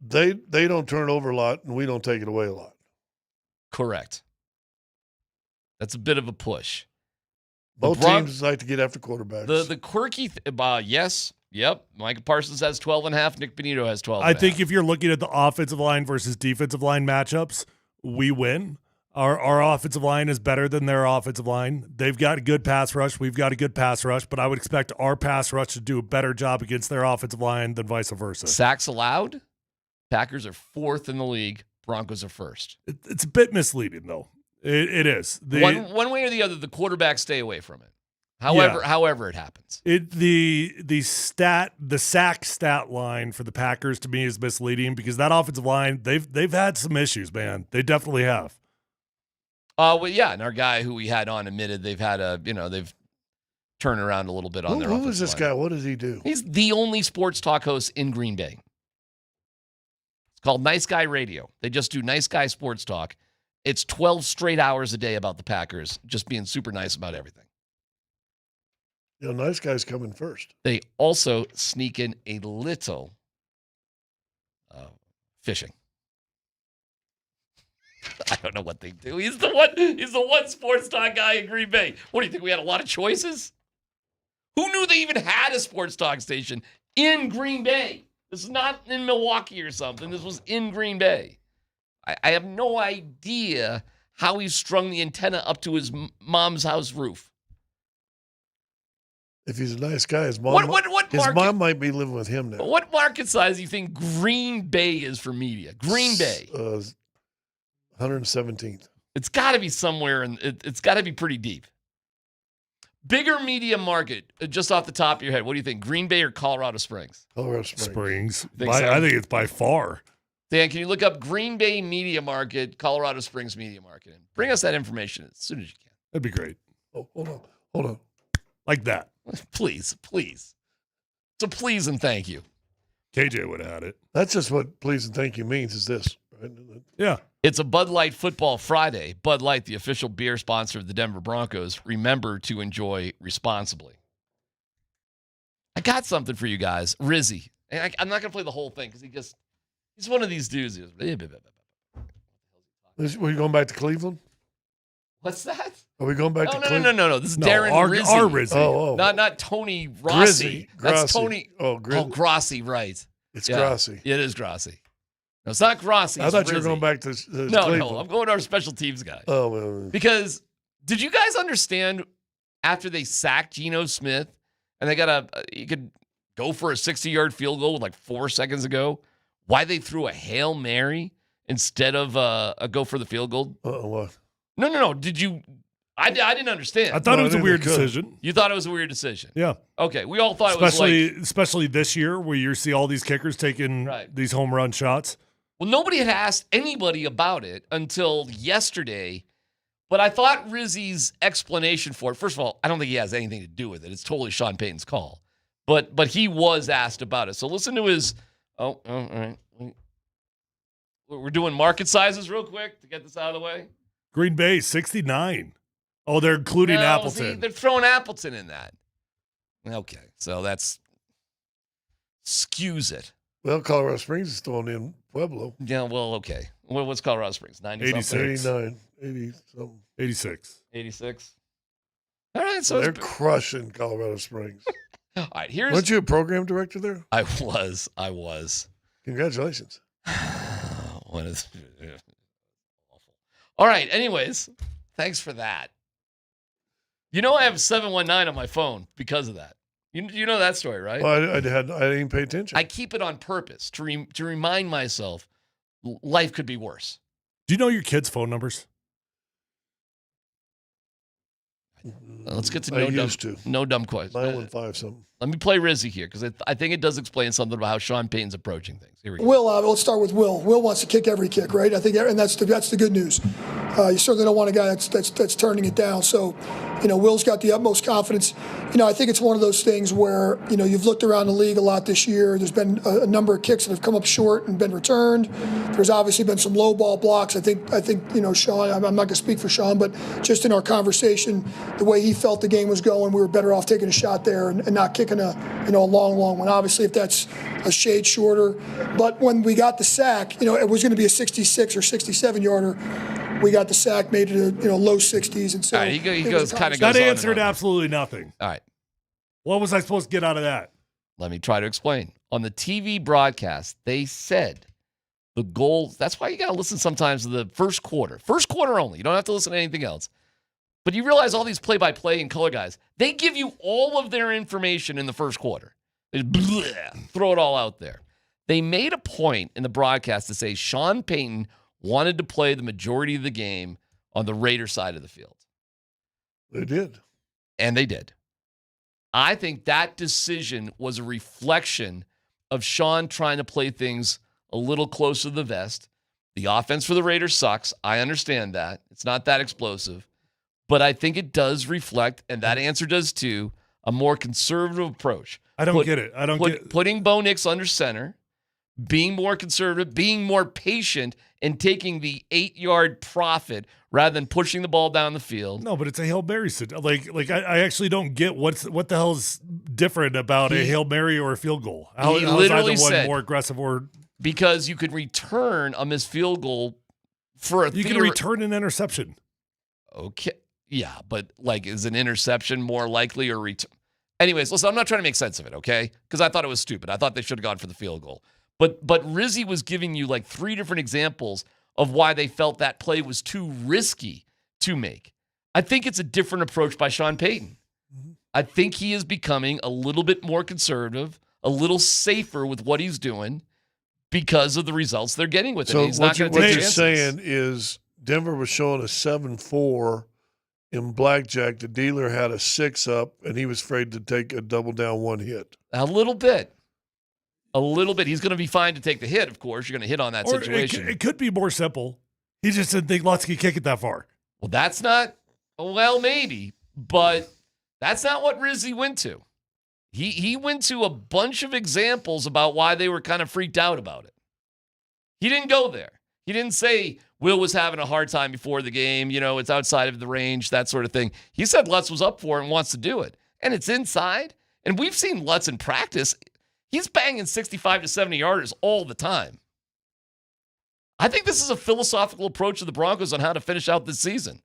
They don't turn it over a lot, and we don't take it away a lot. Correct. That's a bit of a push. Both teams like to get after quarterbacks. The quirky, yes. Yep. Micah Parsons has 12.5. Nick Benito has 12. I think if you're looking at the offensive line versus defensive line matchups, we win. Our offensive line is better than their offensive line. They've got a good pass rush. We've got a good pass rush, but I would expect our pass rush to do a better job against their offensive line than vice versa. Sacks allowed, Packers are 4th in the league. Broncos are 1st. It's a bit misleading, though. It is. One way or the other, the quarterbacks stay away from it. However it happens. The sack stat line for the Packers to me is misleading because that offensive line, they've had some issues, man. They definitely have. Well, yeah, and our guy who we had on admitted they've had they've turned around a little bit on their offensive line. Who is this guy? What does he do? He's the only sports talk host in Green Bay. It's called Nice Guy Radio. They just do nice guy sports talk. It's 12 straight hours a day about the Packers, just being super nice about everything. Nice guys coming first. They also sneak in a little fishing. I don't know what they do. He's the one sports talk guy in Green Bay. What do you think? We had a lot of choices? Who knew they even had a sports talk station in Green Bay? This is not in Milwaukee or something. This was in Green Bay. I have no idea how he strung the antenna up to his mom's house roof. If he's a nice guy, his mom, mom might be living with him now. What market size do you think Green Bay is for media? Green Bay. 117th. It's got to be somewhere, and it's got to be pretty deep. Bigger media market, just off the top of your head, what do you think? Green Bay or Colorado Springs? Colorado Springs. I think it's by far. Dan, can you look up Green Bay media market, Colorado Springs media market? And bring us that information as soon as you can. That'd be great. Oh, hold on. Like that. Please. So please and thank you. KJ would have had it. That's just what please and thank you means is this. Right? Yeah. It's a Bud Light Football Friday. Bud Light, the official beer sponsor of the Denver Broncos. Remember to enjoy responsibly. I got something for you guys. Rizzy. And I'm not going to play the whole thing because he's one of these dudes. Are we going back to Cleveland? What's that? Are we going back to Cleveland? No. This is Darren Rizzy. Our Rizzy. Oh. Not Tony Rossi. That's Grossi. Tony. Grossi, right. It's Grossi. It is Grossi. No, it's not Grossi. I thought you were going back to Cleveland. No. I'm going to our special teams guy. Oh, well. Because did you guys understand after they sacked Geno Smith and they you could go for a 60-yard field goal with like 4 seconds ago, why they threw a Hail Mary instead of a go for the field goal? What? No. Did you? I didn't understand. I thought it was a weird decision. You thought it was a weird decision? Yeah. Okay. We all thought it was especially this year where you see all these kickers taking these home run shots. Well, nobody had asked anybody about it until yesterday, but I thought Rizzy's explanation for it, first of all, I don't think he has anything to do with it. It's totally Sean Payton's call. But he was asked about it. So listen to his, all right. We're doing market sizes real quick to get this out of the way. Green Bay, 69. Oh, they're including Appleton. See, they're throwing Appleton in that. Okay, so that's skews it. Well, Colorado Springs is throwing in Pueblo. Yeah, well, okay. What's Colorado Springs? 86. 89, 80-something. 86. 86. All right, so they're crushing Colorado Springs. All right, here's. Weren't you a program director there? I was. Congratulations. What is awful. All right, anyways, thanks for that. You know I have 719 on my phone because of that. You know that story, right? Well, I didn't pay attention. I keep it on purpose to remind myself life could be worse. Do you know your kids' phone numbers? Let's get to no dumb questions. 915 something. Let me play Rizzy here because I think it does explain something about how Sean Payton's approaching things. Here we go. Will, let's start with Will. Will wants to kick every kick, right? I think, and that's the good news. You certainly don't want a guy that's turning it down. So, Will's got the utmost confidence. I think it's one of those things where you've looked around the league a lot this year. There's been a number of kicks that have come up short and been returned. There's obviously been some low ball blocks. I think Sean. I'm not going to speak for Sean, but just in our conversation, the way he felt the game was going, we were better off taking a shot there and not kicking a long one. Obviously, if that's a shade shorter, but when we got the sack, it was going to be a 66 or 67 yarder. We got the sack, made it low 60s, and so all right, he goes kind of. That answered absolutely nothing. All right, what was I supposed to get out of that? Let me try to explain. On the TV broadcast, they said the goal. That's why you got to listen sometimes to the first quarter only. You don't have to listen to anything else. But you realize all these play-by-play and color guys, they give you all of their information in the first quarter. They just throw it all out there. They made a point in the broadcast to say Sean Payton wanted to play the majority of the game on the Raider side of the field. They did. And they did. I think that decision was a reflection of Sean trying to play things a little closer to the vest. The offense for the Raiders sucks. I understand that. It's not that explosive. But I think it does reflect, and that answer does too, a more conservative approach. I don't get it. I don't get it. Putting Bo Nix under center, being more conservative, being more patient, and taking the 8-yard profit rather than pushing the ball down the field. No, but it's a Hail Mary. I actually don't get what the hell's different about a Hail Mary or a field goal. How is either one more aggressive or because you could return a missed field goal for a you can return an interception. Okay. Yeah, but is an interception more likely or return? Anyways, listen, I'm not trying to make sense of it, okay? Because I thought it was stupid. I thought they should have gone for the field goal. But Rizzy was giving you 3 different examples of why they felt that play was too risky to make. I think it's a different approach by Sean Payton. I think he is becoming a little bit more conservative, a little safer with what he's doing because of the results they're getting with it. So He's not going to what take you're chances. saying is Denver was showing a 7-4 in blackjack. The dealer had a 6 up, and he was afraid to take a double down one hit. A little bit. He's going to be fine to take the hit, of course. You're going to hit on that Or situation. it could be more simple. He just didn't think Lutz could kick it that far. Well, that's not, well, maybe, but that's not what Rizzi went to. He went to a bunch of examples about why they were kind of freaked out about it. He didn't go there. He didn't say Will was having a hard time before the game, it's outside of the range, that sort of thing. He said Lutz was up for it and wants to do it. And it's inside. And we've seen Lutz in practice. He's banging 65 to 70 yarders all the time. I think this is a philosophical approach of the Broncos on how to finish out this season.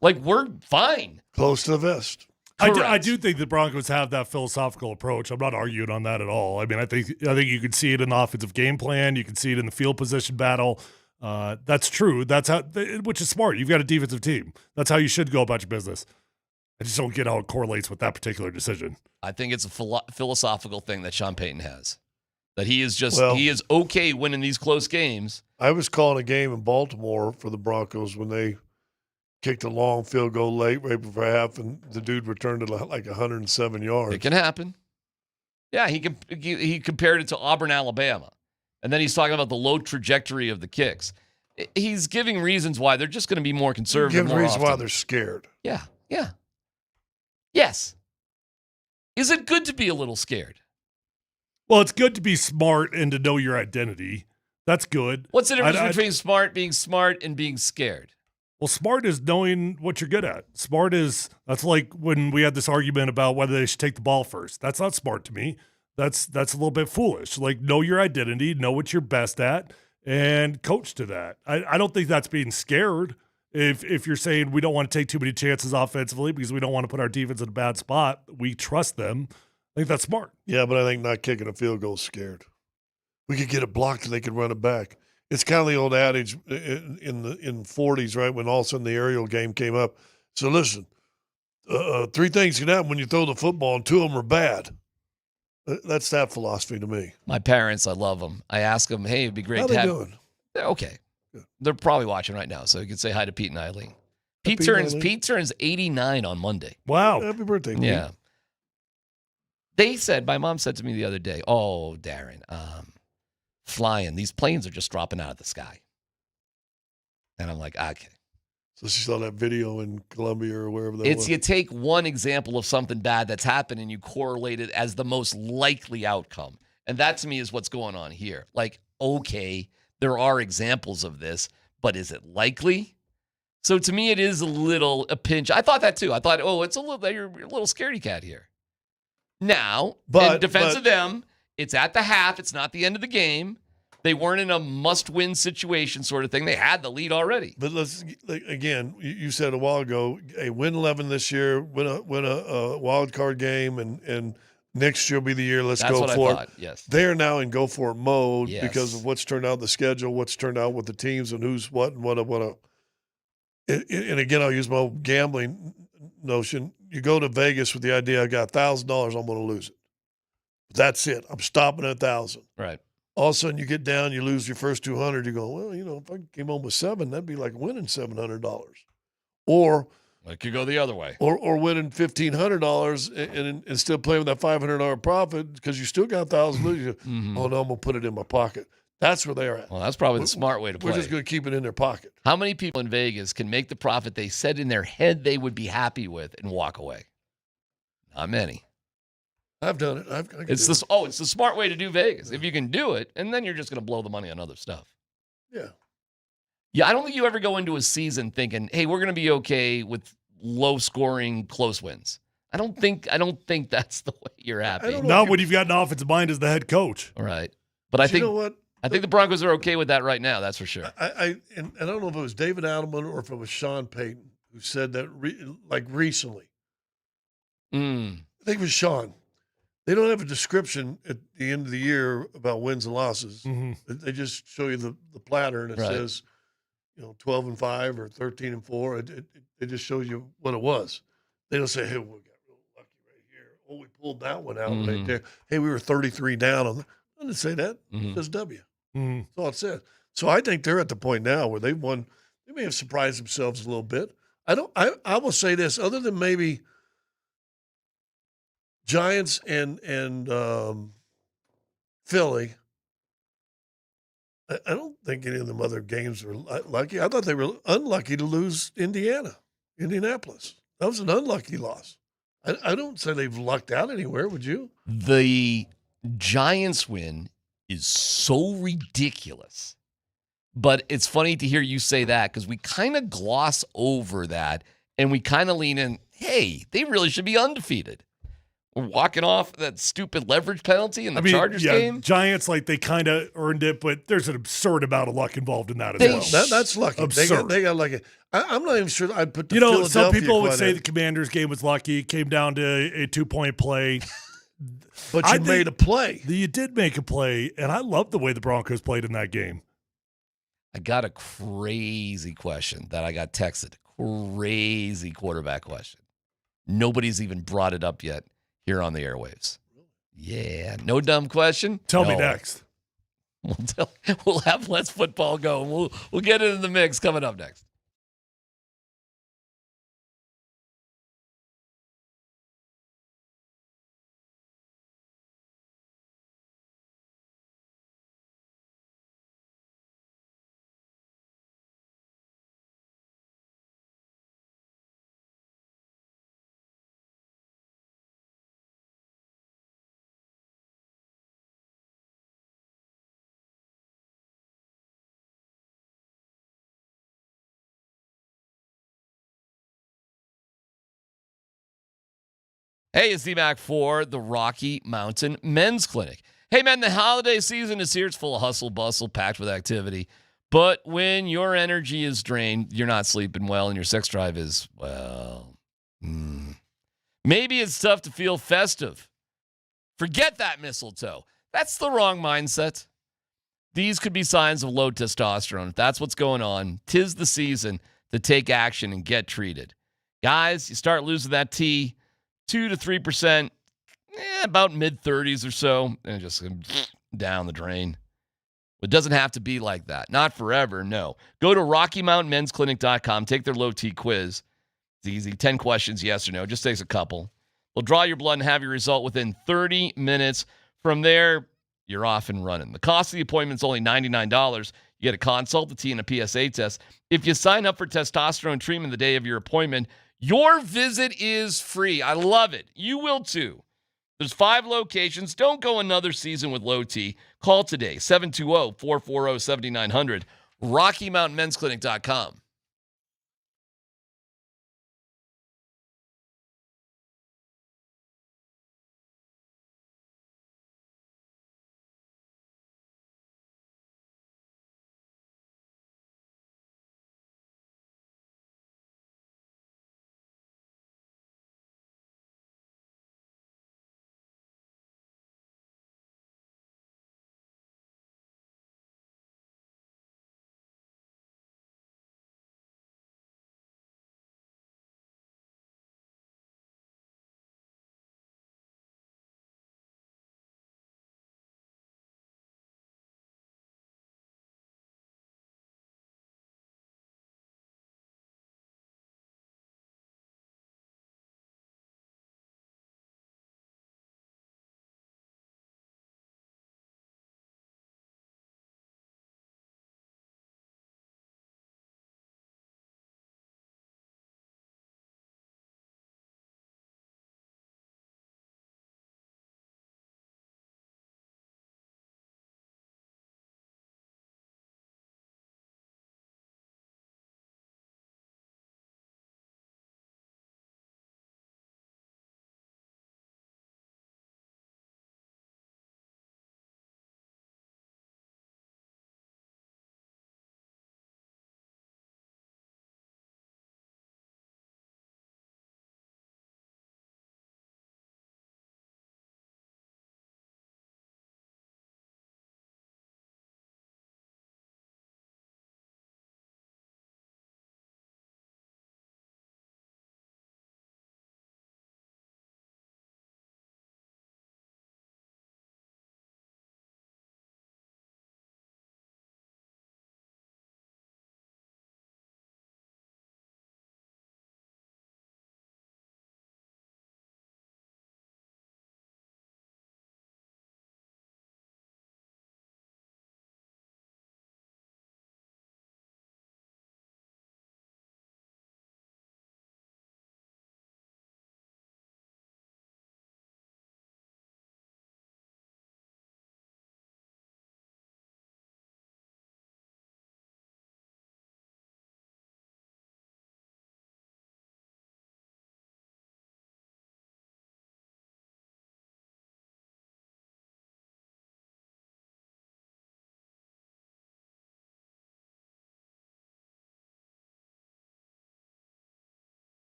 Like, we're fine. Close to the vest. I do think the Broncos have that philosophical approach. I'm not arguing on that at all. I mean, I think you can see it in the offensive game plan. You can see it in the field position battle. That's true. That's how, which is smart. You've got a defensive team. That's how you should go about your business. I just don't get how it correlates with that particular decision. I think it's a philosophical thing that Sean Payton has. That he is he is okay winning these close games. I was calling a game in Baltimore for the Broncos when they kicked a long field goal late right before half, and the dude returned it like 107 yards. It can happen. Yeah, he compared it to Auburn, Alabama. And then he's talking about the low trajectory of the kicks. He's giving reasons why they're just going to be more conservative. Giving reasons why they're scared. Yeah. Yes. Is it good to be a little scared? Well, it's good to be smart and to know your identity. That's good. What's the difference between being smart and being scared? Well, smart is knowing what you're good at. That's like when we had this argument about whether they should take the ball first. That's not smart to me. That's a little bit foolish. Like, know your identity, know what you're best at, and coach to that. I don't think that's being scared. If you're saying we don't want to take too many chances offensively because we don't want to put our defense in a bad spot, we trust them. I think that's smart. Yeah, but I think not kicking a field goal is scared. We could get it blocked and they could run it back. It's kind of the old adage in the 40s, right, when all of a sudden the aerial game came up. So listen, 3 things can happen when you throw the football, and 2 of them are bad. That's that philosophy to me. My parents, I love them. I ask them, hey, it'd be great How to have. they doing? They're okay. Good. They're probably watching right now, so you can say hi to Pete and Eileen. Pete turns 89 on Monday. Wow. Happy birthday, Pete. Yeah. My mom said to me the other day, oh, Darren, flying. These planes are just dropping out of the sky. And I'm like, okay. So she saw that video in Colombia or wherever that was. You take one example of something bad that's happened and you correlate it as the most likely outcome. And that to me is what's going on here. Like, okay, there are examples of this, but is it likely? So to me, it is a pinch. I thought that too. I thought, you're a little scaredy cat here. Now, in defense of them, it's at the half. It's not the end of the game. They weren't in a must-win situation sort of thing. They had the lead already. But again, you said a while ago, win 11 this year, win a wild card game, and next year will be the year. That's go for it. Yes. They are now in go for it mode because Yes. of what's turned out in the schedule, what's turned out with the teams, and who's what and what. And again, I'll use my old gambling notion. You go to Vegas with the idea I got $1,000, I'm going to lose it. That's it. I'm stopping at 1,000. Right. All of a sudden, you get down, you lose your first 200. You go, well, if I came home with 7, that'd be like winning $700. Or it could go the other way. Or winning $1,500 and still playing with that $500 profit because you still got $1,000. Oh no, I'm gonna put it in my pocket. That's where they're at. Well, that's probably the smart way to play. We're just going to keep it in their pocket. How many people in Vegas can make the profit they said in their head they would be happy with and walk away? Not many. I've done it. It's the smart way to do Vegas. If you can do it, and then you're just going to blow the money on other stuff. Yeah. Yeah, I don't think you ever go into a season thinking, hey, we're going to be okay with low-scoring, close wins. I don't think that's the way you're happy. Not when you've got an offensive mind as the head coach. All right. But I think you know what? I think the Broncos are okay with that right now. That's for sure. I don't know if it was David Adelman or if it was Sean Payton who said that recently. I think it was Sean. They don't have a description at the end of the year about wins and losses. Mm-hmm. They just show you the platter, and it Right. says, 12-5 or 13-4. It just shows you what it was. They don't say, hey, we got real lucky right here. oh, we pulled that one out Mm-hmm. right there. Hey, we were 33 down on. I didn't say that. Mm-hmm. It says W. Mm-hmm. That's all it said. So I think they're at the point now where they've won. They may have surprised themselves a little bit. I will say this, other than maybe Giants and Philly, I don't think any of them other games were lucky. I thought they were unlucky to lose Indianapolis. That was an unlucky loss. I don't say they've lucked out anywhere, would you? The Giants win is so ridiculous. But it's funny to hear you say that because we kind of gloss over that and we kind of lean in, hey, they really should be undefeated. We're walking off that stupid leverage penalty in the Chargers game. Giants, like they kind of earned it, but there's an absurd amount of luck involved in that as well. That's lucky. Absurd. They got lucky. I'm not even sure I'd put the some people would say in. the Commanders game was lucky. It came down to a 2-point play. But you made a play. You did make a play, and I love the way the Broncos played in that game. I got a crazy question that I got texted. Crazy quarterback question. Nobody's even brought it up yet here on the airwaves. Yeah, no dumb question. Tell me next. We'll have Let's Football go. We'll get it in the mix coming up next. Hey, it's DMac for the Rocky Mountain Men's Clinic. Hey, man, the holiday season is here. It's full of hustle, bustle, packed with activity. But when your energy is drained, you're not sleeping well, and your sex drive is, maybe it's tough to feel festive. Forget that mistletoe. That's the wrong mindset. These could be signs of low testosterone. If that's what's going on, 'tis the season to take action and get treated. Guys, you start losing that T, 2 to 3%, about mid-30s or so, and just down the drain. It doesn't have to be like that. Not forever, no. Go to RockyMountainMen'sClinic.com. Take their low T quiz. It's easy. 10 questions, yes or no. Just takes a couple. They'll draw your blood and have your result within 30 minutes. From there, you're off and running. The cost of the appointment is only $99. You get a consult, a T, and a PSA test. If you sign up for testosterone treatment the day of your appointment, your visit is free. I love it. You will too. There's 5 locations. Don't go another season with low T. Call today, 720-440-7900, RockyMountainMen'sClinic.com.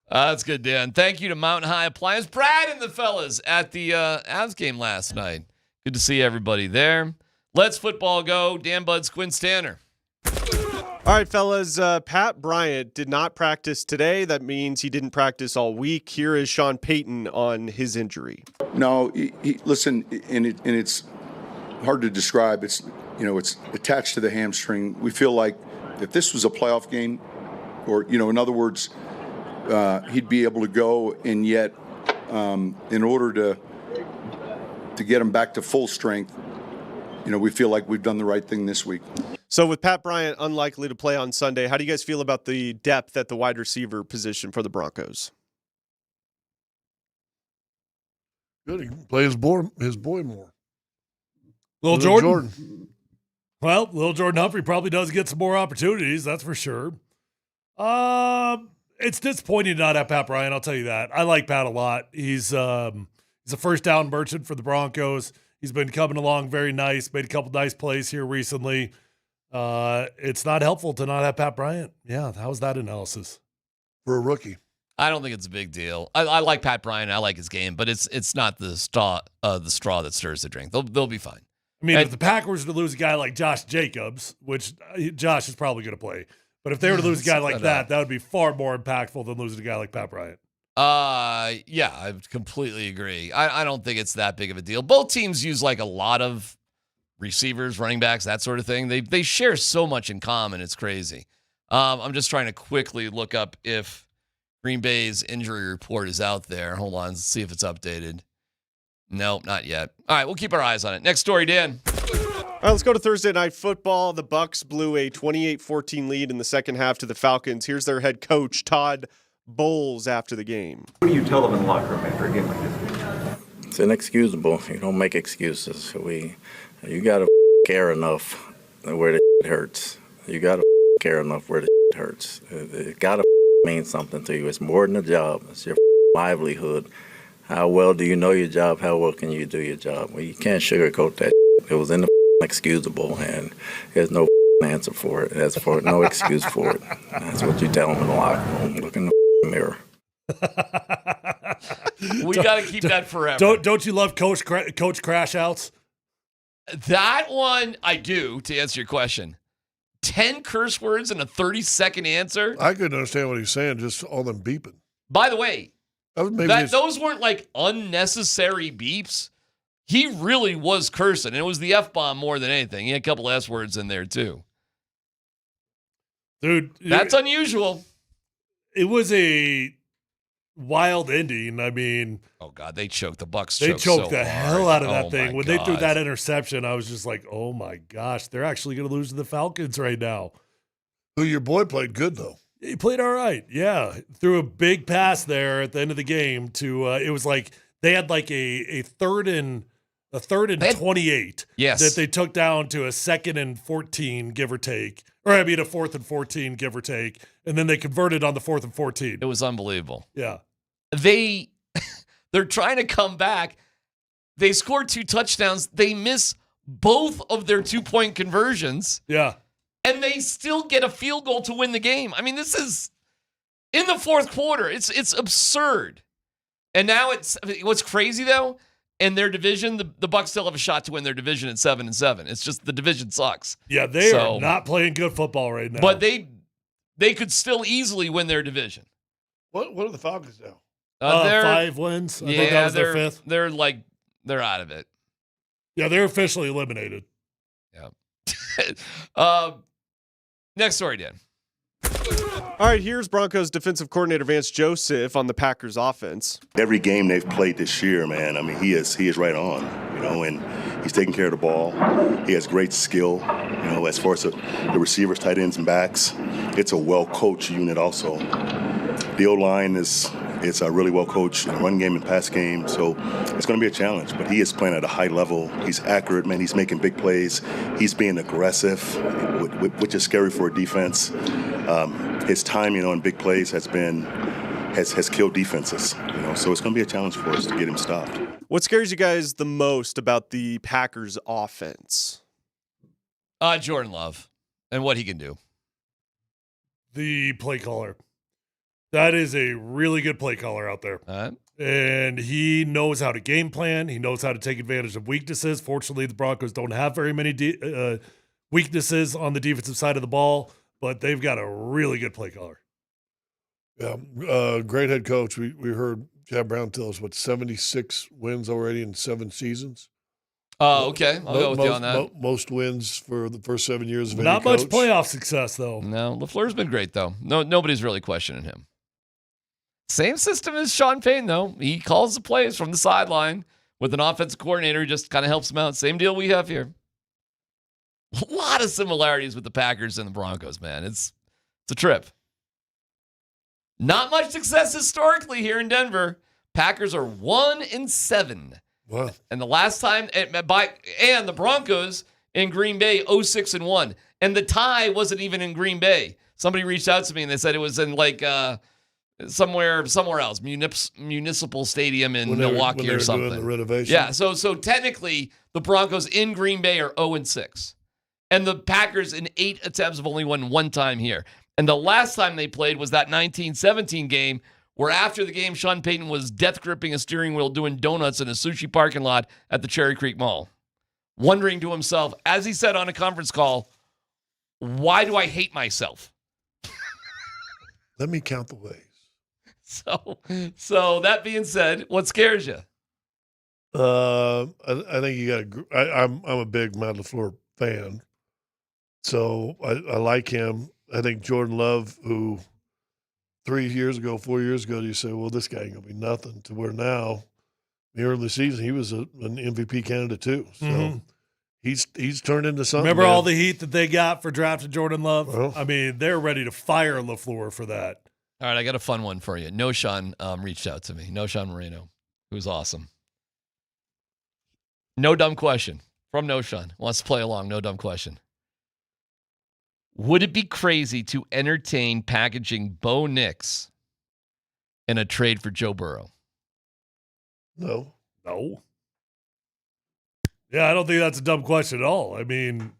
That's good, Dan. Thank you to Mountain High Appliance. Brad and the fellas at the Avs game last night. Good to see everybody there. Let's football go. Dan Buds, Quinn Stanner. All right, fellas. Pat Bryant did not practice today. That means he didn't practice all week. Here is Sean Payton on his injury. No, listen, and it's hard to describe. It's attached to the hamstring. We feel like if this was a playoff game, or in other words, he'd be able to go, and yet, in order to get him back to full strength, we feel like we've done the right thing this week. So with Pat Bryant unlikely to play on Sunday, how do you guys feel about the depth at the wide receiver position for the Broncos? Good. He can play his boy more. Lil Jordan. Well, Lil Jordan Humphrey probably does get some more opportunities, that's for sure. It's disappointing to not have Pat Bryant, I'll tell you that. I like Pat a lot. He's a first down merchant for the Broncos. He's been coming along very nice, made a couple nice plays here recently. It's not helpful to not have Pat Bryant. Yeah, how's that analysis? For a rookie. I don't think it's a big deal. I like Pat Bryant. I like his game, but it's not the straw that stirs the drink. They'll be fine. I mean, if the Packers were to lose a guy like Josh Jacobs, which Josh is probably going to play, but if they were to lose a guy like that would be far more impactful than losing a guy like Pat Bryant. Yeah, I completely agree. I don't think it's that big of a deal. Both teams use like a lot of receivers, running backs, that sort of thing. They share so much in common. It's crazy. I'm just trying to quickly look up if Green Bay's injury report is out there. Hold on, let's see if it's updated. Nope, not yet. All right, we'll keep our eyes on it. Next story, Dan. All right, let's go to Thursday Night Football. The Bucs blew a 28-14 lead in the second half to the Falcons. Here's their head coach, Todd Bowles, after the game. What do you tell them in the locker room after a game like this? It's inexcusable. You don't make excuses. You got to care enough where the hurts. You got to care enough where the hurts. It got to mean something to you. It's more than a job. It's your livelihood. How well do you know your job? How well can you do your job? Well, you can't sugarcoat that. It was inexcusable, and there's no answer for it. There's no excuse for it. That's what you tell them in the locker room. Look in the mirror. We got to keep that forever. Don't you love Coach Crash Outs? That one I do, to answer your question. 10 curse words in a 30-second answer? I couldn't understand what he's saying, just all them beeping. By the way, those weren't like unnecessary beeps. He really was cursing, and it was the F-bomb more than anything. He had a couple S words in there, too. Dude. That's unusual. It was a wild ending. I mean, oh god, they choked the Bucs. They choked the hell out of that Oh thing. my When they threw God. that interception, I was just like, "Oh my gosh, they're actually going to lose to the Falcons right now." Who your boy played good though. He played all right. Yeah, threw a big pass there at the end of the game to. It was like they had like a third and 28. Yes. That they took down to a 2nd and 14, give or take. Or I mean a 4th and 14, give or take. And then they converted on the 4th and 14. It was unbelievable. Yeah. They're trying to come back. They scored 2 touchdowns. They miss both of their 2-point conversions. Yeah. And they still get a field goal to win the game. I mean, this is in the fourth quarter. It's absurd. And now what's crazy though, in their division, the Bucs still have a shot to win their division at 7-7. It's just the division sucks. Yeah, they are not playing good football right now. But they could still easily win their division. What are the Falcons now? They're 5 wins. I think that was their 5th. They're out of it. Yeah, they're officially eliminated. Yeah. Next story, Dan. All right, here's Broncos defensive coordinator Vance Joseph on the Packers offense. Every game they've played this year, man, I mean, he is right on, and he's taking care of the ball. He has great skill, as far as the receivers, tight ends, and backs. It's a well-coached unit also. The O-line is really well-coached in the run game and pass game, so it's going to be a challenge. But he is playing at a high level. He's accurate, man. He's making big plays. He's being aggressive, which is scary for a defense. His timing on big plays has killed defenses. So it's going to be a challenge for us to get him stopped. What scares you guys the most about the Packers offense? Jordan Love and what he can do. The play caller. That is a really good play caller out there. And he knows how to game plan. He knows how to take advantage of weaknesses. Fortunately, the Broncos don't have very many weaknesses on the defensive side of the ball, but they've got a really good play caller. Yeah, great head coach. We heard Chad Brown tell us, 76 wins already in 7 seasons? Oh, okay. I'll go with you on that. Most wins for the first 7 years of any Not much coach. playoff success, though. No, LaFleur's been great, though. Nobody's really questioning him. Same system as Sean Payton, though. He calls the plays from the sideline with an offensive coordinator who just kind of helps him out. Same deal we have here. A lot of similarities with the Packers and the Broncos, man. It's a trip. Not much success historically here in Denver. Packers are 1-7. Wow. And the last time, and the Broncos in Green Bay, 0-6-1. And the tie wasn't even in Green Bay. Somebody reached out to me and they said it was in like somewhere else, municipal stadium in Milwaukee or something. Doing the renovation. Yeah, so technically the Broncos in Green Bay are 0-6. And the Packers in 8 attempts have only won one time here. And the last time they played was that 1917 game where after the game, Sean Payton was death gripping a steering wheel doing donuts in a sushi parking lot at the Cherry Creek Mall. Wondering to himself, as he said on a conference call, why do I hate myself? Let me count the ways. So that being said, what scares you? I think you got to. I'm a big Matt LaFleur fan, so I like him. I think Jordan Love, who 4 years ago, you say, well, this guy ain't gonna be nothing. To where now, the early season, he was an MVP candidate too. So he's turned into something. Remember all the heat that they got for drafting Jordan Love? Well, I mean, they're ready to fire LaFleur for that. All right, I got a fun one for you. Noshan reached out to me. Noshan Moreno, who's awesome. No dumb question from Noshan. Wants to play along. No dumb question. Would it be crazy to entertain packaging Bo Nix in a trade for Joe Burrow? No. Yeah, I don't think that's a dumb question at all. I mean,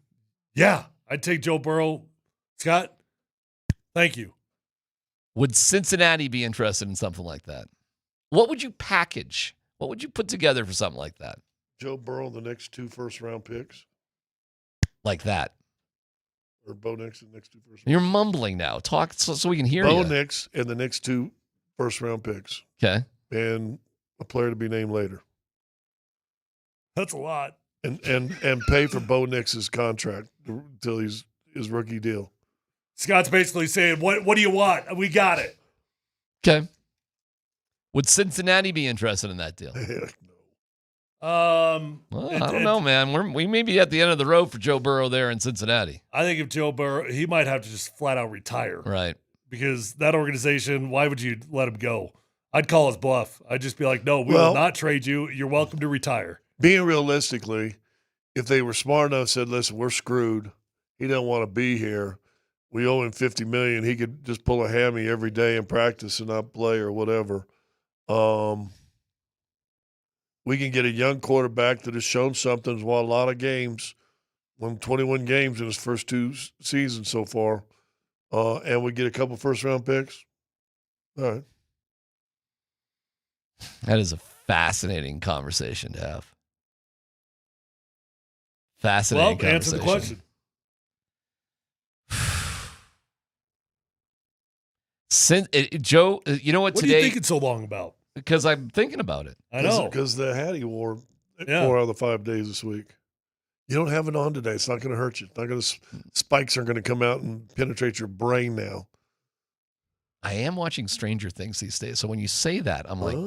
yeah, I'd take Joe Burrow. Scott, thank you. Would Cincinnati be interested in something like that? What would you package? What would you put together for something like that? Joe Burrow, the next 2 first-round picks. Like that. Or Bo Nix and the next 2 first-round You're mumbling now. Talk so we can hear you. Bo Nix and the next 2 first-round picks. Okay. And a player to be named later. That's a lot. And pay for Bo Nix's contract until his rookie deal. Scott's basically saying, what do you want? We got it. Okay. Would Cincinnati be interested in that deal? Heck no. Well, I don't know, man. We may be at the end of the road for Joe Burrow there in Cincinnati. I think if Joe Burrow, he might have to just flat out retire. Right. Because that organization, why would you let him go? I'd call his bluff. I'd just be like, no, we will not trade you. You're welcome to retire. Being realistically, if they were smart enough and said, listen, we're screwed. He don't want to be here. We owe him $50 million. He could just pull a hammy every day in practice and not play or whatever. We can get a young quarterback that has shown something, has won a lot of games, won 21 games in his first 2 seasons so far, and we get a couple first-round picks. All right. That is a fascinating conversation to have. Fascinating conversation. Answer the question. Joe, you know what today? What are you thinking so long about? Because I'm thinking about it. I know. Because the hat he wore 4 out of the 5 days this week. You don't have it on today. It's not going to hurt you. It's not going to. Spikes aren't going to come out and penetrate your brain now. I am watching Stranger Things these days, so when you say that, I'm like,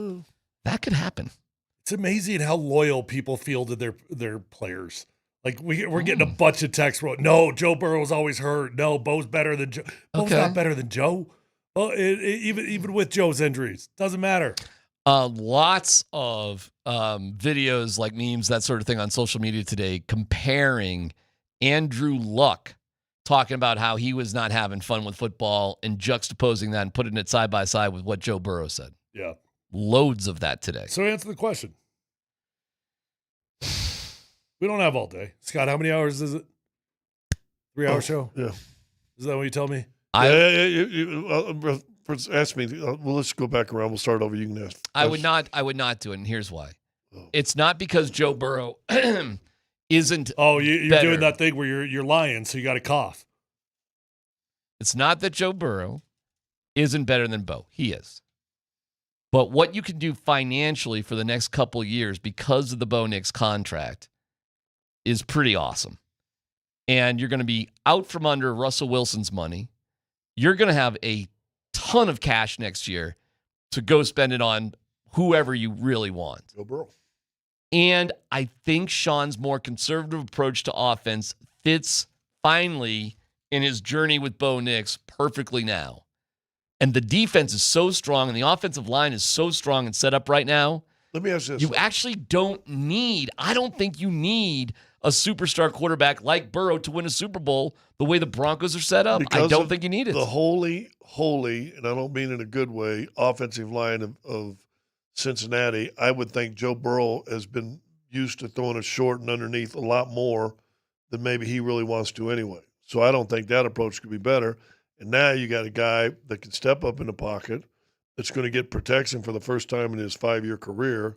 that could happen. It's amazing how loyal people feel to their players. Like we're getting a bunch of texts. No, Joe Burrow's always hurt. No, Bo's better than Joe. Bo's not better than Joe. Well, even with Joe's injuries, doesn't matter. Lots of videos, like memes, that sort of thing on social media today, comparing Andrew Luck, talking about how he was not having fun with football and juxtaposing that and putting it side by side with what Joe Burrow said. Yeah. Loads of that today. So answer the question. We don't have all day. Scott, how many hours is it? 3-hour show? Yeah. Is that what you tell me? ask me. Well, let's go back around. We'll start over. You can ask. I would not do it, and here's why. It's not because Joe Burrow isn't. Oh, you're better. doing that thing where you're lying, so you got to cough. It's not that Joe Burrow isn't better than Bo. He is. But what you can do financially for the next couple of years because of the Bo Nix contract is pretty awesome. And you're going to be out from under Russell Wilson's money. You're going to have a ton of cash next year to go spend it on whoever you really want. Joe Burrow. And I think Sean's more conservative approach to offense fits finally in his journey with Bo Nix perfectly now. And the defense is so strong and the offensive line is so strong and set up right now. Let me ask you this. You actually I don't think you need a superstar quarterback like Burrow to win a Super Bowl the way the Broncos are set up. I don't think you need it. The holy, and I don't mean in a good way, offensive line of Cincinnati, I would think Joe Burrow has been used to throwing it short and underneath a lot more than maybe he really wants to anyway. So I don't think that approach could be better. And now you got a guy that can step up in the pocket that's going to get protection for the first time in his 5-year career.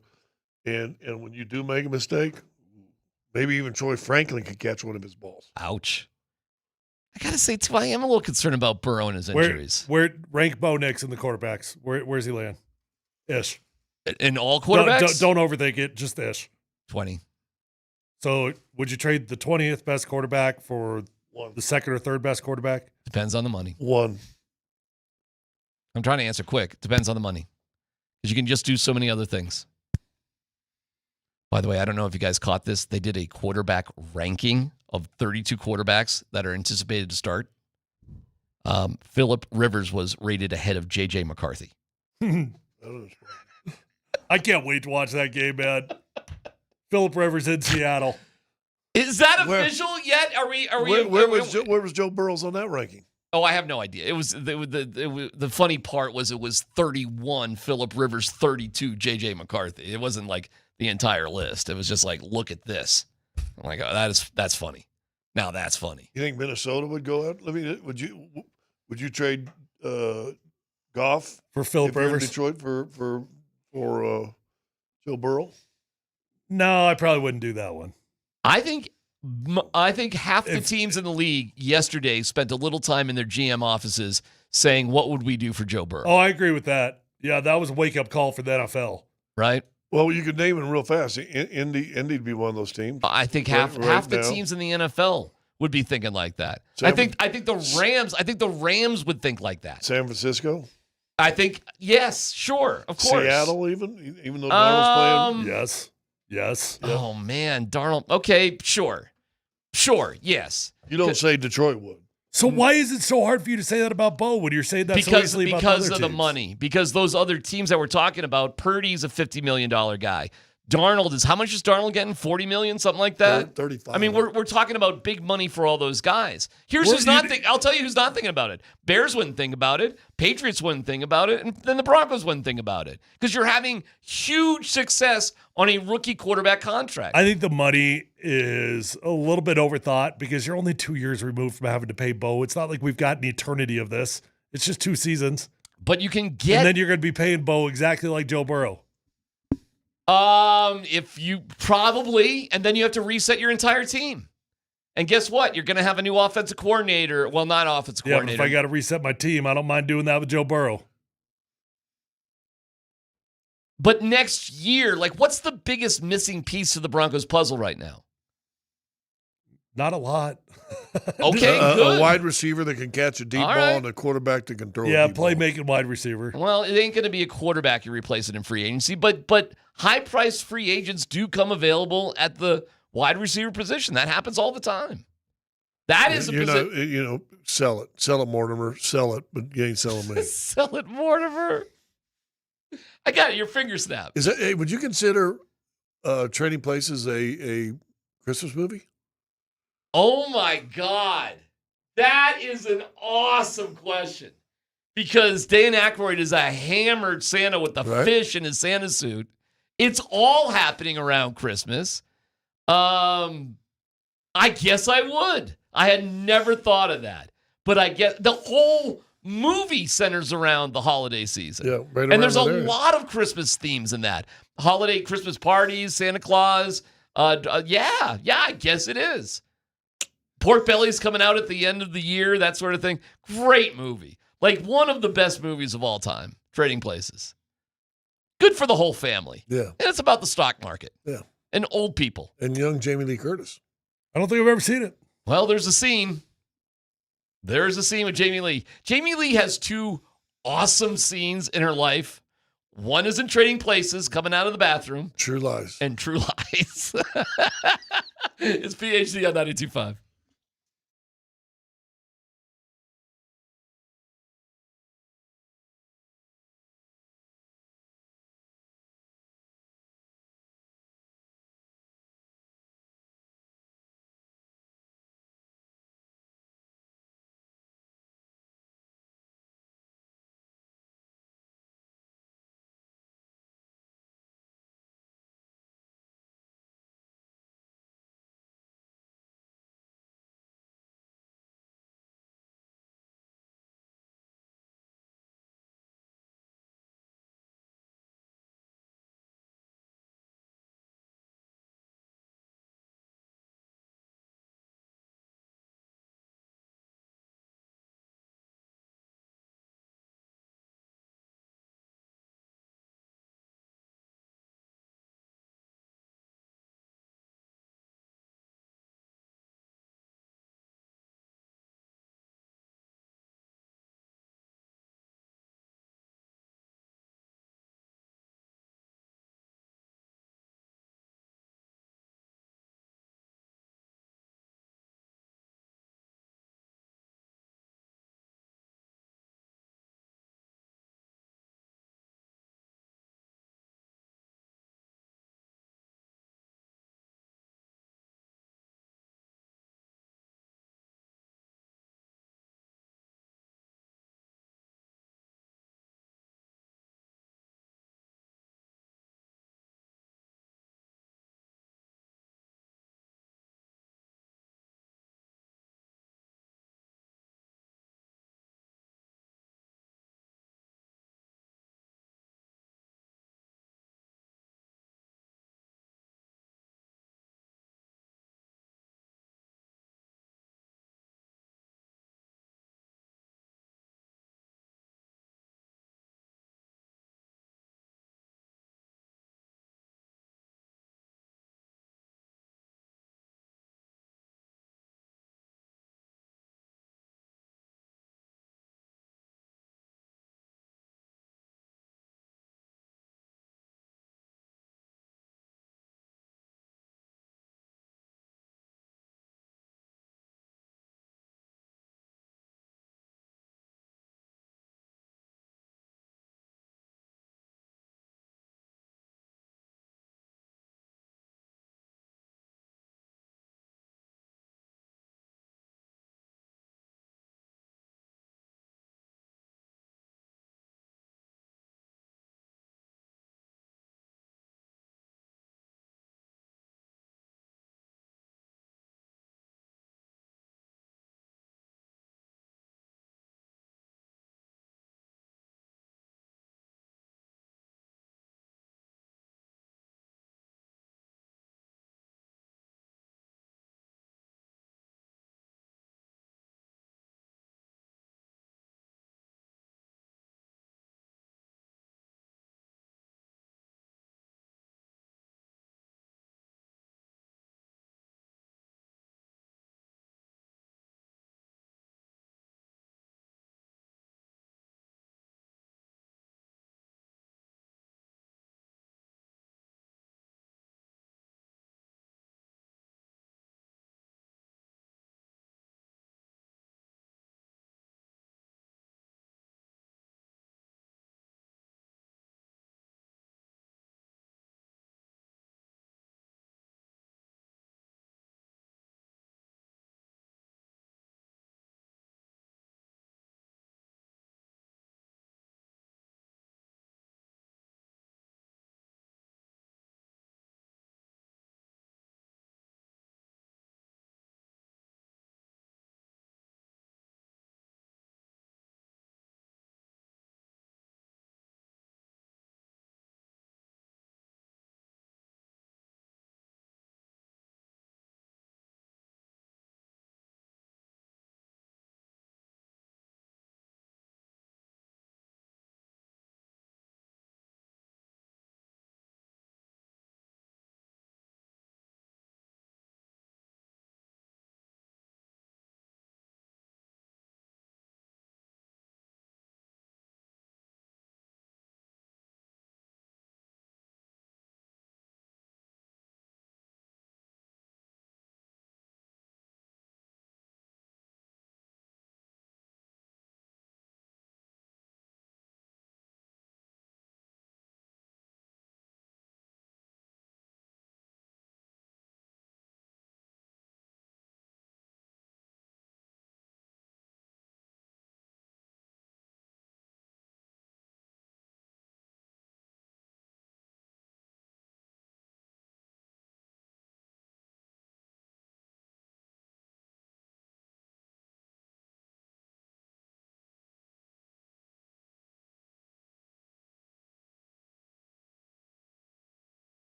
And when you do make a mistake, maybe even Troy Franklin could catch one of his balls. Ouch. I got to say, too, I am a little concerned about Burrow and his injuries. Where rank Bo Nix in the quarterbacks? Where's he land? Ish. In all quarterbacks? Don't overthink it. Just ish. 20. So would you trade the 20th best quarterback for the second or third best quarterback? Depends on the money. 1. I'm trying to answer quick. Depends on the money. Because you can just do so many other things. By the way, I don't know if you guys caught this. They did a quarterback ranking of 32 quarterbacks that are anticipated to start. Phillip Rivers was rated ahead of J.J. McCarthy. I can't wait to watch that game, man. Phillip Rivers in Seattle. Is that official yet? Where was Joe Burrows on that ranking? Oh, I have no idea. It was the funny part was it was 31 Phillip Rivers, 32 J.J. McCarthy. It wasn't like the entire list. It was just like, look at this. I'm like, oh, that's funny. Now that's funny. You think Minnesota would go out? Would you trade Goff for Phillip Rivers? Detroit for Joe Burrow? No, I probably wouldn't do that one. I think half the teams in the league yesterday spent a little time in their GM offices saying, what would we do for Joe Burrow? Oh, I agree with that. Yeah, that was a wake-up call for the NFL. Right? Well, you could name them real fast. Indy'd be one of those teams. I think half the teams in the NFL would be thinking like that. I think the Rams would think like that. San Francisco? I think, yes, sure, of course. Seattle even though Darnold's playing? Yes. Oh, man, Darnold. Okay, sure, yes. You don't say Detroit would. So why is it so hard for you to say that about Bo when you're saying that so easily about because the of other the teams? money? Because those other teams that we're talking about, Purdy's a $50 million guy. Darnold is, how much is Darnold getting? 40 million, something like that? 35. I mean, we're talking about big money for all those guys. I'll tell you who's not thinking about it. Bears wouldn't think about it. Patriots wouldn't think about it. And then the Broncos wouldn't think about it. Because you're having huge success on a rookie quarterback contract. I think the money is a little bit overthought because you're only 2 years removed from having to pay Bo. It's not like we've got an eternity of this. It's just 2 seasons. But you can get... And then you're going to be paying Bo exactly like Joe Burrow. If you probably, and then you have to reset your entire team. And guess what? You're going to have a new offensive coordinator. Well, not offensive coordinator. Yeah, but if I got to reset my team, I don't mind doing that with Joe Burrow. But next year, what's the biggest missing piece to the Broncos puzzle right now? Not a lot. Okay, good. A wide receiver that can catch a deep ball and a quarterback that can throw a deep ball. Playmaking wide receiver. Well, it ain't going to be a quarterback you replace it in free agency, but high-priced free agents do come available at the wide receiver position. That happens all the time. That is a position. Sell it, Mortimer. Sell it, but you ain't selling me. Sell it, Mortimer. I got it. Your finger snapped. Would you consider Trading Places a Christmas movie? Oh, my God. That is an awesome question. Because Dan Aykroyd is a hammered Santa with the fish in his Santa suit. It's all happening around Christmas. I guess I would. I had never thought of that. But I guess the whole movie centers around the holiday season. Yeah, right and there's a around there. lot of Christmas themes in that. Holiday Christmas parties, Santa Claus. Yeah, I guess it is. Pork Belly's coming out at the end of the year, that sort of thing. Great movie. Like one of the best movies of all time, Trading Places. Good for the whole family. Yeah. And it's about the stock market. Yeah. And old people. And young Jamie Lee Curtis. I don't think I've ever seen it. Well, there's a scene. There's a scene with Jamie Lee. Jamie Lee has two awesome scenes in her life. One is in Trading Places, coming out of the bathroom. True Lies. And True Lies. It's PhD on 92.5.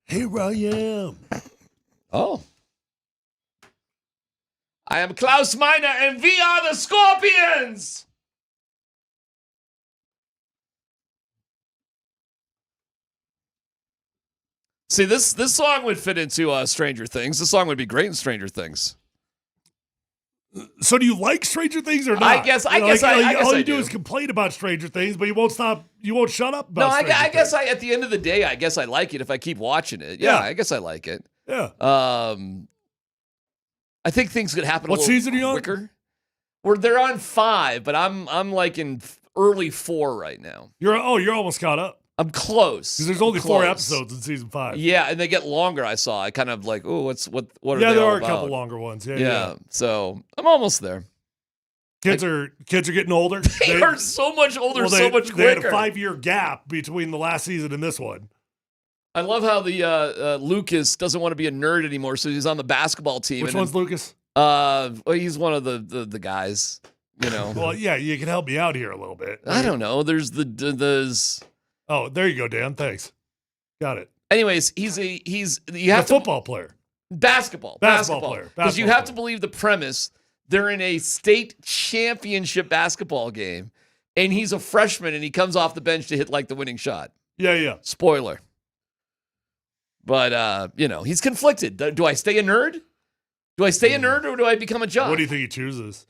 Here I am. Oh. I am Klaus Meiner, and we are the Scorpions! See, this song would fit into Stranger Things. This song would be great in Stranger Things. So do you like Stranger Things or not? I guess all you do do is complain about Stranger Things, but you won't shut up about No, Stranger I guess Things. at the end of the day, I guess I like it if I keep watching it. Yeah, I guess I like it. Yeah. I think things could happen What a little season are you on? quicker. They're on 5, but I'm like in early 4 right now. You're almost caught up. I'm close. Because there's only 4 Close. episodes in season 5. Yeah, and they get longer. I saw. I kind of like, oh, what are they Yeah, there all are a about? couple longer ones. Yeah, Yeah. yeah. So I'm almost there. Kids are getting older. They are so much older, so much They had quicker. a 5-year gap between the last season and this one. I love how the Lucas doesn't want to be a nerd anymore, so he's on the basketball team. Which one's Lucas? Well, he's one of the guys. You know. Well, yeah, you can help me out here a little bit. I don't know. There's. Oh, there you go, Dan. Thanks. Got it. Anyways, you have a football player. Basketball player. Because you have to believe the premise. They're in a state championship basketball game, and he's a freshman, and he comes off the bench to hit like the winning shot. Yeah. Spoiler. But he's conflicted. Do I stay a nerd? Do I stay a nerd, or do I become a jock? What do you think he chooses?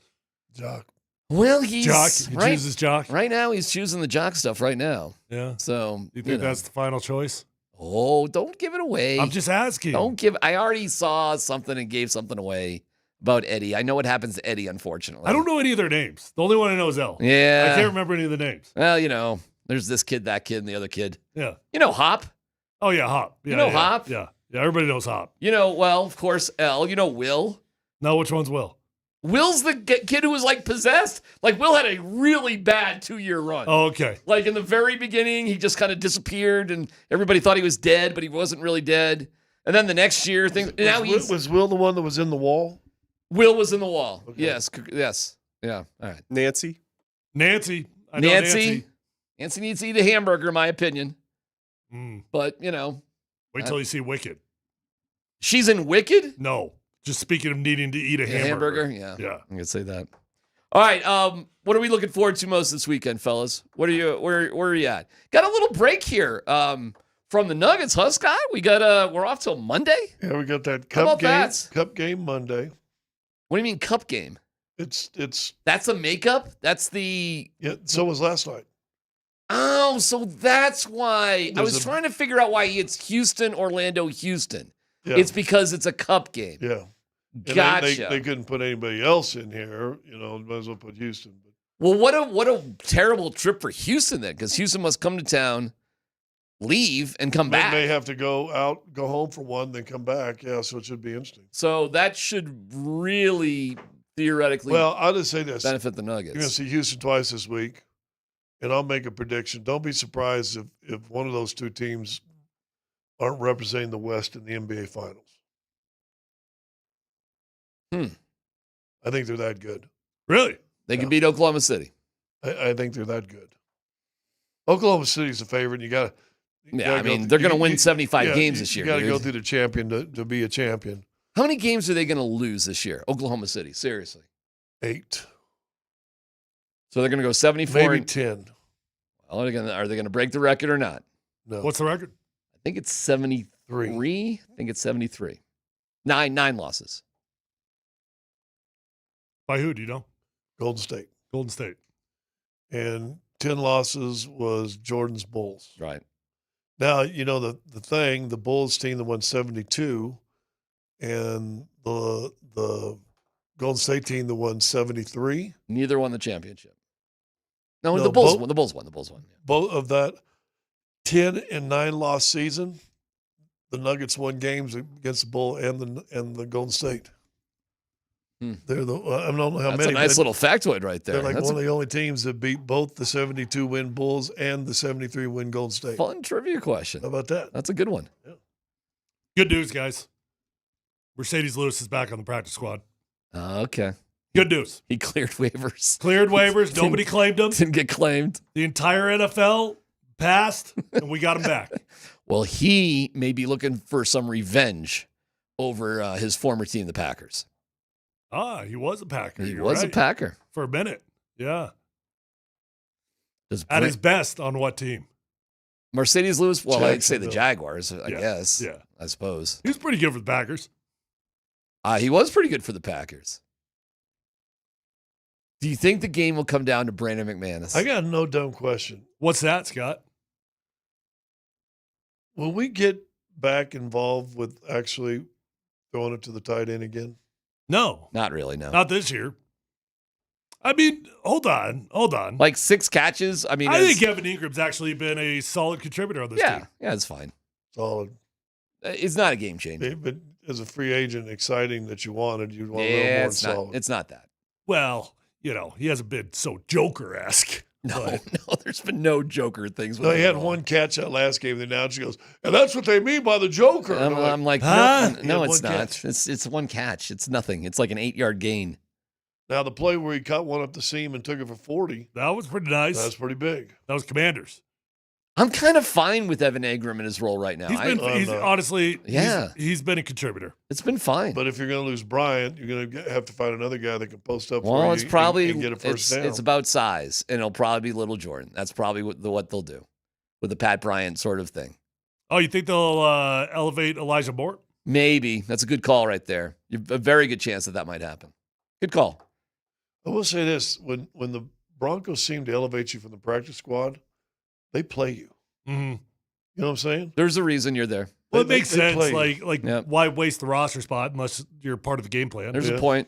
Jock. Well, he's jock. He chooses jock. Right now, he's choosing the jock stuff. Right now. Yeah. So you think that's the final choice? Oh, don't give it away. I'm just asking. I already saw something and gave something away about Eddie. I know what happens to Eddie, unfortunately. I don't know any of their names. The only one I know is L. Yeah. I can't remember any of the names. Well, there's this kid, that kid, and the other kid. Yeah. You know Hop? Oh, yeah, Hop. Yeah, you know yeah, Hop? Yeah. Yeah, everybody knows Hop. Of course, L. You know Will? No, which one's Will? Will's the kid who was like possessed. Like Will had a really bad 2-year run. Oh, okay. Like in the very beginning, he just kind of disappeared, and everybody thought he was dead, but he wasn't really dead. And then the next year, Was Will the one that was in the wall? Will was in the wall. Okay. Yes. Yeah. All right. Nancy. I know Nancy needs to eat a hamburger, in my opinion. But wait till you see Wicked. She's in Wicked? No. Just speaking of needing to eat a hamburger. Yeah. Yeah. I'm gonna say that. All right. What are we looking forward to most this weekend, fellas? Where are you at? Got a little break here from the Nuggets, huh, Scott? We're off till Monday? Yeah, we got that How about cup game. that? Cup game Monday. What do you mean cup game? It's That's a makeup? That's the Yeah, so was last night. Oh, so that's why. I was trying to figure out why it's Houston, Orlando, Houston. Yeah. It's because it's a cup game. Yeah. And Gotcha. They couldn't put anybody else in here. Might as well put Houston. Well, what a terrible trip for Houston then, because Houston must come to town, leave, and come back. They may have to go home for one, then come back. Yeah, so it should be interesting. So that should really theoretically I'll just say this. benefit the Nuggets. You're going to see Houston twice this week, and I'll make a prediction. Don't be surprised if one of those two teams aren't representing the West in the NBA Finals. I think they're that good. Really? They can beat Oklahoma City. I think they're that good. Oklahoma City's the favorite. You got to. Yeah, I mean, they're going to win 75 games this year. You got to dude. go through the champion to be a champion. How many games are they going to lose this year? Oklahoma City, seriously. 8. So they're going to go 74. Maybe 10. Well, are they going to break the record or not? No. What's the record? I think it's 73. I think it's 73. Nine losses. By who, do you know? Golden State. Golden State. And 10 losses was Jordan's Bulls. Right. Now, the thing, the Bulls team that won 72 and the Golden State team that won 73. Neither won the championship. No, the Bulls won. The Bulls won. Yeah. Both of that 10 and 9 loss season, the Nuggets won games against the Bull and the Golden State. They're I don't know how That's many. a nice little factoid right there. They're like That's one of the only teams that beat both the 72-win Bulls and the 73-win Golden State. Fun trivia question. How about that? That's a good one. Yeah. Good news, guys. Mercedes Lewis is back on the practice squad. Okay. Good news. He cleared waivers. Cleared waivers. Nobody claimed him. Didn't get claimed. The entire NFL passed, and we got him back. Well, he may be looking for some revenge over his former team, the Packers. He was a Packer. He You're was a right. Packer. For a minute. Yeah. Does At his best on what team? Mercedes Lewis? Well, I'd say the Jacksonville. Jaguars, I Yeah, guess. yeah. I suppose. He was pretty good for the Packers. He was pretty good for the Packers. Do you think the game will come down to Brandon McManus? I got no dumb question. What's that, Scott? Will we get back involved with actually throwing it to the tight end again? No. Not really, no. Not this year. I mean, hold on. Like 6 catches? I mean, I think Evan Ingram's actually been a solid contributor on this team. Yeah, it's fine. Solid. It's not a game changer. But as a free agent, exciting that you wanted, you'd want a little Yeah, more it's not, solid. it's not that. Well, he hasn't been so Joker-esque. No, there's been no Joker things. No, he had one catch that last game. Then now she goes, and that's what they mean by the Joker. And I'm like, huh? no, it's one not. catch. It's one catch. It's nothing. It's like an 8-yard gain. Now the play where he caught one up the seam and took it for 40. That was pretty nice. That's pretty big. That was Commanders. I'm kind of fine with Evan Ingram in his role right now. Honestly, Yeah. he's been a contributor. It's been fine. But if you're going to lose Bryant, you're going to have to find another guy that can post up Well, for it's you probably and get a first down. it's about size, and it'll probably be Little Jordan. That's probably what they'll do with the Pat Bryant sort of thing. Oh, you think they'll elevate Elijah Moore? Maybe. That's a good call right there. You have a very good chance that might happen. Good call. I will say this: when the Broncos seem to elevate you from the practice squad, they play you. Mm-hmm. You know what I'm saying? There's a reason you're there. Well, it makes they sense. play you. Like Yep. why waste the roster spot unless you're part of the game plan? There's a point.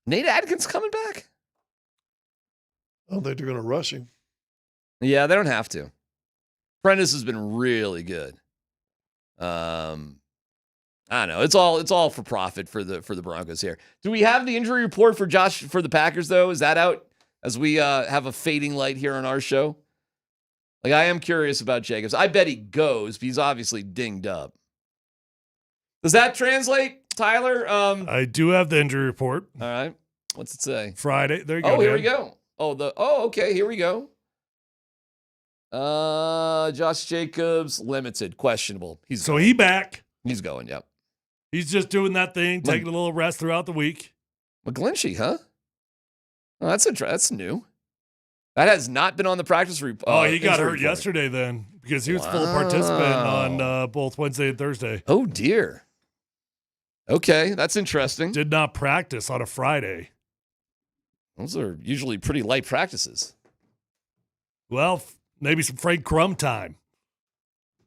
Nate Adkins coming back? I don't think they're going to rush him. Yeah, they don't have to. Prentice has been really good. I don't know. It's all for profit for the Broncos here. Do we have the injury report for the Packers though? Is that out as we have a fading light here on our show? Like, I am curious about Jacobs. I bet he goes, but he's obviously dinged up. Does that translate, Tyler? I do have the injury report. All right. What's it say? Friday. There you go. Oh, here Dan. we go. Okay, here we go. Josh Jacobs, limited, questionable. He back. He's going, yep. He's just doing that thing, taking a little rest throughout the week. McGlinchey, huh? Oh, that's new. That has not been on the practice report. He got hurt yesterday then because he was full participant on both Wednesday and Thursday. Oh, dear. Okay, that's interesting. Did not practice on a Friday. Those are usually pretty light practices. Well, maybe some Frank Crum time.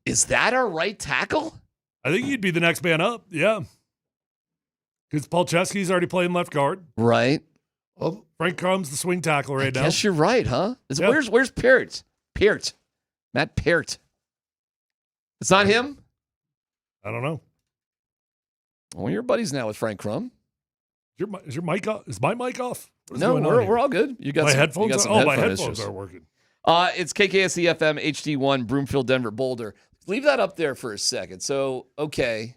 Is that our right tackle? I think he'd be the next man up. Yeah. Because Paul Chesky's already playing left guard. Right. Well, Frank Crum's the swing tackle right now. Yes, you're right, huh? Where's Peart? Matt Peart. It's not him? I don't know. Well, you're buddies now with Frank Crum. Is your mic off? Is my mic off? No, we're all good. You got my some, headphones. You got some my headphone headphones issues. are working. It's KKSE FM HD1 Broomfield, Denver, Boulder. Leave that up there for a second. So, okay,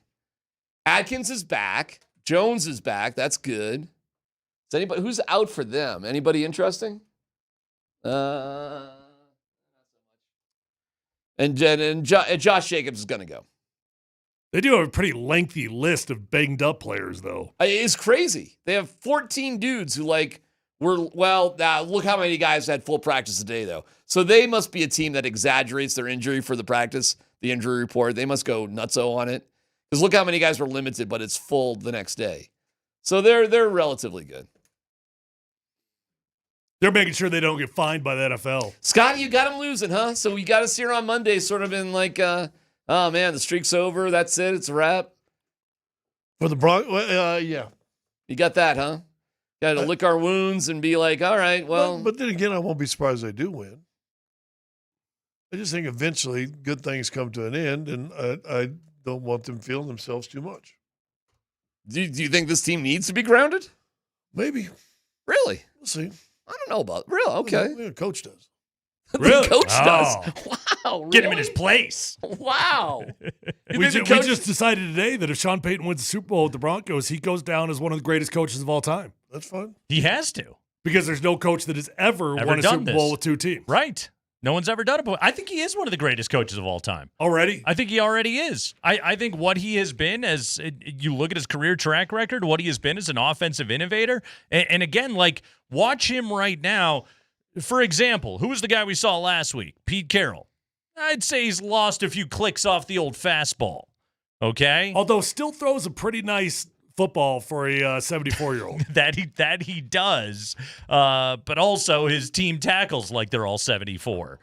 Adkins is back. Jones is back. That's good. Is anybody who's out for them? Anybody interesting? And Josh Jacobs is going to go. They do have a pretty lengthy list of banged up players, though. It's crazy. They have 14 dudes who look how many guys had full practice today, though. So they must be a team that exaggerates their injury for the practice, the injury report. They must go nutso on it. Because look how many guys were limited, but it's full the next day. So they're relatively good. They're making sure they don't get fined by the NFL. Scott, you got them losing, huh? So we got us here on Monday sort of in like, oh, man, the streak's over. That's it. It's a wrap. For the Broncos, yeah. You got that, huh? Got to lick our wounds and be like, all right, well. But then again, I won't be surprised they do win. I just think eventually good things come to an end, and I don't want them feeling themselves too much. Do you think this team needs to be grounded? Maybe. Really? We'll see. I don't know about it. Really? Okay. The coach does. The coach does. Wow. Really? Get him in his place. Wow. We just decided today that if Sean Payton wins the Super Bowl with the Broncos, he goes down as one of the greatest coaches of all time. That's fine. He has to. Because there's no coach that has ever won a done Super this. Bowl with two teams. Right. No one's ever done it before. I think he is one of the greatest coaches of all time. Already? I think he already is. I think what he has been as you look at his career track record, what he has been as an offensive innovator. And again, like, watch him right now. For example, who was the guy we saw last week? Pete Carroll. I'd say he's lost a few clicks off the old fastball. Okay? Although still throws a pretty nice football for a 74-year-old. that he does. But also his team tackles like they're all 74.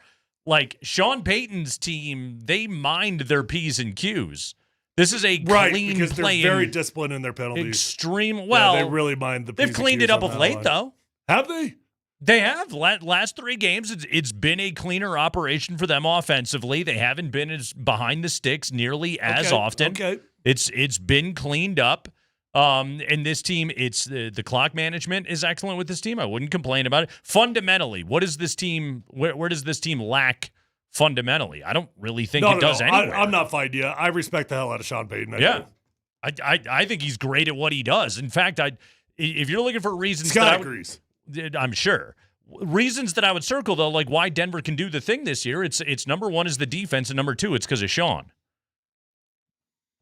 Like Sean Payton's team, they mind their P's and Q's. This is a clean because they're playing, very disciplined in their penalties. Extreme. Well, they really mind the P's they've cleaned and it Q's up of late, though. Have they? They have. Last 3 games, it's been a cleaner operation for them offensively. They haven't been as behind the sticks nearly as often. Okay. It's been cleaned up. And this team, it's the clock management is excellent with this team. I wouldn't complain about it. Fundamentally, what is this team? Where does this team lack fundamentally? I don't really think it does anywhere. I'm not fighting you. I respect the hell out of Sean Payton. I think he's great at what he does. In fact, if you're looking for reasons, Scott agrees. I'm sure. Reasons that I would circle, though, like why Denver can do the thing this year, it's number one is the defense, and number 2, it's because of Sean.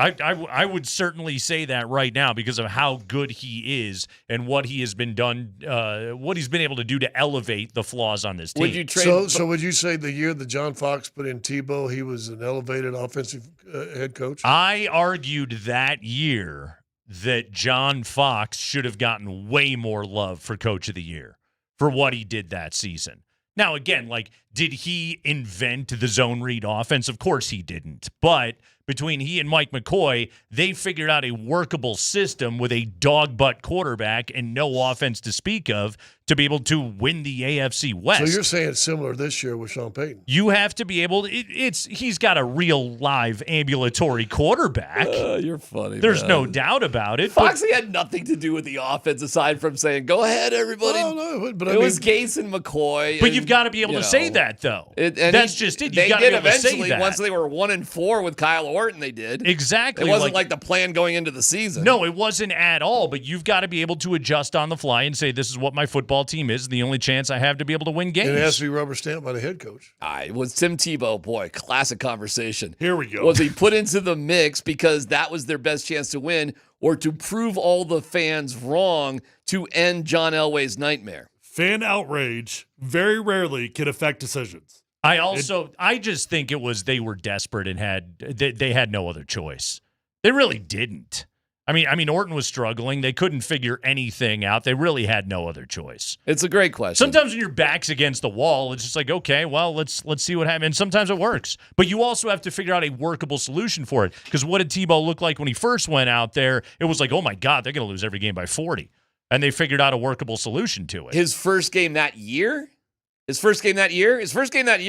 I would certainly say that right now because of how good he is and what he has been what he's been able to do to elevate the flaws on this team. Would you trade? So would you say the year that John Fox put in Tebow, he was an elevated offensive head coach? I argued that year that John Fox should have gotten way more love for Coach of the Year for what he did that season. Now, again, like, did he invent the zone read offense? Of course he didn't. But between he and Mike McCoy, they figured out a workable system with a dog butt quarterback and no offense to speak of to be able to win the AFC West. So you're saying it's similar this year with Sean Payton? You have to be able to, he's got a real live ambulatory quarterback. You're funny. There's man. no doubt about it. Foxy had nothing to do with the offense aside from saying, "Go ahead, everybody." No, but it was Gase and McCoy. But you've got to be able to say that, though. That's just it. You've got to be able to say eventually that. once they were 1-4 with Kyle Orton. They did exactly. It wasn't like the plan going into the season. No, it wasn't at all. But you've got to be able to adjust on the fly and say, "This is what my football team is. The only chance I have to be able to win games." And it has to be rubber stamped by the head coach. It was Tim Tebow. Boy, classic conversation. Here we go. Was he put into the mix because that was their best chance to win, or to prove all the fans wrong to end John Elway's nightmare? Fan outrage very rarely can affect decisions. I just think it was they were desperate and they had no other choice. They really didn't. I mean, Orton was struggling. They couldn't figure anything out. They really had no other choice. It's a great question. Sometimes when your back's against the wall, it's just like, okay, well, let's see what happens. And sometimes it works. But you also have to figure out a workable solution for it. Because what did Tebow look like when he first went out there? It was like, oh, my God, they're going to lose every game by 40. And they figured out a workable solution to it. His first game that year? His first game that year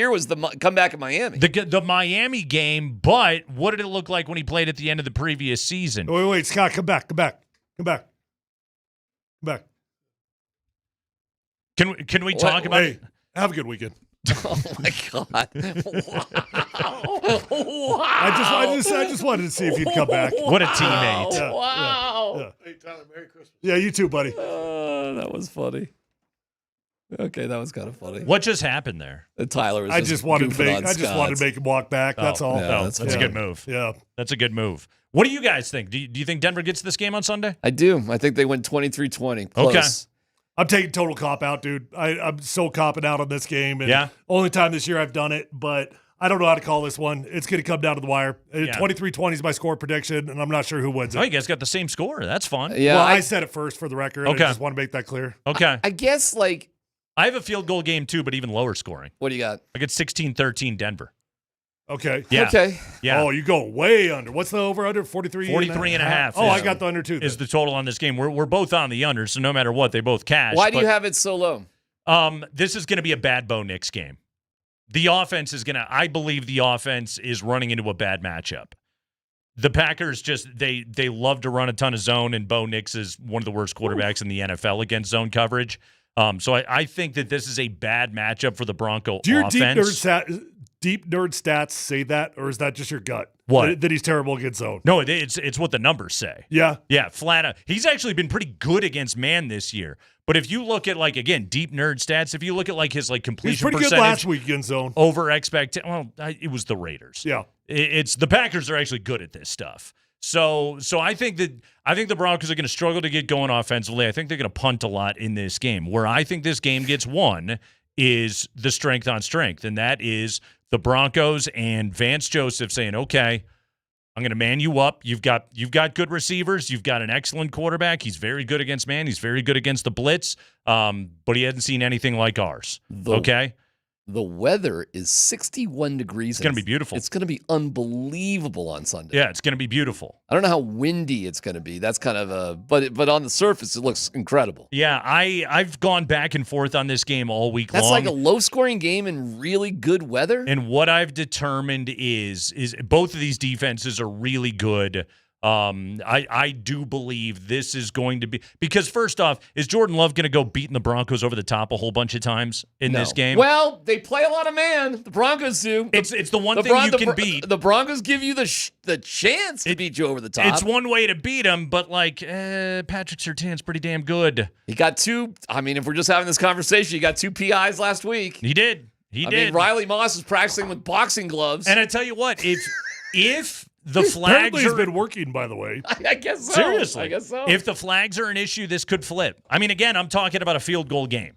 was the comeback in Miami. The Miami game, but what did it look like when he played at the end of the previous season? Wait, Scott, come back. Can we talk about it? Have a good weekend. Oh my God! Wow! I just wanted to see if you'd come back. What a teammate! Wow! Hey Tyler, Merry Christmas. Yeah, you too, buddy. That was funny. Okay, that was kind of funny. What just happened there? Tyler was I just wanted to make him walk back. That's all. Yeah, that's a good move. Yeah, that's a good move. What do you guys think? Do you think Denver gets this game on Sunday? I do. I think they win 23-20. Okay. I'm taking total cop out, dude. I'm so copping out on this game. And yeah. Only time this year I've done it, but I don't know how to call this one. It's going to come down to the wire. 23-20 is my score prediction, and I'm not sure who wins it. Oh, you guys got the same score. That's fun. Yeah, well, I said it first for the record. Okay. I just want to make that clear. Okay. I guess, like, I have a field goal game too, but even lower scoring. What do you got? I get 16-13 Denver. Okay. Yeah. Okay. Yeah. Oh, you go way under. What's the over-under? 43 and a half. Oh, I got the under too. Is the total on this game. We're both on the under, so no matter what, they both cash. Why do you have it so low? This is going to be a bad Bo Nix game. The offense is going to – I believe the offense is running into a bad matchup. The Packers just – they love to run a ton of zone, and Bo Nix is one of the worst quarterbacks in the NFL against zone coverage. So I think that this is a bad matchup for the Bronco offense. Deep nerd stats say that, or is that just your gut? What? That he's terrible against zone? No, it's what the numbers say. Yeah. Yeah, flat out. He's actually been pretty good against man this year. But if you look at, like, again, deep nerd stats, if you look at, like, his, like, completion He's pretty percentage. good last week in zone. Over expectation. Well, it was the Raiders. Yeah. It's the Packers are actually good at this stuff. So I think the Broncos are going to struggle to get going offensively. I think they're going to punt a lot in this game. Where I think this game gets won is the strength on strength, and that is the Broncos and Vance Joseph saying, "Okay, I'm going to man you up. You've got good receivers. You've got an excellent quarterback. He's very good against man. He's very good against the blitz. But he hasn't seen anything like ours. Okay." The weather is 61 degrees. It's going to be beautiful. It's going to be unbelievable on Sunday. Yeah, it's going to be beautiful. I don't know how windy it's going to be. That's kind of but on the surface, it looks incredible. Yeah, I've gone back and forth on this game all week long. That's like a low-scoring game in really good weather. And what I've determined is both of these defenses are really good. I do believe this is going to be, because first off, is Jordan Love going to go beating the Broncos over the top a whole bunch of times in this game? Well, they play a lot of man. The Broncos do. It's the one thing you can beat. The Broncos give you the chance to beat you over the top. It's one way to beat them, but Patrick Surtain's pretty damn good. He got two. I mean, if we're just having this conversation, he got 2 PIs last week. He did. I mean, Riley Moss is practicing with boxing gloves. And I tell you what, if the flags has been working, by the way. I guess so. Seriously. I guess so. If the flags are an issue, this could flip. I mean, again, I'm talking about a field goal game,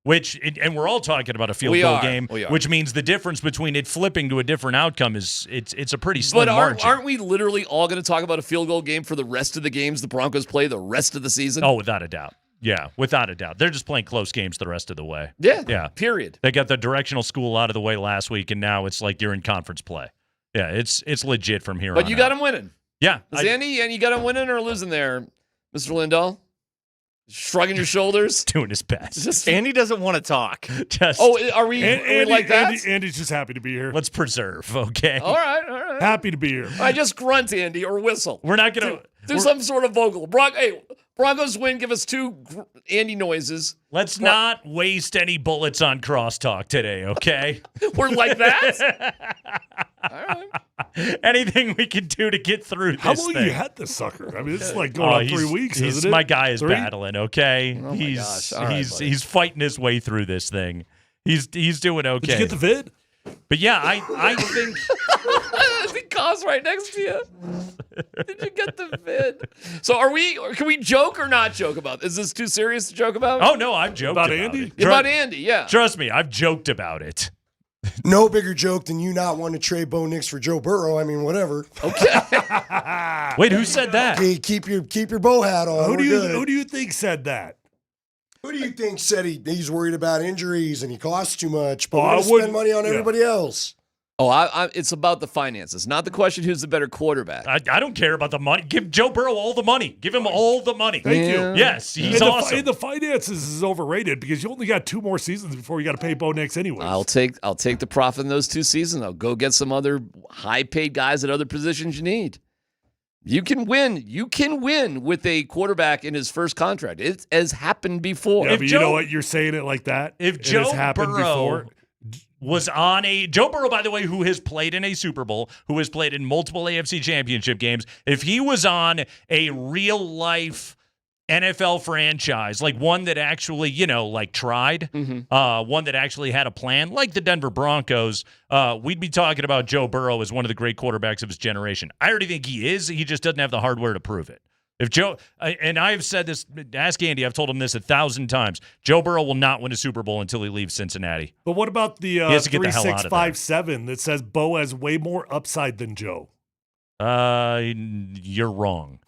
and we're all talking about a field goal game, which means the difference between it flipping to a different outcome is it's a pretty slim margin. Aren't we literally all going to talk about a field goal game for the rest of the games the Broncos play the rest of the season? Oh, without a doubt. Yeah, without a doubt. They're just playing close games the rest of the way. Yeah. Period. They got the directional school out of the way last week, and now it's like you're in conference play. Yeah, it's legit from here on. But you got him winning. Yeah. Andy, and you got him winning or losing there, Mr. Lindahl? Shrugging your shoulders? Doing his best. Andy doesn't want to talk. Are we like that? Andy's just happy to be here. Let's preserve, okay? All right. Happy to be here. I just grunt, Andy, or whistle. We're not going to... Do some sort of vocal. Broncos win. Give us 2 Andy noises. Let's not waste any bullets on crosstalk today, okay? We're like that? All right. Anything we can do to get through this How long thing. you had this sucker? I mean, it's like going on 3 weeks, isn't it? My guy is 3? battling, okay? Oh my gosh. All right, he's fighting his way through this thing. He's doing okay. Did you get the vid? But yeah, I think the cause right next to you. Did you get the vid? So can we joke or not joke about this? Is this too serious to joke about? Oh no, I've joked about Andy? it. About Andy, yeah. Trust me, I've joked about it. No bigger joke than you not wanting to trade Bo Nix for Joe Burrow. I mean, whatever. Okay. Wait, who said that? Hey, keep your Bo hat on. Who do you think said that? Who do you think said he's worried about injuries and he costs too much, but we'll spend money on everybody else? Oh, it's about the finances, not the question who's the better quarterback. I don't care about the money. Give Joe Burrow all the money. Give him all the money. Thank you. Yes, he's awesome. The finances is overrated because you only got 2 more seasons before you got to pay Bo Nix anyway. I'll take the profit in those 2 seasons. I'll go get some other high-paid guys at other positions you need. You can win. You can win with a quarterback in his first contract. It has happened before. Yeah, but you know what? You're saying it like that. If Joe Burrow was on Joe Burrow, by the way, who has played in a Super Bowl, who has played in multiple AFC championship games, if he was on a real life NFL franchise, like one that actually, tried, one that actually had a plan, like the Denver Broncos, we'd be talking about Joe Burrow as one of the great quarterbacks of his generation. I already think he is. He just doesn't have the hardware to prove it. If Joe, and I've said this, ask Andy, I've told him this 1,000 times, Joe Burrow will not win a Super Bowl until he leaves Cincinnati. But what about the 3657 that says Bo has way more upside than Joe? You're wrong.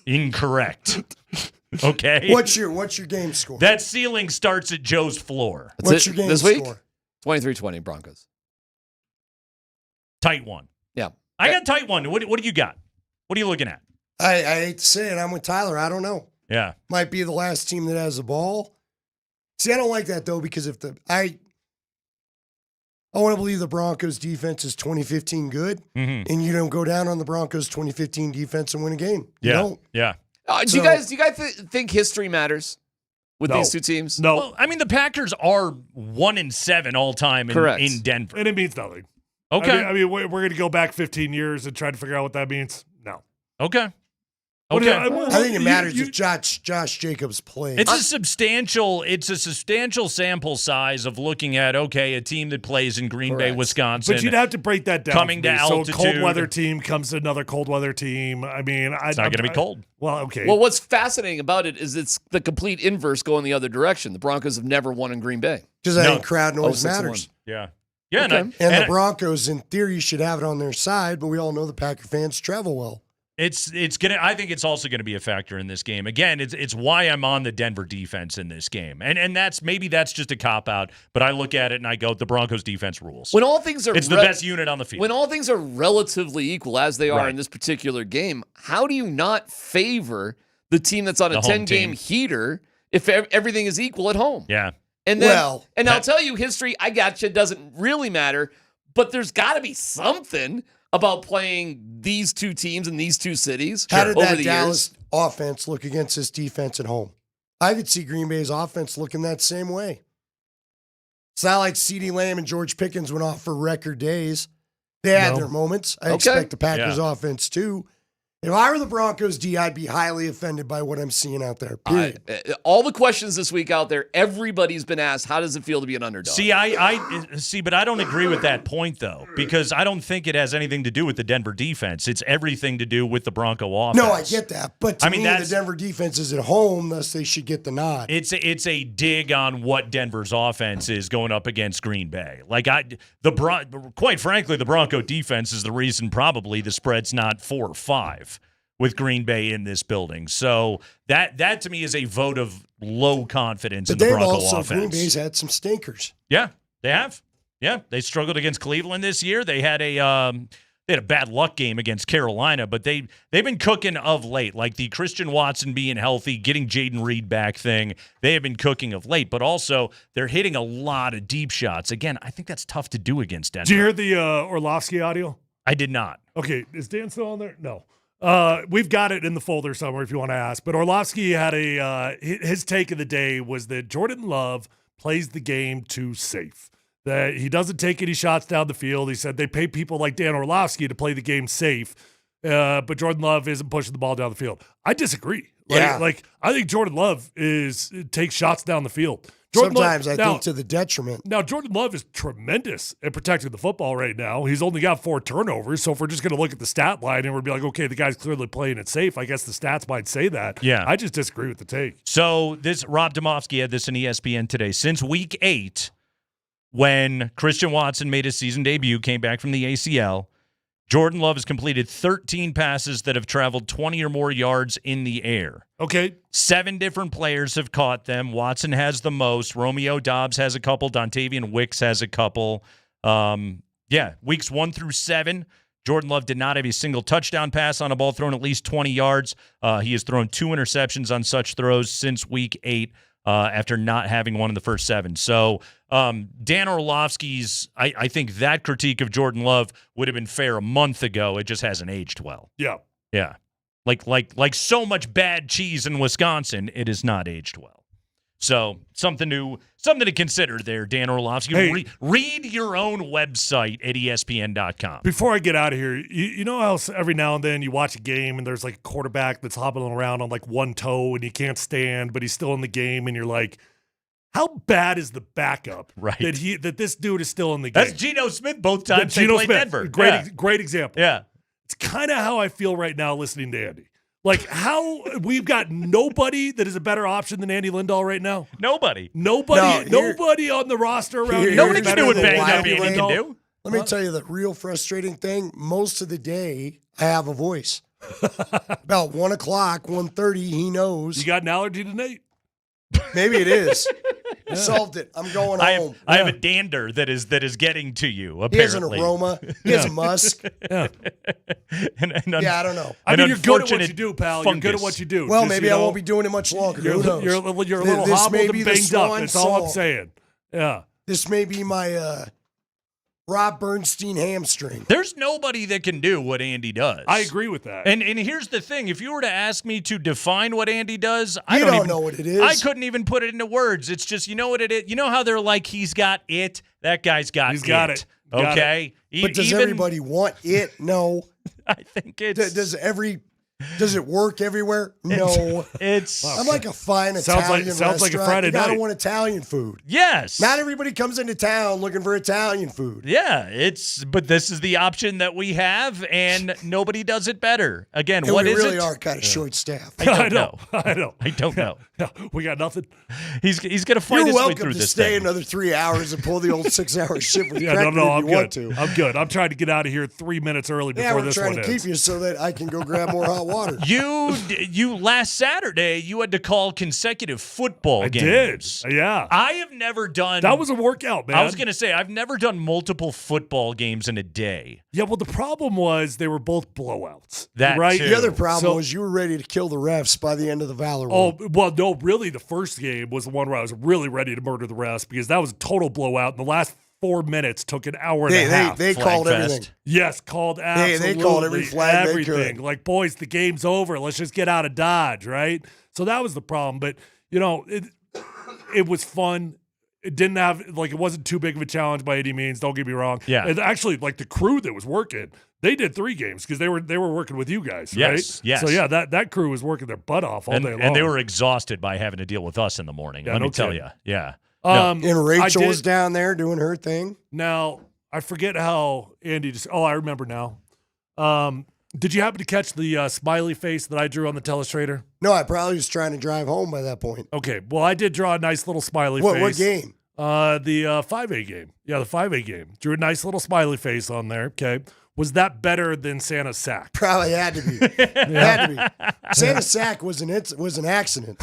Incorrect. Okay. What's your game score? That ceiling starts at Joe's floor. What's your game this week? score? 23-20 Broncos. Tight one. Yeah. I got tight one. What do you got? What are you looking at? I hate to say it. I'm with Tyler. I don't know. Yeah. Might be the last team that has the ball. See, I don't like that, though, because I want to believe the Broncos defense is 2015 good, and you don't go down on the Broncos 2015 defense and win a game. You don't. Yeah. Do you guys think history matters with these 2 teams? No. Well, I mean, the Packers are 1-7 all time in Denver. And it means nothing. Okay. I mean we're going to go back 15 years and try to figure out what that means. No. Okay. Okay. I think it matters if Josh Jacobs plays. It's a substantial sample size of looking at, a team that plays in Green Bay, Wisconsin. But you'd have to break that down. Coming to altitude. So cold weather team comes to another cold weather team. I mean, it's not going to be cold. Well, okay. Well, what's fascinating about it is it's the complete inverse going the other direction. The Broncos have never won in Green Bay. Because I think crowd noise matters. Yeah. Yeah, Okay. And the Broncos, in theory, should have it on their side, but we all know the Packer fans travel well. It's gonna. I think it's also gonna be a factor in this game. Again, it's why I'm on the Denver defense in this game, and that's just a cop out. But I look at it and I go, the Broncos defense rules. When all things are it's the best unit on the field. When all things are relatively equal, as they are in this particular game, how do you not favor the team that's on a 10-game heater if everything is equal at home? Yeah. And then, I'll tell you, history, I gotcha, doesn't really matter, but there's got to be something about playing these two teams in these two cities. How did over that the Dallas years. offense look against this defense at home? I could see Green Bay's offense looking that same way. It's not like CeeDee Lamb and George Pickens went off for record days. They had their moments. I expect the Packers offense too. If I were the Broncos D, I'd be highly offended by what I'm seeing out there. Period. All the questions this week out there, everybody's been asked, how does it feel to be an underdog? See, but I don't agree with that point, though, because I don't think it has anything to do with the Denver defense. It's everything to do with the Bronco offense. No, I get that. But to me, the Denver defense is at home, thus they should get the nod. It's a dig on what Denver's offense is going up against Green Bay. Quite frankly, the Bronco defense is the reason probably the spread's not 4 or 5 with Green Bay in this building. So that to me is a vote of low confidence in the Bronco offense. Green Bay's had some stinkers. Yeah, they have. Yeah, they struggled against Cleveland this year. They had a bad luck game against Carolina, but they've been cooking of late. Like the Christian Watson being healthy, getting Jaden Reed back thing, they have been cooking of late. But also, they're hitting a lot of deep shots. Again, I think that's tough to do against Denver. Did you hear the Orlovsky audio? I did not. Okay, is Dan still on there? No. We've got it in the folder somewhere if you want to ask. But Orlovsky had his take of the day was that Jordan Love plays the game too safe. That he doesn't take any shots down the field. He said they pay people like Dan Orlovsky to play the game safe, but Jordan Love isn't pushing the ball down the field. I disagree. I think Jordan Love takes shots down the field. Sometimes I think to the detriment. Now, Jordan Love is tremendous at protecting the football right now. He's only got 4 turnovers. So if we're just going to look at the stat line and we're be like, okay, the guy's clearly playing it safe, I guess the stats might say that. Yeah. I just disagree with the take. So Rob Demovsky had this in ESPN today. Since week 8, when Christian Watson made his season debut, came back from the ACL, Jordan Love has completed 13 passes that have traveled 20 or more yards in the air. Okay. 7 different players have caught them. Watson has the most. Romeo Doubs has a couple. Dontavian Wicks has a couple. Weeks 1 through 7, Jordan Love did not have a single touchdown pass on a ball thrown at least 20 yards. He has thrown 2 interceptions on such throws since week 8 after not having one in the first 7. So Dan Orlovsky's, I think that critique of Jordan Love would have been fair a month ago. It just hasn't aged well. Yeah. Yeah. Like so much bad cheese in Wisconsin, it has not aged well. So something to consider there, Dan Orlovsky. Hey, read your own website at ESPN.com. Before I get out of here, you know how every now and then you watch a game and there's like a quarterback that's hobbling around on like one toe and he can't stand, but he's still in the game, and you're like, how bad is the backup that this dude is still in the game? That's Geno Smith both times they played Denver. Great example. Yeah. It's kind of how I feel right now listening to Andy. Like how we've got nobody that is a better option than Andy Lindahl right now. Nobody on the roster around here. Nobody can do what banged up Andy can do. Let me tell you the real frustrating thing. Most of the day, I have a voice. About 1 o'clock, 1:30, he knows. You got an allergy to Nate? Maybe it is. Solved it. I'm going home. I have a dander that is getting to you, apparently. He has an aroma. He has a musk. Yeah. I don't know. I mean, you're good at what you do, pal. Fungus. You're good at what you do. Well, maybe I won't be doing it much longer. Who knows? You're a little hobbled and banged up. That's all I'm saying. Yeah. This may be my Rob Bernstein hamstring. There's nobody that can do what Andy does. I agree with that. And here's the thing. If you were to ask me to define what Andy does, I don't know what it is. I couldn't even put it into words. It's just, you know what it is? You know how they're like, he's got it? That guy's got it. He's got it. Okay? But does everybody want it? No. I think it's... Does every Does it work everywhere? No. I'm like a fine Italian restaurant. Sounds like a Friday you gotta night. want Italian food. Yes. Not everybody comes into town looking for Italian food. Yeah, but this is the option that we have, and nobody does it better. Again, And what we is really it? are kind of short-staffed. I don't know. I don't know. We got nothing. He's gonna fight You're his way welcome through to this stay thing. another 3 hours and pull the old 6-hour shift with Yeah, Kreckman no, if I'm you want good. to. I'm good. I'm trying to get out of here 3 minutes early before Yeah, we're this trying one to ends. keep you so that I can go grab more hot water. You last Saturday you had to call consecutive football did. games. Yeah. I have never done. That was a workout, man. I was gonna say I've never done multiple football games in a day. Yeah, well, the problem was they were both blowouts. That right? too. The other problem So- was you were ready to kill the refs by the end of the Valor Oh, one. well, no, really, the first game was the one where I was really ready to murder the rest because that was a total blowout. And the last 4 minutes took an hour and a half. They called everything. Yes, called absolutely They called every flag they everything. could. Like, boys, the game's over. Let's just get out of Dodge, right? So that was the problem. But, it was fun. It didn't have, it wasn't too big of a challenge by any means. Don't get me wrong. Yeah. And actually, the crew that was working, they did 3 games because they were working with you guys, right? Yes. So, yeah, that crew was working their butt off all day long. And they were exhausted by having to deal with us in the morning. Yeah, let no me tell kidding. you. Yeah. And Rachel was down there doing her thing. Now, I forget how Andy just. Oh, I remember now. Did you happen to catch the smiley face that I drew on the telestrator? No, I probably was trying to drive home by that point. Okay, well, I did draw a nice little smiley face. What game? The 5A game. Yeah, the 5A game. Drew a nice little smiley face on there. Okay. Was that better than Santa's sack? Probably had to be. Had to be. Santa's sack was an accident.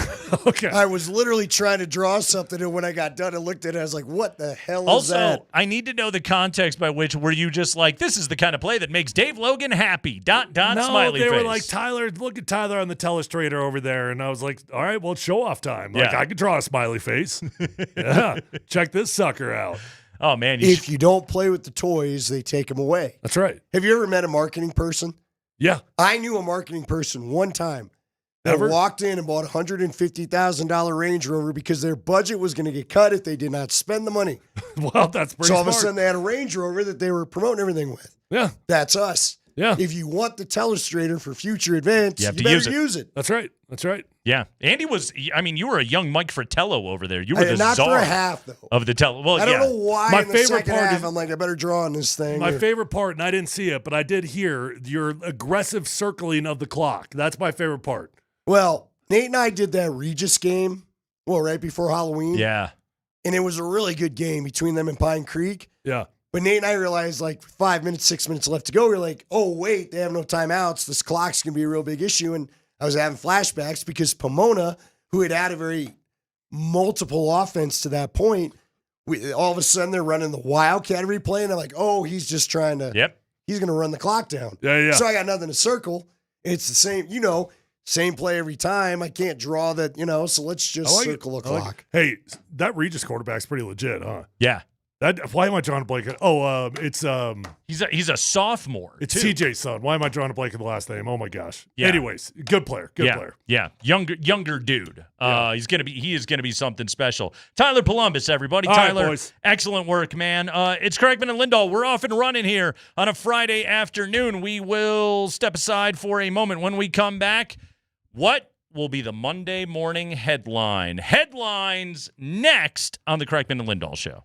Okay. I was literally trying to draw something, and when I got done and looked at it, I was like, what the hell is Also, that? I need to know the context by which were you just like, this is the kind of play that makes Dave Logan happy. No, Smiley they face. were like, Tyler, look at Tyler on the telestrator over there. And I was like, all right, well, it's show off time. Yeah. I could draw a smiley face. Yeah. Check this sucker out. Oh, man. If you don't play with the toys, they take them away. That's right. Have you ever met a marketing person? Yeah. I knew a marketing person one time that Ever? walked in and bought a $150,000 Range Rover because their budget was going to get cut if they did not spend the money. Well, that's pretty So all of a smart. sudden they had a Range Rover that they were promoting everything with. Yeah. That's us. Yeah. If you want the telestrator for future events, You have you to better use it. use it. That's right. That's right. Yeah. Andy was, you were a young Mike Fratello over there. You were the Not czar for a half, though. of the Well, I don't know why My in the favorite second part half is- I'm like, I better draw on this thing. My favorite part, and I didn't see it, but I did hear your aggressive circling of the clock. That's my favorite part. Well, Nate and I did that Regis game, right before Halloween. Yeah. And it was a really good game between them and Pine Creek. Yeah. But Nate and I realized 5 minutes, 6 minutes left to go. We are like, oh, wait, they have no timeouts. This clock's going to be a real big issue. And I was having flashbacks because Pomona, who had a very multiple offense to that point, all of a sudden they're running the Wildcat replay. And I'm like, oh, he's just trying to, he's going to run the clock down. Yeah. So I got nothing to circle. It's the same, same play every time. I can't draw that, so let's just circle a clock. Hey, that Regis quarterback's pretty legit, huh? Yeah. Why am I drawing a blank? Oh, it's he's a sophomore. It's too. TJ's son. Why am I drawing a blank in the last name? Oh my gosh. Yeah. Anyways, good player. Good player. Yeah. Younger dude. He is gonna be something special. Tyler Polumbus, everybody. All right, Tyler, boys. excellent work, man. It's Kreckman and Lindahl. We're off and running here on a Friday afternoon. We will step aside for a moment. When we come back, what will be the Monday morning headline? Headlines next on the Kreckman and Lindahl Show.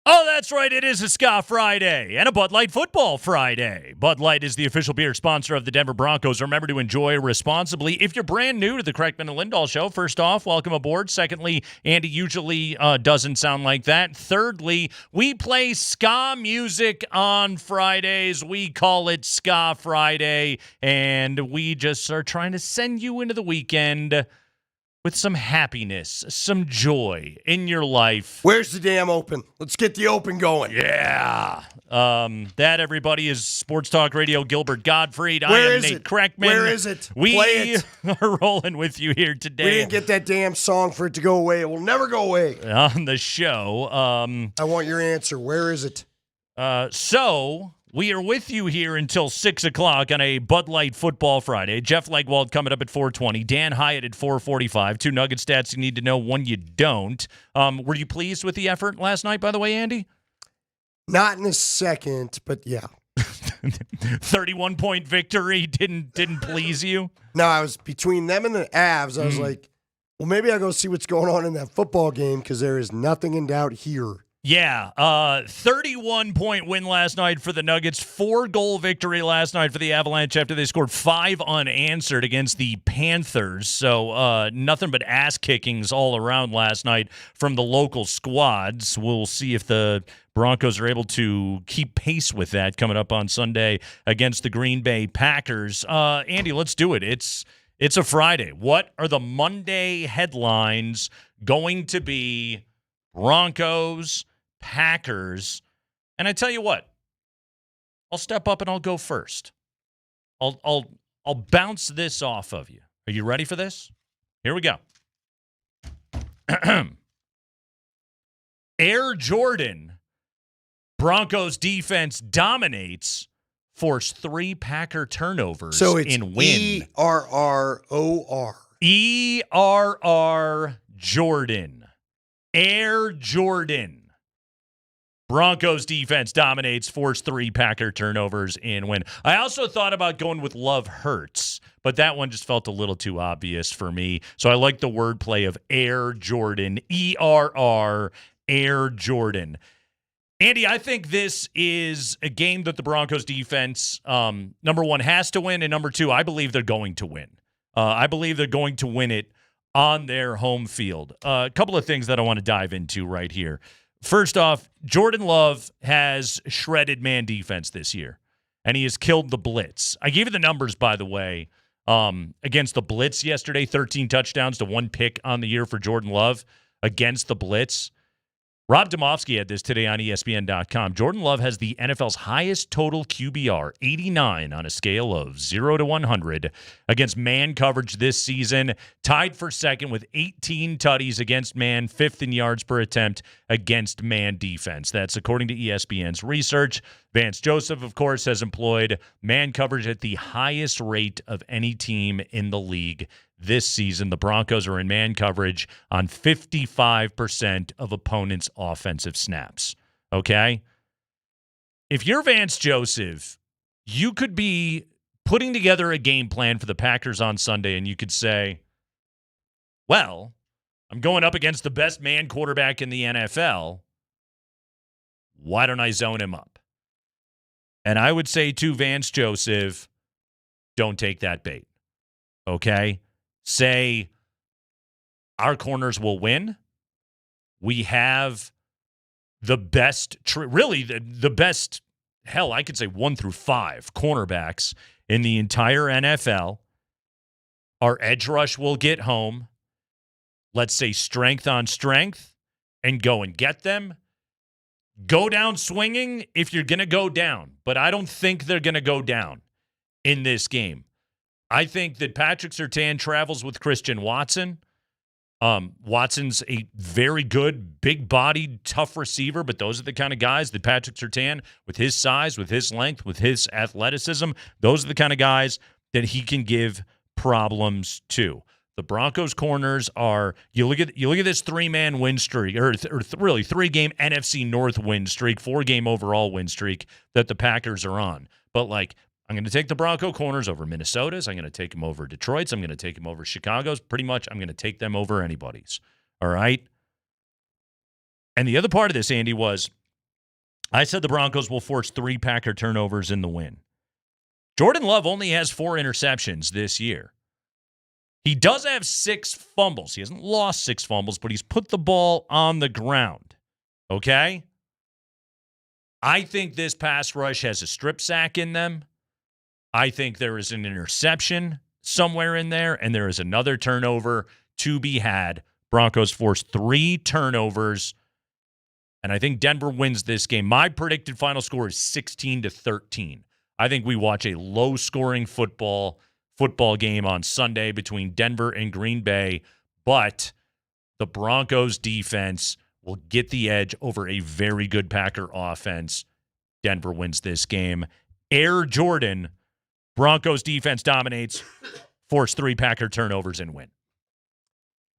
Oh, that's right. It is a Ska Friday and a Bud Light Football Friday. Bud Light is the official beer sponsor of the Denver Broncos. Remember to enjoy responsibly. If you're brand new to the Kreckman and Lindahl show, first off, welcome aboard. Secondly, Andy usually doesn't sound like that. Thirdly, we play ska music on Fridays. We call it Ska Friday, and we just are trying to send you into the weekend with some happiness, some joy in your life. Where's the damn open? Let's get the open going. Yeah. That, everybody, is Sports Talk Radio. Gilbert Gottfried. Where I am is Nate it? Kreckman. Where is it? We Play it. are rolling with you here today. We didn't get that damn song for it to go away. It will never go away. On the show. I want your answer. Where is it? So we are with you here until 6 o'clock on a Bud Light Football Friday. Jeff Legwald coming up at 4:20. Dan Hyatt at 4:45. 2 Nugget stats you need to know, one you don't. Were you pleased with the effort last night, by the way, Andy? Not in a second, but yeah. 31-point victory didn't please you? No, I was between them and the Avs. I was like, well, maybe I'll go see what's going on in that football game because there is nothing in doubt here. Yeah, 31-point win last night for the Nuggets, 4-goal victory last night for the Avalanche after they scored 5 unanswered against the Panthers. So nothing but ass kickings all around last night from the local squads. We'll see if the Broncos are able to keep pace with that coming up on Sunday against the Green Bay Packers. Andy, let's do it. It's a Friday. What are the Monday headlines going to be? Broncos, Packers, and I tell you what, I'll step up and I'll go first. I'll bounce this off of you. Are you ready for this? Here we go. Air Jordan, Broncos defense dominates, forced 3 Packer turnovers in win. ERROR. ERR Jordan. Air Jordan. Broncos defense dominates, forced 3 Packer turnovers in win. I also thought about going with Love Hurts, but that one just felt a little too obvious for me. So I like the wordplay of Air Jordan. ERR, Air Jordan. Andy, I think this is a game that the Broncos defense, number one, has to win, and number two, I believe they're going to win. I believe they're going to win it on their home field. A couple of things that I want to dive into right here. First off, Jordan Love has shredded man defense this year, and he has killed the blitz. I gave you the numbers, by the way, against the blitz yesterday, 13 touchdowns to 1 pick on the year for Jordan Love against the blitz. Rob Domofsky had this today on ESPN.com. Jordan Love has the NFL's highest total QBR, 89 on a scale of 0 to 100 against man coverage this season, tied for second with 18 tutties against man, 5th in yards per attempt against man defense. That's according to ESPN's research. Vance Joseph, of course, has employed man coverage at the highest rate of any team in the league this season. The Broncos are in man coverage on 55% of opponents' offensive snaps. Okay? If you're Vance Joseph, you could be putting together a game plan for the Packers on Sunday, and you could say, well, I'm going up against the best man quarterback in the NFL. Why don't I zone him up? And I would say to Vance Joseph, don't take that bait. Okay? Say, our corners will win. We have the best, really the best, hell, I could say 1 through 5 cornerbacks in the entire NFL. Our edge rush will get home. Let's say strength on strength and go and get them. Go down swinging if you're going to go down. But I don't think they're going to go down in this game. I think that Patrick Surtain travels with Christian Watson. Watson's a very good, big-bodied, tough receiver, but those are the kind of guys that Patrick Surtain, with his size, with his length, with his athleticism, those are the kind of guys that he can give problems to. The Broncos corners are, you look at this 3-man win streak, or really 3-game NFC North win streak, 4-game overall win streak that the Packers are on. But I'm going to take the Bronco corners over Minnesota's. I'm going to take them over Detroit's. I'm going to take them over Chicago's. Pretty much, I'm going to take them over anybody's. All right? And the other part of this, Andy, was I said the Broncos will force 3 Packer turnovers in the win. Jordan Love only has 4 interceptions this year. He does have 6 fumbles. He hasn't lost 6 fumbles, but he's put the ball on the ground. Okay? I think this pass rush has a strip sack in them. I think there is an interception somewhere in there, and there is another turnover to be had. Broncos force 3 turnovers, and I think Denver wins this game. My predicted final score is 16-13. I think we watch a low-scoring football game on Sunday between Denver and Green Bay, but the Broncos defense will get the edge over a very good Packer offense. Denver wins this game. Air Jordan, Broncos defense dominates, force 3 Packer turnovers and win.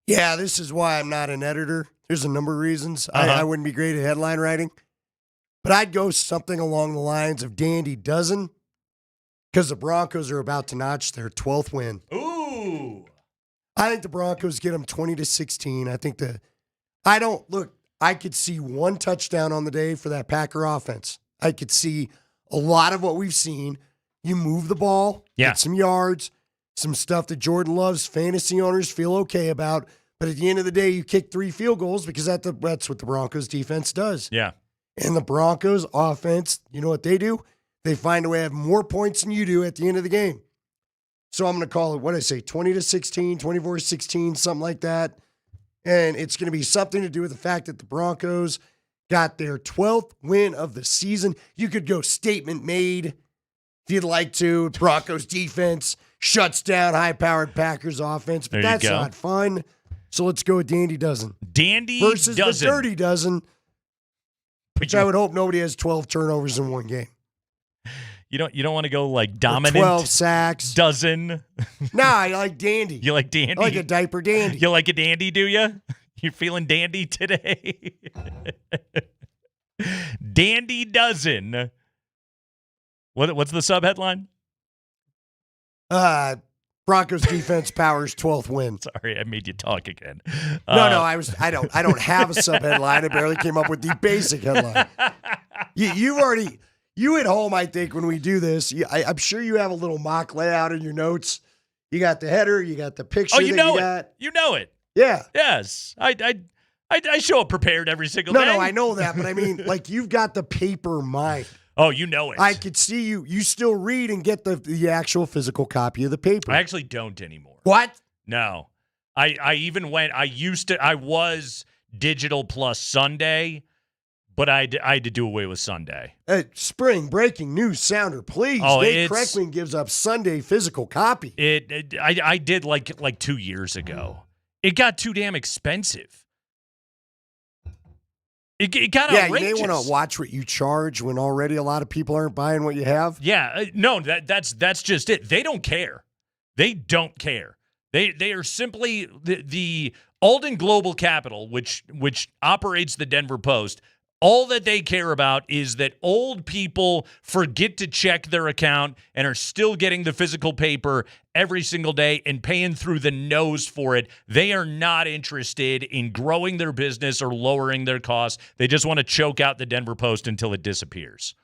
Yeah, this is why I'm not an editor. There's a number of reasons. I wouldn't be great at headline writing. But I'd go something along the lines of Dandy Dozen, because the Broncos are about to notch their 12th win. Ooh. I think the Broncos get them 20-16. I could see 1 touchdown on the day for that Packer offense. I could see a lot of what we've seen. You move the ball, get some yards, some stuff that Jordan Love's fantasy owners feel okay about. But at the end of the day, you kick 3 field goals because that's what the Broncos defense does. Yeah. And the Broncos offense, you know what they do? They find a way to have more points than you do at the end of the game. So I'm going to call it, 20-16, 24-16, something like that. And it's going to be something to do with the fact that the Broncos got their 12th win of the season. You could go statement made if you'd like to. Broncos defense shuts down high-powered Packers offense, but that's not fun. So let's go with Dandy Dozen. Dandy versus Dozen. the Dirty Dozen, which I would hope nobody has 12 turnovers in one game. You don't want to go like dominant 12 sacks. Dozen. Nah, I like Dandy. You like Dandy? I like a diaper dandy. You like a dandy, do you? You're feeling dandy today? Dandy Dozen. What's the sub-headline? Broncos defense powers 12th win. Sorry, I made you talk again. No, I don't have a sub-headline. I barely came up with the basic headline. You at home, I think, when we do this, I'm sure you have a little mock layout in your notes. You got the header, you got the picture. Oh, you know got. You know it. Yeah. Yes. I show up prepared every single day. No, I know that, but I mean, like, you've got the paper mind. Oh, you know it. I could see you. You still read and get the actual physical copy of the paper. I actually don't anymore. What? No. I was digital plus Sunday, but I had to do away with Sunday. Spring breaking news sounder, please. Dave Kreckman gives up Sunday physical copy. I did like 2 years ago. It got too damn expensive. It got outrageous. You may want to watch what you charge when already a lot of people aren't buying what you have. Yeah, no, that's just it. They don't care. They don't care. They are simply the Alden Global Capital, which operates the Denver Post. All that they care about is that old people forget to check their account and are still getting the physical paper every single day and paying through the nose for it. They are not interested in growing their business or lowering their costs. They just want to choke out the Denver Post until it disappears.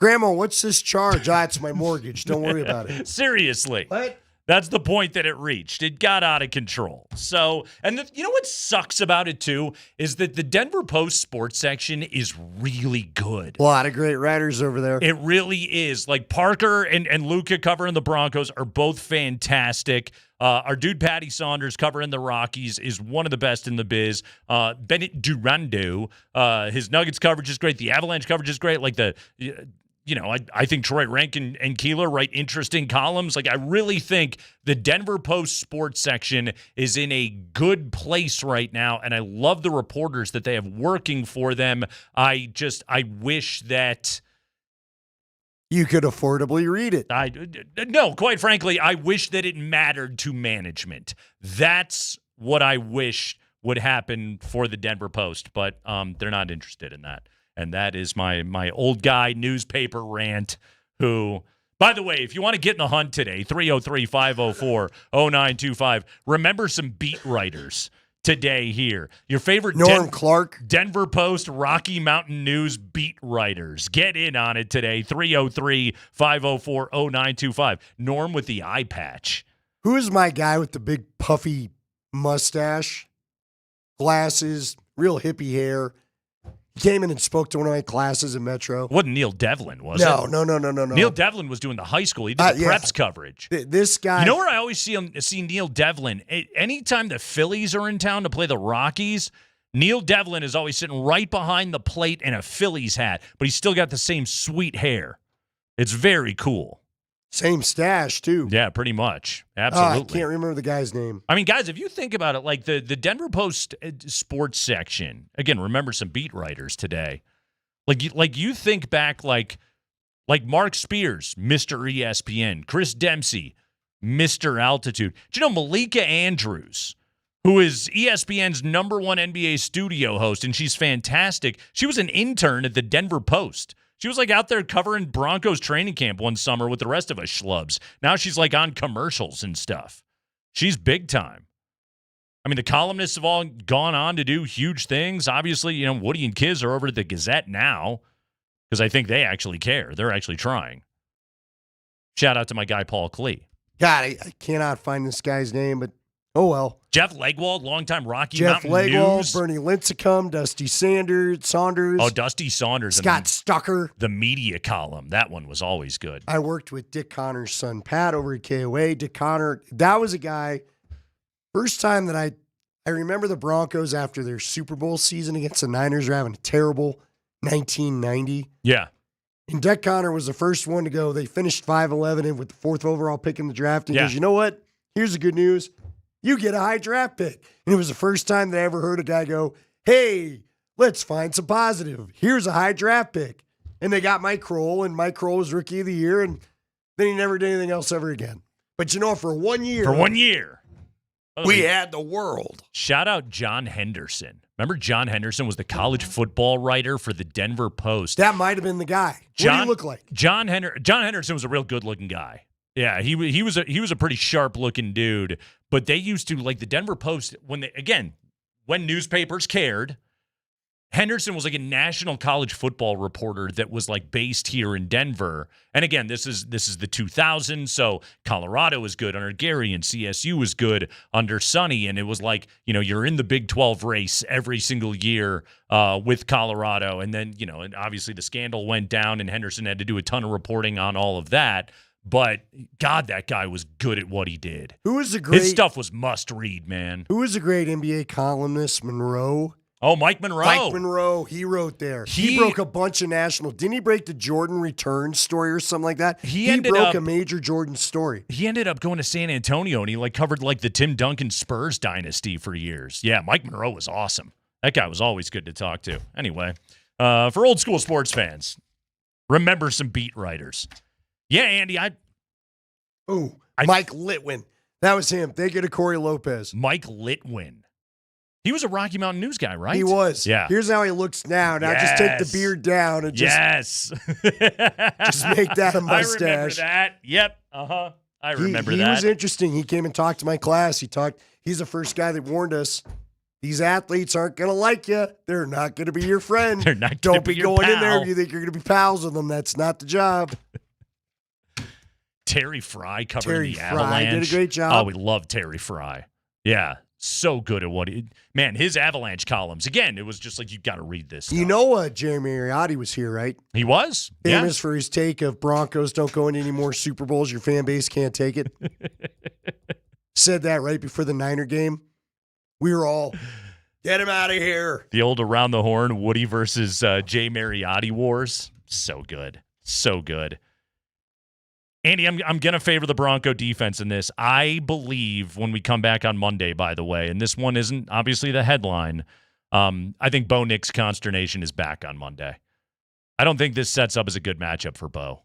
Grandma, what's this charge? It's my mortgage. Don't worry about it. Seriously. What? That's the point that it reached. It got out of control. So, you know what sucks about it, too, is that the Denver Post sports section is really good. A lot of great writers over there. It really is. Like Parker and Luca covering the Broncos are both fantastic. Our dude Patty Saunders covering the Rockies is one of the best in the biz. Bennett Durando, his Nuggets coverage is great. The Avalanche coverage is great. Like I think Troy Rankin and Keeler write interesting columns. Like, I really think the Denver Post sports section is in a good place right now, and I love the reporters that they have working for them. I wish that you could affordably read it. No, quite frankly, I wish that it mattered to management. That's what I wish would happen for the Denver Post, but they're not interested in that. And that is my old guy newspaper rant, who, by the way, if you want to get in the hunt today, 303-504-0925, remember some beat writers today here. Your favorite Norm Clark, Denver Post, Rocky Mountain News beat writers. Get in on it today. 303-504-0925. Norm with the eye patch. Who is my guy with the big puffy mustache, glasses, real hippie hair? He came in and spoke to one of my classes in Metro. Wasn't Neil Devlin, was No. it? No. Neil Devlin was doing the high school. He did the preps coverage. This guy. You know where I always see Neil Devlin? Anytime the Phillies are in town to play the Rockies, Neil Devlin is always sitting right behind the plate in a Phillies hat, but he's still got the same sweet hair. It's very cool. Same stash, too. Yeah, pretty much. I Absolutely. can't remember the guy's name. I mean, guys, if you think about it, like the Denver Post sports section, again, remember some beat writers today. Like you think back like Mark Spears, Mr. ESPN, Chris Dempsey, Mr. Altitude. Do you know Malika Andrews, who is ESPN's #1 NBA studio host, and she's fantastic. She was an intern at the Denver Post. She was like out there covering Broncos training camp one summer with the rest of us schlubs. Now she's like on commercials and stuff. She's big time. I mean, the columnists have all gone on to do huge things. Obviously, Woody and Kiz are over at the Gazette now because I think they actually care. They're actually trying. Shout out to my guy, Paul Klee. God, I cannot find this guy's name, but oh well. Jeff Legwold, longtime Rocky Jeff Mountain Legwold, News. Bernie Lincecum, Dusty Saunders. Oh, Dusty Saunders. Scott Stucker. The media column. That one was always good. I worked with Dick Connor's son, Pat, over at KOA. Dick Connor, that was a guy, first time that I remember the Broncos after their Super Bowl season against the Niners were having a terrible 1990. Yeah. And Dick Connor was the first one to go. They finished 5-11 and with the 4th overall pick in the draft. And he goes, you know what? Here's the good news. You get a high draft pick. And it was the first time that I ever heard a guy go, hey, let's find some positive. Here's a high draft pick. And they got Mike Kroll, and Mike Kroll was Rookie of the Year, and then he never did anything else ever again. But for 1 year. For 1 year. We had the world. Shout out John Henderson. Remember John Henderson was the college football writer for the Denver Post. That might have been the guy. What do you look like? John Henderson was a real good-looking guy. Yeah, he was a pretty sharp-looking dude. But they used to, like the Denver Post, when newspapers cared, Henderson was like a national college football reporter that was like based here in Denver. And again, this is the 2000s, so Colorado was good under Gary and CSU was good under Sonny. And it was like, you're in the Big 12 race every single year with Colorado. And then, and obviously the scandal went down and Henderson had to do a ton of reporting on all of that. But, God, that guy was good at what he did. His stuff was must-read, man. Who was a great NBA columnist? Monroe? Oh, Mike Monroe. Mike Monroe, he wrote there. He broke a bunch of national. Didn't he break the Jordan return story or something like that? He broke a major Jordan story. He ended up going to San Antonio, and he covered the Tim Duncan Spurs dynasty for years. Yeah, Mike Monroe was awesome. That guy was always good to talk to. Anyway, for old school sports fans, remember some beat writers. Yeah, Andy, Mike Litwin. That was him. They get a Corey Lopez. Mike Litwin. He was a Rocky Mountain News guy, right? He was. Yeah. Here's how he looks now. Now just take the beard down and just make that a mustache. I remember that. Yep. Uh-huh. I remember that. He was interesting. He came and talked to my class. He's the first guy that warned us. These athletes aren't going to like you. They're not going to be your friend. They're not going to be your pal. Don't be going in there if you think you're going to be pals with them. That's not the job. Terry Fry covering the Avalanche. Terry Fry did a great job. Oh, we love Terry Fry. Yeah, so good at what his Avalanche columns. Again, it was just like, you got to read this stuff. Jeremy Mariotti was here, right? He was? Famous for his take of Broncos don't go into any more Super Bowls. Your fan base can't take it. Said that right before the Niner game. We were all, get him out of here. The old around the horn Woody versus Jay Mariotti wars. So good. So good. Andy, I'm going to favor the Bronco defense in this. I believe when we come back on Monday, by the way, and this one isn't obviously the headline, I think Bo Nix's consternation is back on Monday. I don't think this sets up as a good matchup for Bo.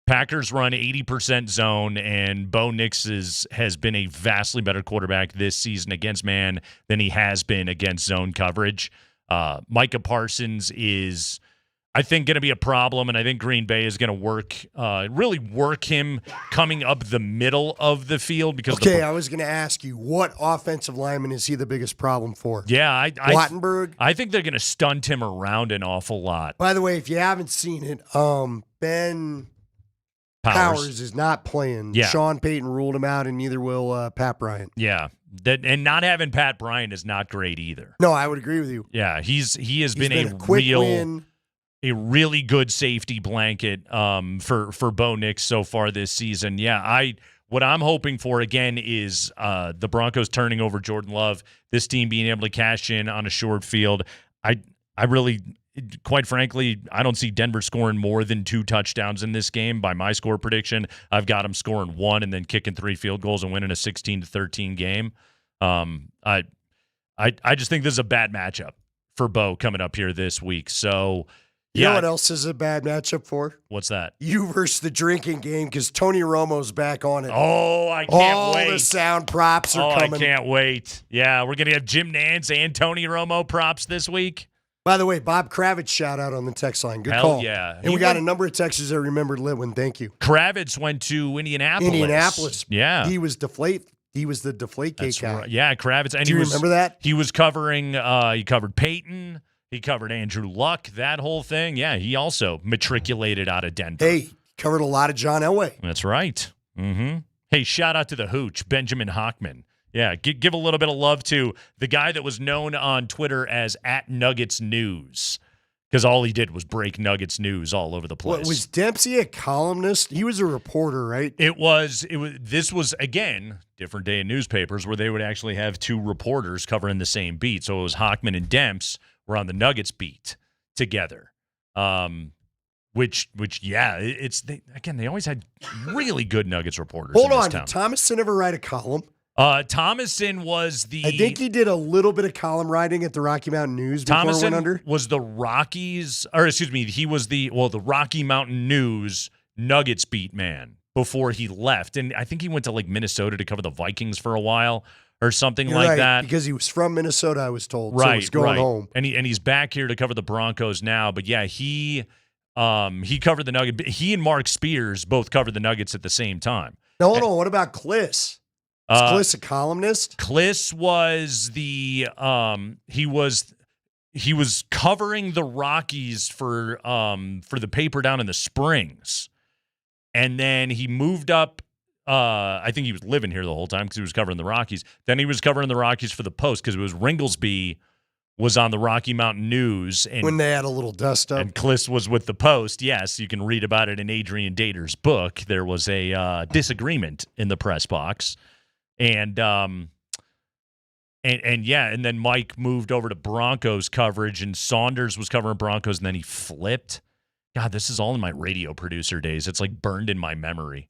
Packers run 80% zone, and Bo Nix has been a vastly better quarterback this season against man than he has been against zone coverage. Micah Parsons is... I think, going to be a problem, and I think Green Bay is going to really work him coming up the middle of the field. Because I was going to ask you, what offensive lineman is he the biggest problem for? Yeah, Wattenberg? I think they're going to stunt him around an awful lot. By the way, if you haven't seen it, Ben Powers is not playing. Yeah. Sean Payton ruled him out, and neither will Pat Bryant. Yeah, and not having Pat Bryant is not great either. No, I would agree with you. Yeah, he has been a quick win. A really good safety blanket for Bo Nix so far this season. Yeah, what I'm hoping for again is the Broncos turning over Jordan Love, this team being able to cash in on a short field. I really, quite frankly, I don't see Denver scoring more than 2 touchdowns in this game. By my score prediction, I've got them scoring 1 and then kicking 3 field goals and winning a 16-13 game. I just think this is a bad matchup for Bo coming up here this week. So. You know what else is a bad matchup for? What's that? You versus the drinking game, because Tony Romo's back on it. Oh, I can't wait. All the sound props are coming. I can't wait. Yeah, we're going to have Jim Nantz and Tony Romo props this week. By the way, Bob Kravitz shout out on the text line. Good Hell call. Yeah. And we got a number of texters that remembered Litwin. Thank you. Kravitz went to Indianapolis. Yeah. He was the Deflategate guy. Right. Yeah, Kravitz. And Do you remember that? He was covering, he covered Peyton. He covered Andrew Luck, that whole thing. Yeah, he also matriculated out of Denver. Hey, covered a lot of John Elway. That's right. Mm-hmm. Hey, shout out to the Hooch, Benjamin Hockman. Yeah, give a little bit of love to the guy that was known on Twitter as @NuggetsNews, because all he did was break Nuggets news all over the place. What, was Dempsey a columnist? He was a reporter, right? This was, again, different day in newspapers where they would actually have 2 reporters covering the same beat. So it was Hockman and Demps were on the Nuggets beat together. Which they always had really good Nuggets reporters. Hold in this on, town. did Thomason ever write a column? Thomason was I think he did a little bit of column writing at the Rocky Mountain News before Thomason it went under. Was the Rockies, or excuse me, he was the Rocky Mountain News Nuggets beat man before he left. And I think he went to like Minnesota to cover the Vikings for a while or something You're like right, that. Because he was from Minnesota, I was told. Right, so he's going home. And he's back here to cover the Broncos now. But yeah, he covered the Nuggets. He and Mark Spears both covered the Nuggets at the same time. No, hold on. What about Kliss? Is Kliss a columnist? Kliss was he was covering the Rockies for the paper down in the Springs, and then he moved up. I think he was living here the whole time because he was covering the Rockies. Then he was covering the Rockies for the Post because it was Ringlesby was on the Rocky Mountain News. And when they had a little dust up. And Kliss was with the Post. Yes, you can read about it in Adrian Dater's book. There was a disagreement in the press box. And then Mike moved over to Broncos coverage, and Saunders was covering Broncos, and then he flipped. God, this is all in my radio producer days. It's like burned in my memory.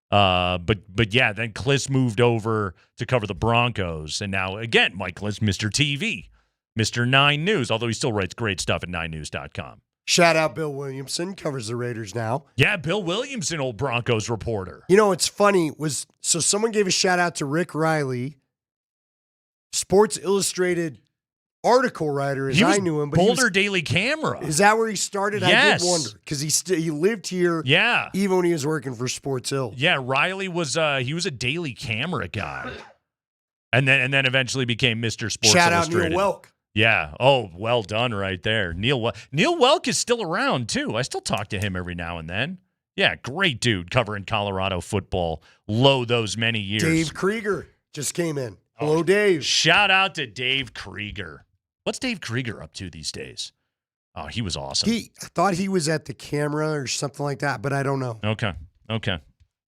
But yeah, then Kliss moved over to cover the Broncos, and now again, Mike Kliss, Mr. TV, Mr. 9 News, although he still writes great stuff at 9news.com. Shout out Bill Williamson, covers the Raiders now. Yeah, Bill Williamson, old Broncos reporter. You know what's funny was, so someone gave a shout out to Rick Riley, Sports Illustrated article writer, as I knew him. But Boulder Daily Camera. Is that where he started? Yes. I did wonder, because he lived here. Yeah. Even when he was working for Sports Ill. Yeah, Riley was he was a Daily Camera guy, and then eventually became Mr. Sports Shout Illustrated. out Neil Welk. Yeah. Oh, well done right there. Neil Welk is still around, too. I still talk to him every now and then. Yeah, great dude covering Colorado football. Those many years. Dave Krieger just came in. Hello, Dave. Shout out to Dave Krieger. What's Dave Krieger up to these days? Oh, he was awesome. I thought he was at the camera or something like that, but I don't know. Okay.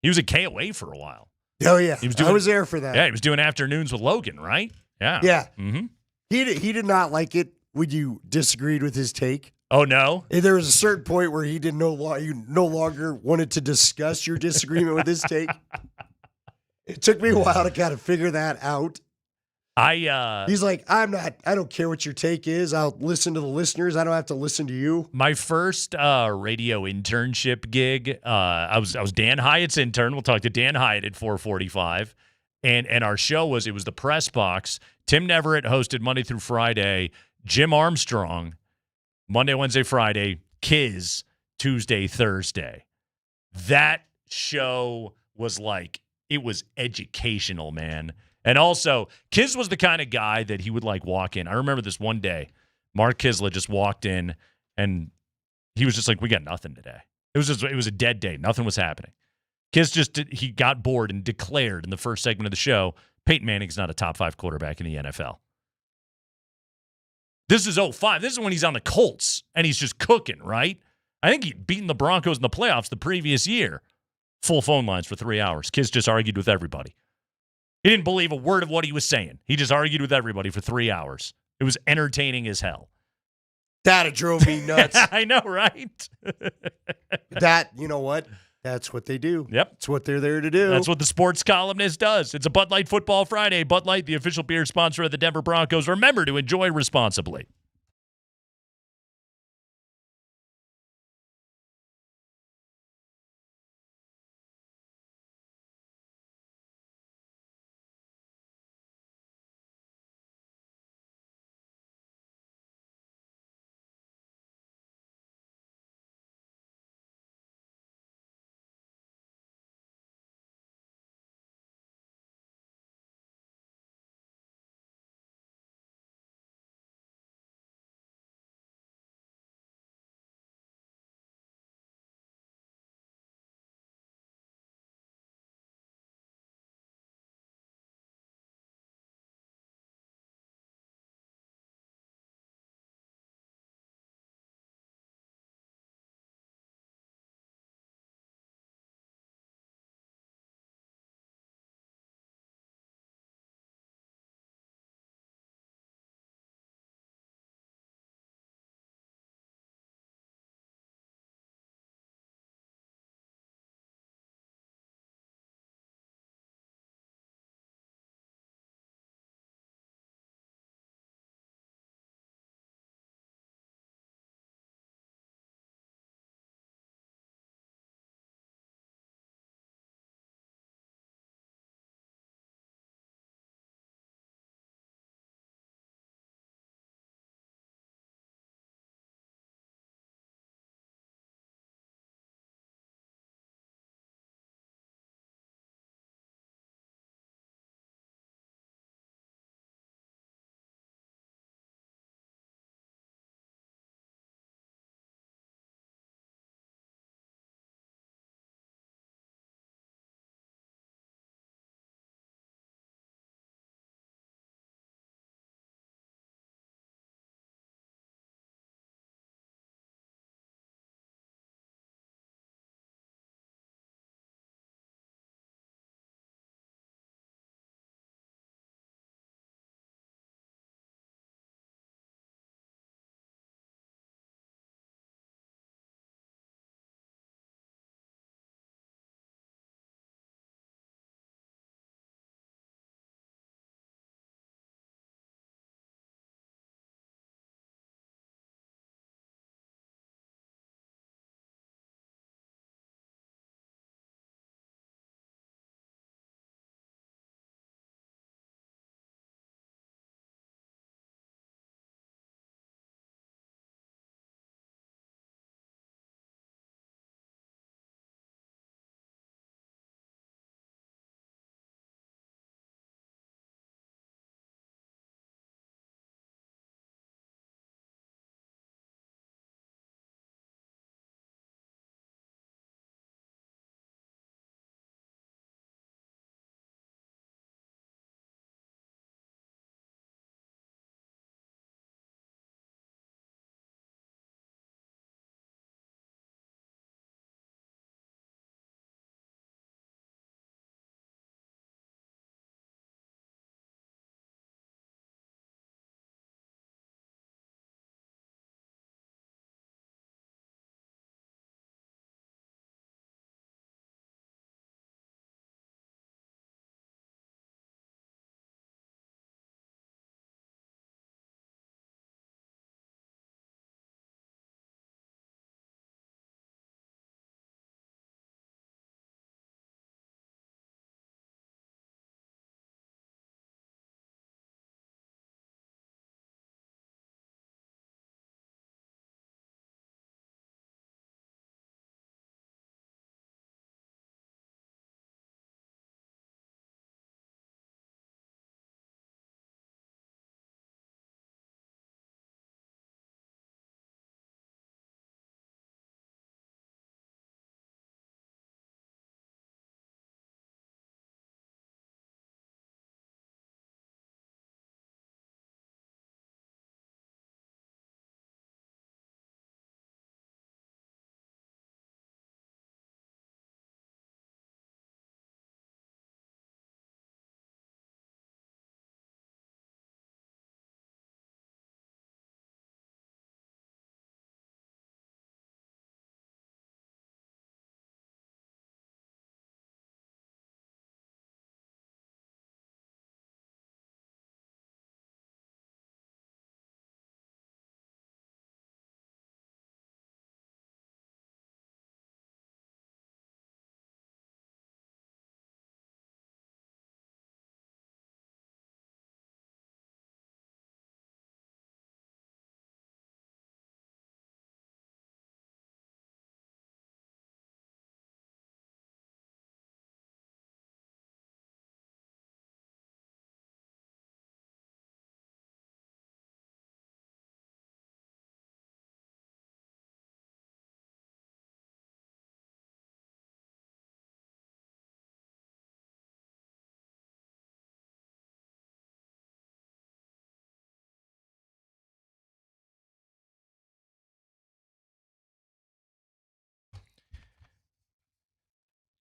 He was at KOA for a while. Oh, yeah. I was there for that. Yeah, he was doing afternoons with Logan, right? Yeah. Yeah. Mm-hmm. He did not like it when you disagreed with his take. Oh, no? There was a certain point where you no longer wanted to discuss your disagreement with his take. It took me a while to kind of figure that out. He's like, I don't care what your take is. I'll listen to the listeners. I don't have to listen to you. My first radio internship gig, I was Dan Hyatt's intern. We'll talk to Dan Hyatt at 4:45. And our show was the press box. Tim Neverett hosted Monday through Friday. Jim Armstrong, Monday, Wednesday, Friday. Kiz Tuesday, Thursday. That show was like, it was educational, man. And also, Kiz was the kind of guy that he would like walk in. I remember this one day, Mark Kisla just walked in and he was just like, we got nothing today. It was a dead day. Nothing was happening. Kiz he got bored and declared in the first segment of the show, Peyton Manning's not a top 5 quarterback in the NFL. This is 05. This is when he's on the Colts and he's just cooking, right? I think he'd beaten the Broncos in the playoffs the previous year. Full phone lines for 3 hours. Kiz just argued with everybody. He didn't believe a word of what he was saying. He just argued with everybody for 3 hours. It was entertaining as hell. That drove me nuts. I know, right? You know what? That's what they do. Yep. It's what they're there to do. That's what the sports columnist does. It's a Bud Light Football Friday. Bud Light, the official beer sponsor of the Denver Broncos. Remember to enjoy responsibly.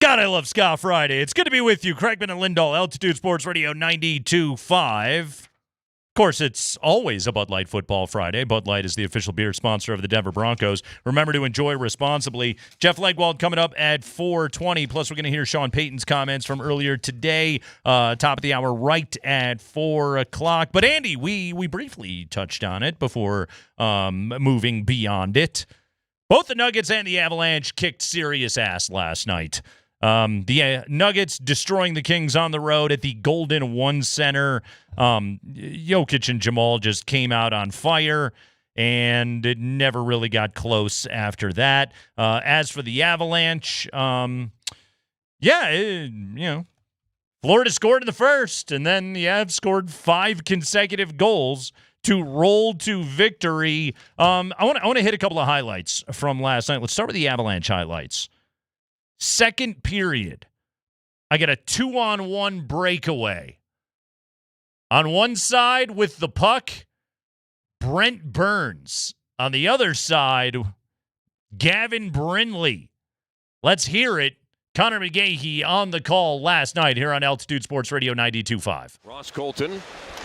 God, I love Ska Friday. It's good to be with you. Kreckman and Lindahl, Altitude Sports Radio 92.5. Of course, it's always a Bud Light Football Friday. Bud Light is the official beer sponsor of the Denver Broncos. Remember to enjoy responsibly. Jeff Legwold coming up at 4:20. Plus, we're going to hear Sean Payton's comments from earlier today, top of the hour, right at 4 o'clock. But, Andy, we briefly touched on it before moving beyond it. Both the Nuggets and the Avalanche kicked serious ass last night. The Nuggets destroying the Kings on the road at the Golden One Center. Jokic and Jamal just came out on fire, and it never really got close after that. As for the Avalanche, Florida scored in the first, and then the Avs scored 5 consecutive goals to roll to victory. I want to hit a couple of highlights from last night. Let's start with the Avalanche highlights. Second period, I got a 2-on-1 breakaway. On one side with the puck, Brent Burns. On the other side, Gavin Brindley. Let's hear it. Connor McGahey on the call last night here on Altitude Sports Radio 92.5. Ross Colton,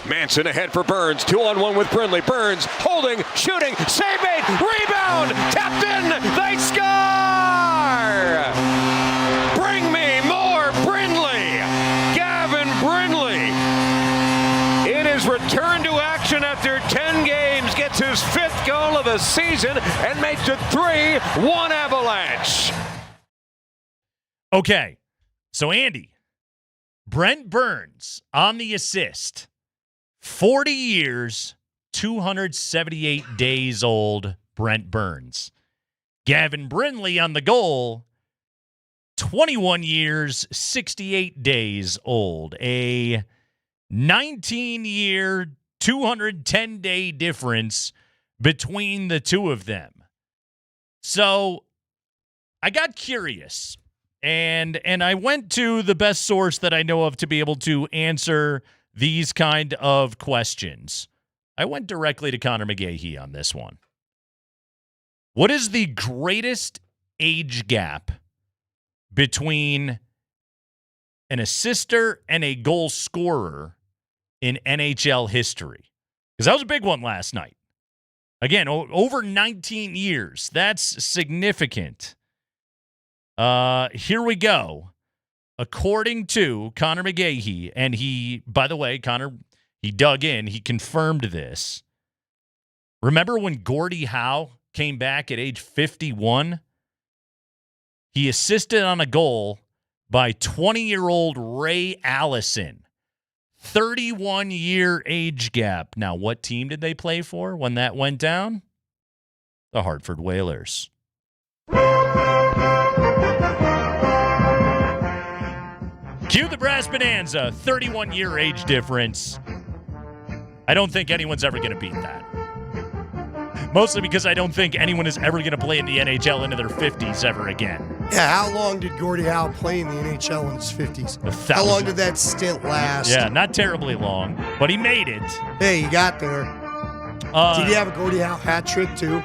Manson ahead for Burns. 2-on-1 with Brindley. Burns holding, shooting, save made, rebound, tapped in, they score! Bring me more Brindley! Gavin Brindley, in his return to action after 10 games, gets his 5th goal of the season and makes it 3-1 Avalanche. Okay, so Andy, Brent Burns on the assist, 40 years, 278 days old, Brent Burns. Gavin Brindley on the goal, 21 years, 68 days old. A 19-year, 210-day difference between the two of them. So I got curious. And I went to the best source that I know of to be able to answer these kind of questions. I went directly to Connor McGahey on this one. What is the greatest age gap between an assister and a goal scorer in NHL history? Because that was a big one last night. Again, over 19 years. That's significant. Here we go. According to Connor McGahey, and he, by the way, Connor, he dug in, he confirmed this. Remember when Gordie Howe came back at age 51? He assisted on a goal by 20-year-old Ray Allison. 31-year age gap. Now, what team did they play for when that went down? The Hartford Whalers. Cue the Brass Bonanza, 31-year age difference. I don't think anyone's ever going to beat that. Mostly because I don't think anyone is ever going to play in the NHL into their 50s ever again. Yeah, how long did Gordie Howe play in the NHL in his 50s? How long did that stint last? Yeah, not terribly long, but he made it. Hey, he got there. Did he have a Gordie Howe hat trick, too?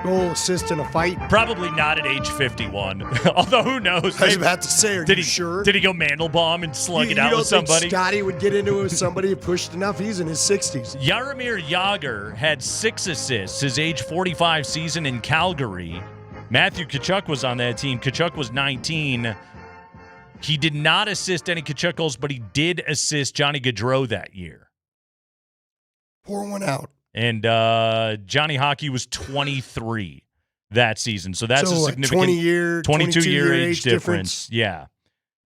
Goal, assist, in a fight? Probably not at age 51. Although, who knows? I was about to say, are you sure? Did he go Mandelbaum and slug it out with somebody? You don't think Scotty would get into it with somebody who pushed enough? He's in his 60s. Jaromir Jagr had 6 assists his age 45 season in Calgary. Matthew Tkachuk was on that team. Tkachuk was 19. He did not assist any Tkachuk goals, but he did assist Johnny Gaudreau that year. Pour one out. And Johnny Hockey was 23 that season. So that's a significant 22-year age difference. Yeah.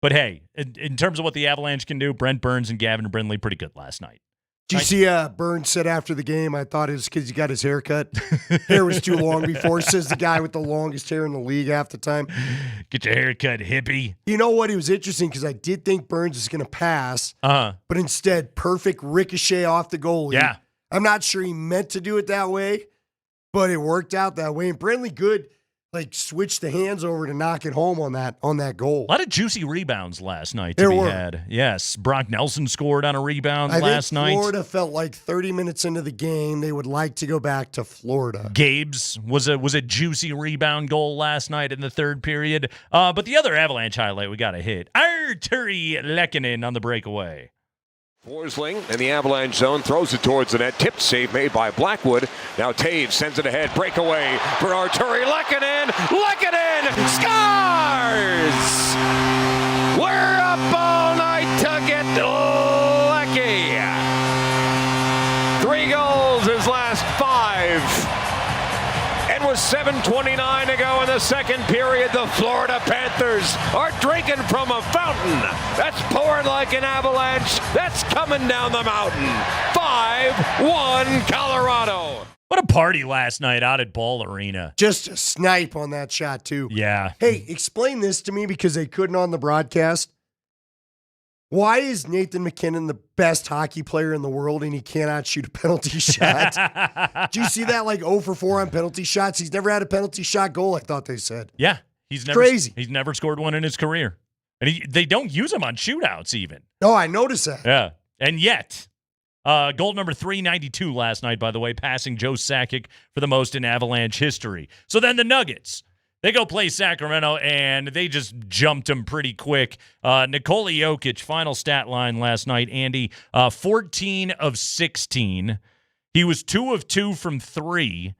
But hey, in terms of what the Avalanche can do, Brent Burns and Gavin Brindley pretty good last night. Did you see Burns said after the game, I thought it was because he got his hair cut. Hair was too long before. Says the guy with the longest hair in the league half the time. Get your hair cut, hippie. You know what? It was interesting because I did think Burns was going to pass. But instead, perfect ricochet off the goalie. Yeah. I'm not sure he meant to do it that way, but it worked out that way. And Brindley, good. like switch the hands over to knock it home on that goal. A lot of juicy rebounds last night There to be were. had. Yes, Brock Nelson scored on a rebound I last think night. Florida felt like 30 minutes into the game, they would like to go back to Florida. Gabe's was a juicy rebound goal last night in the third period. But the other Avalanche highlight we got to hit. Arturi Lehkonen on the breakaway. Forsling in the Avalanche zone, throws it towards the net. Tipped save made by Blackwood. Now Taves sends it ahead. Breakaway for Arturi Lehkonen. Lehkonen scores! We're up all night to get lucky. 3 goals his last 5. And with 7:29 to go in the second period, the Florida Panthers are drinking from a fountain. That's pouring like an avalanche. That's coming down the mountain. 5-1 Colorado. What a party last night out at Ball Arena. Just a snipe on that shot, too. Yeah. Hey, explain this to me because they couldn't on the broadcast. Why is Nathan McKinnon the best hockey player in the world and he cannot shoot a penalty shot? Do you see that, like 0 for 4 on penalty shots? He's never had a penalty shot goal, I thought they said. Yeah. He's never, crazy. He's never scored one in his career. And they don't use him on shootouts even. No, I noticed that. Yeah. And yet, goal number 392 last night, by the way, passing Joe Sakic for the most in Avalanche history. So then the Nuggets. They go play Sacramento, and they just jumped him pretty quick. Nikola Jokic, final stat line last night, Andy, 14 of 16. He was 2 of 2 from 3.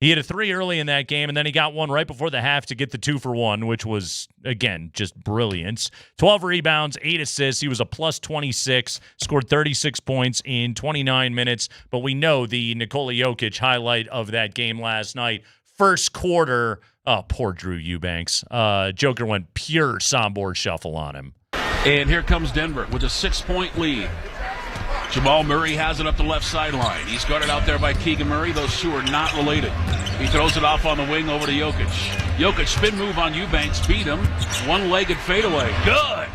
He had a 3 early in that game, and then he got one right before the half to get the 2 for 1, which was, again, just brilliance. 12 rebounds, 8 assists. He was a plus 26, scored 36 points in 29 minutes. But we know the Nikola Jokic highlight of that game last night. First quarter, oh, poor Drew Eubanks. Joker went pure Sombor shuffle on him. And here comes Denver with a 6-point lead. Jamal Murray has it up the left sideline. He's guarded out there by Keegan Murray. Those two are not related. He throws it off on the wing over to Jokic. Jokic spin move on Eubanks, beat him. One-legged fadeaway. Good.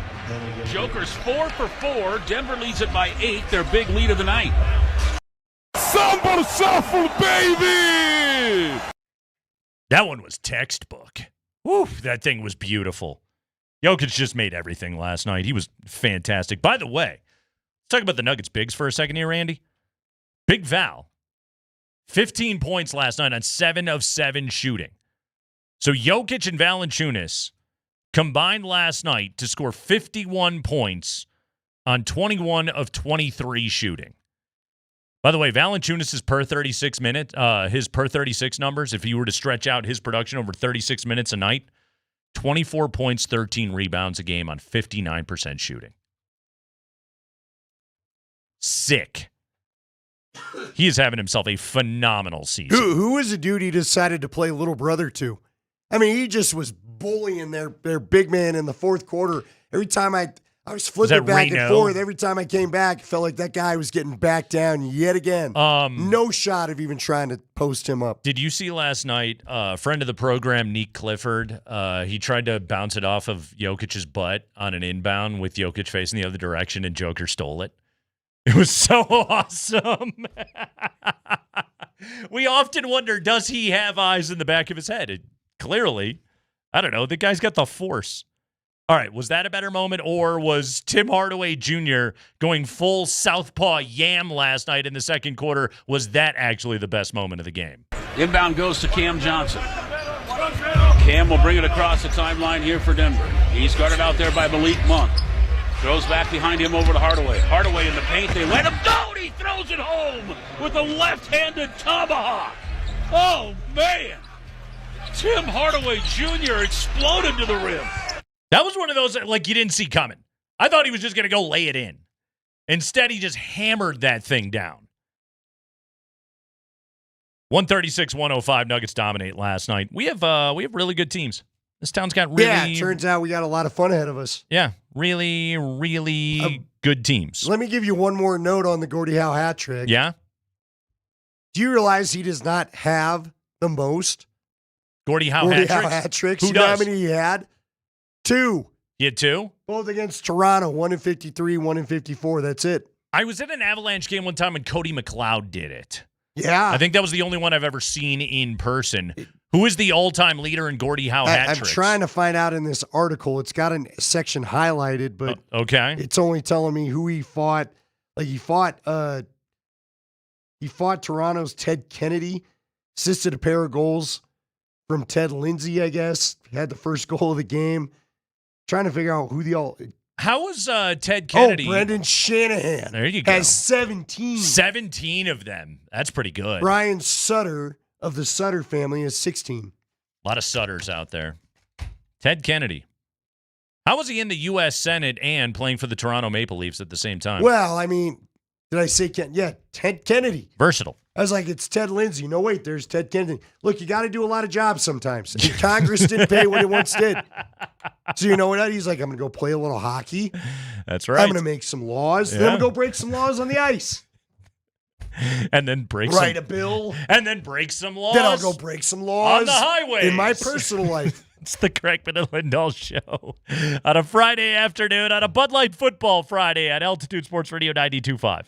Joker's 4 for 4. Denver leads it by 8. Their big lead of the night. Somebody shuffle, baby! That one was textbook. Woo, that thing was beautiful. Jokic just made everything last night. He was fantastic. By the way, let's talk about the Nuggets bigs for a second here, Randy. Big Val, 15 points last night on 7 of 7 shooting. So Jokic and Valanciunas combined last night to score 51 points on 21 of 23 shooting. By the way, Valanciunas' per 36 minute, his per 36 numbers, if you were to stretch out his production over 36 minutes a night, 24 points, 13 rebounds a game on 59% shooting. Sick. He is having himself a phenomenal season. Who was the dude he decided to play little brother to? I mean, he just was bullying their big man in the fourth quarter. Every time I was flipping back and forth. Every time I came back, it felt like that guy was getting back down yet again. No shot of even trying to post him up. Did you see last night, friend of the program, Neek Clifford, he tried to bounce it off of Jokic's butt on an inbound with Jokic facing the other direction, and Joker stole it. It was so awesome. We often wonder, does he have eyes in the back of his head? Clearly. I don't know. The guy's got the force. All right, was that a better moment, or was Tim Hardaway Jr. going full southpaw yam last night in the second quarter? Was that actually the best moment of the game? Inbound goes to Cam Johnson. Cam will bring it across the timeline here for Denver. He's guarded out there by Malik Monk. Throws back behind him over to Hardaway. Hardaway in the paint. They let him go. He throws it home with a left-handed tomahawk. Oh, man. Tim Hardaway Jr. exploded to the rim. That was one of those that, like, you didn't see coming. I thought he was just going to go lay it in. Instead, he just hammered that thing down. 136-105, Nuggets dominate last night. We have really good teams. This town's got really... Yeah, it turns out we got a lot of fun ahead of us. Yeah, really, really good teams. Let me give you one more note on the Gordie Howe hat trick. Yeah? Do you realize he does not have the most Gordie Howe hat tricks? Who you does? know how many he had? 2. You had 2? Both against Toronto, 1 in 53, 1 in 54. That's it. I was at an Avalanche game one time and Cody McLeod did it. Yeah. I think that was the only one I've ever seen in person. Who is the all-time leader in Gordie Howe hat I'm tricks? trying to find out in this article. It's got a section highlighted, but okay, it's only telling me who he fought. Like he fought Toronto's Ted Kennedy, assisted a pair of goals from Ted Lindsay, I guess. He had the first goal of the game. Trying to figure out who the all. How was Ted Kennedy? Oh, Brendan Shanahan. There you go. Has 17. 17 of them. That's pretty good. Brian Sutter of the Sutter family has 16. A lot of Sutters out there. Ted Kennedy. How was he in the U.S. Senate and playing for the Toronto Maple Leafs at the same time? Well, I mean, did I say Ken? Yeah, Ted Kennedy. Versatile. I was like, it's Ted Lindsay. No, wait, there's Ted Kennedy. Look, you got to do a lot of jobs sometimes. And Congress didn't pay what it once did. So you know what? He's like, I'm going to go play a little hockey. That's right. I'm going to make some laws. Yeah. Then I'm going to go break some laws on the ice. And then break Write a bill. And then break some laws. Then I'll go break some laws on the highways. in my personal life. It's the Kreckman and Lindahl show on a Friday afternoon on a Bud Light Football Friday at Altitude Sports Radio 92.5.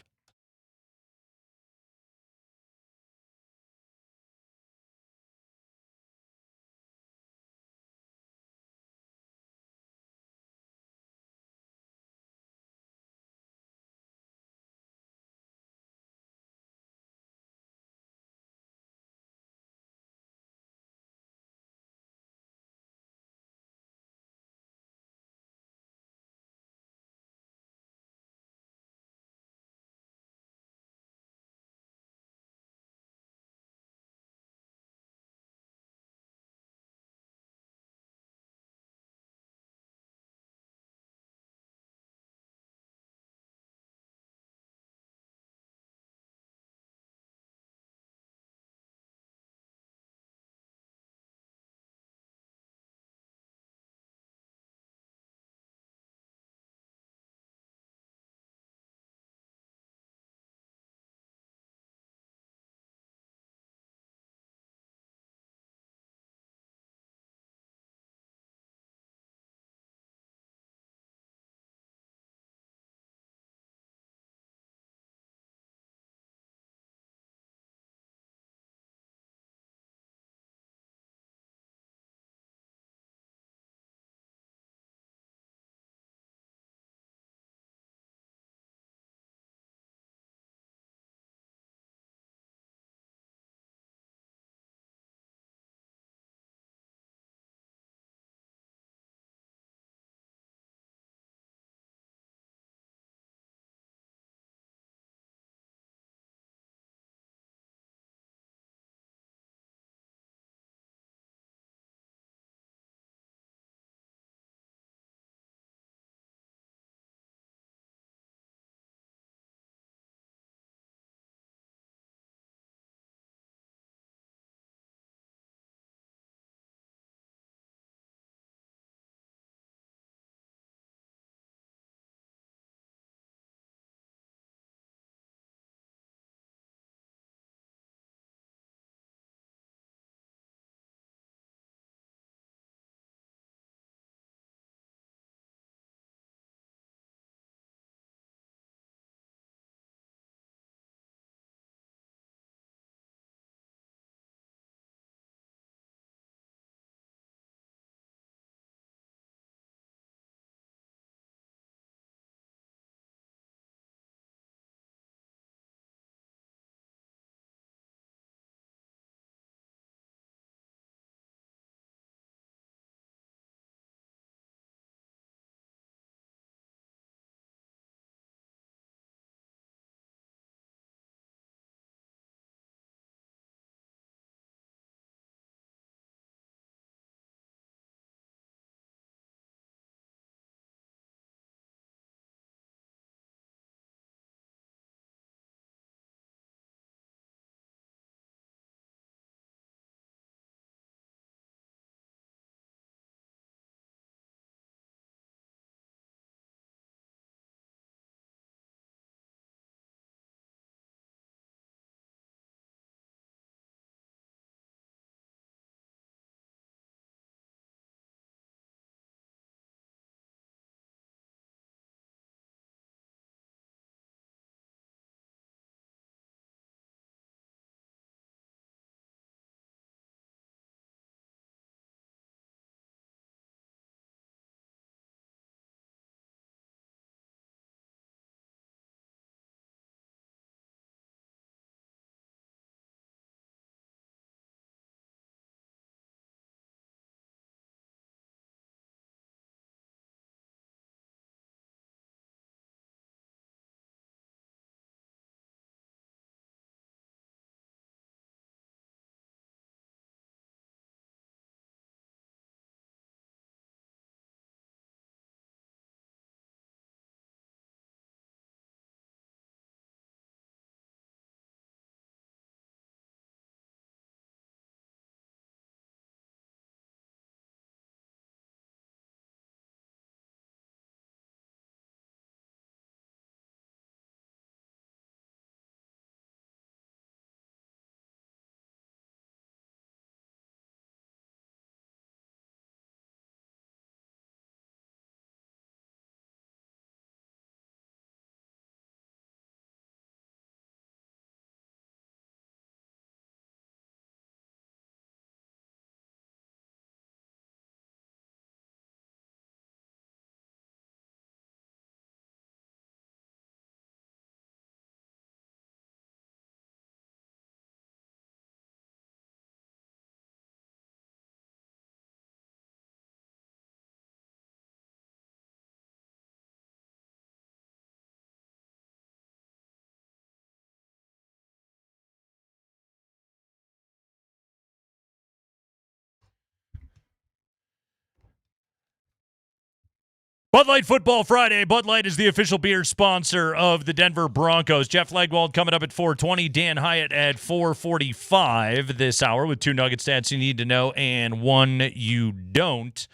Bud Light Football Friday. Bud Light is the official beer sponsor of the Denver Broncos. Jeff Legwold coming up at 4:20. Dan Hyatt at 4:45 this hour with 2 Nugget stats you need to know and 1 you don't.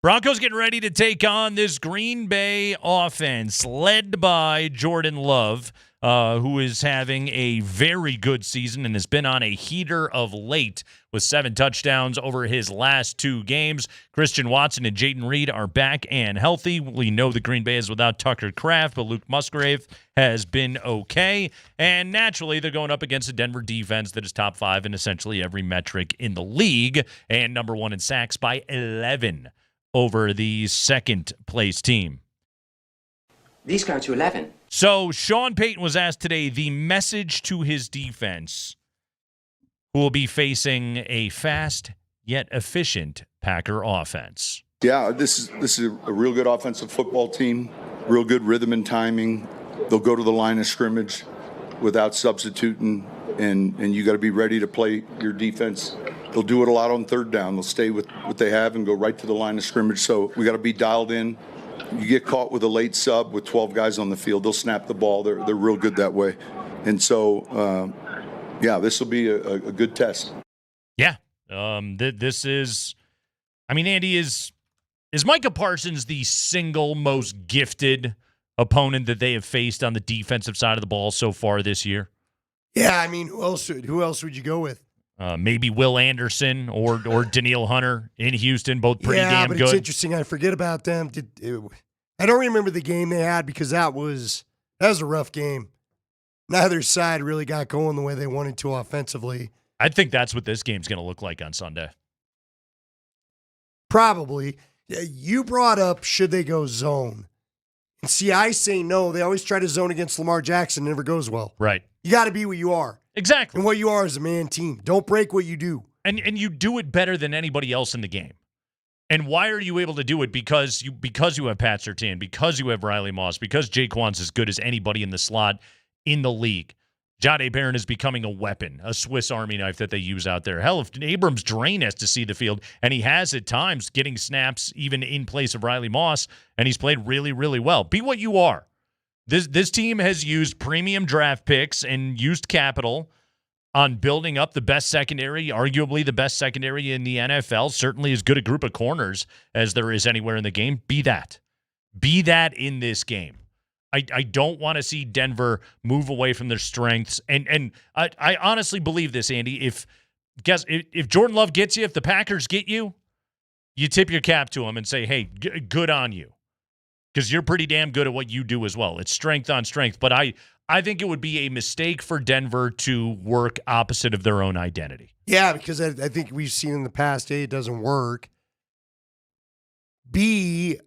Broncos getting ready to take on this Green Bay offense led by Jordan Love, who is having a very good season and has been on a heater of late with 7 touchdowns over his last 2 games. Christian Watson and Jayden Reed are back and healthy. We know the Green Bay is without Tucker Kraft, but Luke Musgrave has been okay. And naturally, they're going up against a Denver defense that is top 5 in essentially every metric in the league and number 1 in sacks by 11 over the second-place team. These go to 11. So Sean Payton was asked today the message to his defense, who will be facing a fast yet efficient Packer offense. Yeah, this is a real good offensive football team, real good rhythm and timing. They'll go to the line of scrimmage without substituting, and you got to be ready to play your defense. They'll do it a lot on third down. They'll stay with what they have and go right to the line of scrimmage. So we got to be dialed in. You get caught with a late sub with 12 guys on the field, they'll snap the ball. They're real good that way. And so, this will be a good test. Yeah. This is, Andy, is Micah Parsons the single most gifted opponent that they have faced on the defensive side of the ball so far this year? Yeah, who else would you go with? Maybe Will Anderson or Danielle Hunter in Houston, both pretty damn good. Yeah, but it's interesting. I forget about them. I don't remember the game they had because that was a rough game. Neither side really got going the way they wanted to offensively. I think that's what this game's going to look like on Sunday. Probably. You brought up should they go zone. And see, I say no. They always try to zone against Lamar Jackson. It never goes well. Right. You got to be what you are. Exactly. And what you are is a man team. Don't break what you do. And you do it better than anybody else in the game. And why are you able to do it? Because you have Pat Surtain, because you have Riley Moss, because Jaquan's as good as anybody in the slot in the league. Jahdae Barron is becoming a weapon, a Swiss Army knife that they use out there. Hell, if Abrams Drain has to see the field, and he has at times getting snaps even in place of Riley Moss, and he's played really, really well. Be what you are. This team has used premium draft picks and used capital on building up the best secondary, arguably the best secondary in the NFL, certainly as good a group of corners as there is anywhere in the game. Be that. Be that in this game. I don't want to see Denver move away from their strengths. And I honestly believe this, Andy. If Jordan Love gets you, if the Packers get you, you tip your cap to him and say, hey, good on you. Because you're pretty damn good at what you do as well. It's strength on strength. But I think it would be a mistake for Denver to work opposite of their own identity. Yeah, because I think we've seen in the past, A, it doesn't work. B,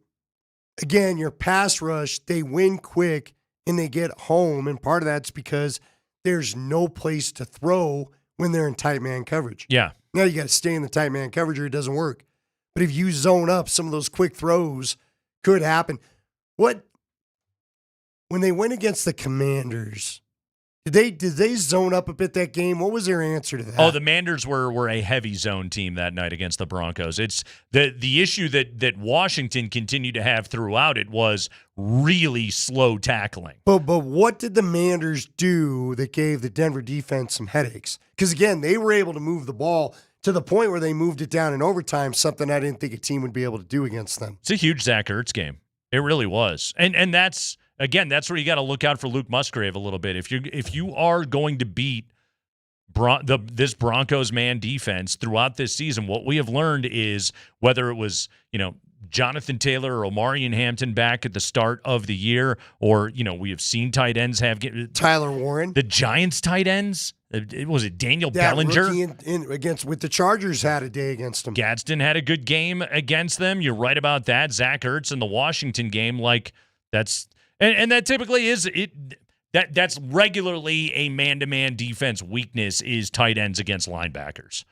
again, your pass rush, they win quick and they get home. And part of that's because there's no place to throw when they're in tight man coverage. Yeah. Now you got to stay in the tight man coverage or it doesn't work. But if you zone up, some of those quick throws could happen. When they went against the Commanders, did they zone up a bit that game? What was their answer to that? Oh, the Manders were a heavy zone team that night against the Broncos. It's the issue that Washington continued to have throughout it was really slow tackling. But what did the Manders do that gave the Denver defense some headaches? Because, again, they were able to move the ball to the point where they moved it down in overtime, something I didn't think a team would be able to do against them. It's a huge Zach Ertz game. It really was. And that's, again, that's where you got to look out for Luke Musgrave a little bit. If you are going to beat this Broncos man defense throughout this season, what we have learned is whether it was, Jonathan Taylor or Omarion Hampton back at the start of the year, or, we have seen tight ends have Tyler Warren. The Giants tight ends. Was it Daniel Bellinger? With the Chargers had a day against them. Gadsden had a good game against them. You're right about that. Zach Ertz in the Washington game, that's and that typically is it. That's regularly a man-to-man defense weakness is tight ends against linebackers,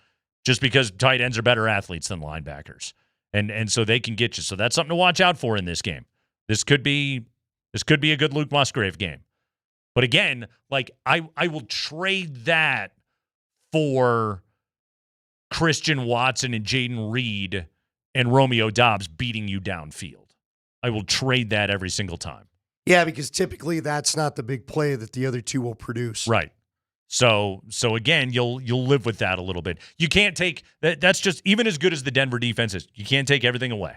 just because tight ends are better athletes than linebackers, and so they can get you. So that's something to watch out for in this game. This could be a good Luke Musgrave game. But again, I will trade that for Christian Watson and Jayden Reed and Romeo Doubs beating you downfield. I will trade that every single time. Yeah, because typically that's not the big play that the other two will produce. Right. So again, you'll live with that a little bit. You can't take that. That's just even as good as the Denver defense is. You can't take everything away.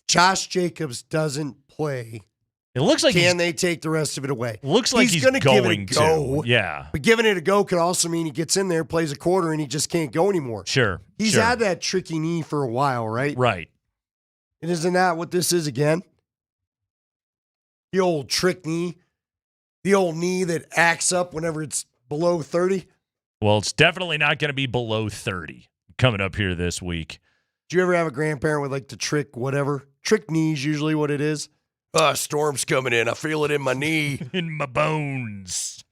Josh Jacobs doesn't play. It looks like can they take the rest of it away? Looks like he's gonna going give it a go. to. Yeah. But giving it a go could also mean he gets in there, plays a quarter, and he just can't go anymore. Sure. He's had that tricky knee for a while, right? Right. And isn't that what this is again? The old trick knee. The old knee that acts up whenever it's below 30. Well, it's definitely not going to be below 30 coming up here this week. Do you ever have a grandparent with like the trick whatever? Trick knee's usually what it is. Storm's coming in. I feel it in my knee. In my bones.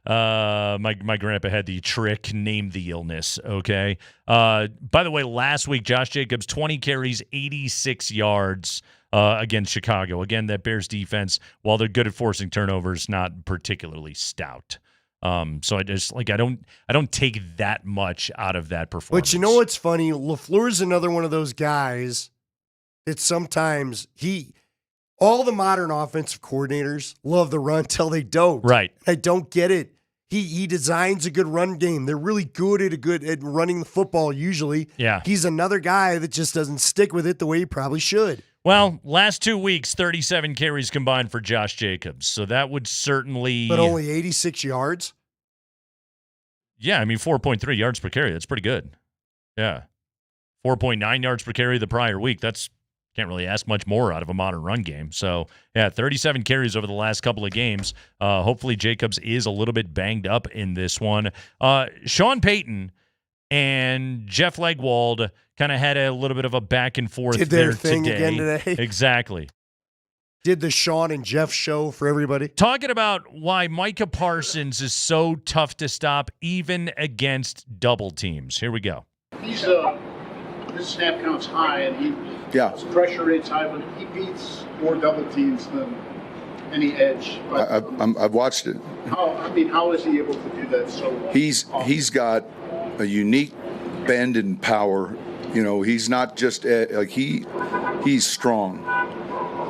My grandpa had the trick, named the illness, okay? By the way, last week, Josh Jacobs, 20 carries, 86 yards against Chicago. Again, that Bears defense, while they're good at forcing turnovers, not particularly stout. So I just I don't take that much out of that performance. But you know what's funny? LaFleur's another one of those guys that sometimes all the modern offensive coordinators love the run till they don't. Right. I don't get it. He designs a good run game. They're really good at running the football usually. Yeah. He's another guy that just doesn't stick with it the way he probably should. Well, last 2 weeks, 37 carries combined for Josh Jacobs. So that would certainly... But only 86 yards? Yeah, I mean, 4.3 yards per carry. That's pretty good. Yeah. 4.9 yards per carry the prior week. Can't really ask much more out of a modern run game. So, yeah, 37 carries over the last couple of games. Hopefully Jacobs is a little bit banged up in this one. Sean Payton and Jeff Legwold kind of had a little bit of a back and forth Did their there thing today. again today. Exactly. Did the Sean and Jeff show for everybody? Talking about why Micah Parsons is so tough to stop even against double teams. Here we go. He's his snap count's high, and his pressure rate's high, but he beats more double teams than any edge. But I've watched it. How is he able to do that so well? He's got a unique bend and power. You know, he's not just he's strong,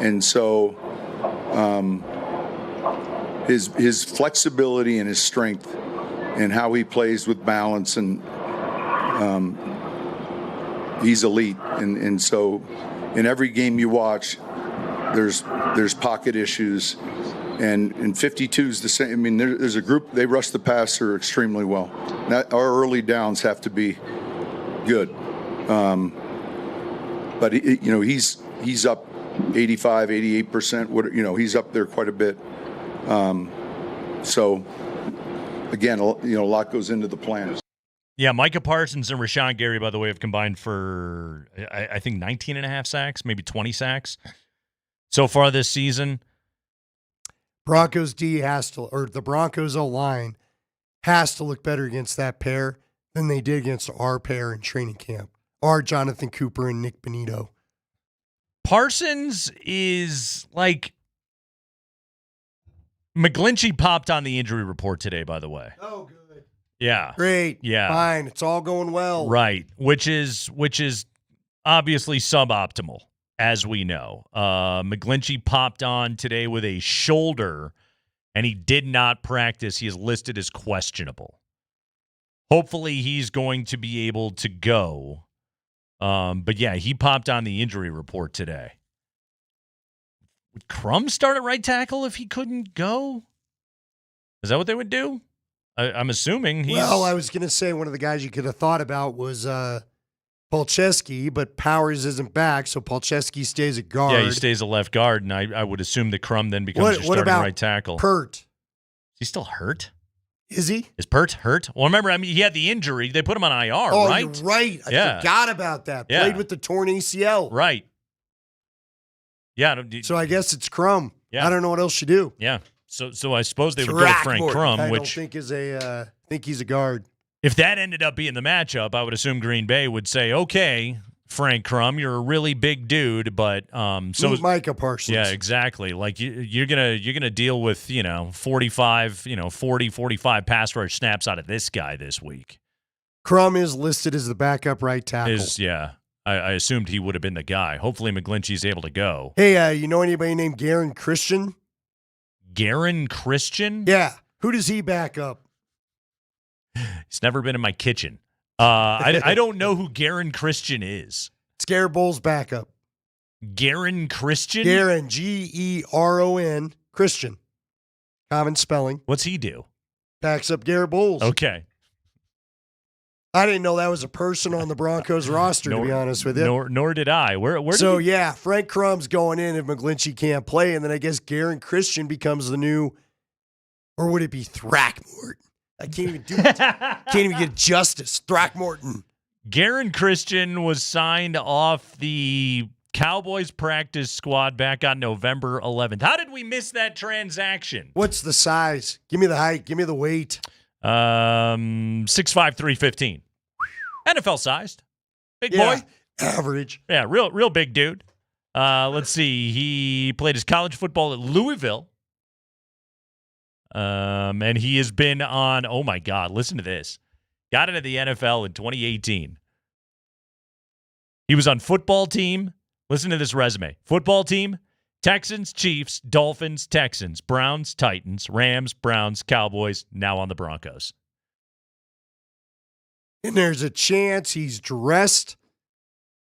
and so his flexibility and his strength and how he plays with balance and he's elite. And so in every game you watch, there's pocket issues. And 52 is the same. I mean, there's a group, they rush the passer extremely well. Our early downs have to be good. But, he's up 85, 88%. He's up there quite a bit. So, again, a lot goes into the plan. Yeah, Micah Parsons and Rashawn Gary, by the way, have combined for, I think, 19 and a half sacks, maybe 20 sacks so far this season. Broncos the Broncos O-line has to look better against that pair than they did against our pair in training camp. Our Jonathan Cooper and Nick Benito. Parsons is like McGlinchey popped on the injury report today, by the way. Oh, good. Yeah. Great. Yeah. Fine. It's all going well. Right. Which is obviously suboptimal, as we know. McGlinchey popped on today with a shoulder, and he did not practice. He is listed as questionable. Hopefully he's going to be able to go. But yeah, he popped on the injury report today. Would Crum start at right tackle if he couldn't go? Is that what they would do? I'm assuming he's... Well, I was going to say one of the guys you could have thought about was Polcheski, but Powers isn't back, so Polcheski stays at guard. Yeah, he stays a left guard, and I would assume that Crum then becomes your starting right tackle. Pert? Is he still hurt? Is he? Is Pert hurt? Well, remember, he had the injury. They put him on IR, right? Oh, you're right. I forgot about that. Yeah. Played with the torn ACL. Right. Yeah. So I guess it's Crum. Yeah. I don't know what else you do. Yeah. So I suppose they would go with Frank Crum, I which don't think think he's a guard. If that ended up being the matchup, I would assume Green Bay would say, "Okay, Frank Crum, you're a really big dude, but so is Micah Parsons." Yeah, exactly. Like you're gonna deal with 45 pass rush snaps out of this guy this week. Crum is listed as the backup right tackle. I assumed he would have been the guy. Hopefully McGlinchey's able to go. Hey, you know anybody named Garen Christian? Garen Christian? Yeah. Who does he back up? He's never been in my kitchen. I don't know who Garen Christian is. It's Garrett Bowles' backup. Garen Christian? Garen, Geron, Christian. Common spelling. What's he do? Backs up Garrett Bowles. Okay. I didn't know that was a person on the Broncos roster, to be honest with you. Nor did I. Where so, yeah, Frank Crumb's going in if McGlinchey can't play, and then I guess Garen Christian becomes the new, or would it be Throckmorton? I can't even do it. Can't even get justice. Throckmorton. Garen Christian was signed off the Cowboys practice squad back on November 11th. How did we miss that transaction? What's the size? Give me the height. Give me the weight. 6'5", 315. NFL sized. Big boy. Average. Yeah, real big dude. Let's see. He played his college football at Louisville. And he has been on, oh my God, listen to this. Got into the NFL in 2018. He was on football team. Listen to this resume. Football team, Texans, Chiefs, Dolphins, Texans, Browns, Titans, Rams, Browns, Cowboys, now on the Broncos. And there's a chance he's dressed.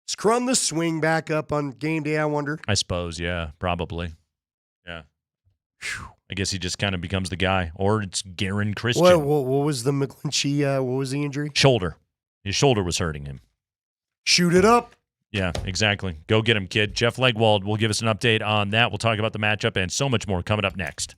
Is Crum the swing back up on game day, I wonder? I suppose, yeah, probably. Yeah. Whew. I guess he just kind of becomes the guy. Or it's Garen Christian. What was the McGlinchey, what was the injury? Shoulder. His shoulder was hurting him. Shoot it up. Yeah, exactly. Go get him, kid. Jeff Legwold will give us an update on that. We'll talk about the matchup and so much more coming up next.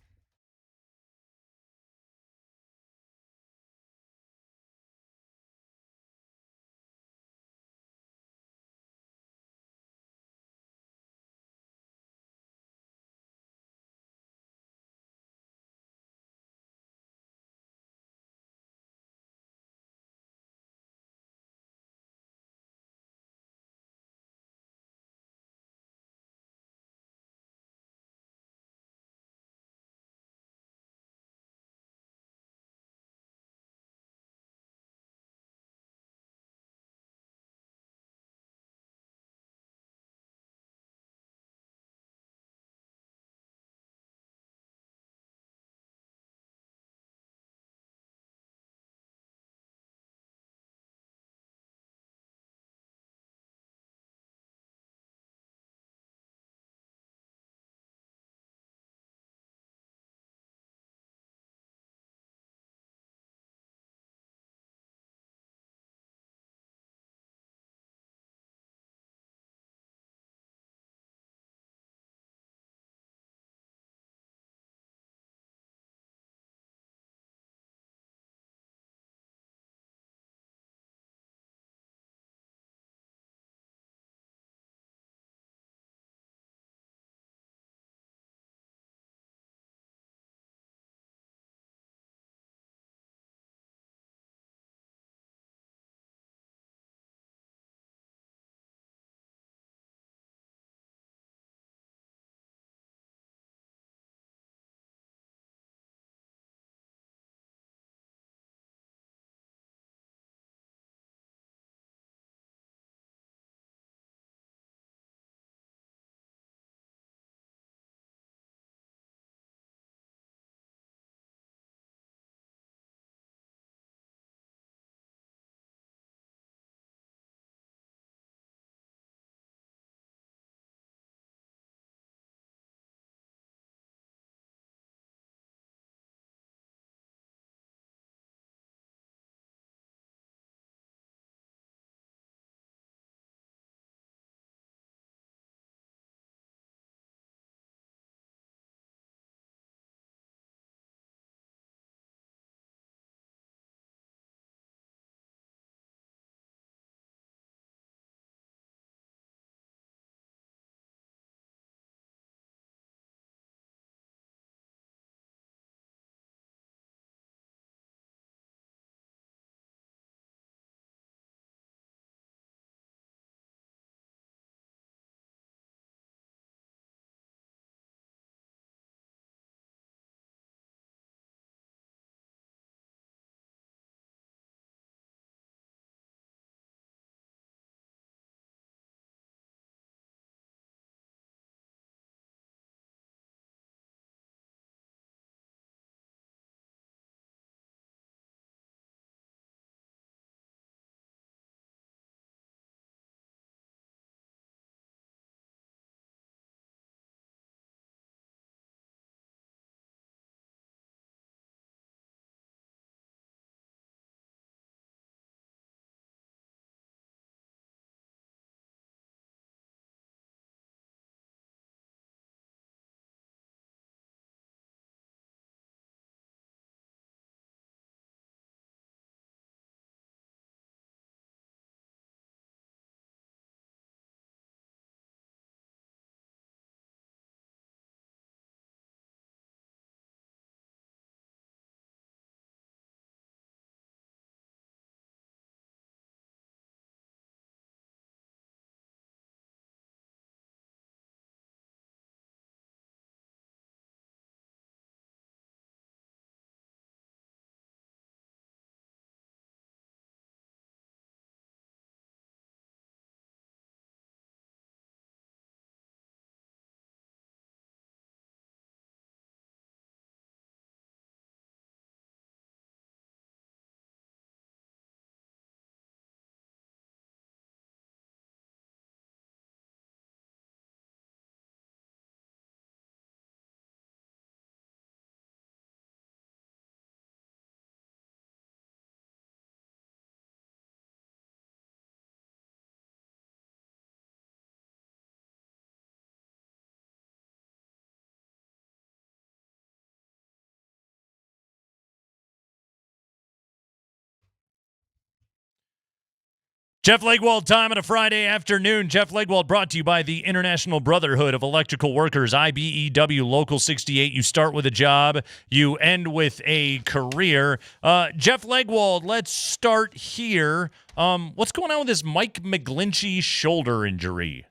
Jeff Legwold, time on a Friday afternoon. Jeff Legwold brought to you by the International Brotherhood of Electrical Workers, IBEW Local 68. You start with a job, you end with a career. Jeff Legwold, let's start here. What's going on with this Mike McGlinchey shoulder injury?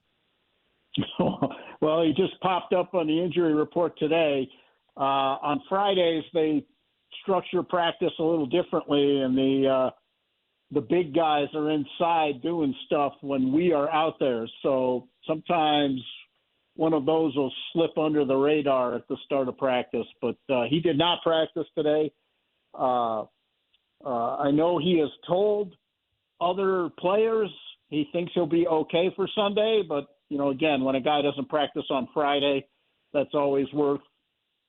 Well, he just popped up on the injury report today. On Fridays, they structure practice a little differently, and the big guys are inside doing stuff when we are out there. So sometimes one of those will slip under the radar at the start of practice. But he did not practice today. I know he has told other players he thinks he'll be okay for Sunday. But, again, when a guy doesn't practice on Friday, that's always worth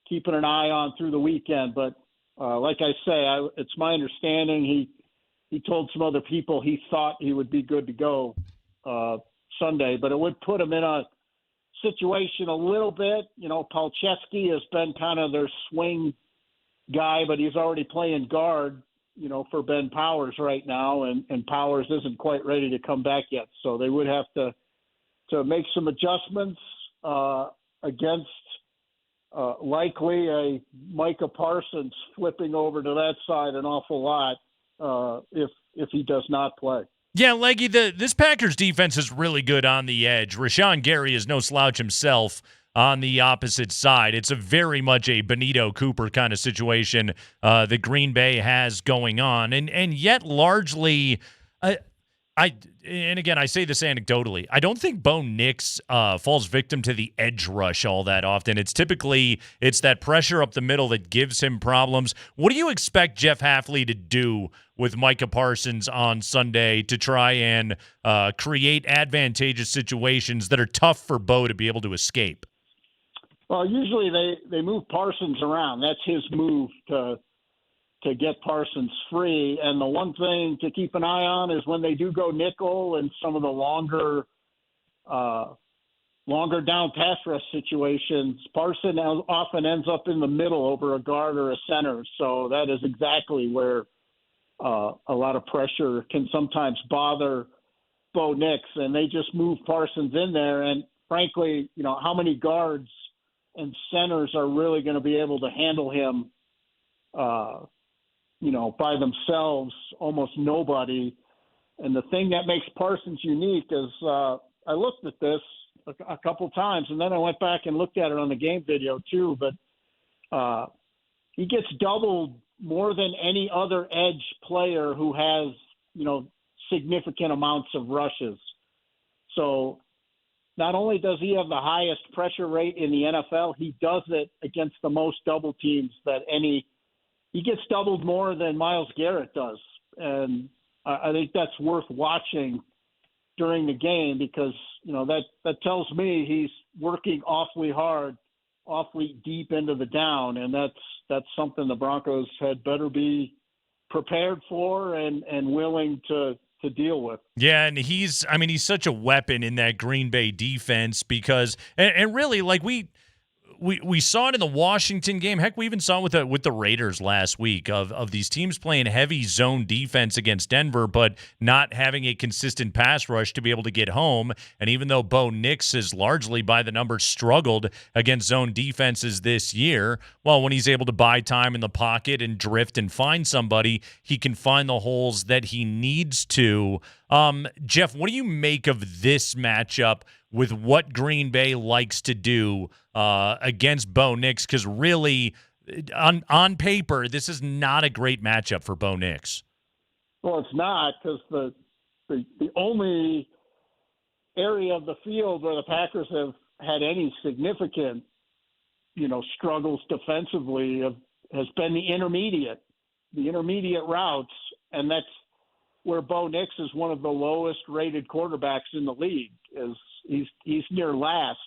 keeping an eye on through the weekend. But like I say, it's my understanding he told some other people he thought he would be good to go Sunday, but it would put him in a situation a little bit. Palczewski has been kind of their swing guy, but he's already playing guard, for Ben Powers right now, and Powers isn't quite ready to come back yet. So they would have to make some adjustments against likely a Micah Parsons flipping over to that side an awful lot. If he does not play. Yeah, Leggy, this Packers defense is really good on the edge. Rashawn Gary is no slouch himself on the opposite side. It's a very much a Benito Cooper kind of situation that Green Bay has going on. And yet largely, and again, I say this anecdotally, I don't think Bo Nix falls victim to the edge rush all that often. It's that pressure up the middle that gives him problems. What do you expect Jeff Hafley to do with Micah Parsons on Sunday to try and create advantageous situations that are tough for Bo to be able to escape? Well, usually they move Parsons around. That's his move to get Parsons free. And the one thing to keep an eye on is when they do go nickel and some of the longer down pass rush situations, Parsons often ends up in the middle over a guard or a center. So that is exactly where a lot of pressure can sometimes bother Bo Nix, and they just move Parsons in there. And frankly, how many guards and centers are really going to be able to handle him by themselves? Almost nobody. And the thing that makes Parsons unique is I looked at this a couple times, and then I went back and looked at it on the game video too, but he gets doubled more than any other edge player who has, significant amounts of rushes. So not only does he have the highest pressure rate in the NFL, he does it against the most double teams he gets doubled more than Myles Garrett does. And I think that's worth watching during the game because, that tells me he's working awfully hard, awfully deep into the down. And that's something the Broncos had better be prepared for and willing to deal with. Yeah, and he's such a weapon in that Green Bay defense because, and really, like we saw it in the Washington game. Heck, we even saw it with the Raiders last week of these teams playing heavy zone defense against Denver, but not having a consistent pass rush to be able to get home. And even though Bo Nix has largely by the numbers struggled against zone defenses this year, well, when he's able to buy time in the pocket and drift and find somebody, he can find the holes that he needs to. Jeff, what do you make of this matchup with what Green Bay likes to do against Bo Nix? Because really, on paper, this is not a great matchup for Bo Nix. Well, it's not, because the only area of the field where the Packers have had any significant, struggles defensively has been the intermediate routes, and that's where Bo Nix is one of the lowest rated quarterbacks in the league. He's near last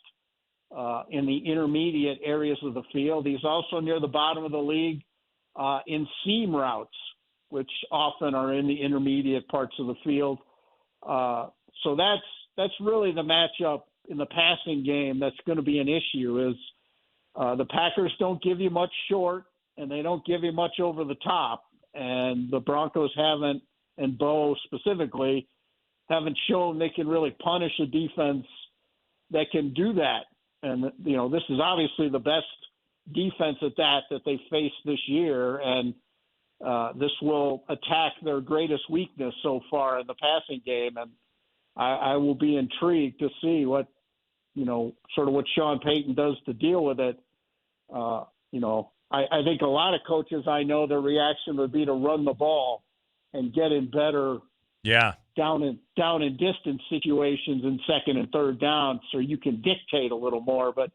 in the intermediate areas of the field. He's also near the bottom of the league in seam routes, which often are in the intermediate parts of the field. So that's really the matchup in the passing game that's going to be an issue. Is the Packers don't give you much short, and they don't give you much over the top, and the Broncos haven't, and Bo specifically, haven't shown they can really punish a defense that can do that. And, this is obviously the best defense at that they faced this year. And this will attack their greatest weakness so far in the passing game. And I will be intrigued to see what Sean Payton does to deal with it. I think a lot of coaches I know, their reaction would be to run the ball and get in better down in distance situations in second and third down so you can dictate a little more. But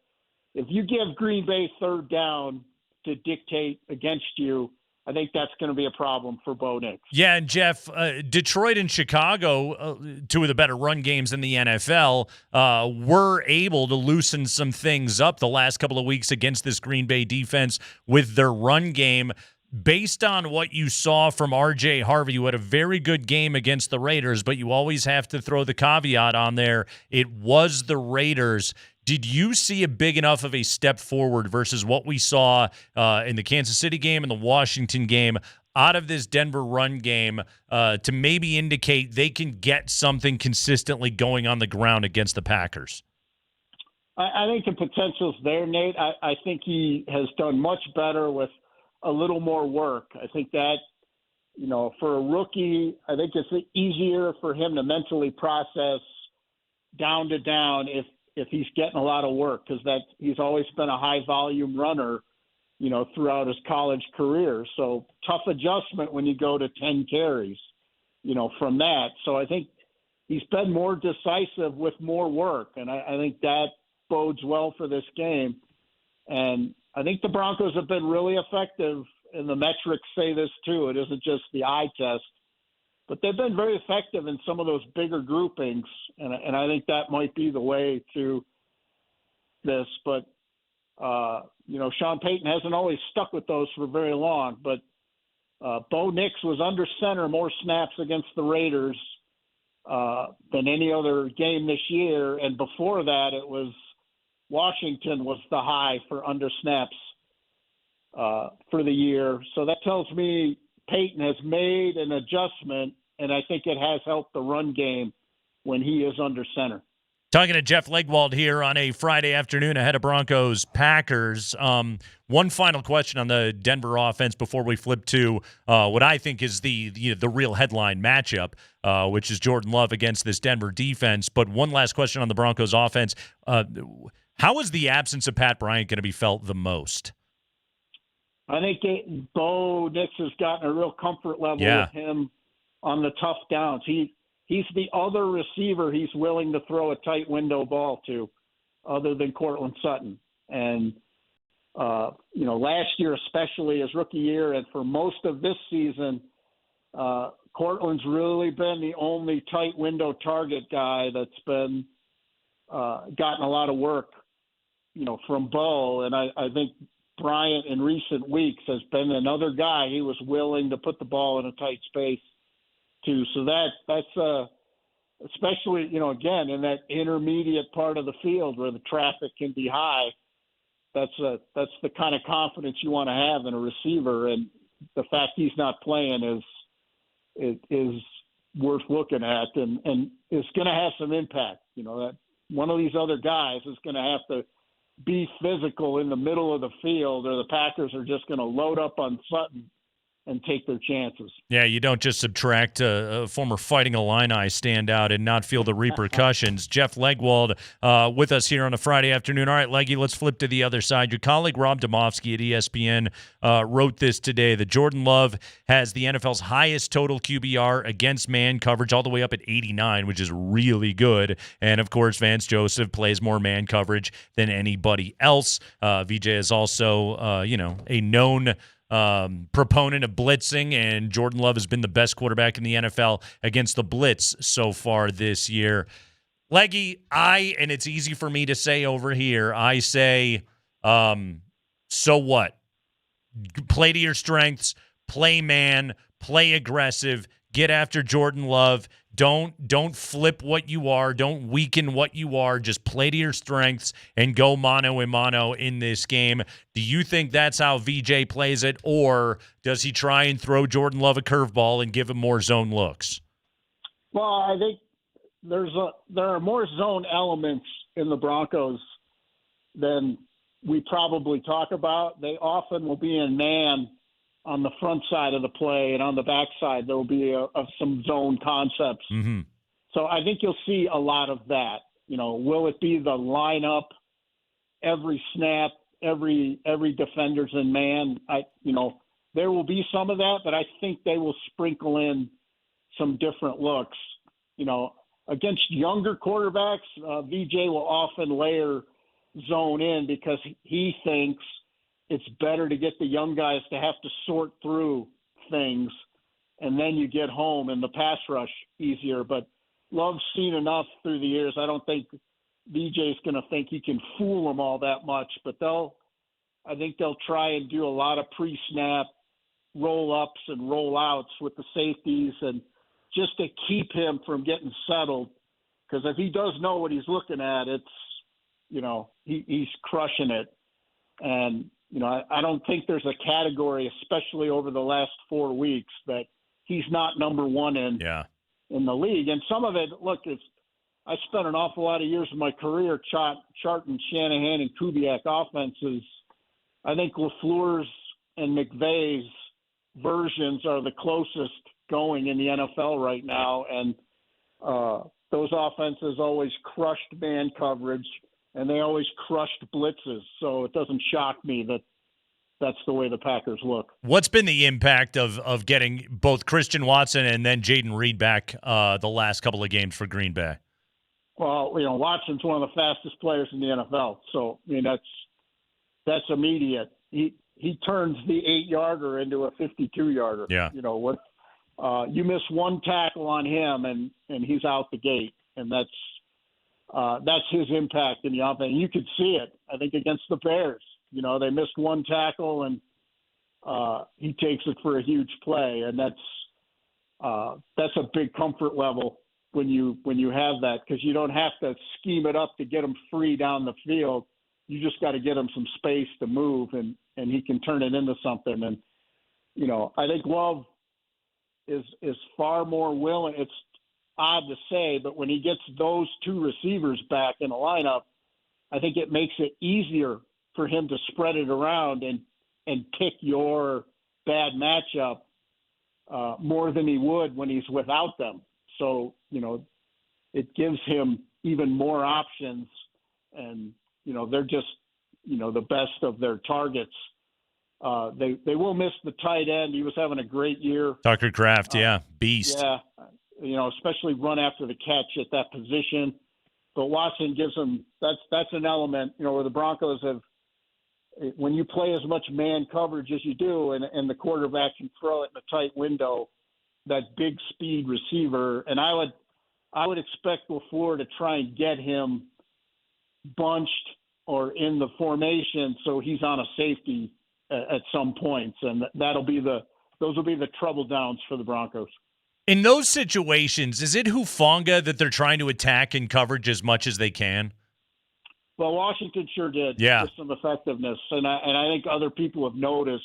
if you give Green Bay third down to dictate against you, I think that's going to be a problem for Bo Nix. Yeah, and Jeff, Detroit and Chicago, two of the better run games in the NFL, were able to loosen some things up the last couple of weeks against this Green Bay defense with their run game. Based on what you saw from R.J. Harvey, who had a very good game against the Raiders, but you always have to throw the caveat on there, it was the Raiders. Did you see a big enough of a step forward versus what we saw in the Kansas City game and the Washington game out of this Denver run game to maybe indicate they can get something consistently going on the ground against the Packers? I think the potential's there, Nate. I think he has done much better with a little more work. I think that, for a rookie, I think it's easier for him to mentally process down to down if he's getting a lot of work, because he's always been a high volume runner, throughout his college career. So tough adjustment when you go to 10 carries, from that. So I think he's been more decisive with more work. And I think that bodes well for this game. And I think the Broncos have been really effective, and the metrics say this too. It isn't just the eye test, but they've been very effective in some of those bigger groupings, and I think that might be the way to this. But, Sean Payton hasn't always stuck with those for very long, but Bo Nix was under center more snaps against the Raiders than any other game this year, and before that it was Washington was the high for under snaps for the year. So that tells me Payton has made an adjustment, and I think it has helped the run game when he is under center. Talking to Jeff Legwold here on a Friday afternoon ahead of Broncos Packers. One final question on the Denver offense before we flip to what I think is the real headline matchup, which is Jordan Love against this Denver defense. But one last question on the Broncos offense. How is the absence of Pat Bryant going to be felt the most? I think Bo Nix has gotten a real comfort level with him on the tough downs. He's the other receiver he's willing to throw a tight window ball to, other than Cortland Sutton. And, last year, especially his rookie year, and for most of this season, Cortland's really been the only tight window target guy that's been gotten a lot of work, from Bo. And I think Bryant in recent weeks has been another guy he was willing to put the ball in a tight space to. So that's especially, again, in that intermediate part of the field where the traffic can be high. That's the kind of confidence you want to have in a receiver. And the fact he's not playing is worth looking at and is going to have some impact. That one of these other guys is going to have to be physical in the middle of the field, or the Packers are just going to load up on Sutton and take their chances. Yeah, you don't just subtract a former Fighting Illini standout and not feel the repercussions. Jeff Legwold with us here on a Friday afternoon. All right, Leggy, let's flip to the other side. Your colleague Rob Domofsky at ESPN wrote this today, that Jordan Love has the NFL's highest total QBR against man coverage, all the way up at 89, which is really good. And, of course, Vance Joseph plays more man coverage than anybody else. VJ is also, a known proponent of blitzing, and Jordan Love has been the best quarterback in the NFL against the blitz so far this year. Leggy, and it's easy for me to say over here, I say, so what? Play to your strengths, play man, play aggressive, get after Jordan Love. Don't flip what you are. Don't weaken what you are. Just play to your strengths and go mano a mano in this game. Do you think that's how VJ plays it, or does he try and throw Jordan Love a curveball and give him more zone looks? Well, I think there are more zone elements in the Broncos than we probably talk about. They often will be in man on the front side of the play, and on the back side there will be some zone concepts. Mm-hmm. So I think you'll see a lot of that. Will it be the lineup every snap, every defender's in man? There will be some of that, but I think they will sprinkle in some different looks. Against younger quarterbacks, VJ will often layer zone in because he thinks it's better to get the young guys to have to sort through things, and then you get home and the pass rush easier. But Love's seen enough through the years. I don't think VJ's going to think he can fool them all that much, but I think they'll try and do a lot of pre-snap roll-ups and roll-outs with the safeties, and just to keep him from getting settled. Because if he does know what he's looking at, he's crushing it. And, I don't think there's a category, especially over the last 4 weeks, that he's not number one in the league. And some of it, I spent an awful lot of years of my career charting Shanahan and Kubiak offenses. I think LaFleur's and McVay's versions are the closest going in the NFL right now. And those offenses always crushed man coverage, and they always crushed blitzes. So it doesn't shock me that that's the way the Packers look. What's been the impact of getting both Christian Watson and then Jaden Reed back the last couple of games for Green Bay? Well, Watson's one of the fastest players in the NFL. So, that's immediate. He turns the 8-yarder into a 52-yarder. Yeah. You miss one tackle on him and he's out the gate, and that's his impact in the offense. You could see it, I think, against the Bears. They missed one tackle, and he takes it for a huge play, and that's a big comfort level when you have that, because you don't have to scheme it up to get him free down the field. You just got to get him some space to move, and he can turn it into something. And I think Love is far more willing. It's odd to say, but when he gets those two receivers back in the lineup, I think it makes it easier for him to spread it around and pick your bad matchup more than he would when he's without them. So, it gives him even more options, and, they're just, the best of their targets. They will miss the tight end. He was having a great year. Tucker Kraft, beast. Yeah, especially run after the catch at that position. But Watson gives him that's an element, where the Broncos have, when you play as much man coverage as you do, and the quarterback can throw it in a tight window, that big speed receiver, and I would expect LaFleur to try and get him bunched or in the formation so he's on a safety at some points, and those will be the trouble downs for the Broncos. In those situations, is it Hufanga that they're trying to attack in coverage as much as they can? Well, Washington sure did. Yeah. With some effectiveness, and I think other people have noticed.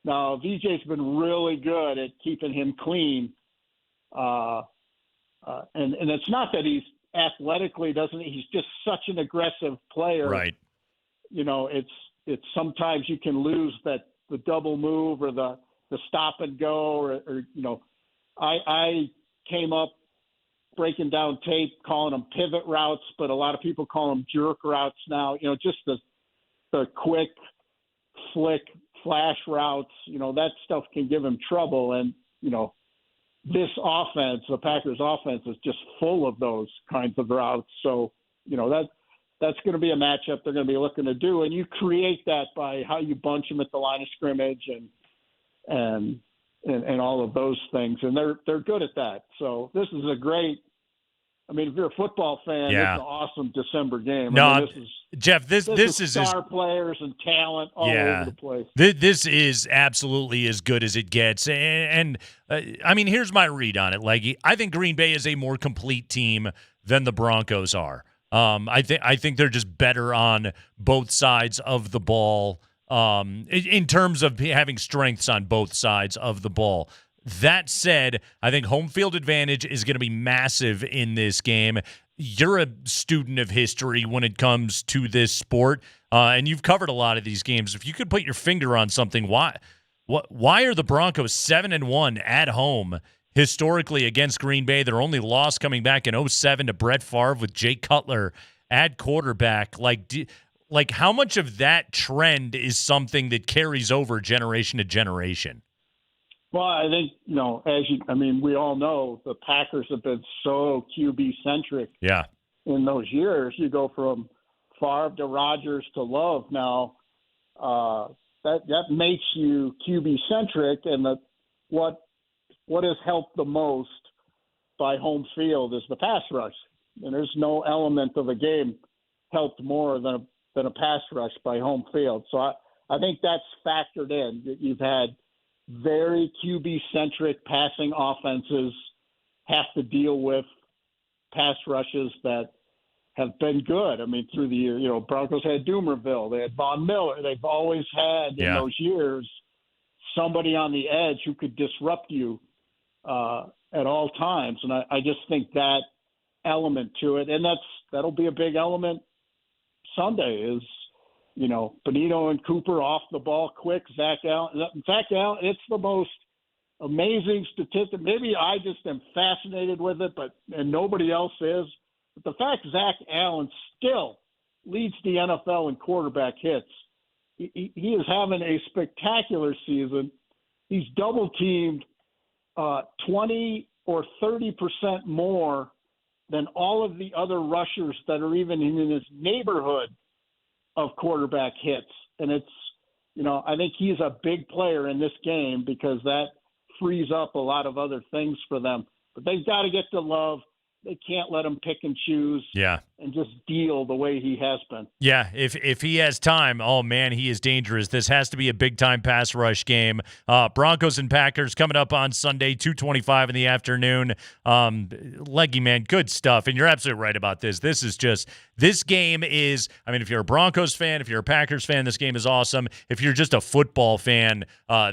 Now, VJ's been really good at keeping him clean, and it's not that he's athletically he's just such an aggressive player. Right. It's sometimes you can lose the double move or the stop and go or I came up breaking down tape, calling them pivot routes, but a lot of people call them jerk routes now. Just the quick flick flash routes. That stuff can give him trouble. And this offense, the Packers offense, is just full of those kinds of routes. So that's going to be a matchup they're going to be looking to do, and you create that by how you bunch them at the line of scrimmage and all of those things, and they're good at that. So this is a great. I mean, if you're a football fan, it's an awesome December game. No, Jeff, this is star players and talent all over the place. This is absolutely as good as it gets, and I mean, here's my read on it, Leggy. I think Green Bay is a more complete team than the Broncos are. I think they're just better on both sides of the ball. In terms of having strengths on both sides of the ball. That said, I think home field advantage is going to be massive in this game. You're a student of history when it comes to this sport, and you've covered a lot of these games. If you could put your finger on something, why are the Broncos 7-1 at home historically against Green Bay? Their only loss coming back in 2007 to Brett Favre with Jay Cutler at quarterback. Like how much of that trend is something that carries over generation to generation? Well, I think, we all know the Packers have been so QB-centric in those years. You go from Favre to Rodgers to Love now. That makes you QB-centric, and what has helped the most by home field is the pass rush. And there's no element of a game helped more than a pass rush by home field. So I think that's factored in. You've had very QB-centric passing offenses have to deal with pass rushes that have been good. Through the year, Broncos had Doomerville, they had Von Miller. They've always had in those years somebody on the edge who could disrupt you at all times. And I just think that element to it, and that'll be a big element Sunday is, Benito and Cooper off the ball quick. Zach Allen. In fact, it's the most amazing statistic. Maybe I just am fascinated with it, and nobody else is. But the fact Zach Allen still leads the NFL in quarterback hits. He is having a spectacular season. He's double teamed 20 or 30% more than all of the other rushers that are even in his neighborhood of quarterback hits. And it's, I think he's a big player in this game because that frees up a lot of other things for them. But they've got to get to Love. They can't let him pick and choose and just deal the way he has been. Yeah, if he has time, oh, man, he is dangerous. This has to be a big-time pass rush game. Broncos and Packers coming up on Sunday, 2:25 in the afternoon. Leggy, man, good stuff. And you're absolutely right about this. This game is, if you're a Broncos fan, if you're a Packers fan, this game is awesome. If you're just a football fan,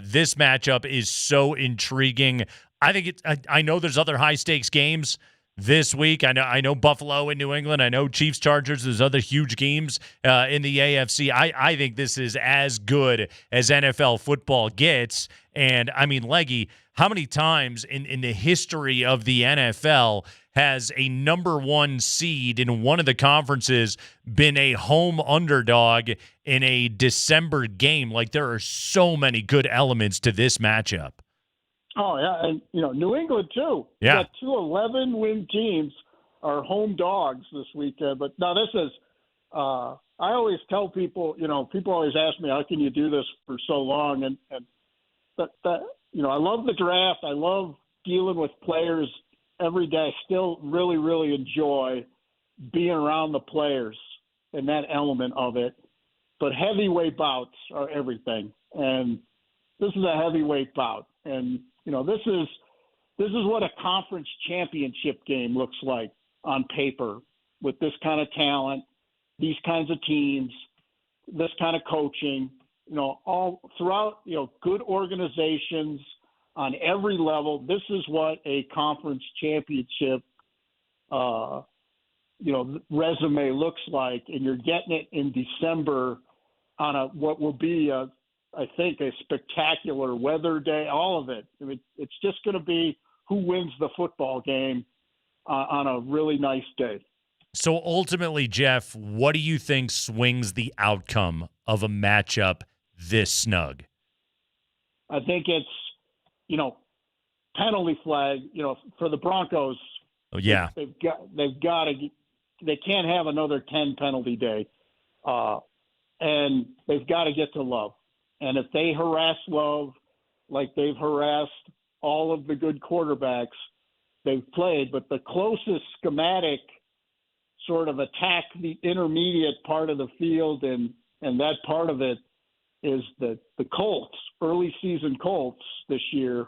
this matchup is so intriguing. I know there's other high-stakes games this week. I know Buffalo and New England. I know Chiefs, Chargers. There's other huge games in the AFC. I think this is as good as NFL football gets. And, Leggy, how many times in the history of the NFL has a number one seed in one of the conferences been a home underdog in a December game? Like, there are so many good elements to this matchup. Oh, yeah, and, New England, too. Yeah. Got 2 11-win teams are home dogs this weekend. But, no, this is I always tell people, people always ask me, how can you do this for so long? And I love the draft. I love dealing with players every day. I still really, really enjoy being around the players and that element of it. But heavyweight bouts are everything. And this is a heavyweight bout. And, this is what a conference championship game looks like on paper with this kind of talent, these kinds of teams, this kind of coaching, all throughout, good organizations on every level. This is what a conference championship, resume looks like. And you're getting it in December on what will be I think a spectacular weather day, all of it. It's just going to be who wins the football game on a really nice day. So ultimately, Jeff, what do you think swings the outcome of a matchup this snug? I think it's, penalty flag, for the Broncos. Oh, yeah. They can't have another 10 penalty day. And they've got to get to Love. And if they harass Love like they've harassed all of the good quarterbacks they've played, but the closest schematic sort of attack the intermediate part of the field, and that part of it is the Colts, early season Colts this year.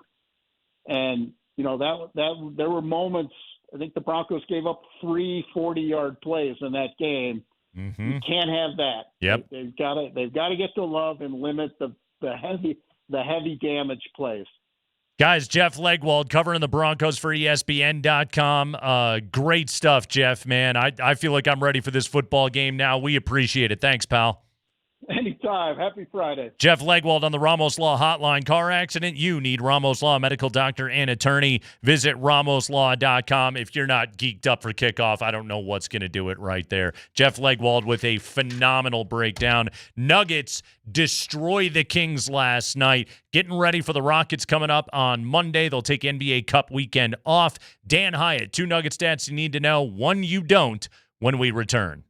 And, that there were moments, I think the Broncos gave up 3 40-yard plays in that game. Mm-hmm. You can't have that. Yep. They've got to get to Love and limit the heavy damage plays. Guys, Jeff Legwold covering the Broncos for ESPN.com. Great stuff, Jeff, man. I feel like I'm ready for this football game now. We appreciate it. Thanks, pal. Anytime. Happy Friday. Jeff Legwold on the Ramos Law Hotline. Car accident? You need Ramos Law, medical doctor and attorney. Visit ramoslaw.com. If you're not geeked up for kickoff, I don't know what's going to do it right there. Jeff Legwold with a phenomenal breakdown. Nuggets destroy the Kings last night. Getting ready for the Rockets coming up on Monday. They'll take NBA Cup weekend off. Dan Hyatt, 2 Nugget stats you need to know, 1 you don't, when we return.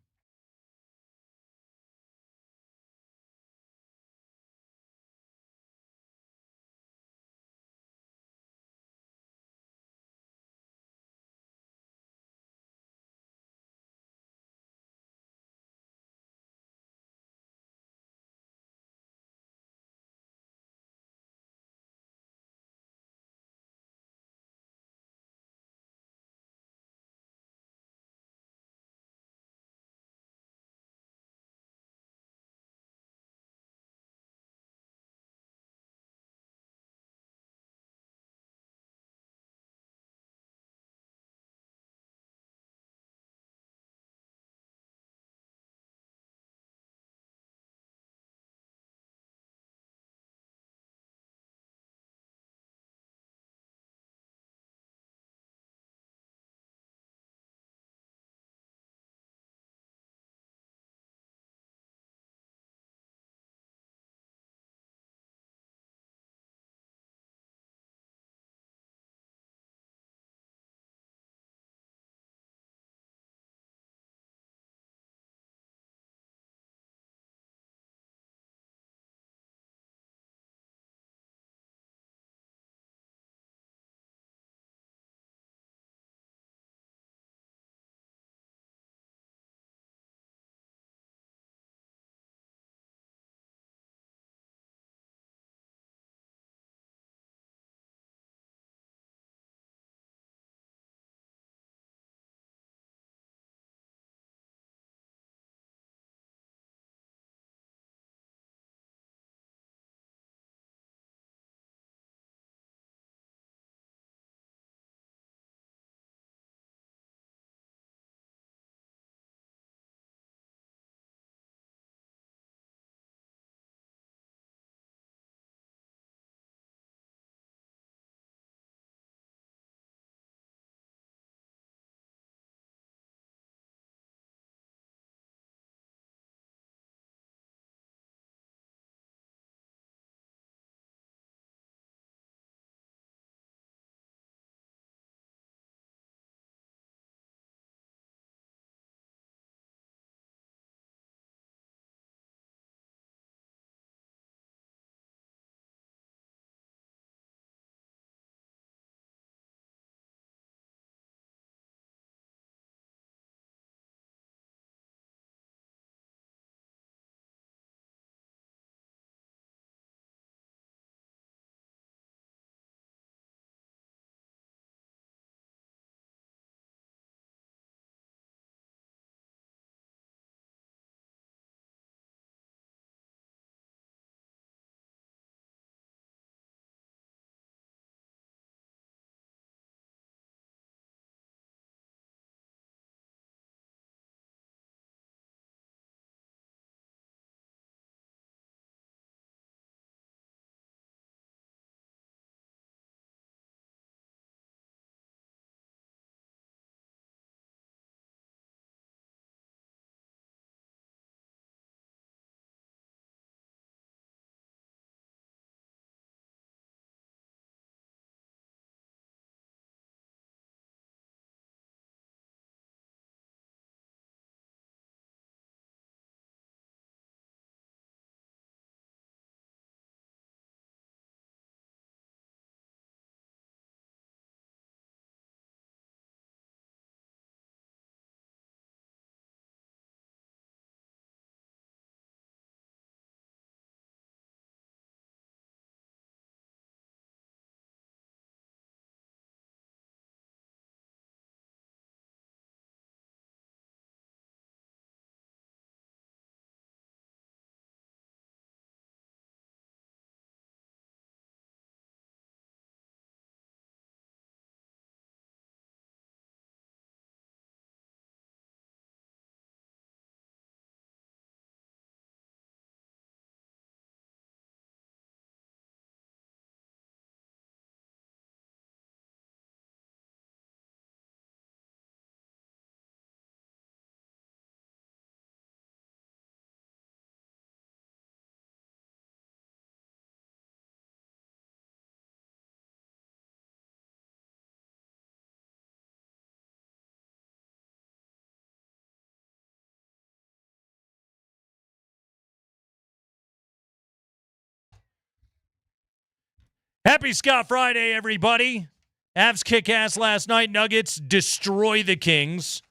Happy Scott Friday, everybody. Avs kick ass last night. Nuggets destroy the Kings.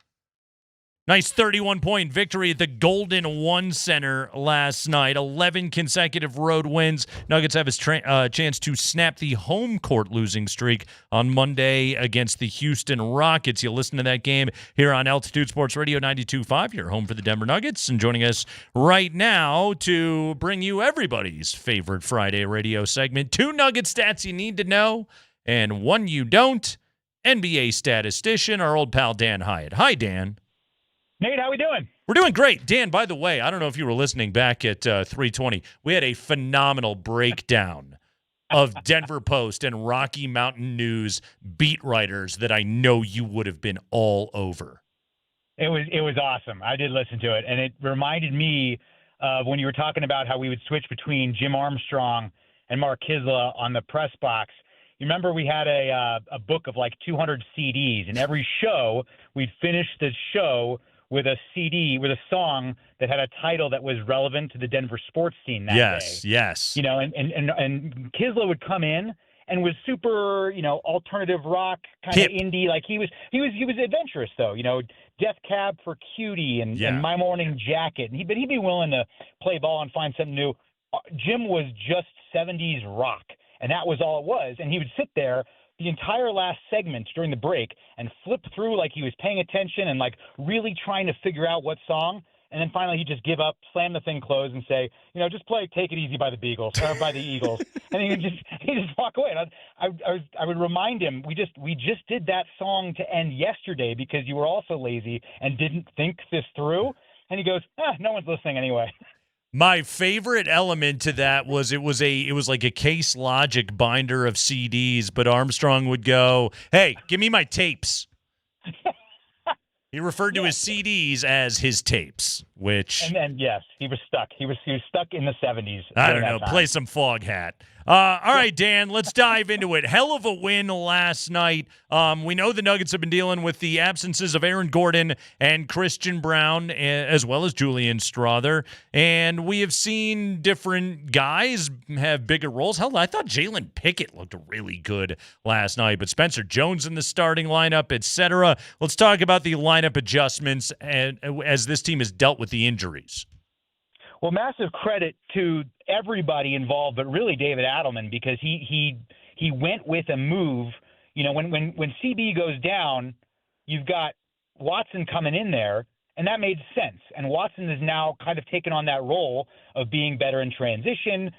Nice 31-point victory at the Golden One Center last night. 11 consecutive road wins. Nuggets have a chance to snap the home court losing streak on Monday against the Houston Rockets. You'll listen to that game here on Altitude Sports Radio 92.5, your home for the Denver Nuggets. And joining us right now to bring you everybody's favorite Friday radio segment, 2 Nugget stats you need to know and 1 you don't. NBA statistician, our old pal Dan Hyatt. Hi, Dan. Nate, how we doing? We're doing great. Dan, by the way, I don't know if you were listening back at 320. We had a phenomenal breakdown of Denver Post and Rocky Mountain News beat writers that I know you would have been all over. It was awesome. I did listen to it, and it reminded me of when you were talking about how we would switch between Jim Armstrong and Mark Kisla on the press box. You remember we had a book of like 200 CDs, and every show we'd finish the show with a CD, with a song that had a title that was relevant to the Denver sports scene that day. Yes. You know, and Kisla would come in and was super, alternative rock, kind of indie. Like he was adventurous though, Death Cab for Cutie and My Morning Jacket. And he'd be willing to play ball and find something new. Jim was just 70s rock, and that was all it was. And he would sit there the entire last segment during the break and flip through like he was paying attention and like really trying to figure out what song. And then finally he'd just give up, slam the thing closed and say, just play Take It Easy by the Eagles. And he'd just walk away. And I would remind him, we just did that song to end yesterday because you were also lazy and didn't think this through. And he goes, no one's listening anyway. My favorite element to that was it was like a Case Logic binder of CDs, but Armstrong would go, "Hey, give me my tapes." He referred to his CDs as his tapes, which and then yes, he was stuck. He was stuck in the 70s. I don't know. Play some Fog Hat. All right, Dan, let's dive into it. Hell of a win last night. We know the Nuggets have been dealing with the absences of Aaron Gordon and Christian Brown, as well as Julian Strother. And we have seen different guys have bigger roles. Hell, I thought Jalen Pickett looked really good last night, but Spencer Jones in the starting lineup, etc. Let's talk about the lineup adjustments as this team has dealt with the injuries. Well, massive credit to everybody involved, but really David Adelman, because he went with a move. When CB goes down, you've got Watson coming in there, and that made sense. And Watson has now kind of taken on that role of being better in transition,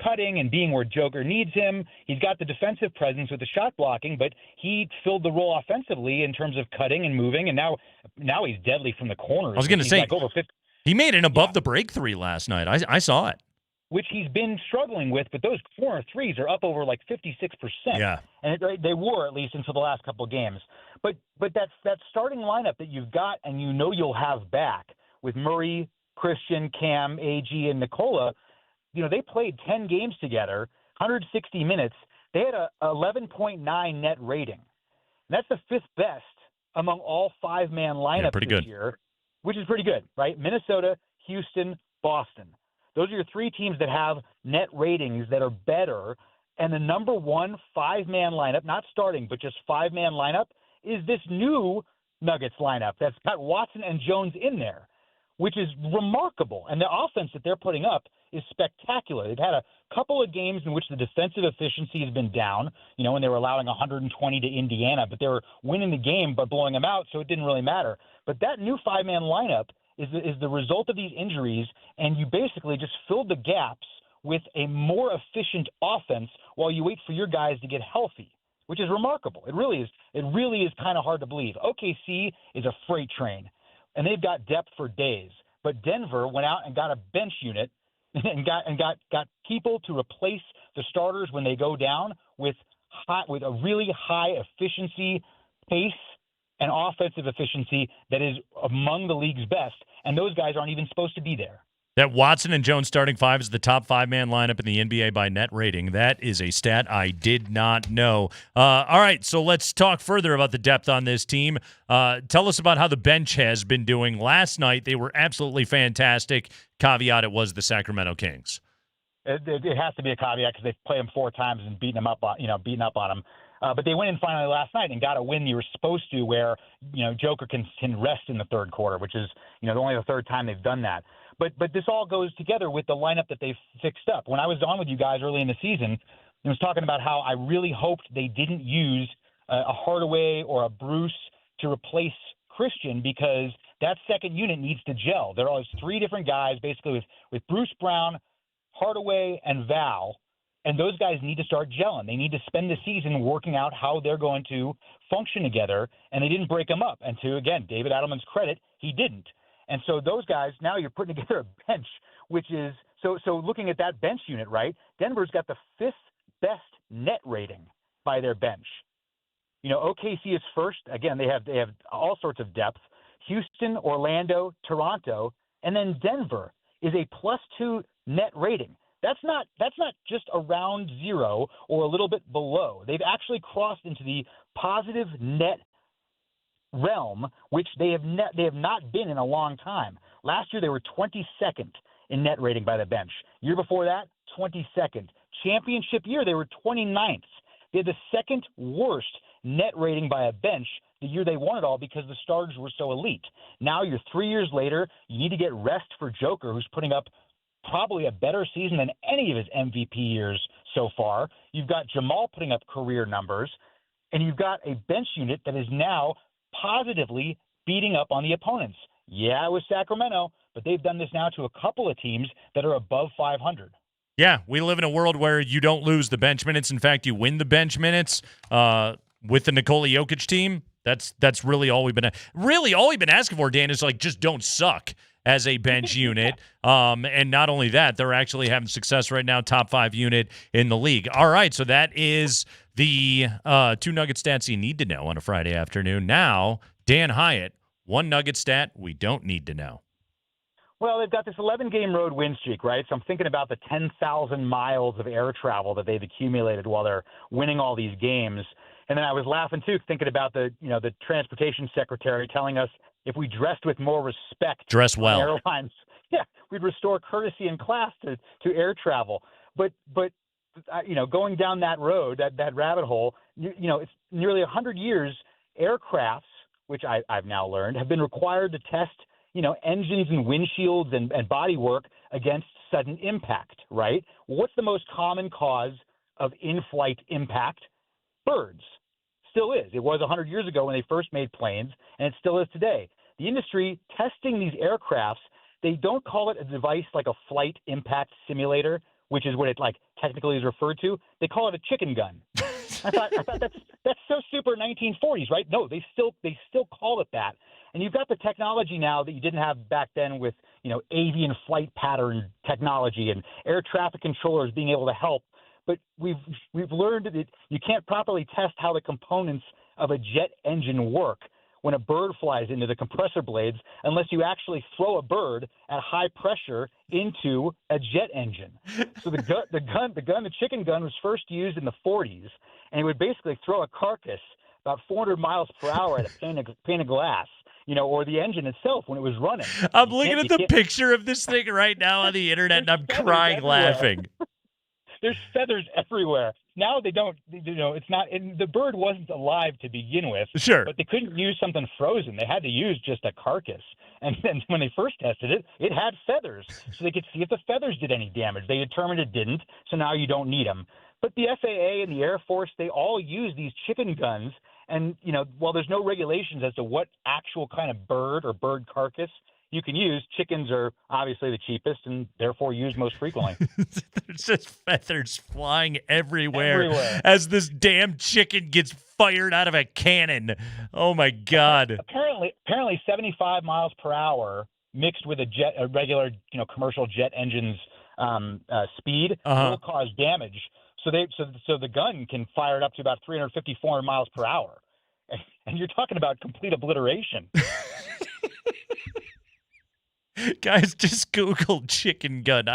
cutting, and being where Joker needs him. He's got the defensive presence with the shot blocking, but he filled the role offensively in terms of cutting and moving, and now he's deadly from the corners. I was going to say, like over 50. He made an above-the-break three last night. I saw it. Which he's been struggling with, but those corner threes are up over like 56%. Yeah. And they were, at least until the last couple of games. But that starting lineup that you've got and you'll have back with Murray, Christian, Cam, AG, and Nikola, they played 10 games together, 160 minutes. They had a 11.9 net rating. And that's the 5th best among all 5-man lineups this year. Which is pretty good, right? Minnesota, Houston, Boston. Those are your 3 teams that have net ratings that are better. And the number 1 5-man lineup, not starting, but just 5-man lineup, is this new Nuggets lineup that's got Watson and Jones in there, which is remarkable. And the offense that they're putting up is spectacular. They've had a couple of games in which the defensive efficiency has been down, when they were allowing 120 to Indiana, but they were winning the game but blowing them out, so it didn't really matter. But that new 5-man lineup is the result of these injuries, and you basically just filled the gaps with a more efficient offense while you wait for your guys to get healthy, which is remarkable. It really is kind of hard to believe. OKC is a freight train, and they've got depth for days. But Denver went out and got a bench unit and got people to replace the starters when they go down with a really high efficiency pace and offensive efficiency that is among the league's best, and those guys aren't even supposed to be there. That Watson and Jones starting 5 is the top 5-man lineup in the NBA by net rating. That is a stat I did not know. All right, so let's talk further about the depth on this team. Tell us about how the bench has been doing. Last night, they were absolutely fantastic. Caveat, it was the Sacramento Kings. It has to be a caveat because they've played them 4 times and beaten them up on them. But they went in finally last night and got a win you were supposed to, where Joker can rest in the third quarter, which is only the third time they've done that. But this all goes together with the lineup that they've fixed up. When I was on with you guys early in the season, I was talking about how I really hoped they didn't use a Hardaway or a Bruce to replace Christian, because that second unit needs to gel. There are 3 different guys basically with Bruce Brown, Hardaway, and Val, and those guys need to start gelling. They need to spend the season working out how they're going to function together, and they didn't break them up. And to, again, David Adelman's credit, he didn't. And so those guys, now you're putting together a bench, which is so looking at that bench unit, right? Denver's got the 5th best net rating by their bench. OKC is first. Again, they have all sorts of depth. Houston, Orlando, Toronto, and then Denver is a +2 net rating. That's not just around 0 or a little bit below. They've actually crossed into the positive net realm, which they have not been in a long time. Last year they were 22nd in net rating by the bench. Year before that, 22nd. Championship year they were 29th. They had the 2nd worst net rating by a bench the year they won it all, because the starters were so elite. Now you're 3 years later. You need to get rest for Joker, who's putting up probably a better season than any of his MVP years so far. You've got Jamal putting up career numbers, and you've got a bench unit that is now positively beating up on the opponents. Yeah, it was Sacramento, but they've done this now to a couple of teams that are above 500. Yeah, we live in a world where you don't lose the bench minutes. In fact, you win the bench minutes. With the Nikola Jokic team, that's really all we've been asking for, Dan, is just don't suck as a bench unit. And not only that, they're actually having success right now, top 5 unit in the league. All right, so that is the 2 Nugget stats you need to know on a Friday afternoon. Now, Dan Hyatt, 1 Nugget stat we don't need to know. Well, they've got this 11-game road win streak, right? So I'm thinking about the 10,000 miles of air travel that they've accumulated while they're winning all these games. And then I was laughing too, thinking about the transportation secretary telling us if we dressed with more respect, dress well, airlines, we'd restore courtesy and class to air travel. But going down that road, that rabbit hole, it's nearly 100 years. Aircrafts, which I've now learned, have been required to test engines and windshields and bodywork against sudden impact. Right? What's the most common cause of in-flight impact? Birds. Still is. It was 100 years ago when they first made planes, and it still is today. The industry testing these aircrafts, they don't call it a device like a flight impact simulator, which is what it technically is referred to. They call it a chicken gun. I thought that's so super 1940s, right? No, they still call it that. And you've got the technology now that you didn't have back then with avian flight pattern technology and air traffic controllers being able to help. But we've learned that you can't properly test how the components of a jet engine work when a bird flies into the compressor blades unless you actually throw a bird at high pressure into a jet engine. So the chicken gun was first used in the 40s, and it would basically throw a carcass about 400 miles per hour at a pane of glass. Or the engine itself when it was running. I'm looking at the picture of this thing right now on the internet, and I'm crying laughing. There's feathers everywhere. Now they don't, it's not, and the bird wasn't alive to begin with. Sure. But they couldn't use something frozen. They had to use just a carcass. And then when they first tested it, it had feathers. So they could see if the feathers did any damage. They determined it didn't, so now you don't need them. But the FAA and the Air Force, they all use these chicken guns. And, while there's no regulations as to what actual kind of bird or bird carcass you can use, chickens are obviously the cheapest and therefore used most frequently. There's just feathers flying everywhere as this damn chicken gets fired out of a cannon. Oh, my God. Apparently 75 miles per hour mixed with a regular, commercial jet engine's speed will cause damage. So the gun can fire it up to about 350, 400 miles per hour. And you're talking about complete obliteration. Guys, just Google chicken gun.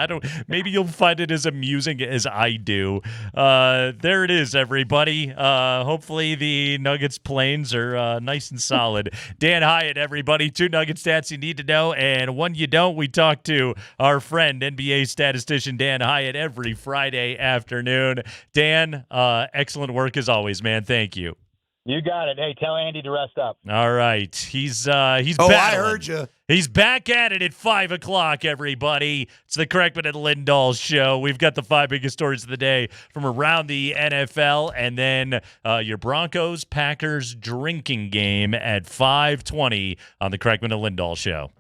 Maybe you'll find it as amusing as I do. There it is, everybody. Hopefully the Nuggets planes are nice and solid. Dan Hyatt, everybody. 2 Nugget stats you need to know, and one you don't. We talk to our friend, NBA statistician Dan Hyatt, every Friday afternoon. Dan, excellent work as always, man. Thank you. You got it. Hey, tell Andy to rest up. All right. He's battling. I heard you. He's back at it at 5 o'clock, everybody. It's the Kreckman and Lindahl show. We've got the 5 biggest stories of the day from around the NFL, and then your Broncos Packers drinking game at 5:20 on the Kreckman and Lindahl show.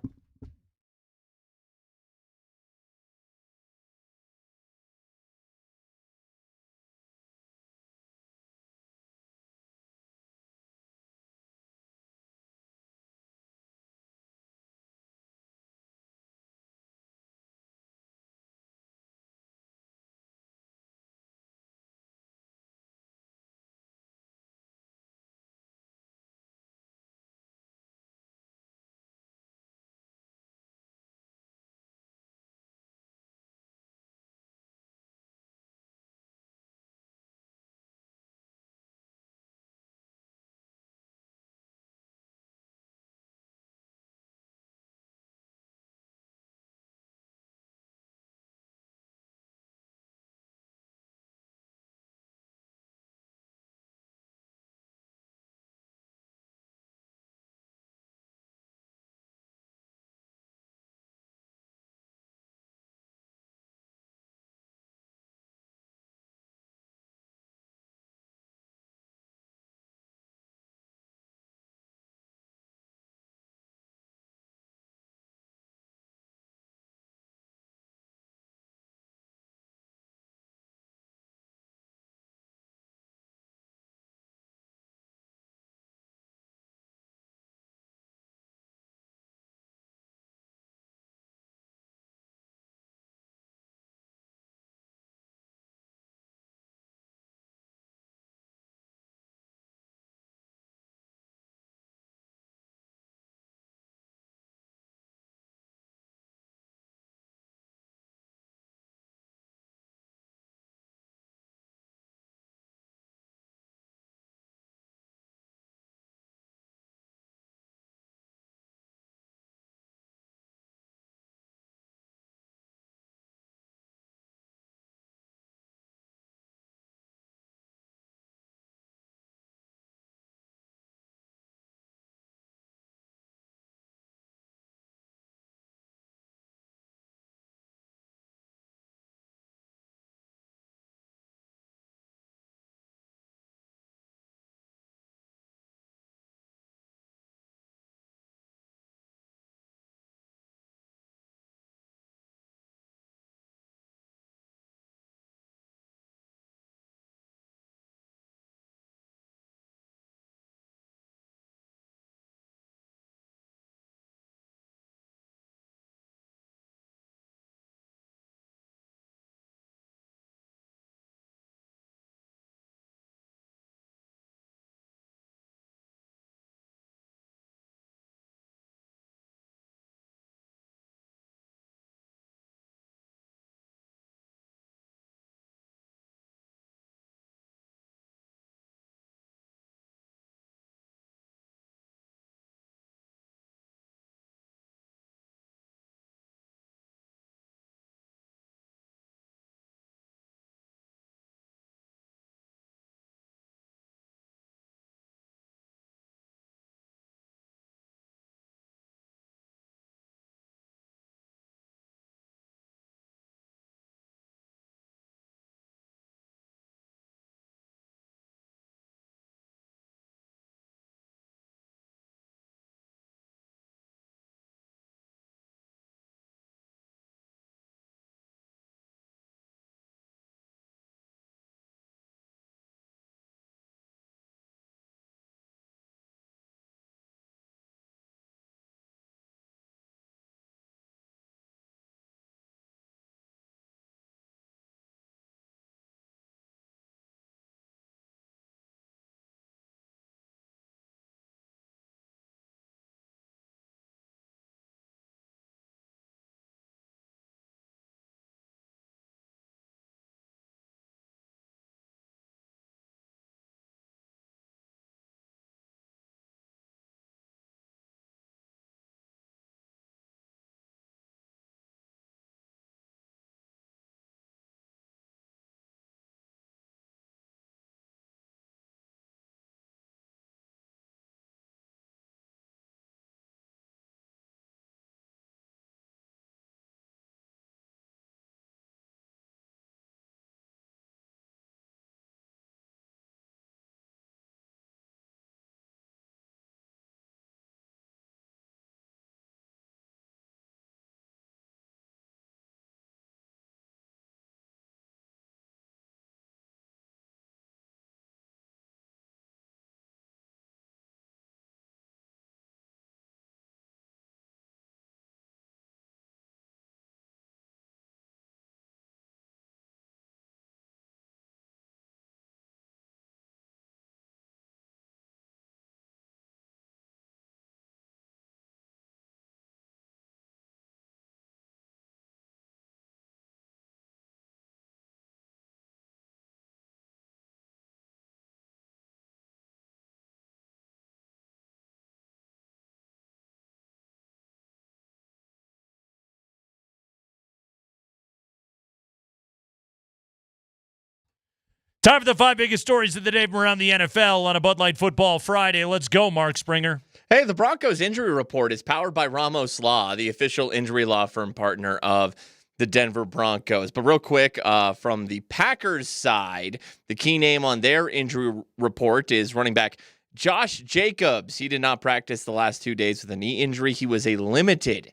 Time for the 5 biggest stories of the day from around the NFL on a Bud Light Football Friday. Let's go, Mark Springer. Hey, the Broncos injury report is powered by Ramos Law, the official injury law firm partner of the Denver Broncos. But real quick, from the Packers side, the key name on their injury report is running back Josh Jacobs. He did not practice the last 2 days with a knee injury. He was a limited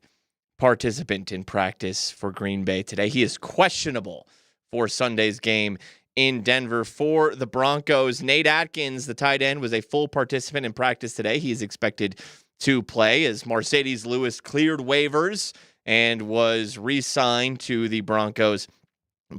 participant in practice for Green Bay today. He is questionable for Sunday's game in Denver. For the Broncos, Nate Atkins, the tight end, was a full participant in practice today. He is expected to play as Mercedes Lewis cleared waivers and was re-signed to the Broncos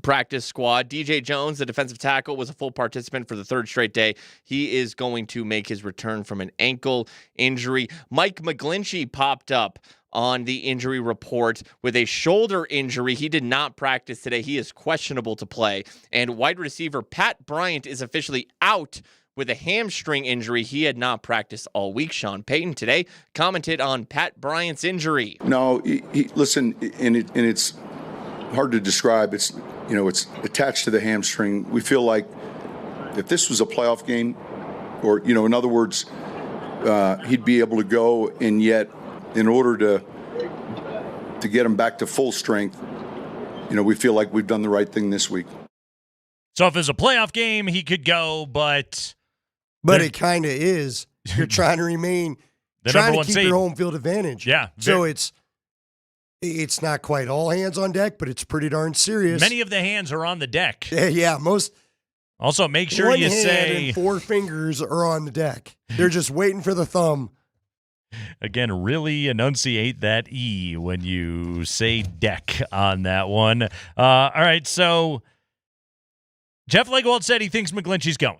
practice squad. DJ Jones, the defensive tackle, was a full participant for the third straight day. He is going to make his return from an ankle injury. Mike McGlinchey popped up on the injury report with a shoulder injury. He did not practice today. He is questionable to play. And wide receiver Pat Bryant is officially out with a hamstring injury. He had not practiced all week. Sean Payton today commented on Pat Bryant's injury. No, listen, and it's hard to describe. It's attached to the hamstring. We feel like if this was a playoff game, or in other words, he'd be able to go, and yet in order to get him back to full strength, we feel like we've done the right thing this week. So if it's a playoff game, he could go, but it kind of is. You're trying to trying to keep your home field advantage. Yeah. So it's not quite all hands on deck, but it's pretty darn serious. Many of the hands are on the deck. Yeah, most. Also, make sure one you hand say and 4 fingers are on the deck. They're just waiting for the thumb. Again, really enunciate that E when you say deck on that one. All right, so Jeff Legwold said he thinks McGlinchey's going.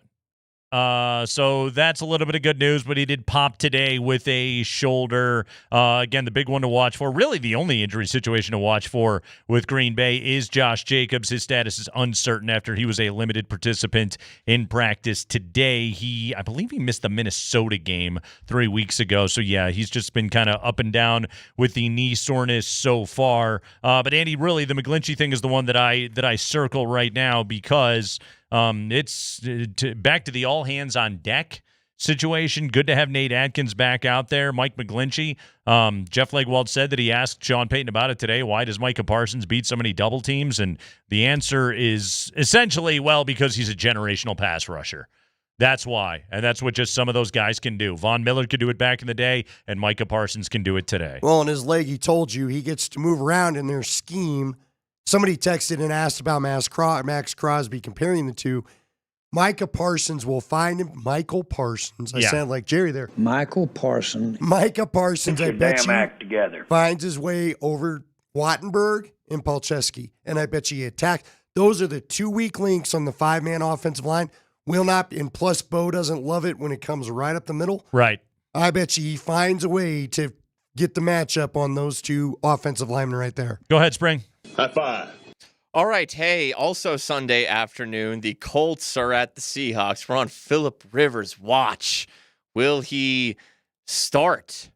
So that's a little bit of good news, but he did pop today with a shoulder. Again, the big one to watch for, really the only injury situation to watch for with Green Bay is Josh Jacobs. His status is uncertain after he was a limited participant in practice today. I believe he missed the Minnesota game 3 weeks ago. So yeah, he's just been kind of up and down with the knee soreness so far. But Andy, really the McGlinchey thing is the one that I circle right now because it's back to the all hands on deck situation. Good to have Nate Atkins back out there. Mike McGlinchey. Jeff Legwold said that he asked Sean Payton about it today. Why does Micah Parsons beat so many double teams? And the answer is essentially, well, because he's a generational pass rusher. That's why. And that's what just some of those guys can do. Von Miller could do it back in the day, and Micah Parsons can do it today. Well, on his leg, he told you he gets to move around in their scheme. Somebody texted and asked about Max Crosby, comparing the two. Micah Parsons will find him. Michael Parsons. I sound like Jerry there. Micah Parsons, I bet you, act together. Finds his way over Wattenberg and Palczewski. And I bet you he attacked. Those are the 2 weak links on the 5-man offensive line. Will not, and plus Bo doesn't love it when it comes right up the middle. Right. I bet you he finds a way to get the matchup on those 2 offensive linemen right there. Go ahead, Spring. High five. All right. Hey, also Sunday afternoon, the Colts are at the Seahawks. We're on Phillip Rivers' watch. Will he start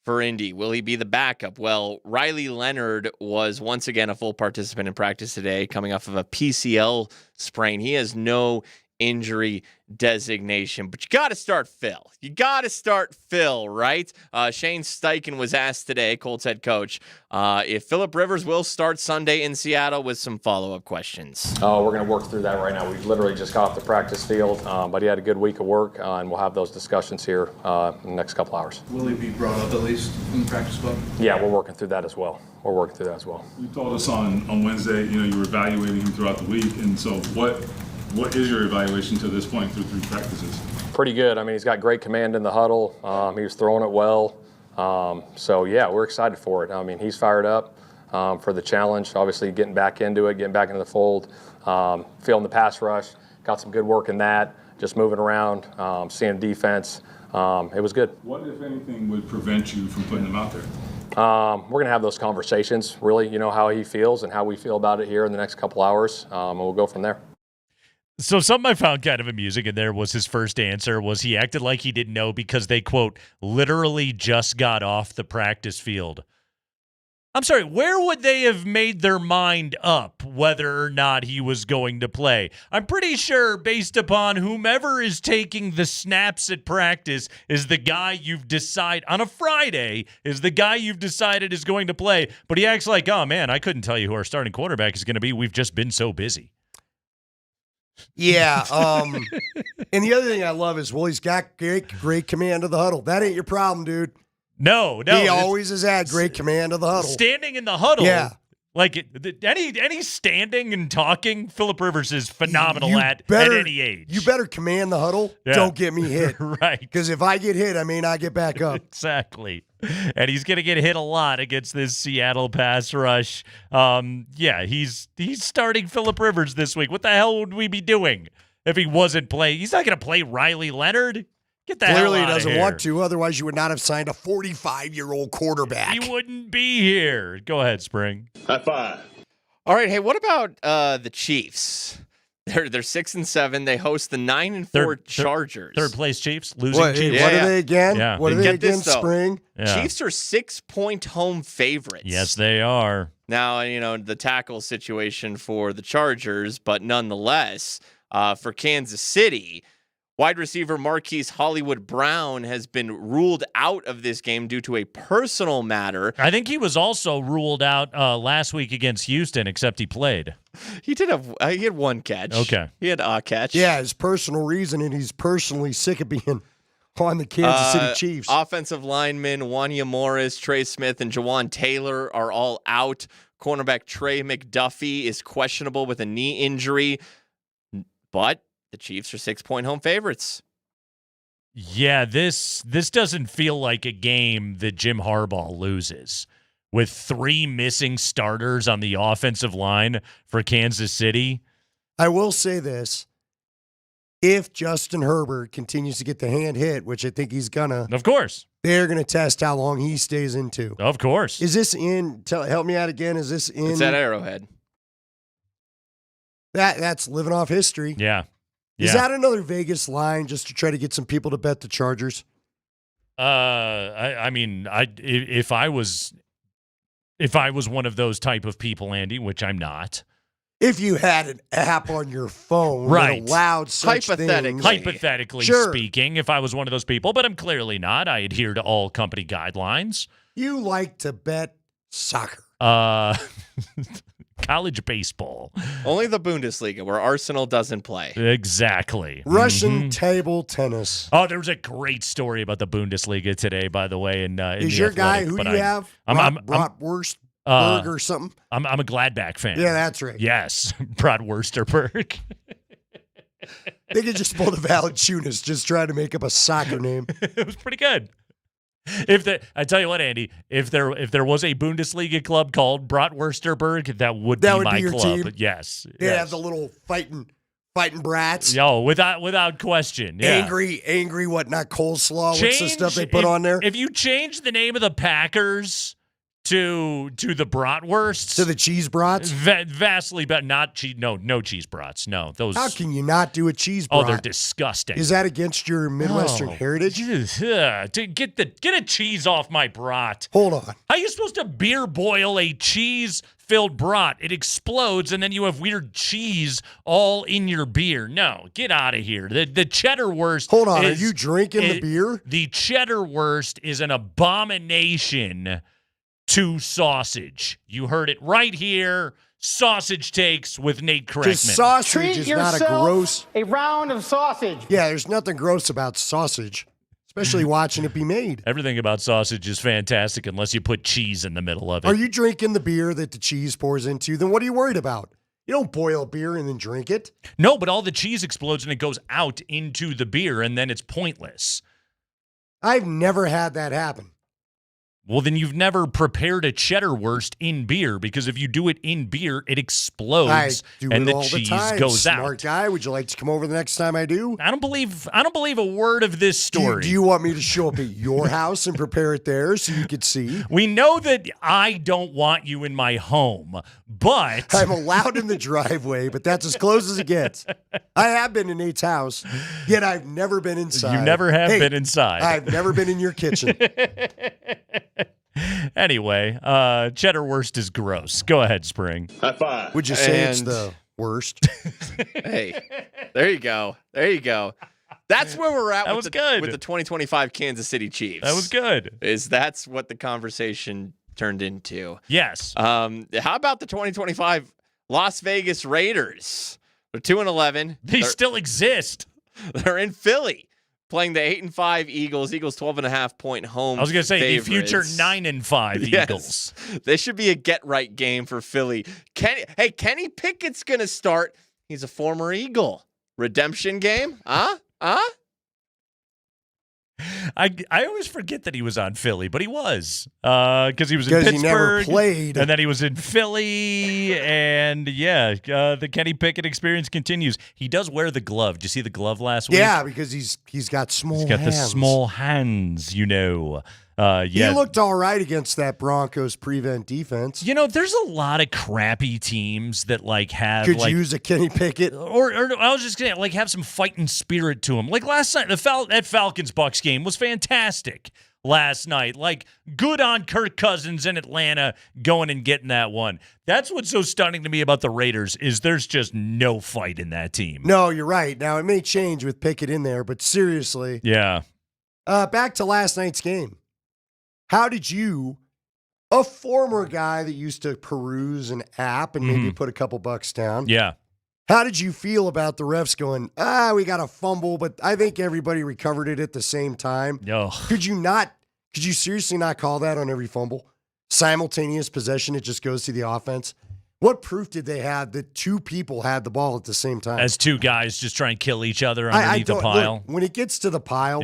for Indy? Will he be the backup? Well, Riley Leonard was once again a full participant in practice today, coming off of a PCL sprain. He has no injury designation, but you got to start Phil. Right? Shane Steichen was asked today, Colts head coach, if Phillip Rivers will start Sunday in Seattle with some follow-up questions. We're going to work through that right now. We literally just got off the practice field, but he had a good week of work, and we'll have those discussions here in the next couple hours. Will he be brought up at least in the practice squad? Yeah, we're working through that as well. You told us on Wednesday, you were evaluating him throughout the week, and so what is your evaluation to this point through 3 practices? Pretty good. I mean, he's got great command in the huddle. He was throwing it well. So, yeah, we're excited for it. I mean, he's fired up for the challenge, obviously getting back into it, getting back into the fold, feeling the pass rush. Got some good work in that, just moving around, seeing defense. It was good. What, if anything, would prevent you from putting him out there? We're going to have those conversations, really, how he feels and how we feel about it here in the next couple hours, and we'll go from there. So something I found kind of amusing in there was his first answer was he acted like he didn't know because they, quote, literally just got off the practice field. I'm sorry, where would they have made their mind up whether or not he was going to play? I'm pretty sure, based upon whomever is taking the snaps at practice, is the guy you've decided on a Friday is the guy you've decided is going to play. But he acts like, oh man, I couldn't tell you who our starting quarterback is going to be. We've just been so busy. Yeah. And the other thing I love is, well, he's got great command of the huddle. That ain't your problem, dude. No. He always has had great command of the huddle. Standing in the huddle. Yeah. Like any standing and talking, Phillip Rivers is phenomenal at any age. You better command the huddle. Yeah. Don't get me hit. Right. Because if I get hit, I may not get back up. Exactly. And he's going to get hit a lot against this Seattle pass rush. He's starting Phillip Rivers this week. What the hell would we be doing if he wasn't playing? He's not going to play Riley Leonard. Get the Clearly, hell he out doesn't of here. want to. Otherwise, you would not have signed a 45-year-old quarterback. He wouldn't be here. Go ahead, Spring. High five. All right, hey, what about the Chiefs? They're 6-7. They host the 9-4 Chargers. Third place Chiefs, losing What, Chiefs. what are they again? Yeah. What are they Get again, this, though. Spring? Yeah. Chiefs are 6-point home favorites. Yes, they are. Now, the tackle situation for the Chargers, but nonetheless, for Kansas City, wide receiver Marquise Hollywood Brown has been ruled out of this game due to a personal matter. I think he was also ruled out last week against Houston, except he played. He had one catch. Okay. He had a catch. Yeah, his personal reason, and he's personally sick of being on the Kansas City Chiefs. Offensive linemen Wanya Morris, Trey Smith, and Jawan Taylor are all out. Cornerback Trey McDuffie is questionable with a knee injury, but the Chiefs are 6-point home favorites. Yeah, this doesn't feel like a game that Jim Harbaugh loses. With 3 missing starters on the offensive line for Kansas City. I will say this. If Justin Herbert continues to get the hand hit, which I think he's gonna, of course, they're gonna test how long he stays into. Of course. Is this in? Help me out again. Is this in? It's at Arrowhead. That's living off history. Yeah. Is that another Vegas line just to try to get some people to bet the Chargers? If I was one of those type of people, Andy, which I'm not. If you had an app on your phone Right. that allowed such things. Hypothetically Sure. speaking, if I was one of those people, but I'm clearly not. I adhere to all company guidelines. You like to bet soccer. College baseball. Only the Bundesliga, where Arsenal doesn't play. Exactly. Russian table tennis. Oh, there was a great story about the Bundesliga today, by the way. Is your guy who you have? Bratwurst or something? I'm a Gladbach fan. Yeah, that's right. Yes, Bratwursterberg. They could just pull the Valanciunas, just trying to make up a soccer name. It was pretty good. I tell you what, Andy, if there was a Bundesliga club called Bratwursterberg, that would be my your club. team? Yes. They yes. have the little fighting brats. Yo, without question. Yeah. Angry, what, not coleslaw? What's the stuff they put on there? If you change the name of the Packers to the bratwursts, to the cheese brats, vastly better. Not cheese. No cheese brats. No, those. How can you not do a cheese brat? Oh, they're disgusting. Is that against your Midwestern heritage? Get a cheese off my brat. Hold on. How are you supposed to beer boil a cheese-filled brat? It explodes, and then you have weird cheese all in your beer. No, get out of here. The cheddar wurst. Hold on. Are you drinking the beer? The cheddar wurst is an abomination to sausage. You heard it right here. Sausage takes with Nate Kreckman. Just sausage is not a gross. A round of sausage. Yeah, there's nothing gross about sausage, especially watching it be made. Everything about sausage is fantastic unless you put cheese in the middle of it. Are you drinking the beer that the cheese pours into? Then what are you worried about? You don't boil beer and then drink it. No, but all the cheese explodes and it goes out into the beer, and then it's pointless. I've never had that happen. Well, then you've never prepared a cheddar wurst in beer, because if you do it in beer, it explodes and the cheese goes out. Smart guy. Would you like to come over the next time I do? I don't believe a word of this story. Do you want me to show up at your house and prepare it there so you could see? We know that I don't want you in my home, but I'm allowed in the driveway, but that's as close as it gets. I have been in Nate's house, yet I've never been inside. You never have been inside. I've never been in your kitchen. Anyway, cheddar wurst is gross. Go ahead, Spring. High five. Would you say it's the worst? Hey, there you go. There you go. That's where we're at with the 2025 Kansas City Chiefs. That was good. That's what the conversation turned into. Yes. How about the 2025 Las Vegas Raiders? They're 2-11. They still exist. They're in Philly playing the 8-5 Eagles. Eagles 12.5-point home. I was going to say favorites. the future 9-5 Eagles. This should be a get-right game for Philly. Kenny Pickett's going to start. He's a former Eagle. Redemption game? I always forget that he was on Philly, but he was because he was in Pittsburgh. He never played, and then he was in Philly, and the Kenny Pickett experience continues. He does wear the glove. Did you see the glove last week? Yeah, because he's got small hands. He's got the small hands, He looked all right against that Broncos prevent defense. There's a lot of crappy teams that have could use a Kenny Pickett, or I was just gonna have some fighting spirit to them. Like last night, that Falcons-Bucs game was fantastic. Last night, good on Kirk Cousins in Atlanta going and getting that one. That's what's so stunning to me about the Raiders is there's just no fight in that team. No, you're right. Now it may change with Pickett in there, but seriously, yeah. Back to last night's game. How did you, a former guy that used to peruse an app and maybe put a couple bucks down? Yeah. How did you feel about the refs going, we got a fumble, but I think everybody recovered it at the same time? No. Could you seriously not call that on every fumble? Simultaneous possession, it just goes to the offense? What proof did they have that two people had the ball at the same time? As two guys just try and kill each other underneath the pile? Look, when it gets to the pile,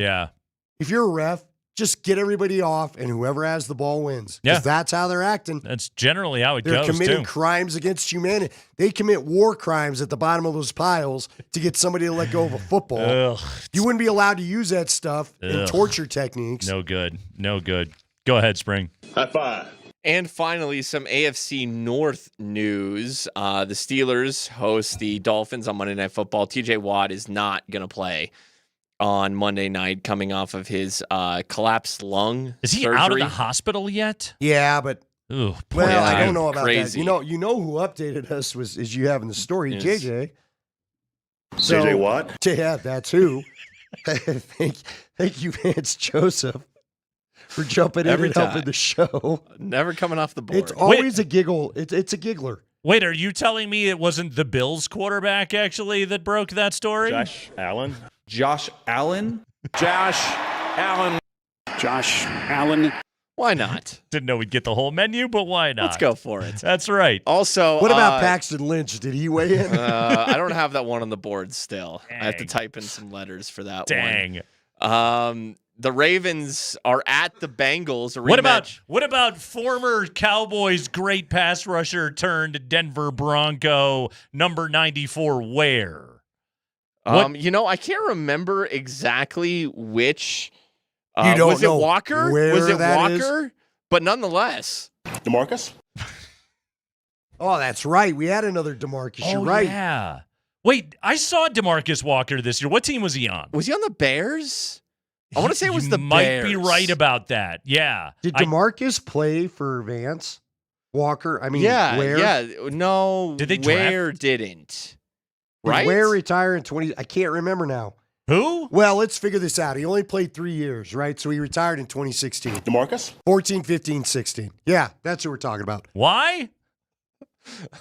if you're a ref, just get everybody off, and whoever has the ball wins. Because that's how they're acting. That's generally how they're goes, committing crimes against humanity. They commit war crimes at the bottom of those piles to get somebody to let go of a football. You wouldn't be allowed to use that stuff in torture techniques. No good. No good. Go ahead, Spring. High five. And finally, some AFC North news. The Steelers host the Dolphins on Monday Night Football. TJ Watt is not going to play on Monday night, coming off of his collapsed lung Is he surgery. out of the hospital yet? Yeah, but I don't know about crazy. that. You know who updated us is you having the story, JJ. JJ Watt? Yeah, that's who. Thank you, Vance Joseph, for jumping in and helping the show. Never coming off the board. It's always a giggle. It's a giggler. Wait, are you telling me it wasn't the Bills quarterback actually that broke that story? Josh Allen. Josh Allen. Why not? Didn't know we'd get the whole menu, but why not? Let's go for it. That's right. Also, what about Paxton Lynch? Did he weigh in? I don't have that one on the board still. Dang. I have to type in some letters for that one. The Ravens are at the Bengals. What about former Cowboys great pass rusher turned Denver Bronco number 94 Ware? I can't remember exactly which. You don't was know it Walker? Where was it that Walker? Is? But nonetheless, DeMarcus. Oh, that's right. We had another DeMarcus. You're right. Yeah. Wait, I saw DeMarcus Walker this year. What team was he on? Was he on the Bears? I want to say it was the might Bears. Be right about that. Yeah. Did DeMarcus play for Vance Walker? I mean, Ware? Yeah. No, did they Ware didn't. Right? Did Ware retire in 20? I can't remember now. Who? Well, let's figure this out. He only played 3 years, right? So he retired in 2016. DeMarcus? 14, 15, 16. Yeah, that's who we're talking about. Why?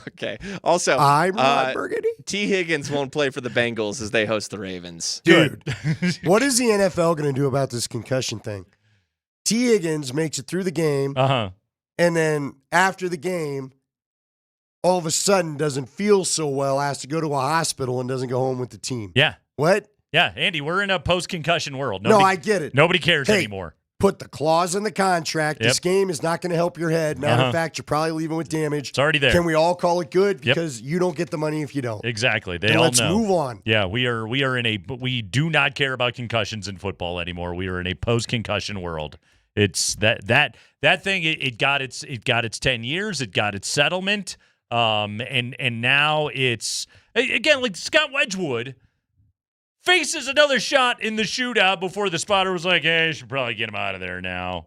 Okay. Also, I'm Rod Burgundy. T. Higgins won't play for the Bengals as they host the Ravens. Dude, what is the NFL going to do about this concussion thing? T. Higgins makes it through the game, and then after the game, all of a sudden doesn't feel so well, has to go to a hospital and doesn't go home with the team. Yeah. What? Yeah, Andy, we're in a post-concussion world. No, I get it. Nobody cares anymore. Put the clause in the contract. This game is not going to help your head. Matter of fact, you're probably leaving with damage. It's already there. Can we all call it good? Because you don't get the money if you don't. Exactly. They and all let's know. move on. Yeah, we do not care about concussions in football anymore. We are in a post-concussion world. It's that thing. It got its 10 years. It got its settlement. And now it's again like Scott Wedgwood faces another shot in the shootout before the spotter was like, hey, you should probably get him out of there now.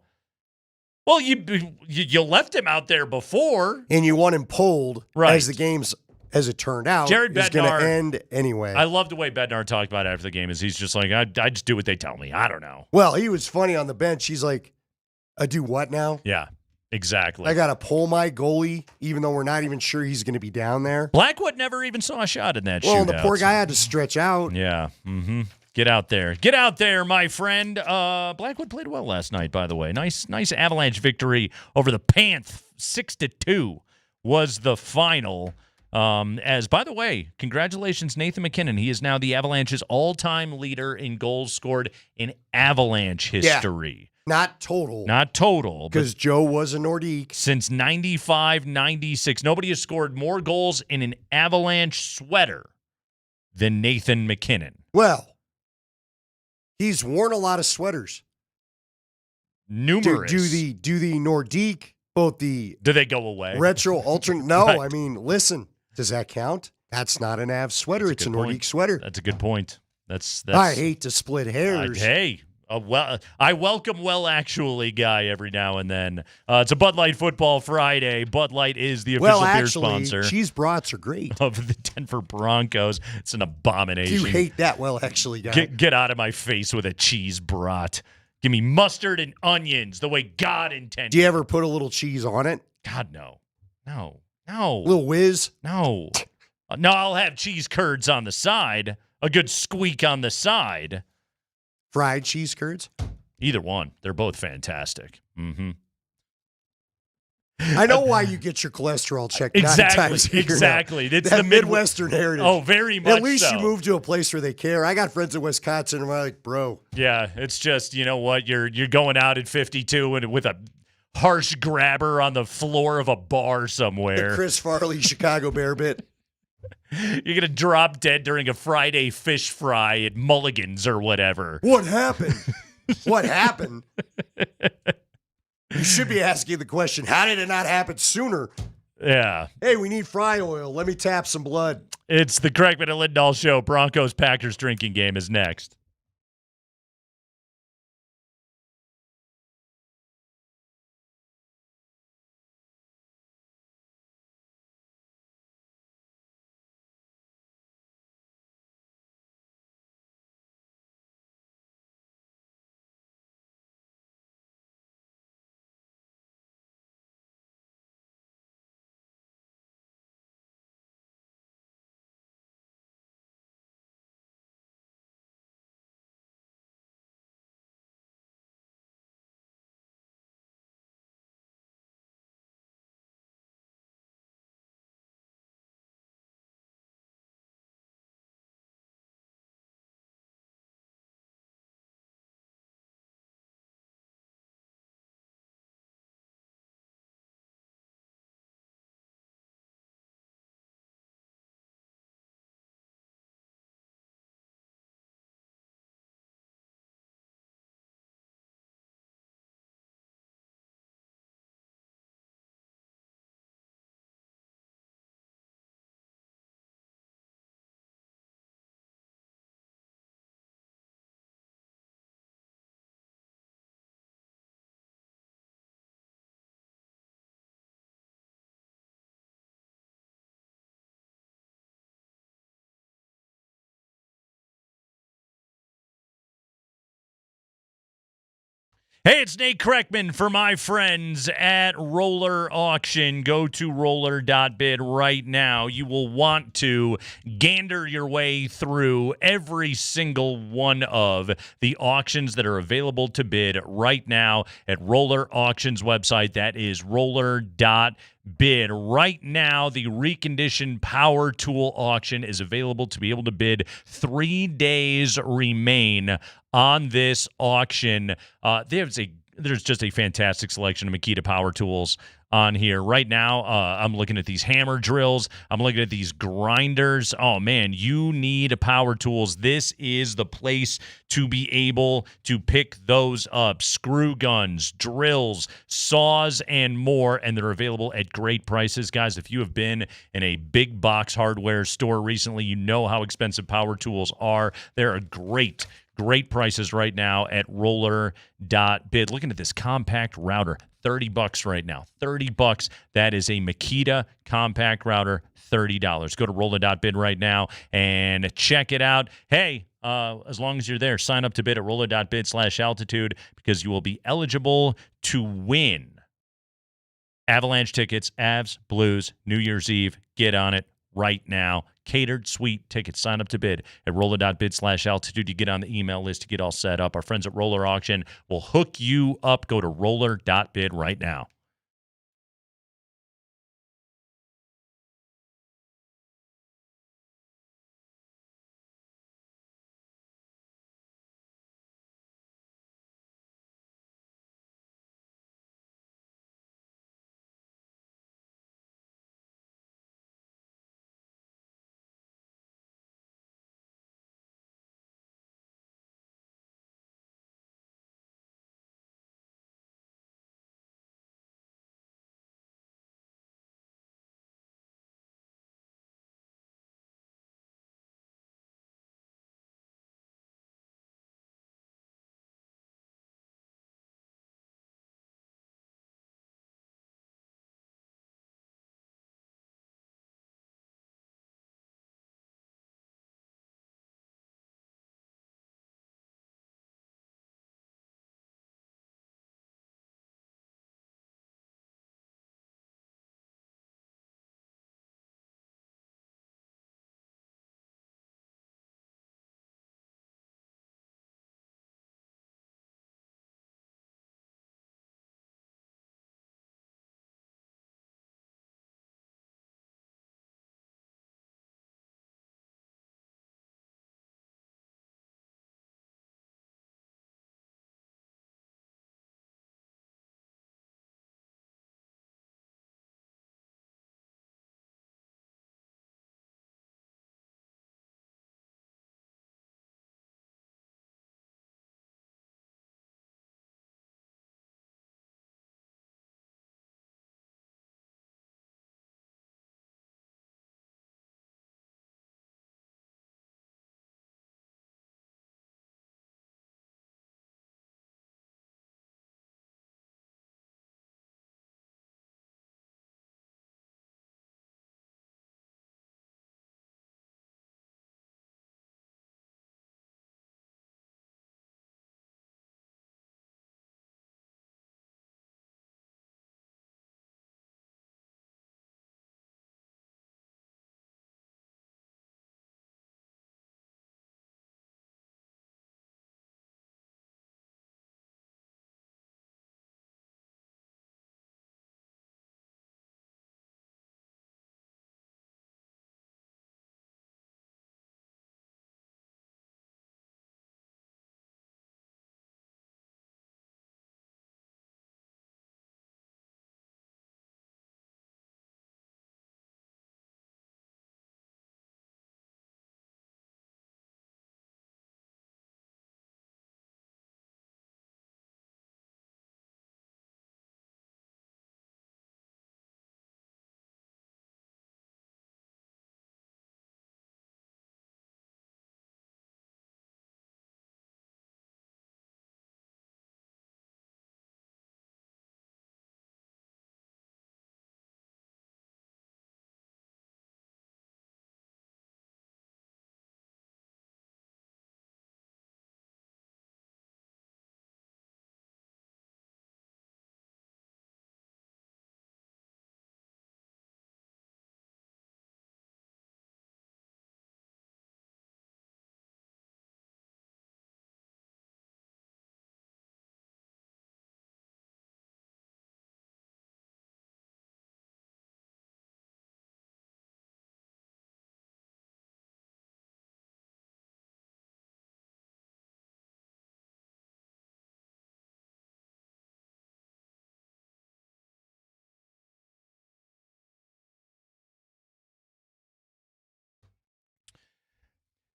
Well, you left him out there before. And you want him pulled Right. as the game's, as it turned out, Jared is going Bednar- to end anyway. I love the way Bednar talked about it after the game. Is he's just like, I just do what they tell me. I don't know. Well, he was funny on the bench. He's like, I do what now? Yeah, exactly. I got to pull my goalie, even though we're not even sure he's going to be down there. Blackwood never even saw a shot in that Well, shootout. the poor guy had to stretch out. Yeah. Mm-hmm. Get out there. Get out there, my friend. Blackwood played well last night, by the way. Nice Avalanche victory over the Panthers. 6-2 was the final. As, by the way, congratulations, Nathan McKinnon. He is now the Avalanche's all-time leader in goals scored in Avalanche history. Not total. Not total. Because Joe was a Nordique. Since 95-96, nobody has scored more goals in an Avalanche sweater than Nathan McKinnon. Well, he's worn a lot of sweaters. Numerous. Do the Nordique, both the Do they go away? retro alternate? No, Right. I mean, listen, does that count? That's not an Av sweater. It's a Nordique sweater. That's a good point. That's I hate to split hairs. I welcome Well Actually guy every now and then. It's a Bud Light Football Friday. Bud Light is the official beer sponsor cheese brats are great. of the Denver Broncos. It's an abomination. You hate that Well Actually guy. Get out of my face with a cheese brat. Give me mustard and onions the way God intended. Do you ever put a little cheese on it? God, no. No. Little whiz? No. No, I'll have cheese curds on the side. A good squeak on the side. Fried cheese curds? Either one. They're both fantastic. Mm-hmm. I know why you get your cholesterol checked 9 times a year now. Exactly. It's that the Midwestern heritage. Oh, very much At least so. you moved to a place where they care. I got friends in Wisconsin, and I'm like, bro. Yeah, it's just, you know what? You're going out at 52 and with a harsh grabber on the floor of a bar somewhere. The Chris Farley Chicago Bear bit. You're going to drop dead during a Friday fish fry at Mulligan's or whatever. What happened? What happened? You should be asking the question, how did it not happen sooner? Yeah. Hey, we need fry oil. Let me tap some blood. It's the Kreckman and Lindahl Show. Broncos Packers drinking game is next. Hey, it's Nate Kreckman for my friends at Roller Auction. Go to roller.bid right now. You will want to gander your way through every single one of the auctions that are available to bid right now at Roller Auction's website. That is roller.bid. Right now, the reconditioned power tool auction is available to be able to bid. 3 days remain on this auction. There's just a fantastic selection of Makita power tools on here. Right now, I'm looking at these hammer drills. I'm looking at these grinders. Oh, man, you need power tools. This is the place to be able to pick those up. Screw guns, drills, saws, and more, and they're available at great prices. Guys, if you have been in a big box hardware store recently, you know how expensive power tools are. They're a great Great prices right now at roller.bid. Looking at this compact router, $30 right now. $30. That is a Makita compact router, $30. Go to roller.bid right now and check it out. Hey, as long as you're there, sign up to bid at roller.bid/altitude because you will be eligible to win Avalanche tickets, Avs, Blues, New Year's Eve. Get on it right now. Catered suite tickets. Sign up to bid at roller.bid/altitude. You get on the email list to get all set up. Our friends at Roller Auction will hook you up. Go to roller.bid right now.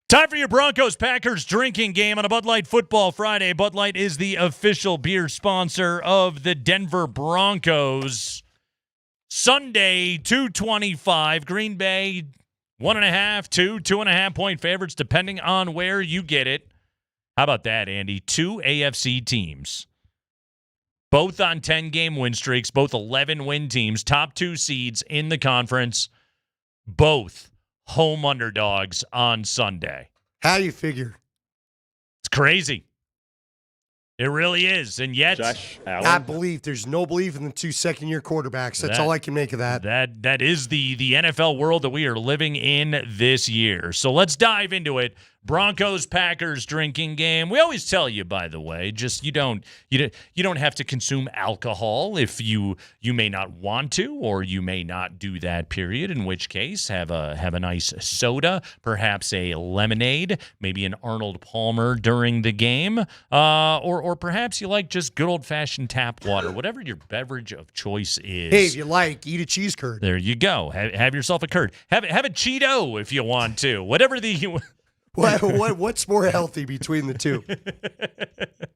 Time for your Broncos Packers drinking game on a Bud Light Football Friday. Bud Light is the official beer sponsor of the Denver Broncos. Sunday, 2:25. Green Bay, 1.5 to 2.5 point favorites, depending on where you get it. How about that, Andy? 2 AFC teams, both on 10-game win streaks, both 11-win teams, top 2 seeds in the conference, both home underdogs on Sunday. How you figure? It's crazy. It really is. And yet, not belief. There's no belief in the 2 second-year quarterbacks. That's all I can make of that. That is the NFL world that we are living in this year. So let's dive into it. Broncos Packers drinking game. We always tell you, by the way, just you don't have to consume alcohol if you may not want to, or you may not do that, period, in which case have a nice soda, perhaps a lemonade, maybe an Arnold Palmer during the game, or perhaps you like just good old-fashioned tap water, whatever your beverage of choice is. Hey, if you like, eat a cheese curd. There you go. Have yourself a curd. Have a Cheeto if you want to. Whatever the What's more healthy between the two?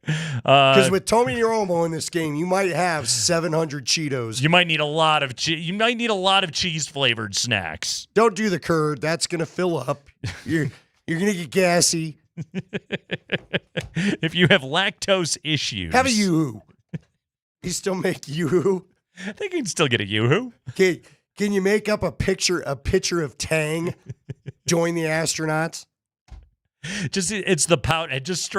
Because with Tony Romo in this game, you might have 700 Cheetos. You might need a lot of cheese flavored snacks. Don't do the curd; that's gonna fill up. You're gonna get gassy. If you have lactose issues, have a Yoo-hoo. You still make Yoo-hoo? I think you can still get a Yoo-hoo. Okay, can you make up a pitcher of Tang? Join the astronauts. It's the powder. Just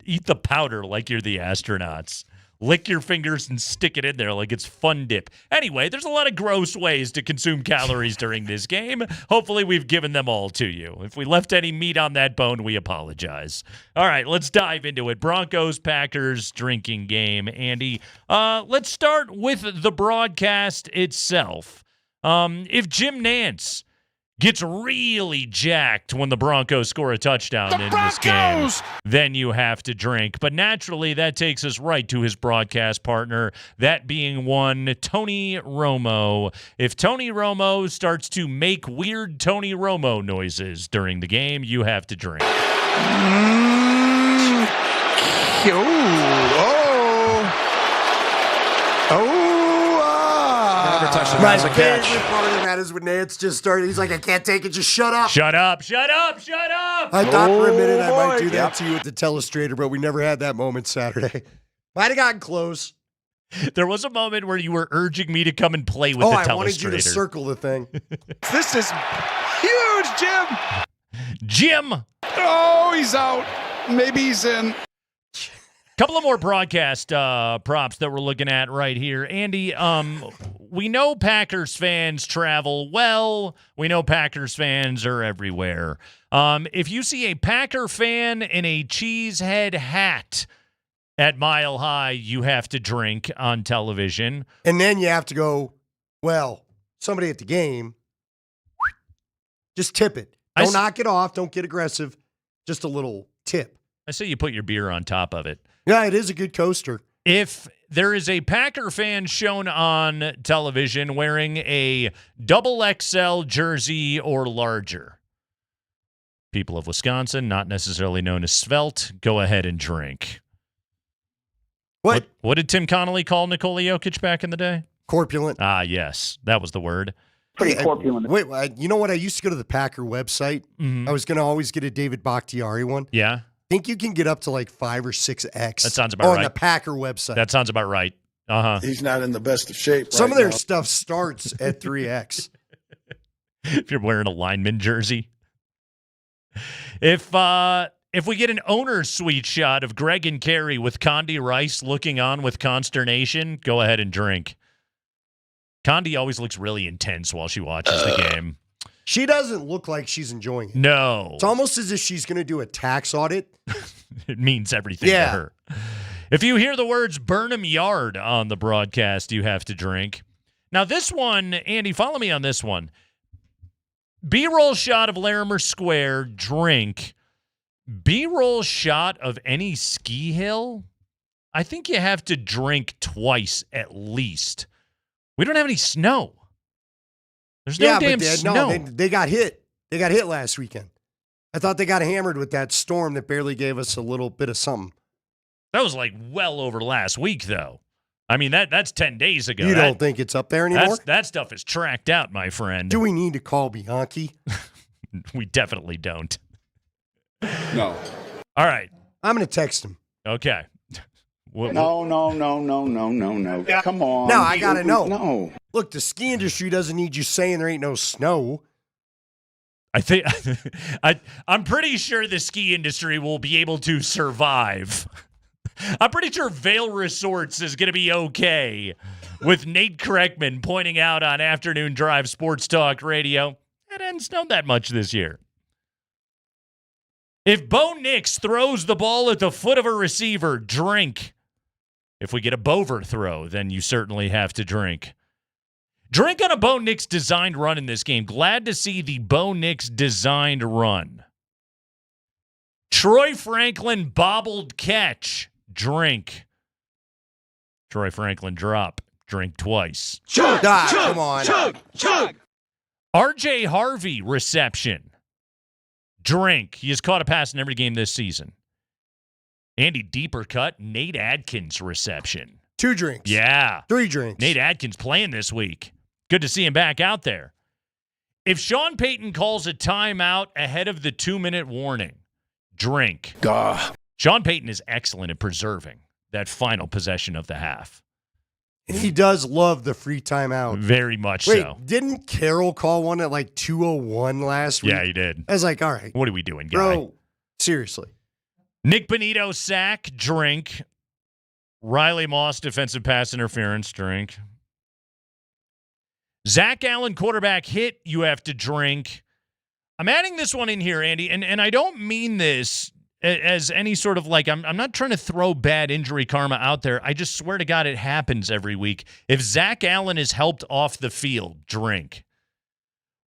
eat the powder like you're the astronauts. Lick your fingers and stick it in there like it's Fun Dip. Anyway, there's a lot of gross ways to consume calories during this game. Hopefully, we've given them all to you. If we left any meat on that bone, we apologize. All right, let's dive into it. Broncos Packers drinking game. Andy, let's start with the broadcast itself. If Jim Nantz gets really jacked when the Broncos score a touchdown in this game, then you have to drink. But naturally, that takes us right to his broadcast partner, that being one Tony Romo. If Tony Romo starts to make weird Tony Romo noises during the game, you have to drink. My favorite part of that is when Nance just started. He's like, I can't take it. Just shut up. Shut up. Shut up. Shut up. I thought for a minute I might do that to you at the telestrator, but we never had that moment Saturday. Might have gotten close. There was a moment where you were urging me to come and play with the telestrator. I wanted you to circle the thing. This is huge, Jim. Jim. Oh, he's out. Maybe he's in. Couple of more broadcast props that we're looking at right here. Andy, we know Packers fans travel well. We know Packers fans are everywhere. If you see a Packer fan in a cheesehead hat at Mile High, you have to drink on television. And then you have to go, well, somebody at the game, just tip it. Don't knock it off. Don't get aggressive. Just a little tip. I say you put your beer on top of it. Yeah, it is a good coaster. If there is a Packer fan shown on television wearing a XXL jersey or larger, people of Wisconsin, not necessarily known as svelte, go ahead and drink. What did Tim Connolly call Nikola Jokic back in the day? Corpulent. Ah, yes. That was the word. Pretty corpulent. Wait, you know what? I used to go to the Packer website. Mm-hmm. I was going to always get a David Bakhtiari one. Yeah. I think you can get up to like 5 or 6X. That sounds about right. On the Packer website. That sounds about right. Uh-huh. He's not in the best of shape. Some of their stuff starts at 3X. If you're wearing a lineman jersey. If we get an owner's suite shot of Greg and Carrie with Condi Rice looking on with consternation, go ahead and drink. Condi always looks really intense while she watches the game. She doesn't look like she's enjoying it. No. It's almost as if she's going to do a tax audit. It means everything to her. If you hear the words Burnham Yard on the broadcast, you have to drink. Now this one, Andy, follow me on this one. B-roll shot of Larimer Square, drink. B-roll shot of any ski hill, I think you have to drink twice at least. We don't have any snow. There's no damn snow. No, they got hit. They got hit last weekend. I thought they got hammered with that storm that barely gave us a little bit of something. That was like well over last week, though. I mean, that's 10 days ago. You don't think it's up there anymore? That stuff is tracked out, my friend. Do we need to call Bianchi? We definitely don't. No. All right. I'm going to text him. Okay. No. Yeah. Come on. No, I got to know. No. Look, the ski industry doesn't need you saying there ain't no snow. I think I'm pretty sure the ski industry will be able to survive. I'm pretty sure Vail Resorts is going to be okay with Nate Kreckman pointing out on Afternoon Drive Sports Talk Radio, it hadn't snowed that much this year. If Bo Nix throws the ball at the foot of a receiver, drink. If we get a Bover throw, then you certainly have to drink. Drink on a Bo Nix designed run in this game. Glad to see the Bo Nix designed run. Troy Franklin bobbled catch. Drink. Troy Franklin drop. Drink twice. Chug, come on. Chug. RJ Harvey reception. Drink. He has caught a pass in every game this season. Andy Deeper cut. Nate Adkins reception. 2 drinks. Yeah. 3 drinks. Nate Adkins playing this week. Good to see him back out there. If Sean Payton calls a timeout ahead of the 2-minute warning, drink. Duh. Sean Payton is excellent at preserving that final possession of the half. And he does love the free timeout. Very much Wait, so. didn't Carroll call one at like 2:01 last week? Yeah, he did. I was like, all right. What are we doing, guy? Bro, seriously. Nick Bonito sack, drink. Riley Moss defensive pass interference, drink. Zach Allen quarterback hit, you have to drink. I'm adding this one in here, Andy, and I don't mean this as any sort of like, I'm not trying to throw bad injury karma out there. I just swear to God it happens every week. If Zach Allen is helped off the field, drink.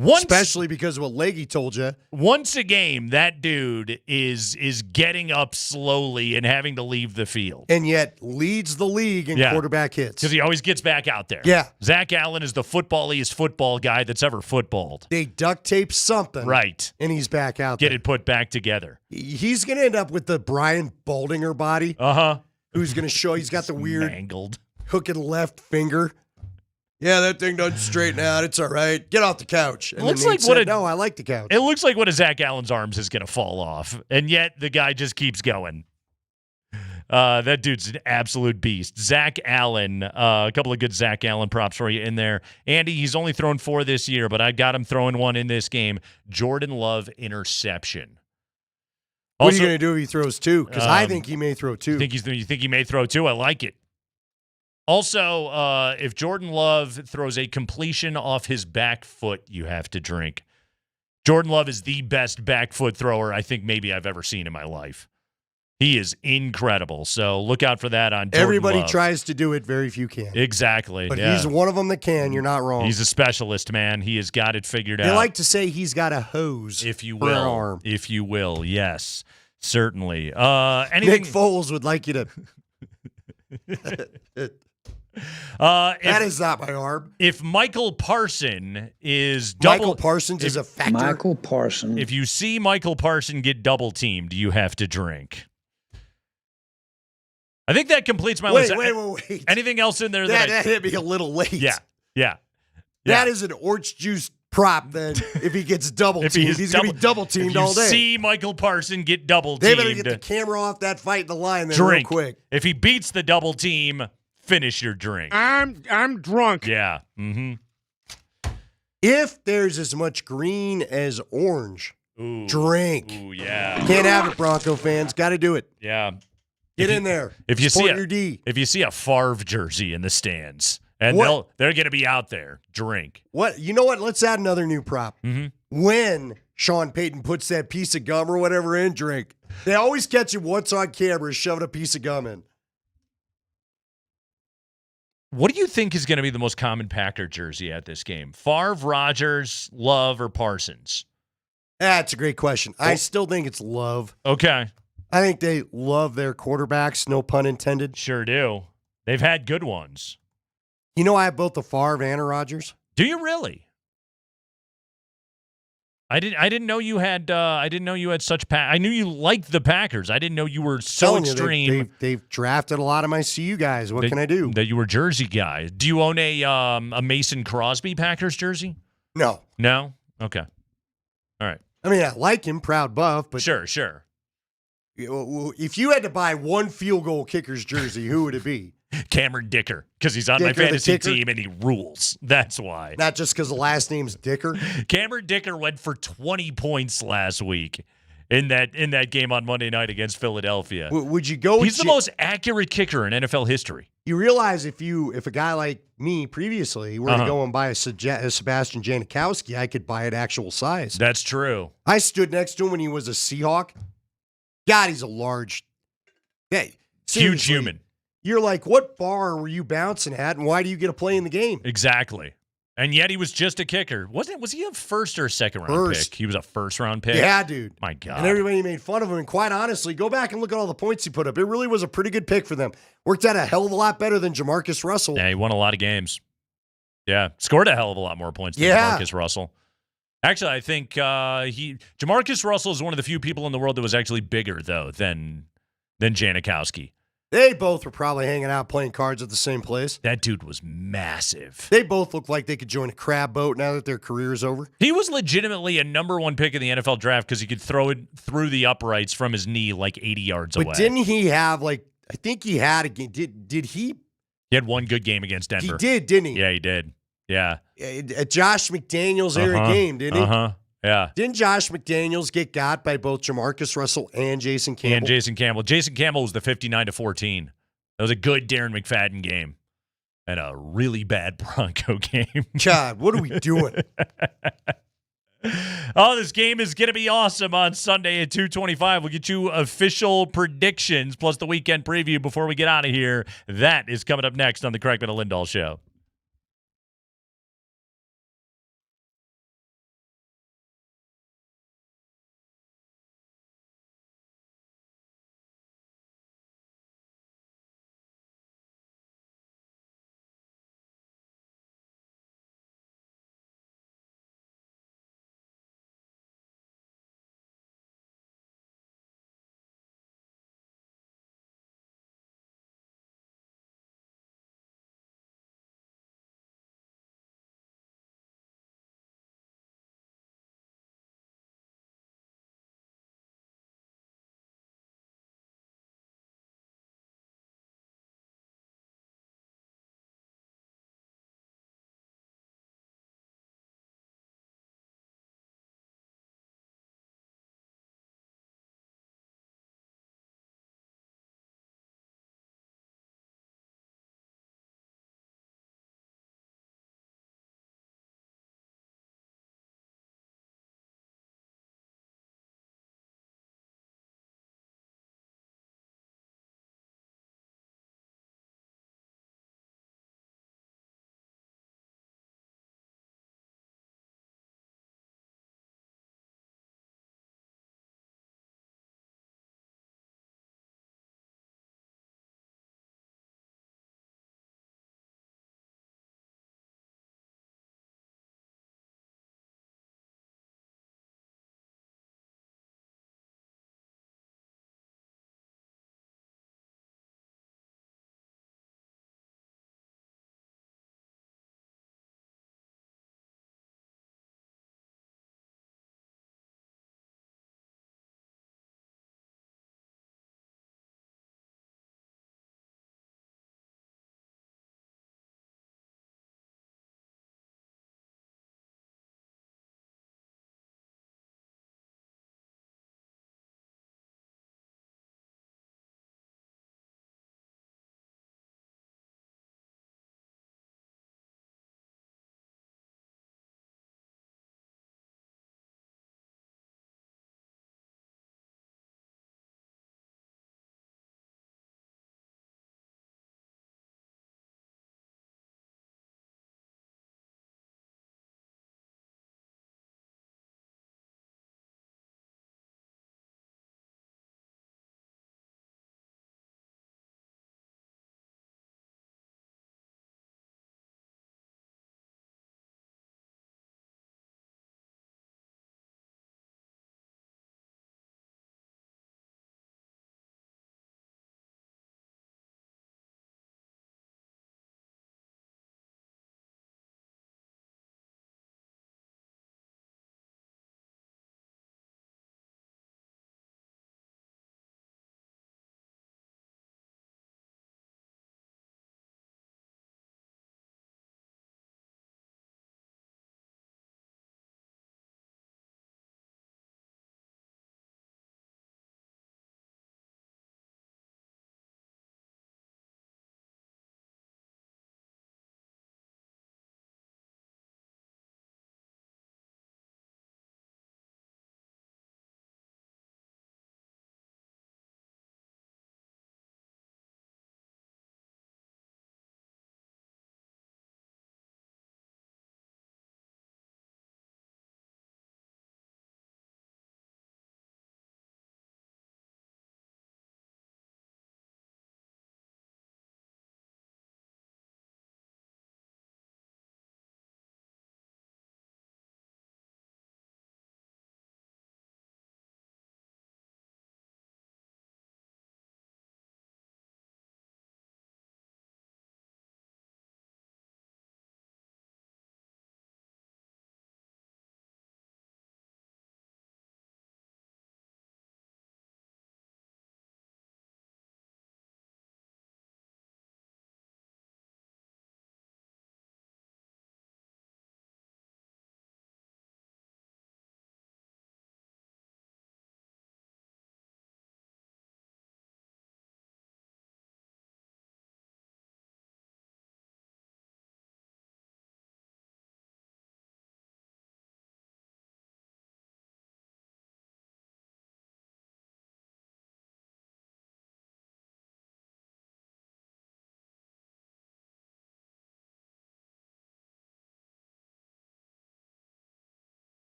Especially because of what Leggy told you. Once a game, that dude is getting up slowly and having to leave the field. And yet leads the league in quarterback hits. Because he always gets back out there. Yeah. Zach Allen is the footballiest football guy that's ever footballed. They duct tape something. Right. And he's back out there. Get it put back together. He's going to end up with the Brian Baldinger body. Uh-huh. Who's going to show he's got the weird mangled hook and left finger. Yeah, that thing doesn't straighten out. It's all right. Get off the couch. And looks then like Nate what said, a- no, I like the couch. It looks like one of Zach Allen's arms is going to fall off, and yet the guy just keeps going. That dude's an absolute beast. Zach Allen, a couple of good Zach Allen props for you in there. Andy, he's only thrown 4 this year, but I got him throwing 1 in this game. Jordan Love interception. What are you going to do if he throws 2? Because I think he may throw 2. You think he may throw 2? I like it. Also, if Jordan Love throws a completion off his back foot, you have to drink. Jordan Love is the best back foot thrower I think maybe I've ever seen in my life. He is incredible. So look out for that on Jordan Everybody Love. tries to do it. Very few can. Exactly. But yeah. he's one of them that can. You're not wrong. He's a specialist, man. He has got it figured They out. like to say he's got a hose if you for an will. arm. If you will, yes. Certainly. Anything Nick Foles would like you to... that is not my arm. If Michael Parson is Michael Parsons is a factor. Michael Parson. If you see Michael Parson get double teamed, you have to drink. I think that completes my list. Wait. Anything else in there that hit me a little late. Yeah. That is an orange juice prop then if he gets double teamed. He's going to be double teamed all day. If you see Michael Parson get double teamed, They better get the camera off that fight in the line then drink. real quick. If he beats the double team, finish your drink. I'm drunk. Yeah. Mm-hmm. If there's as much green as orange, drink. Ooh, yeah. Can't have it, Bronco fans. Got to do it. Yeah. Get in there. If you Support see your D. If you see a Favre jersey in the stands, and they're going to be out there, drink. What? You know what? Let's add another new prop. Mm-hmm. When Sean Payton puts that piece of gum or whatever in, drink. They always catch him once on camera shoving a piece of gum in. What do you think is going to be the most common Packer jersey at this game? Favre, Rodgers, Love, or Parsons? That's a great question. I still think it's Love. Okay. I think they love their quarterbacks, no pun intended. Sure do. They've had good ones. You know I have both the Favre and a Rodgers. Do you really? I didn't know you had. I didn't know you had such. I knew you liked the Packers. I didn't know you were so extreme. They've drafted a lot of my CU guys. What can I do? That you were Jersey guys. Do you own a Mason Crosby Packers jersey? No. No. Okay. All right. I mean, I like him, proud buff, but sure. If you had to buy one field goal kicker's jersey, who would it be? Cameron Dicker, because he's on my fantasy team and he rules. That's why. Not just because the last name's Dicker. Cameron Dicker went for 20 points last week in that game on Monday night against Philadelphia. Would you go? He's the most accurate kicker in NFL history. You realize if a guy like me previously were to go and buy a Sebastian Janikowski, I could buy it actual size. That's true. I stood next to him when he was a Seahawk. God, he's a large, huge human. You're like, what bar were you bouncing at, and why do you get a play in the game? Exactly. And yet he was just a kicker. Was he a first or a second round pick? He was a first round pick? Yeah, dude. My God. And everybody made fun of him. And quite honestly, go back and look at all the points he put up. It really was a pretty good pick for them. Worked out a hell of a lot better than Jamarcus Russell. Yeah, he won a lot of games. Yeah, scored a hell of a lot more points than Jamarcus Russell. Actually, I think Jamarcus Russell is one of the few people in the world that was actually bigger, though, than Janikowski. They both were probably hanging out playing cards at the same place. That dude was massive. They both looked like they could join a crab boat now that their career's over. He was legitimately a number one pick in the NFL draft because he could throw it through the uprights from his knee like 80 yards away. But didn't he have, I think he had a game. Did he? He had one good game against Denver. He did, didn't he? Yeah, he did. Yeah. A Josh McDaniels era game, didn't he? Yeah. Didn't Josh McDaniels get got by both Jamarcus Russell and Jason Campbell? Jason Campbell was the 59-14. That was a good Darren McFadden game and a really bad Bronco game. God, what are we doing? Oh, this game is going to be awesome on Sunday at 2:25. We'll get you official predictions plus the weekend preview before we get out of here. That is coming up next on the Kreckman and Lindahl Show.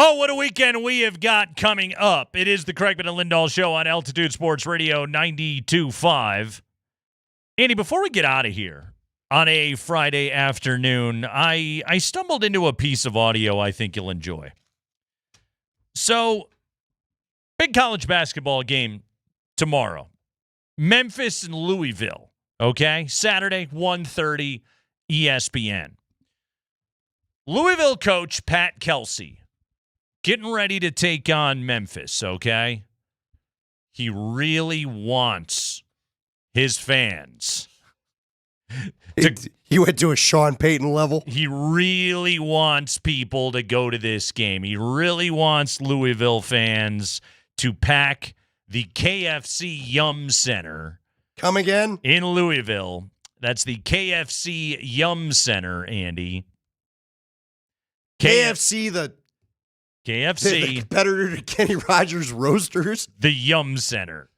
Oh, what a weekend we have got coming up. It is the Kreckman and Lindahl Show on Altitude Sports Radio 92.5. Andy, before we get out of here on a Friday afternoon, I stumbled into a piece of audio I think you'll enjoy. So, big college basketball game tomorrow. Memphis and Louisville, okay? Saturday, 1:30, ESPN. Louisville coach Pat Kelsey getting ready to take on Memphis, okay? He really wants his fans. He went to a Sean Payton level. He really wants people to go to this game. He really wants Louisville fans to pack the KFC Yum Center. Come again? In Louisville. That's the KFC Yum Center, Andy. KFC, the competitor to Kenny Rogers Roasters. The Yum Center.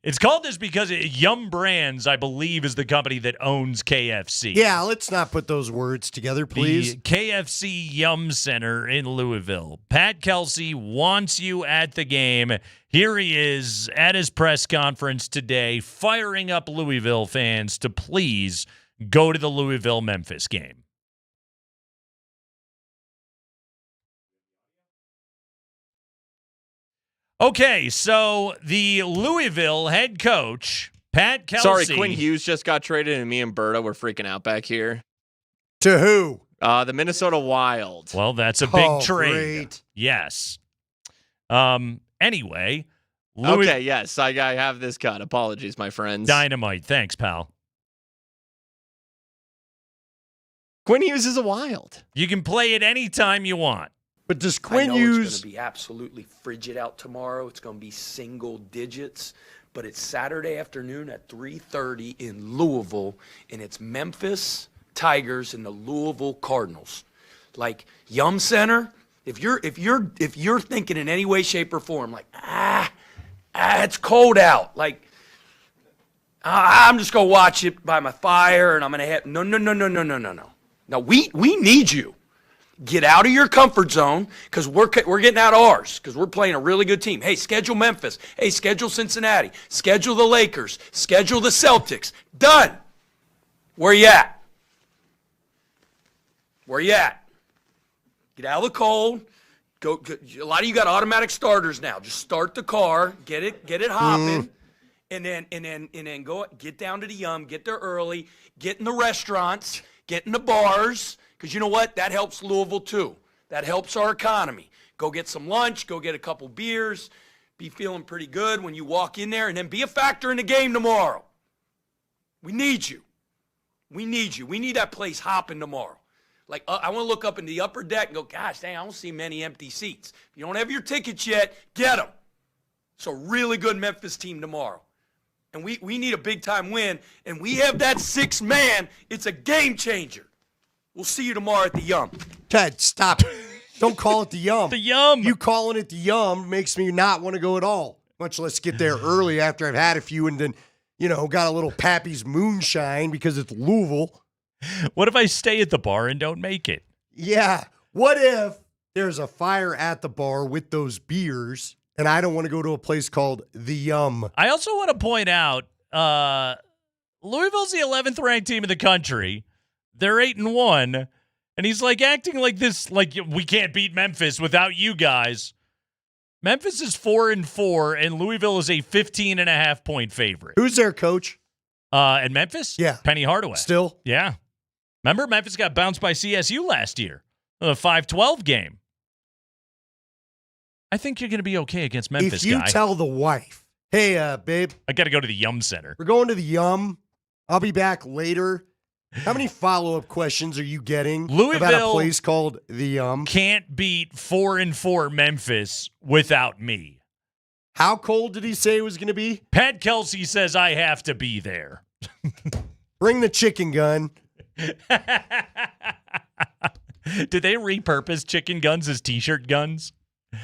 It's called this because Yum Brands, I believe, is the company that owns KFC. Yeah, let's not put those words together, please. The KFC Yum Center in Louisville. Pat Kelsey wants you at the game. Here he is at his press conference today, firing up Louisville fans to please go to the Louisville-Memphis game. Okay, so the Louisville head coach, Pat Kelsey. Sorry, Quinn Hughes just got traded, and me and Berta were freaking out back here. To who? The Minnesota Wild. Well, that's a big trade. Great. Yes. Anyway. Okay, yes, I have this cut. Apologies, my friends. Dynamite. Thanks, pal. Quinn Hughes is a Wild. You can play it anytime you want. But does I Quinn know Hughes... it's going to be absolutely frigid out tomorrow. It's going to be single digits. But it's Saturday afternoon at 3:30 in Louisville, and it's Memphis Tigers and the Louisville Cardinals. Like Yum Center, if you're thinking in any way, shape, or form, like it's cold out. Like I'm just gonna watch it by my fire, and I'm gonna have no. Now we need you. Get out of your comfort zone because we're getting out of ours because we're playing a really good team. Hey, schedule Memphis. Hey, schedule Cincinnati. Schedule the Lakers. Schedule the Celtics. Done. Where you at? Where you at? Get out of the cold. Go. A lot of you got automatic starters now. Just start the car. Get it hopping, and then go get down to the Yum. Get there early. Get in the restaurants. Get in the bars. Because you know what? That helps Louisville, too. That helps our economy. Go get some lunch. Go get a couple beers. Be feeling pretty good when you walk in there. And then be a factor in the game tomorrow. We need you. We need you. We need that place hopping tomorrow. Like, I want to look up in the upper deck and go, gosh, dang, I don't see many empty seats. If you don't have your tickets yet, get them. It's a really good Memphis team tomorrow. And we need a big-time win. And we have that sixth man. It's a game changer. We'll see you tomorrow at the Yum. Ted, stop. Don't call it the Yum. The Yum. You calling it the Yum makes me not want to go at all. Much less get there early after I've had a few and then, got a little Pappy's moonshine because it's Louisville. What if I stay at the bar and don't make it? Yeah. What if there's a fire at the bar with those beers and I don't want to go to a place called the Yum? I also want to point out Louisville's the 11th ranked team in the country. They're 8-1, and he's like acting like this, like we can't beat Memphis without you guys. Memphis is 4-4, and Louisville is a 15.5-point favorite. Who's their coach? At Memphis? Yeah. Penny Hardaway. Still? Yeah. Remember, Memphis got bounced by CSU last year, the 5-12 game. I think you're going to be okay against Memphis, If you guy. tell the wife, hey, babe. I got to go to the Yum Center. We're going to the Yum. I'll be back later. How many follow-up questions are you getting about a place called the Yum? Can't beat 4-4 Memphis without me. How cold did he say it was going to be? Pat Kelsey says I have to be there. Bring the chicken gun. Did they repurpose chicken guns as T-shirt guns?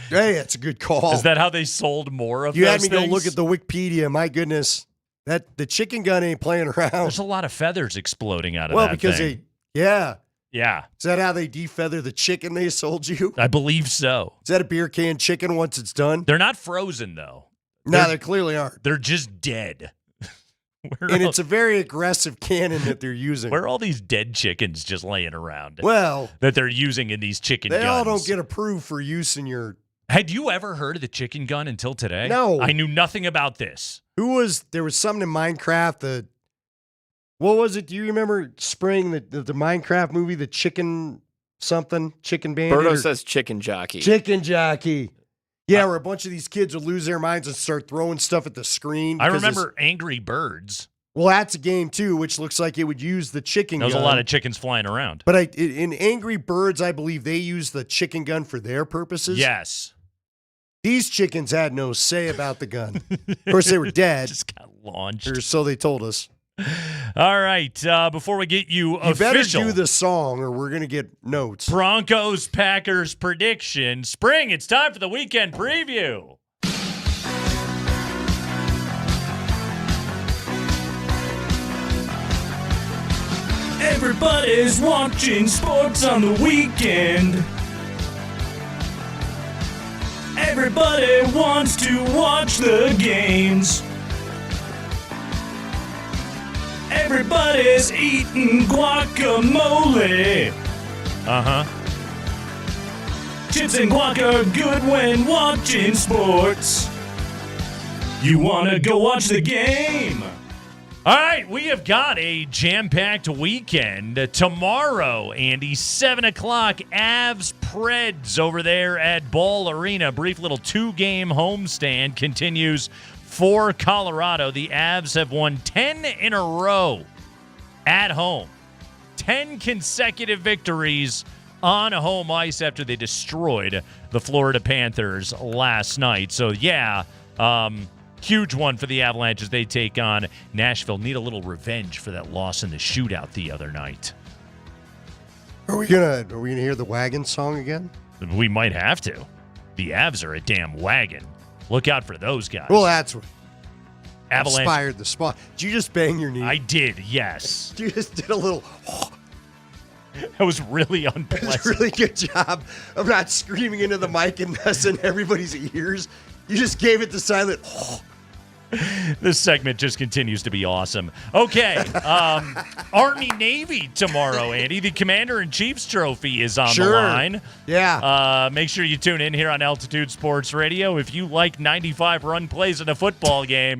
Hey, that's a good call. Is that how they sold more of you those had me things? go look at the Wikipedia. My goodness. The chicken gun ain't playing around. There's a lot of feathers exploding out of that because thing. yeah. Yeah. Is that how they defeather the chicken they sold you? I believe so. Is that a beer can chicken once it's done? They're not frozen, though. No, they clearly aren't. They're just dead. And it's a very aggressive cannon that they're using. Where are all these dead chickens just laying around? Well, that they're using in these chicken they guns. all don't get approved for use in your... Had you ever heard of the chicken gun until today? No. I knew nothing about this. There was something in Minecraft, what was it? Do you remember Spring, the Minecraft movie, the chicken bandit? Berto says chicken jockey. Chicken jockey. Yeah, where a bunch of these kids would lose their minds and start throwing stuff at the screen. I remember Angry Birds. Well, that's a game, too, which looks like it would use the chicken gun. There's a lot of chickens flying around. But in Angry Birds, I believe they use the chicken gun for their purposes. Yes. These chickens had no say about the gun. Of course, they were dead. Just got launched. Or so they told us. All right. Before we get you official. You better do the song or we're going to get notes. Broncos Packers prediction. Spring, it's time for the weekend preview. Everybody's watching sports on the weekend. Everybody wants to watch the games. Everybody's eating guacamole. Uh-huh. Chips and guac are good when watching sports. You want to go watch the game. All right, we have got a jam-packed weekend. Tomorrow, Andy, 7 o'clock, Avs Preds over there at Ball Arena. Brief little 2-game homestand continues for Colorado. The Avs have won 10 in a row at home. 10 consecutive victories on home ice after they destroyed the Florida Panthers last night. So, yeah, huge one for the Avalanche as they take on Nashville. Need a little revenge for that loss in the shootout the other night. Are we gonna hear the wagon song again? We might have to. The Avs are a damn wagon. Look out for those guys. Well, that's what Avalanche inspired the spot. Did you just bang your knee? I did, yes. You just did a little. That was really unpleasant. It was a really good job of not screaming into the mic and messing everybody's ears. You just gave it the silent. This segment just continues to be awesome. Okay, Army-Navy tomorrow, Andy. The Commander-in-Chief's trophy is on the line. Yeah. Make sure you tune in here on Altitude Sports Radio. If you like 95 run plays in a football game,